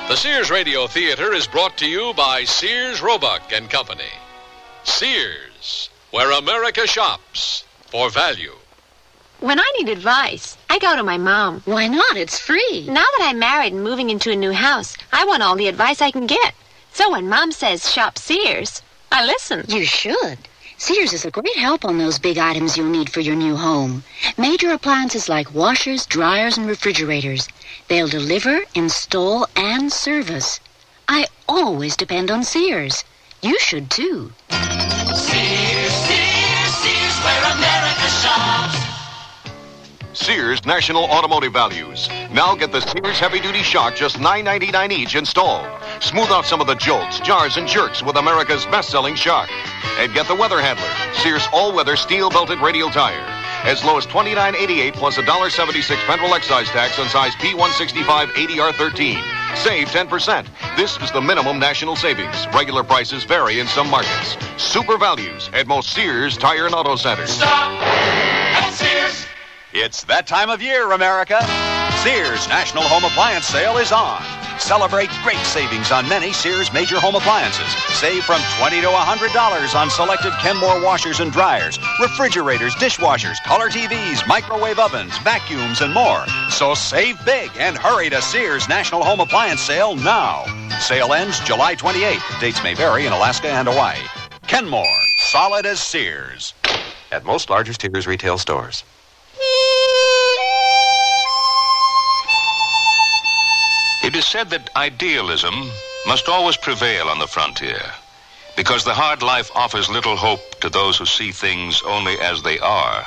The Sears Radio Theater is brought to you by Sears Roebuck and Company. Sears, where America shops for value. When I need advice, I go to my mom. Why not? It's free. Now that I'm married and moving into a new house, I want all the advice I can get. So when Mom says shop Sears, I listen. You should. Sears is a great help on those big items you'll need for your new home. Major appliances like washers, dryers, and refrigerators. They'll deliver, install, and service. I always depend on Sears. You should, too. Sears, Sears, Sears, where America shops. Sears National Automotive Values. Now get the Sears Heavy Duty Shock, just $9.99 each installed. Smooth out some of the jolts, jars, and jerks with America's best-selling shock. And get the Weather Handler, Sears all-weather steel-belted radial tire. As low as $29.88 plus $1.76 federal excise tax on size P165 ADR13. Save 10%. This is the minimum national savings. Regular prices vary in some markets. Super values at most Sears Tire and Auto Centers. Stop at Sears. It's that time of year, America. Sears National Home Appliance Sale is on. Celebrate great savings on many Sears major home appliances. Save from $20 to $100 on selected Kenmore washers and dryers, refrigerators, dishwashers, color TVs, microwave ovens, vacuums, and more. So save big and hurry to Sears National Home Appliance Sale now. Sale ends July 28th. Dates may vary in Alaska and Hawaii. Kenmore, solid as Sears. at most larger Sears retail stores. It is said that idealism must always prevail on the frontier, because the hard life offers little hope to those who see things only as they are.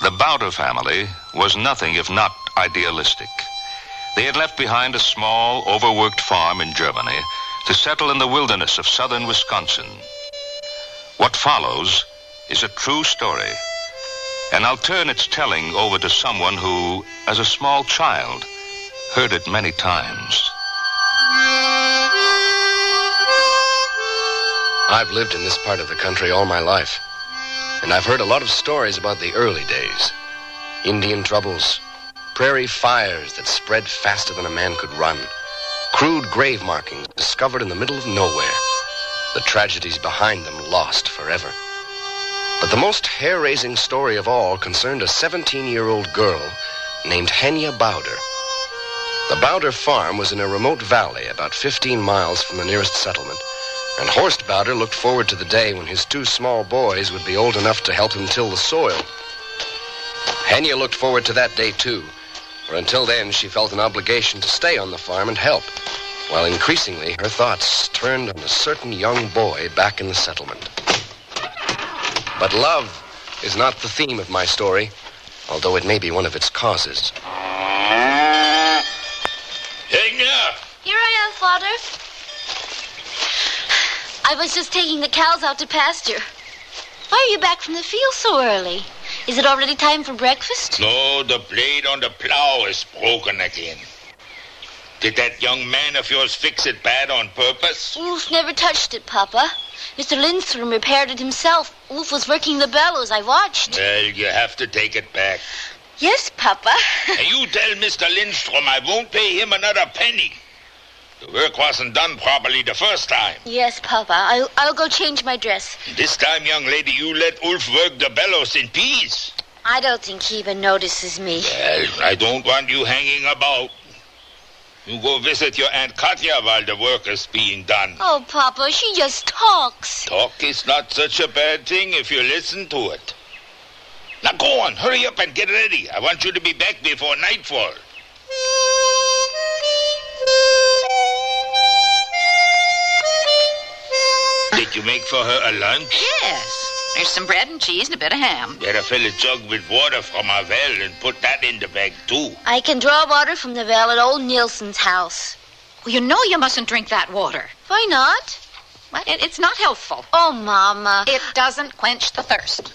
The Bowder family was nothing if not idealistic. They had left behind a small, overworked farm in Germany to settle in the wilderness of southern Wisconsin. What follows is a true story, and I'll turn its telling over to someone who, as a small child, heard it many times. I've lived in this part of the country all my life, and I've heard a lot of stories about the early days. Indian troubles, prairie fires that spread faster than a man could run, crude grave markings discovered in the middle of nowhere, the tragedies behind them lost forever. But the most hair-raising story of all concerned a 17-year-old girl named Henya Bowder. The Bowder farm was in a remote valley about 15 miles from the nearest settlement, and Horst Bowder looked forward to the day when his 2 small boys would be old enough to help him till the soil. Henya looked forward to that day, too, for until then she felt an obligation to stay on the farm and help, while increasingly her thoughts turned on a certain young boy back in the settlement. But love is not the theme of my story, although it may be one of its causes. Henya! Here I am, Father. I was just taking the cows out to pasture. Why are you back from the field so early? Is it already time for breakfast? No, the blade on the plow is broken again. Did that young man of yours fix it bad on purpose? Ulf never touched it, Papa. Mr. Lindstrom repaired it himself. Ulf was working the bellows. I watched. Well, you have to take it back. Yes, Papa. And you tell Mr. Lindstrom I won't pay him another penny. The work wasn't done properly the first time. Yes, Papa. I'll go change my dress. This time, young lady, you let Ulf work the bellows in peace. I don't think he even notices me. Well, I don't want you hanging about. You go visit your Aunt Katya while the work is being done. Oh, Papa, she just talks. Talk is not such a bad thing if you listen to it. Now go on, hurry up and get ready. I want you to be back before nightfall. Did you make for her a lunch? Yes. There's some bread and cheese and a bit of ham. Better fill a jug with water from our well and put that in the bag, too. I can draw water from the well at old Nielsen's house. Well, you know you mustn't drink that water. Why not? Well, it's not healthful. Oh, Mama. It doesn't quench the thirst.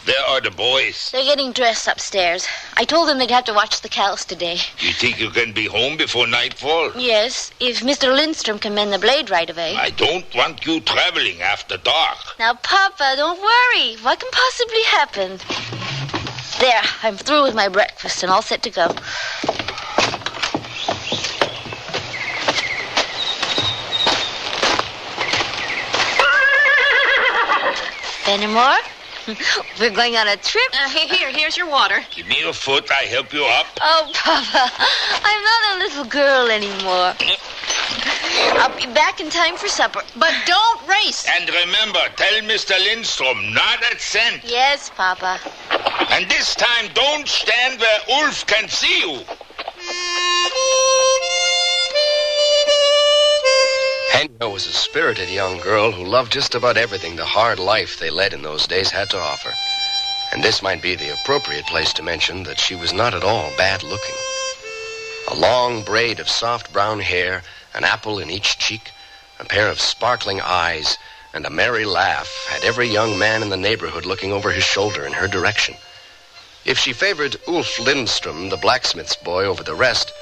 There are the boys. They're getting dressed upstairs. I told them they'd have to watch the cows today. You think you can be home before nightfall? Yes, if Mr. Lindstrom can mend the blade right away. I don't want you traveling after dark. Now, Papa, don't worry. What can possibly happen? There, I'm through with my breakfast and all set to go. Fenimore? We're going on a trip. Here's your water. Give me your foot. I help you up. Oh, Papa, I'm not a little girl anymore. I'll be back in time for supper. But don't race. And remember, tell Mr. Lindstrom, not a cent. Yes, Papa. And this time, don't stand where Ulf can see you. Henya was a spirited young girl who loved just about everything the hard life they led in those days had to offer. And this might be the appropriate place to mention that she was not at all bad looking. A long braid of soft brown hair, an apple in each cheek, a pair of sparkling eyes, and a merry laugh had every young man in the neighborhood looking over his shoulder in her direction. If she favored Ulf Lindstrom, the blacksmith's boy, over the rest,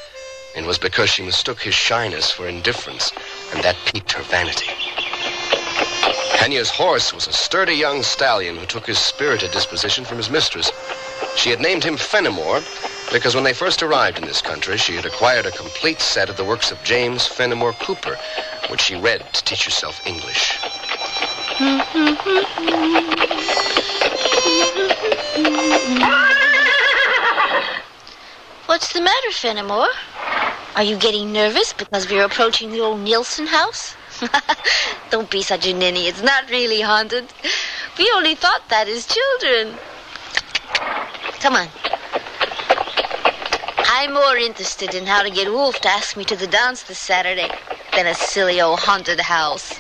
it was because she mistook his shyness for indifference, and that piqued her vanity. Henya's horse was a sturdy young stallion who took his spirited disposition from his mistress. She had named him Fenimore because when they first arrived in this country, she had acquired a complete set of the works of James Fenimore Cooper, which she read to teach herself English. What's the matter, Fenimore? Are you getting nervous because we're approaching the old Nielsen house? Don't be such a ninny. It's not really haunted. We only thought that as children. Come on. I'm more interested in how to get Wolf to ask me to the dance this Saturday than a silly old haunted house.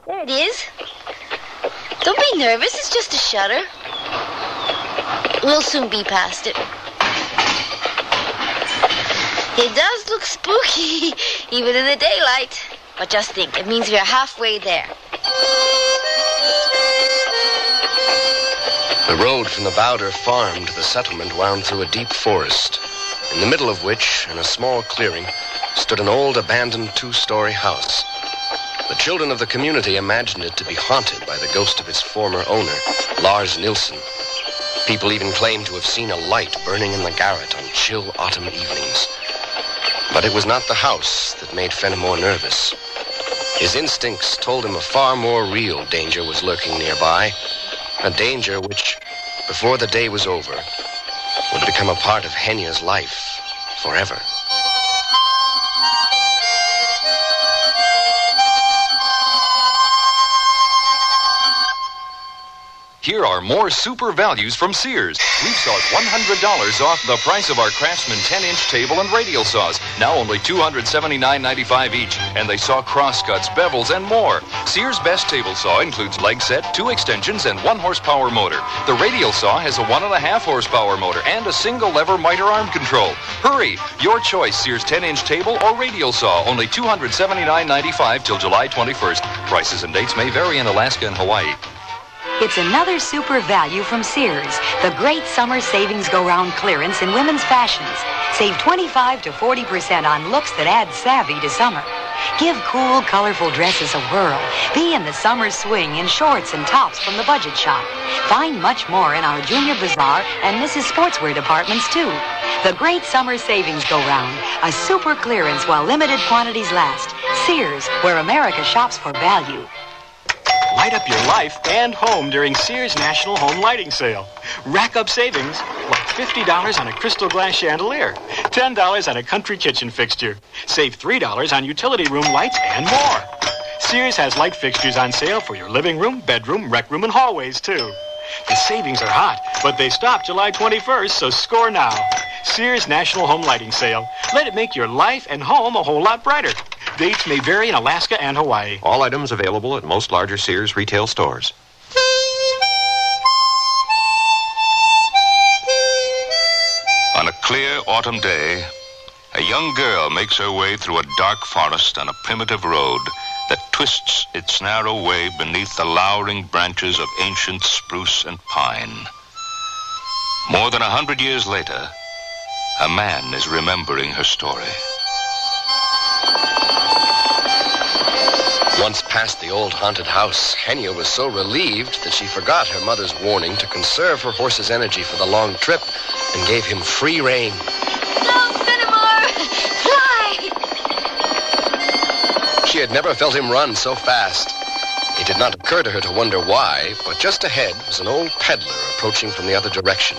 There it is. Don't be nervous, it's just a shutter. We'll soon be past it. It does look spooky, even in the daylight. But just think, it means we're halfway there. The road from the Bowder farm to the settlement wound through a deep forest, in the middle of which, in a small clearing, stood an old abandoned two-story house. The children of the community imagined it to be haunted by the ghost of its former owner, Lars Nilsson. People even claimed to have seen a light burning in the garret on chill autumn evenings. But it was not the house that made Fenimore nervous. His instincts told him a far more real danger was lurking nearby, a danger which, before the day was over, would become a part of Henya's life forever. Here are more super values from Sears. We've sought $100 off the price of our Craftsman 10-inch table and radial saws. Now only $279.95 each. And they saw crosscuts, bevels, and more. Sears' best table saw includes leg set, 2 extensions, and 1 horsepower motor. The radial saw has a 1.5 horsepower motor and a single lever miter arm control. Hurry! Your choice, Sears 10-inch table or radial saw. Only $279.95 till July 21st. Prices and dates may vary in Alaska and Hawaii. It's another super value from Sears. The great summer savings go-round clearance in women's fashions. Save 25 to 40% on looks that add savvy to summer. Give cool, colorful dresses a whirl. Be in the summer swing in shorts and tops from the budget shop. Find much more in our Junior Bazaar and Mrs. Sportswear departments, too. The great summer savings go-round. A super clearance while limited quantities last. Sears, where America shops for value. Light up your life and home during Sears National Home Lighting Sale. Rack up savings like $50 on a crystal glass chandelier, $10 on a country kitchen fixture. Save $3 on utility room lights and more. Sears has light fixtures on sale for your living room, bedroom, rec room, and hallways, too. The savings are hot, but they stop July 21st, so score now. Sears National Home Lighting Sale. Let it make your life and home a whole lot brighter. Dates may vary in Alaska and Hawaii. All items available at most larger Sears retail stores. On a clear autumn day, a young girl makes her way through a dark forest on a primitive road that twists its narrow way beneath the lowering branches of ancient spruce and pine. More than 100 years later, a man is remembering her story. Once past the old haunted house, Henya was so relieved that she forgot her mother's warning to conserve her horse's energy for the long trip and gave him free rein. Go, Fenimore! Fly! She had never felt him run so fast. It did not occur to her to wonder why, but just ahead was an old peddler approaching from the other direction,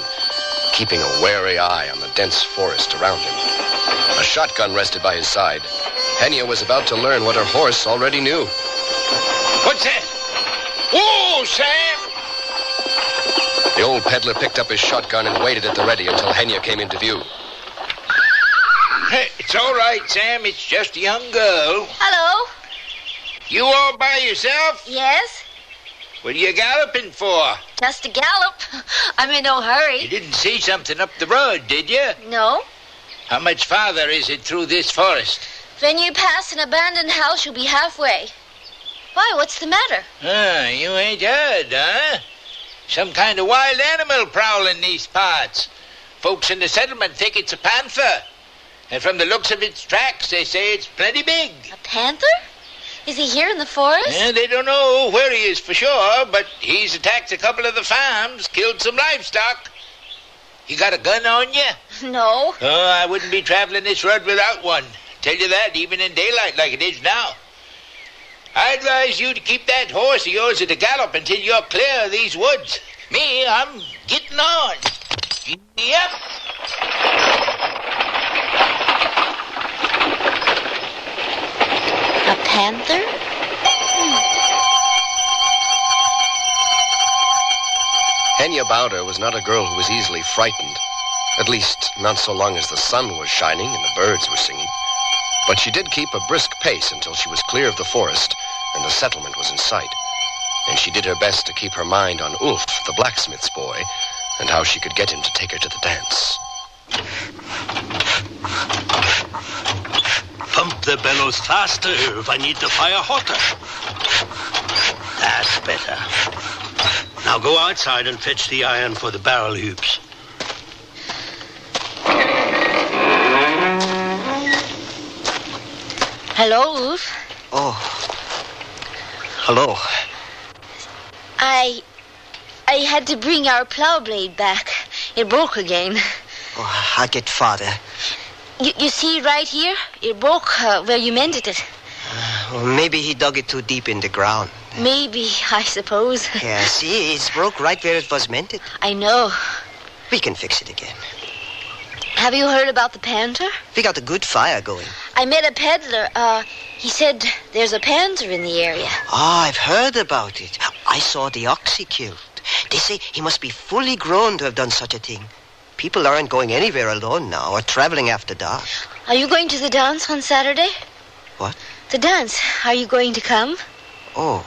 keeping a wary eye on the dense forest around him. A shotgun rested by his side. Henya was about to learn what her horse already knew. What's that? Whoa, Sam! The old peddler picked up his shotgun and waited at the ready until Henya came into view. Hey, it's all right, Sam. It's just a young girl. Hello? You all by yourself? Yes? What are you galloping for? Just a gallop. I'm in no hurry. You didn't see something up the road, did you? No. How much farther is it through this forest? When you pass an abandoned house, you'll be halfway. Why, what's the matter? You ain't heard, huh? Some kind of wild animal prowling these parts. Folks in the settlement think it's a panther. And from the looks of its tracks, they say it's plenty big. A panther? Is he here in the forest? They don't know where he is for sure, but he's attacked a couple of the farms, killed some livestock. You got a gun on you? No. Oh, I wouldn't be traveling this road without one. Tell you that, even in daylight like it is now. I advise you to keep that horse of yours at a gallop until you're clear of these woods. Me, I'm getting on. Yep. A panther? Henya Bowder was not a girl who was easily frightened. At least, not so long as the sun was shining and the birds were singing. But she did keep a brisk pace until she was clear of the forest and the settlement was in sight. And she did her best to keep her mind on Ulf, the blacksmith's boy, and how she could get him to take her to the dance. Pump the bellows faster, Ulf. I need the fire hotter. That's better. Now go outside and fetch the iron for the barrel hoops. Hello, Ulf. Oh. Hello. I had to bring our plow blade back. It broke again. Oh, I get father. You see right here? It broke where you mended it. Well, maybe he dug it too deep in the ground. Maybe, I suppose. Yeah, see, it's broke right where it was mended. I know. We can fix it again. Have you heard about the panther? We got a good fire going. I met a peddler. He said there's a panther in the area. Ah, I've heard about it. I saw the ox he killed. They say he must be fully grown to have done such a thing. People aren't going anywhere alone now or traveling after dark. Are you going to the dance on Saturday? What? The dance. Are you going to come? Oh,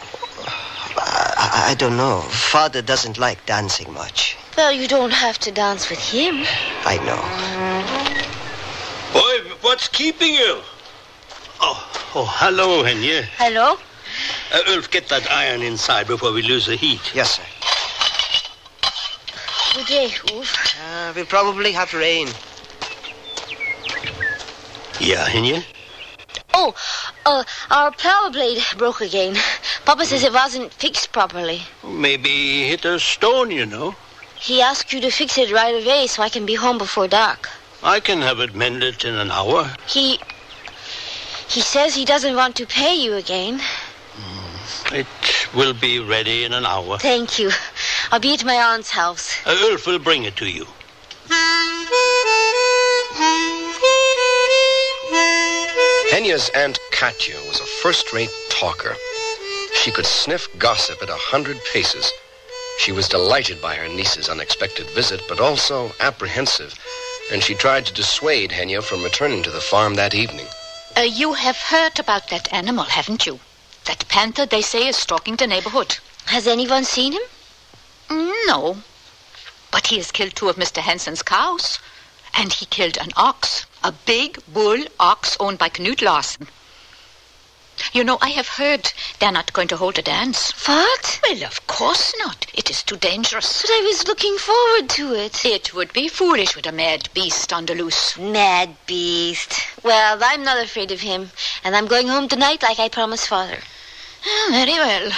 I don't know. Father doesn't like dancing much. Well, you don't have to dance with him. I know. Boy, what's keeping you? Oh, hello, Henya. Hello? Ulf, get that iron inside before we lose the heat. Yes, sir. Good day, Ulf. We'll probably have rain. Yeah, Henya? Oh, our plow blade broke again. Papa says it wasn't fixed properly. Maybe he hit a stone, you know. He asked you to fix it right away so I can be home before dark. I can have it mended in an hour. He says he doesn't want to pay you again. It will be ready in an hour. Thank you. I'll be at my aunt's house. Ulf will bring it to you. Henya's Aunt Katya was a first-rate talker. She could sniff gossip at 100 paces. She was delighted by her niece's unexpected visit, but also apprehensive, and she tried to dissuade Henya from returning to the farm that evening. You have heard about that animal, haven't you? That panther, they say, is stalking the neighborhood. Has anyone seen him? No. But he has killed 2 of Mr. Hansen's cows. And he killed an ox. A big bull ox owned by Knut Larsen. You know, I have heard they're not going to hold a dance. What? Well, of course not. It is too dangerous. But I was looking forward to it. It would be foolish with a mad beast on the loose. Mad beast. Well, I'm not afraid of him. And I'm going home tonight like I promised Father. Very well.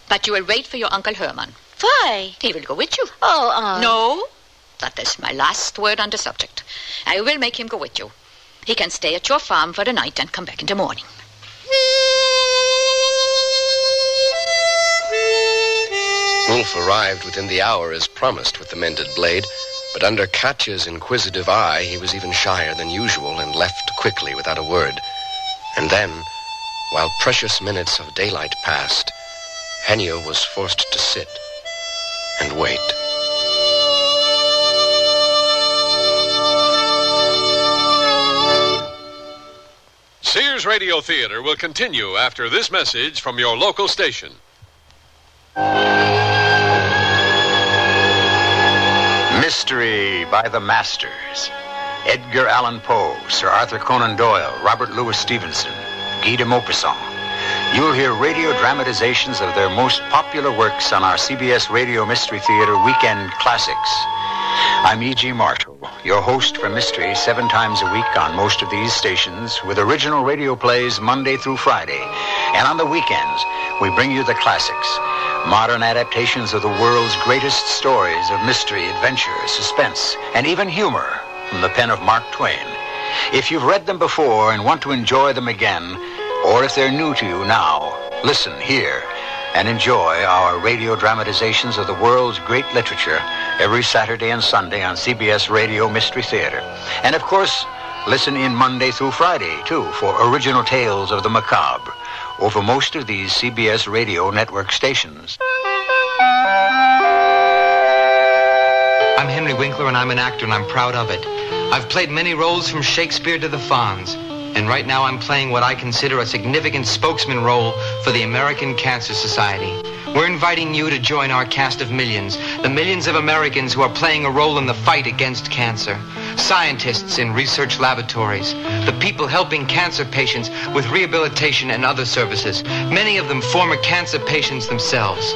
But you will wait for your Uncle Herman. Why? He will go with you. Oh, No. That is my last word on the subject. I will make him go with you. He can stay at your farm for the night and come back in the morning. Ulf arrived within the hour as promised with the mended blade, but under Katya's inquisitive eye, he was even shyer than usual and left quickly without a word. And then, while precious minutes of daylight passed, Henya was forced to sit and wait. Sears Radio Theater will continue after this message from your local station. Mystery by the Masters. Edgar Allan Poe, Sir Arthur Conan Doyle, Robert Louis Stevenson, Guy de Maupassant. You'll hear radio dramatizations of their most popular works on our CBS Radio Mystery Theater Weekend Classics. I'm E.G. Marshall, your host for Mystery 7 times a week on most of these stations, with original radio plays Monday through Friday. And on the weekends, we bring you the classics, modern adaptations of the world's greatest stories of mystery, adventure, suspense, and even humor from the pen of Mark Twain. If you've read them before and want to enjoy them again, or if they're new to you now, listen here and enjoy our radio dramatizations of the world's great literature every Saturday and Sunday on CBS Radio Mystery Theater. And of course, listen in Monday through Friday, too, for original tales of the macabre over most of these CBS Radio network stations. I'm Henry Winkler, and I'm an actor, and I'm proud of it. I've played many roles from Shakespeare to the Fonz, and right now I'm playing what I consider a significant spokesman role for the American Cancer Society. We're inviting you to join our cast of millions, the millions of Americans who are playing a role in the fight against cancer. Scientists in research laboratories, the people helping cancer patients with rehabilitation and other services, many of them former cancer patients themselves.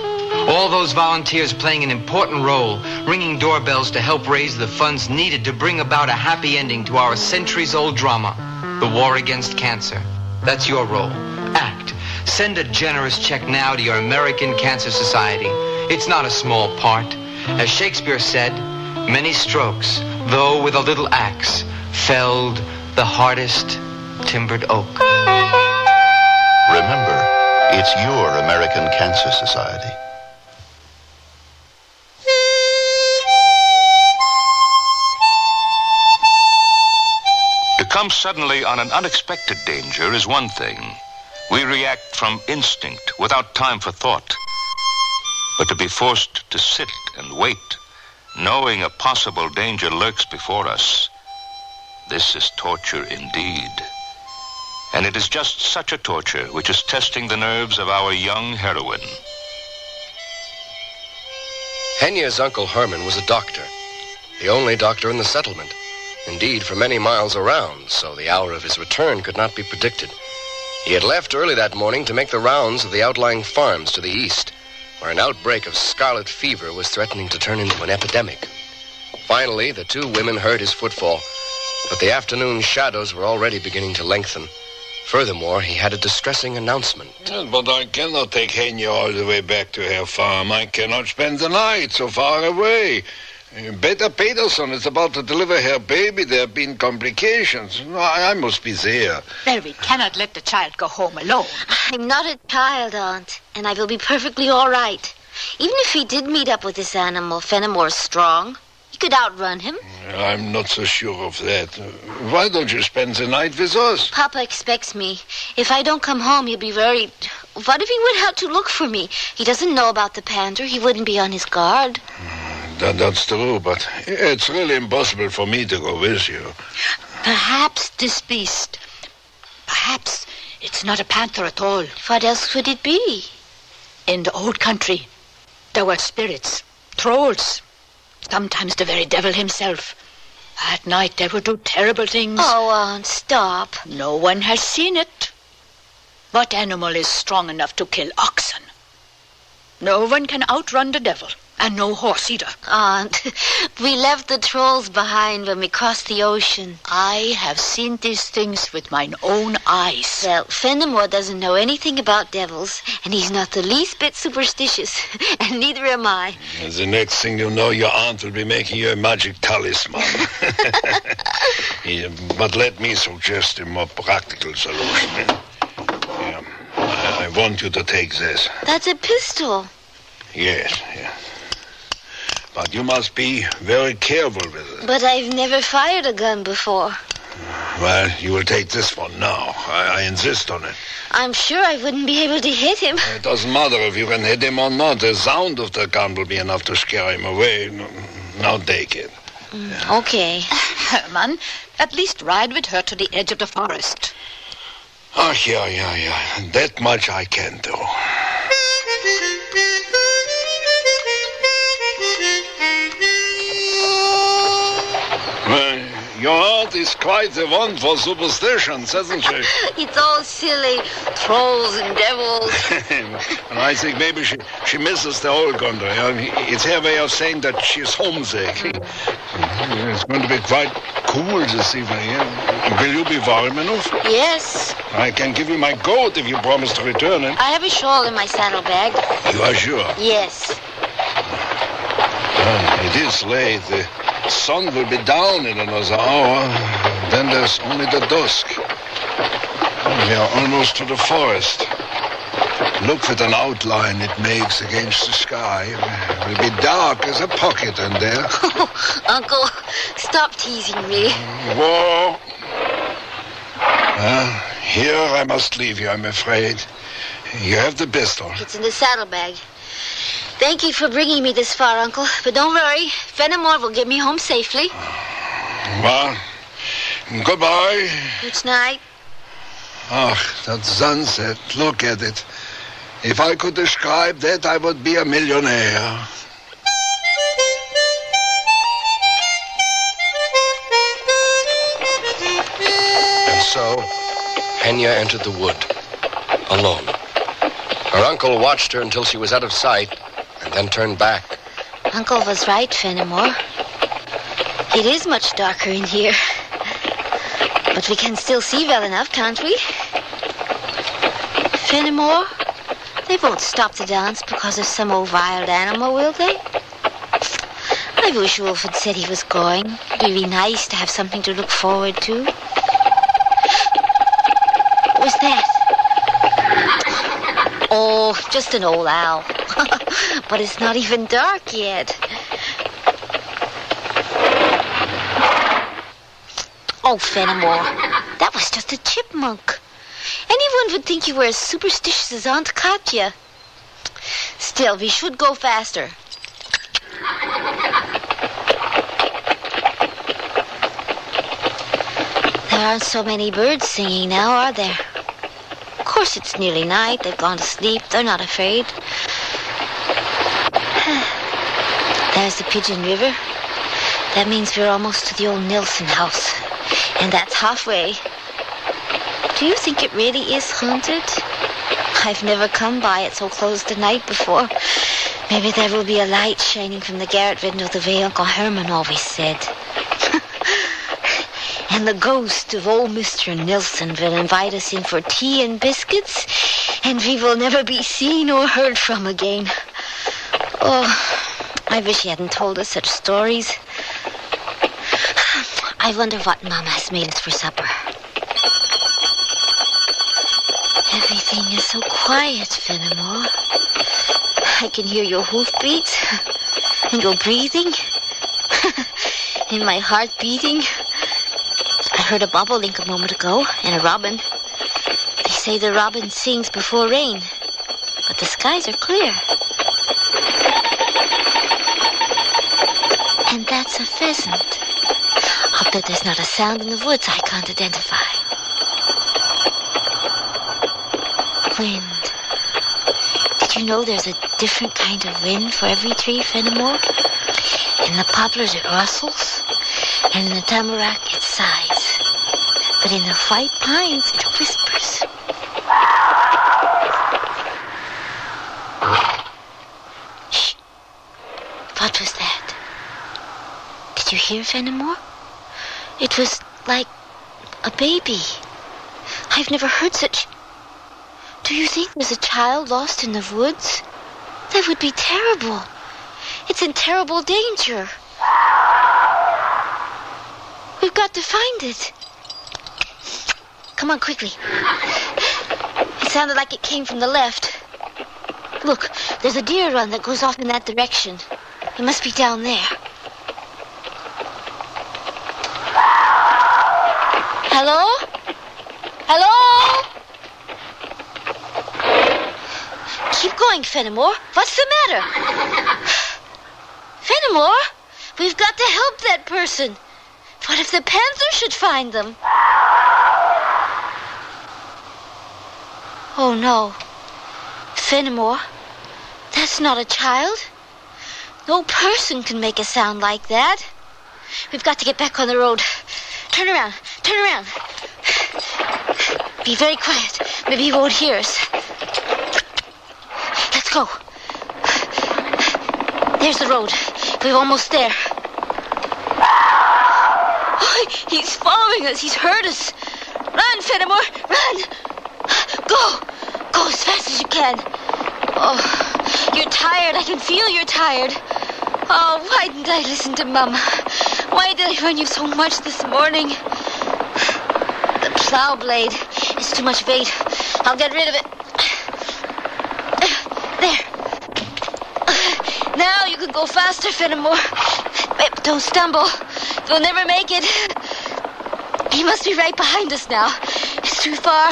All those volunteers playing an important role, ringing doorbells to help raise the funds needed to bring about a happy ending to our centuries-old drama, the war against cancer. That's your role. Act. Send a generous check now to your American Cancer Society. It's not a small part. As Shakespeare said, many strokes, though with a little axe, felled the hardest timbered oak. Remember, it's your American Cancer Society. To come suddenly on an unexpected danger is one thing. We react from instinct, without time for thought. But to be forced to sit and wait, knowing a possible danger lurks before us, this is torture indeed. And it is just such a torture which is testing the nerves of our young heroine. Henya's Uncle Herman was a doctor, the only doctor in the settlement. Indeed, for many miles around, so the hour of his return could not be predicted. He had left early that morning to make the rounds of the outlying farms to the east, where an outbreak of scarlet fever was threatening to turn into an epidemic. Finally, the two women heard his footfall, but the afternoon shadows were already beginning to lengthen. Furthermore, he had a distressing announcement. Yes, but I cannot take Henya all the way back to her farm. I cannot spend the night so far away. Beta Peterson is about to deliver her baby. There have been complications. I must be there. Well, we cannot let the child go home alone. I'm not a child, Aunt, and I will be perfectly all right. Even if he did meet up with this animal, Fenimore Strong, he could outrun him. I'm not so sure of that. Why don't you spend the night with us? Papa expects me. If I don't come home, he'll be worried. What if he went out to look for me? He doesn't know about the panther. He wouldn't be on his guard. That's true, but it's really impossible for me to go with you. Perhaps this beast. Perhaps it's not a panther at all. What else could it be? In the old country, there were spirits, trolls, sometimes the very devil himself. At night, they would do terrible things. Oh, Aunt, stop. No one has seen it. What animal is strong enough to kill oxen? No one can outrun the devil. And no horse either. Aunt, we left the trolls behind when we crossed the ocean. I have seen these things with mine own eyes. Well, Fenimore doesn't know anything about devils, and he's not the least bit superstitious, and neither am I. The next thing you know, your aunt will be making you a magic talisman. Yeah, but let me suggest a more practical solution. Yeah. I want you to take this. That's a pistol. Yes, yeah. But you must be very careful with it. But I've never fired a gun before. Well, you will take this one now. I insist on it. I'm sure I wouldn't be able to hit him. It doesn't matter if you can hit him or not. The sound of the gun will be enough to scare him away. Now take it. Okay. Herman, at least ride with her to the edge of the forest. Oh, yeah. That much I can do. Well, your aunt is quite the one for superstitions, isn't she? It's all silly. Trolls and devils. And I think maybe she misses the old country. It's her way of saying that she's homesick. It's going to be quite cool this evening. Will you be warm enough? Yes. I can give you my coat if you promise to return it. I have a shawl in my saddlebag. You are sure? Yes. It is late. The sun will be down in another hour. Then there's only the dusk. We are almost to the forest. Look at an outline it makes against the sky. It will be dark as a pocket in there. Oh, Uncle, stop teasing me. Whoa. Here I must leave you, I'm afraid. You have the pistol. It's in the saddlebag. Thank you for bringing me this far, Uncle. But don't worry, Fenimore will get me home safely. Well, goodbye. Good night. That sunset, look at it. If I could describe that, I would be a millionaire. And so, Henya entered the wood, alone. Her uncle watched her until she was out of sight, and then turned back. Uncle was right, Fenimore. It is much darker in here. But we can still see well enough, can't we? Fenimore, they won't stop the dance because of some old wild animal, will they? I wish Wolf had said he was going. It would be nice to have something to look forward to. What was that? Oh, just an old owl. But it's not even dark yet. Oh, Fenimore, that was just a chipmunk. Anyone would think you were as superstitious as Aunt Katya. Still, we should go faster. There aren't so many birds singing now, are there? Of course, it's nearly night. They've gone to sleep. They're not afraid. There's the Pigeon River. That means we're almost to the old Nilsson house. And that's halfway. Do you think it really is haunted? I've never come by it so close to night before. Maybe there will be a light shining from the garret window the way Uncle Herman always said. And the ghost of old Mr. Nilsson will invite us in for tea and biscuits, and we will never be seen or heard from again. Oh, I wish he hadn't told us such stories. I wonder what Mama has made us for supper. Everything is so quiet, Fenimore. I can hear your hoofbeats and your breathing and my heart beating. I heard a bobolink a moment ago and a robin. They say the robin sings before rain, but the skies are clear. And that's a pheasant. I'll bet there's not a sound in the woods I can't identify. Wind. Did you know there's a different kind of wind for every tree, Fenimore? In the poplars it rustles, and in the tamarack it sighs. But in the white pines it whispers. Shh. What was that? Did you hear, Fenimore? It was like a baby. I've never heard such... Do you think there's a child lost in the woods? That would be terrible. It's in terrible danger. We've got to find it. Come on, quickly. It sounded like it came from the left. Look, there's a deer run that goes off in that direction. It must be down there. Hello? Hello? Keep going, Fenimore. What's the matter? Fenimore, we've got to help that person. What if the panther should find them? Oh, no. Fenimore, that's not a child. No person can make a sound like that. We've got to get back on the road. Turn around. Turn around. Be very quiet. Maybe he won't hear us. Let's go. There's the road. We're almost there. Oh, he's following us. He's heard us. Run, Fenimore. Run. Go. Go as fast as you can. Oh, you're tired. I can feel you're tired. Oh, why didn't I listen to Mama? Why did I run you so much this morning? The plow blade is too much weight. I'll get rid of it. There. Now you can go faster, Fenimore. Wait, don't stumble. We'll never make it. He must be right behind us now. It's too far.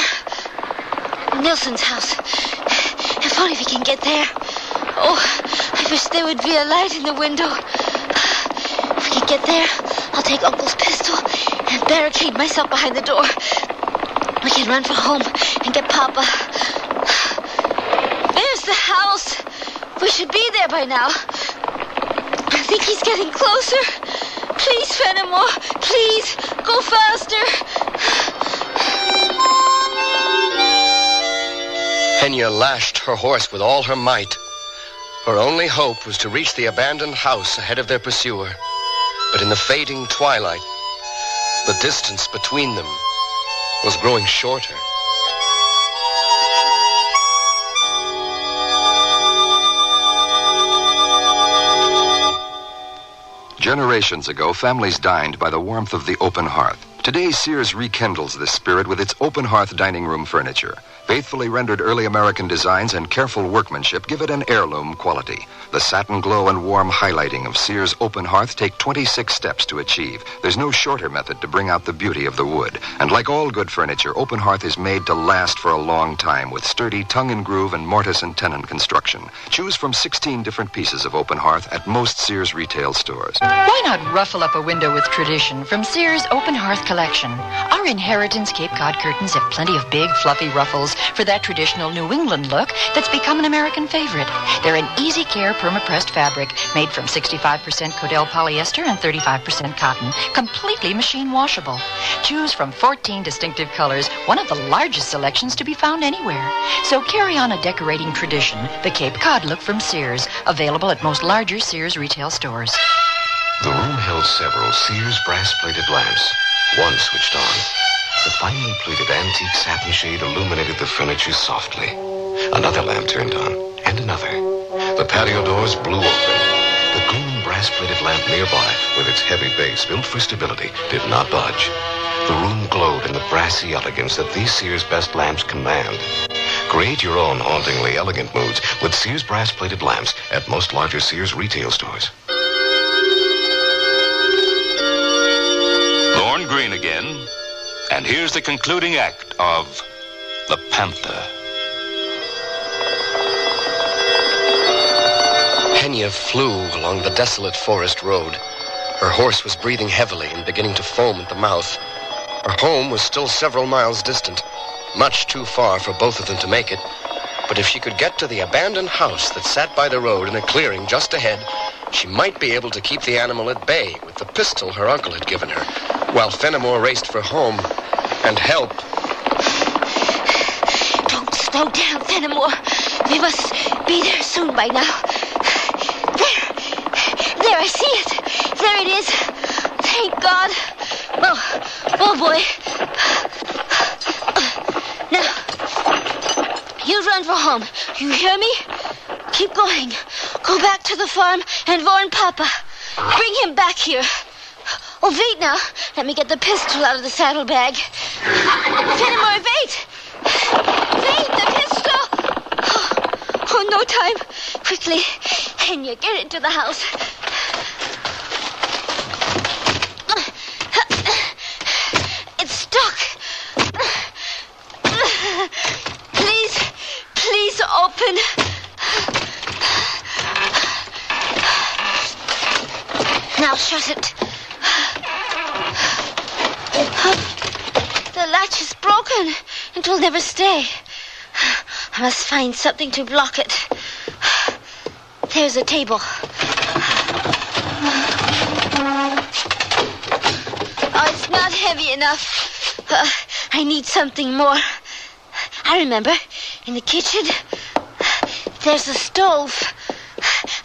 Nilsson's house. If only we can get there. Oh, I wish there would be a light in the window. If we could get there, I'll take Uncle's pistol and barricade myself behind the door. We can run for home and get Papa. There's the house. We should be there by now. I think he's getting closer. Please, Fenimore, please, go faster. Henya lashed her horse with all her might. Her only hope was to reach the abandoned house ahead of their pursuer. But in the fading twilight, the distance between them was growing shorter. Generations ago, families dined by the warmth of the open hearth. Today, Sears rekindles this spirit with its open hearth dining room furniture. Faithfully rendered early American designs and careful workmanship give it an heirloom quality. The satin glow and warm highlighting of Sears open hearth take 26 steps to achieve. There's no shorter method to bring out the beauty of the wood. And like all good furniture, open hearth is made to last for a long time with sturdy tongue-and-groove and mortise and tenon construction. Choose from 16 different pieces of open hearth at most Sears retail stores. Why not ruffle up a window with tradition from Sears Open Hearth Collection? Our Inheritance Cape Cod curtains have plenty of big, fluffy ruffles for that traditional New England look that's become an American favorite. They're an easy care perma-pressed fabric made from 65% Codell polyester and 35% cotton, completely machine washable. Choose from 14 distinctive colors, one of the largest selections to be found anywhere. So carry on a decorating tradition, the Cape Cod look from Sears, available at most larger Sears retail stores. The room held several Sears brass-plated lamps. One switched on. The finely plated antique satin shade illuminated the furniture softly. Another lamp turned on, and another. The patio doors blew open. The gleaming brass-plated lamp nearby, with its heavy base built for stability, did not budge. The room glowed in the brassy elegance that these Sears best lamps command. Create your own hauntingly elegant moods with Sears brass-plated lamps at most larger Sears retail stores. Lorne Greene again, and here's the concluding act of The Panther. Henya flew along the desolate forest road. Her horse was breathing heavily and beginning to foam at the mouth. Her home was still several miles distant, much too far for both of them to make it. But if she could get to the abandoned house that sat by the road in a clearing just ahead, she might be able to keep the animal at bay with the pistol her uncle had given her, while Fenimore raced for home and help. Don't slow down, Fenimore. We must be there soon by now. There, I see it. There it is. Thank God. Oh boy. Now, you run for home. You hear me? Keep going. Go back to the farm and warn Papa. Bring him back here. Oh, wait now. Let me get the pistol out of the saddlebag. Fenimore, wait! Wait, the pistol! Oh, no time. Quickly, Henya, get into the house. It's stuck. Please open. Now shut it. The latch is broken. It will never stay. I must find something to block it. There's a table. Oh, it's not heavy enough. I need something more. I remember, in the kitchen, there's a stove.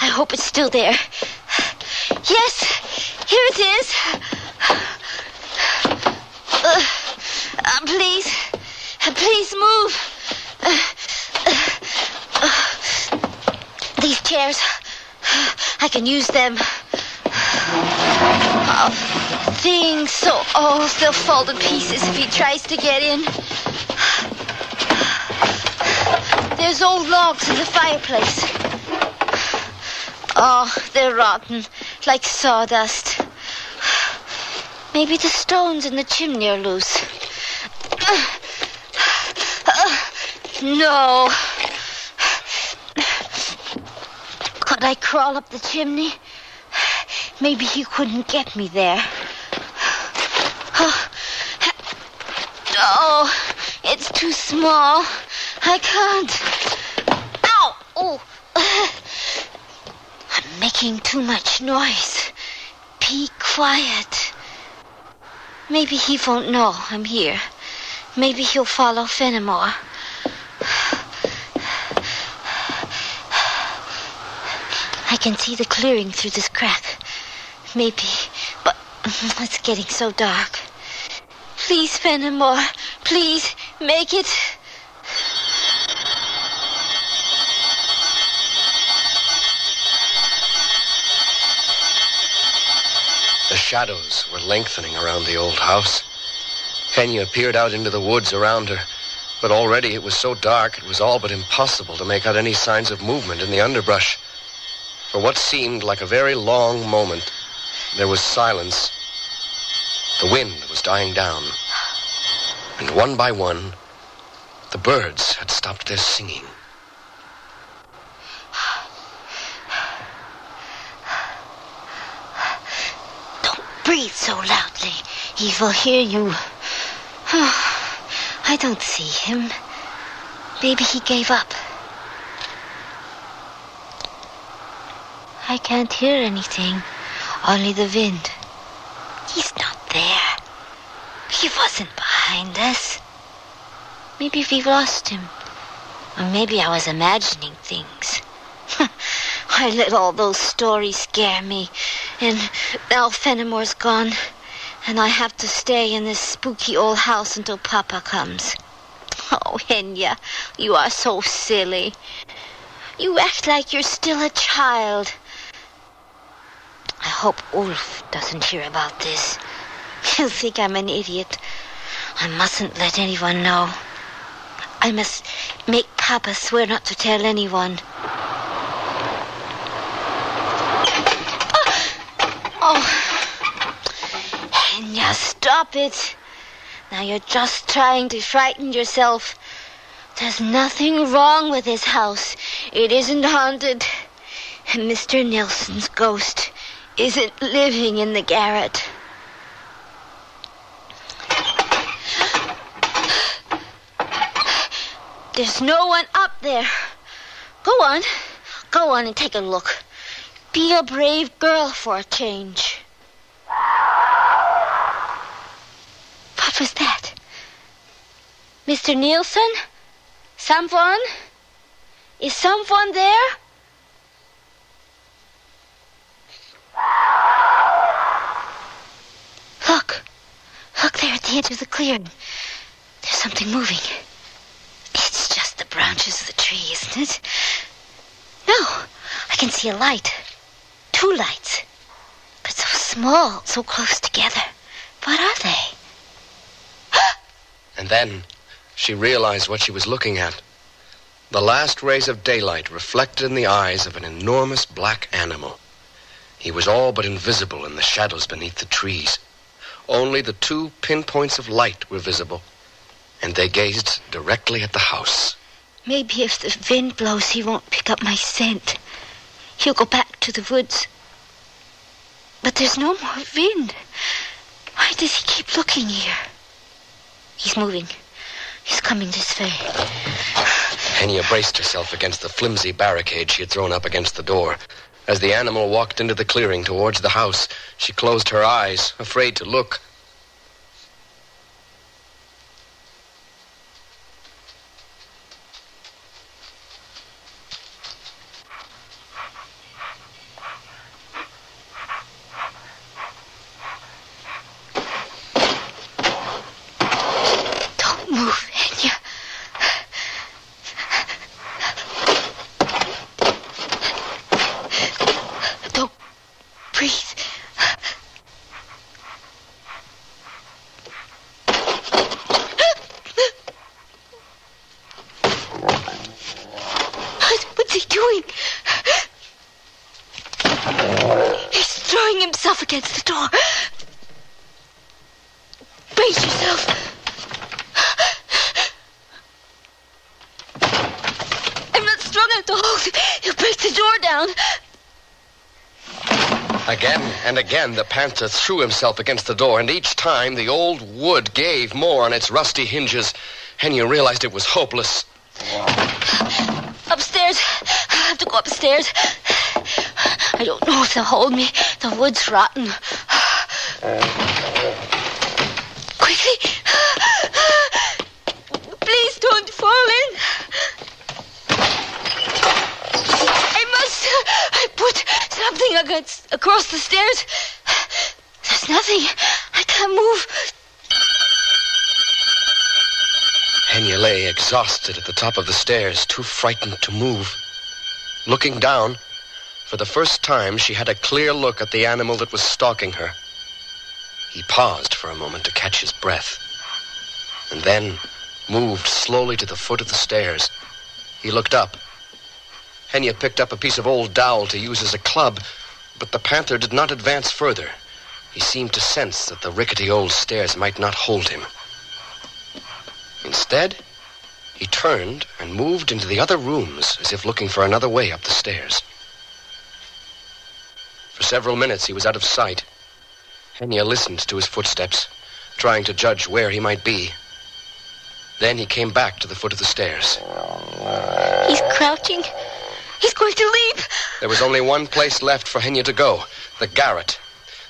I hope it's still there. Yes, here it is. Please move. These chairs, I can use them. Oh, things so old, they'll fall to pieces if he tries to get in. There's old logs in the fireplace. Oh, they're rotten, like sawdust. Maybe the stones in the chimney are loose. No. But I crawl up the chimney. Maybe he couldn't get me there. Oh, it's too small. I can't. Ow! Oh. I'm making too much noise. Be quiet. Maybe he won't know I'm here. Maybe he'll follow Fenimore. I can see the clearing through this crack. Maybe, but it's getting so dark. Please, Fenimore, please, make it. The shadows were lengthening around the old house. Henya peered out into the woods around her, but already it was so dark it was all but impossible to make out any signs of movement in the underbrush. For what seemed like a very long moment, there was silence. The wind was dying down, and one by one, the birds had stopped their singing. Breathe so loudly, he will hear you. I don't see him. Maybe he gave up. I can't hear anything, only the wind. He's not there. He wasn't behind us. Maybe we lost him. Or maybe I was imagining things. I let all those stories scare me. And now Fenimore's gone. And I have to stay in this spooky old house until Papa comes. Oh, Henya, you are so silly. You act like you're still a child. I hope Ulf doesn't hear about this. He'll think I'm an idiot. I mustn't let anyone know. I must make Papa swear not to tell anyone. Oh, Henya, stop it. Now you're just trying to frighten yourself. There's nothing wrong with this house. It isn't haunted. And Mr. Nilsson's ghost isn't living in the garret. There's no one up there. Go on and take a look. Be a brave girl for a change. What was that? Mr. Nilsson? Someone? Is someone there? Look there at the edge of the clearing. There's something moving. It's just the branches of the tree, isn't it? No, I can see a light. 2 lights. But so small, so close together. What are they? And then she realized what she was looking at. The last rays of daylight reflected in the eyes of an enormous black animal. He was all but invisible in the shadows beneath the trees. Only the 2 pinpoints of light were visible, and they gazed directly at the house. Maybe if the wind blows, he won't pick up my scent. He'll go back to the woods. But there's no more wind. Why does he keep looking here? He's moving. He's coming this way. Henya braced herself against the flimsy barricade she had thrown up against the door. As the animal walked into the clearing towards the house, she closed her eyes, afraid to look. Don't move, Henya. Don't breathe. What's he doing? He's throwing himself against the door. Brace yourself. I'm not strong enough to hold. He'll break the door down. Again and again, the panther threw himself against the door, and each time the old wood gave more on its rusty hinges. Henya realized it was hopeless. Upstairs. I have to go upstairs. I don't know if they'll hold me. The wood's rotten. Quickly. Please don't fall in. I put something across the stairs. There's nothing. I can't move. Henya lay exhausted at the top of the stairs, too frightened to move. Looking down, for the first time, she had a clear look at the animal that was stalking her. He paused for a moment to catch his breath, and then moved slowly to the foot of the stairs. He looked up. Henya picked up a piece of old dowel to use as a club, but the panther did not advance further. He seemed to sense that the rickety old stairs might not hold him. Instead, he turned and moved into the other rooms as if looking for another way up the stairs. For several minutes he was out of sight. Henya listened to his footsteps, trying to judge where he might be. Then he came back to the foot of the stairs. He's crouching. He's going to leap. There was only one place left for Henya to go, the garret.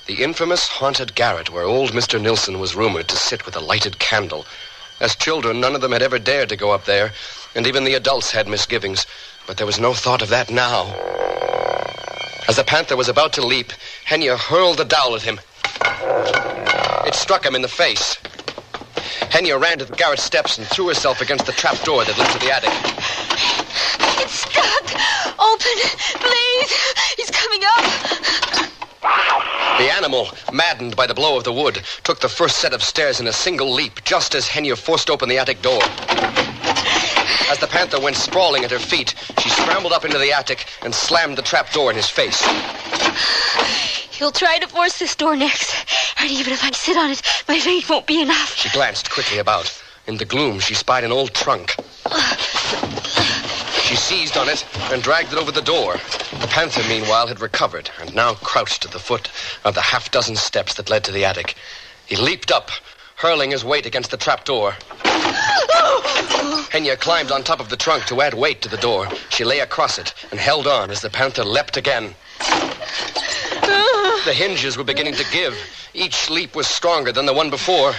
The infamous haunted garret where old Mr. Nilsson was rumored to sit with a lighted candle. As children, none of them had ever dared to go up there, and even the adults had misgivings, but there was no thought of that now. As the panther was about to leap, Henya hurled the dowel at him. It struck him in the face. Henya ran to the garret steps and threw herself against the trap door that led to the attic. It's stuck. Open, please. He's coming up. The animal, maddened by the blow of the wood, took the first set of stairs in a single leap, just as Henya forced open the attic door. As the panther went sprawling at her feet, she scrambled up into the attic and slammed the trap door in his face. He'll try to force this door next. And even if I sit on it, my weight won't be enough. She glanced quickly about. In the gloom, she spied an old trunk. She seized on it and dragged it over the door. The panther, meanwhile, had recovered and now crouched at the foot of the half-dozen steps that led to the attic. He leaped up, hurling his weight against the trap door. Henya climbed on top of the trunk to add weight to the door. She lay across it and held on as the panther leapt again. The hinges were beginning to give. Each leap was stronger than the one before.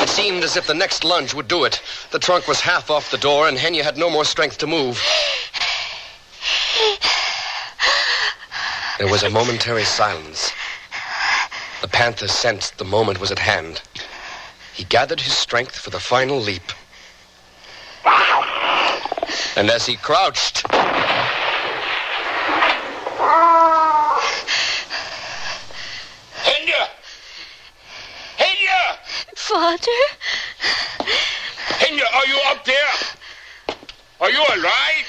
It seemed as if the next lunge would do it. The trunk was half off the door, and Henya had no more strength to move. There was a momentary silence. The panther sensed the moment was at hand. He gathered his strength for the final leap. And as he crouched... Henya! Henya! Father? Henya, are you up there? Are you all right?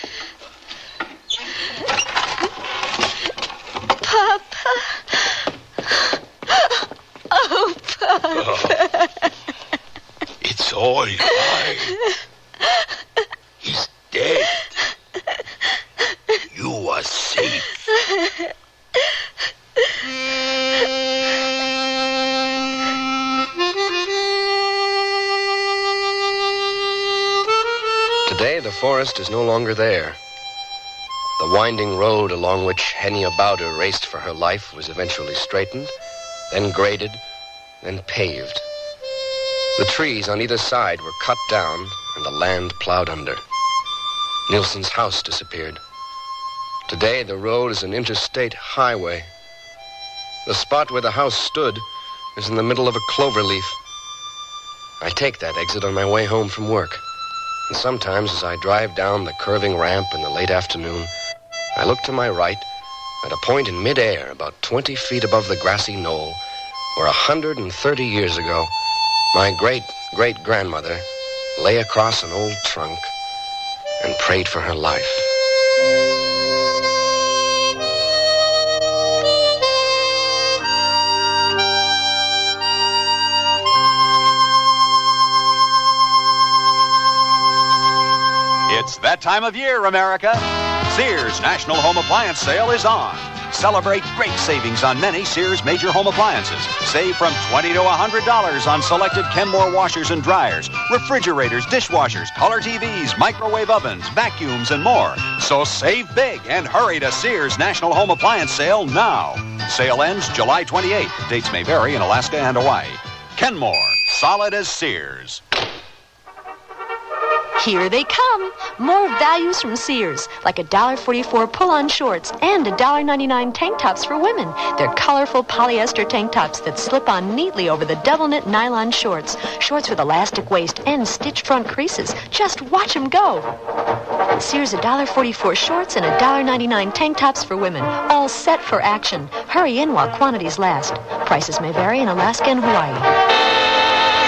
Papa. Oh, Papa. It's all fine. He's dead. You are safe. Today, the forest is no longer there. The winding road along which Henya Bowder raced for her life was eventually straightened, then graded, then paved. The trees on either side were cut down and the land plowed under. Nilsson's house disappeared. Today, the road is an interstate highway. The spot where the house stood is in the middle of a clover leaf. I take that exit on my way home from work. And sometimes as I drive down the curving ramp in the late afternoon, I look to my right at a point in midair about 20 feet above the grassy knoll where 130 years ago, my great-great-grandmother lay across an old trunk and prayed for her life. It's that time of year, America. Sears National Home Appliance Sale is on. Celebrate great savings on many Sears major home appliances. Save from $20 to $100 on selected Kenmore washers and dryers, refrigerators, dishwashers, color TVs, microwave ovens, vacuums, and more. So save big and hurry to Sears National Home Appliance Sale now. Sale ends July 28th. Dates may vary in Alaska and Hawaii. Kenmore, solid as Sears. Here they come. More values from Sears, like $1.44 pull-on shorts and $1.99 tank tops for women. They're colorful polyester tank tops that slip on neatly over the double-knit nylon shorts. Shorts with elastic waist and stitched front creases. Just watch them go. Sears $1.44 shorts and $1.99 tank tops for women. All set for action. Hurry in while quantities last. Prices may vary in Alaska and Hawaii.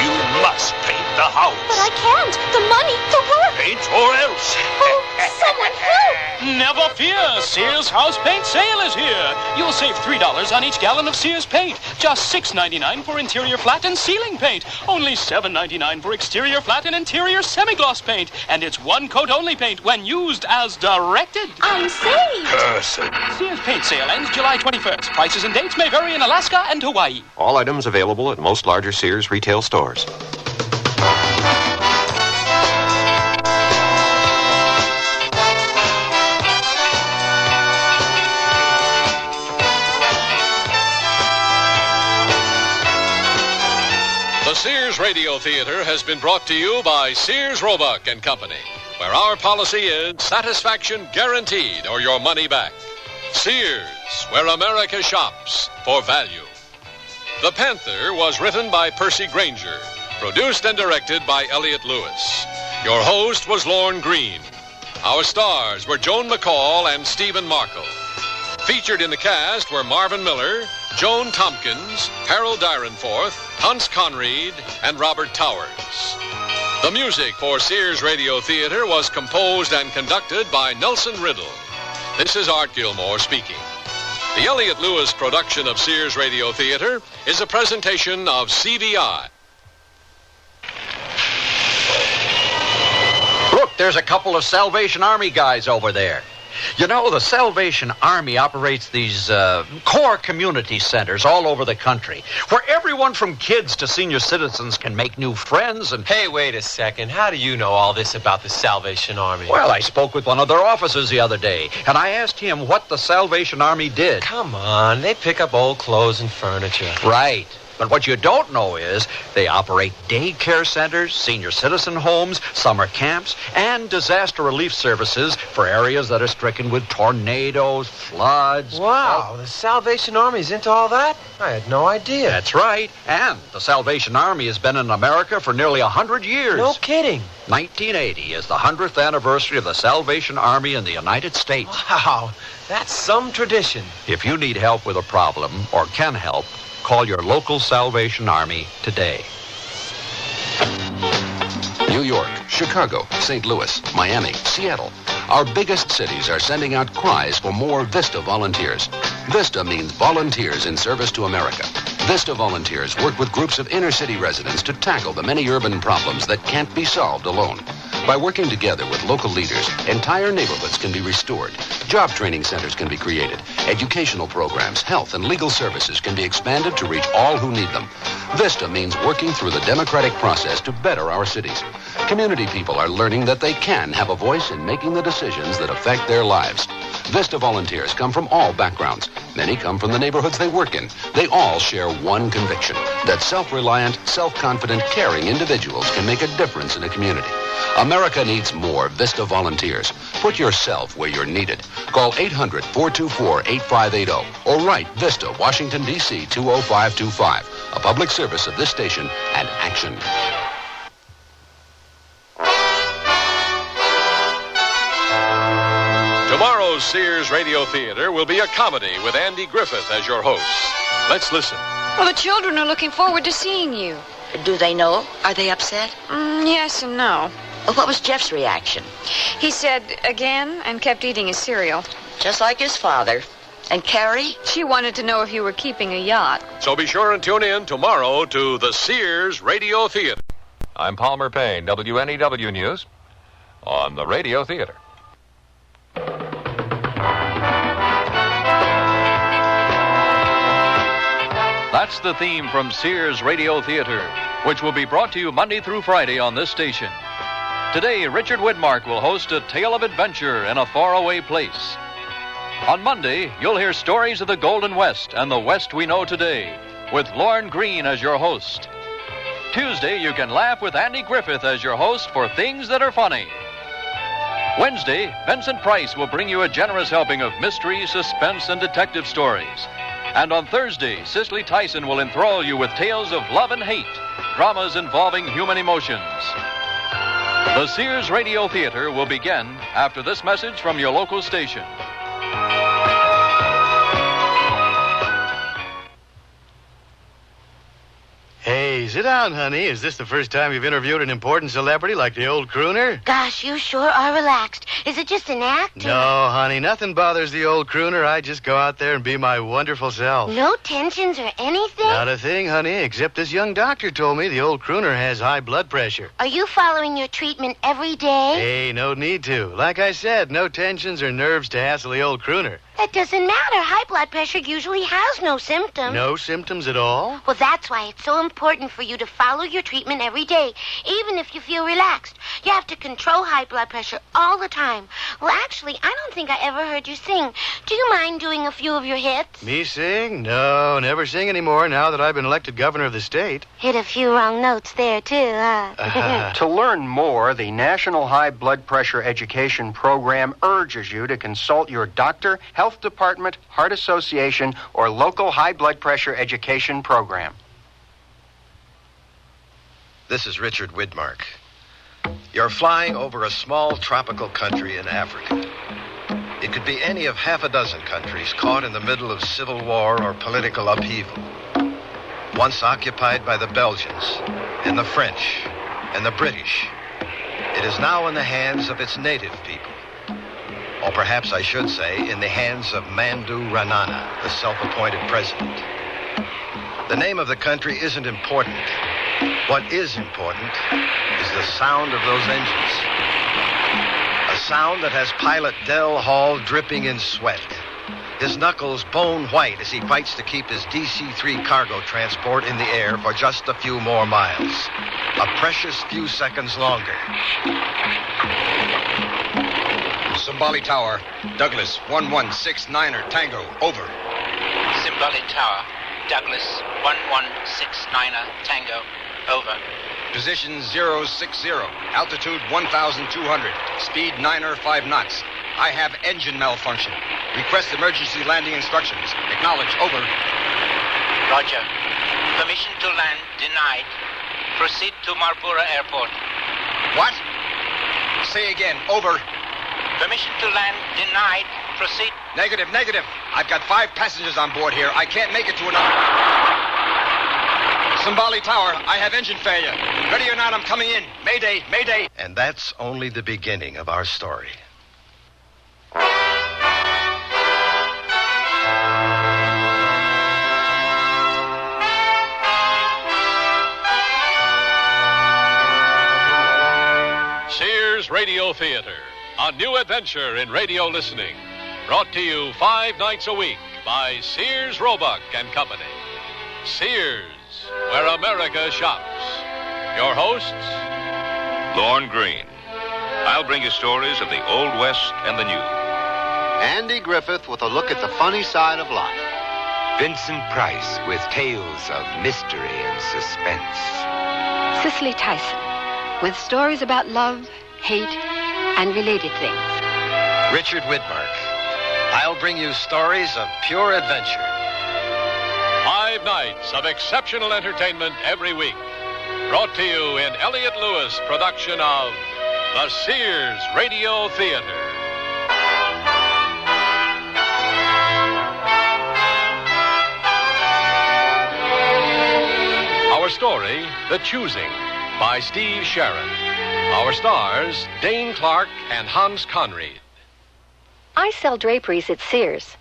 You must paint the house. But I can't. The money, the work. Paint or else. Oh, someone help. Never fear. Sears House Paint Sale is here. You'll save $3 on each gallon of Sears paint. Just $6.99 for interior flat and ceiling paint. Only $7.99 for exterior flat and interior semi-gloss paint. And it's one coat only paint when used as directed. I'm saved. Cursed. Sears Paint Sale ends July 21st. Prices and dates may vary in Alaska and Hawaii. All items available at most larger Sears retail stores. The Sears Radio Theater has been brought to you by Sears Roebuck and Company, where our policy is satisfaction guaranteed or your money back. Sears, where America shops for value. The Panther was written by Percy Granger, produced and directed by Elliott Lewis. Your host was Lorne Green. Our stars were Joan McCall and Stephen Markle. Featured in the cast were Marvin Miller, Joan Tompkins, Harold Dyrenforth, Hans Conried, and Robert Towers. The music for Sears Radio Theater was composed and conducted by Nelson Riddle. This is Art Gilmore speaking. The Elliott Lewis production of Sears Radio Theater is a presentation of CVI. Look, there's a couple of Salvation Army guys over there. You know, the Salvation Army operates these core community centers all over the country, where everyone from kids to senior citizens can make new friends and... Hey, wait a second. How do you know all this about the Salvation Army? Well, I spoke with one of their officers the other day, and I asked him what the Salvation Army did. Come on, they pick up old clothes and furniture. Right. But what you don't know is they operate daycare centers, senior citizen homes, summer camps, and disaster relief services for areas that are stricken with tornadoes, floods. Wow, the Salvation Army's into all that? I had no idea. That's right. And the Salvation Army has been in America for nearly 100 years. No kidding. 1980 is the 100th anniversary of the Salvation Army in the United States. Wow, that's some tradition. If you need help with a problem or can help, call your local Salvation Army today. New York, Chicago, St. Louis, Miami, Seattle. Our biggest cities are sending out cries for more VISTA volunteers. VISTA means Volunteers in Service to America. VISTA volunteers work with groups of inner city residents to tackle the many urban problems that can't be solved alone. By working together with local leaders, entire neighborhoods can be restored. Job training centers can be created. Educational programs, health, and legal services can be expanded to reach all who need them. VISTA means working through the democratic process to better our cities. Community people are learning that they can have a voice in making the decisions that affect their lives. VISTA volunteers come from all backgrounds. Many come from the neighborhoods they work in. They all share one conviction, that self-reliant, self-confident, caring individuals can make a difference in a community. America needs more VISTA volunteers. Put yourself where you're needed. Call 800-424-8580 or write VISTA, Washington, D.C. 20525. A public service of this station and action. Tomorrow's Sears Radio Theater will be a comedy with Andy Griffith as your host. Let's listen. Well, the children are looking forward to seeing you. Do they know? Are they upset? Yes and no. Well, what was Jeff's reaction? He said again and kept eating his cereal. Just like his father. And Carrie? She wanted to know if you were keeping a yacht. So be sure and tune in tomorrow to the Sears Radio Theater. I'm Palmer Payne, WNEW News, on the Radio Theater. That's the theme from Sears Radio Theater, which will be brought to you Monday through Friday on this station. Today, Richard Widmark will host a tale of adventure in a faraway place. On Monday, you'll hear stories of the Golden West and the West we know today, with Lorne Green as your host. Tuesday, you can laugh with Andy Griffith as your host for Things That Are Funny. Wednesday, Vincent Price will bring you a generous helping of mystery, suspense, and detective stories. And on Thursday, Cicely Tyson will enthrall you with tales of love and hate, dramas involving human emotions. The Sears Radio Theater will begin after this message from your local station. Hey, sit down, honey. Is this the first time you've interviewed an important celebrity like the old crooner? Gosh, you sure are relaxed. Is it just an act? No, honey, nothing bothers the old crooner. I just go out there and be my wonderful self. No tensions or anything? Not a thing, honey, except this young doctor told me the old crooner has high blood pressure. Are you following your treatment every day? Hey, no need to. Like I said, no tensions or nerves to hassle the old crooner. That doesn't matter. High blood pressure usually has no symptoms. No symptoms at all? Well, that's why it's so important for you to follow your treatment every day, even if you feel relaxed. You have to control high blood pressure all the time. Well, actually, I don't think I ever heard you sing. Do you mind doing a few of your hits? Me sing? No, never sing anymore now that I've been elected governor of the state. Hit a few wrong notes there, too, huh? To learn more, the National High Blood Pressure Education Program urges you to consult your doctor, health department, heart association, or local high blood pressure education program. This is Richard Widmark. You're flying over a small tropical country in Africa. It could be any of half a dozen countries caught in the middle of civil war or political upheaval. Once occupied by the Belgians and the French and the British, it is now in the hands of its native people. Or perhaps I should say, in the hands of Mandu Ranana, the self-appointed president. The name of the country isn't important. What is important is the sound of those engines. A sound that has pilot Del Hall dripping in sweat, his knuckles bone white as he fights to keep his DC-3 cargo transport in the air for just a few more miles. A precious few seconds longer. Simbali Tower, Douglas 1169er Tango, over. Simbali Tower, Douglas 1169er Tango, over. Position 060, altitude 1,200, speed 9 knots. I have engine malfunction. Request emergency landing instructions. Acknowledge, over. Roger. Permission to land denied. Proceed to Marpura Airport. What? Say again, over. Permission to land denied. Proceed. Negative. I've got 5 passengers on board here. I can't make it to another. Simbali Tower, I have engine failure. Ready or not, I'm coming in. Mayday. And that's only the beginning of our story. Sears Radio Theater, a new adventure in radio listening. Brought to you 5 nights a week by Sears Roebuck and Company. Sears, where America shops. Your hosts, Lorne Green. I'll bring you stories of the Old West and the New. Andy Griffith with a look at the funny side of life. Vincent Price with tales of mystery and suspense. Cicely Tyson with stories about love, hate, and related things. Richard Widmark. I'll bring you stories of pure adventure. 5 nights of exceptional entertainment every week. Brought to you in Elliott Lewis production of the Sears Radio Theater. Our story, The Choosing, by Steve Sharon. Our stars, Dane Clark and Hans Conried. I sell draperies at Sears.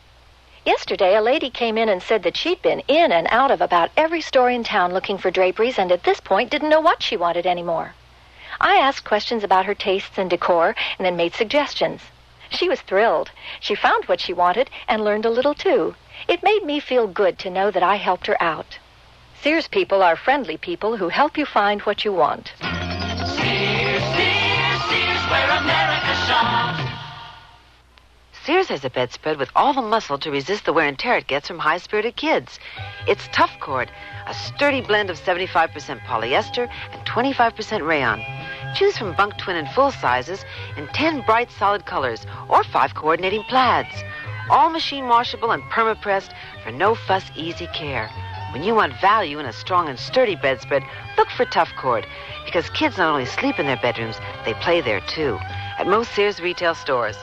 Yesterday, a lady came in and said that she'd been in and out of about every store in town looking for draperies and at this point didn't know what she wanted anymore. I asked questions about her tastes and decor and then made suggestions. She was thrilled. She found what she wanted and learned a little, too. It made me feel good to know that I helped her out. Sears people are friendly people who help you find what you want. Sears, where America shops. Sears has a bedspread with all the muscle to resist the wear and tear it gets from high-spirited kids. It's Tough Cord, a sturdy blend of 75% polyester and 25% rayon. Choose from bunk, twin, and full sizes in 10 bright, solid colors or 5 coordinating plaids. All machine washable and perma-pressed for no-fuss, easy care. When you want value in a strong and sturdy bedspread, look for Tough Cord, because kids not only sleep in their bedrooms, they play there too. At most Sears retail stores.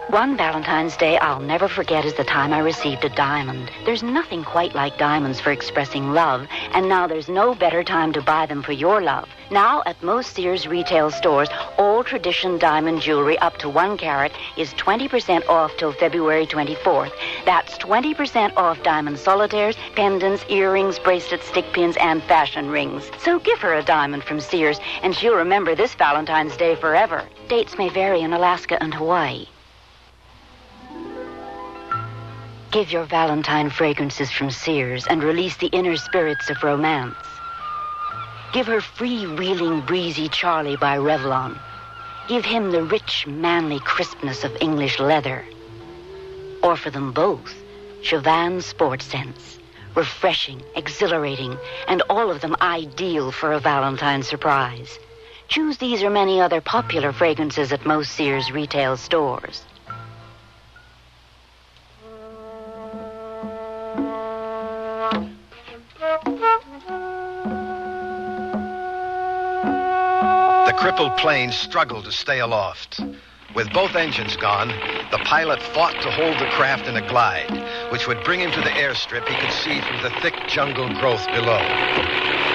One Valentine's Day I'll never forget is the time I received a diamond. There's nothing quite like diamonds for expressing love, and now there's no better time to buy them for your love. Now, at most Sears retail stores, all tradition diamond jewelry up to 1 carat is 20% off till February 24th. That's 20% off diamond solitaires, pendants, earrings, bracelets, stick pins, and fashion rings. So give her a diamond from Sears, and she'll remember this Valentine's Day forever. Dates may vary in Alaska and Hawaii. Give your Valentine fragrances from Sears and release the inner spirits of romance. Give her free-wheeling, breezy Charlie by Revlon. Give him the rich, manly crispness of English leather. Or for them both, Chauvin Sport Scents. Refreshing, exhilarating, and all of them ideal for a Valentine surprise. Choose these or many other popular fragrances at most Sears retail stores. The crippled plane struggled to stay aloft. With both engines gone, the pilot fought to hold the craft in a glide, which would bring him to the airstrip he could see through the thick jungle growth below.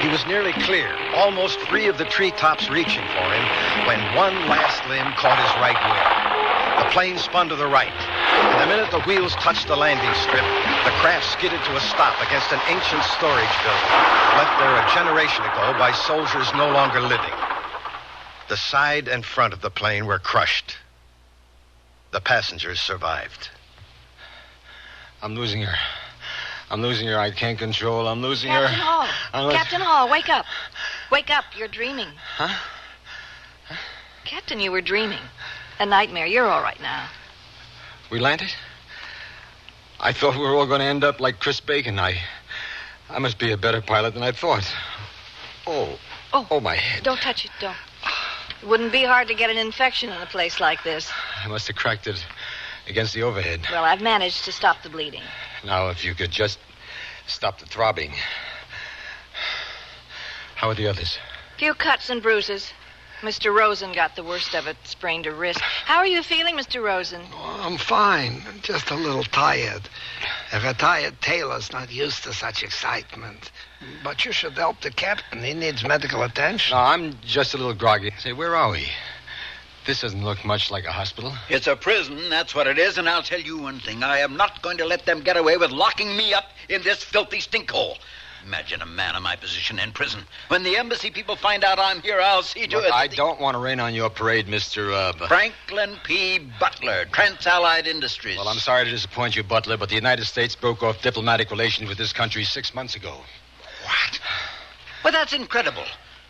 He was nearly clear, almost free of the treetops reaching for him, when one last limb caught his right wing. The plane spun to the right, and the minute the wheels touched the landing strip, the craft skidded to a stop against an ancient storage building, left there a generation ago by soldiers no longer living. The side and front of the plane were crushed. The passengers survived. I'm losing her. I'm losing her. I can't control. I'm losing her. Captain Hall. Captain Hall, wake up. Wake up. You're dreaming. Huh? Captain, you were dreaming. A nightmare. You're all right now. We landed? I thought we were all going to end up like Chris Bacon. I must be a better pilot than I thought. Oh, my head. Don't touch it. Don't. It wouldn't be hard to get an infection in a place like this. I must have cracked it against the overhead. Well, I've managed to stop the bleeding. Now, if you could just stop the throbbing. How are the others? Few cuts and bruises. Mr. Rosen got the worst of it, sprained a wrist. How are you feeling, Mr. Rosen? Oh, I'm fine. Just a little tired. A retired tailor's not used to such excitement. But you should help the captain. He needs medical attention. No, I'm just a little groggy. Say, where are we? This doesn't look much like a hospital. It's a prison, that's what it is, and I'll tell you one thing. I am not going to let them get away with locking me up in this filthy stinkhole. Imagine a man in my position in prison. When the embassy people find out I'm here, I'll see to it. I don't want to rain on your parade, Mr. Franklin P. Butler, Trans-Allied Industries. Well, I'm sorry to disappoint you, Butler, but the United States broke off diplomatic relations with this country 6 months ago. What? Well, that's incredible.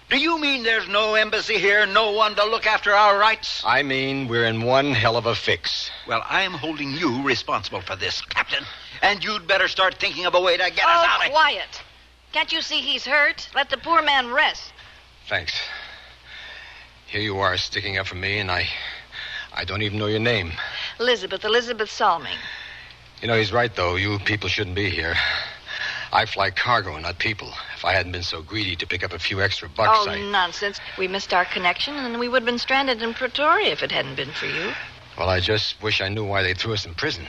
Do you mean there's no embassy here, no one to look after our rights? I mean, we're in one hell of a fix. Well, I'm holding you responsible for this, Captain. And you'd better start thinking of a way to get us out of here. Oh, quiet. Can't you see he's hurt? Let the poor man rest. Thanks. Here you are sticking up for me, and I don't even know your name. Elizabeth Salming. You know, he's right, though. You people shouldn't be here. I fly cargo, not people. If I hadn't been so greedy to pick up a few extra bucks, Nonsense. We missed our connection, and we would have been stranded in Pretoria if it hadn't been for you. Well, I just wish I knew why they threw us in prison.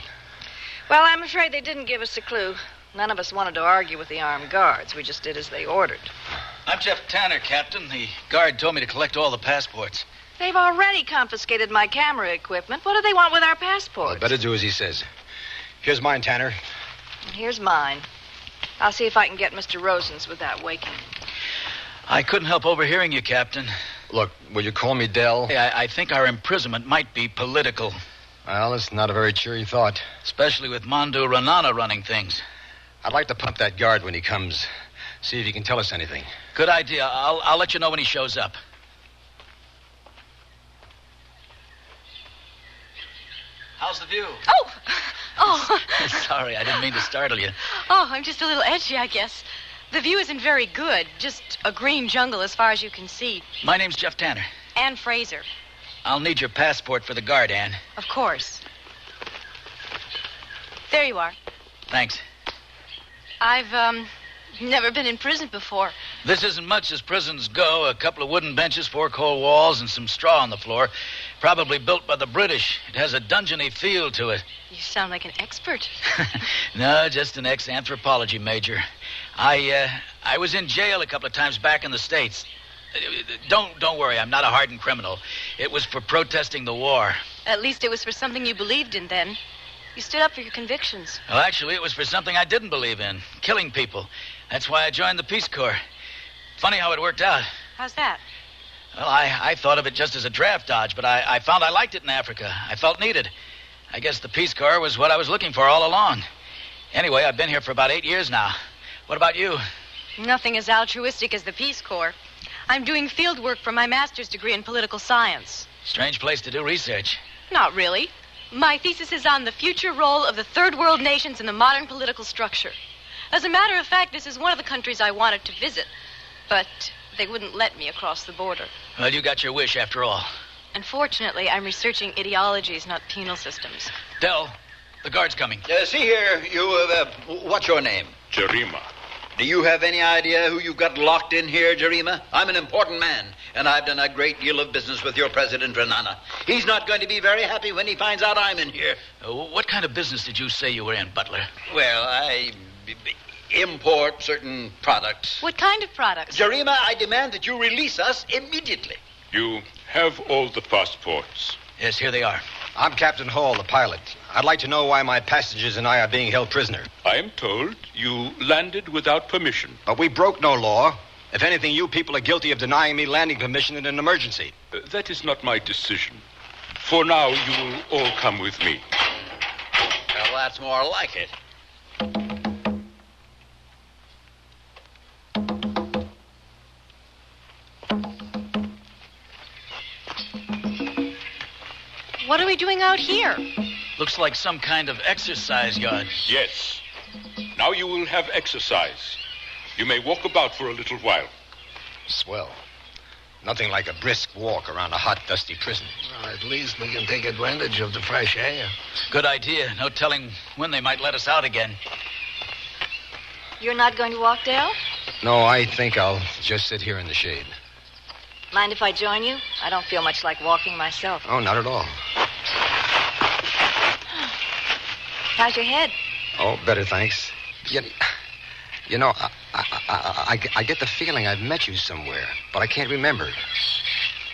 Well, I'm afraid they didn't give us a clue. None of us wanted to argue with the armed guards. We just did as they ordered. I'm Jeff Tanner, Captain. The guard told me to collect all the passports. They've already confiscated my camera equipment. What do they want with our passports? Well, better do as he says. Here's mine, Tanner. And here's mine. I'll see if I can get Mr. Rosen's without waking him. I couldn't help overhearing you, Captain. Look, will you call me Dell? I think our imprisonment might be political. Well, it's not a very cheery thought. Especially with Mandu Ranana running things. I'd like to pump that guard when he comes. See if he can tell us anything. Good idea. I'll let you know when he shows up. How's the view? Oh. Sorry, I didn't mean to startle you. Oh, I'm just a little edgy, I guess. The view isn't very good. Just a green jungle as far as you can see. My name's Jeff Tanner. Ann Fraser. I'll need your passport for the guard, Ann. Of course. There you are. Thanks. I've, never been in prison before. This isn't much as prisons go. A couple of wooden benches, 4 cold walls, and some straw on the floor. Probably built by the British. It has a dungeony feel to it. You sound like an expert. No, just an ex-anthropology major. I was in jail a couple of times back in the States. Don't worry, I'm not a hardened criminal. It was for protesting the war. At least it was for something you believed in then. You stood up for your convictions. Well, actually, it was for something I didn't believe in. Killing people. That's why I joined the Peace Corps. Funny how it worked out. How's that? Well, I thought of it just as a draft dodge, but I found I liked it in Africa. I felt needed. I guess the Peace Corps was what I was looking for all along. Anyway, I've been here for about 8 years now. What about you? Nothing as altruistic as the Peace Corps. I'm doing field work for my master's degree in political science. Strange place to do research. Not really. My thesis is on the future role of the third world nations in the modern political structure. As a matter of fact, this is one of the countries I wanted to visit. But they wouldn't let me across the border. Well, you got your wish after all. Unfortunately, I'm researching ideologies, not penal systems. Del, the guard's coming. See here, what's your name? Jerima. Do you have any idea who you've got locked in here, Jerima? I'm an important man, and I've done a great deal of business with your President Renana. He's not going to be very happy when he finds out I'm in here. What kind of business did you say you were in, Butler? Well, I import certain products. What kind of products? Jerima, I demand that you release us immediately. You have all the passports. Yes, here they are. I'm Captain Hall, the pilot. I'd like to know why my passengers and I are being held prisoner. I am told you landed without permission. But we broke no law. If anything, you people are guilty of denying me landing permission in an emergency. That is not my decision. For now, you will all come with me. Well, that's more like it. What are we doing out here? Looks like some kind of exercise yard. Yes. Now you will have exercise. You may walk about for a little while. Swell. Nothing like a brisk walk around a hot, dusty prison. Well, at least we can take advantage of the fresh air. Good idea. No telling when they might let us out again. You're not going to walk, Dale? No, I think I'll just sit here in the shade. Mind if I join you? I don't feel much like walking myself. Oh, not at all. How's your head? Oh, better, thanks. You know, I get the feeling I've met you somewhere, but I can't remember.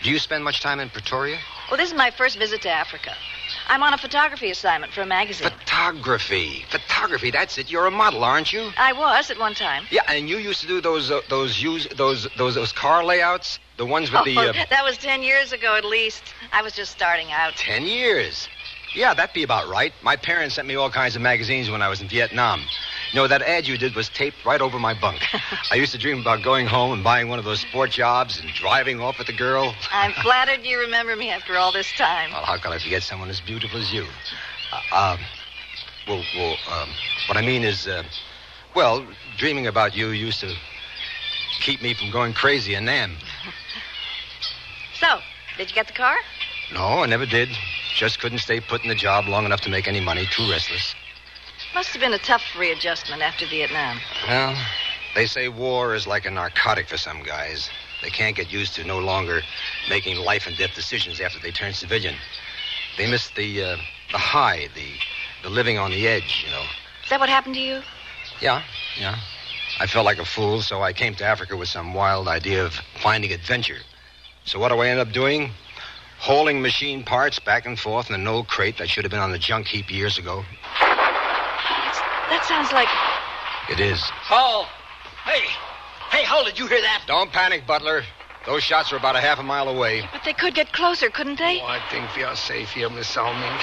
Do you spend much time in Pretoria? Well, this is my first visit to Africa. I'm on a photography assignment for a magazine. Photography, that's it. You're a model, aren't you? I was at one time. Yeah, and you used to do those car layouts? The ones with the... That was 10 years ago at least. I was just starting out. 10 years? Yeah, that'd be about right. My parents sent me all kinds of magazines when I was in Vietnam. You know, that ad you did was taped right over my bunk. I used to dream about going home and buying one of those sport jobs and driving off with the girl. I'm flattered you remember me after all this time. Well, how can I forget someone as beautiful as you? What I mean is, dreaming about you used to keep me from going crazy in Nam. So, did you get the car? No, I never did. Just couldn't stay put in the job long enough to make any money. Too restless. Must have been a tough readjustment after Vietnam. Well, they say war is like a narcotic for some guys. They can't get used to no longer making life and death decisions after they turn civilian. They miss the high, the living on the edge, you know. Is that what happened to you? Yeah. I felt like a fool, so I came to Africa with some wild idea of finding adventure. So what do I end up doing? Hauling machine parts back and forth in an old crate that should have been on the junk heap years ago. That sounds like... It is. Hall! Hey, Hall, did you hear that? Don't panic, Butler. Those shots are about a half a mile away. But they could get closer, couldn't they? Oh, I think we are safe here, Miss Salming.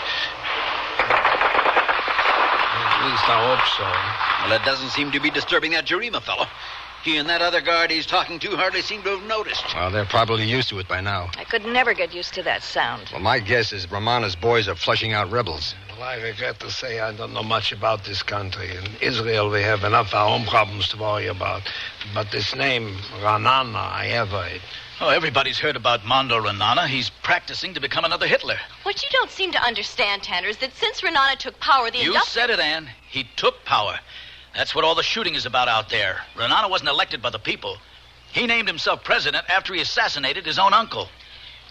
At least I hope so. Well, it doesn't seem to be disturbing that Jarima fellow. He and that other guard he's talking to hardly seem to have noticed. Well, they're probably used to it by now. I could never get used to that sound. Well, my guess is Romana's boys are flushing out rebels. Well, I regret to say I don't know much about this country. In Israel, we have enough our own problems to worry about. But this name, Ranana, I have heard. Oh, everybody's heard about Mondo Renana. He's practicing to become another Hitler. What you don't seem to understand, Tanner, is that since Renana took power, the You said it, Ann. He took power. That's what all the shooting is about out there. Renana wasn't elected by the people. He named himself president after he assassinated his own uncle.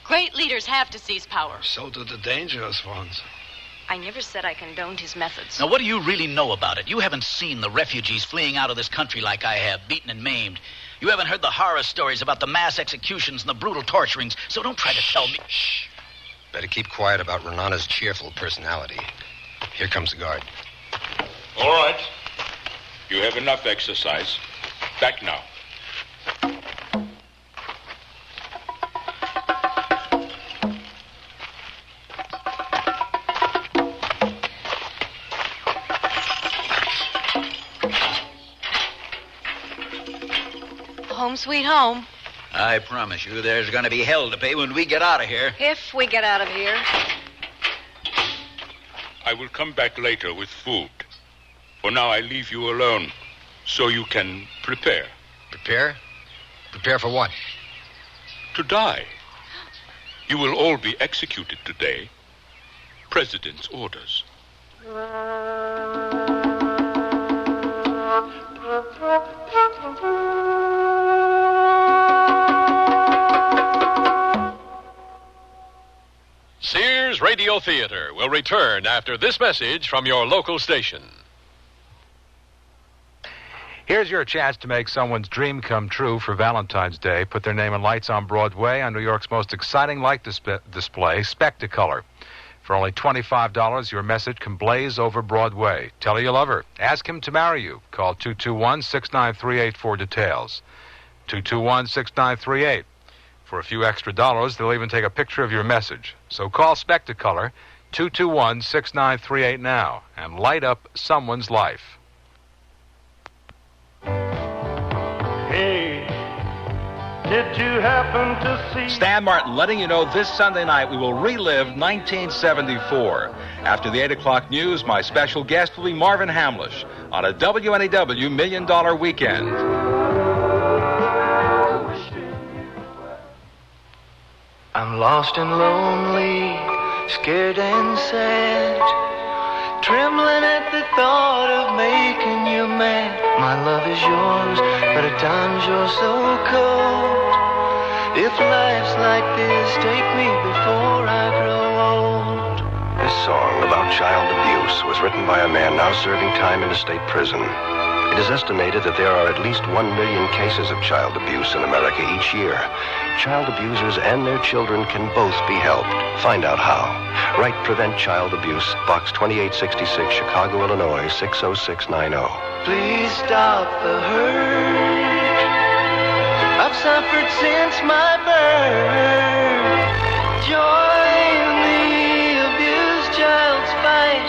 Great leaders have to seize power. So do the dangerous ones. I never said I condoned his methods. Now, what do you really know about it? You haven't seen the refugees fleeing out of this country like I have, beaten and maimed. You haven't heard the horror stories about the mass executions and the brutal torturings, so don't try to tell me. Shh. Better keep quiet about Renana's cheerful personality. Here comes the guard. All right. You have enough exercise. Back now. Home sweet home. I promise you there's going to be hell to pay when we get out of here. If we get out of here. I will come back later with food. For now, I leave you alone so you can prepare. Prepare? Prepare for what? To die. You will all be executed today. President's orders. Sears Radio Theater will return after this message from your local station. Here's your chance to make someone's dream come true for Valentine's Day. Put their name in lights on Broadway on New York's most exciting light display, Spectacolor. For only $25, your message can blaze over Broadway. Tell her you love her. Ask him to marry you. Call 221-6938 for details. 221-6938. For a few extra dollars, they'll even take a picture of your message. So call Spectacolor, 221-6938 now, and light up someone's life. Hey, did you happen to see... Stan Martin letting you know this Sunday night we will relive 1974. After the 8 o'clock news, my special guest will be Marvin Hamlish on a WNEW $1 Million Weekend. I'm lost and lonely, scared and sad, trembling at the thought of making you mad. My love is yours, but at times you're so cold. If life's like this, take me before I grow old. This song about child abuse was written by a man now serving time in a state prison. It is estimated that there are at least 1 million cases of child abuse in America each year. Child abusers and their children can both be helped. Find out how. Write Prevent Child Abuse, Box 2866, Chicago, Illinois, 60690. Please stop the hurt I've suffered since my birth. Join the abused child's fight,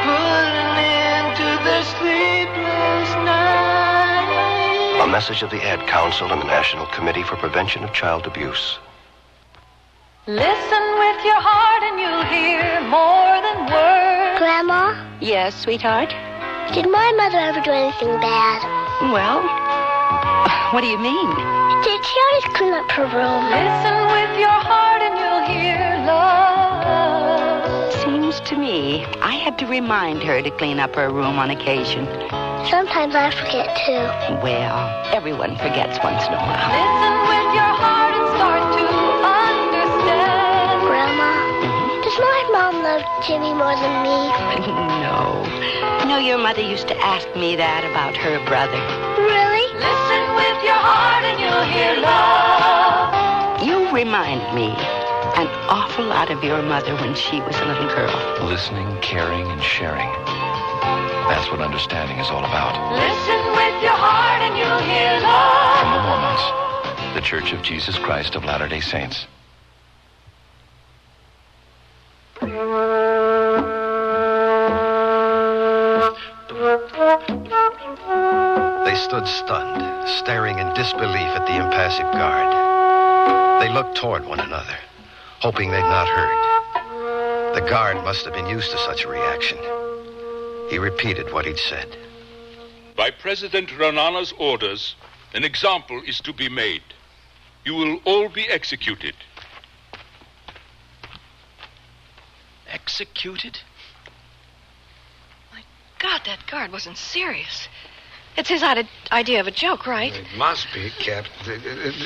put an end to their sleepless night. A message of the Ad Council and the National Committee for Prevention of Child Abuse. Listen with your heart and you'll hear more than words. Grandma? Yes, sweetheart? Did my mother ever do anything bad? Well, what do you mean? Did she always clean up her room? Listen with your heart and you'll hear love. Seems to me I had to remind her to clean up her room on occasion. Sometimes I forget, too. Well, everyone forgets once in a while. Listen with your heart and start to understand. Grandma, does my mom love Jimmy more than me? No. You know, your mother used to ask me that about her brother. Really? Listen with your heart and you'll hear love. You remind me an awful lot of your mother when she was a little girl. Listening, caring, and sharing. That's what understanding is all about. Listen with your heart and you'll hear love. From the Mormons, the Church of Jesus Christ of Latter-day Saints. stood stunned, staring in disbelief at the impassive guard. They looked toward one another, hoping they'd not heard. The guard must have been used to such a reaction. He repeated what he'd said. By President Ranana's orders, an example is to be made. You will all be executed. Executed? God, that guard wasn't serious. It's his idea of a joke, right? It must be, Captain.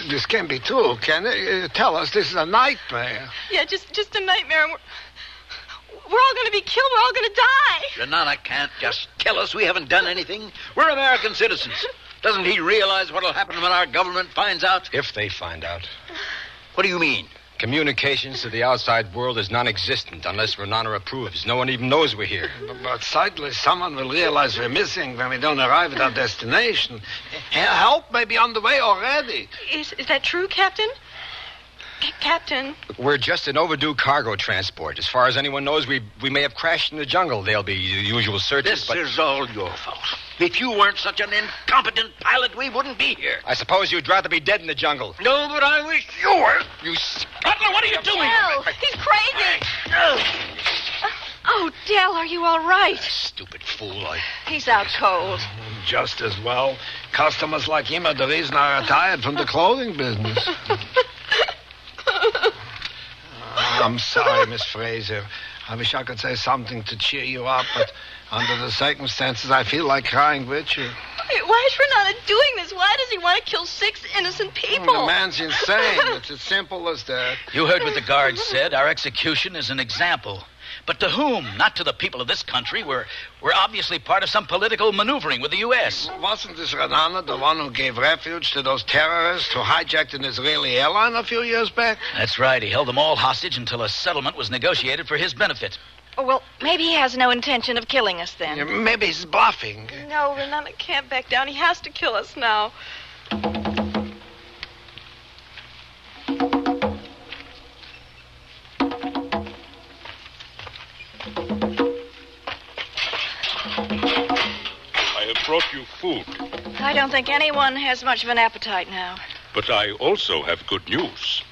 This can't be true, can it? Tell us this is a nightmare. Yeah, just a nightmare. And we're all going to be killed. We're all going to die. Renana can't just kill us. We haven't done anything. We're American citizens. Doesn't he realize what'll happen when our government finds out? If they find out. What do you mean? Communications to the outside world is non-existent unless Renana approves. No one even knows we're here. But certainly someone will realize we're missing when we don't arrive at our destination. Help may be on the way already. Is that true, Captain? Captain? We're just an overdue cargo transport. As far as anyone knows, we may have crashed in the jungle. There'll be usual searches, This is all your fault. If you weren't such an incompetent pilot, we wouldn't be here. I suppose you'd rather be dead in the jungle. No, but I wish you were. You... Butler, what are you doing? Dell, he's crazy. Oh, Dell, are you all right? Stupid fool. He's out cold. Just as well. Customers like him are the reason I retired from the clothing business. I'm sorry, Miss Fraser. I wish I could say something to cheer you up, but under the circumstances, I feel like crying with you. Why is Renana doing this? Why does he want to kill 6 innocent people? The man's insane. It's as simple as that. You heard what the guard said. Our execution is an example. But to whom? Not to the people of this country. We're obviously part of some political maneuvering with the U.S. Wasn't this Renana the one who gave refuge to those terrorists who hijacked an Israeli airline a few years back? That's right. He held them all hostage until a settlement was negotiated for his benefit. Oh, well, maybe he has no intention of killing us then. Yeah, maybe he's bluffing. No, Renana can't back down. He has to kill us now. I have brought you food. I don't think anyone has much of an appetite now. But I also have good news.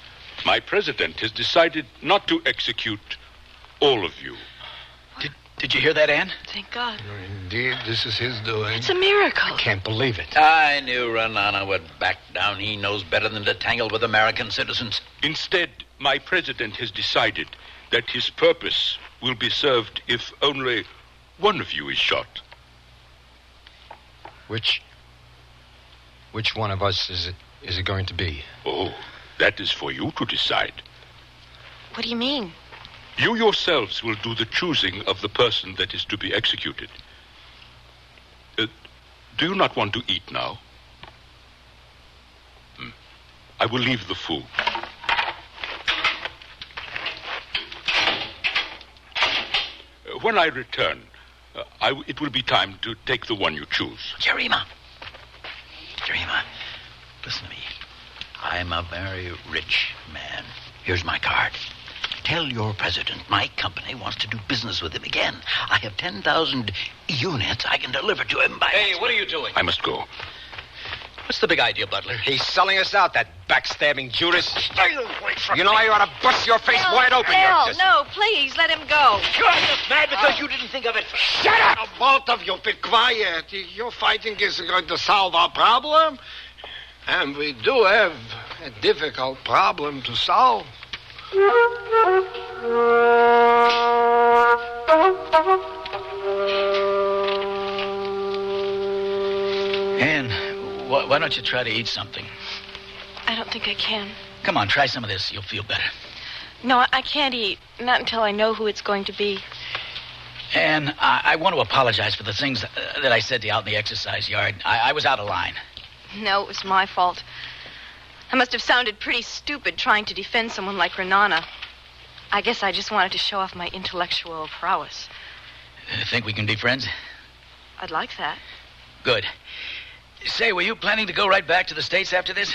My president has decided not to execute all of you. Did you hear that, Ann? Thank God. Indeed, this is his doing. It's a miracle. I can't believe it. I knew Renana would back down. He knows better than to tangle with American citizens. Instead, my president has decided that his purpose will be served if only one of you is shot. Which one of us is it going to be? Oh, that is for you to decide. What do you mean? You yourselves will do the choosing of the person that is to be executed. Do you not want to eat now? I will leave the food. When I return, it will be time to take the one you choose. Jerima, listen to me. I'm a very rich man. Here's my card. Tell your president my company wants to do business with him again. I have 10,000 units I can deliver to him by... Hey, what are you doing? I must go. What's the big idea, Butler? He's selling us out, that backstabbing Judas. Stay away from me. I ought to bust your face wide open. No, please, let him go. You're just mad because you didn't think of it. Shut up! Both of you, be quiet. Your fighting isn't going to solve our problem. And we do have a difficult problem to solve. Ann, why don't you try to eat something? I don't think I can. Come on, try some of this. You'll feel better. No, I can't eat. Not until I know who it's going to be. Ann, I want to apologize for the things that I said to you out in the exercise yard. I was out of line. No, it was my fault. I must have sounded pretty stupid trying to defend someone like Renana. I guess I just wanted to show off my intellectual prowess. Think we can be friends? I'd like that. Good. Say, were you planning to go right back to the States after this?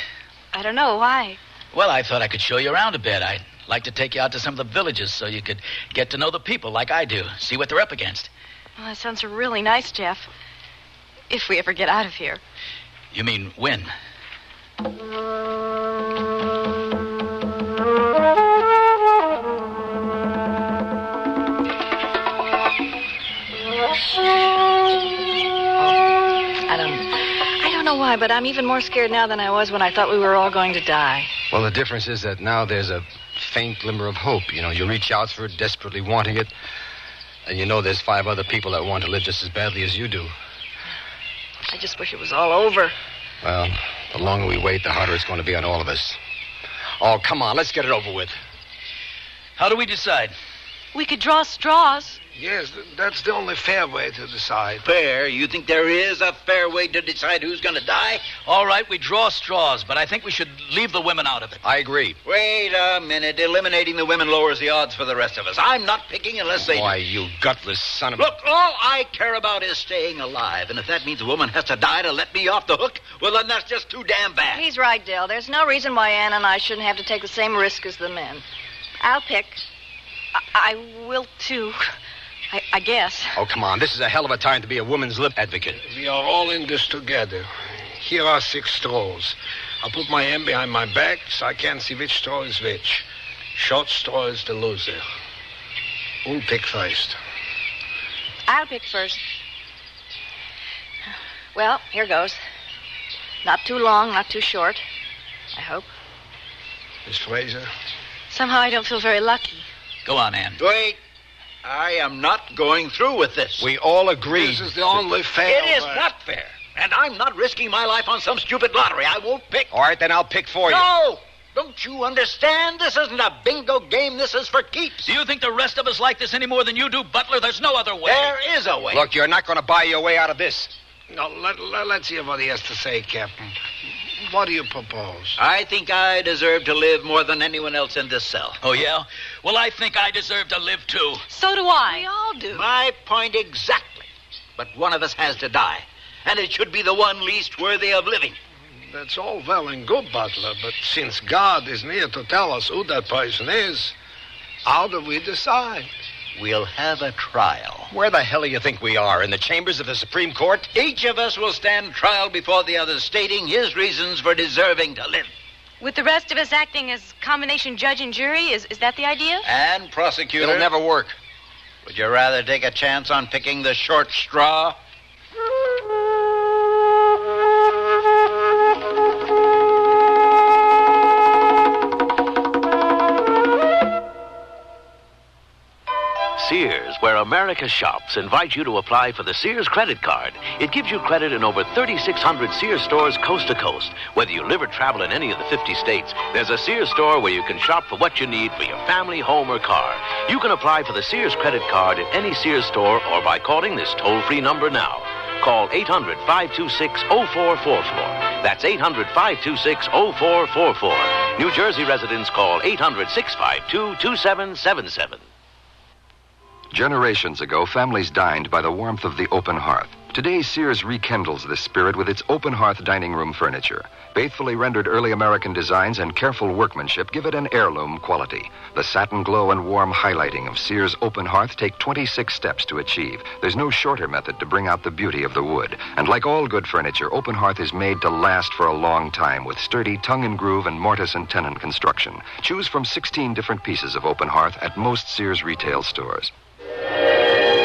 I don't know. Why? Well, I thought I could show you around a bit. I'd like to take you out to some of the villages so you could get to know the people like I do. See what they're up against. Well, that sounds really nice, Jeff. If we ever get out of here. You mean win? I don't know why, but I'm even more scared now than I was when I thought we were all going to die. Well, the difference is that now there's a faint glimmer of hope. You know, you reach out for it, desperately wanting it, and you know there's 5 other people that want to live just as badly as you do. I just wish it was all over. Well, the longer we wait, the harder it's going to be on all of us. Oh, come on, let's get it over with. How do we decide? We could draw straws. Yes, that's the only fair way to decide. Fair? You think there is a fair way to decide who's going to die? All right, we draw straws, but I think we should leave the women out of it. I agree. Wait a minute. Eliminating the women lowers the odds for the rest of us. I'm not picking unless they... Why, you gutless son of a... Look, all I care about is staying alive. And if that means a woman has to die to let me off the hook, well, then that's just too damn bad. He's right, Dale. There's no reason why Ann and I shouldn't have to take the same risk as the men. I'll pick. I will, too. I guess. Oh, come on. This is a hell of a time to be a woman's lip advocate. We are all in this together. Here are 6 straws. I'll put my hand behind my back so I can't see which straw is which. Short straw is the loser. Who'll pick first? I'll pick first. Well, here goes. Not too long, not too short. I hope. Miss Fraser? Somehow I don't feel very lucky. Go on, Ann. Wait. I am not going through with this. We all agree. This is the only fair It is not fair. And I'm not risking my life on some stupid lottery. I won't pick. All right, then I'll pick for you. No! Don't you understand? This isn't a bingo game. This is for keeps. Do you think the rest of us like this any more than you do, Butler? There's no other way. There is a way. Look, you're not going to buy your way out of this. No, let's hear what he has to say, Captain. What do you propose? I think I deserve to live more than anyone else in this cell. Oh, yeah? Well, I think I deserve to live, too. So do I. We all do. My point exactly. But one of us has to die. And it should be the one least worthy of living. That's all well and good, Butler, but since God is near to tell us who that person is, how do we decide? We'll have a trial. Where the hell do you think we are? In the chambers of the Supreme Court? Each of us will stand trial before the other, stating his reasons for deserving to live. With the rest of us acting as combination judge and jury, is that the idea? And prosecutor. It'll never work. Would you rather take a chance on picking the short straw? Sears, where America shops, invites you to apply for the Sears credit card. It gives you credit in over 3,600 Sears stores coast to coast. Whether you live or travel in any of the 50 states, there's a Sears store where you can shop for what you need for your family, home, or car. You can apply for the Sears credit card at any Sears store or by calling this toll-free number now. Call 800-526-0444. That's 800-526-0444. New Jersey residents call 800-652-2777. Generations ago, families dined by the warmth of the open hearth. Today, Sears rekindles this spirit with its open hearth dining room furniture. Faithfully rendered early American designs and careful workmanship give it an heirloom quality. The satin glow and warm highlighting of Sears open hearth take 26 steps to achieve. There's no shorter method to bring out the beauty of the wood. And like all good furniture, open hearth is made to last for a long time with sturdy tongue and groove and mortise and tenon construction. Choose from 16 different pieces of open hearth at most Sears retail stores.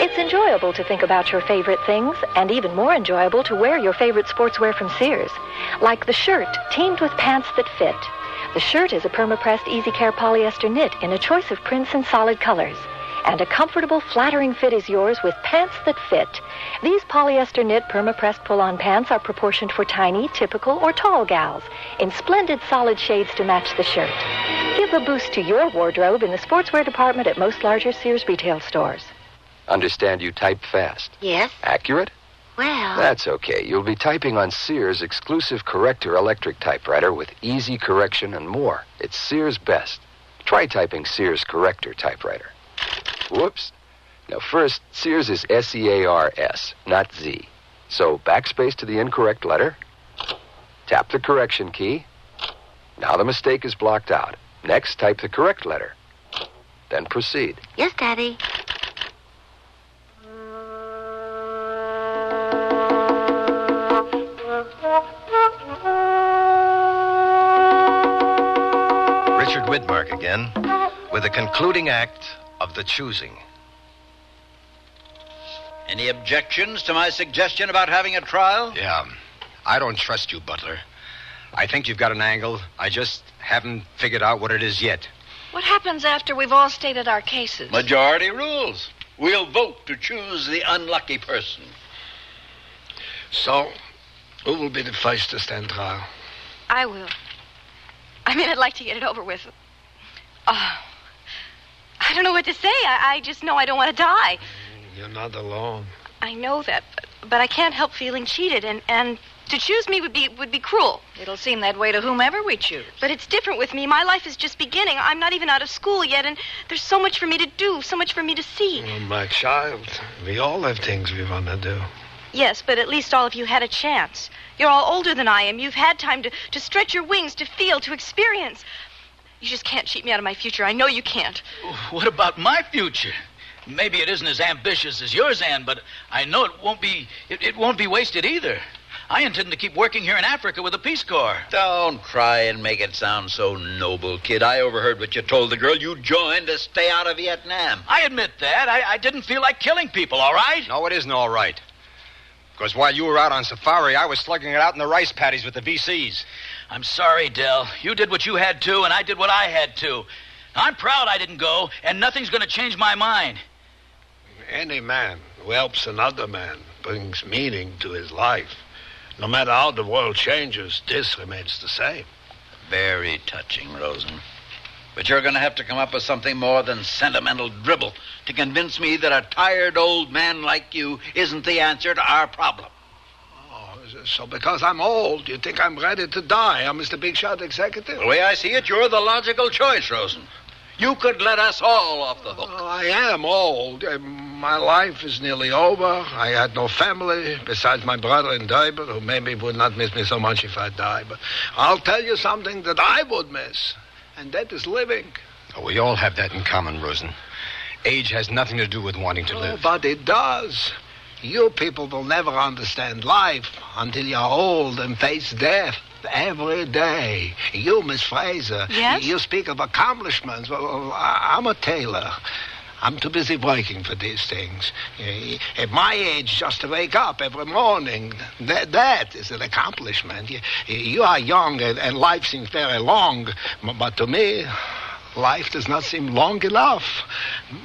It's enjoyable to think about your favorite things, and even more enjoyable to wear your favorite sportswear from Sears. Like the shirt, teamed with pants that fit. The shirt is a perma-pressed easy care polyester knit in a choice of prints and solid colors. And a comfortable, flattering fit is yours with pants that fit. These polyester knit perma-pressed pull-on pants are proportioned for tiny, typical, or tall gals in splendid solid shades to match the shirt. Give a boost to your wardrobe in the sportswear department at most larger Sears retail stores. Understand you type fast. Yes? Accurate? Well... That's okay. You'll be typing on Sears' exclusive Corrector electric typewriter with easy correction and more. It's Sears' best. Try typing Sears Corrector typewriter. Whoops. Now first, Sears is S-E-A-R-S, not Z. So backspace to the incorrect letter. Tap the correction key. Now the mistake is blocked out. Next, type the correct letter. Then proceed. Yes, Daddy. Richard Widmark again, with the concluding act of The Choosing. Any objections to my suggestion about having a trial? Yeah. I don't trust you, Butler. I think you've got an angle. I just haven't figured out what it is yet. What happens after we've all stated our cases? Majority rules. We'll vote to choose the unlucky person. So, who will be the first to stand trial? I will. I mean, I'd like to get it over with. I don't know what to say. I just know I don't want to die. You're not alone. I know that, but I can't help feeling cheated, and to choose me would be cruel. It'll seem that way to whomever we choose. But it's different with me. My life is just beginning. I'm not even out of school yet, and there's so much for me to do, so much for me to see. Well, my child, we all have things we want to do. Yes, but at least all of you had a chance. You're all older than I am. You've had time to stretch your wings, to feel, to experience. You just can't cheat me out of my future. I know you can't. What about my future? Maybe it isn't as ambitious as yours, Anne, but I know it won't be wasted either. I intend to keep working here in Africa with the Peace Corps. Don't try and make it sound so noble, kid. I overheard what you told the girl you joined to stay out of Vietnam. I admit that. I didn't feel like killing people, all right? No, it isn't all right. Because while you were out on safari, I was slugging it out in the rice paddies with the VCs. I'm sorry, Del. You did what you had to, and I did what I had to. I'm proud I didn't go, and nothing's going to change my mind. Any man who helps another man brings meaning to his life. No matter how the world changes, this remains the same. Very touching, Rosen. But you're going to have to come up with something more than sentimental dribble to convince me that a tired old man like you isn't the answer to our problem. Oh, so because I'm old, you think I'm ready to die? I'm Mr. Big Shot Executive? The way I see it, you're the logical choice, Rosen. You could let us all off the hook. Oh, I am old. My life is nearly over. I had no family besides my brother in Durban, who maybe would not miss me so much if I die. But I'll tell you something that I would miss, and that is living. Oh, we all have that in common, Rosen. Age has nothing to do with wanting to live. But it does. You people will never understand life until you're old and face death every day. You, Miss Fraser, yes? You speak of accomplishments. Well, I'm a tailor. I'm too busy working for these things. At my age, just to wake up every morning, that is an accomplishment. You are young, and life seems very long, but to me, life does not seem long enough.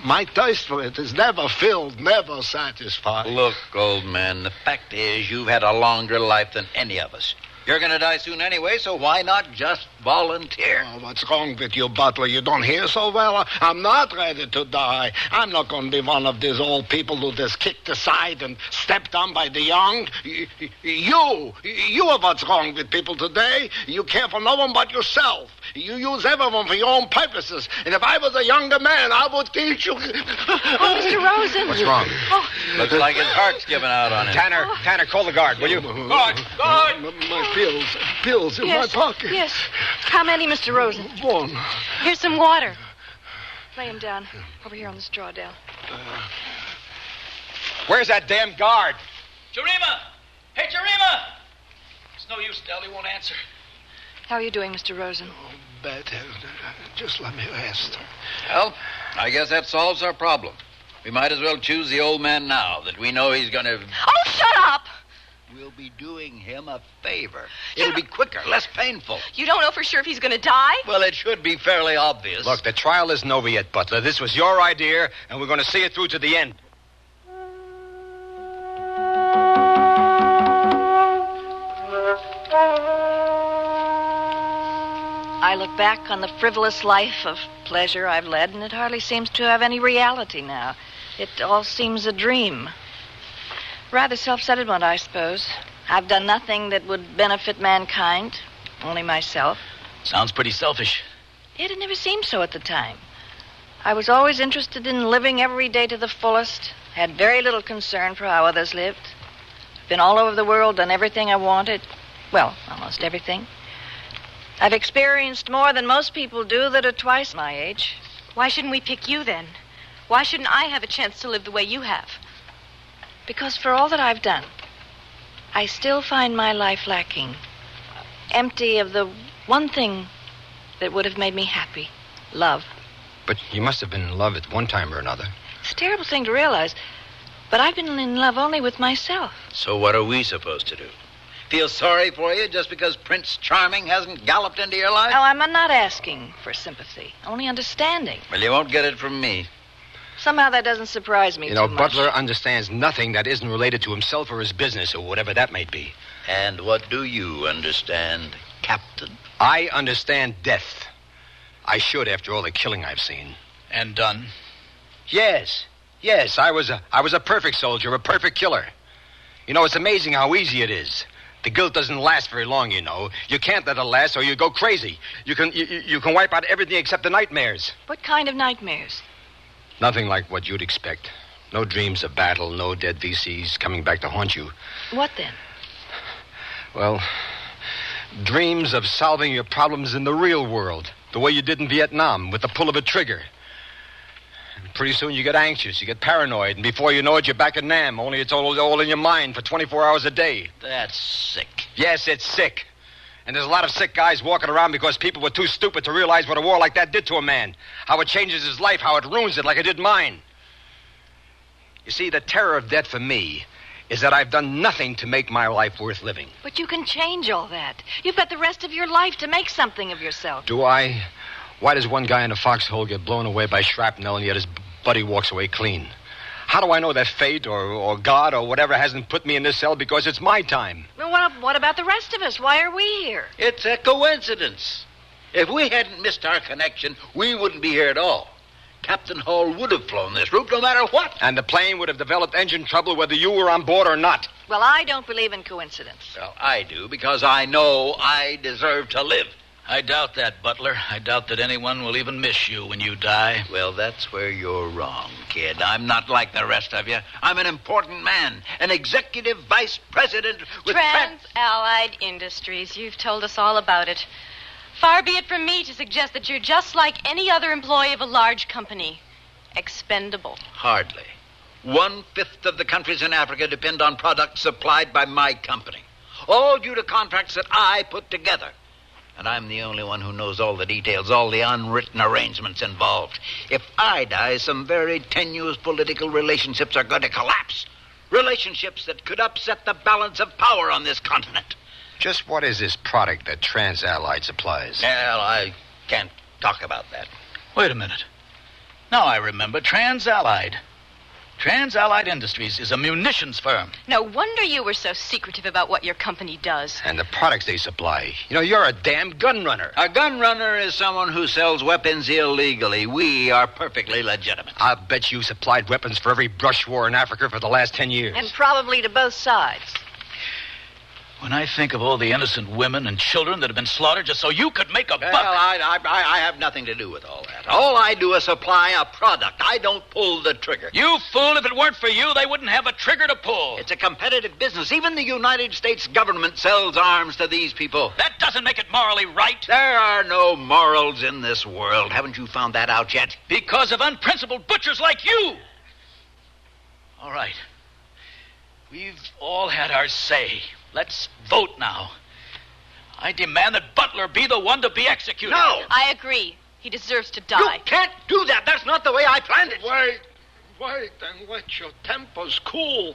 My thirst for it is never filled, never satisfied. Look, old man, the fact is you've had a longer life than any of us. You're going to die soon anyway, so why not just volunteer? Oh, what's wrong with you, Butler? You don't hear so well? I'm not ready to die. I'm not going to be one of these old people who just kicked aside and stepped on by the young. You are what's wrong with people today. You care for no one but yourself. You use everyone for your own purposes. And if I was a younger man, I would teach you. Oh, Mr. Rosen. What's wrong? Oh. Looks like his heart's giving out on him. Tanner, call the guard, will you? Guard! My pills in Yes, my pocket. Yes. How many, Mr. Rosen? One. Here's some water. Lay him down. Over here on the straw, Dale. Where's that damn guard? Jarima! Hey, Jarima! It's no use, Del. He won't answer. How are you doing, Mr. Rosen? Better. Just let me rest. Well, I guess that solves our problem. We might as well choose the old man now that we know he's going to... Oh, shut up! We'll be doing him a favor. It'll be quicker, less painful. You don't know for sure if he's going to die? Well, it should be fairly obvious. Look, the trial isn't over yet, Butler. This was your idea, and we're going to see it through to the end. I look back on the frivolous life of pleasure I've led, and it hardly seems to have any reality now. It all seems a dream. Rather self-settlement, I suppose. I've done nothing that would benefit mankind, only myself. Sounds pretty selfish. Yet it never seemed so at the time. I was always interested in living every day to the fullest, had very little concern for how others lived. Been all over the world, done everything I wanted. Well, almost everything. I've experienced more than most people do that are twice my age. Why shouldn't we pick you then? Why shouldn't I have a chance to live the way you have? Because for all that I've done, I still find my life lacking. Empty of the one thing that would have made me happy. Love. But you must have been in love at one time or another. It's a terrible thing to realize, but I've been in love only with myself. So what are we supposed to do? Feel sorry for you just because Prince Charming hasn't galloped into your life? Oh, I'm not asking for sympathy, only understanding. Well, you won't get it from me. Somehow that doesn't surprise me You know, too much. Butler understands nothing that isn't related to himself or his business or whatever that may be. And what do you understand, Captain? I understand death. I should after all the killing I've seen. And done? Yes. Yes, I was a perfect soldier, a perfect killer. You know, it's amazing how easy it is. The guilt doesn't last very long, you know. You can't let it last or you go crazy. You can wipe out everything except the nightmares. What kind of nightmares? Nothing like what you'd expect. No dreams of battle, no dead VCs coming back to haunt you. What then? Well, dreams of solving your problems in the real world, the way you did in Vietnam, with the pull of a trigger. And pretty soon you get anxious, you get paranoid, and before you know it, you're back at Nam, only it's all in your mind for 24 hours a day. That's sick. Yes, it's sick. And there's a lot of sick guys walking around because people were too stupid to realize what a war like that did to a man. How it changes his life, how it ruins it like it did mine. You see, the terror of death for me is that I've done nothing to make my life worth living. But you can change all that. You've got the rest of your life to make something of yourself. Do I? Why does one guy in a foxhole get blown away by shrapnel and yet his buddy walks away clean? How do I know that fate or God or whatever hasn't put me in this cell because it's my time? Well, what about the rest of us? Why are we here? It's a coincidence. If we hadn't missed our connection, we wouldn't be here at all. Captain Hall would have flown this route no matter what. And the plane would have developed engine trouble whether you were on board or not. Well, I don't believe in coincidence. Well, I do, because I know I deserve to live. I doubt that, Butler. I doubt that anyone will even miss you when you die. Well, that's where you're wrong, kid. I'm not like the rest of you. I'm an important man, an executive vice president with Trans-Allied Industries. You've told us all about it. Far be it from me to suggest that you're just like any other employee of a large company. Expendable. Hardly. 1/5 of the countries in Africa depend on products supplied by my company. All due to contracts that I put together. And I'm the only one who knows all the details, all the unwritten arrangements involved. If I die, some very tenuous political relationships are going to collapse. Relationships that could upset the balance of power on this continent. Just what is this product that Trans-Allied supplies? Well, I can't talk about that. Wait a minute. Now I remember. Trans-Allied. Trans-Allied Industries is a munitions firm. No wonder you were so secretive about what your company does. And the products they supply. You know, you're a damn gun runner. A gun runner is someone who sells weapons illegally. We are perfectly legitimate. I'll bet you supplied weapons for every brush war in Africa for the last 10 years. And probably to both sides. When I think of all the innocent women and children that have been slaughtered just so you could make a buck... Well, I have nothing to do with all that. All I do is supply a product. I don't pull the trigger. You fool, if it weren't for you, they wouldn't have a trigger to pull. It's a competitive business. Even the United States government sells arms to these people. That doesn't make it morally right. There are no morals in this world. Haven't you found that out yet? Because of unprincipled butchers like you. All right. We've all had our say. Let's vote now. I demand that Butler be the one to be executed. No! I agree. He deserves to die. You can't do that. That's not the way I planned it. Wait, and let your tempers cool.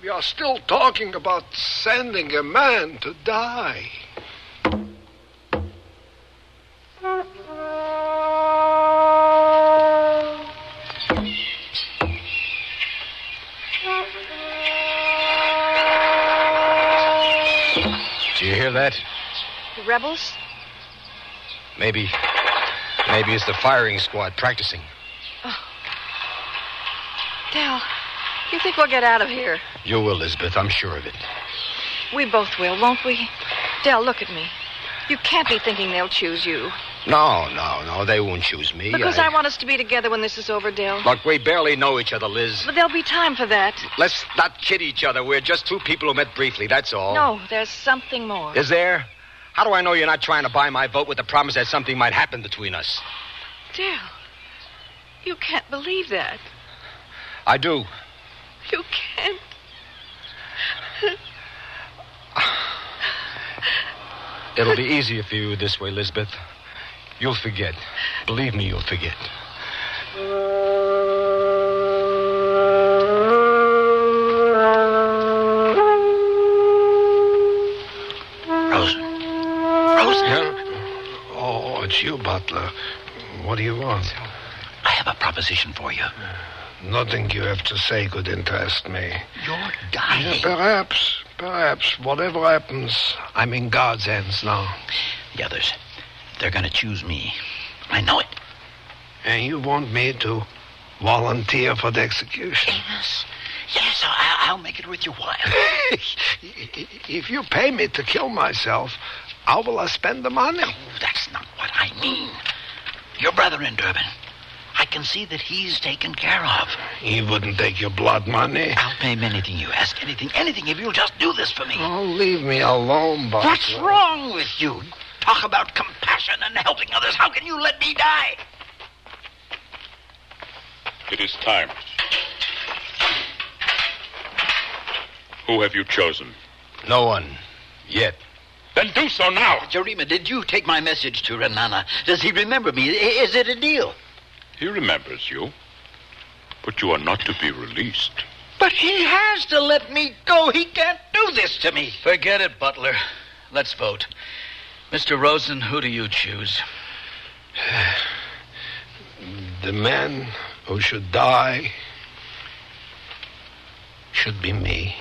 We are still talking about sending a man to die. Do you hear that? The rebels? Maybe it's the firing squad practicing. Oh. Dal, you think we'll get out of here? You will, Elizabeth. I'm sure of it. We both will, won't we? Dal, look at me. You can't be thinking they'll choose you. No. They won't choose me. Because I want us to be together when this is over, Dale. Look, we barely know each other, Liz. But there'll be time for that. Let's not kid each other. We're just two people who met briefly, that's all. No, there's something more. Is there? How do I know you're not trying to buy my vote with the promise that something might happen between us? Dale, you can't believe that. I do. You can't. It'll be easier for you this way, Lisbeth. You'll forget. Believe me, you'll forget. Rosen? Yeah? Oh, it's you, Butler. What do you want? I have a proposition for you. Nothing you have to say could interest me. You're dying. Yeah, perhaps. Whatever happens, I'm in God's hands now. The others, they're going to choose me. I know it. And you want me to volunteer for the execution? Yes, I'll make it worth your while. If you pay me to kill myself, how will I spend the money? No, that's not what I mean. Your brother in Durban. I can see that he's taken care of. He wouldn't take your blood money. I'll pay him anything you ask. Anything, if you'll just do this for me. Oh, leave me alone, Butler. What's wrong with you? Talk about compassion and helping others. How can you let me die? It is time. Who have you chosen? No one. Yet. Then do so now. Jarima, did you take my message to Renana? Does he remember me? Is it a deal? He remembers you. But you are not to be released. But he has to let me go. He can't do this to me. Forget it, Butler. Let's vote. Mr. Rosen, who do you choose? The man who should die should be me.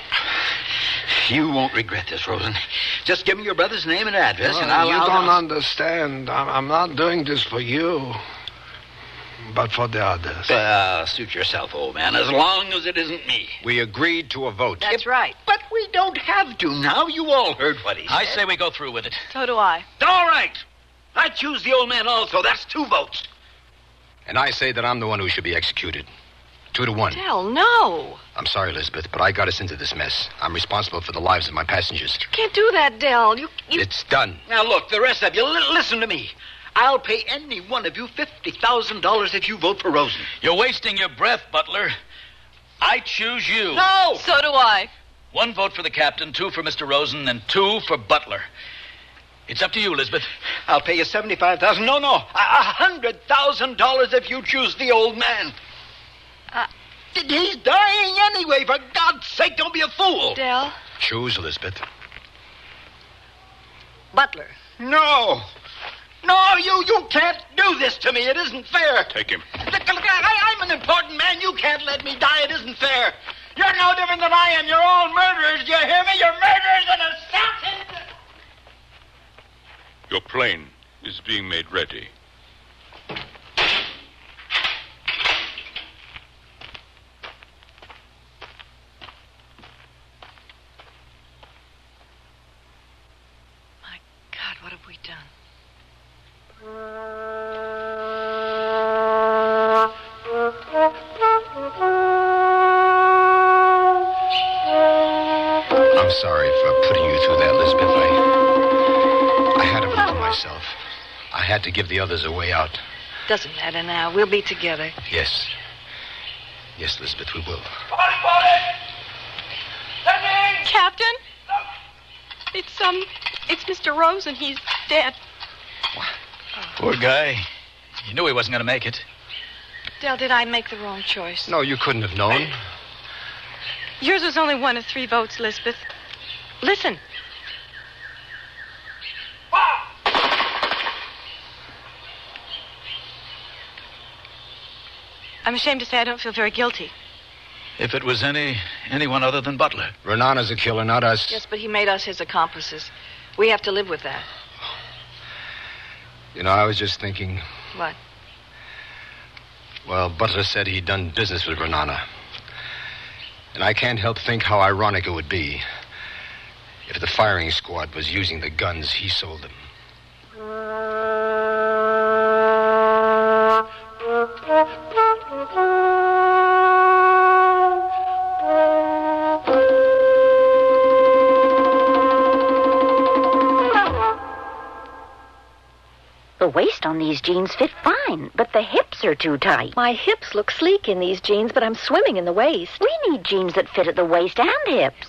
You won't regret this, Rosen. Just give me your brother's name and address, and I'll... You don't understand. I'm not doing this for you, but for the others. Suit yourself, old man, as long as it isn't me. We agreed to a vote. That's right. But we don't have to now. You all heard what he said. I say we go through with it. So do I. All right. I choose the old man also. That's 2 votes. And I say that I'm the one who should be executed. 2-1. Dell, no. I'm sorry, Elizabeth, but I got us into this mess. I'm responsible for the lives of my passengers. You can't do that, Dell. You... It's done. Now, look, the rest of you, listen to me. I'll pay any one of you $50,000 if you vote for Rosen. You're wasting your breath, Butler. I choose you. No! So do I. 1 vote for the captain, 2 for Mr. Rosen, and 2 for Butler. It's up to you, Elizabeth. I'll pay you $75,000. No, $100,000 if you choose the old man. He's dying anyway. For God's sake, don't be a fool. Dell? Choose, Elizabeth. Butler. No, you can't do this to me. It isn't fair. Take him. Look, I'm an important man. You can't let me die. It isn't fair. You're no different than I am. You're all murderers. You hear me? You're murderers and assassins. Your plane is being made ready. God, what have we done? I'm sorry for putting you through that, Lisbeth. I had to vote for myself. I had to give the others a way out. Doesn't matter now. We'll be together. Yes. Yes, Lisbeth, we will. Captain? It's Mr. Rosen. He's dead. Poor guy. You knew he wasn't going to make it. Dell, did I make the wrong choice? No, you couldn't have known. Yours was only 1 of 3 votes, Lisbeth. Listen. I'm ashamed to say I don't feel very guilty. If it was anyone other than Butler. Renana's a killer, not us. Yes, but he made us his accomplices. We have to live with that. You know, I was just thinking... What? Well, Butler said he'd done business with Renana. And I can't help think how ironic it would be if the firing squad was using the guns he sold them. The waist on these jeans fit fine, but the hips are too tight. My hips look sleek in these jeans, but I'm swimming in the waist. We need jeans that fit at the waist and hips.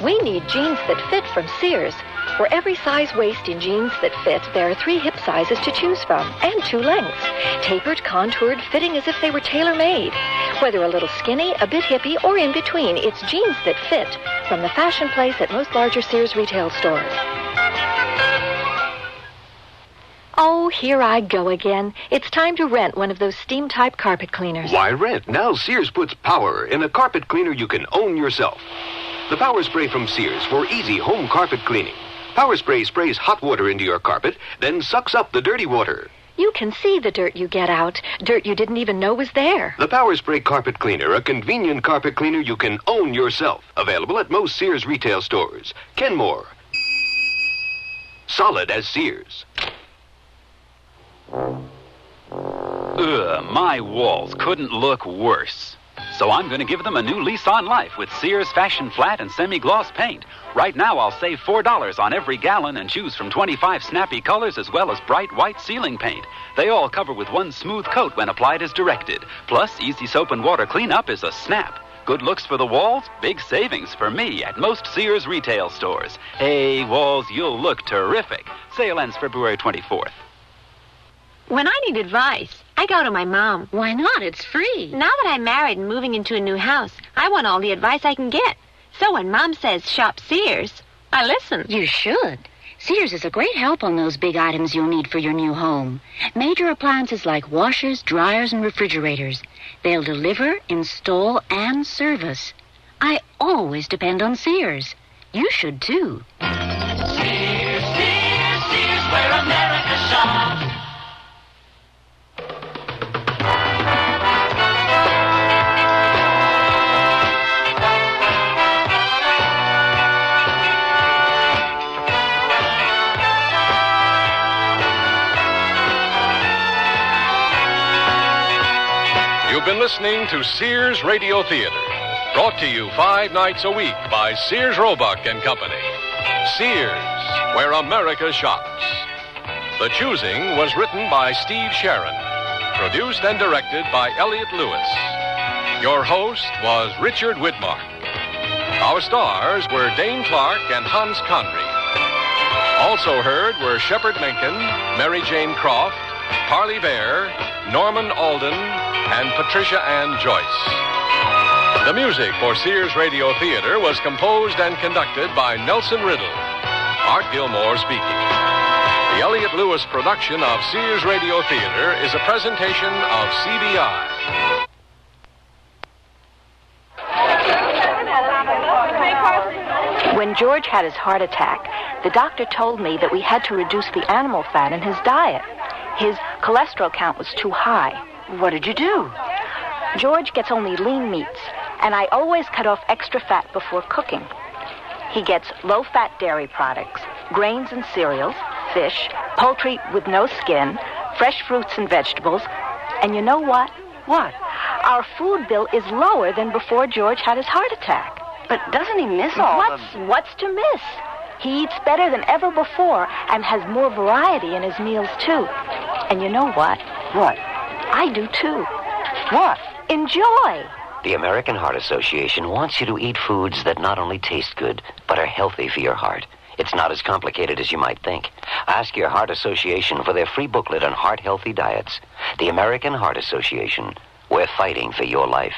We need jeans that fit from Sears. For every size waist in jeans that fit, there are 3 hip sizes to choose from, and 2 lengths. Tapered, contoured, fitting as if they were tailor-made. Whether a little skinny, a bit hippie, or in between, it's jeans that fit from the Fashion Place at most larger Sears retail stores. Oh, here I go again. It's time to rent one of those steam-type carpet cleaners. Why rent? Now Sears puts power in a carpet cleaner you can own yourself. The Power Spray from Sears for easy home carpet cleaning. Power Spray sprays hot water into your carpet, then sucks up the dirty water. You can see the dirt you get out. Dirt you didn't even know was there. The Power Spray Carpet Cleaner, a convenient carpet cleaner you can own yourself. Available at most Sears retail stores. Kenmore. Solid as Sears. My walls couldn't look worse. So I'm going to give them a new lease on life with Sears Fashion Flat and Semi-Gloss paint. Right now, I'll save $4 on every gallon and choose from 25 snappy colors as well as bright white ceiling paint. They all cover with one smooth coat when applied as directed. Plus, easy soap and water cleanup is a snap. Good looks for the walls, big savings for me at most Sears retail stores. Hey, walls, you'll look terrific. Sale ends February 24th. When I need advice, I go to my mom. Why not? It's free. Now that I'm married and moving into a new house, I want all the advice I can get. So when Mom says shop Sears, I listen. You should. Sears is a great help on those big items you'll need for your new home. Major appliances like washers, dryers, and refrigerators. They'll deliver, install, and service. I always depend on Sears. You should, too. Sears, Sears, Sears, where America shops. You've been listening to Sears Radio Theater, brought to you 5 nights a week by Sears Roebuck and Company. Sears, where America shops. The Choosing was written by Steve Sharon, produced and directed by Elliott Lewis. Your host was Richard Widmark. Our stars were Dane Clark and Hans Conry. Also heard were Shepard Menken, Mary Jane Croft, Parley Bear, Norman Alden, and Patricia Ann Joyce. The music for Sears Radio Theater was composed and conducted by Nelson Riddle. Art Gilmore speaking. The Elliott Lewis production of Sears Radio Theater is a presentation of CBI. When George had his heart attack, the doctor told me that we had to reduce the animal fat in his diet. His cholesterol count was too high. What did you do? George gets only lean meats, and I always cut off extra fat before cooking. He gets low-fat dairy products, grains and cereals, fish, poultry with no skin, fresh fruits and vegetables. And you know what? What? Our food bill is lower than before George had his heart attack. But doesn't he miss What's to miss? He eats better than ever before and has more variety in his meals, too. And you know what? What? I do, too. What? Enjoy. The American Heart Association wants you to eat foods that not only taste good, but are healthy for your heart. It's not as complicated as you might think. Ask your Heart Association for their free booklet on heart-healthy diets. The American Heart Association. We're fighting for your life.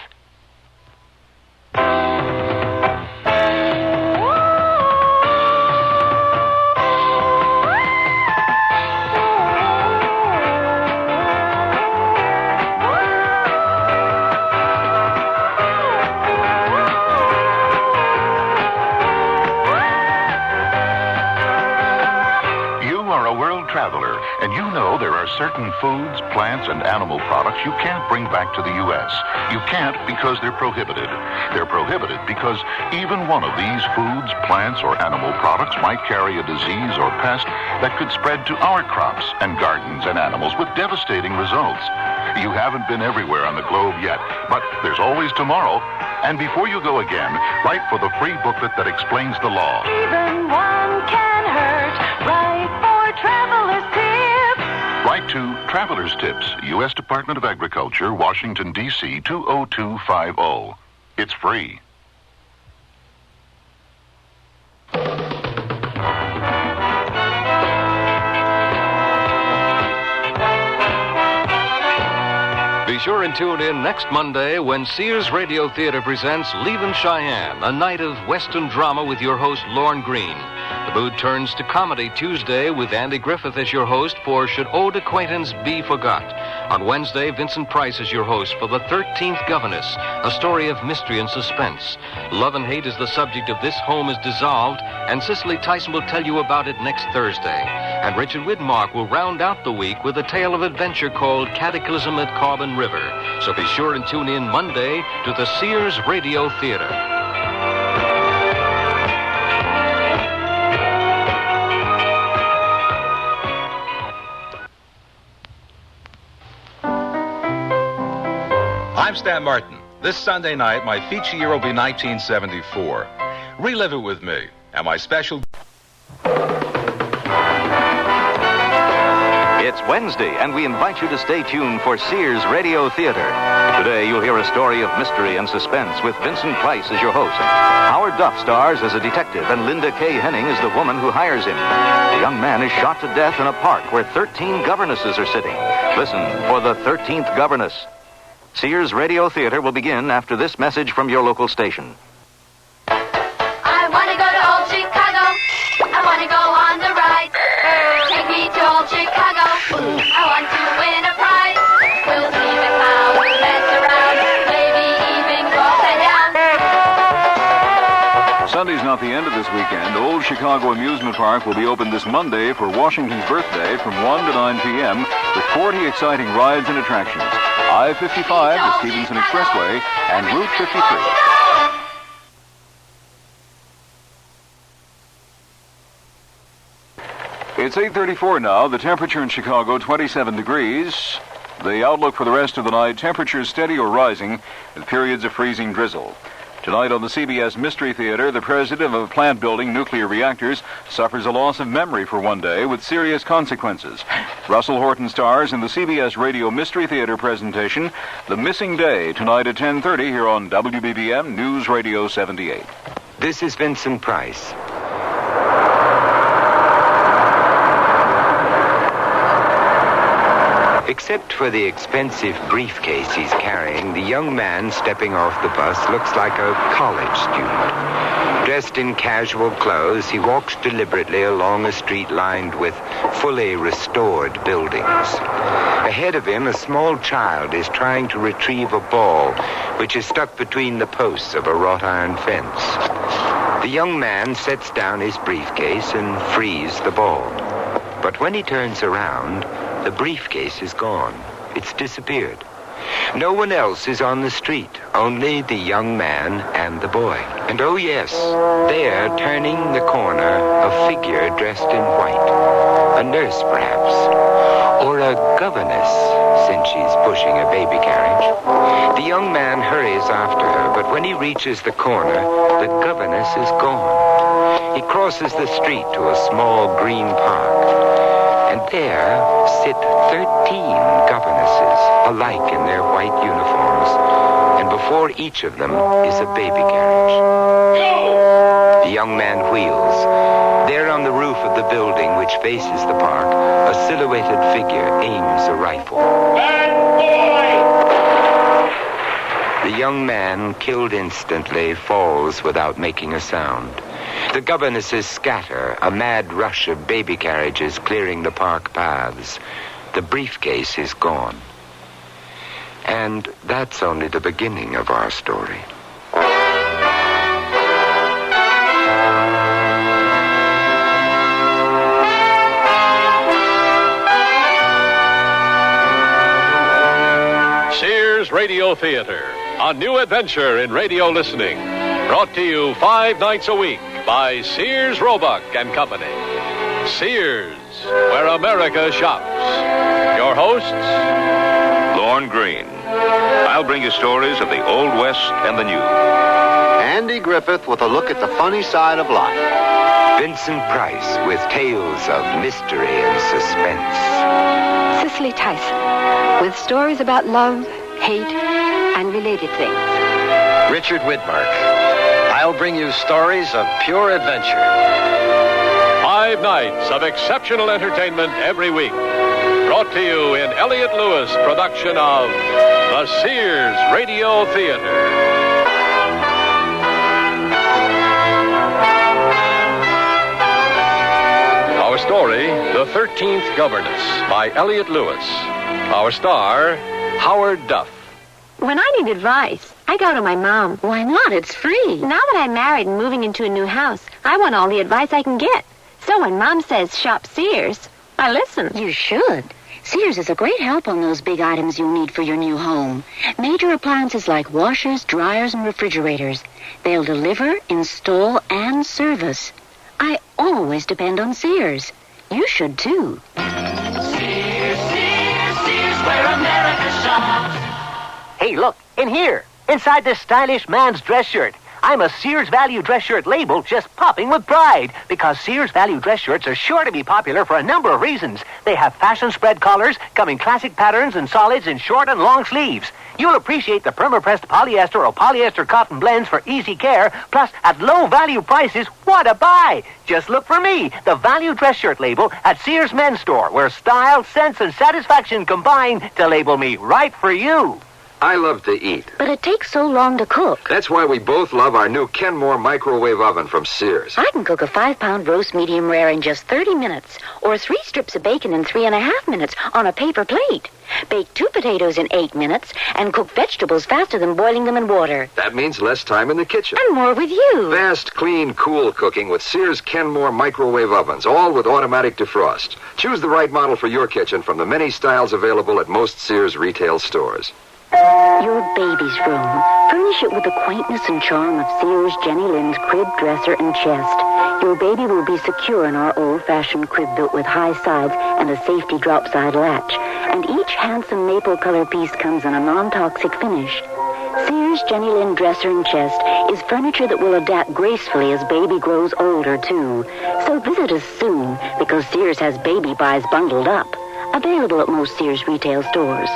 Traveler, and you know there are certain foods, plants, and animal products you can't bring back to the U.S. You can't because they're prohibited. They're prohibited because even one of these foods, plants, or animal products might carry a disease or pest that could spread to our crops and gardens and animals with devastating results. You haven't been everywhere on the globe yet, but there's always tomorrow. And before you go again, write for the free booklet that explains the law. Even one can hurt, right for Traveler's Tips. Write to Traveler's Tips, U.S. Department of Agriculture, Washington, D.C. 20250. It's free. sure and tune in next Monday when Sears Radio Theater presents Leavin' Cheyenne, a night of Western drama with your host, Lorne Green. The mood turns to comedy Tuesday with Andy Griffith as your host for Should Old Acquaintance Be Forgot? On Wednesday, Vincent Price is your host for The 13th Governess, a story of mystery and suspense. Love and hate is the subject of This Home is Dissolved, and Cicely Tyson will tell you about it next Thursday. And Richard Widmark will round out the week with a tale of adventure called Cataclysm at Carbon River. So be sure and tune in Monday to the Sears Radio Theater. I'm Stan Martin. This Sunday night, my feature year will be 1974. Relive it with me and my special... It's Wednesday, and we invite you to stay tuned for Sears Radio Theater. Today, you'll hear a story of mystery and suspense with Vincent Price as your host. Howard Duff stars as a detective, and Linda Kay Henning is the woman who hires him. The young man is shot to death in a park where 13 governesses are sitting. Listen for the 13th Governess. Sears Radio Theater will begin after this message from your local station. I want to go to old Chicago. I want to go on the ride. Take me to old Chicago. I want to win a prize. We'll see the clowns mess around. Maybe even go upside down. Sunday's not the end of this weekend. Old Chicago Amusement Park will be open this Monday for Washington's birthday from 1 to 9 p.m. with 40 exciting rides and attractions. I-55, the Stevenson Expressway, and Route 53. It's 8:34 now. The temperature in Chicago, 27 degrees. The outlook for the rest of the night, temperatures steady or rising with periods of freezing drizzle. Tonight on the CBS Mystery Theater, the president of a plant building nuclear reactors suffers a loss of memory for one day with serious consequences. Russell Horton stars in the CBS Radio Mystery Theater presentation, The Missing Day, tonight at 10:30 here on WBBM News Radio 78. This is Vincent Price. Except for the expensive briefcase he's carrying, the young man stepping off the bus looks like a college student. Dressed in casual clothes, he walks deliberately along a street lined with fully restored buildings. Ahead of him, a small child is trying to retrieve a ball which is stuck between the posts of a wrought iron fence. The young man sets down his briefcase and frees the ball. But when he turns around, the briefcase is gone. It's disappeared. No one else is on the street, only the young man and the boy. And oh yes, there, turning the corner, a figure dressed in white. A nurse, perhaps. Or a governess, since she's pushing a baby carriage. The young man hurries after her, but when he reaches the corner, the governess is gone. He crosses the street to a small green park. And there sit 13 governesses, alike in their white uniforms. And before each of them is a baby carriage. The young man wheels. There on the roof of the building which faces the park, a silhouetted figure aims a rifle. Bad boy! The young man, killed instantly, falls without making a sound. The governesses scatter, a mad rush of baby carriages clearing the park paths. The briefcase is gone. And that's only the beginning of our story. Sears Radio Theater, a new adventure in radio listening. Brought to you 5 nights a week by Sears Roebuck and Company. Sears, where America shops. Your hosts, Lorne Green. I'll bring you stories of the Old West and the New. Andy Griffith with a look at the funny side of life. Vincent Price with tales of mystery and suspense. Cicely Tyson with stories about love, hate, and related things. Richard Widmark. I'll bring you stories of pure adventure. 5 nights of exceptional entertainment every week. brought to you in Elliott Lewis production of the Sears Radio Theater. Our story, The 13th Governess, by Elliott Lewis. Our star, Howard Duff. When I need advice, I go to my mom. Why not? It's free. Now that I'm married and moving into a new house, I want all the advice I can get. So when Mom says shop Sears, I listen. You should. Sears is a great help on those big items you'll need for your new home. Major appliances like washers, dryers, and refrigerators. They'll deliver, install, and service. I always depend on Sears. You should, too. Sears, where America shops. Hey, look, in here, inside this stylish man's dress shirt. I'm a Sears Value dress shirt label just popping with pride because Sears Value dress shirts are sure to be popular for a number of reasons. They have fashion spread collars, come in classic patterns and solids in short and long sleeves. You'll appreciate the perma-pressed polyester or polyester cotton blends for easy care, plus at low value prices, what a buy! Just look for me, the Value dress shirt label at Sears Men's Store, where style, sense, and satisfaction combine to label me right for you. I love to eat. But it takes so long to cook. That's why we both love our new Kenmore microwave oven from Sears. I can cook a 5-pound roast medium rare in just 30 minutes, or 3 strips of bacon in 3.5 minutes on a paper plate. Bake 2 potatoes in 8 minutes, and cook vegetables faster than boiling them in water. That means less time in the kitchen. And more with you. Fast, clean, cool cooking with Sears Kenmore microwave ovens, all with automatic defrost. Choose the right model for your kitchen from the many styles available at most Sears retail stores. Your baby's room. Furnish it with the quaintness and charm of Sears Jenny Lind's crib, dresser, and chest. Your baby will be secure in our old-fashioned crib built with high sides and a safety drop-side latch. And each handsome maple color piece comes in a non-toxic finish. Sears Jenny Lind dresser and chest is furniture that will adapt gracefully as baby grows older, too. So visit us soon, because Sears has baby buys bundled up. Available at most Sears retail stores.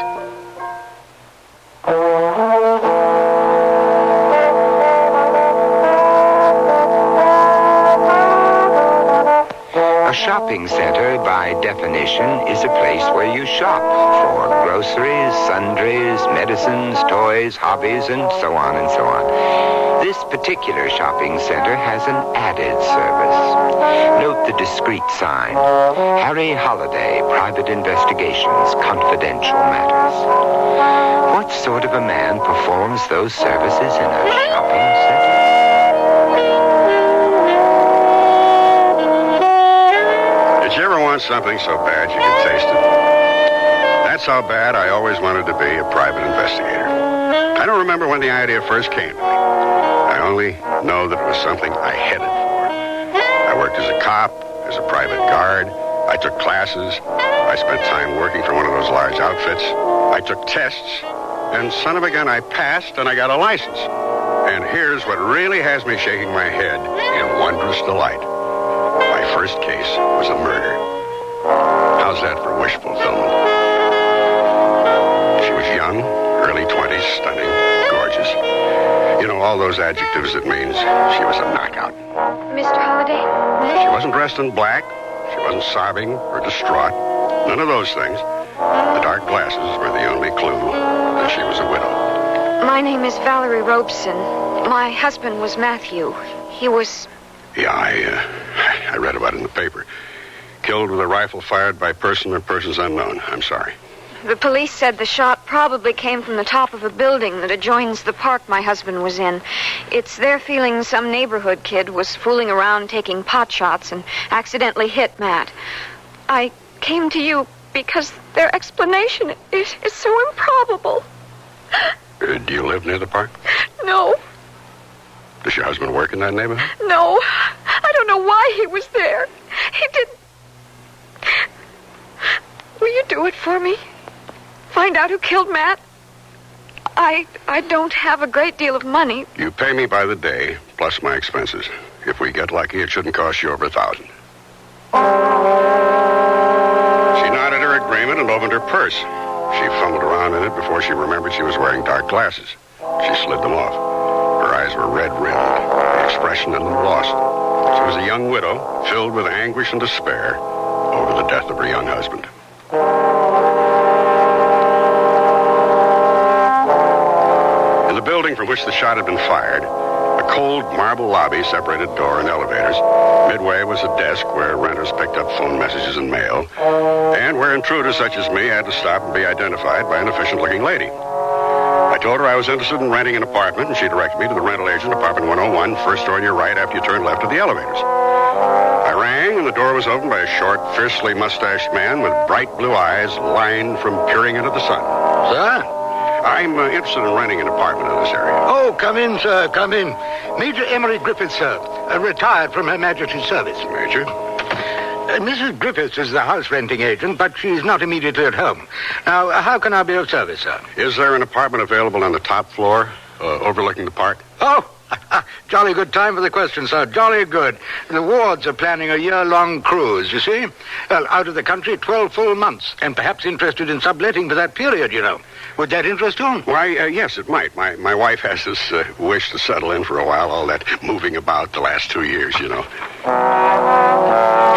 A shopping center, by definition, is a place where you shop for groceries, sundries, medicines, toys, hobbies, and so on and so on. This particular shopping center has an added service. Note the discreet sign, Harry Holliday, Private Investigations, Confidential Matters. What sort of a man performs those services in a shopping center? Did you ever want something so bad you could taste it? That's how bad I always wanted to be a private investigator. I don't remember when the idea first came to me. I only know that it was something I headed for. I worked as a cop, as a private guard. I took classes. I spent time working for one of those large outfits. I took tests. And son of a gun, I passed and I got a license. And here's what really has me shaking my head in wondrous delight. My first case was a murder. How's that for wish fulfillment? She was young, early 20s, stunning, gorgeous. You know, all those adjectives that means she was a knockout. Mr. Holliday? She wasn't dressed in black. She wasn't sobbing or distraught. None of those things. The dark glasses were the only clue that she was a widow. My name is Valerie Robeson. My husband was Matthew. He was... Yeah, I read about it in the paper. Killed with a rifle fired by person or persons unknown. I'm sorry. The police said the shot probably came from the top of a building that adjoins the park my husband was in. It's their feeling some neighborhood kid was fooling around taking pot shots and accidentally hit Matt. I came to you because their explanation is so improbable. Do you live near the park? No. Does your husband work in that neighborhood? No. I don't know why he was there. He didn't. Will you do it for me? Find out who killed Matt? I don't have a great deal of money. You pay me by the day, plus my expenses. If we get lucky, it shouldn't cost you over $1,000. She nodded her agreement and opened her purse. She fumbled around in it before she remembered she was wearing dark glasses. She slid them off. Her eyes were red-rimmed, the expression in them lost. She was a young widow, filled with anguish and despair over the death of her young husband. building from which the shot had been fired, a cold marble lobby separated door and elevators. Midway was a desk where renters picked up phone messages and mail, and where intruders such as me had to stop and be identified by an efficient-looking lady. I told her I was interested in renting an apartment, and she directed me to the rental agent, apartment 101, first door on your right after you turn left at the elevators. I rang, and the door was opened by a short, fiercely mustached man with bright blue eyes lined from peering into the sun. Sir? I'm interested in renting an apartment in this area. Oh, come in, sir, come in. Major Emery Griffiths, sir, retired from Her Majesty's service. Major? Mrs. Griffiths is the house renting agent, but she's not immediately at home. Now, how can I be of service, sir? Is there an apartment available on the top floor, overlooking the park? Oh, jolly good time for the question, sir. Jolly good. The wards are planning a year-long cruise, you see. Well, out of the country 12 full months, and perhaps interested in subletting for that period, you know. Would that interest you? Why, yes, it might. My wife has this wish to settle in for a while, all that moving about the last 2 years, you know.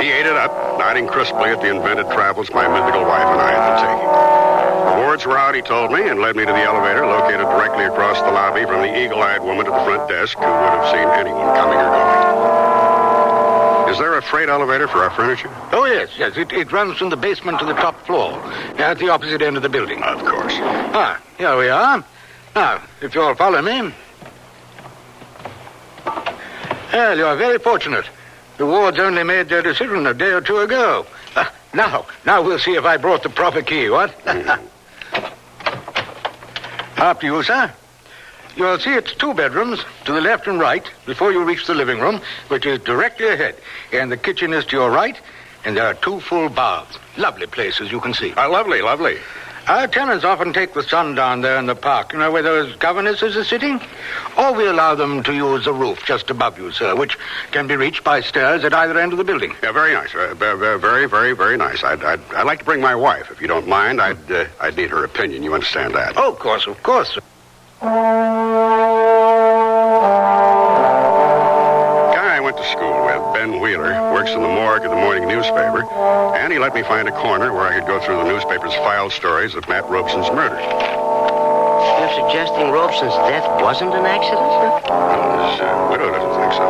He ate it up, nodding crisply at the invented travels my mythical wife and I had been taking. The wards were out, he told me, and led me to the elevator located directly across the lobby from the eagle-eyed woman at the front desk who would have seen anyone coming or going. Is there a freight elevator for our furniture? Oh, yes. It runs from the basement to the top floor, at the opposite end of the building. Of course. Ah, here we are. Now, if you'll follow me. Well, you're very fortunate. The wards only made their decision a day or two ago. Now we'll see if I brought the proper key, what? After you, sir. You'll see it's 2 bedrooms to the left and right before you reach the living room, which is directly ahead. And the kitchen is to your right, and there are 2 full baths. Lovely place, as you can see. Lovely. Our tenants often take the sun down there in the park, you know, where those governesses are sitting. Or we allow them to use the roof just above you, sir, which can be reached by stairs at either end of the building. Yeah, very nice. Very, very nice. I'd like to bring my wife, if you don't mind. I'd need her opinion. You understand that? Oh, of course, sir. Guy I went to school with, Ben Wheeler, works in the morgue of the morning newspaper, and he let me find a corner where I could go through the newspaper's filed stories of Matt Robeson's murder. You're suggesting Robeson's death wasn't an accident, sir? Well, his widow doesn't think so.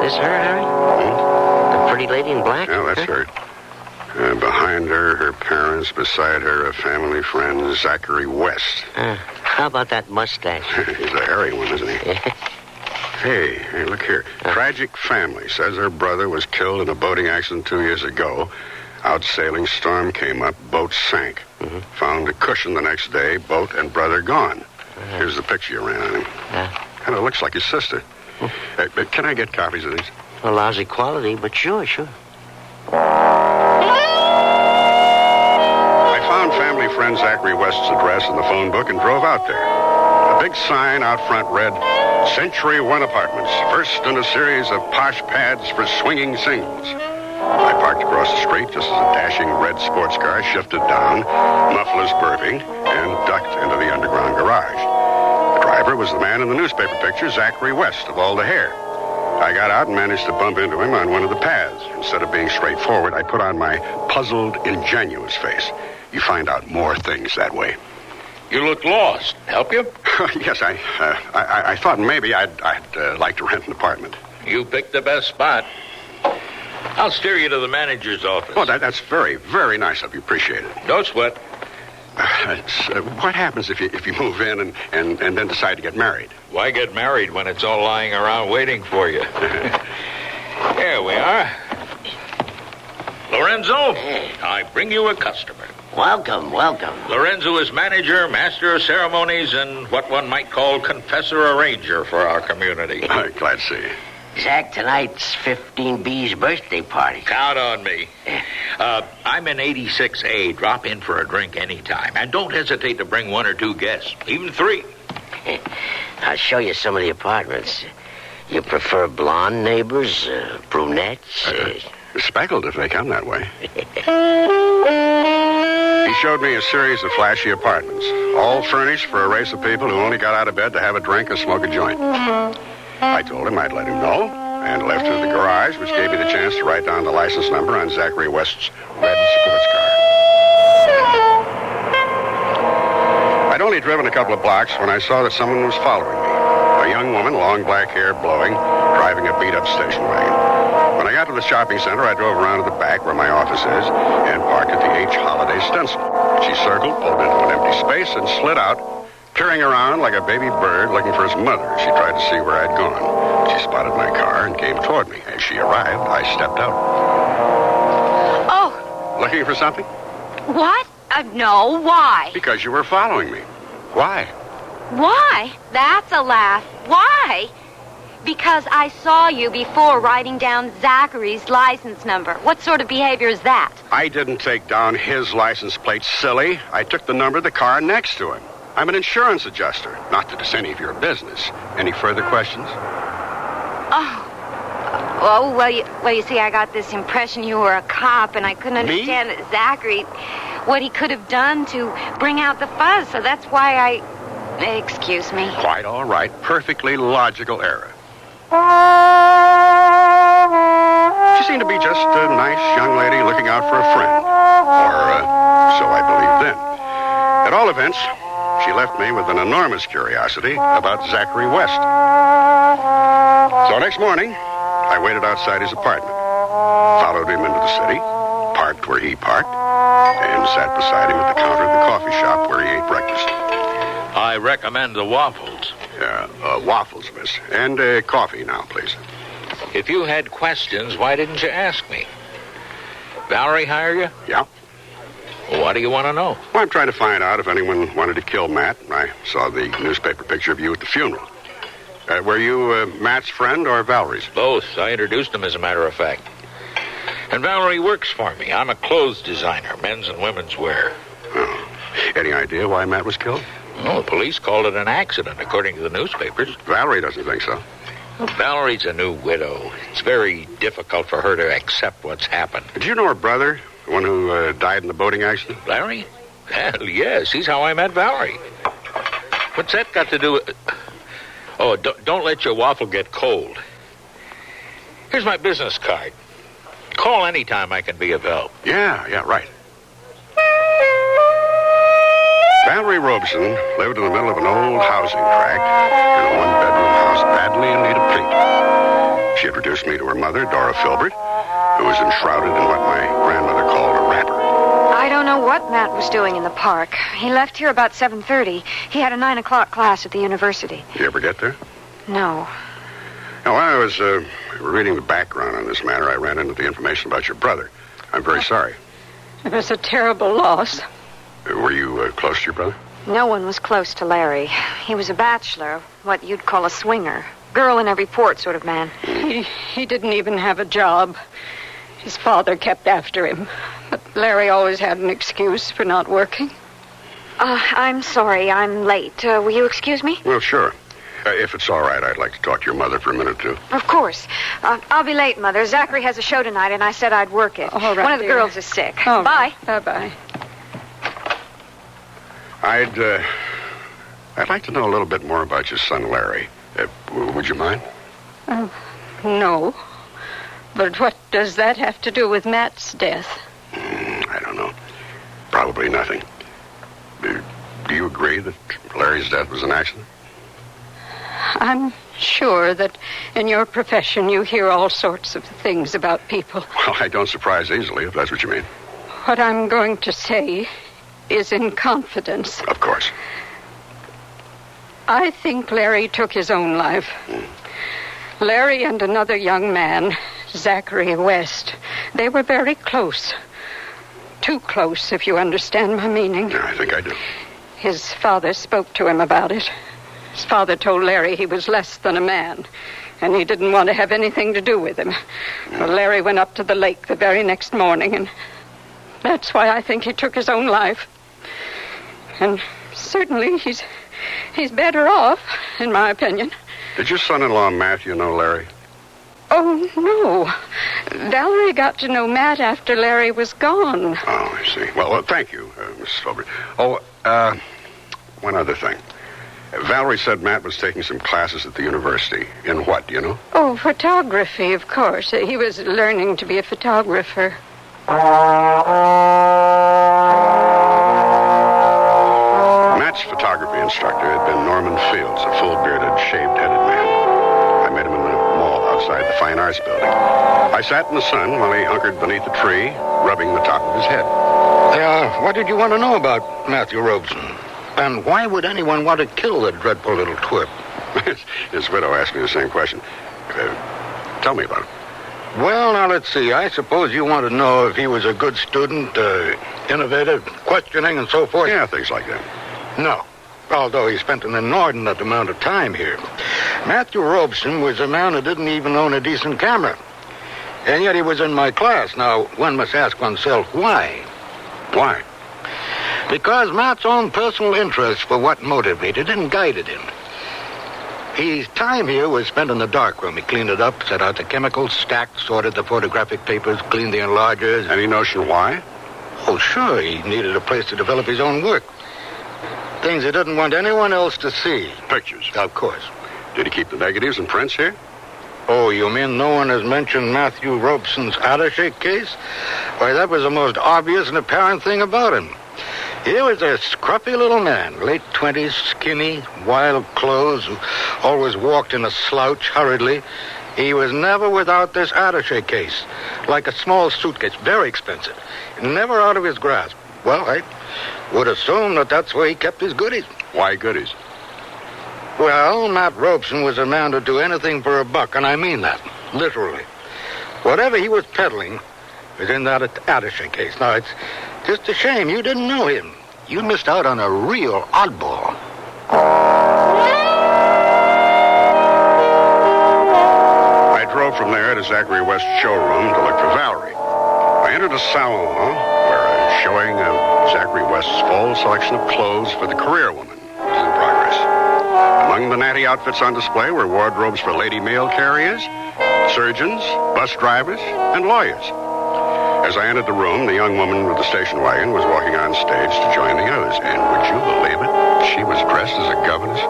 This her, Harry? The pretty lady in black? Yeah, that's her. Behind her, her parents. Beside her, a family friend, Zachary West. How about that mustache? He's a hairy one, isn't he? Hey, look here. Tragic family. Says her brother was killed in a boating accident 2 years ago. Out sailing, storm came up, boat sank. Found a cushion the next day, boat and brother gone. Here's the picture you ran on him. Kind of looks like his sister. But can I get copies of these? A lousy quality, but sure. I found family friend Zachary West's address in the phone book and drove out there. A big sign out front read, Century One Apartments, first in a series of posh pads for swinging singles. I parked across the street just as a dashing red sports car shifted down, mufflers burping, and ducked into the underground garage. The driver was the man in the newspaper picture, Zachary West, of all the hair. I got out and managed to bump into him on one of the paths. Instead of being straightforward, I put on my puzzled, ingenuous face. You find out more things that way. You look lost. Help you? Yes, I thought maybe I'd like to rent an apartment. You picked the best spot. I'll steer you to the manager's office. Oh, that's very, very nice of you. Appreciate it. Don't sweat. What happens if you move in and then decide to get married? Why get married when it's all lying around waiting for you? Here we are. Lorenzo, I bring you a customer. Welcome. Lorenzo is manager, master of ceremonies, and what one might call confessor arranger for our community. Glad to see you. Zach, tonight's 15B's birthday party. Count on me. I'm in 86A. Drop in for a drink anytime. And don't hesitate to bring 1 or 2 guests, even 3. I'll show you some of the apartments. You prefer blonde neighbors, brunettes? Speckled if they come that way. He showed me a series of flashy apartments, all furnished for a race of people who only got out of bed to have a drink or smoke a joint. I told him I'd let him know, and left through the garage, which gave me the chance to write down the license number on Zachary West's red sports car. I don't only driven a couple of blocks when I saw that someone was following me. A young woman, long black hair blowing, driving a beat-up station wagon. When I got to the shopping center, I drove around to the back where my office is and parked at the H. Holiday stencil. She circled, pulled into an empty space, and slid out, peering around like a baby bird looking for his mother. She tried to see where I'd gone. She spotted my car and came toward me. As she arrived, I stepped out. Oh, Looking for something? what? No, why? Because you were following me. Why? Why? That's a laugh. Why? Because I saw you before writing down Zachary's license number. What sort of behavior is that? I didn't take down his license plate, silly. I took the number of the car next to him. I'm an insurance adjuster. Not that it's any of your business. Any further questions? Oh, well, you see, I got this impression you were a cop, and I couldn't understand that Zachary, what he could have done to bring out the fuzz, so that's why I... Excuse me. Quite all right. Perfectly logical error. She seemed to be just a nice young lady looking out for a friend. Or so I believed then. At all events, she left me with an enormous curiosity about Zachary West. So next morning, I waited outside his apartment, followed him into the city, parked where he parked, and sat beside him at the counter of the coffee shop where he ate breakfast. I recommend the waffles. Yeah, waffles, miss. And coffee now, please. If you had questions, why didn't you ask me? Valerie hire you? Yeah. Well, what do you want to know? Well, I'm trying to find out if anyone wanted to kill Matt. I saw the newspaper picture of you at the funeral. Were you Matt's friend or Valerie's? Both. I introduced him, as a matter of fact. And Valerie works for me. I'm a clothes designer, men's and women's wear. Oh. Any idea why Matt was killed? Oh, the police called it an accident, according to the newspapers. Valerie doesn't think so. Well, Valerie's a new widow. It's very difficult for her to accept what's happened. Did you know her brother, the one who died in the boating accident? Larry? Well, yes. He's how I met Valerie. What's that got to do with... Oh, don't let your waffle get cold. Here's my business card. Call anytime I can be of help. Yeah, right. Valerie Robeson lived in the middle of an old housing tract in a one-bedroom house badly in need of paint. She introduced me to her mother, Dora Filbert, who was enshrouded in what my grandmother called a wrapper. I don't know what Matt was doing in the park. He left here about 7:30. He had a 9 o'clock class at the university. Did you ever get there? No. Now, while I was reading the background on this matter, I ran into the information about your brother. I'm very sorry. It was a terrible loss. Were you close to your brother? No one was close to Larry. He was a bachelor, what you'd call a swinger. Girl in every port sort of man. He didn't even have a job. His father kept after him. But Larry always had an excuse for not working. I'm sorry, I'm late. Will you excuse me? Well, sure. If it's all right, I'd like to talk to your mother for a minute or two. Of course. I'll be late, Mother. Zachary has a show tonight, and I said I'd work it. All right, One of the dear. girls is sick. All Bye. right. Bye-bye. I'd like to know a little bit more about your son, Larry. Would you mind? No. But what does that have to do with Matt's death? I don't know. Probably nothing. Do you agree that Larry's death was an accident? I'm sure that in your profession you hear all sorts of things about people. Well, I don't surprise easily, if that's what you mean. What I'm going to say is in confidence. Of course. I think Larry took his own life. Larry and another young man, Zachary West, they were very close. Too close, if you understand my meaning. Yeah, I think I do. His father spoke to him about it. His father told Larry he was less than a man, and he didn't want to have anything to do with him. Well, Larry went up to the lake the very next morning, and that's why I think he took his own life. And certainly he's better off, in my opinion. Did your son-in-law, Matthew, know Larry? Oh, no. Valerie got to know Matt after Larry was gone. Oh, I see. Well, thank you, Mrs. Filbert. Oh, one other thing. Valerie said Matt was taking some classes at the university. In what, do you know? Oh, photography, of course. He was learning to be a photographer. Matt's photography photography instructor had been Norman Fields, a full-bearded, shaved-headed man. I met him in the mall outside the Fine Arts Building. I sat in the sun while he hunkered beneath a tree, rubbing the top of his head. What did you want to know about Matthew Robeson? And why would anyone want to kill the dreadful little twerp? His widow asked me the same question. Tell me about it. Well, now, let's see. I suppose you want to know if he was a good student, innovative, questioning, and so forth? Yeah, things like that. No. Although he spent an inordinate amount of time here. Matthew Robeson was a man who didn't even own a decent camera. And yet he was in my class. Now, one must ask oneself, why? Why? Because Matt's own personal interest for what motivated and guided him. His time here was spent in the darkroom. He cleaned it up, set out the chemicals, stacked, sorted the photographic papers, cleaned the enlargers. Any notion why? Oh, sure. He needed a place to develop his own work. Things he didn't want anyone else to see. Pictures? Of course. Did he keep the negatives and prints here? Oh, you mean no one has mentioned Matthew Robeson's attaché case? Why, that was the most obvious and apparent thing about him. He was a scruffy little man, late 20s, skinny, wild clothes, who always walked in a slouch hurriedly. He was never without this attaché case, like a small suitcase, very expensive, never out of his grasp. Well, I would assume that that's where he kept his goodies. Why goodies? Well, Matt Robeson was a man to do anything for a buck, and I mean that, literally. Whatever he was peddling was in that attaché case. Now, it's just a shame you didn't know him. You missed out on a real oddball. I drove from there to Zachary West's showroom to look for Valerie. I entered a salon where a showing of Zachary West's fall selection of clothes for the career woman was in progress. Among the natty outfits on display were wardrobes for lady mail carriers, surgeons, bus drivers, and lawyers. As I entered the room, the young woman with the station wagon was walking on stage to join the others. And would you believe it? She was dressed as a governess.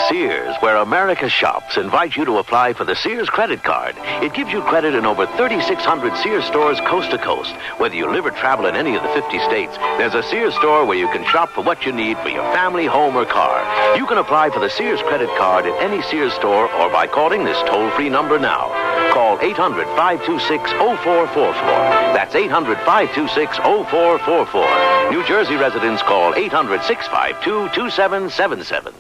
Sears, where America shops, invites you to apply for the Sears credit card. It gives you credit in over 3,600 Sears stores coast to coast. Whether you live or travel in any of the 50 states, there's a Sears store where you can shop for what you need for your family, home, or car. You can apply for the Sears credit card at any Sears store or by calling this toll-free number now. Call 800-526-0444. That's 800-526-0444. New Jersey residents call 800-652-2777.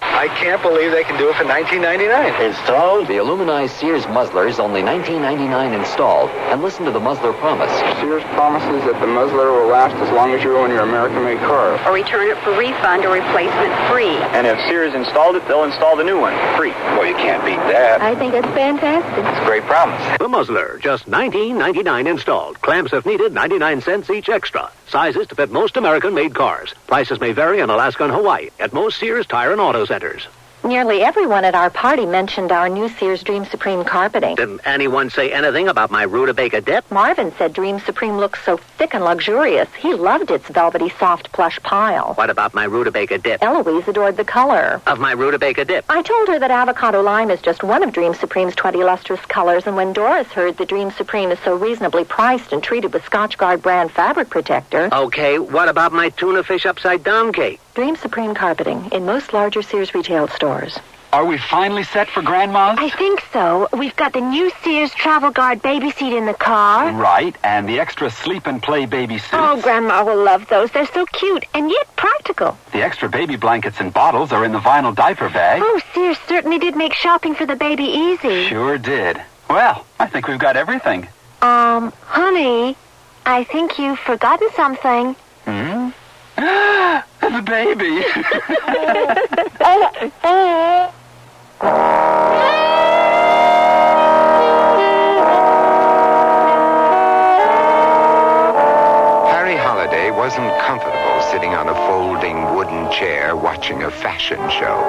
I can't believe they can do it for $19.99. Installed? The aluminized Sears muzzler is only $19.99 installed. And listen to the muzzler promise. Sears promises that the muzzler will last as long as you own your American-made car. Or return it for refund or replacement free. And if Sears installed it, they'll install the new one free. Well, you can't beat that. I think it's fantastic. It's a great promise. The muzzler, just $19.99 installed. Clamps if needed, 99 cents each extra. Sizes to fit most American-made cars. Prices may vary in Alaska and Hawaii at most Sears Tire and Auto Centers. Nearly everyone at our party mentioned our new Sears Dream Supreme carpeting. Didn't anyone say anything about my rutabaga dip? Marvin said Dream Supreme looks so thick and luxurious. He loved its velvety, soft plush pile. What about my rutabaga dip? Eloise adored the color Of my rutabaga dip. I told her that avocado lime is just one of Dream Supreme's 20 lustrous colors, and when Doris heard that Dream Supreme is so reasonably priced and treated with Scotchgard brand fabric protector... Okay, what about my tuna fish upside down cake? Dream Supreme carpeting in most larger Sears retail stores. Are we finally set for Grandma's? I think so. We've got the new Sears Travel Guard baby seat in the car. Right, and the extra sleep and play baby suits. Oh, Grandma will love those. They're so cute and yet practical. The extra baby blankets and bottles are in the vinyl diaper bag. Oh, Sears certainly did make shopping for the baby easy. Sure did. Well, I think we've got everything. Honey, I think you've forgotten something. The baby. Harry Holiday wasn't comfortable sitting on a folding wooden chair watching a fashion show.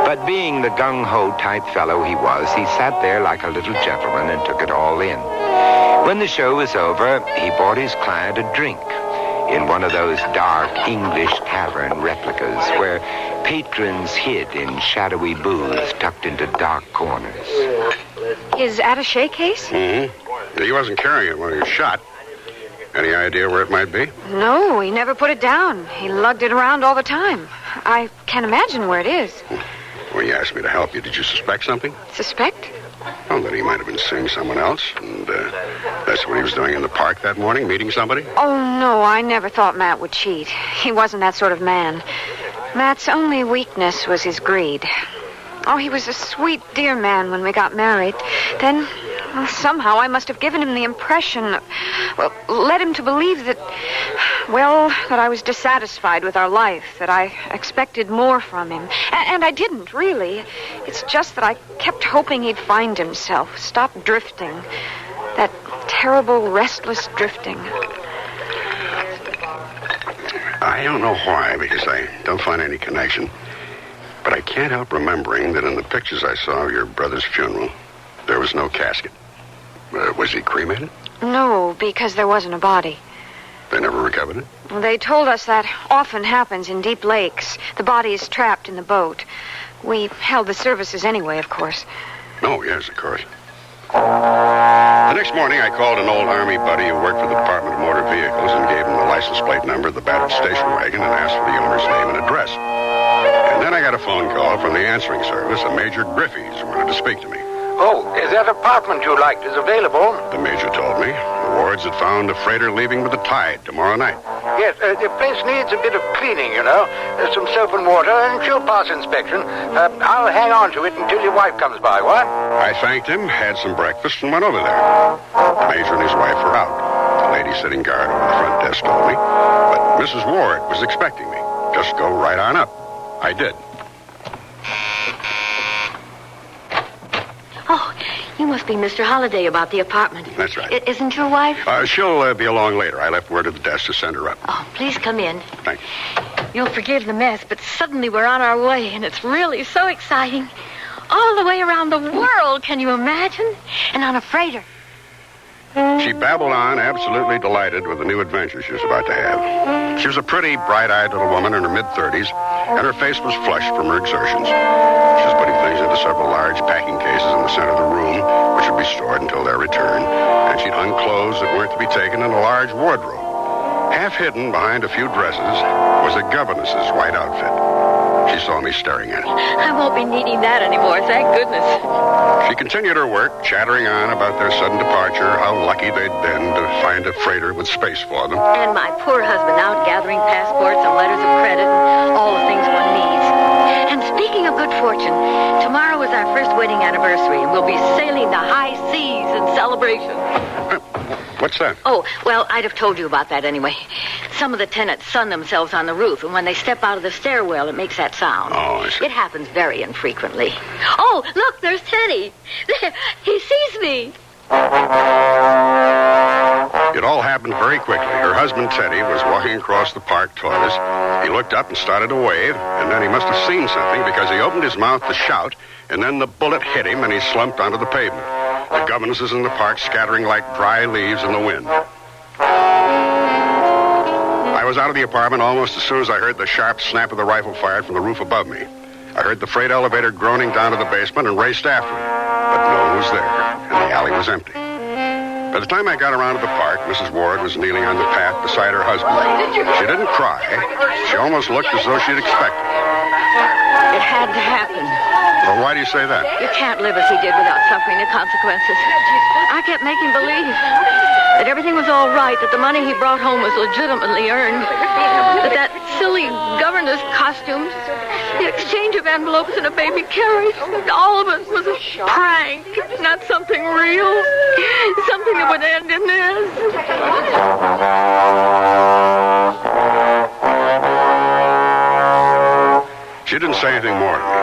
But being the gung-ho type fellow he was, he sat there like a little gentleman and took it all in. When the show was over, he bought his client a drink in one of those dark English tavern replicas where patrons hid in shadowy booths tucked into dark corners. His attaché case? Mm-hmm. He wasn't carrying it when he was shot. Any idea where it might be? No, he never put it down. He lugged it around all the time. I can't imagine where it is. When you asked me to help you, did you suspect something? Suspect? Well, that he might have been seeing someone else, and that's what he was doing in the park that morning, meeting somebody? Oh, no, I never thought Matt would cheat. He wasn't that sort of man. Matt's only weakness was his greed. Oh, he was a sweet, dear man when we got married. Then, well, somehow I must have given him the impression, led him to believe that I was dissatisfied with our life, that I expected more from him. And I didn't, really. It's just that I kept hoping he'd find himself, stop drifting. That terrible, restless drifting. I don't know why, because I don't find any connection. But I can't help remembering that in the pictures I saw of your brother's funeral, there was no casket. Was he cremated? No, because there wasn't a body. They never recovered it? Well, they told us that often happens in deep lakes. The body is trapped in the boat. We held the services anyway, of course. Oh, yes, of course. The next morning, I called an old Army buddy who worked for the Department of Motor Vehicles and gave him the license plate number of the battered station wagon and asked for the owner's name and address. And then I got a phone call from the answering service, a Major Griffiths, who wanted to speak to me. Oh, that apartment you liked is available. The Major told me. The wards had found a freighter leaving with the tide tomorrow night. Yes, the place needs a bit of cleaning, you know. There's some soap and water, and she'll pass inspection. I'll hang on to it until your wife comes by, what? I thanked him, had some breakfast, and went over there. The Major and his wife were out. The lady sitting guard over the front desk told me. But Mrs. Ward was expecting me. Just go right on up. I did. Oh, you must be Mr. Holliday about the apartment. That's right. Isn't your wife? She'll be along later. I left word at the desk to send her up. Oh, please come in. Thank you. You'll forgive the mess, but suddenly we're on our way, and it's really so exciting. All the way around the world, can you imagine? And on a freighter. She babbled on, absolutely delighted with the new adventure she was about to have. She was a pretty, bright-eyed little woman in her mid-30s, and her face was flushed from her exertions. She was putting things into several large packing cases in the center of the room, which would be stored until their return, and she'd hung clothes that weren't to be taken in a large wardrobe. Half hidden behind a few dresses was a governess's white outfit. She saw me staring at it. I won't be needing that anymore, thank goodness. She continued her work, chattering on about their sudden departure, how lucky they'd been to find a freighter with space for them. And my poor husband out gathering passports and letters of credit and all the things one needs. And speaking of good fortune, tomorrow is our first wedding anniversary, and we'll be sailing the high seas in celebration. What's that? Oh, well, I'd have told you about that anyway. Some of the tenants sun themselves on the roof, and when they step out of the stairwell, it makes that sound. Oh, I see. It happens very infrequently. Oh, look, there's Teddy. There, he sees me. It all happened very quickly. Her husband, Teddy, was walking across the park toward us. He looked up and started to wave, and then he must have seen something because he opened his mouth to shout, and then the bullet hit him, and he slumped onto the pavement. The governesses in the park scattering like dry leaves in the wind. I was out of the apartment almost as soon as I heard the sharp snap of the rifle fired from the roof above me. I heard the freight elevator groaning down to the basement and raced after it. But no one was there, and the alley was empty. By the time I got around to the park, Mrs. Ward was kneeling on the path beside her husband. She didn't cry. She almost looked as though she'd expected. It had to happen. Well, why do you say that? You can't live as he did without suffering the consequences. I kept making believe that everything was all right, that the money he brought home was legitimately earned, that silly governess costumes, the exchange of envelopes and a baby carriage, all of it was a prank, not something real, something that would end in this. She didn't say anything more to me.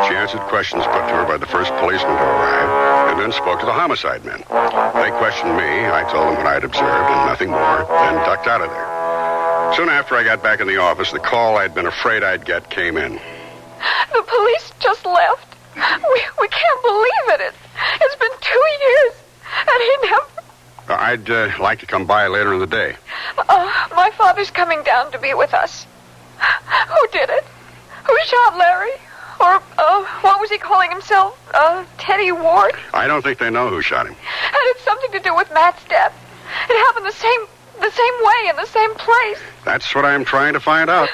She answered questions put to her by the first policeman to arrive, and then spoke to the homicide men. They questioned me. I told them what I'd observed and nothing more, then ducked out of there. Soon after I got back in the office, the call I'd been afraid I'd get came in. The police just left. We can't believe it. It's been 2 years, and he never... I'd like to come by later in the day. My father's coming down to be with us. Who did it? Who shot Larry? Or, what was he calling himself? Teddy Ward? I don't think they know who shot him. Had it something to do with Matt's death? It happened the same way in the same place. That's what I'm trying to find out.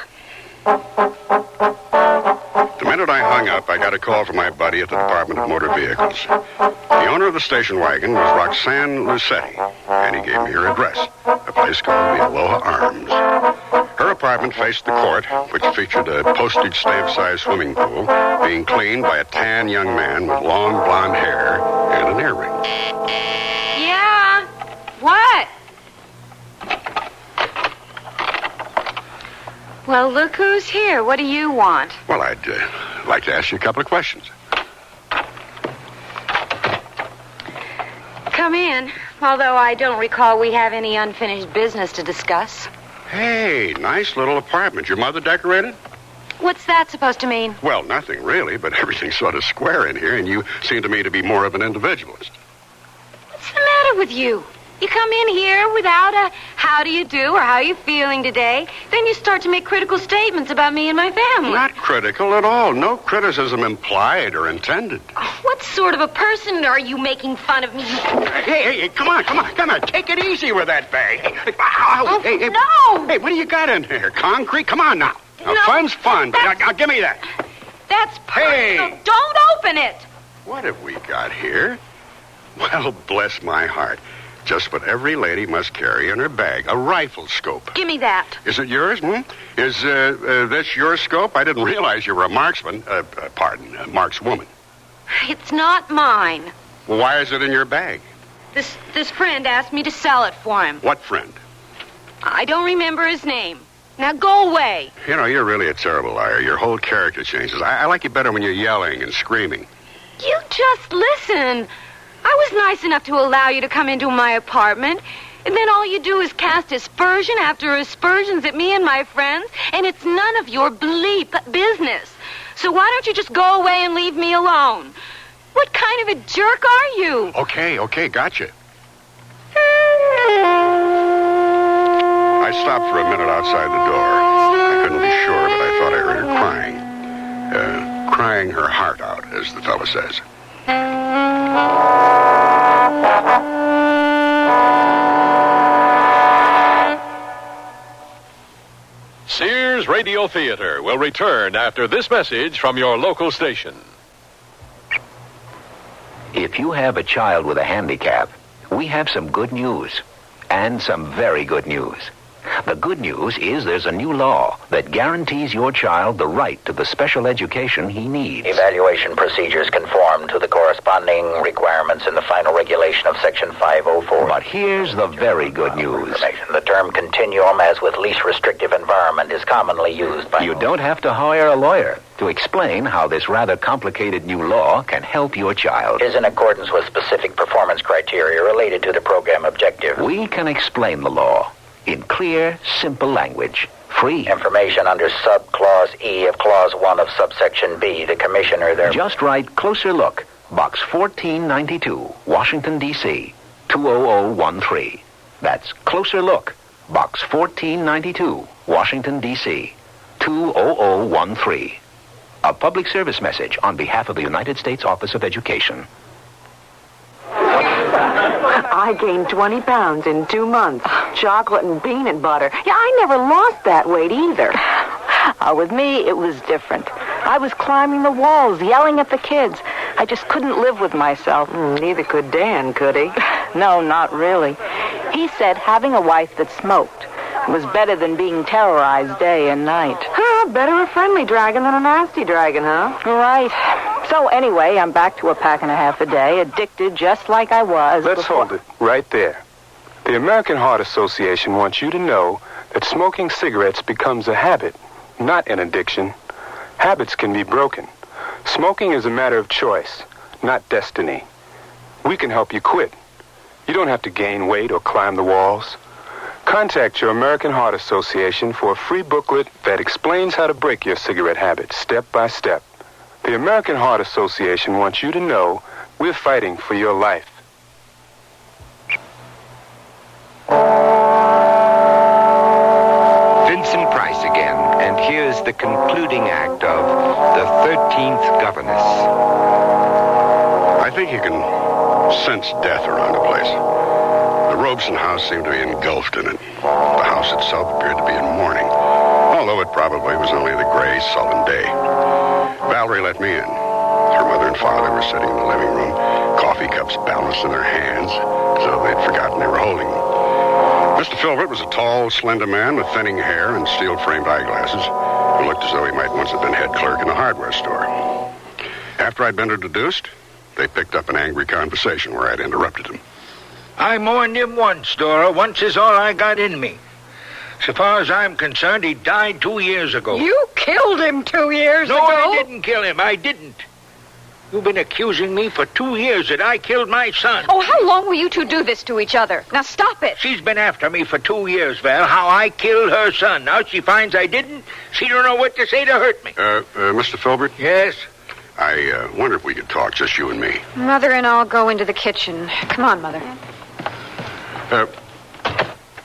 The minute I hung up, I got a call from my buddy at the Department of Motor Vehicles. The owner of the station wagon was Roxanne Lucetti, and he gave me her address, a place called the Aloha Arms. Her apartment faced the court, which featured a postage stamp-sized swimming pool being cleaned by a tan young man with long blonde hair and an earring. Yeah? What? Well, look who's here. What do you want? Well, I'd like to ask you a couple of questions. Come in, although I don't recall we have any unfinished business to discuss. Hey, nice little apartment. Your mother decorated? What's that supposed to mean? Well, nothing really, but everything's sort of square in here, and you seem to me to be more of an individualist. What's the matter with you? You come in here without a how do you do or how are you feeling today, then you start to make critical statements about me and my family. Not critical at all. No criticism implied or intended. What sort of a person are you making fun of me? Hey, come on. Take it easy with that bag. Ow, hey, no! Hey, what do you got in there? Concrete? Come on now. Now, No, fun's fun. Now, give me that. That's personal. Hey! Don't open it! What have we got here? Well, bless my heart. Just what every lady must carry in her bag, a rifle scope. Give me that. Is it yours? Is this your scope? I didn't realize you were a marksman. Markswoman. It's not mine. Well, why is it in your bag? This friend asked me to sell it for him. What friend? I don't remember his name. Now go away. You know, you're really a terrible liar. Your whole character changes. I like you better when you're yelling and screaming. You just listen. I was nice enough to allow you to come into my apartment, and then all you do is cast aspersion after aspersions at me and my friends, and it's none of your bleep business. So why don't you just go away and leave me alone? What kind of a jerk are you? Okay, gotcha. I stopped for a minute outside the door. I couldn't be sure, but I thought I heard her crying. Crying her heart out, as the fellow says. Sears Radio Theater will return after this message from your local station. If you have a child with a handicap, we have some good news, and some very good news. The good news is there's a new law that guarantees your child the right to the special education he needs. Evaluation procedures conform to the corresponding requirements in the final regulation of Section 504. But here's the very good news. The term continuum, as with least restrictive environment, is commonly used by... You don't have to hire a lawyer to explain how this rather complicated new law can help your child. Is in accordance with specific performance criteria related to the program objective. We can explain the law in clear, simple language. Free. Information under sub-clause E of Clause 1 of subsection B. The Commissioner there... Just write Closer Look, Box 1492, Washington, D.C., 20013. That's Closer Look, Box 1492, Washington, D.C., 20013. A public service message on behalf of the United States Office of Education. I gained 20 pounds in 2 months. Chocolate and peanut butter. Yeah, I never lost that weight either. With me, it was different. I was climbing the walls, yelling at the kids. I just couldn't live with myself. Neither could Dan, could he? No, not really. He said having a wife that smoked was better than being terrorized day and night. Better a friendly dragon than a nasty dragon, huh? Right. So anyway, I'm back to a pack and a half a day, addicted just like I was. Let's hold it right there. The American Heart Association wants you to know that smoking cigarettes becomes a habit, not an addiction. Habits can be broken. Smoking is a matter of choice, not destiny. We can help you quit. You don't have to gain weight or climb the walls. Contact your American Heart Association for a free booklet that explains how to break your cigarette habit step by step. The American Heart Association wants you to know we're fighting for your life. Vincent Price again, and here's the concluding act of The 13th Governess. I think you can sense death around the place. The Robeson house seemed to be engulfed in it. The house itself appeared to be in mourning, although it probably was only the gray, sullen day. Valerie let me in. Her mother and father were sitting in the living room, coffee cups balanced in their hands, as though they'd forgotten they were holding them. Mr. Filbert was a tall, slender man with thinning hair and steel-framed eyeglasses, who looked as though he might once have been head clerk in a hardware store. After I'd been introduced, they picked up an angry conversation where I'd interrupted them. I mourned him once, Dora. Once is all I got in me. So far as I'm concerned, he died 2 years ago. You killed him 2 years ago? No, I didn't kill him. I didn't. You've been accusing me for 2 years that I killed my son. Oh, how long will you two do this to each other? Now stop it. She's been after me for 2 years, Val, how I killed her son. Now she finds I didn't. She don't know what to say to hurt me. Mr. Filbert? Yes? I wonder if we could talk, just you and me. Mother and I'll go into the kitchen. Come on, Mother.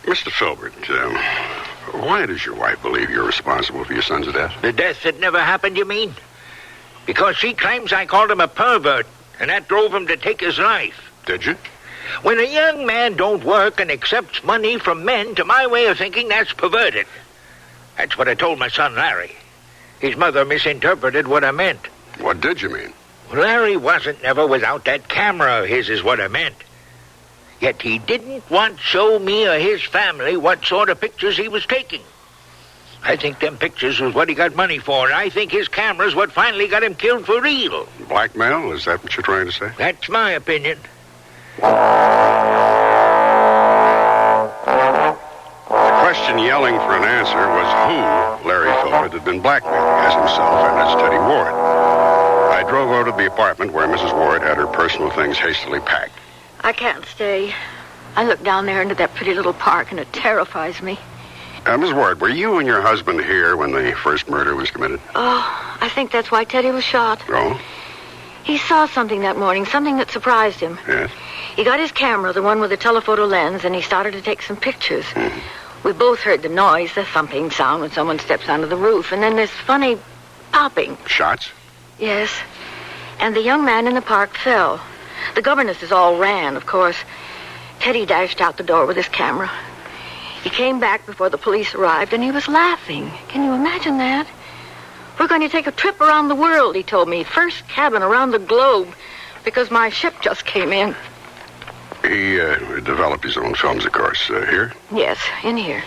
Mr. Filbert, why does your wife believe you're responsible for your son's death? The death that never happened, you mean? Because she claims I called him a pervert, and that drove him to take his life. Did you? When a young man don't work and accepts money from men, to my way of thinking, that's perverted. That's what I told my son, Larry. His mother misinterpreted what I meant. What did you mean? Larry wasn't never without that camera of his, is what I meant. Yet he didn't want to show me or his family what sort of pictures he was taking. I think them pictures was what he got money for, and I think his camera's what finally got him killed for real. Blackmail? Is that what you're trying to say? That's my opinion. The question yelling for an answer was who Larry Filbert had been blackmailing, as himself and as Teddy Ward. I drove over to the apartment where Mrs. Ward had her personal things hastily packed. I can't stay. I look down there into that pretty little park, and it terrifies me. Miss Ward, were you and your husband here when the first murder was committed? Oh, I think that's why Teddy was shot. Oh? He saw something that morning, something that surprised him. Yes? He got his camera, the one with the telephoto lens, and he started to take some pictures. We both heard the noise, the thumping sound when someone steps onto the roof, and then this funny popping. Shots? Yes. And the young man in the park fell. The governesses all ran, of course. Teddy dashed out the door with his camera. He came back before the police arrived, and he was laughing. Can you imagine that? We're going to take a trip around the world, he told me. First cabin around the globe, because my ship just came in. He developed his own films, of course. Here? Yes, in here.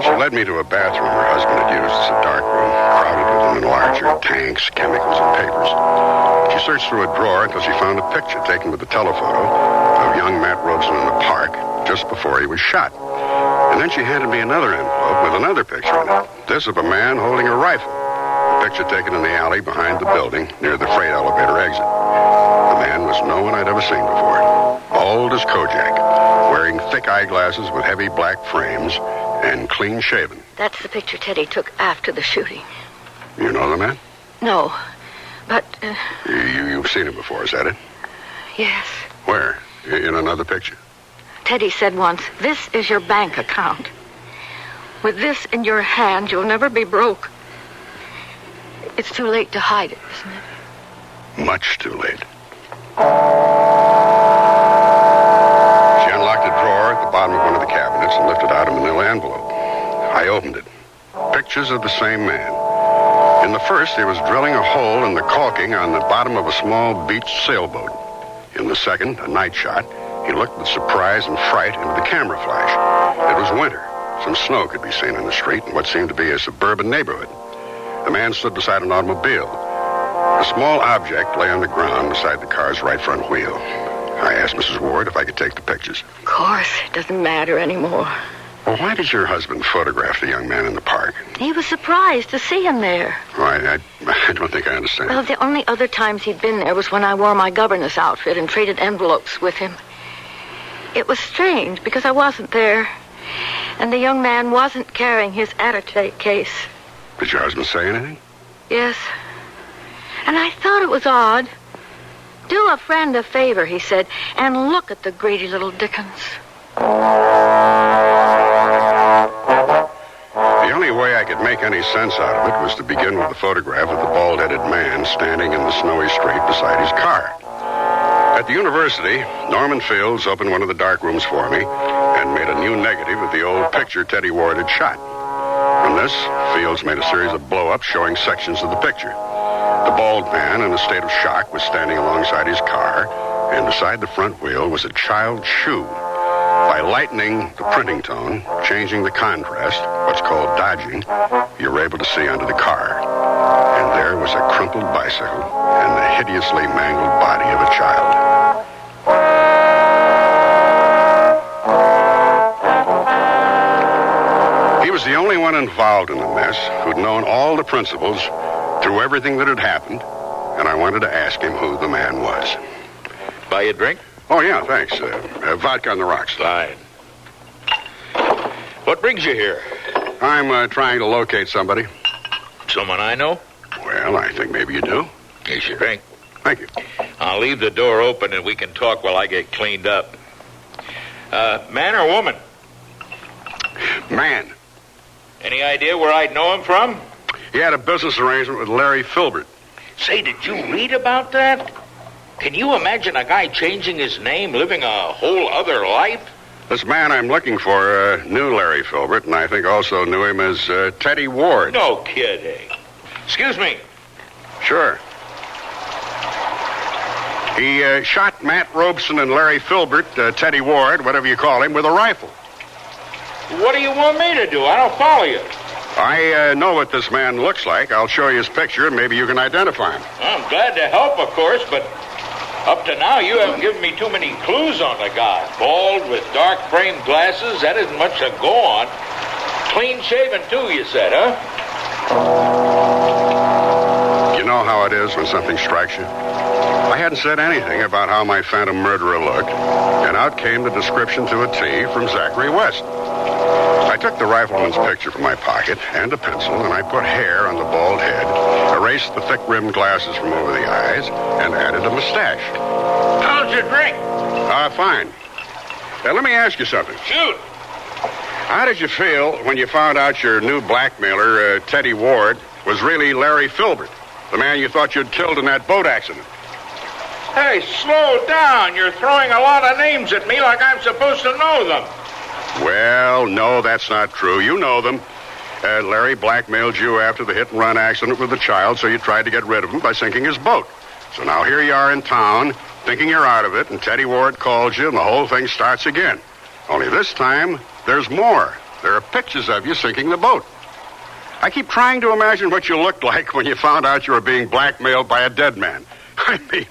She led me to a bathroom her husband had used as a dark room, crowded with an enlarger, tanks, chemicals, and papers. She searched through a drawer until she found a picture taken with the telephoto of young Matt Robeson in the park just before he was shot. And then she handed me another envelope with another picture in it. This of a man holding a rifle. A picture taken in the alley behind the building near the freight elevator exit. The man was no one I'd ever seen before. Bald as Kojak, wearing thick eyeglasses with heavy black frames, and clean shaven. That's the picture Teddy took after the shooting. You know the man? No, but... You've seen him before, is that it? Yes. Where? In another picture? Teddy said once, "This is your bank account. With this in your hand, you'll never be broke." It's too late to hide it, isn't it? Much too late. She unlocked a drawer at the bottom of one of the cabinets and lifted out a manila envelope. I opened it. Pictures of the same man. In the first, he was drilling a hole in the caulking on the bottom of a small beach sailboat. In the second, a night shot, he looked with surprise and fright into the camera flash. It was winter. Some snow could be seen in the street in what seemed to be a suburban neighborhood. The man stood beside an automobile. A small object lay on the ground beside the car's right front wheel. I asked Mrs. Ward if I could take the pictures. Of course, it doesn't matter anymore. Well, why did your husband photograph the young man in the park? He was surprised to see him there. Oh, I don't think I understand. Well, the only other times he'd been there was when I wore my governess outfit and traded envelopes with him. It was strange because I wasn't there, and the young man wasn't carrying his attitude case. Did your husband say anything? Yes. And I thought it was odd. Do a friend a favor, he said, and look at the greedy little Dickens. The only way I could make any sense out of it was to begin with the photograph of the bald-headed man standing in the snowy street beside his car. At the university, Norman Fields opened one of the dark rooms for me and made a new negative of the old picture Teddy Ward had shot. From this, Fields made a series of blow-ups showing sections of the picture. The bald man, in a state of shock, was standing alongside his car, and beside the front wheel was a child's shoe. By lightening the printing tone, changing the contrast, what's called dodging, you were able to see under the car. And there was a crumpled bicycle and the hideously mangled body of a child. He was the only one involved in the mess who'd known all the principals through everything that had happened, and I wanted to ask him who the man was. Buy a drink? Oh, yeah, thanks. Vodka on the rocks. Fine. What brings you here? I'm trying to locate somebody. Someone I know? Well, I think maybe you do. Here's your drink. Thank you. I'll leave the door open and we can talk while I get cleaned up. Man or woman? Man. Any idea where I'd know him from? He had a business arrangement with Larry Filbert. Say, did you read about that? Can you imagine a guy changing his name, living a whole other life? This man I'm looking for knew Larry Filbert, and I think also knew him as Teddy Ward. No kidding. Excuse me. Sure. He shot Matt Robeson and Larry Filbert, Teddy Ward, whatever you call him, with a rifle. What do you want me to do? I don't follow you. I know what this man looks like. I'll show you his picture, and maybe you can identify him. I'm glad to help, of course, but up to now you haven't given me too many clues on the guy. Bald with dark-framed glasses, that isn't much to go on. Clean-shaven, too, you said, huh? You know how it is when something strikes you? I hadn't said anything about how my phantom murderer looked, and out came the description to a T from Zachary West. I took the rifleman's picture from my pocket and a pencil, and I put hair on the bald head, erased the thick-rimmed glasses from over the eyes, and added a mustache. How's your drink? Fine. Let me ask you something. Shoot. How did you feel when you found out your new blackmailer, Teddy Ward, was really Larry Filbert, the man you thought you'd killed in that boat accident? Hey, slow down. You're throwing a lot of names at me like I'm supposed to know them. Well, no, that's not true. You know them. Larry blackmailed you after the hit-and-run accident with the child, so you tried to get rid of him by sinking his boat. So now here you are in town, thinking you're out of it, and Teddy Ward calls you, and the whole thing starts again. Only this time, there's more. There are pictures of you sinking the boat. I keep trying to imagine what you looked like when you found out you were being blackmailed by a dead man. I mean,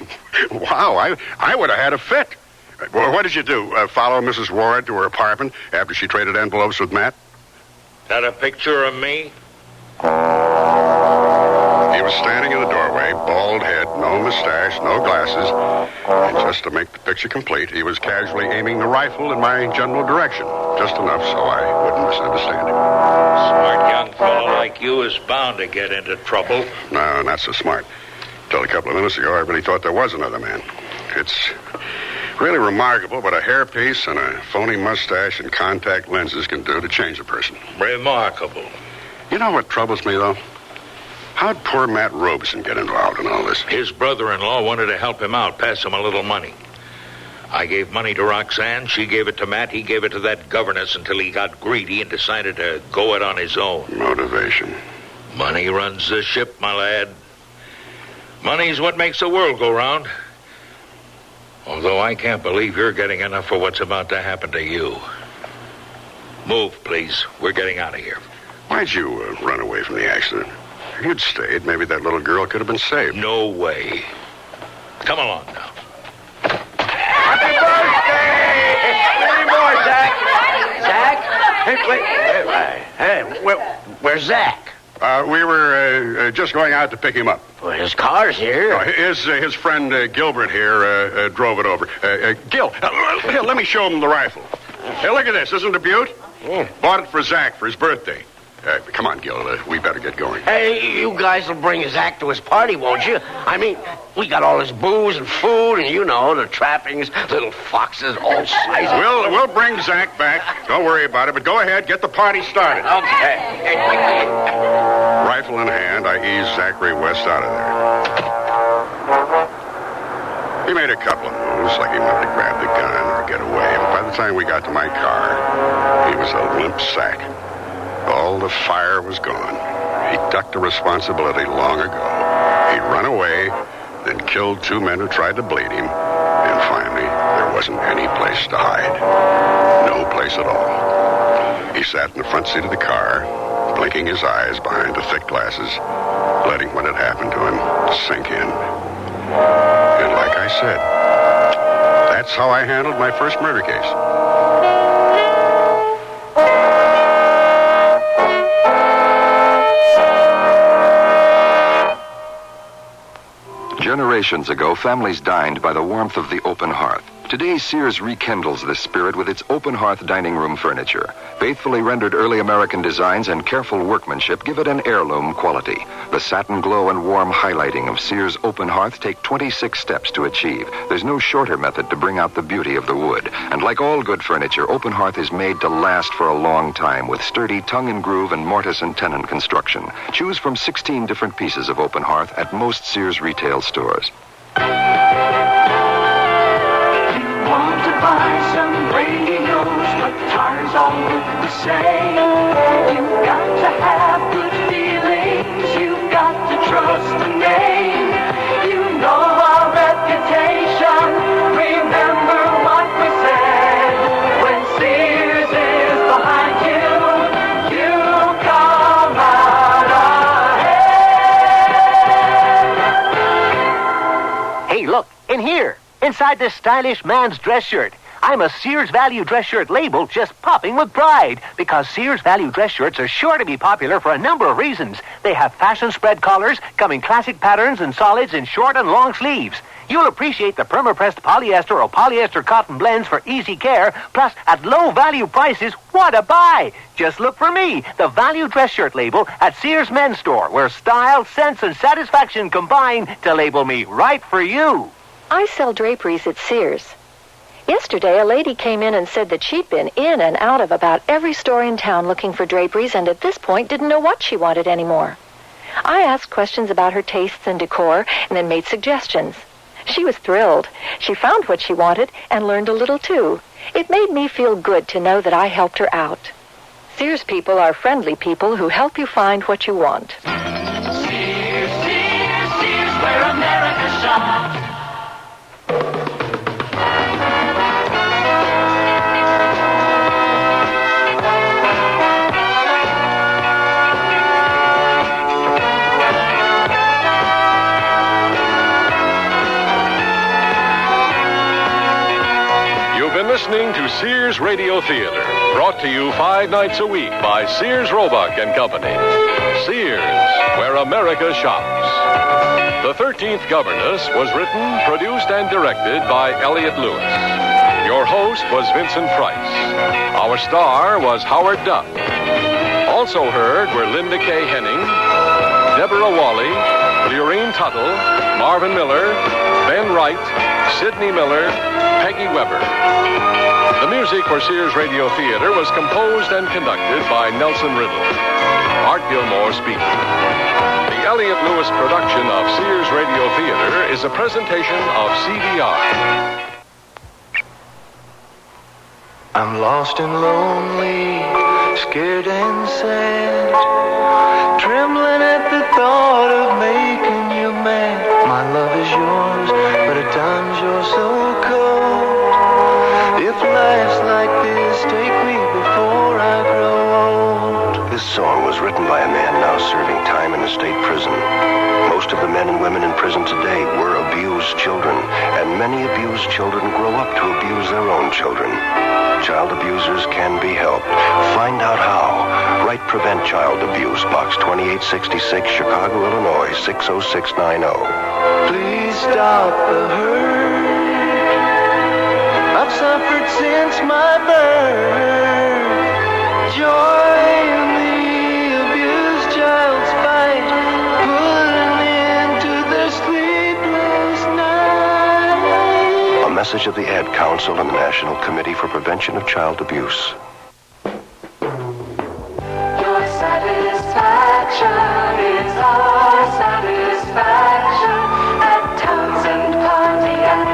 wow, I would have had a fit. Well, what did you do? Follow Mrs. Ward to her apartment after she traded envelopes with Matt? That a picture of me? He was standing in the doorway, bald head, no mustache, no glasses. And just to make the picture complete, he was casually aiming the rifle in my general direction. Just enough so I wouldn't misunderstand him. Smart young fellow like you is bound to get into trouble. No, not so smart. Till a couple of minutes ago, I really thought there was another man. It's really remarkable what a hairpiece and a phony mustache and contact lenses can do to change a person. Remarkable. You know what troubles me, though? How'd poor Matt Robeson get involved in all this? His brother-in-law wanted to help him out, pass him a little money. I gave money to Roxanne, she gave it to Matt, he gave it to that governess until he got greedy and decided to go it on his own. Motivation. Money runs the ship, my lad. Money's what makes the world go round. Although I can't believe you're getting enough for what's about to happen to you. Move, please. We're getting out of here. Why'd you run away from the accident? If you'd stayed, maybe that little girl could have been saved. No way. Come along now. Happy birthday! Any more, Zach? Zach? Hey, where's Zach? We were just going out to pick him up. Well, his car's here. His friend Gilbert here drove it over. Gil, let me show him the rifle. Hey, look at this. Isn't it a beaut? Bought it for Zach for his birthday. Come on, Gil. We better get going. Hey, you guys will bring Zach to his party, won't you? I mean, we got all this booze and food and, the trappings, little foxes, all sizes. We'll bring Zach back. Don't worry about it, but go ahead, get the party started. Okay. Rifle in hand, I eased Zachary West out of there. He made a couple of moves, like he wanted to grab the gun or get away, but by the time we got to my car, he was a limp sack. All the fire was gone. He ducked the responsibility long ago. He'd run away, then killed 2 men who tried to bleed him, and finally, there wasn't any place to hide. No place at all. He sat in the front seat of the car, blinking his eyes behind the thick glasses, letting what had happened to him sink in. And like I said, that's how I handled my first murder case. Generations ago, families dined by the warmth of the open hearth. Today, Sears rekindles this spirit with its open hearth dining room furniture. Faithfully rendered early American designs and careful workmanship give it an heirloom quality. The satin glow and warm highlighting of Sears open hearth take 26 steps to achieve. There's no shorter method to bring out the beauty of the wood. And like all good furniture, open hearth is made to last for a long time with sturdy tongue and groove and mortise and tenon construction. Choose from 16 different pieces of open hearth at most Sears retail stores. Want to buy some radios, but tires all look the same. You've got to have good feelings, you've got to trust the name. You know our reputation, remember what we said. When Sears is behind you, you come out ahead. Hey, look, in here. Inside this stylish man's dress shirt, I'm a Sears Value dress shirt label just popping with pride because Sears Value dress shirts are sure to be popular for a number of reasons. They have fashion spread collars, come in classic patterns and solids in short and long sleeves. You'll appreciate the perma-pressed polyester or polyester cotton blends for easy care, plus at low value prices, what a buy! Just look for me, the Value dress shirt label at Sears Men's Store, where style, sense, and satisfaction combine to label me right for you. I sell draperies at Sears. Yesterday, a lady came in and said that she'd been in and out of about every store in town looking for draperies and at this point didn't know what she wanted anymore. I asked questions about her tastes and decor and then made suggestions. She was thrilled. She found what she wanted and learned a little too. It made me feel good to know that I helped her out. Sears people are friendly people who help you find what you want. Sears, Sears, Sears, where America shops. Listening to Sears Radio Theater, brought to you 5 nights a week by Sears Roebuck and Company. Sears, where America shops. The 13th Governess was written, produced, and directed by Elliott Lewis. Your host was Vincent Price. Our star was Howard Duff. Also heard were Linda K. Henning, Deborah Wally, Lurene Tuttle, Marvin Miller, Ben Wright, Sidney Miller, Peggy Weber. The music for Sears Radio Theater was composed and conducted by Nelson Riddle. Art Gilmore speaking. The Elliott Lewis production of Sears Radio Theater is a presentation of CDR. I'm lost and lonely, scared and sad, trembling at the thought of making you mad. My love is yours, but at times you're so cold. If life's like this, take me before I grow old. This song was written by a man now serving time in a state prison. Most of the men and women in prison today were abused children, and many abused children grow up to abuse their own children. Child abusers can be helped. Find out how. Write Prevent Child Abuse, Box 2866, Chicago, Illinois, 60690. Please stop the hurt I've suffered since my birth. Join the message of the Ad Council and the National Committee for Prevention of Child Abuse. Your satisfaction is our satisfaction at Townsend Pontiac.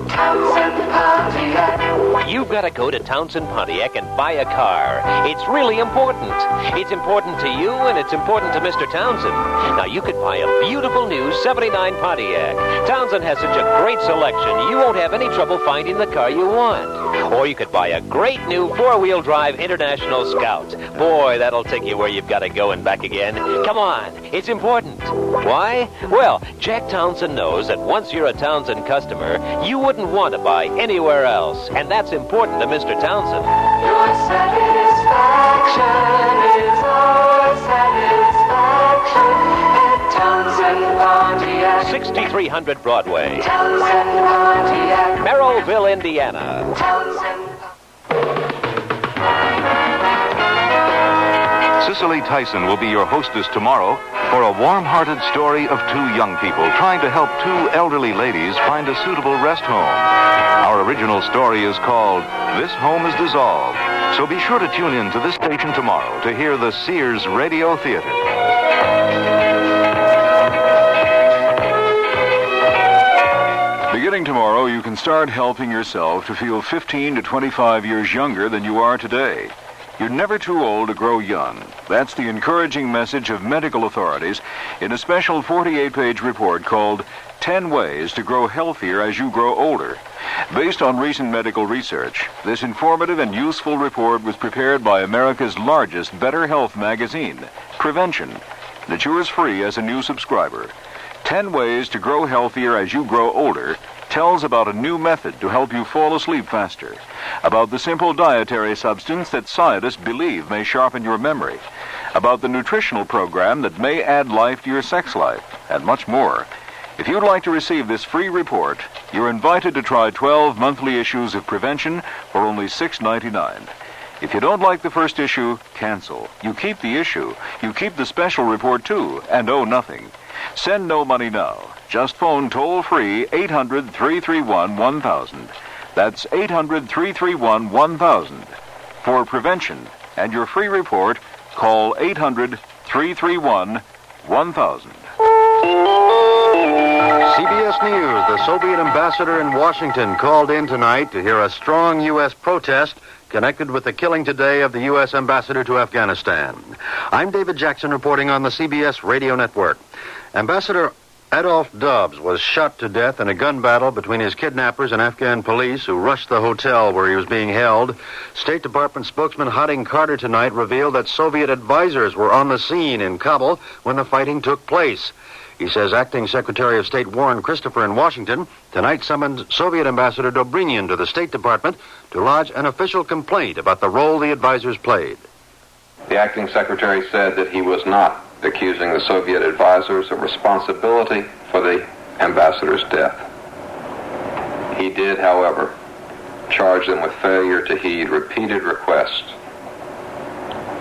Townsend Pontiac. You've got to go to Townsend Pontiac and buy a car. It's really important. It's important to you, and it's important to Mr. Townsend. Now, you could buy a beautiful new 79 Pontiac. Townsend has such a great selection, you won't have any trouble finding the car you want. Or you could buy a great new four-wheel drive International Scout. Boy, that'll take you where you've got to go and back again. Come on, it's important. Why? Well, Jack Townsend knows that once you're a Townsend customer, you wouldn't want to buy anywhere else. And that's important to Mr. Townsend. Your satisfaction is our satisfaction at Townsend Pontiac. 6300 Broadway, Townsend Pontiac. Merrillville, Indiana. Cicely Tyson will be your hostess tomorrow for a warm-hearted story of two young people trying to help two elderly ladies find a suitable rest home. Our original story is called This Home is Dissolved. So be sure to tune in to this station tomorrow to hear the Sears Radio Theater. Beginning tomorrow, you can start helping yourself to feel 15 to 25 years younger than you are today. You're never too old to grow young. That's the encouraging message of medical authorities in a special 48-page report called 10 Ways to Grow Healthier as You Grow Older. Based on recent medical research, this informative and useful report was prepared by America's largest Better Health magazine, Prevention, that yours free as a new subscriber. 10 Ways to Grow Healthier as You Grow Older tells about a new method to help you fall asleep faster, about the simple dietary substance that scientists believe may sharpen your memory, about the nutritional program that may add life to your sex life, and much more. If you'd like to receive this free report, you're invited to try 12 monthly issues of Prevention for only $6.99. If you don't like the first issue, cancel. You keep the issue. You keep the special report, too, and owe nothing. Send no money now. Just phone toll-free 800-331-1000. That's 800-331-1000. For Prevention and your free report, call 800-331-1000. CBS News, the Soviet ambassador in Washington called in tonight to hear a strong U.S. protest connected with the killing today of the U.S. ambassador to Afghanistan. I'm David Jackson reporting on the CBS radio network. Ambassador Adolph Dobbs was shot to death in a gun battle between his kidnappers and Afghan police who rushed the hotel where he was being held. State Department spokesman Harding Carter tonight revealed that Soviet advisors were on the scene in Kabul when the fighting took place. He says Acting Secretary of State Warren Christopher in Washington tonight summoned Soviet Ambassador Dobrynin to the State Department to lodge an official complaint about the role the advisors played. The Acting Secretary said that he was not accusing the Soviet advisors of responsibility for the ambassador's death. He did, however, charge them with failure to heed repeated requests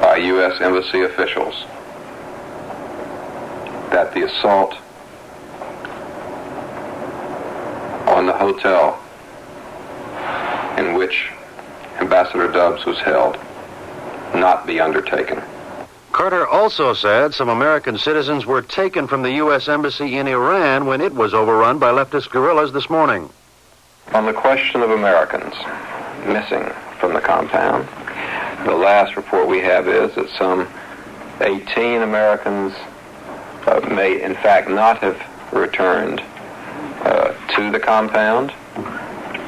by U.S. embassy officials that the assault on the hotel in which Ambassador Dobbs was held not be undertaken. Carter also said some American citizens were taken from the U.S. Embassy in Iran when it was overrun by leftist guerrillas this morning. On the question of Americans missing from the compound, the last report we have is that some 18 Americans may in fact not have returned to the compound.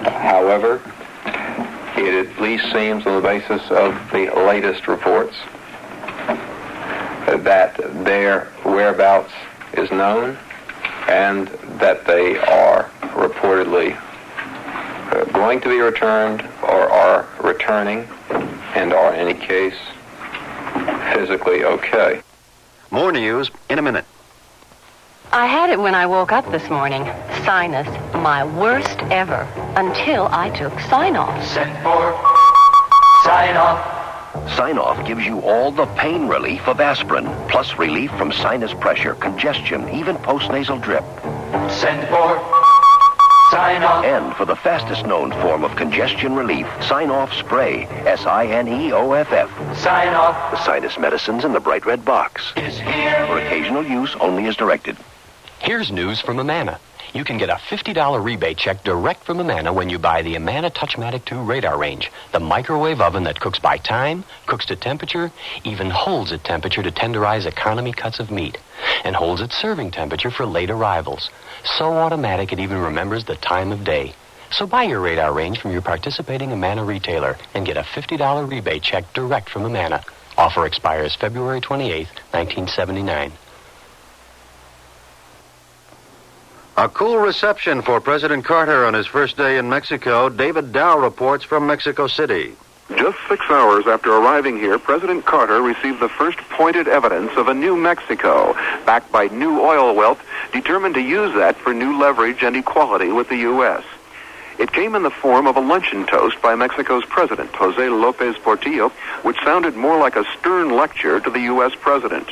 However, it at least seems on the basis of the latest reports that their whereabouts is known and that they are reportedly going to be returned or are returning and are in any case physically okay. More news in a minute. I had it when I woke up this morning. Sinus, my worst ever, until I took Sign-Off. Send for Sign-Off. Sign-Off gives you all the pain relief of aspirin, plus relief from sinus pressure, congestion, even postnasal drip. Send for Sign off. And for the fastest known form of congestion relief, Sign-Off Spray. SINEOFF. Sign off. The sinus medicines in the bright red box. Is here. For occasional use only as directed. Here's news from Amana. You can get a $50 rebate check direct from Amana when you buy the Amana Touchmatic 2 radar range, the microwave oven that cooks by time, cooks to temperature, even holds at temperature to tenderize economy cuts of meat, and holds at serving temperature for late arrivals. So automatic it even remembers the time of day. So buy your radar range from your participating Amana retailer and get a $50 rebate check direct from Amana. Offer expires February 28, 1979. A cool reception for President Carter on his first day in Mexico. David Dow reports from Mexico City. Just 6 hours after arriving here, President Carter received the first pointed evidence of a new Mexico, backed by new oil wealth, determined to use that for new leverage and equality with the U.S. It came in the form of a luncheon toast by Mexico's president, Jose López Portillo, which sounded more like a stern lecture to the U.S. president.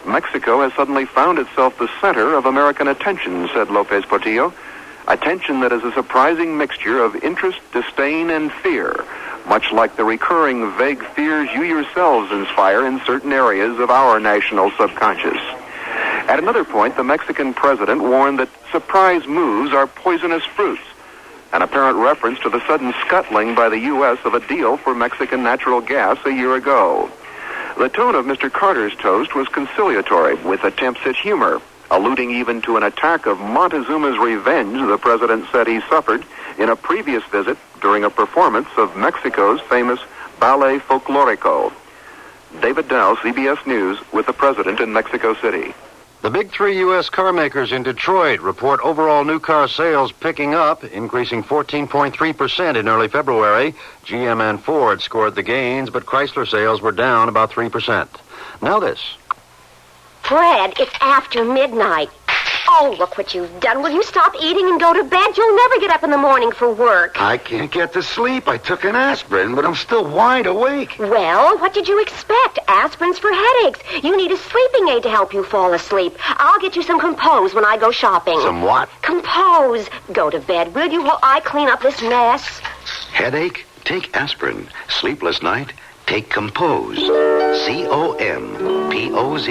Mexico has suddenly found itself the center of American attention, said López Portillo. Attention that is a surprising mixture of interest, disdain, and fear, much like the recurring vague fears you yourselves inspire in certain areas of our national subconscious. At another point, the Mexican president warned that surprise moves are poisonous fruits, an apparent reference to the sudden scuttling by the U.S. of a deal for Mexican natural gas a year ago. The tone of Mr. Carter's toast was conciliatory, with attempts at humor, alluding even to an attack of Montezuma's revenge the president said he suffered in a previous visit during a performance of Mexico's famous Ballet Folklorico. David Dow, CBS News, with the president in Mexico City. The big three U.S. car makers in Detroit report overall new car sales picking up, increasing 14.3% in early February. GM and Ford scored the gains, but Chrysler sales were down about 3%. Now this. Fred, it's after midnight. Oh, look what you've done. Will you stop eating and go to bed? You'll never get up in the morning for work. I can't get to sleep. I took an aspirin, but I'm still wide awake. Well, what did you expect? Aspirin's for headaches. You need a sleeping aid to help you fall asleep. I'll get you some Compose when I go shopping. Some what? Compose. Go to bed, will you, while I clean up this mess? Headache? Take aspirin. Sleepless night? Take Compose. COMPOZ.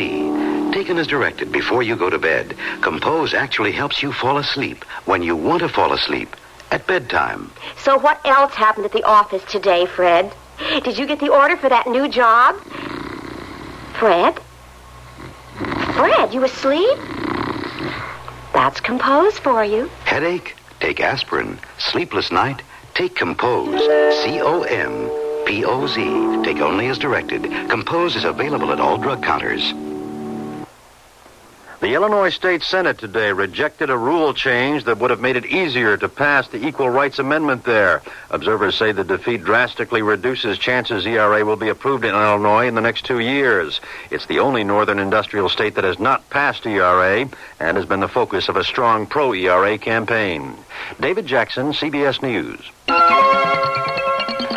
Taken as directed before you go to bed. Compose actually helps you fall asleep when you want to fall asleep at bedtime. So what else happened at the office today, Fred? Did you get the order for that new job? Fred? Fred, you asleep? That's Compose for you. Headache? Take aspirin. Sleepless night? Take Compose. COMPOZ. Take only as directed. Compose is available at all drug counters. The Illinois State Senate today rejected a rule change that would have made it easier to pass the Equal Rights Amendment there. Observers say the defeat drastically reduces chances ERA will be approved in Illinois in the next 2 years. It's the only northern industrial state that has not passed ERA and has been the focus of a strong pro-ERA campaign. David Jackson, CBS News.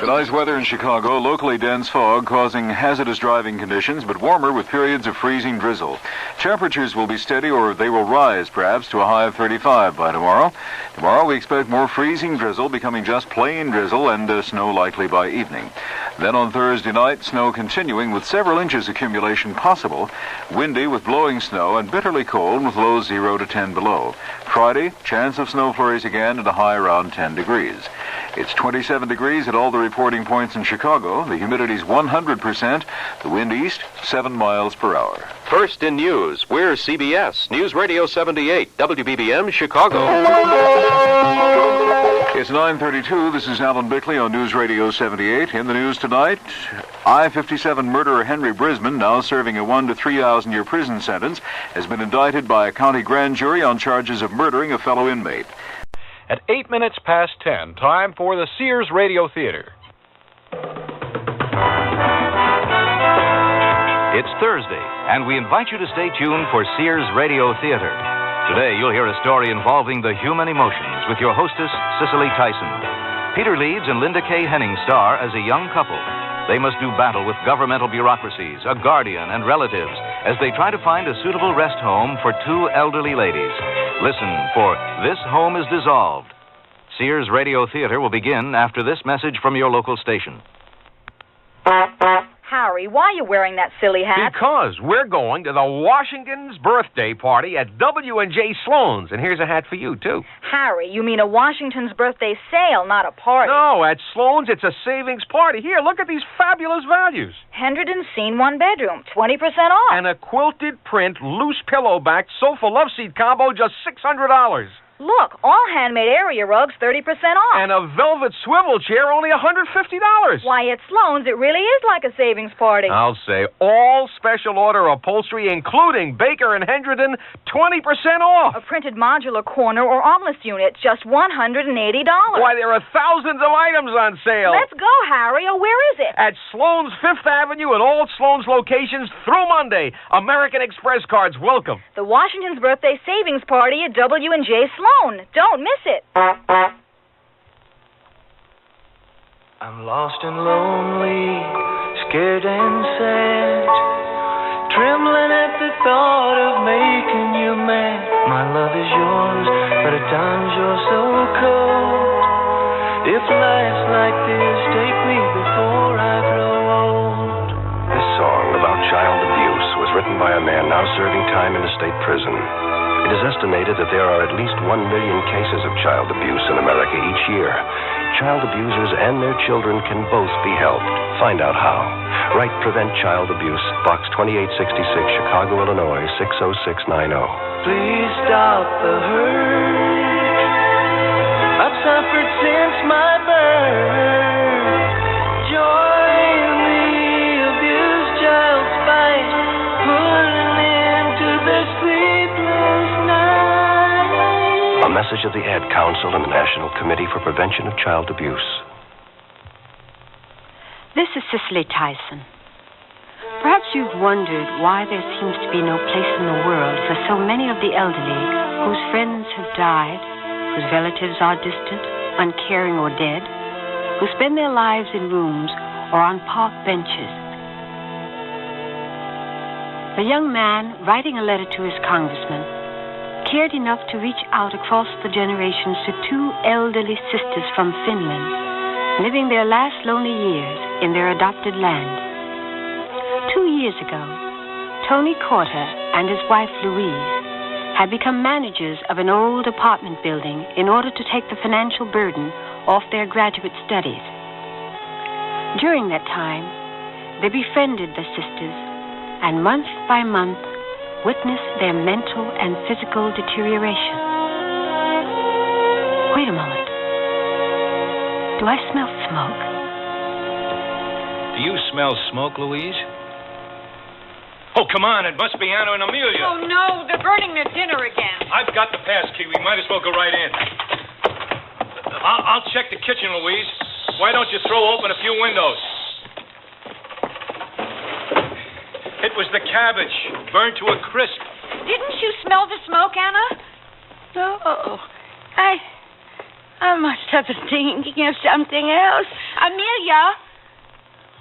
Tonight's weather in Chicago, locally dense fog causing hazardous driving conditions, but warmer with periods of freezing drizzle. Temperatures will be steady, or they will rise perhaps to a high of 35 by tomorrow. Tomorrow we expect more freezing drizzle, becoming just plain drizzle, and snow likely by evening. Then on Thursday night, snow continuing with several inches accumulation possible. Windy with blowing snow and bitterly cold with lows 0 to 10 below. Friday, chance of snow flurries again and a high around 10 degrees. It's 27 degrees at all the reporting points in Chicago. The humidity's 100%. The wind east, 7 miles per hour. First in news, we're CBS News Radio 78, WBBM, Chicago. It's 9:32. This is Alan Bickley on News Radio 78. In the news tonight, I-57 murderer Henry Brisbane, now serving a 1 to 3,000 year prison sentence, has been indicted by a county grand jury on charges of murdering a fellow inmate. At 8 minutes past 10, time for the Sears Radio Theater. It's Thursday, and we invite you to stay tuned for Sears Radio Theater. Today, you'll hear a story involving the human emotions with your hostess, Cicely Tyson. Peter Leeds and Linda K. Henning star as a young couple. They must do battle with governmental bureaucracies, a guardian, and relatives as they try to find a suitable rest home for 2 elderly ladies. Listen for This Home is Dissolved, Sears Radio Theater will begin after this message from your local station. Harry, why are you wearing that silly hat? Because we're going to the Washington's birthday party at W&J Sloan's, and here's a hat for you, too. Harry, you mean a Washington's birthday sale, not a party. No, at Sloan's, it's a savings party. Here, look at these fabulous values. Hendredon Scene one bedroom, 20% off. And a quilted print, loose pillow-backed sofa love seat combo, just $600. Look, all handmade area rugs, 30% off. And a velvet swivel chair, only $150. Why, at Sloan's, it really is like a savings party. I'll say all special order upholstery, including Baker and Hendredon, 20% off. A printed modular corner or armless unit, just $180. Why, there are thousands of items on sale. Let's go, Harry. Oh, where is it? At Sloan's 5th Avenue at all Sloan's locations through Monday. American Express cards welcome. The Washington's birthday savings party at W&J Sloan. Don't miss it. I'm lost and lonely, scared and sad, trembling at the thought of making you mad. My love is yours, but at times you're so cold. If life's like this, take me before I grow old. This song about child abuse was written by a man now serving time in a state prison. It is estimated that there are at least 1 million cases of child abuse in America each year. Child abusers and their children can both be helped. Find out how. Write Prevent Child Abuse, Box 2866, Chicago, Illinois, 60690. Please stop the hurt I've suffered since my birth. Join the abused child's fight. Put an end to the sleepless night. A message of the Ad Council and the National Committee for Prevention of Child Abuse. This is Cicely Tyson. Perhaps you've wondered why there seems to be no place in the world for so many of the elderly whose friends have died, whose relatives are distant, uncaring or dead, who spend their lives in rooms or on park benches. A young man writing a letter to his congressman cared enough to reach out across the generations to two elderly sisters from Finland, living their last lonely years in their adopted land. 2 years ago, Tony Corter and his wife Louise had become managers of an old apartment building in order to take the financial burden off their graduate studies. During that time, they befriended the sisters and month by month witnessed their mental and physical deterioration. Wait a moment. Do I smell smoke? Do you smell smoke, Louise? Oh, come on. It must be Anna and Amelia. Oh, no. They're burning their dinner again. I've got the pass key. We might as well go right in. I'll check the kitchen, Louise. Why don't you throw open a few windows? It was the cabbage, burned to a crisp. Didn't you smell the smoke, Anna? No. I must have been thinking of something else. Amelia?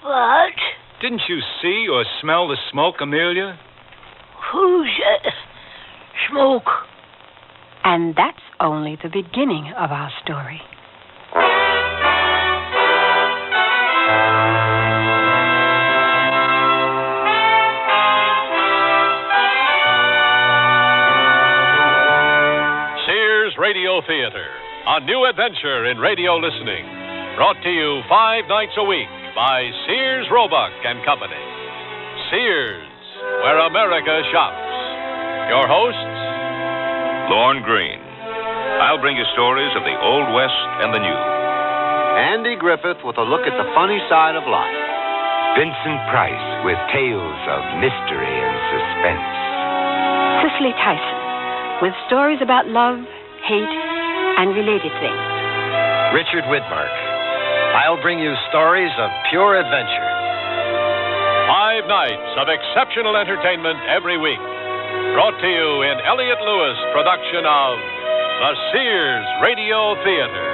What? Didn't you see or smell the smoke, Amelia? Who's smoke? And that's only the beginning of our story. Sears Radio Theater, a new adventure in radio listening. Brought to you 5 nights a week by Sears Roebuck and Company. Sears, where America shops. Your hosts, Lorne Green. I'll bring you stories of the Old West and the New. Andy Griffith with a look at the funny side of life. Vincent Price with tales of mystery and suspense. Cicely Tyson with stories about love, hate, and related things. Richard Widmark. I'll bring you stories of pure adventure. 5 nights of exceptional entertainment every week. Brought to you in Elliott Lewis production of the Sears Radio Theater.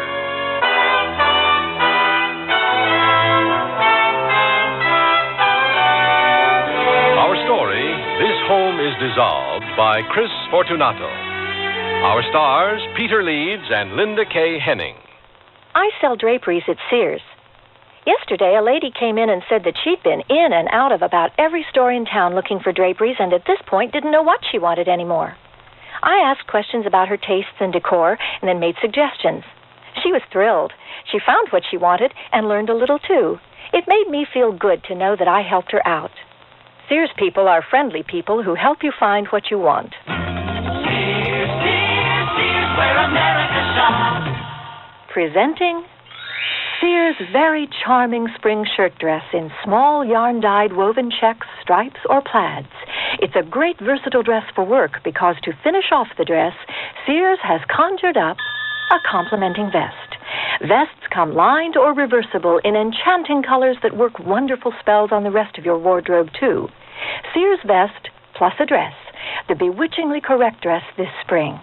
Our story, This Home is Dissolved, by Chris Fortunato. Our stars, Peter Leeds and Linda K. Henning. I sell draperies at Sears. Yesterday, a lady came in and said that she'd been in and out of about every store in town looking for draperies and at this point didn't know what she wanted anymore. I asked questions about her tastes and decor and then made suggestions. She was thrilled. She found what she wanted and learned a little, too. It made me feel good to know that I helped her out. Sears people are friendly people who help you find what you want. Sears, where America shops. Presenting Sears' very charming spring shirt dress in small yarn-dyed woven checks, stripes, or plaids. It's a great versatile dress for work because to finish off the dress, Sears has conjured up a complementing vest. Vests come lined or reversible in enchanting colors that work wonderful spells on the rest of your wardrobe, too. Sears vest plus a dress, the bewitchingly correct dress this spring.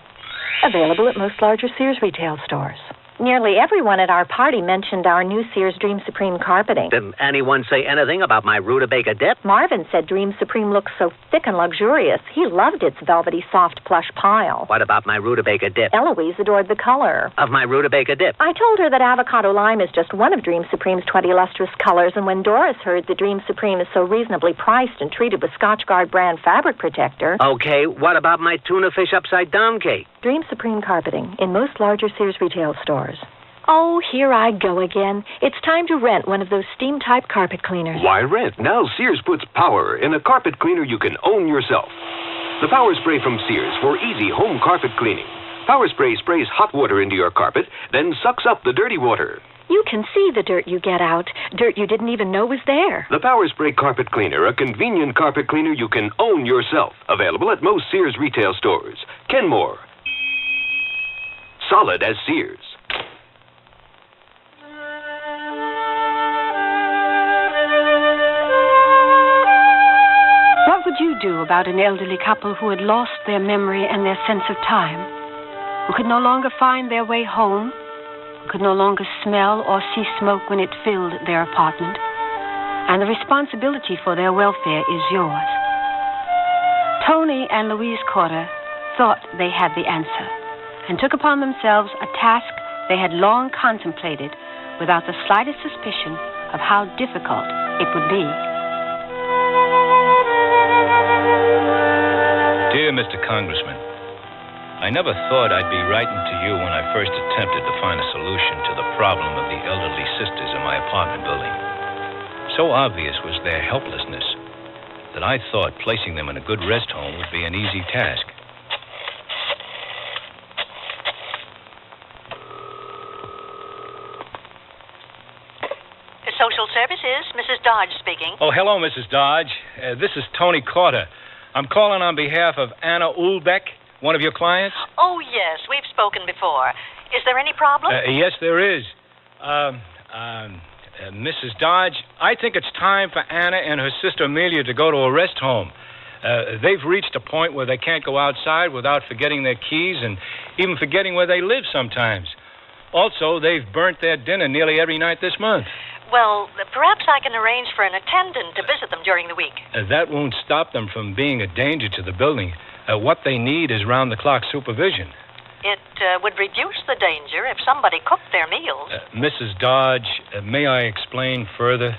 Available at most larger Sears retail stores. Nearly everyone at our party mentioned our new Sears Dream Supreme carpeting. Didn't anyone say anything about my rutabaga dip? Marvin said Dream Supreme looks so thick and luxurious. He loved its velvety, soft plush pile. What about my rutabaga dip? Eloise adored the color. Of my rutabaga dip? I told her that avocado lime is just one of Dream Supreme's 20 lustrous colors, and when Doris heard that Dream Supreme is so reasonably priced and treated with Scotchgard brand fabric protector... Okay, what about my tuna fish upside down cake? Dream Supreme carpeting in most larger Sears retail stores. Oh, here I go again. It's time to rent one of those steam-type carpet cleaners. Why rent? Now Sears puts power in a carpet cleaner you can own yourself. The Power Spray from Sears for easy home carpet cleaning. Power Spray sprays hot water into your carpet, then sucks up the dirty water. You can see the dirt you get out. Dirt you didn't even know was there. The Power Spray Carpet Cleaner, a convenient carpet cleaner you can own yourself. Available at most Sears retail stores. Kenmore. Solid as Sears. What would you do about an elderly couple who had lost their memory and their sense of time, who could no longer find their way home, who could no longer smell or see smoke when it filled their apartment, and the responsibility for their welfare is yours? Tony and Louise Corder thought they had the answer, and took upon themselves a task they had long contemplated without the slightest suspicion of how difficult it would be. Dear Mr. Congressman, I never thought I'd be writing to you when I first attempted to find a solution to the problem of the elderly sisters in my apartment building. So obvious was their helplessness that I thought placing them in a good rest home would be an easy task. Social Services, Mrs. Dodge speaking. Oh, hello, Mrs. Dodge. This is Tony Corder. I'm calling on behalf of Anna Ulbeck, one of your clients. Oh, yes, we've spoken before. Is there any problem? Yes, there is. Mrs. Dodge, I think it's time for Anna and her sister Amelia to go to a rest home. They've reached a point where they can't go outside without forgetting their keys and even forgetting where they live sometimes. Also, they've burnt their dinner nearly every night this month. Well, perhaps I can arrange for an attendant to visit them during the week. That won't stop them from being a danger to the building. What they need is round-the-clock supervision. It would reduce the danger if somebody cooked their meals. Mrs. Dodge, may I explain further?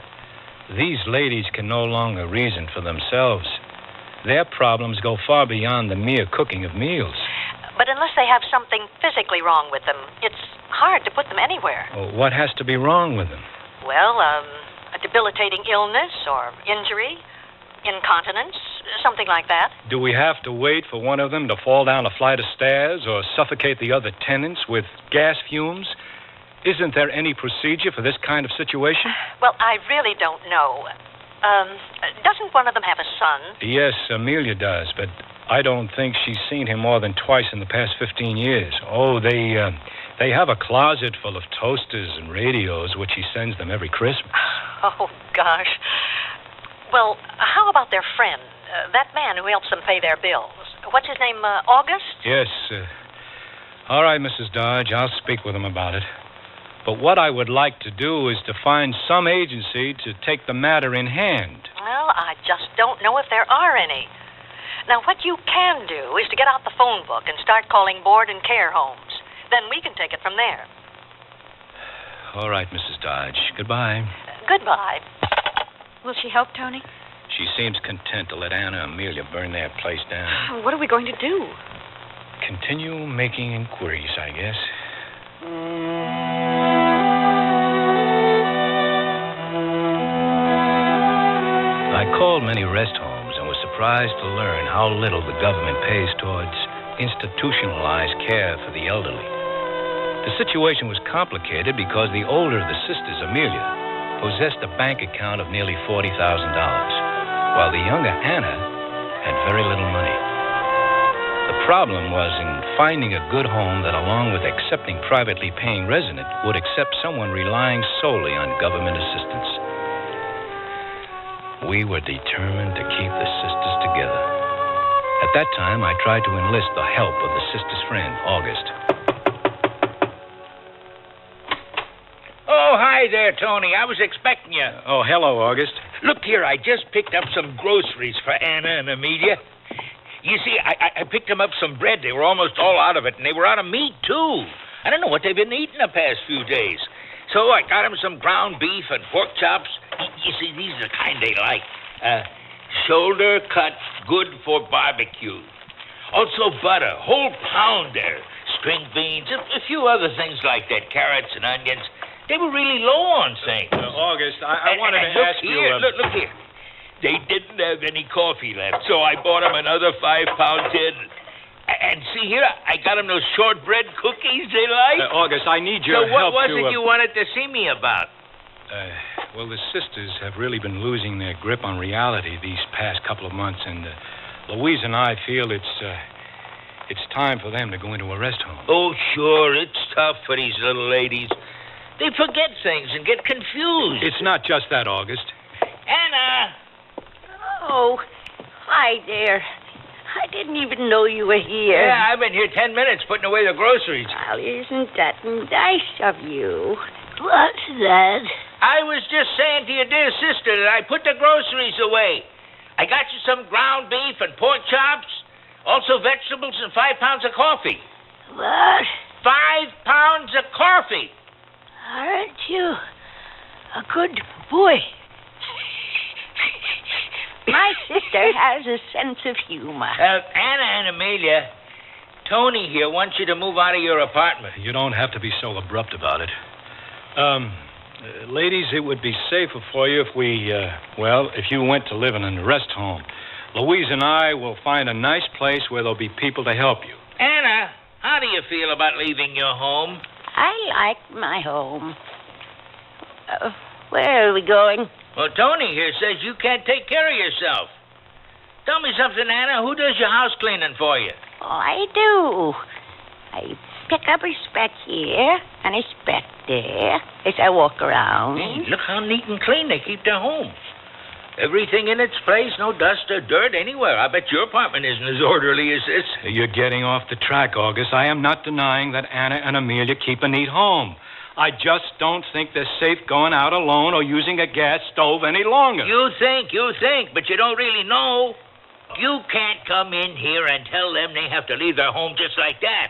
These ladies can no longer reason for themselves. Their problems go far beyond the mere cooking of meals. But unless they have something physically wrong with them, it's hard to put them anywhere. Well, what has to be wrong with them? Well, a debilitating illness or injury, incontinence, something like that. Do we have to wait for one of them to fall down a flight of stairs or suffocate the other tenants with gas fumes? Isn't there any procedure for this kind of situation? Well, I really don't know. Doesn't one of them have a son? Yes, Amelia does, but I don't think she's seen him more than twice in the past 15 years. Oh, they have a closet full of toasters and radios, which he sends them every Christmas. Oh, gosh. Well, how about their friend, that man who helps them pay their bills? What's his name, August? Yes. All right, Mrs. Dodge, I'll speak with him about it. But what I would like to do is to find some agency to take the matter in hand. Well, I just don't know if there are any. Now, what you can do is to get out the phone book and start calling board and care homes. Then we can take it from there. All right, Mrs. Dodge. Goodbye. Goodbye. Will she help, Tony? She seems content to let Anna and Amelia burn their place down. What are we going to do? Continue making inquiries, I guess. I called many rest homes and was surprised to learn how little the government pays towards institutionalized care for the elderly. The situation was complicated because the older of the sisters, Amelia, possessed a bank account of nearly $40,000, while the younger Anna had very little money. The problem was in finding a good home that, along with accepting privately paying resident, would accept someone relying solely on government assistance. We were determined to keep the sisters together. At that time, I tried to enlist the help of the sister's friend, August. Oh, hi there, Tony. I was expecting you. Oh, hello, August. Look here, I just picked up some groceries for Anna and Amelia. You see, I picked them up some bread. They were almost all out of it, and they were out of meat, too. I don't know what they've been eating the past few days. So I got them some ground beef and pork chops. You see, these are the kind they like. Shoulder cut, good for barbecue. Also butter, whole pound there. String beans, a few other things like that, carrots and onions. They were really low on things. August, I wanted to ask you... Look here. They didn't have any coffee left, so I bought them another 5-pound tin. And see here, I got them those shortbread cookies they like. August, I need your help. So what was it you wanted to see me about? Well, the sisters have really been losing their grip on reality these past couple of months, and Louise and I feel it's time for them to go into a rest home. Oh, sure, it's tough for these little ladies. They forget things and get confused. It's not just that, August. Anna! Oh, hi there. I didn't even know you were here. Yeah, I've been here 10 minutes putting away the groceries. Well, isn't that nice of you? What's that? I was just saying to your dear sister that I put the groceries away. I got you some ground beef and pork chops, also vegetables and 5 pounds of coffee. What? 5 pounds of coffee. Aren't you a good boy? My sister has a sense of humor. Anna and Amelia, Tony here wants you to move out of your apartment. You don't have to be so abrupt about it. Ladies, it would be safer for you if if you went to live in a rest home. Louise and I will find a nice place where there'll be people to help you. Anna, how do you feel about leaving your home? I like my home. Where are we going? Well, Tony here says you can't take care of yourself. Tell me something, Anna. Who does your house cleaning for you? Oh, I do. I pick up a speck here and a speck there as I walk around. Hey, look how neat and clean they keep their home. Everything in its place, no dust or dirt anywhere. I bet your apartment isn't as orderly as this. You're getting off the track, August. I am not denying that Anna and Amelia keep a neat home. I just don't think they're safe going out alone or using a gas stove any longer. You think, but you don't really know. You can't come in here and tell them they have to leave their home just like that.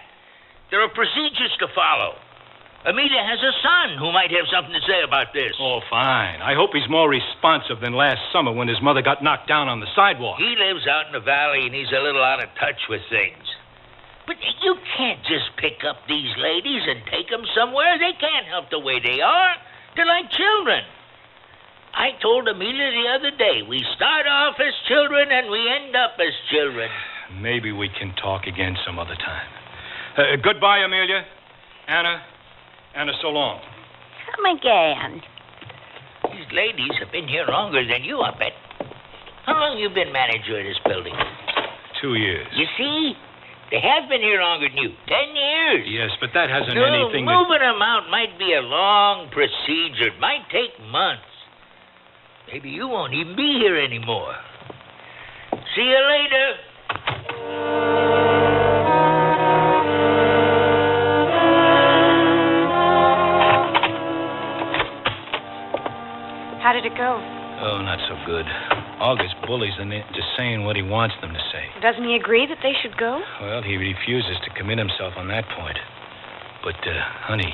There are procedures to follow. Amelia has a son who might have something to say about this. Oh, fine. I hope he's more responsive than last summer when his mother got knocked down on the sidewalk. He lives out in the valley and he's a little out of touch with things. But you can't just pick up these ladies and take them somewhere. They can't help the way they are. They're like children. I told Amelia the other day, we start off as children and we end up as children. Maybe we can talk again some other time. Goodbye, Amelia. Anna, so long. Come again. These ladies have been here longer than you, I bet. How long you been manager of this building? 2 years. You see? They have been here longer than you. 10 years. Yes, but that hasn't anything to... Moving them out might be a long procedure. It might take months. Maybe you won't even be here anymore. See you later. How did it go? Oh, not so good. August bullies them into saying what he wants them to say. Doesn't he agree that they should go? Well, he refuses to commit himself on that point. But, honey,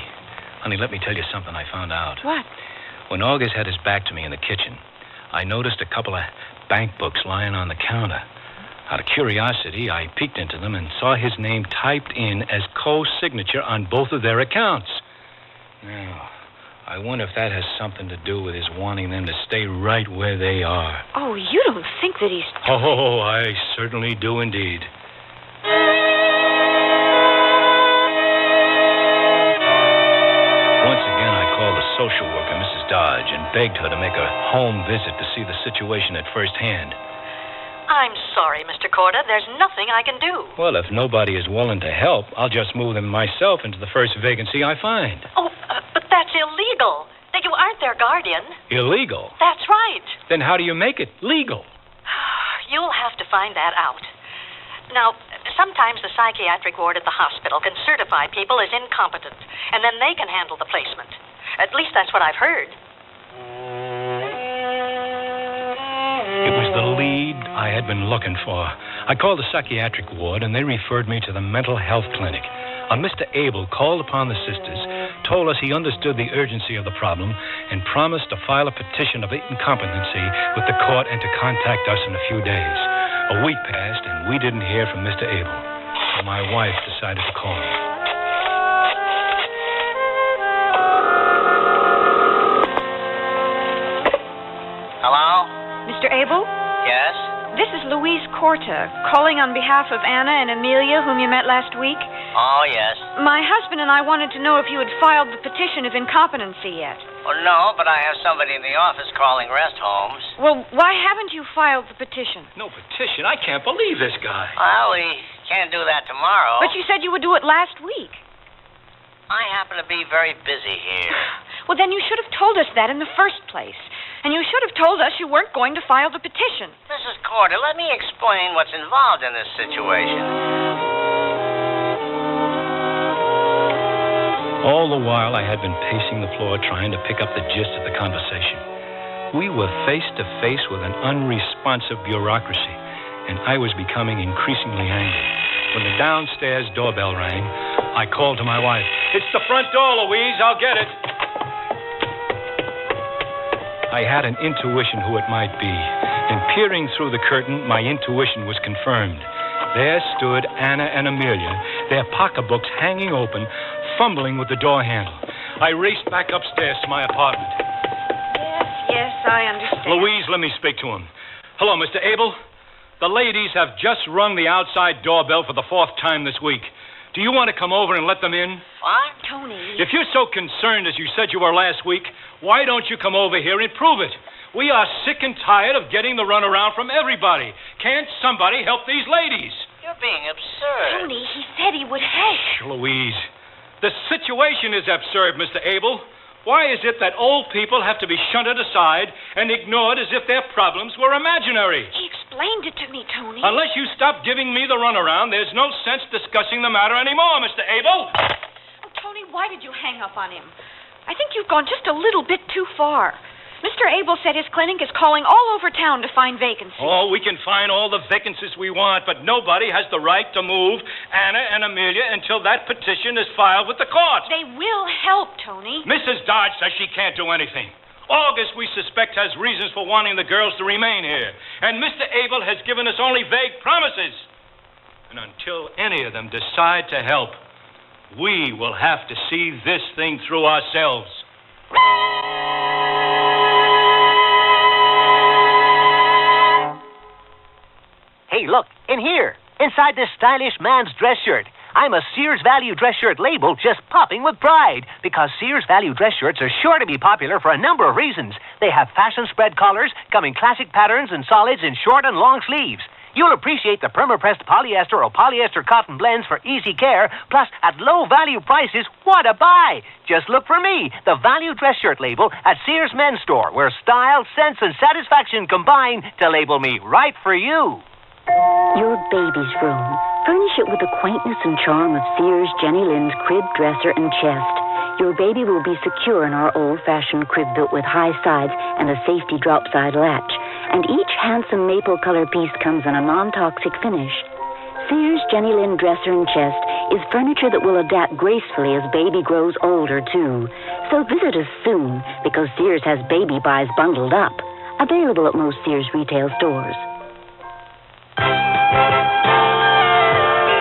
Honey, let me tell you something I found out. What? When August had his back to me in the kitchen, I noticed a couple of bank books lying on the counter. Out of curiosity, I peeked into them and saw his name typed in as co-signature on both of their accounts. Now, I wonder if that has something to do with his wanting them to stay right where they are. Oh, you don't think that he's... Oh, I certainly do indeed. Once again, I called the social worker, Mrs. Dodge, and begged her to make a home visit to see the situation at first hand. I'm sorry, Mr. Corda. There's nothing I can do. Well, if nobody is willing to help, I'll just move them myself into the first vacancy I find. Oh, but that's illegal. That you aren't their guardian. Illegal? That's right. Then how do you make it legal? You'll have to find that out. Now, sometimes the psychiatric ward at the hospital can certify people as incompetent, and then they can handle the placement. At least that's what I've heard. It was the lead I had been looking for. I called the psychiatric ward, and they referred me to the mental health clinic. Mr. Abel called upon the sisters, told us he understood the urgency of the problem, and promised to file a petition of incompetency with the court and to contact us in a few days. A week passed, and we didn't hear from Mr. Abel. So my wife decided to call him. Hello? Mr. Abel? Yes? This is Louise Corta, calling on behalf of Anna and Amelia, whom you met last week. Oh, yes. My husband and I wanted to know if you had filed the petition of incompetency yet. Well, no, but I have somebody in the office calling rest homes. Well, why haven't you filed the petition? No petition? I can't believe this guy. Well, we can't do that tomorrow. But you said you would do it last week. I happen to be very busy here. Well, then you should have told us that in the first place. And you should have told us you weren't going to file the petition. Mrs. Corder, let me explain what's involved in this situation. All the while, I had been pacing the floor trying to pick up the gist of the conversation. We were face to face with an unresponsive bureaucracy, and I was becoming increasingly angry. When the downstairs doorbell rang, I called to my wife. "It's the front door, Louise. I'll get it." I had an intuition who it might be, and peering through the curtain, my intuition was confirmed. There stood Anna and Amelia, their pocketbooks hanging open, fumbling with the door handle. I raced back upstairs to my apartment. Yes, I understand. Louise, let me speak to him. Hello, Mr. Abel. The ladies have just rung the outside doorbell for the 4th time this week. Do you want to come over and let them in? What? Tony. If you're so concerned as you said you were last week, why don't you come over here and prove it? We are sick and tired of getting the runaround from everybody. Can't somebody help these ladies? You're being absurd. Tony, he said he would help. Shh, Louise. The situation is absurd, Mr. Abel. Why is it that old people have to be shunted aside and ignored as if their problems were imaginary? He explained it to me, Tony. Unless you stop giving me the runaround, there's no sense discussing the matter anymore, Mr. Abel. Oh, Tony, why did you hang up on him? I think you've gone just a little bit too far. Mr. Abel said his clinic is calling all over town to find vacancies. Oh, we can find all the vacancies we want, but nobody has the right to move Anna and Amelia until that petition is filed with the court. They will help, Tony. Mrs. Dodge says she can't do anything. August, we suspect, has reasons for wanting the girls to remain here. And Mr. Abel has given us only vague promises. And until any of them decide to help, we will have to see this thing through ourselves. Hey, look, in here, inside this stylish man's dress shirt. I'm a Sears Value dress shirt label just popping with pride because Sears Value dress shirts are sure to be popular for a number of reasons. They have fashion spread collars, come in classic patterns and solids in short and long sleeves. You'll appreciate the perma-pressed polyester or polyester cotton blends for easy care, plus at low value prices, what a buy! Just look for me, the Value dress shirt label at Sears Men's Store, where style, sense, and satisfaction combine to label me right for you. Your baby's room. Furnish it with the quaintness and charm of Sears Jenny Lind's crib, dresser, and chest. Your baby will be secure in our old-fashioned crib built with high sides and a safety drop-side latch. And each handsome maple color piece comes in a non-toxic finish. Sears Jenny Lind dresser and chest is furniture that will adapt gracefully as baby grows older, too. So visit us soon, because Sears has baby buys bundled up. Available at most Sears retail stores.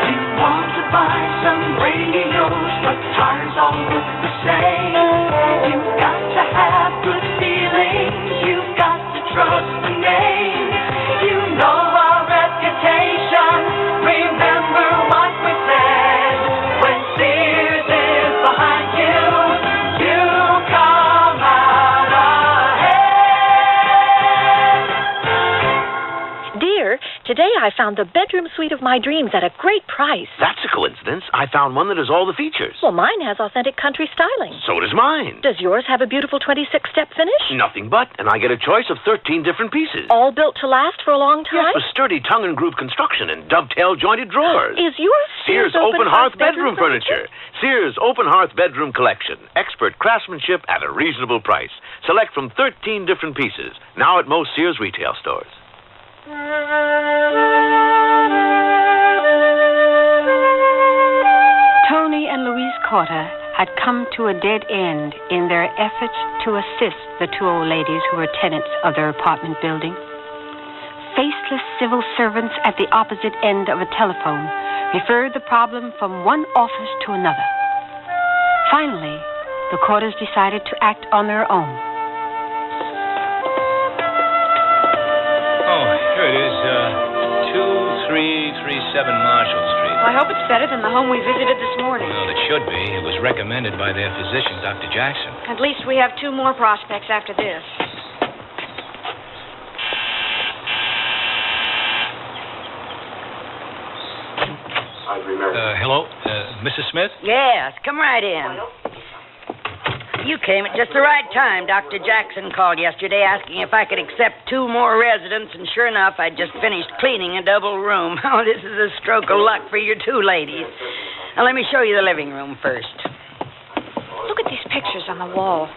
You want to buy some radios, but tires all look the same. You've got to have good feelings. You've got to trust the name. You know our reputation. Remember what we said. When Sears is behind you, you come out ahead. Dear, today I found the bedroom suite of my dreams at a great price. That's a coincidence. I found one that has all the features. Well, mine has authentic country styling. So does mine. Does yours have a beautiful 26-step finish? Nothing but, and I get a choice of 13 different pieces. All built to last for a long time? Yes, with sturdy tongue and groove construction and dovetail jointed drawers. Is yours Sears Open Hearth Bedroom Furniture? Sears Open Hearth Bedroom Collection. Expert craftsmanship at a reasonable price. Select from 13 different pieces. Now at most Sears retail stores. Tony and Louise Cotter had come to a dead end in their efforts to assist the two old ladies who were tenants of their apartment building. Faceless civil servants at the opposite end of a telephone referred the problem from one office to another. Finally, the Cotters decided to act on their own. Oh, here it is, 2337 Marshall Street. Well, I hope it's better than the home we visited this morning. Well, it should be. It was recommended by their physician, Dr. Jackson. At least we have 2 more prospects after this. Hello, Mrs. Smith? Yes, come right in. You came at just the right time. Dr. Jackson called yesterday asking if I could accept 2 more residents, and sure enough, I'd just finished cleaning a double room. Oh, this is a stroke of luck for your 2 ladies. Now, let me show you the living room first. Look at these pictures on the wall.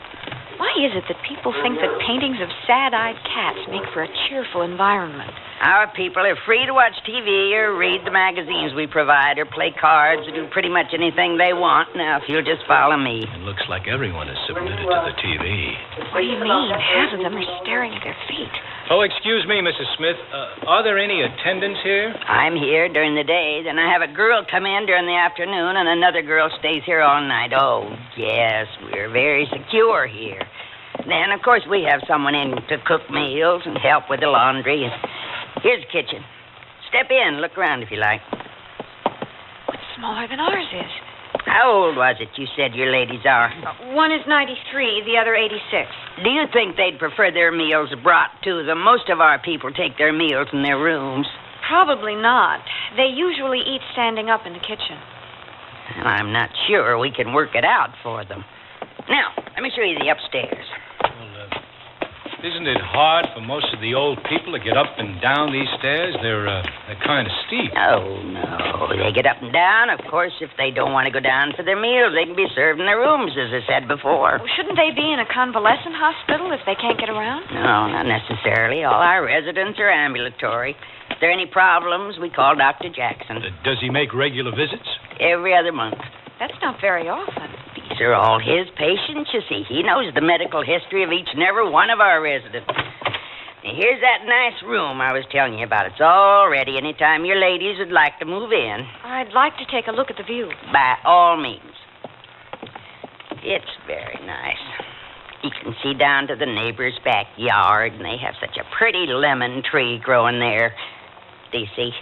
Why is it that people think that paintings of sad-eyed cats make for a cheerful environment? Our people are free to watch TV or read the magazines we provide or play cards or do pretty much anything they want. Now, if you'll just follow me. It looks like everyone is submitted to the TV. What do you mean? Half of them are staring at their feet. Oh, excuse me, Mrs. Smith. Are there any attendants here? I'm here during the day, then I have a girl come in during the afternoon, and another girl stays here all night. Oh, yes, we're very secure here. Then, of course, we have someone in to cook meals and help with the laundry. Here's the kitchen. Step in. Look around if you like. It's smaller than ours is. How old was it you said your ladies are? One is 93, the other 86. Do you think they'd prefer their meals brought to them? Most of our people take their meals in their rooms. Probably not. They usually eat standing up in the kitchen. Well, I'm not sure we can work it out for them. Now, let me show you the upstairs. Isn't it hard for most of the old people to get up and down these stairs? They're kind of steep. Oh, no. They get up and down. Of course, if they don't want to go down for their meals, they can be served in their rooms, as I said before. Well, shouldn't they be in a convalescent hospital if they can't get around? No, not necessarily. All our residents are ambulatory. If there are any problems, we call Dr. Jackson. Does he make regular visits? Every other month. That's not very often. These are all his patients, you see. He knows the medical history of each and every one of our residents. Now, here's that nice room I was telling you about. It's all ready anytime your ladies would like to move in. I'd like to take a look at the view. By all means. It's very nice. You can see down to the neighbor's backyard, and they have such a pretty lemon tree growing there. Do you see?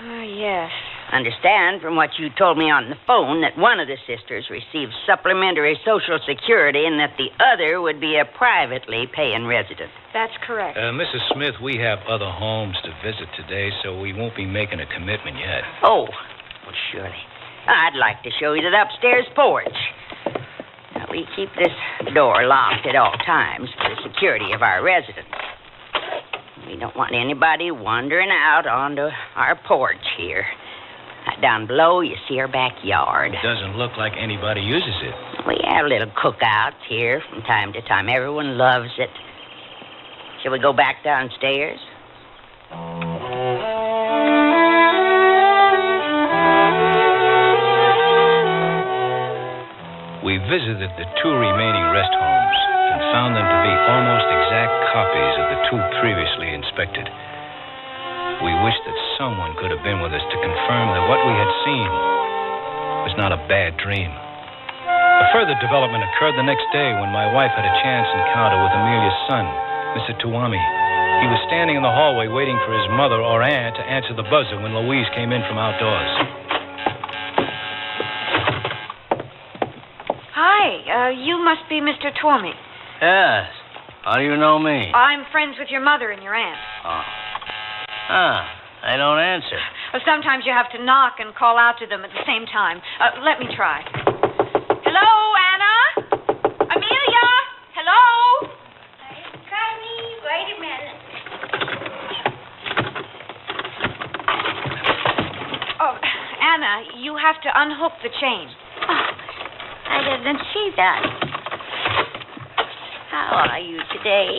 Yes. Understand from what you told me on the phone that one of the sisters receives supplementary Social Security and that the other would be a privately paying resident. That's correct. Mrs. Smith, we have other homes to visit today, so we won't be making a commitment yet. Oh, well, surely. I'd like to show you the upstairs porch. Now, we keep this door locked at all times for the security of our residents. We don't want anybody wandering out onto our porch here. Down below, you see our backyard. It doesn't look like anybody uses it. We have little cookouts here from time to time. Everyone loves it. Shall we go back downstairs? We visited the 2 remaining rest homes and found them to be almost exact copies of the 2 previously inspected. We wished that someone could have been with us to confirm that what we had seen was not a bad dream. A further development occurred the next day when my wife had a chance encounter with Amelia's son, Mr. Tuwami. He was standing in the hallway waiting for his mother or aunt to answer the buzzer when Louise came in from outdoors. Hi, you must be Mr. Tuwami. Yes. How do you know me? I'm friends with your mother and your aunt. Oh. I don't answer. Well, sometimes you have to knock and call out to them at the same time. Let me try. Hello, Anna? Amelia? Hello? Connie, wait a minute. Oh, Anna, you have to unhook the chain. Oh, I didn't see that. How are you today?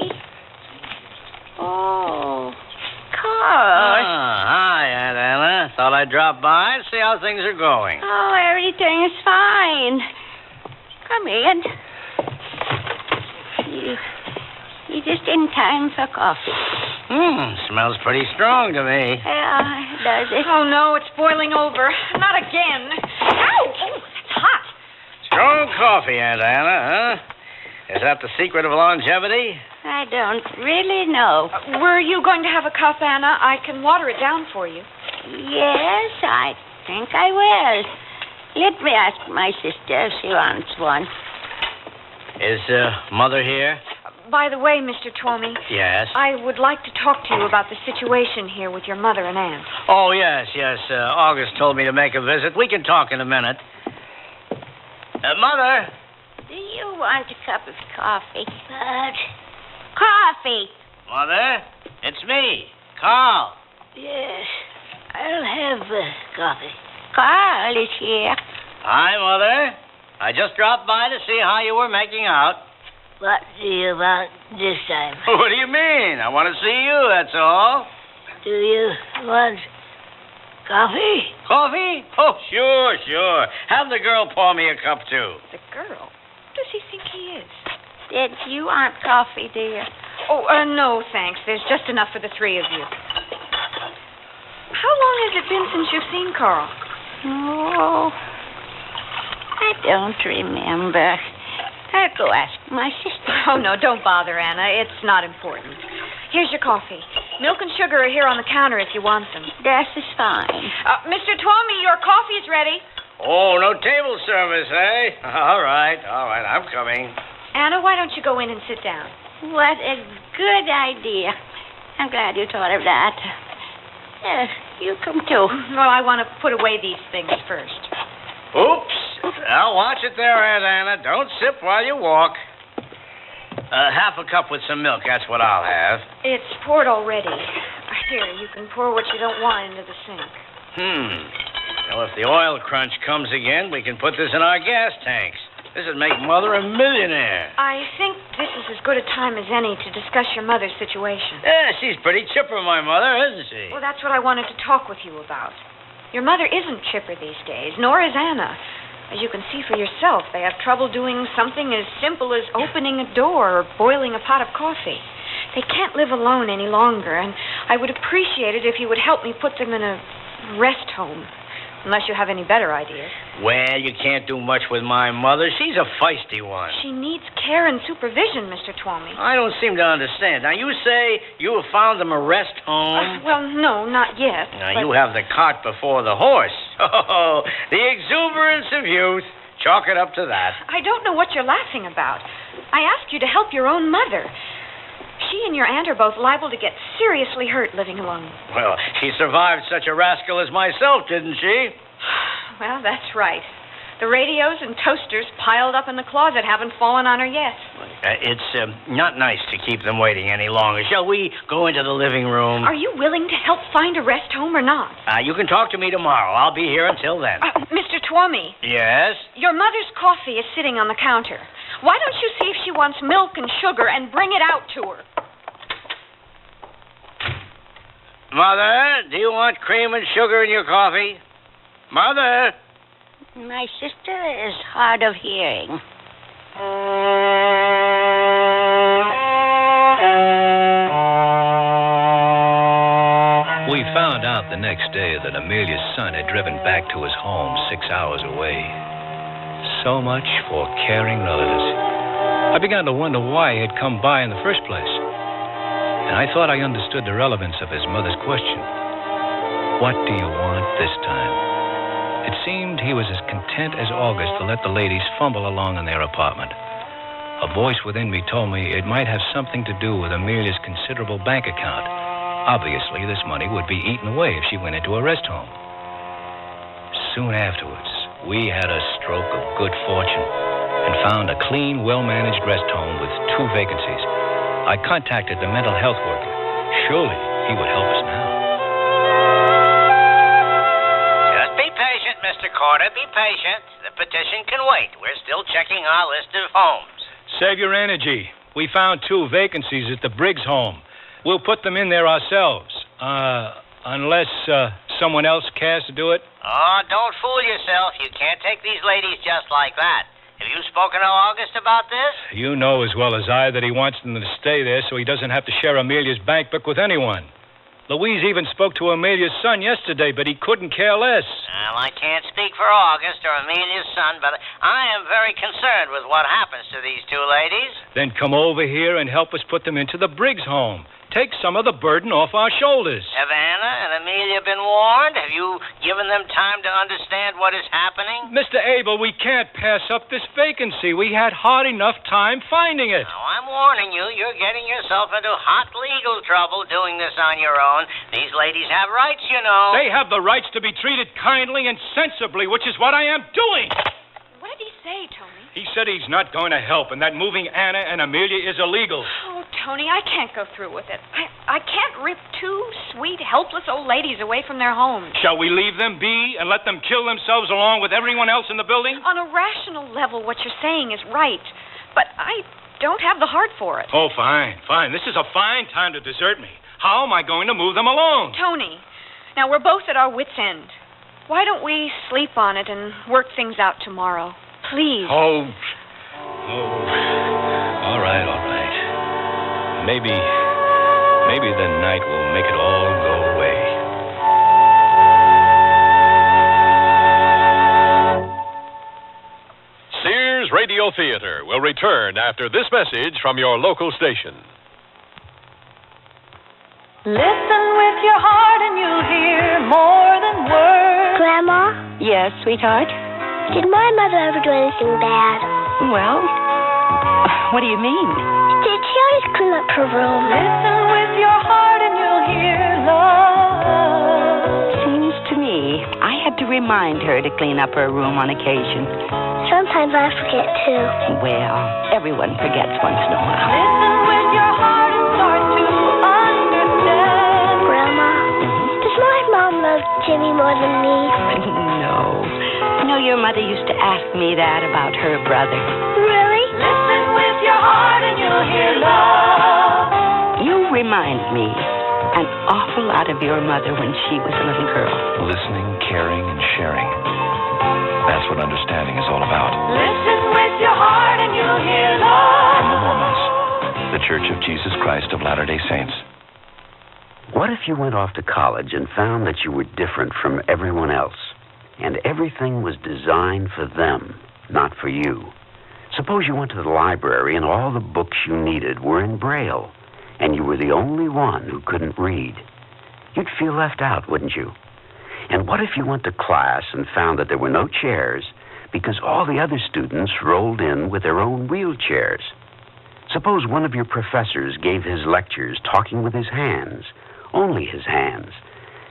Oh, Carl. Hi, Aunt Anna. Thought I'd drop by and see how things are going. Oh, everything is fine. Come in. You just in time for coffee. Smells pretty strong to me. Yeah, does it? Oh, no, it's boiling over. Not again. Ow! Oh, that's hot. Strong coffee, Aunt Anna, huh? Is that the secret of longevity? I don't really know. Were you going to have a cup, Anna? I can water it down for you. Yes, I think I will. Let me ask my sister if she wants one. Is Mother here? By the way, Mr. Tuwami. Yes? I would like to talk to you about the situation here with your mother and aunt. Oh, yes. August told me to make a visit. We can talk in a minute. Mother? Do you want a cup of coffee? Coffee. Mother? It's me, Carl. Yes, I'll have coffee. Carl is here. Hi, Mother. I just dropped by to see how you were making out. What do you want this time? What do you mean? I want to see you, that's all. Do you want coffee? Coffee? Oh, sure. Have the girl pour me a cup, too. The girl? Who does he think he is? Did you want coffee, dear? Oh, no, thanks. There's just enough for the 3 of you. How long has it been since you've seen Carl? Oh, I don't remember. I'll go ask my sister. Oh, no, don't bother, Anna. It's not important. Here's your coffee. Milk and sugar are here on the counter if you want them. That is fine. Mr. Tuwami, your coffee's ready. Oh, no table service, eh? All right, I'm coming. Anna, why don't you go in and sit down? What a good idea. I'm glad you thought of that. You come too. Well, I want to put away these things first. Oops. Now, watch it there, Aunt Anna. Don't sip while you walk. Half a cup with some milk, that's what I'll have. It's poured already. Here, you can pour what you don't want into the sink. Well, if the oil crunch comes again, we can put this in our gas tanks. This would make Mother a millionaire. I think this is as good a time as any to discuss your mother's situation. Yeah, she's pretty chipper, my mother, isn't she? Well, that's what I wanted to talk with you about. Your mother isn't chipper these days, nor is Anna. As you can see for yourself, they have trouble doing something as simple as opening a door or boiling a pot of coffee. They can't live alone any longer, and I would appreciate it if you would help me put them in a rest home. Unless you have any better ideas. Well, you can't do much with my mother. She's a feisty one. She needs care and supervision, Mr. Tuwami. I don't seem to understand. Now, you say you have found them a rest home? Well, no, not yet. Now, you have the cart before the horse. Oh, the exuberance of youth. Chalk it up to that. I don't know what you're laughing about. I asked you to help your own mother. She and your aunt are both liable to get seriously hurt living alone. Well, she survived such a rascal as myself, didn't she? Well, that's right. The radios and toasters piled up in the closet haven't fallen on her yet. It's not nice to keep them waiting any longer. Shall we go into the living room? Are you willing to help find a rest home or not? You can talk to me tomorrow. I'll be here until then. Mr. Tuwami. Yes? Your mother's coffee is sitting on the counter. Why don't you see if she wants milk and sugar and bring it out to her? Mother, do you want cream and sugar in your coffee? Mother? My sister is hard of hearing. We found out the next day that Amelia's son had driven back to his home 6 hours away. So much for caring relatives. I began to wonder why he had come by in the first place. And I thought I understood the relevance of his mother's question. What do you want this time? It seemed he was as content as August to let the ladies fumble along in their apartment. A voice within me told me it might have something to do with Amelia's considerable bank account. Obviously, this money would be eaten away if she went into a rest home. Soon afterwards, we had a stroke of good fortune and found a clean, well-managed rest home with 2 vacancies. I contacted the mental health worker. Surely he would help us now. Just be patient, Mr. Carter. Be patient. The petition can wait. We're still checking our list of homes. Save your energy. We found 2 vacancies at the Briggs home. We'll put them in there ourselves. Unless someone else cares to do it. Oh, don't fool yourself. You can't take these ladies just like that. Have you spoken to August about this? You know as well as I that he wants them to stay there so he doesn't have to share Amelia's bank book with anyone. Louise even spoke to Amelia's son yesterday, but he couldn't care less. Well, I can't speak for August or Amelia's son, but I am very concerned with what happens to these 2 ladies. Then come over here and help us put them into the Briggs home. Take some of the burden off our shoulders. Have Anna and Amelia been warned? Have you given them time to understand what is happening? Mr. Abel, we can't pass up this vacancy. We had hard enough time finding it. Now, I'm warning you, you're getting yourself into hot legal trouble doing this on your own. These ladies have rights, you know. They have the rights to be treated kindly and sensibly, which is what I am doing. What did he say, Tony? He said he's not going to help and that moving Anna and Amelia is illegal. Oh, Tony, I can't go through with it. I can't rip 2 sweet, helpless old ladies away from their homes. Shall we leave them be and let them kill themselves along with everyone else in the building? On a rational level, what you're saying is right. But I don't have the heart for it. Oh, fine. This is a fine time to desert me. How am I going to move them along? Tony, now we're both at our wits' end. Why don't we sleep on it and work things out tomorrow? Please. Oh. All right. Maybe the night will make it all go away. Sears Radio Theater will return after this message from your local station. Listen with your heart and you'll hear more than words. Grandma? Yes, sweetheart? Did my mother ever do anything bad? Well, what do you mean? Did she always clean up her room? Listen with your heart and you'll hear love. Seems to me I had to remind her to clean up her room on occasion. Sometimes I forget, too. Well, everyone forgets once in a while. Listen with your heart and start to understand. Grandma, does my mom love Jimmy more than me? No. You know, your mother used to ask me that about her brother. Really? Listen with your heart and you'll hear love. You remind me an awful lot of your mother when she was a little girl. Listening, caring, and sharing. That's what understanding is all about. Listen with your heart and you'll hear love. From the Mormons, the Church of Jesus Christ of Latter-day Saints. What if you went off to college and found that you were different from everyone else, and everything was designed for them, not for you? Suppose you went to the library and all the books you needed were in Braille, and you were the only one who couldn't read. You'd feel left out, wouldn't you? And what if you went to class and found that there were no chairs because all the other students rolled in with their own wheelchairs? Suppose one of your professors gave his lectures talking with his hands, only his hands,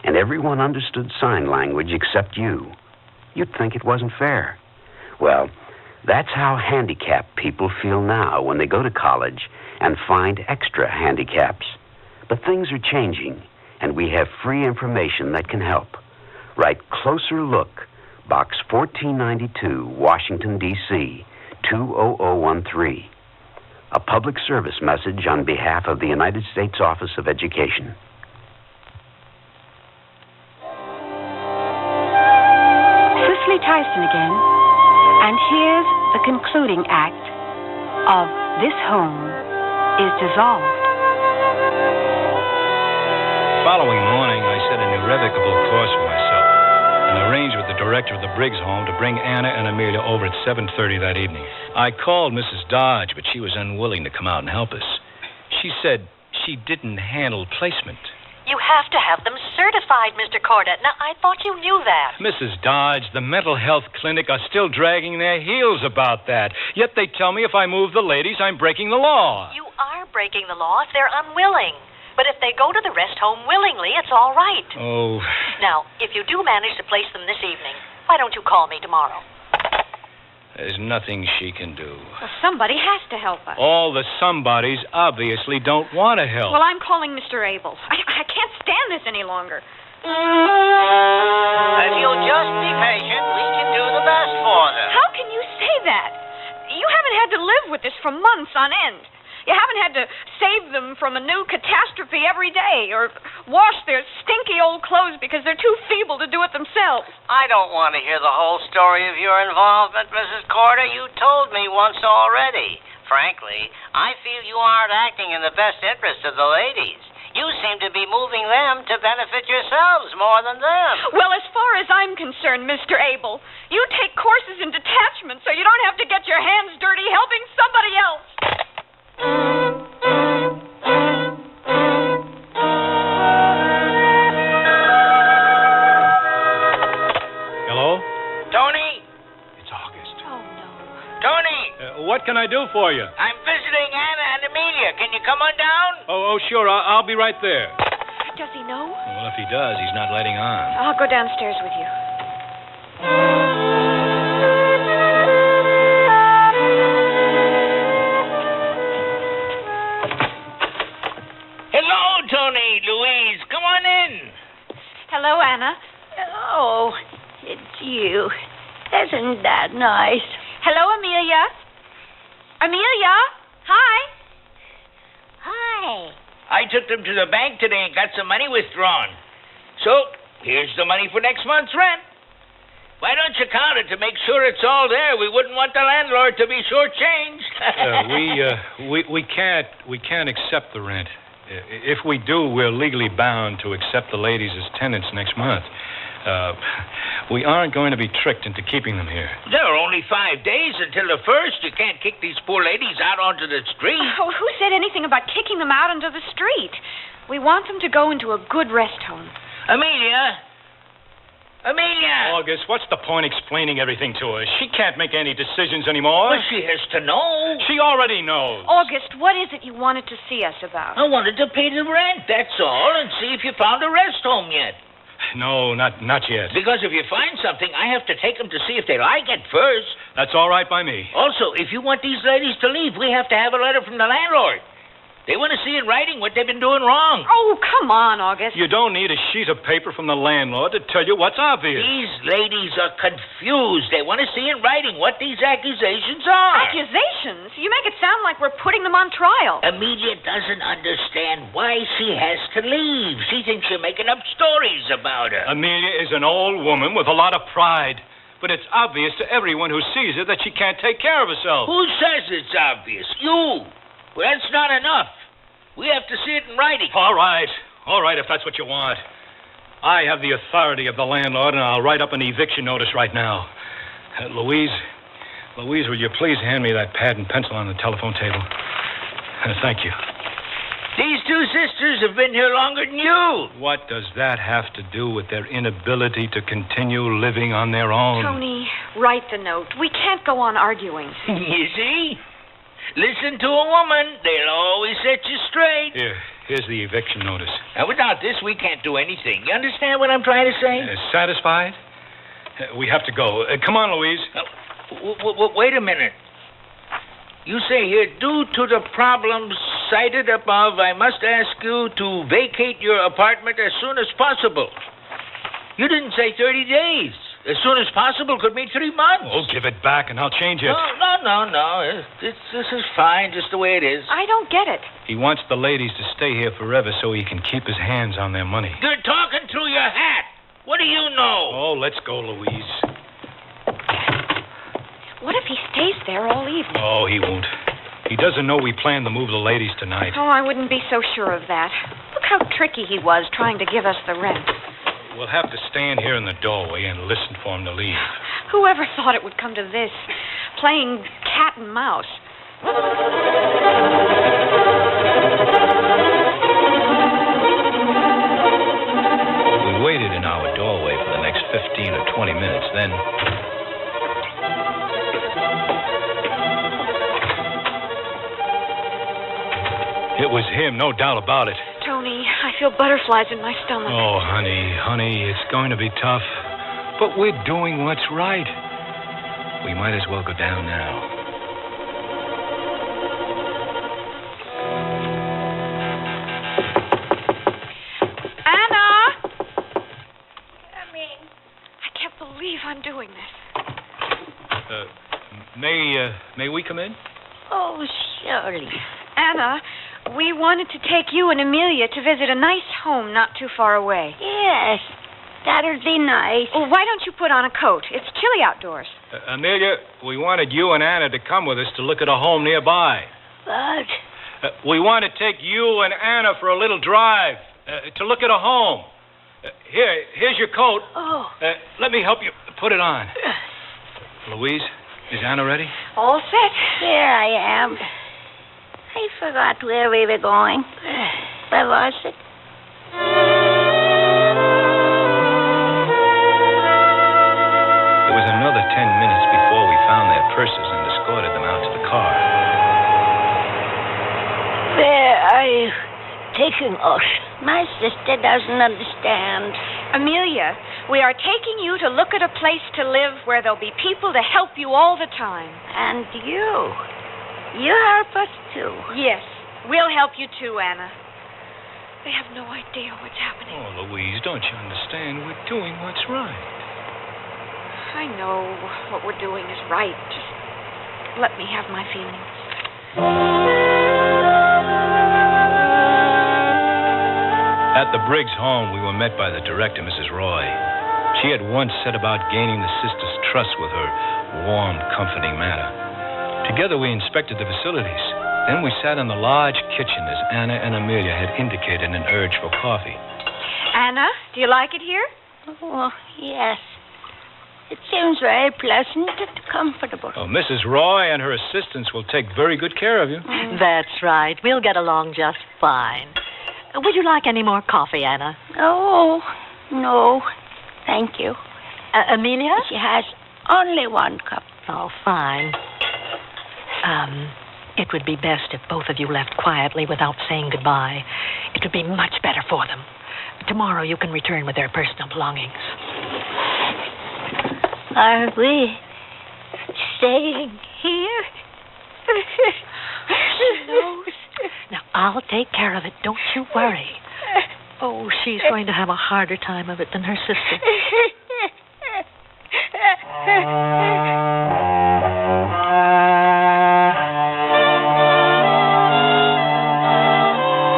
and everyone understood sign language except you. You'd think it wasn't fair. Well, that's how handicapped people feel now when they go to college and find extra handicaps. But things are changing, and we have free information that can help. Write Closer Look, Box 1492, Washington, D.C., 20013. A public service message on behalf of the United States Office of Education. Swiftly Tyson again, and here's the concluding act of This Home is Dissolved. Following morning, I set an irrevocable course for myself and arranged with the director of the Briggs home to bring Anna and Amelia over at 7:30 that evening. I called Mrs. Dodge, but she was unwilling to come out and help us. She said she didn't handle placement. You have to have them certified, Mr. Cordet. Now, I thought you knew that. Mrs. Dodge, the mental health clinic are still dragging their heels about that. Yet they tell me if I move the ladies, I'm breaking the law. You are breaking the law if they're unwilling. But if they go to the rest home willingly, it's all right. Oh. Now, if you do manage to place them this evening, why don't you call me tomorrow? There's nothing she can do. Well, somebody has to help us. All the somebodies obviously don't want to help. Well, I'm calling Mr. Abel. I can't stand this any longer. If you'll just be patient, we can do the best for them. How can you say that? You haven't had to live with this for months on end. You haven't had to save them from a new catastrophe every day or wash their stinky old clothes because they're too feeble to do it themselves. I don't want to hear the whole story of your involvement, Mrs. Corder. You told me once already. Frankly, I feel you aren't acting in the best interest of the ladies. You seem to be moving them to benefit yourselves more than them. Well, as far as I'm concerned, Mr. Abel, you take courses in detachment so you don't have to get your hands dirty helping somebody else. Hello? Tony? It's August. Oh, no. Tony? What can I do for you? I'm visiting Anna and Amelia. Can you come on down? Oh, sure. I'll be right there. Does he know? Well, if he does, he's not letting on. I'll go downstairs with you. Hello, Tony, Louise. Come on in. Hello, Anna. Oh, it's you. Isn't that nice? Hello, Amelia. Amelia? Hi. Hi. I took them to the bank today and got some money withdrawn. So, here's the money for next month's rent. Why don't you count it to make sure it's all there? We wouldn't want the landlord to be shortchanged. We can't accept the rent. If we do, we're legally bound to accept the ladies as tenants next month. We aren't going to be tricked into keeping them here. There are only 5 days until the 1st. You can't kick these poor ladies out onto the street. Oh, who said anything about kicking them out into the street? We want them to go into a good rest home. Amelia! August, what's the point explaining everything to her? She can't make any decisions anymore. Well, she has to know. She already knows. August, what is it you wanted to see us about? I wanted to pay the rent, that's all, and see if you found a rest home yet. No, not yet. Because if you find something, I have to take them to see if they like it first. That's all right by me. Also, if you want these ladies to leave, we have to have a letter from the landlord. They want to see in writing what they've been doing wrong. Oh, come on, August. You don't need a sheet of paper from the landlord to tell you what's obvious. These ladies are confused. They want to see in writing what these accusations are. Accusations? You make it sound like we're putting them on trial. Amelia doesn't understand why she has to leave. She thinks you're making up stories about her. Amelia is an old woman with a lot of pride. But it's obvious to everyone who sees her that she can't take care of herself. Who says it's obvious? You. Well, that's not enough. We have to see it in writing. All right, if that's what you want. I have the authority of the landlord, and I'll write up an eviction notice right now. Louise, will you please hand me that pad and pencil on the telephone table? Thank you. These two sisters have been here longer than you. What does that have to do with their inability to continue living on their own? Tony, write the note. We can't go on arguing. You see? Listen to a woman. They'll always set you straight. Here's the eviction notice. Now, without this, we can't do anything. You understand what I'm trying to say? Satisfied? We have to go. Come on, Louise. Wait a minute. You say here, due to the problems cited above, I must ask you to vacate your apartment as soon as possible. You didn't say 30 days. As soon as possible could mean 3 months. Oh, give it back and I'll change it. No. This is fine, just the way it is. I don't get it. He wants the ladies to stay here forever so he can keep his hands on their money. You're talking through your hat. What do you know? Oh, let's go, Louise. What if he stays there all evening? Oh, he won't. He doesn't know we plan to move the ladies tonight. Oh, I wouldn't be so sure of that. Look how tricky he was trying to give us the rent. We'll have to stand here in the doorway and listen for him to leave. Whoever thought it would come to this? Playing cat and mouse. We waited in our doorway for the next 15 or 20 minutes. Then it was him, no doubt about it. Tony, I feel butterflies in my stomach. Oh, honey, it's going to be tough. But we're doing what's right. We might as well go down now. Anna! Come in. I can't believe I'm doing this. May we come in? Oh, surely. Anna, we wanted to take you and Amelia to visit a nice home not too far away. Yes, that'll be nice. Well, why don't you put on a coat? It's chilly outdoors. Amelia, we wanted you and Anna to come with us to look at a home nearby. But We want to take you and Anna for a little drive to look at a home. Here's your coat. Oh. Let me help you put it on. Louise, is Anna ready? All set. Here I am. I forgot where we were going. Where was it? It was another 10 minutes before we found their purses and escorted them out to the car. Where are you taking us? My sister doesn't understand. Amelia, we are taking you to look at a place to live where there'll be people to help you all the time. And you. You help us too. Yes, we'll help you too, Anna. They have no idea what's happening. Oh, Louise, don't you understand? We're doing what's right. I know what we're doing is right. Just let me have my feelings. At the Briggs home, we were met by the director, Mrs. Roy. She had once set about gaining the sisters' trust with her warm, comforting manner. Together, we inspected the facilities. Then we sat in the large kitchen as Anna and Amelia had indicated an urge for coffee. Anna, do you like it here? Oh, yes. It seems very pleasant and comfortable. Oh, Mrs. Roy and her assistants will take very good care of you. That's right. We'll get along just fine. Would you like any more coffee, Anna? Oh, no. Thank you. Amelia? She has only one cup. Oh, fine. It would be best if both of you left quietly without saying goodbye. It would be much better for them. Tomorrow you can return with their personal belongings. Are we staying here? She knows. Now, I'll take care of it. Don't you worry. Oh, she's going to have a harder time of it than her sister.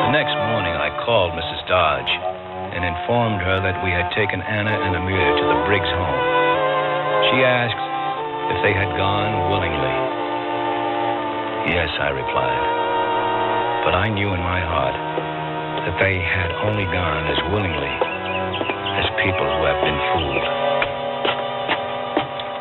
The next morning, I called Mrs. Dodge and informed her that we had taken Anna and Amelia to the Briggs home. She asked if they had gone willingly. Yes, I replied. But I knew in my heart that they had only gone as willingly as people who have been fooled.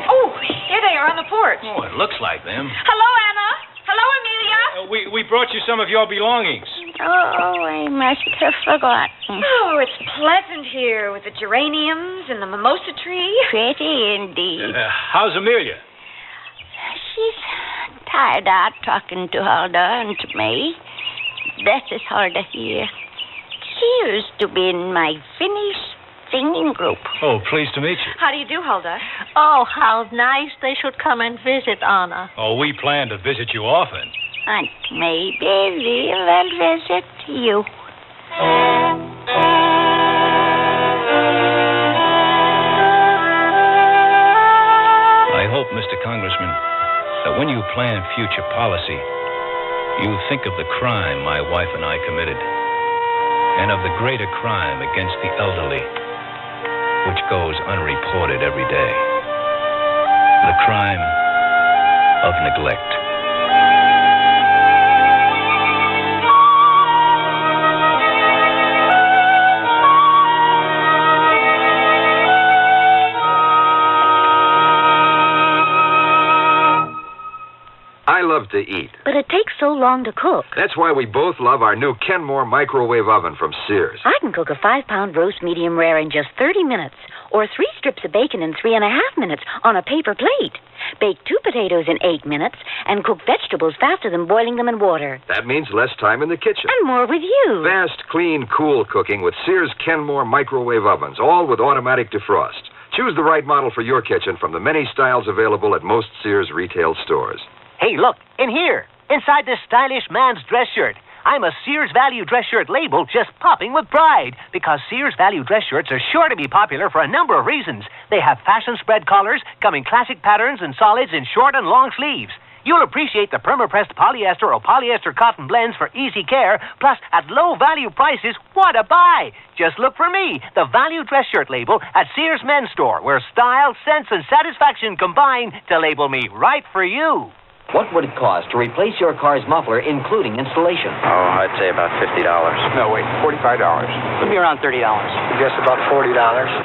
Oh, here they are on the porch. Oh, it looks like them. Hello, Anna. Hello, Amelia. We brought you some of your belongings. Oh, I must have forgotten. Oh, it's pleasant here with the geraniums and the mimosa tree. Pretty indeed. How's Amelia? She's tired out talking to Huldah and to me. That is Huldah here. She used to be in my Finnish singing group. Oh, pleased to meet you. How do you do, Huldah? Oh, how nice they should come and visit, Anna. Oh, we plan to visit you often. And maybe we'll visit you. I hope, Mr. Congressman, that when you plan future policy, you think of the crime my wife and I committed, and of the greater crime against the elderly, which goes unreported every day. The crime of neglect. I love to eat. But it takes so long to cook. That's why we both love our new Kenmore microwave oven from Sears. I can cook a 5-pound roast medium rare in just 30 minutes, or 3 strips of bacon in 3.5 minutes on a paper plate. Bake 2 potatoes in 8 minutes, and cook vegetables faster than boiling them in water. That means less time in the kitchen. And more with you. Fast, clean, cool cooking with Sears Kenmore microwave ovens, all with automatic defrost. Choose the right model for your kitchen from the many styles available at most Sears retail stores. Hey, look, in here, inside this stylish man's dress shirt. I'm a Sears Value dress shirt label just popping with pride because Sears Value dress shirts are sure to be popular for a number of reasons. They have fashion spread collars, come in classic patterns and solids in short and long sleeves. You'll appreciate the perma-pressed polyester or polyester cotton blends for easy care, plus at low value prices, what a buy! Just look for me, the Value dress shirt label at Sears Men's Store, where style, sense, and satisfaction combine to label me right for you. What would it cost to replace your car's muffler, including installation? Oh, I'd say about $50. No, wait, $45. Would be around $30. Just about $40.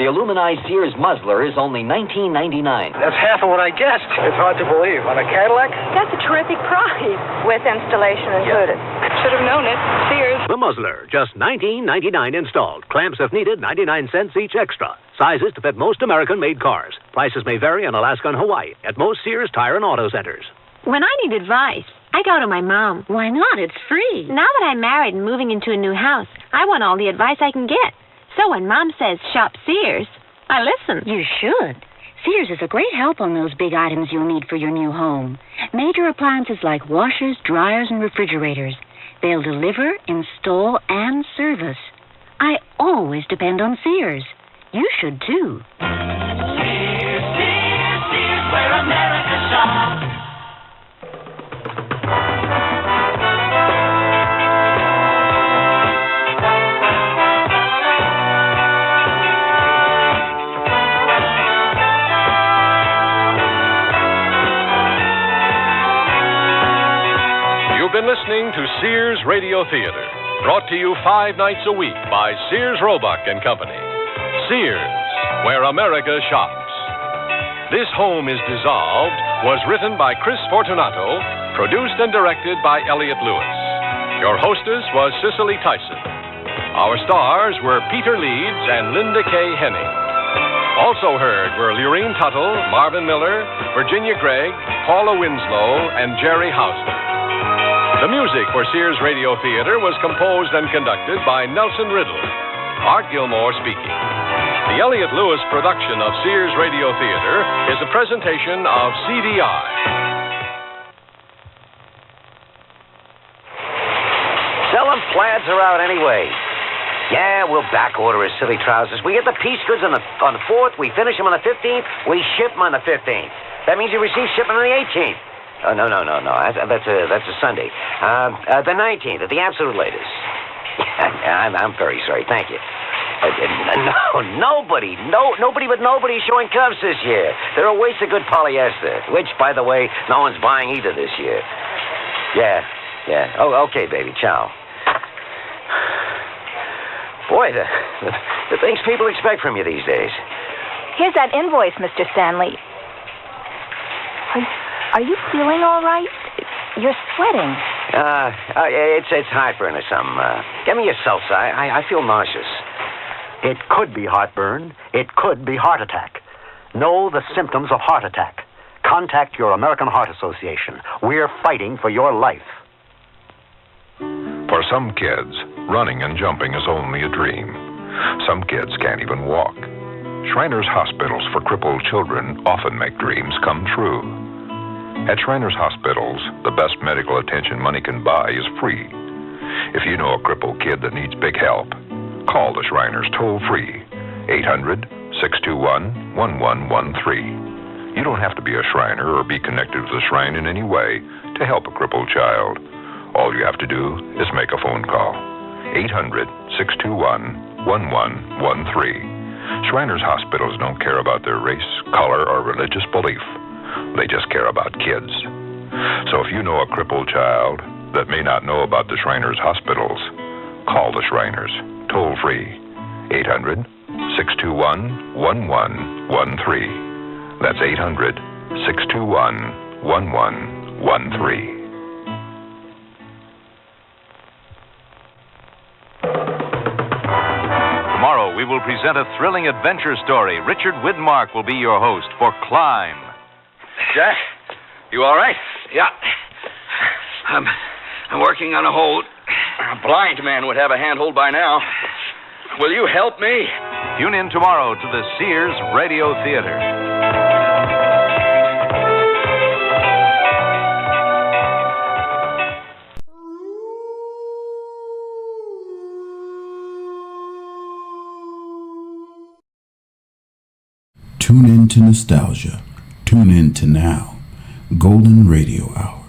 The aluminized Sears muzzler is only $19.99. That's half of what I guessed. It's hard to believe. On a Cadillac? That's a terrific price. With installation included. Should have known it. Sears. The muzzler, just $19.99 installed. Clamps if needed, 99 cents each extra. Sizes to fit most American-made cars. Prices may vary in Alaska and Hawaii at most Sears Tire and Auto Centers. When I need advice, I go to my mom. Why not? It's free. Now that I'm married and moving into a new house, I want all the advice I can get. So when Mom says shop Sears, I listen. You should. Sears is a great help on those big items you'll need for your new home. Major appliances like washers, dryers, and refrigerators. They'll deliver, install, and service. I always depend on Sears. You should, too. Sears, where America shops. You've been listening to Sears Radio Theater, brought to you 5 nights a week by Sears Roebuck and Company. Sears, where America shops. This Home is Dissolved was written by Chris Fortunato, produced and directed by Elliott Lewis. Your hostess was Cicely Tyson. Our stars were Peter Leeds and Linda K. Henning. Also heard were Lurene Tuttle, Marvin Miller, Virginia Gregg, Paula Winslow, and Jerry Hausner. The music for Sears Radio Theater was composed and conducted by Nelson Riddle. Art Gilmore speaking. The Elliott Lewis production of Sears Radio Theater is a presentation of CDI. Selling plaids are out anyway. Yeah, we'll back order his silly trousers. We get the piece goods on the 4th. We finish them on the 15th. We ship them on the 15th. That means you receive shipment on the 18th. Oh, no. That's a Sunday. The 19th, at the absolute latest. I'm very sorry. Thank you. Nobody showing cuffs this year. They're a waste of good polyester, which, by the way, no one's buying either this year. Yeah. Oh, okay, baby. Ciao. Boy, the things people expect from you these days. Here's that invoice, Mr. Stanley. Are you feeling all right? You're sweating. It's heartburn or something. Get me your seltzer. I feel nauseous. It could be heartburn. It could be heart attack. Know the symptoms of heart attack. Contact your American Heart Association. We're fighting for your life. For some kids, running and jumping is only a dream. Some kids can't even walk. Shriners Hospitals for Crippled Children often make dreams come true. At Shriners Hospitals, the best medical attention money can buy is free. If you know a crippled kid that needs big help, call the Shriners toll-free, 800-621-1113. You don't have to be a Shriner or be connected to the Shrine in any way to help a crippled child. All you have to do is make a phone call, 800-621-1113. Shriners Hospitals don't care about their race, color, or religious belief. They just care about kids. So if you know a crippled child that may not know about the Shriners Hospitals, call the Shriners, toll free, 800-621-1113. That's 800-621-1113. Tomorrow we will present a thrilling adventure story. Richard Widmark will be your host for Climb. Jack, you all right? Yeah. I'm working on a hold. A blind man would have a handhold by now. Will you help me? Tune in tomorrow to the Sears Radio Theater. Tune in to nostalgia. Tune in to now. Golden Radio Hour.